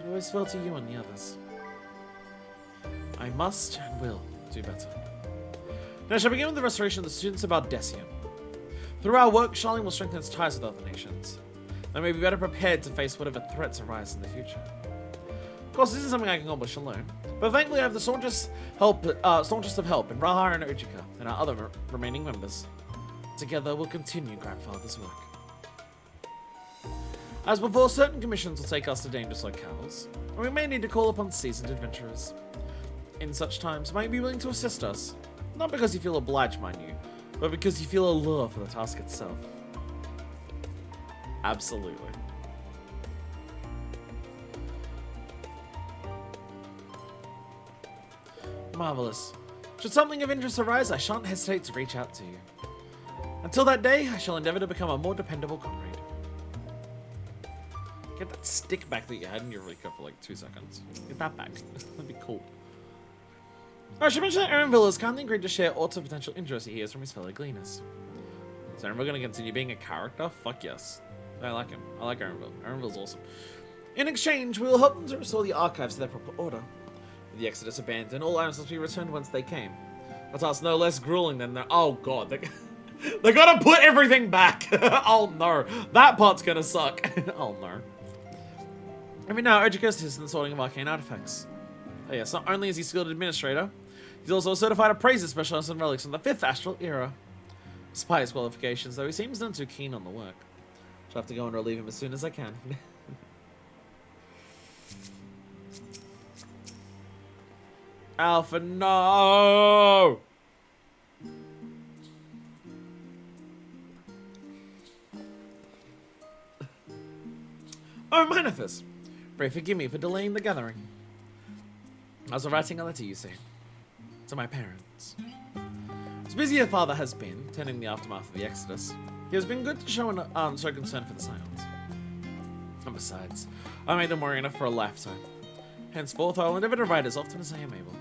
I always fell to you and the others. I must and will do better. Now I shall begin with the restoration of the students of Aldessian. Through our work, Charlene will strengthen its ties with other nations. I may be better prepared to face whatever threats arise in the future. Of course, this isn't something I can accomplish alone, but thankfully I have the staunchest of help in Rahar and Ujika and our other remaining members. Together, we'll continue Grandfather's work. As before, certain commissions will take us to dangerous locales, and we may need to call upon seasoned adventurers. In such times, you might be willing to assist us, not because you feel obliged, mind you, but because you feel a lure for the task itself. Absolutely. Marvelous. Should something of interest arise, I shan't hesitate to reach out to you. Until that day, I shall endeavor to become a more dependable comrade. Get that stick back that you had in your Rika for like 2 seconds. Get that back. That'd be cool. I should mention that Aaronville has kindly agreed to share all the potential interest he hears from his fellow gleaners. Is Aaronville going to continue being a character? Fuck yes. I like him. I like Aaronville. Aaronville's awesome. In exchange, we will help them to restore the archives to their proper order. With the Exodus abandoned, all items must be returned whence they came. A task no less grueling than their— oh god, they gotta put everything back! Oh no, that part's gonna suck. Oh no. Every now, Ojika assists in the sorting of arcane artifacts. Oh yes, not only is he a skilled administrator, he's also a certified appraiser specialist in relics from the 5th Astral Era. Despite his qualifications, though, he seems none too keen on the work. I'll have to go and relieve him as soon as I can. Alpha, no! Oh, Manifest! Pray forgive me for delaying the gathering. I was writing a letter, you see, to my parents. As busy as father has been, tending the aftermath of the Exodus, he has been good to show concern for the silence. And besides, I made them worry enough for a lifetime. Henceforth, I will endeavor to write as often as I am able.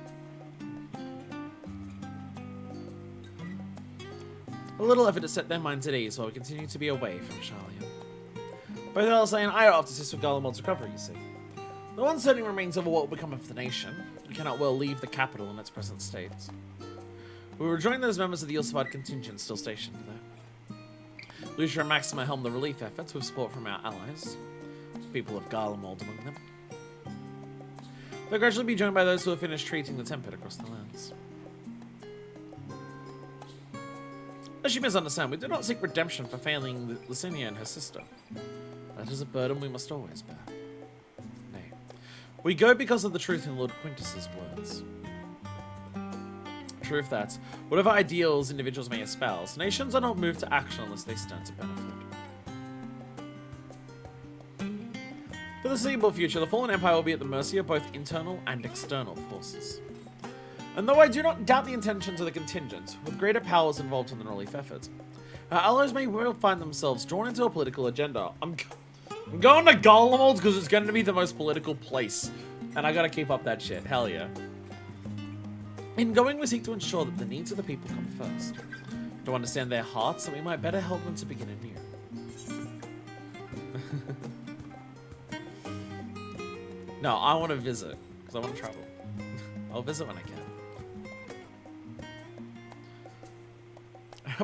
A little effort to set their minds at ease while we continue to be away from Charlian. Both Elsa and I are off to assist with Garlemald's recovery, you see. The uncertainty remains over what will become of the nation. We cannot well leave the capital in its present state. We will rejoin those members of the Ilsabad contingent still stationed there. Lucia and Maxima helm the relief efforts with support from our allies, people of Garlemald among them. They'll gradually be joined by those who have finished treating the Tempest across the lands. As you misunderstand, we do not seek redemption for failing Licinia and her sister. That is a burden we must always bear. Nay, we go because of the truth in Lord Quintus's words. Truth that, whatever ideals individuals may espouse, nations are not moved to action unless they stand to benefit. For the foreseeable future, the Fallen Empire will be at the mercy of both internal and external forces. And though I do not doubt the intentions of the contingent, with greater powers involved in the relief effort, our allies may well find themselves drawn into a political agenda. I'm going to Garlemald because it's going to be the most political place. And I gotta keep up that shit. Hell yeah. In going, we seek to ensure that the needs of the people come first. To understand their hearts, that we might better help them to begin anew. No, I want to visit, because I want to travel. I'll visit when I can.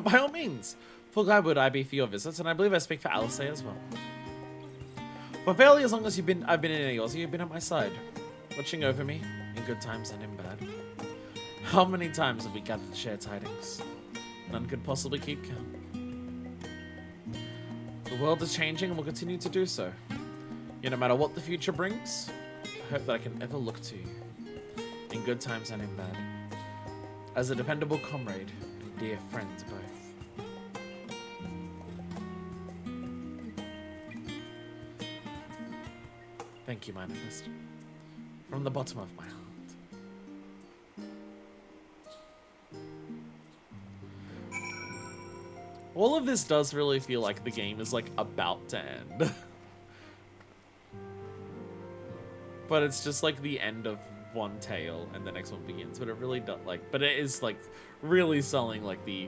By all means, full glad would I be for your visits, and I believe I speak for Alice as well. For fairly as long as I've been in Eos, you've been at my side, watching over me, in good times and in bad. How many times have we gathered to share tidings? None could possibly keep count. The world is changing and will continue to do so. Yet no matter what the future brings, I hope that I can ever look to you, in good times and in bad, as a dependable comrade and dear friend both. Thank you, Manifest. From the bottom of my heart. All of this does really feel like the game is, like, about to end. But it's just, like, the end of one tale, and the next one begins. But it really does, like, but it is, like, really selling, like, the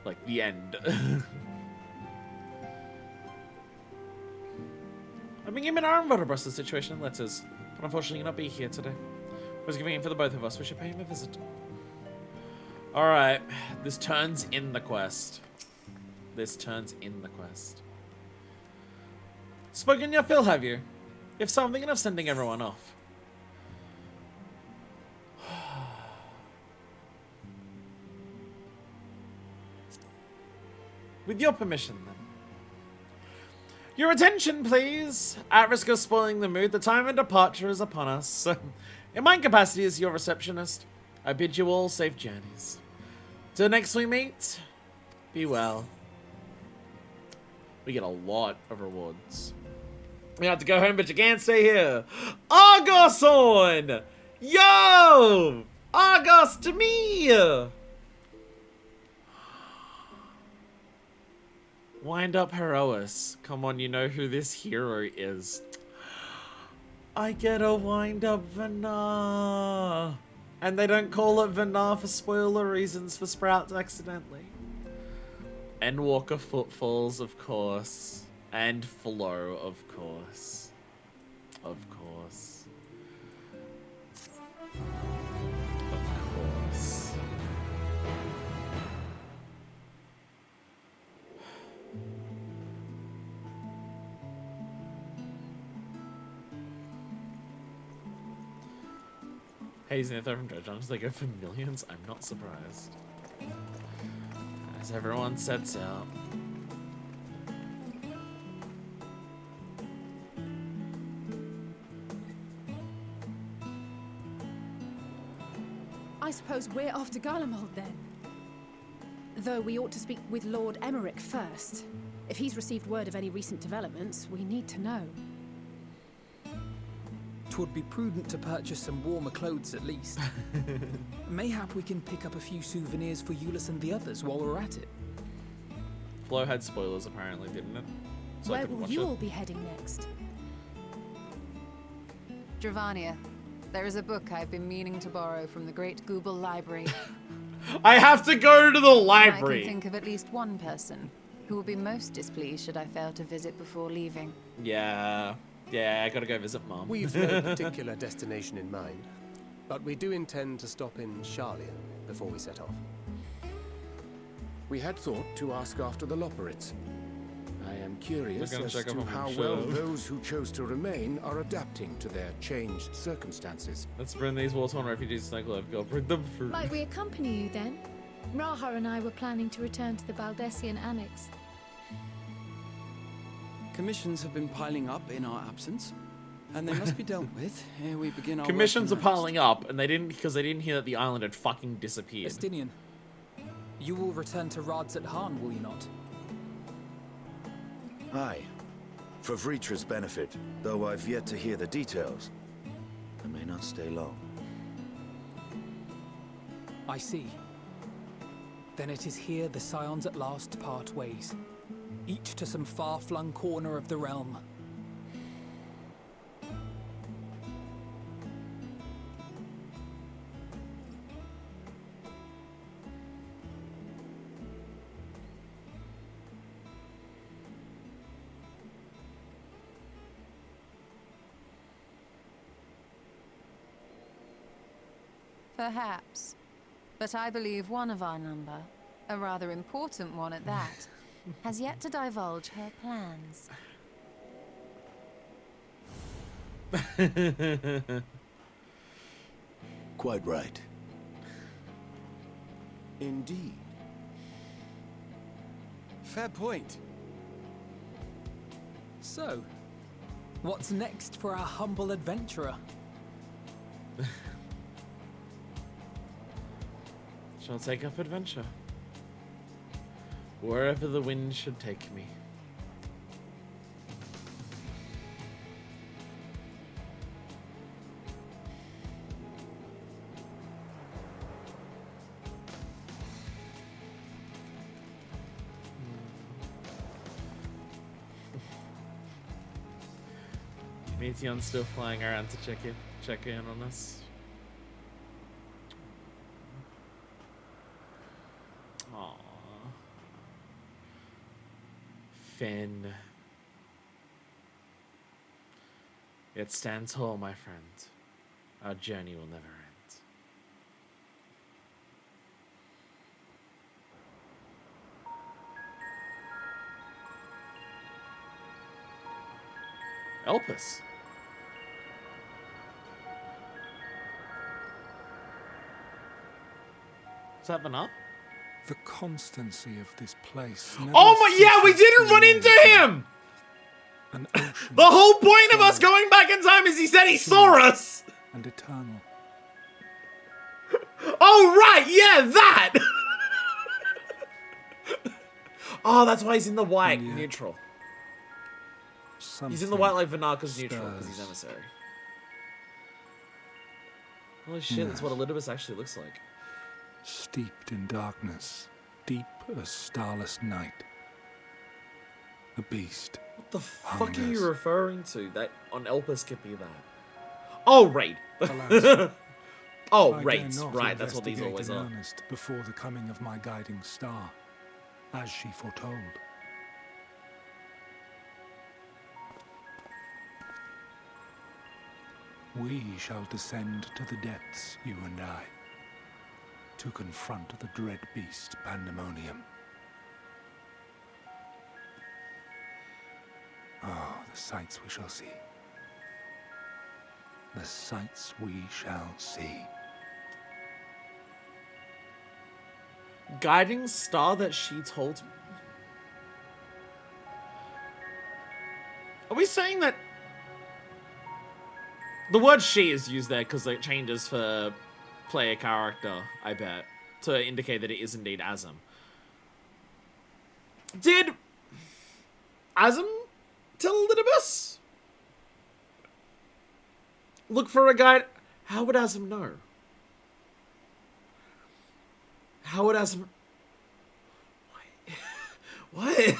Like, the end. I've been given our about the situation in letters, but unfortunately you'll not be here today. I was giving in for the both of us. We should pay him a visit. Alright, this turns in the quest. This turns in the quest. Spoken your fill, have you? If so, I'm thinking of sending everyone off. With your permission, then. Your attention, please. At risk of spoiling the mood, the time of departure is upon us. In my capacity as your receptionist, I bid you all safe journeys. Till next we meet, be well. We get a lot of rewards. We have to go home, but you can't stay here. Argos on! Yo! Argos to me! Wind up Herois. Come on, you know who this hero is. I get a wind up Venar. And they don't call it Venar for spoiler reasons for Sprouts accidentally. Endwalker Footfalls, of course. And Flow, of course. Of course. Of course. Hazing the third from Dredge, honestly, they go for millions? I'm not surprised. As everyone sets out. I suppose we're off to Garlemald then. Though we ought to speak with Lord Emmerich first. If he's received word of any recent developments, we need to know. 'Twould be prudent to purchase some warmer clothes at least. Mayhap we can pick up a few souvenirs for Euless and the others while we're at it. Flow had spoilers apparently, didn't it? So Where will you all be heading next? Dravania, there is a book I've been meaning to borrow from the Great Google Library. I have to go to the library! I can think of at least one person who will be most displeased should I fail to visit before leaving. Yeah. Yeah, I gotta go visit Mom. We've no particular destination in mind, but we do intend to stop in Sharlayan before we set off. We had thought to ask after the Loporrits. I am curious gonna as check up to on how them, well sure. those who chose to remain are adapting to their changed circumstances. Let's bring these war-torn refugees to Snuggle. Go bring them food. Might we accompany you then? Raha and I were planning to return to the Baldessian Annex. Commissions have been piling up in our absence, and they must be dealt with ere we begin our Commissions are work in earnest. piling up, and they didn't because they didn't hear that the island had fucking disappeared. Estinian, you will return to Rads at Han, will you not? Aye. For Vritra's benefit, though I've yet to hear the details. I may not stay long. I see. Then it is here the Scions at last part ways. Each to some far-flung corner of the realm. Perhaps. But I believe one of our number, a rather important one at that, has yet to divulge her plans. Quite right. Indeed. Fair point. So, what's next for our humble adventurer? Shall take up adventure. Wherever the wind should take me. Meteon's still flying around to check in on us. Aww. Finn. Yet stand tall, my friend. Our journey will never end. Elpis. Is that Vanar? The constancy of this place. Oh my, yeah, we didn't run into him! The whole point of us going back in time is he said he saw us! And eternal. Oh, right, yeah, that! Oh, that's why he's in the white, neutral. He's in the white like Vanarka's neutral, because he's emissary. Holy shit, that's what Elidibus actually looks like. Steeped in darkness, deep as starless night. The beast. What the fuck are you referring to? That on Elpis could be that. Oh, Raid. Oh, Raids. Right, that's what these always are. Before the coming of my guiding star, as she foretold. We shall descend to the depths, you and I, to confront the dread beast Pandemonium. Oh, the sights we shall see. The sights we shall see. Guiding star that she told me. Are we saying that the word she is used there because it changes for player character, I bet, to indicate that it is indeed Azam. Did Azam tell Elidibus? Look for a guide. How would Azam know? How would Azam... What?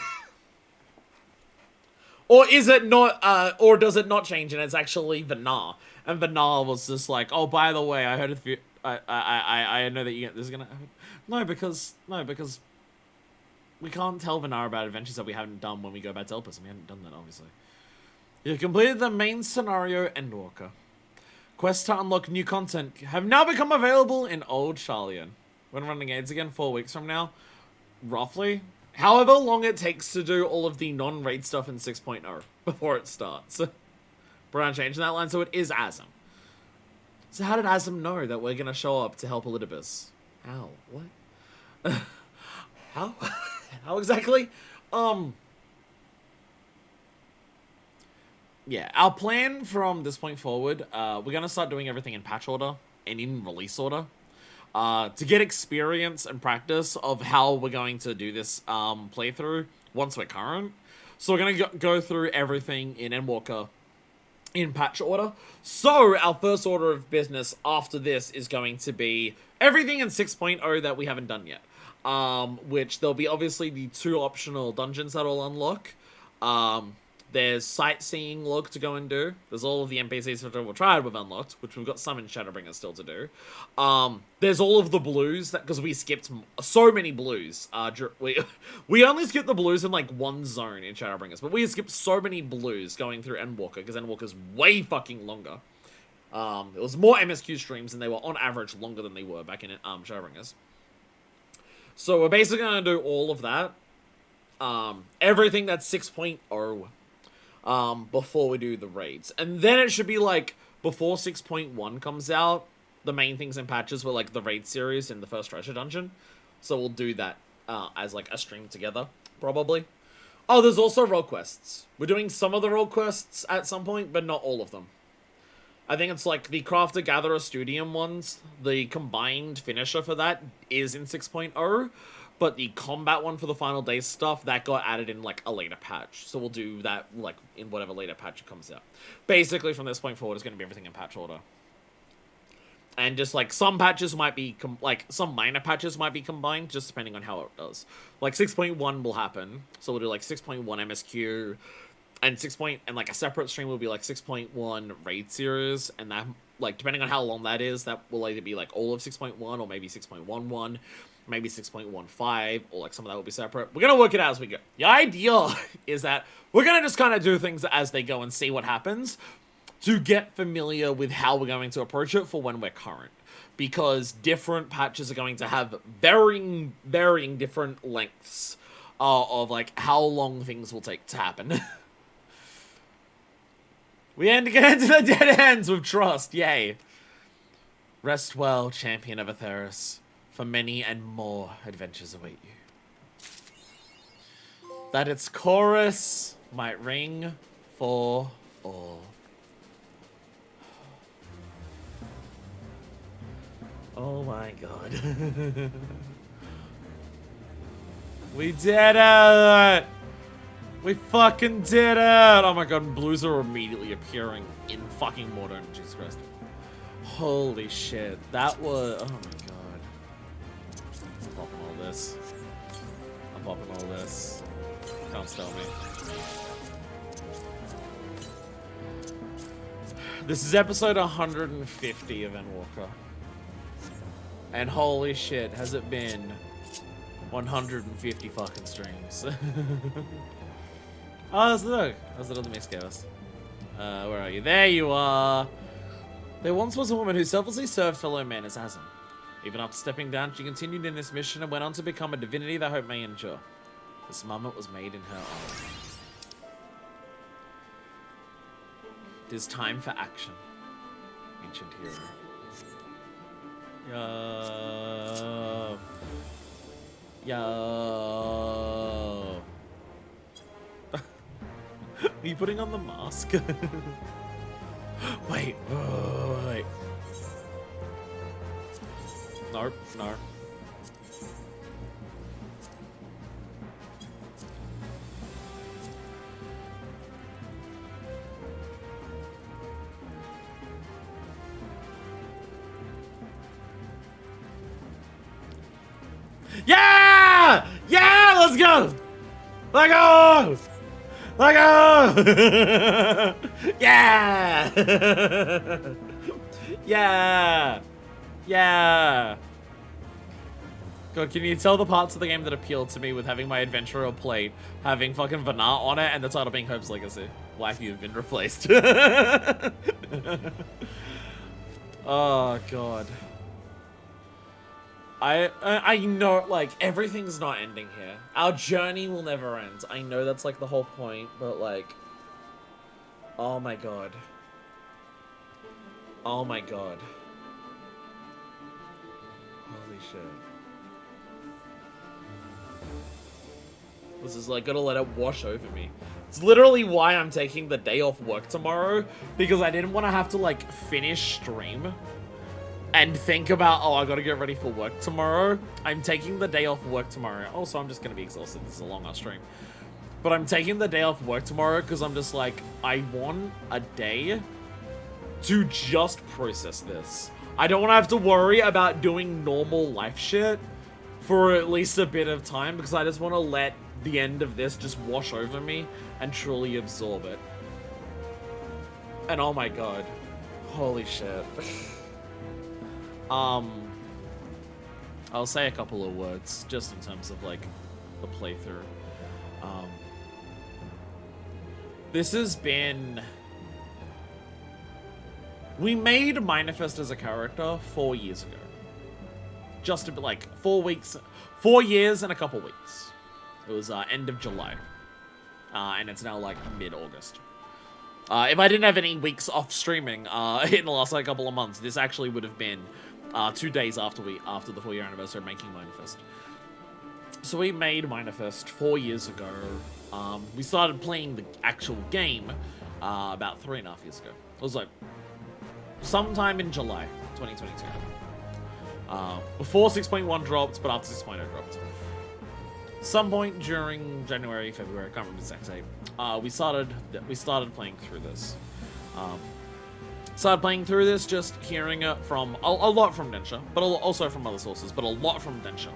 Or is it not, or does it not change and it's actually Vanar? And Vanar was just like, oh, by the way, I heard if you... I know that this is gonna happen. No, because we can't tell Vanar about adventures that we haven't done when we go back to Elpis, and we haven't done that, obviously. You've completed the main scenario, Endwalker. Quests to unlock new content have now become available in Old Sharlayan. When running aids again 4 weeks from now, roughly. However long it takes to do all of the non-raid stuff in 6.0 before it starts. Brown changing that line, so it is Azam. So how did Azam know that we're gonna show up to help Elidibus? How? What? How? How exactly? Yeah, our plan from this point forward, we're gonna start doing everything in patch order and in release order. To get experience and practice of how we're going to do this playthrough once we're current. So we're going to go through everything in Endwalker in patch order. So our first order of business after this is going to be everything in 6.0 that we haven't done yet. Which there'll be obviously the 2 optional dungeons that will unlock. There's sightseeing log to go and do. There's all of the NPCs that we'll try we've unlocked, which we've got some in Shadowbringers still to do. There's all of the blues, that because we skipped so many blues. We only skipped the blues in like one zone in Shadowbringers, but we skipped so many blues going through Endwalker, because Endwalker's way fucking longer. It was more MSQ streams, and they were on average longer than they were back in Shadowbringers. So we're basically going to do all of that. Everything that's 6.0. Before we do the raids. And then it should be like, before 6.1 comes out, the main things and patches were like the raid series and the first treasure dungeon. So we'll do that as like a stream together, probably. Oh, there's also role quests. We're doing some of the role quests at some point, but not all of them. I think it's like the Crafter, Gatherer, Studium ones. The combined finisher for that is in 6.0. But the combat one for the final day stuff, that got added in, like, a later patch. So we'll do that, like, in whatever later patch it comes out. Basically, from this point forward, it's going to be everything in patch order. And just, like, some patches might be, some minor patches might be combined, just depending on how it does. Like, 6.1 will happen. So we'll do, like, 6.1 MSQ. And like, a separate stream will be, like, 6.1 raid series. And that, like, depending on how long that is, that will either be, like, all of 6.1 or maybe 6.11. maybe 6.15, or like some of that will be separate. We're gonna work it out as we go. The idea is that we're gonna just kind of do things as they go and see what happens to get familiar with how we're going to approach it for when we're current. Because different patches are going to have varying different lengths of like how long things will take to happen. We end to get into the dead ends with trust, yay. Rest well, champion of Atheros, for many and more adventures await you. That its chorus might ring for all. Oh my god. We did it! We fucking did it! Oh my god, and blues are immediately appearing in fucking Modern. Jesus Christ. Holy shit. That was... Oh my god. I'm popping all this. I'm popping all this. Can't stop me. This is episode 150 of Endwalker. And holy shit, has it been 150 fucking streams. Oh, that's the dog. That's the dog that makes chaos. Where are you? There you are. There once was a woman who selflessly served fellow men as Azim. Even after stepping down, she continued in this mission and went on to become a divinity that hope may endure. This moment was made in her honor. It is time for action, ancient hero. Yo. Yo. Are you putting on the mask? Wait. Wait. Nope. No. Yeah! Yeah! Let's go! Let go! Let go! Yeah! Yeah! Yeah! God, can you tell the parts of the game that appealed to me with having my adventurer plate, having fucking Vanat on it, and the title being Hope's Legacy? Wife, you've been replaced. Oh, God. I know, like, everything's not ending here. Our journey will never end. I know that's, like, the whole point, but, like... Oh, my God. Oh, my God. Holy shit. This is, like, gonna let it wash over me. It's literally why I'm taking the day off work tomorrow, because I didn't want to have to, like, finish stream and think about, oh, I gotta get ready for work tomorrow. I'm taking the day off work tomorrow. Also, I'm just gonna be exhausted. This is a long-ass stream. But I'm taking the day off work tomorrow because I'm just like, I want a day to just process this. I don't want to have to worry about doing normal life shit for at least a bit of time because I just want to let the end of this just wash over me and truly absorb it. And oh my god. Holy shit. I'll say a couple of words just in terms of like the playthrough. This has been... We made Minifest as a character 4 years ago. Just a bit like 4 years and a couple weeks. It was end of July. And it's now like mid-August. If I didn't have any weeks off streaming in the last like couple of months, this actually would have been 2 days after the 4-year anniversary of making Minifest. So we made Minifest 4 years ago. We started playing the actual game about 3.5 years ago. It was like sometime in July 2022. Before 6.1 dropped, but after 6.0 dropped. Some point during January, February, I can't remember the exact date. We started playing through this. Started playing through this, just hearing it from a lot from Densha, but also from other sources, but a lot from Densha.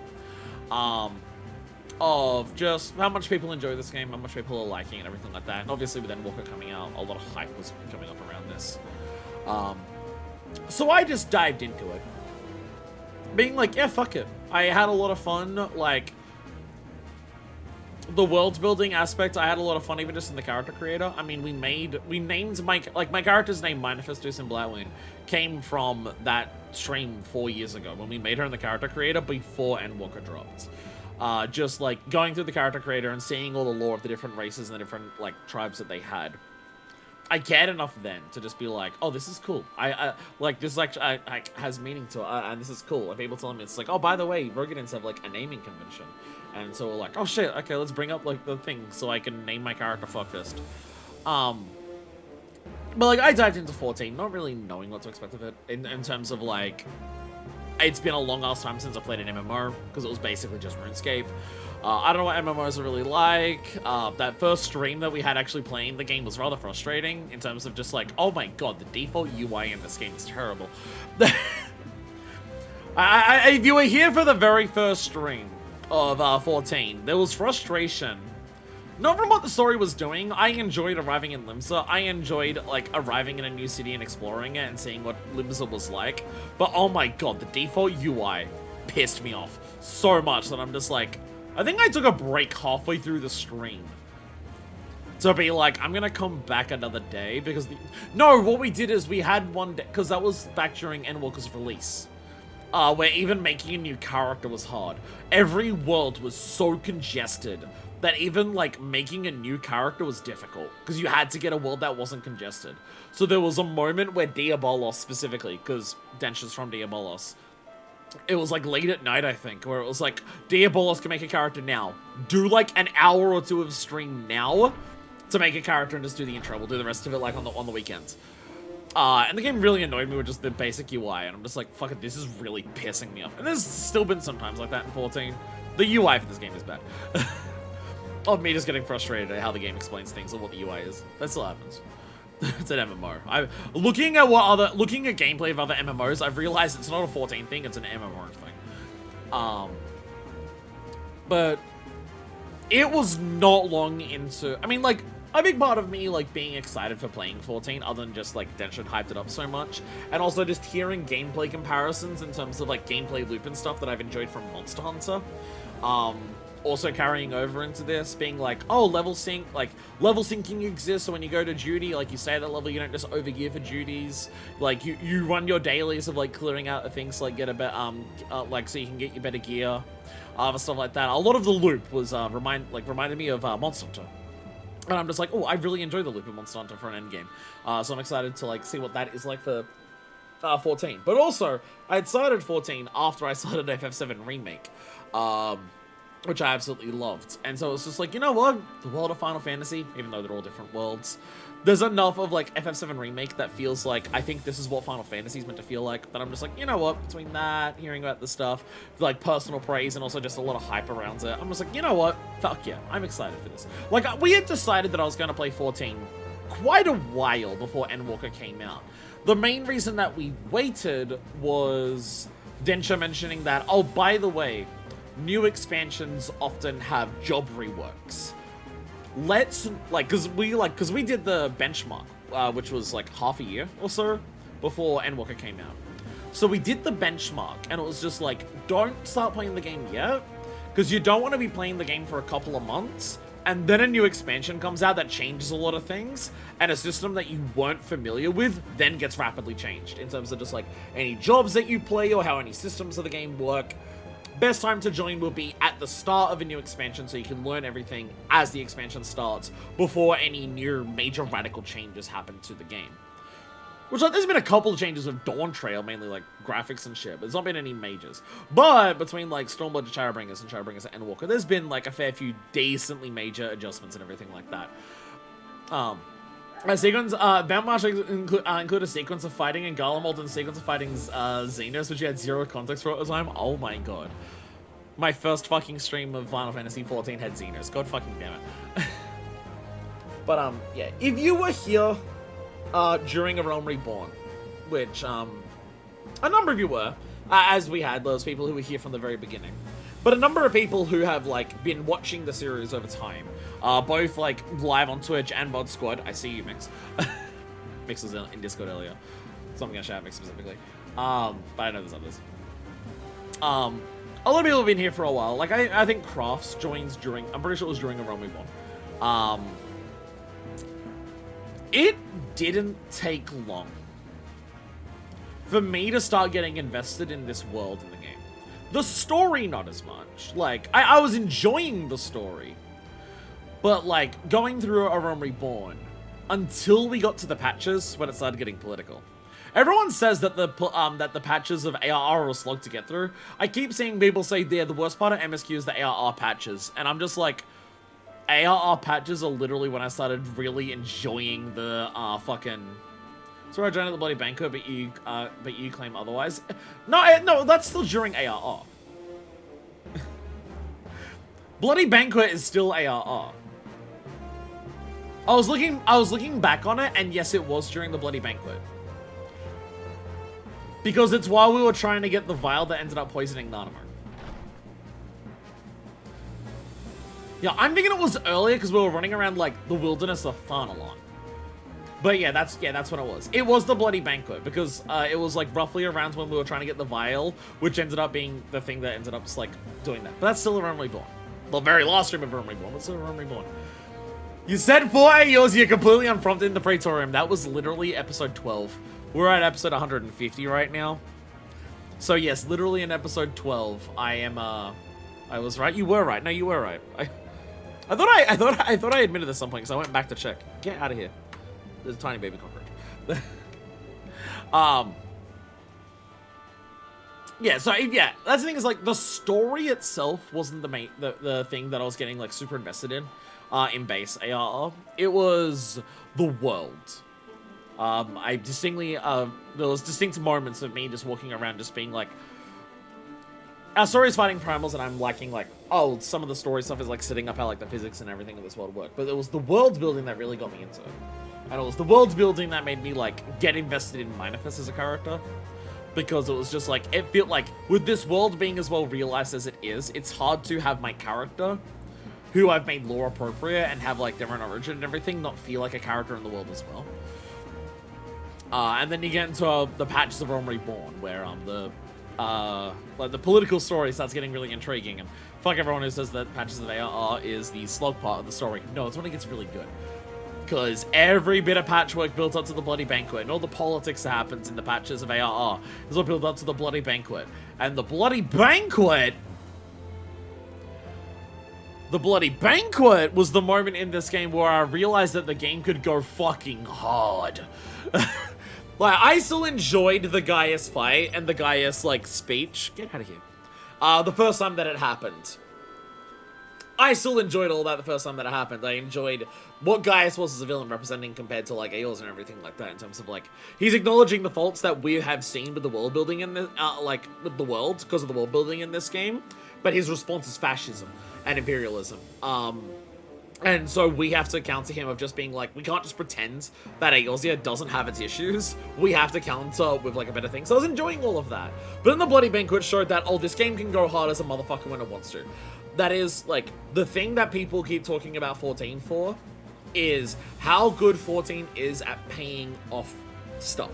Of just how much people enjoy this game, how much people are liking it, everything like that. And obviously with Endwalker coming out, a lot of hype was coming up around this. So I just dived into it. Being like, yeah, fuck it. I had a lot of fun, like, the world building aspect, I had a lot of fun even just in the character creator. I mean, we named my character's name, Manifestus in Blatwin, came from that stream 4 years ago when we made her in the character creator before Endwalker dropped. Just like going through the character creator and seeing all the lore of the different races and the different like tribes that they had. I cared enough then to just be like, oh, this is cool. I like this actually has meaning to it, and this is cool. And people telling me it's like, oh, by the way, Rogadins have like a naming convention, and so we're like, oh shit, okay, let's bring up like the thing so I can name my character Fuckfist. But like I dived into 14, not really knowing what to expect of it in terms of like, it's been a long ass time since I played an MMO because it was basically just RuneScape. I don't know what MMOs are really like. That first stream that we had actually playing the game was rather frustrating in terms of just like, oh my god, the default UI in this game is terrible. If you were here for the very first stream of 14, there was frustration. Not from what the story was doing. I enjoyed arriving in Limsa. I enjoyed like arriving in a new city and exploring it and seeing what Limsa was like. But oh my god, the default UI pissed me off so much that I'm just like, I think I took a break halfway through the stream to be like, I'm gonna come back another day because no, what we did is we had one day, because that was back during Endwalker's release, where even making a new character was hard. Every world was so congested that even like making a new character was difficult because you had to get a world that wasn't congested. So there was a moment where Diabolos specifically, because Densha's from Diabolos, it was like late at night, I think, where it was like, Diabolos can make a character now. Do like an hour or two of stream now to make a character and just do the intro. We'll do the rest of it like on the weekends. And the game really annoyed me with just the basic UI, and I'm just like, fuck it, this is really pissing me off. And there's still been sometimes like that in 14. The UI for this game is bad. Of me just getting frustrated at how the game explains things and what the UI is. That still happens. It's an MMO. Looking at gameplay of other MMOs, I've realized it's not a 14 thing, it's an MMO thing. But it was not long into, I mean, like, a big part of me, like, being excited for playing 14, other than just, like, Denshin hyped it up so much, and also just hearing gameplay comparisons in terms of, like, gameplay loop and stuff that I've enjoyed from Monster Hunter. Also carrying over into this, being like, oh, level syncing exists, so when you go to duty, like, you stay at that level, you don't just overgear for duties. Like, you run your dailies of, like, clearing out the things, like, get a bit, like, so you can get your better gear, stuff like that. A lot of the loop was, reminded me of, Monster Hunter. And I'm just like, oh, I really enjoy the loop of Monster Hunter for an endgame. So I'm excited to, like, see what that is like for 14. But also, I had started 14 after I started FF7 Remake, which I absolutely loved. And so it's just like, you know what? The world of Final Fantasy, even though they're all different worlds, there's enough of, like, FF7 Remake that feels like, I think this is what Final Fantasy is meant to feel like, that I'm just like, you know what? Between that, hearing about the stuff, like, personal praise, and also just a lot of hype around it, I'm just like, you know what? Fuck yeah, I'm excited for this. Like, we had decided that I was going to play 14 quite a while before Endwalker came out. The main reason that we waited was Densha mentioning that, oh, by the way, new expansions often have job reworks. Let's, like, because we did the benchmark, which was like half a year or so before Endwalker came out. So we did the benchmark, and it was just like, don't start playing the game yet, because you don't want to be playing the game for a couple of months, and then a new expansion comes out that changes a lot of things, and a system that you weren't familiar with then gets rapidly changed in terms of just like any jobs that you play or how any systems of the game work. Best time to join will be at the start of a new expansion so you can learn everything as the expansion starts before any new major radical changes happen to the game. Which, like, there's been a couple of changes with Dawn Trail, mainly like graphics and shit, but there's not been any majors. But between like Stormblood to Shadowbringers and Shadowbringers to Endwalker, there's been like a fair few decently major adjustments and everything like that. A sequence, Bammarsh include a sequence of fighting in Garlemald and a sequence of fighting Xenos, which you had zero context for at the time. Oh my god. My first fucking stream of Final Fantasy XIV had Xenos. God fucking damn it. But, yeah. If you were here, during A Realm Reborn, which, a number of you were, as we had those people who were here from the very beginning. But a number of people who have, like, been watching the series over time, both, like, live on Twitch and Mod Squad. I see you, Mix. Mix was in Discord earlier. So I'm gonna shout out Mix specifically. But I know there's others. a lot of people have been here for a while. Like, I think Crafts joins during, I'm pretty sure it was during A Realm Reborn. It didn't take long for me to start getting invested in this world in the game. The story, not as much. Like, I was enjoying the story. But, like, going through A Realm Reborn, until we got to the patches, when it started getting political. Everyone says that the patches of ARR are a slog to get through. I keep seeing people say the worst part of MSQ is the ARR patches. And I'm just like, ARR patches are literally when I started really enjoying the, fucking... Sorry, I joined at the Bloody Banquet, but you claim otherwise. No, that's still during ARR. Bloody Banquet is still ARR. I was looking back on it, and yes, it was during the Bloody Banquet. Because it's while we were trying to get the vial that ended up poisoning Nanamo. Yeah, I'm thinking it was earlier because we were running around, like, the wilderness of Farnalon. But yeah, that's what it was. It was the Bloody Banquet, because it was, like, roughly around when we were trying to get the vial, which ended up being the thing that ended up just, like, doing that. But that's still A Realm Reborn. The very last stream of A Realm Reborn, but still A Realm Reborn. You said 4 AOs, you're completely unprompted in the Praetorium. That was literally episode 12. We're at episode 150 right now. So yes, literally in episode 12, I am, I was right. You were right. No, you were right. I thought I admitted this at some point because I went back to check. Get out of here. There's a tiny baby cockroach. Yeah, so yeah, that's the thing is, like, the story itself wasn't the thing that I was getting, like, super invested in base ARR. It was the world. I distinctly, there was distinct moments of me just walking around just being like, our story is fighting primals and I'm liking, like, oh, some of the story stuff is, like, setting up how, like, the physics and everything of this world work. But it was the world building that really got me into it. And it was the world building that made me, like, get invested in Minifest as a character. Because it was just, like, it felt like, with this world being as well realized as it is, it's hard to have my character, who I've made lore appropriate and have, like, their own origin and everything, not feel like a character in the world as well. And then you get into the patches of Realm Reborn, where like the political story starts getting really intriguing, and fuck everyone who says that patches of ARR is the slog part of the story. No, it's when it gets really good. Because every bit of patchwork built up to the Bloody Banquet, and all the politics that happens in the patches of ARR is all built up to the Bloody Banquet. And the Bloody Banquet... The Bloody Banquet was the moment in this game where I realized that the game could go fucking hard. Like, I still enjoyed the Gaius fight and the Gaius, like, speech. Get out of here. The first time that it happened. I still enjoyed all that the first time that it happened. I enjoyed what Gaius was as a villain representing compared to, like, Eos and everything like that, in terms of, like, he's acknowledging the faults that we have seen with the world building in this, like, with the world, because of the world building in this game, but his response is fascism and imperialism. And so we have to counter him of just being like, we can't just pretend that Eorzea doesn't have its issues. We have to counter with, like, a better thing. So I was enjoying all of that. But then the Bloody Banquet showed that, oh, this game can go hard as a motherfucker when it wants to. That is, like, the thing that people keep talking about 14 for is how good 14 is at paying off stuff.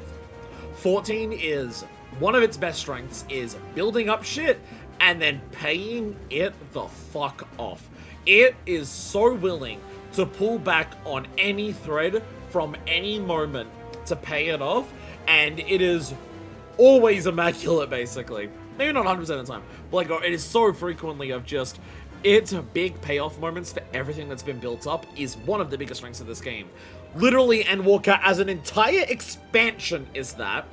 14 is, one of its best strengths is building up shit and then paying it the fuck off. It is so willing to pull back on any thread from any moment to pay it off, and it is always immaculate, basically. Maybe not 100% of the time, but, like, it is so frequently of just, its big payoff moments for everything that's been built up is one of the biggest strengths of this game. Literally, Endwalker as an entire expansion is that,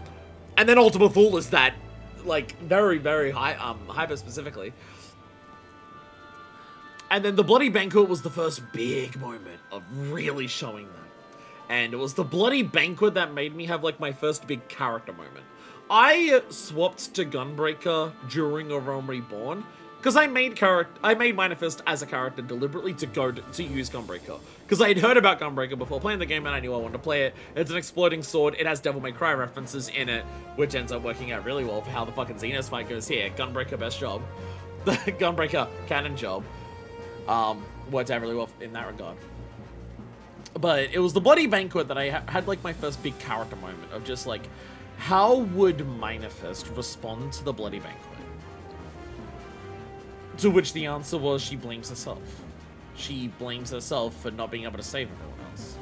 and then Ultima Thule is that, like, very, very high, hyper specifically. And then the Bloody Banquet was the first big moment of really showing that. And it was the Bloody Banquet that made me have, like, my first big character moment. I swapped to Gunbreaker during A Realm Reborn, because I made Minifest as a character deliberately to use Gunbreaker. Because I had heard about Gunbreaker before playing the game and I knew I wanted to play it. It's an exploding sword, it has Devil May Cry references in it, which ends up working out really well for how the fucking Xenos fight goes here. Gunbreaker, best job. The Gunbreaker, canon job. Worked out really well in that regard. But it was the Bloody Banquet that I had, like, my first big character moment of just, like, how would Minifest respond to the Bloody Banquet? To which the answer was she blames herself. She blames herself for not being able to save everyone else.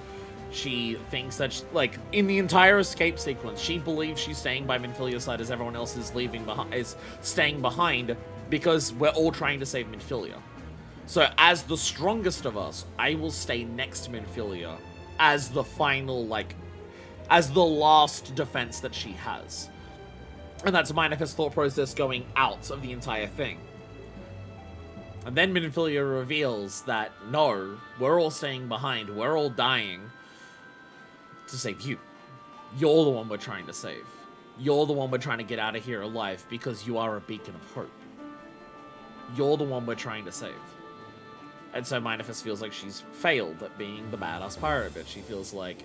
She thinks that, like, in the entire escape sequence, she believes she's staying by Minfilia's side as everyone else is staying behind because we're all trying to save Minfilia. So as the strongest of us, I will stay next to Minfilia as the final, like, as the last defense that she has. And that's Minifest's thought process going out of the entire thing. And then Minfilia reveals that, no, we're all staying behind, we're all dying to save you. You're the one we're trying to save. You're the one we're trying to get out of here alive because you are a beacon of hope. You're the one we're trying to save. And so Minifest feels like she's failed at being the badass pirate bitch. She feels like,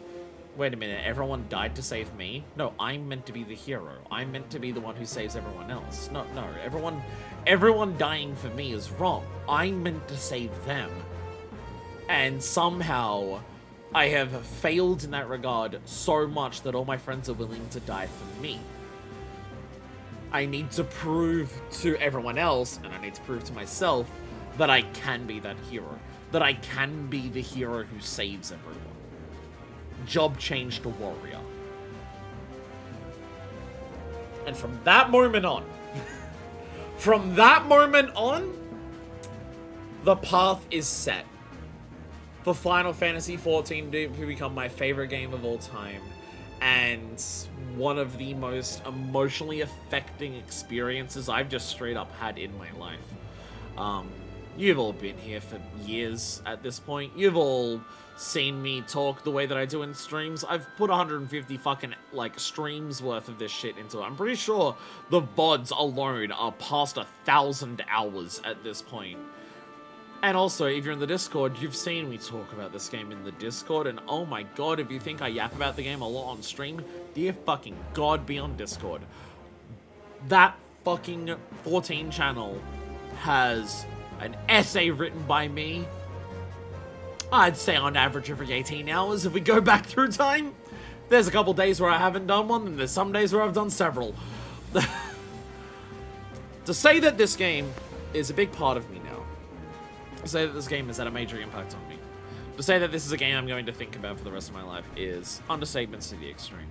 wait a minute, everyone died to save me? No, I'm meant to be the hero. I'm meant to be the one who saves everyone else. No, everyone dying for me is wrong. I'm meant to save them. And somehow I have failed in that regard so much that all my friends are willing to die for me. I need to prove to everyone else, and I need to prove to myself, that I can be that hero. That I can be the hero who saves everyone. Job change to warrior. And from that moment on, the path is set for Final Fantasy XIV to become my favorite game of all time, and one of the most emotionally affecting experiences I've just straight up had in my life. You've all been here for years at this point. You've all seen me talk the way that I do in streams. I've put 150 fucking, like, streams worth of this shit into it. I'm pretty sure the VODs alone are past 1,000 hours at this point. And also, if you're in the Discord, you've seen me talk about this game in the Discord, and oh my god, if you think I yap about the game a lot on stream, dear fucking god, be on Discord. That fucking 14 channel has an essay written by me, I'd say on average every 18 hours if we go back through time. There's a couple days where I haven't done one, and there's some days where I've done several. To say that this game is a big part of me now, to say that this game has had a major impact on me, to say that this is a game I'm going to think about for the rest of my life is understatements to the extreme.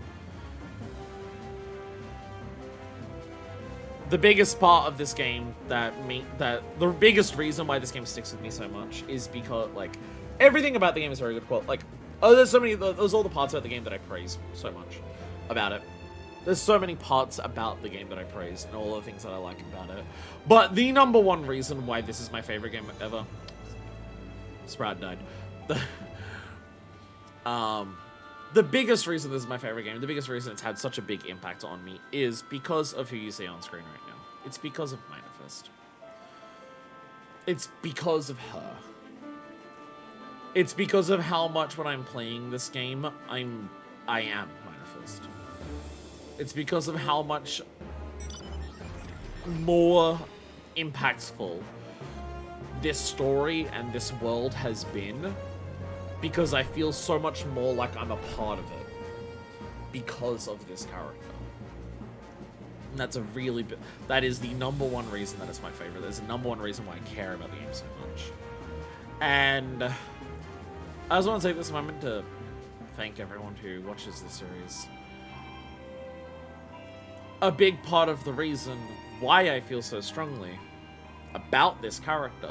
The biggest part of this game the biggest reason why this game sticks with me so much is because, like, everything about the game is very good quality. Like, there's all the parts about the game that I praise so much about it. There's so many parts about the game that I praise and all the things that I like about it. But the number one reason why this is my favorite game ever, Sprout died. The biggest reason this is my favorite game, the biggest reason it's had such a big impact on me is because of who you see on screen right now. It's because of Minifest. It's because of her. It's because of how much when I'm playing this game, I am Minifest. It's because of how much more impactful this story and this world has been, because I feel so much more like I'm a part of it because of this character. And that's that is the number one reason that it's my favorite. That's the number one reason why I care about the game so much. And I just want to take this moment to thank everyone who watches the series. A big part of the reason why I feel so strongly about this character,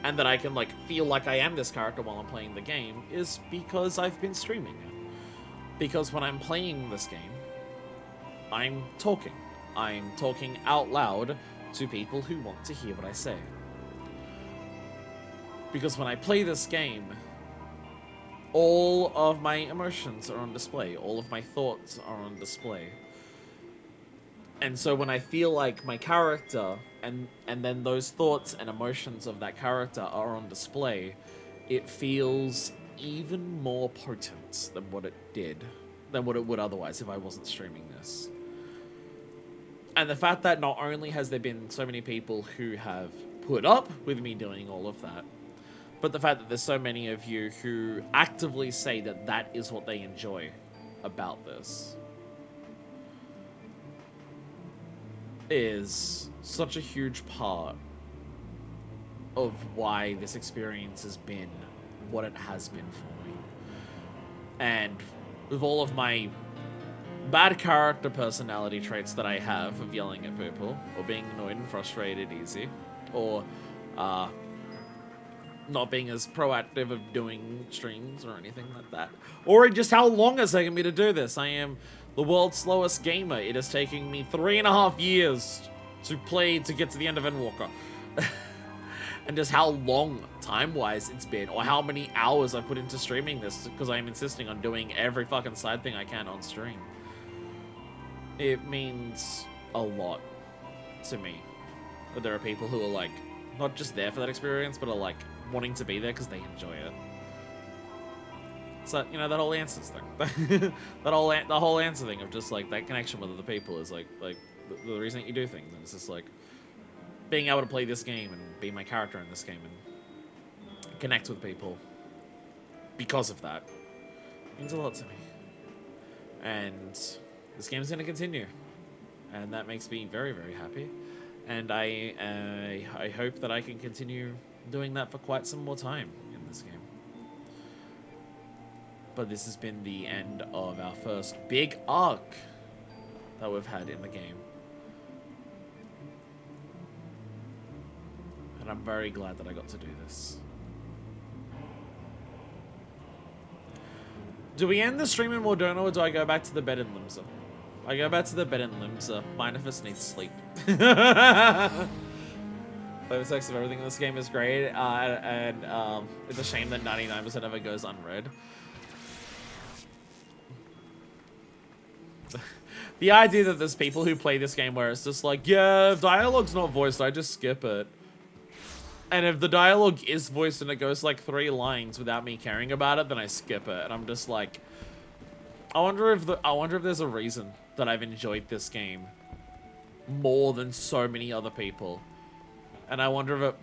and that I can, like, feel like I am this character while I'm playing the game, is because I've been streaming it. Because when I'm playing this game, I'm talking. I'm talking out loud to people who want to hear what I say. Because when I play this game, all of my emotions are on display. All of my thoughts are on display. And so when I feel like my character and then those thoughts and emotions of that character are on display, it feels even more potent than what it would otherwise if I wasn't streaming this. And the fact that not only has there been so many people who have put up with me doing all of that, but the fact that there's so many of you who actively say that that is what they enjoy about this is such a huge part of why this experience has been what it has been for me. And with all of my bad character personality traits that I have of yelling at people, or being annoyed and frustrated easy, or not being as proactive of doing streams or anything like that, or just how long it's taken me to do this. I am the world's slowest gamer. It is taking me 3.5 years to get to the end of Endwalker. And just how long, time-wise, it's been, or how many hours I've put into streaming this, because I am insisting on doing every fucking side thing I can on stream. It means a lot to me. But there are people who are like, not just there for that experience, but are like, wanting to be there because they enjoy it. So, you know, that whole answers thing. The whole answer thing of just, like, that connection with other people is, like the reason that you do things. And it's just, like, being able to play this game and be my character in this game and connect with people because of that means a lot to me. And this game is going to continue. And that makes me very, very happy. And I hope that I can continue doing that for quite some more time in this game. But this has been the end of our first big arc that we've had in the game. And I'm very glad that I got to do this. Do we end the stream in Mordona, or do I go back to the bed in Limsa? I go back to the bed in Limsa. Minifus needs sleep. Sex of everything in this game is great, and it's a shame that 99% of it goes unread. The idea that there's people who play this game where it's just like, yeah, if dialogue's not voiced, I just skip it. And if the dialogue is voiced and it goes like 3 lines without me caring about it, then I skip it. And I'm just like, I wonder if there's a reason that I've enjoyed this game more than so many other people. And I wonder if it...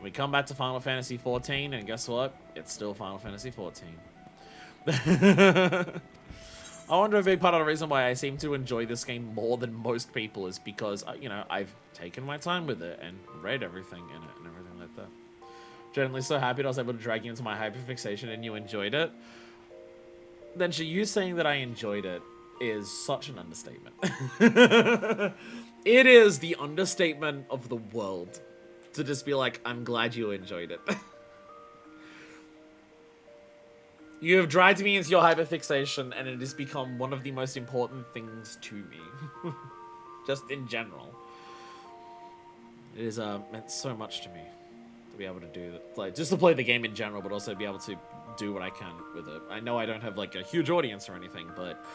We come back to Final Fantasy XIV, and guess what? It's still Final Fantasy XIV. I wonder if a big part of the reason why I seem to enjoy this game more than most people is because, you know, I've taken my time with it and read everything in it and everything like that. Genuinely so happy that I was able to drag you into my hyperfixation and you enjoyed it. Then you saying that I enjoyed it is such an understatement. It is the understatement of the world to just be like, I'm glad you enjoyed it. You have dragged me into your hyperfixation, and it has become one of the most important things to me. Just in general. It has meant so much to me to be able to do that. Like, just to play the game in general, but also be able to do what I can with it. I know I don't have like a huge audience or anything, but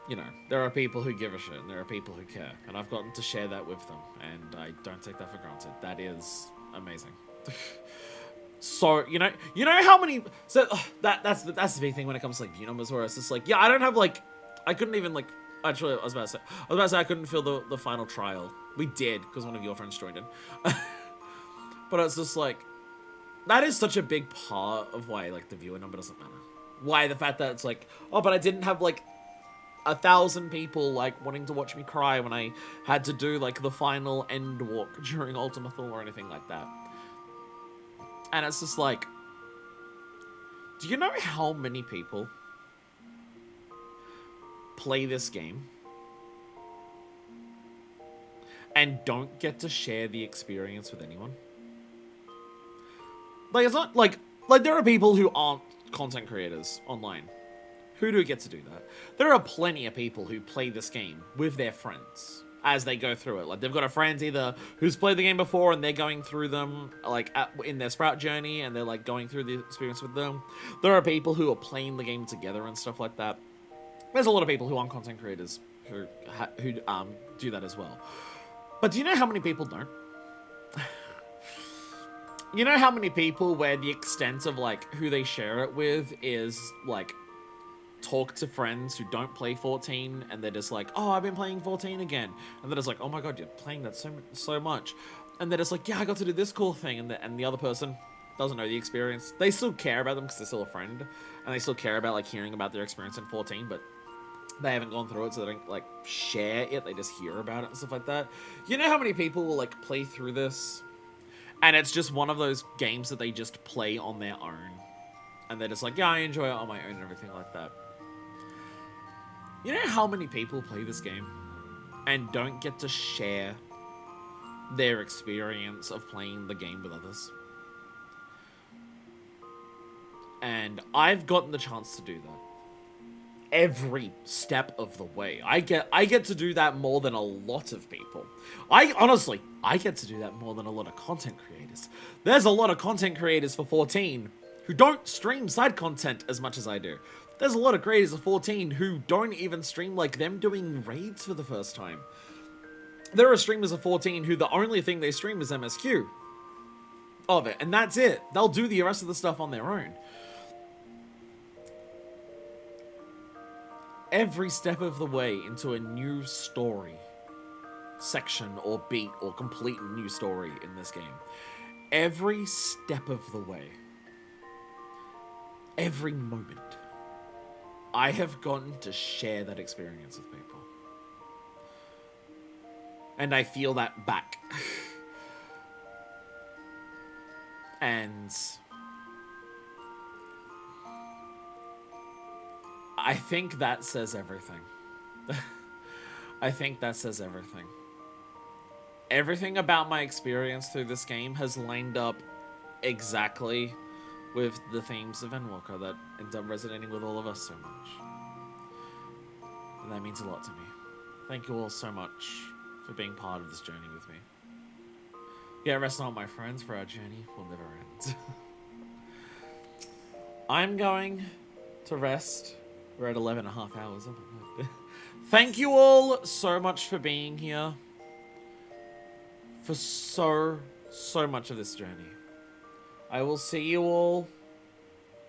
you know, there are people who give a shit, and there are people who care, and I've gotten to share that with them, and I don't take that for granted. That is amazing. So, you know how many, so that's the big thing when it comes to like view numbers, where it's just like, yeah, I don't have like, I couldn't even like, actually I was about to say I couldn't feel the final trial. We did, because one of your friends joined in. But it's just like, that is such a big part of why like the viewer number doesn't matter. Why the fact that it's like, oh, but I didn't have like 1,000 people like wanting to watch me cry when I had to do like the final end walk during Ultima Thule or anything like that. And it's just like, do you know how many people play this game and don't get to share the experience with anyone? Like, it's not like there are people who aren't content creators online. Who do get to do that? There are plenty of people who play this game with their friends as they go through it. Like, they've got a friend either who's played the game before and they're going through them, like, in their Sprout journey, and they're, like, going through the experience with them. There are people who are playing the game together and stuff like that. There's a lot of people who aren't content creators who do that as well. But do you know how many people don't? You know how many people where the extent of, like, who they share it with is, like, talk to friends who don't play 14, and they're just like, oh, I've been playing 14 again. And they're just like, oh my god, you're playing that so much. And they're just like, yeah, I got to do this cool thing. And the other person doesn't know the experience. They still care about them because they're still a friend. And they still care about, like, hearing about their experience in 14, but they haven't gone through it, so they don't, like, share it. They just hear about it and stuff like that. You know how many people will, like, play through this? And it's just one of those games that they just play on their own. And they're just like, yeah, I enjoy it on my own and everything like that. You know how many people play this game and don't get to share their experience of playing the game with others? And I've gotten the chance to do that. Every step of the way. I get to do that more than a lot of people. I get to do that more than a lot of content creators. There's a lot of content creators for 14 who don't stream side content as much as I do. There's a lot of creators of 14 who don't even stream like them doing raids for the first time. There are streamers of 14 who the only thing they stream is MSQ of it, and that's it. They'll do the rest of the stuff on their own. Every step of the way into a new story, section or beat or complete new story in this game. Every step of the way, every moment, I have gotten to share that experience with people. And I feel that back. And I think that says everything. I think that says everything. Everything about my experience through this game has lined up exactly with the themes of Endwalker that end up resonating with all of us so much. And that means a lot to me. Thank you all so much for being part of this journey with me. Yeah, rest not, my friends, for our journey will never end. I'm going to rest. We're at 11.5 hours. Oh my god. Thank you all so much for being here. For so much of this journey. I will see you all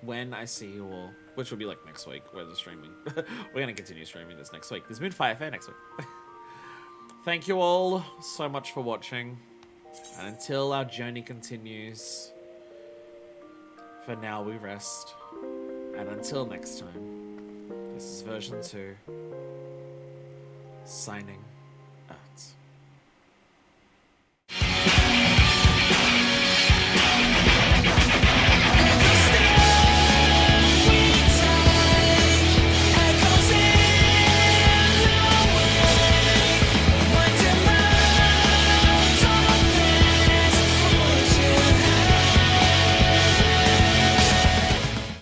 when I see you all. Which will be like next week. We're just streaming. We're going to continue streaming this next week. There's Moonfire Fair next week. Thank you all so much for watching. And until our journey continues, for now we rest. And until next time, this is version 2, signing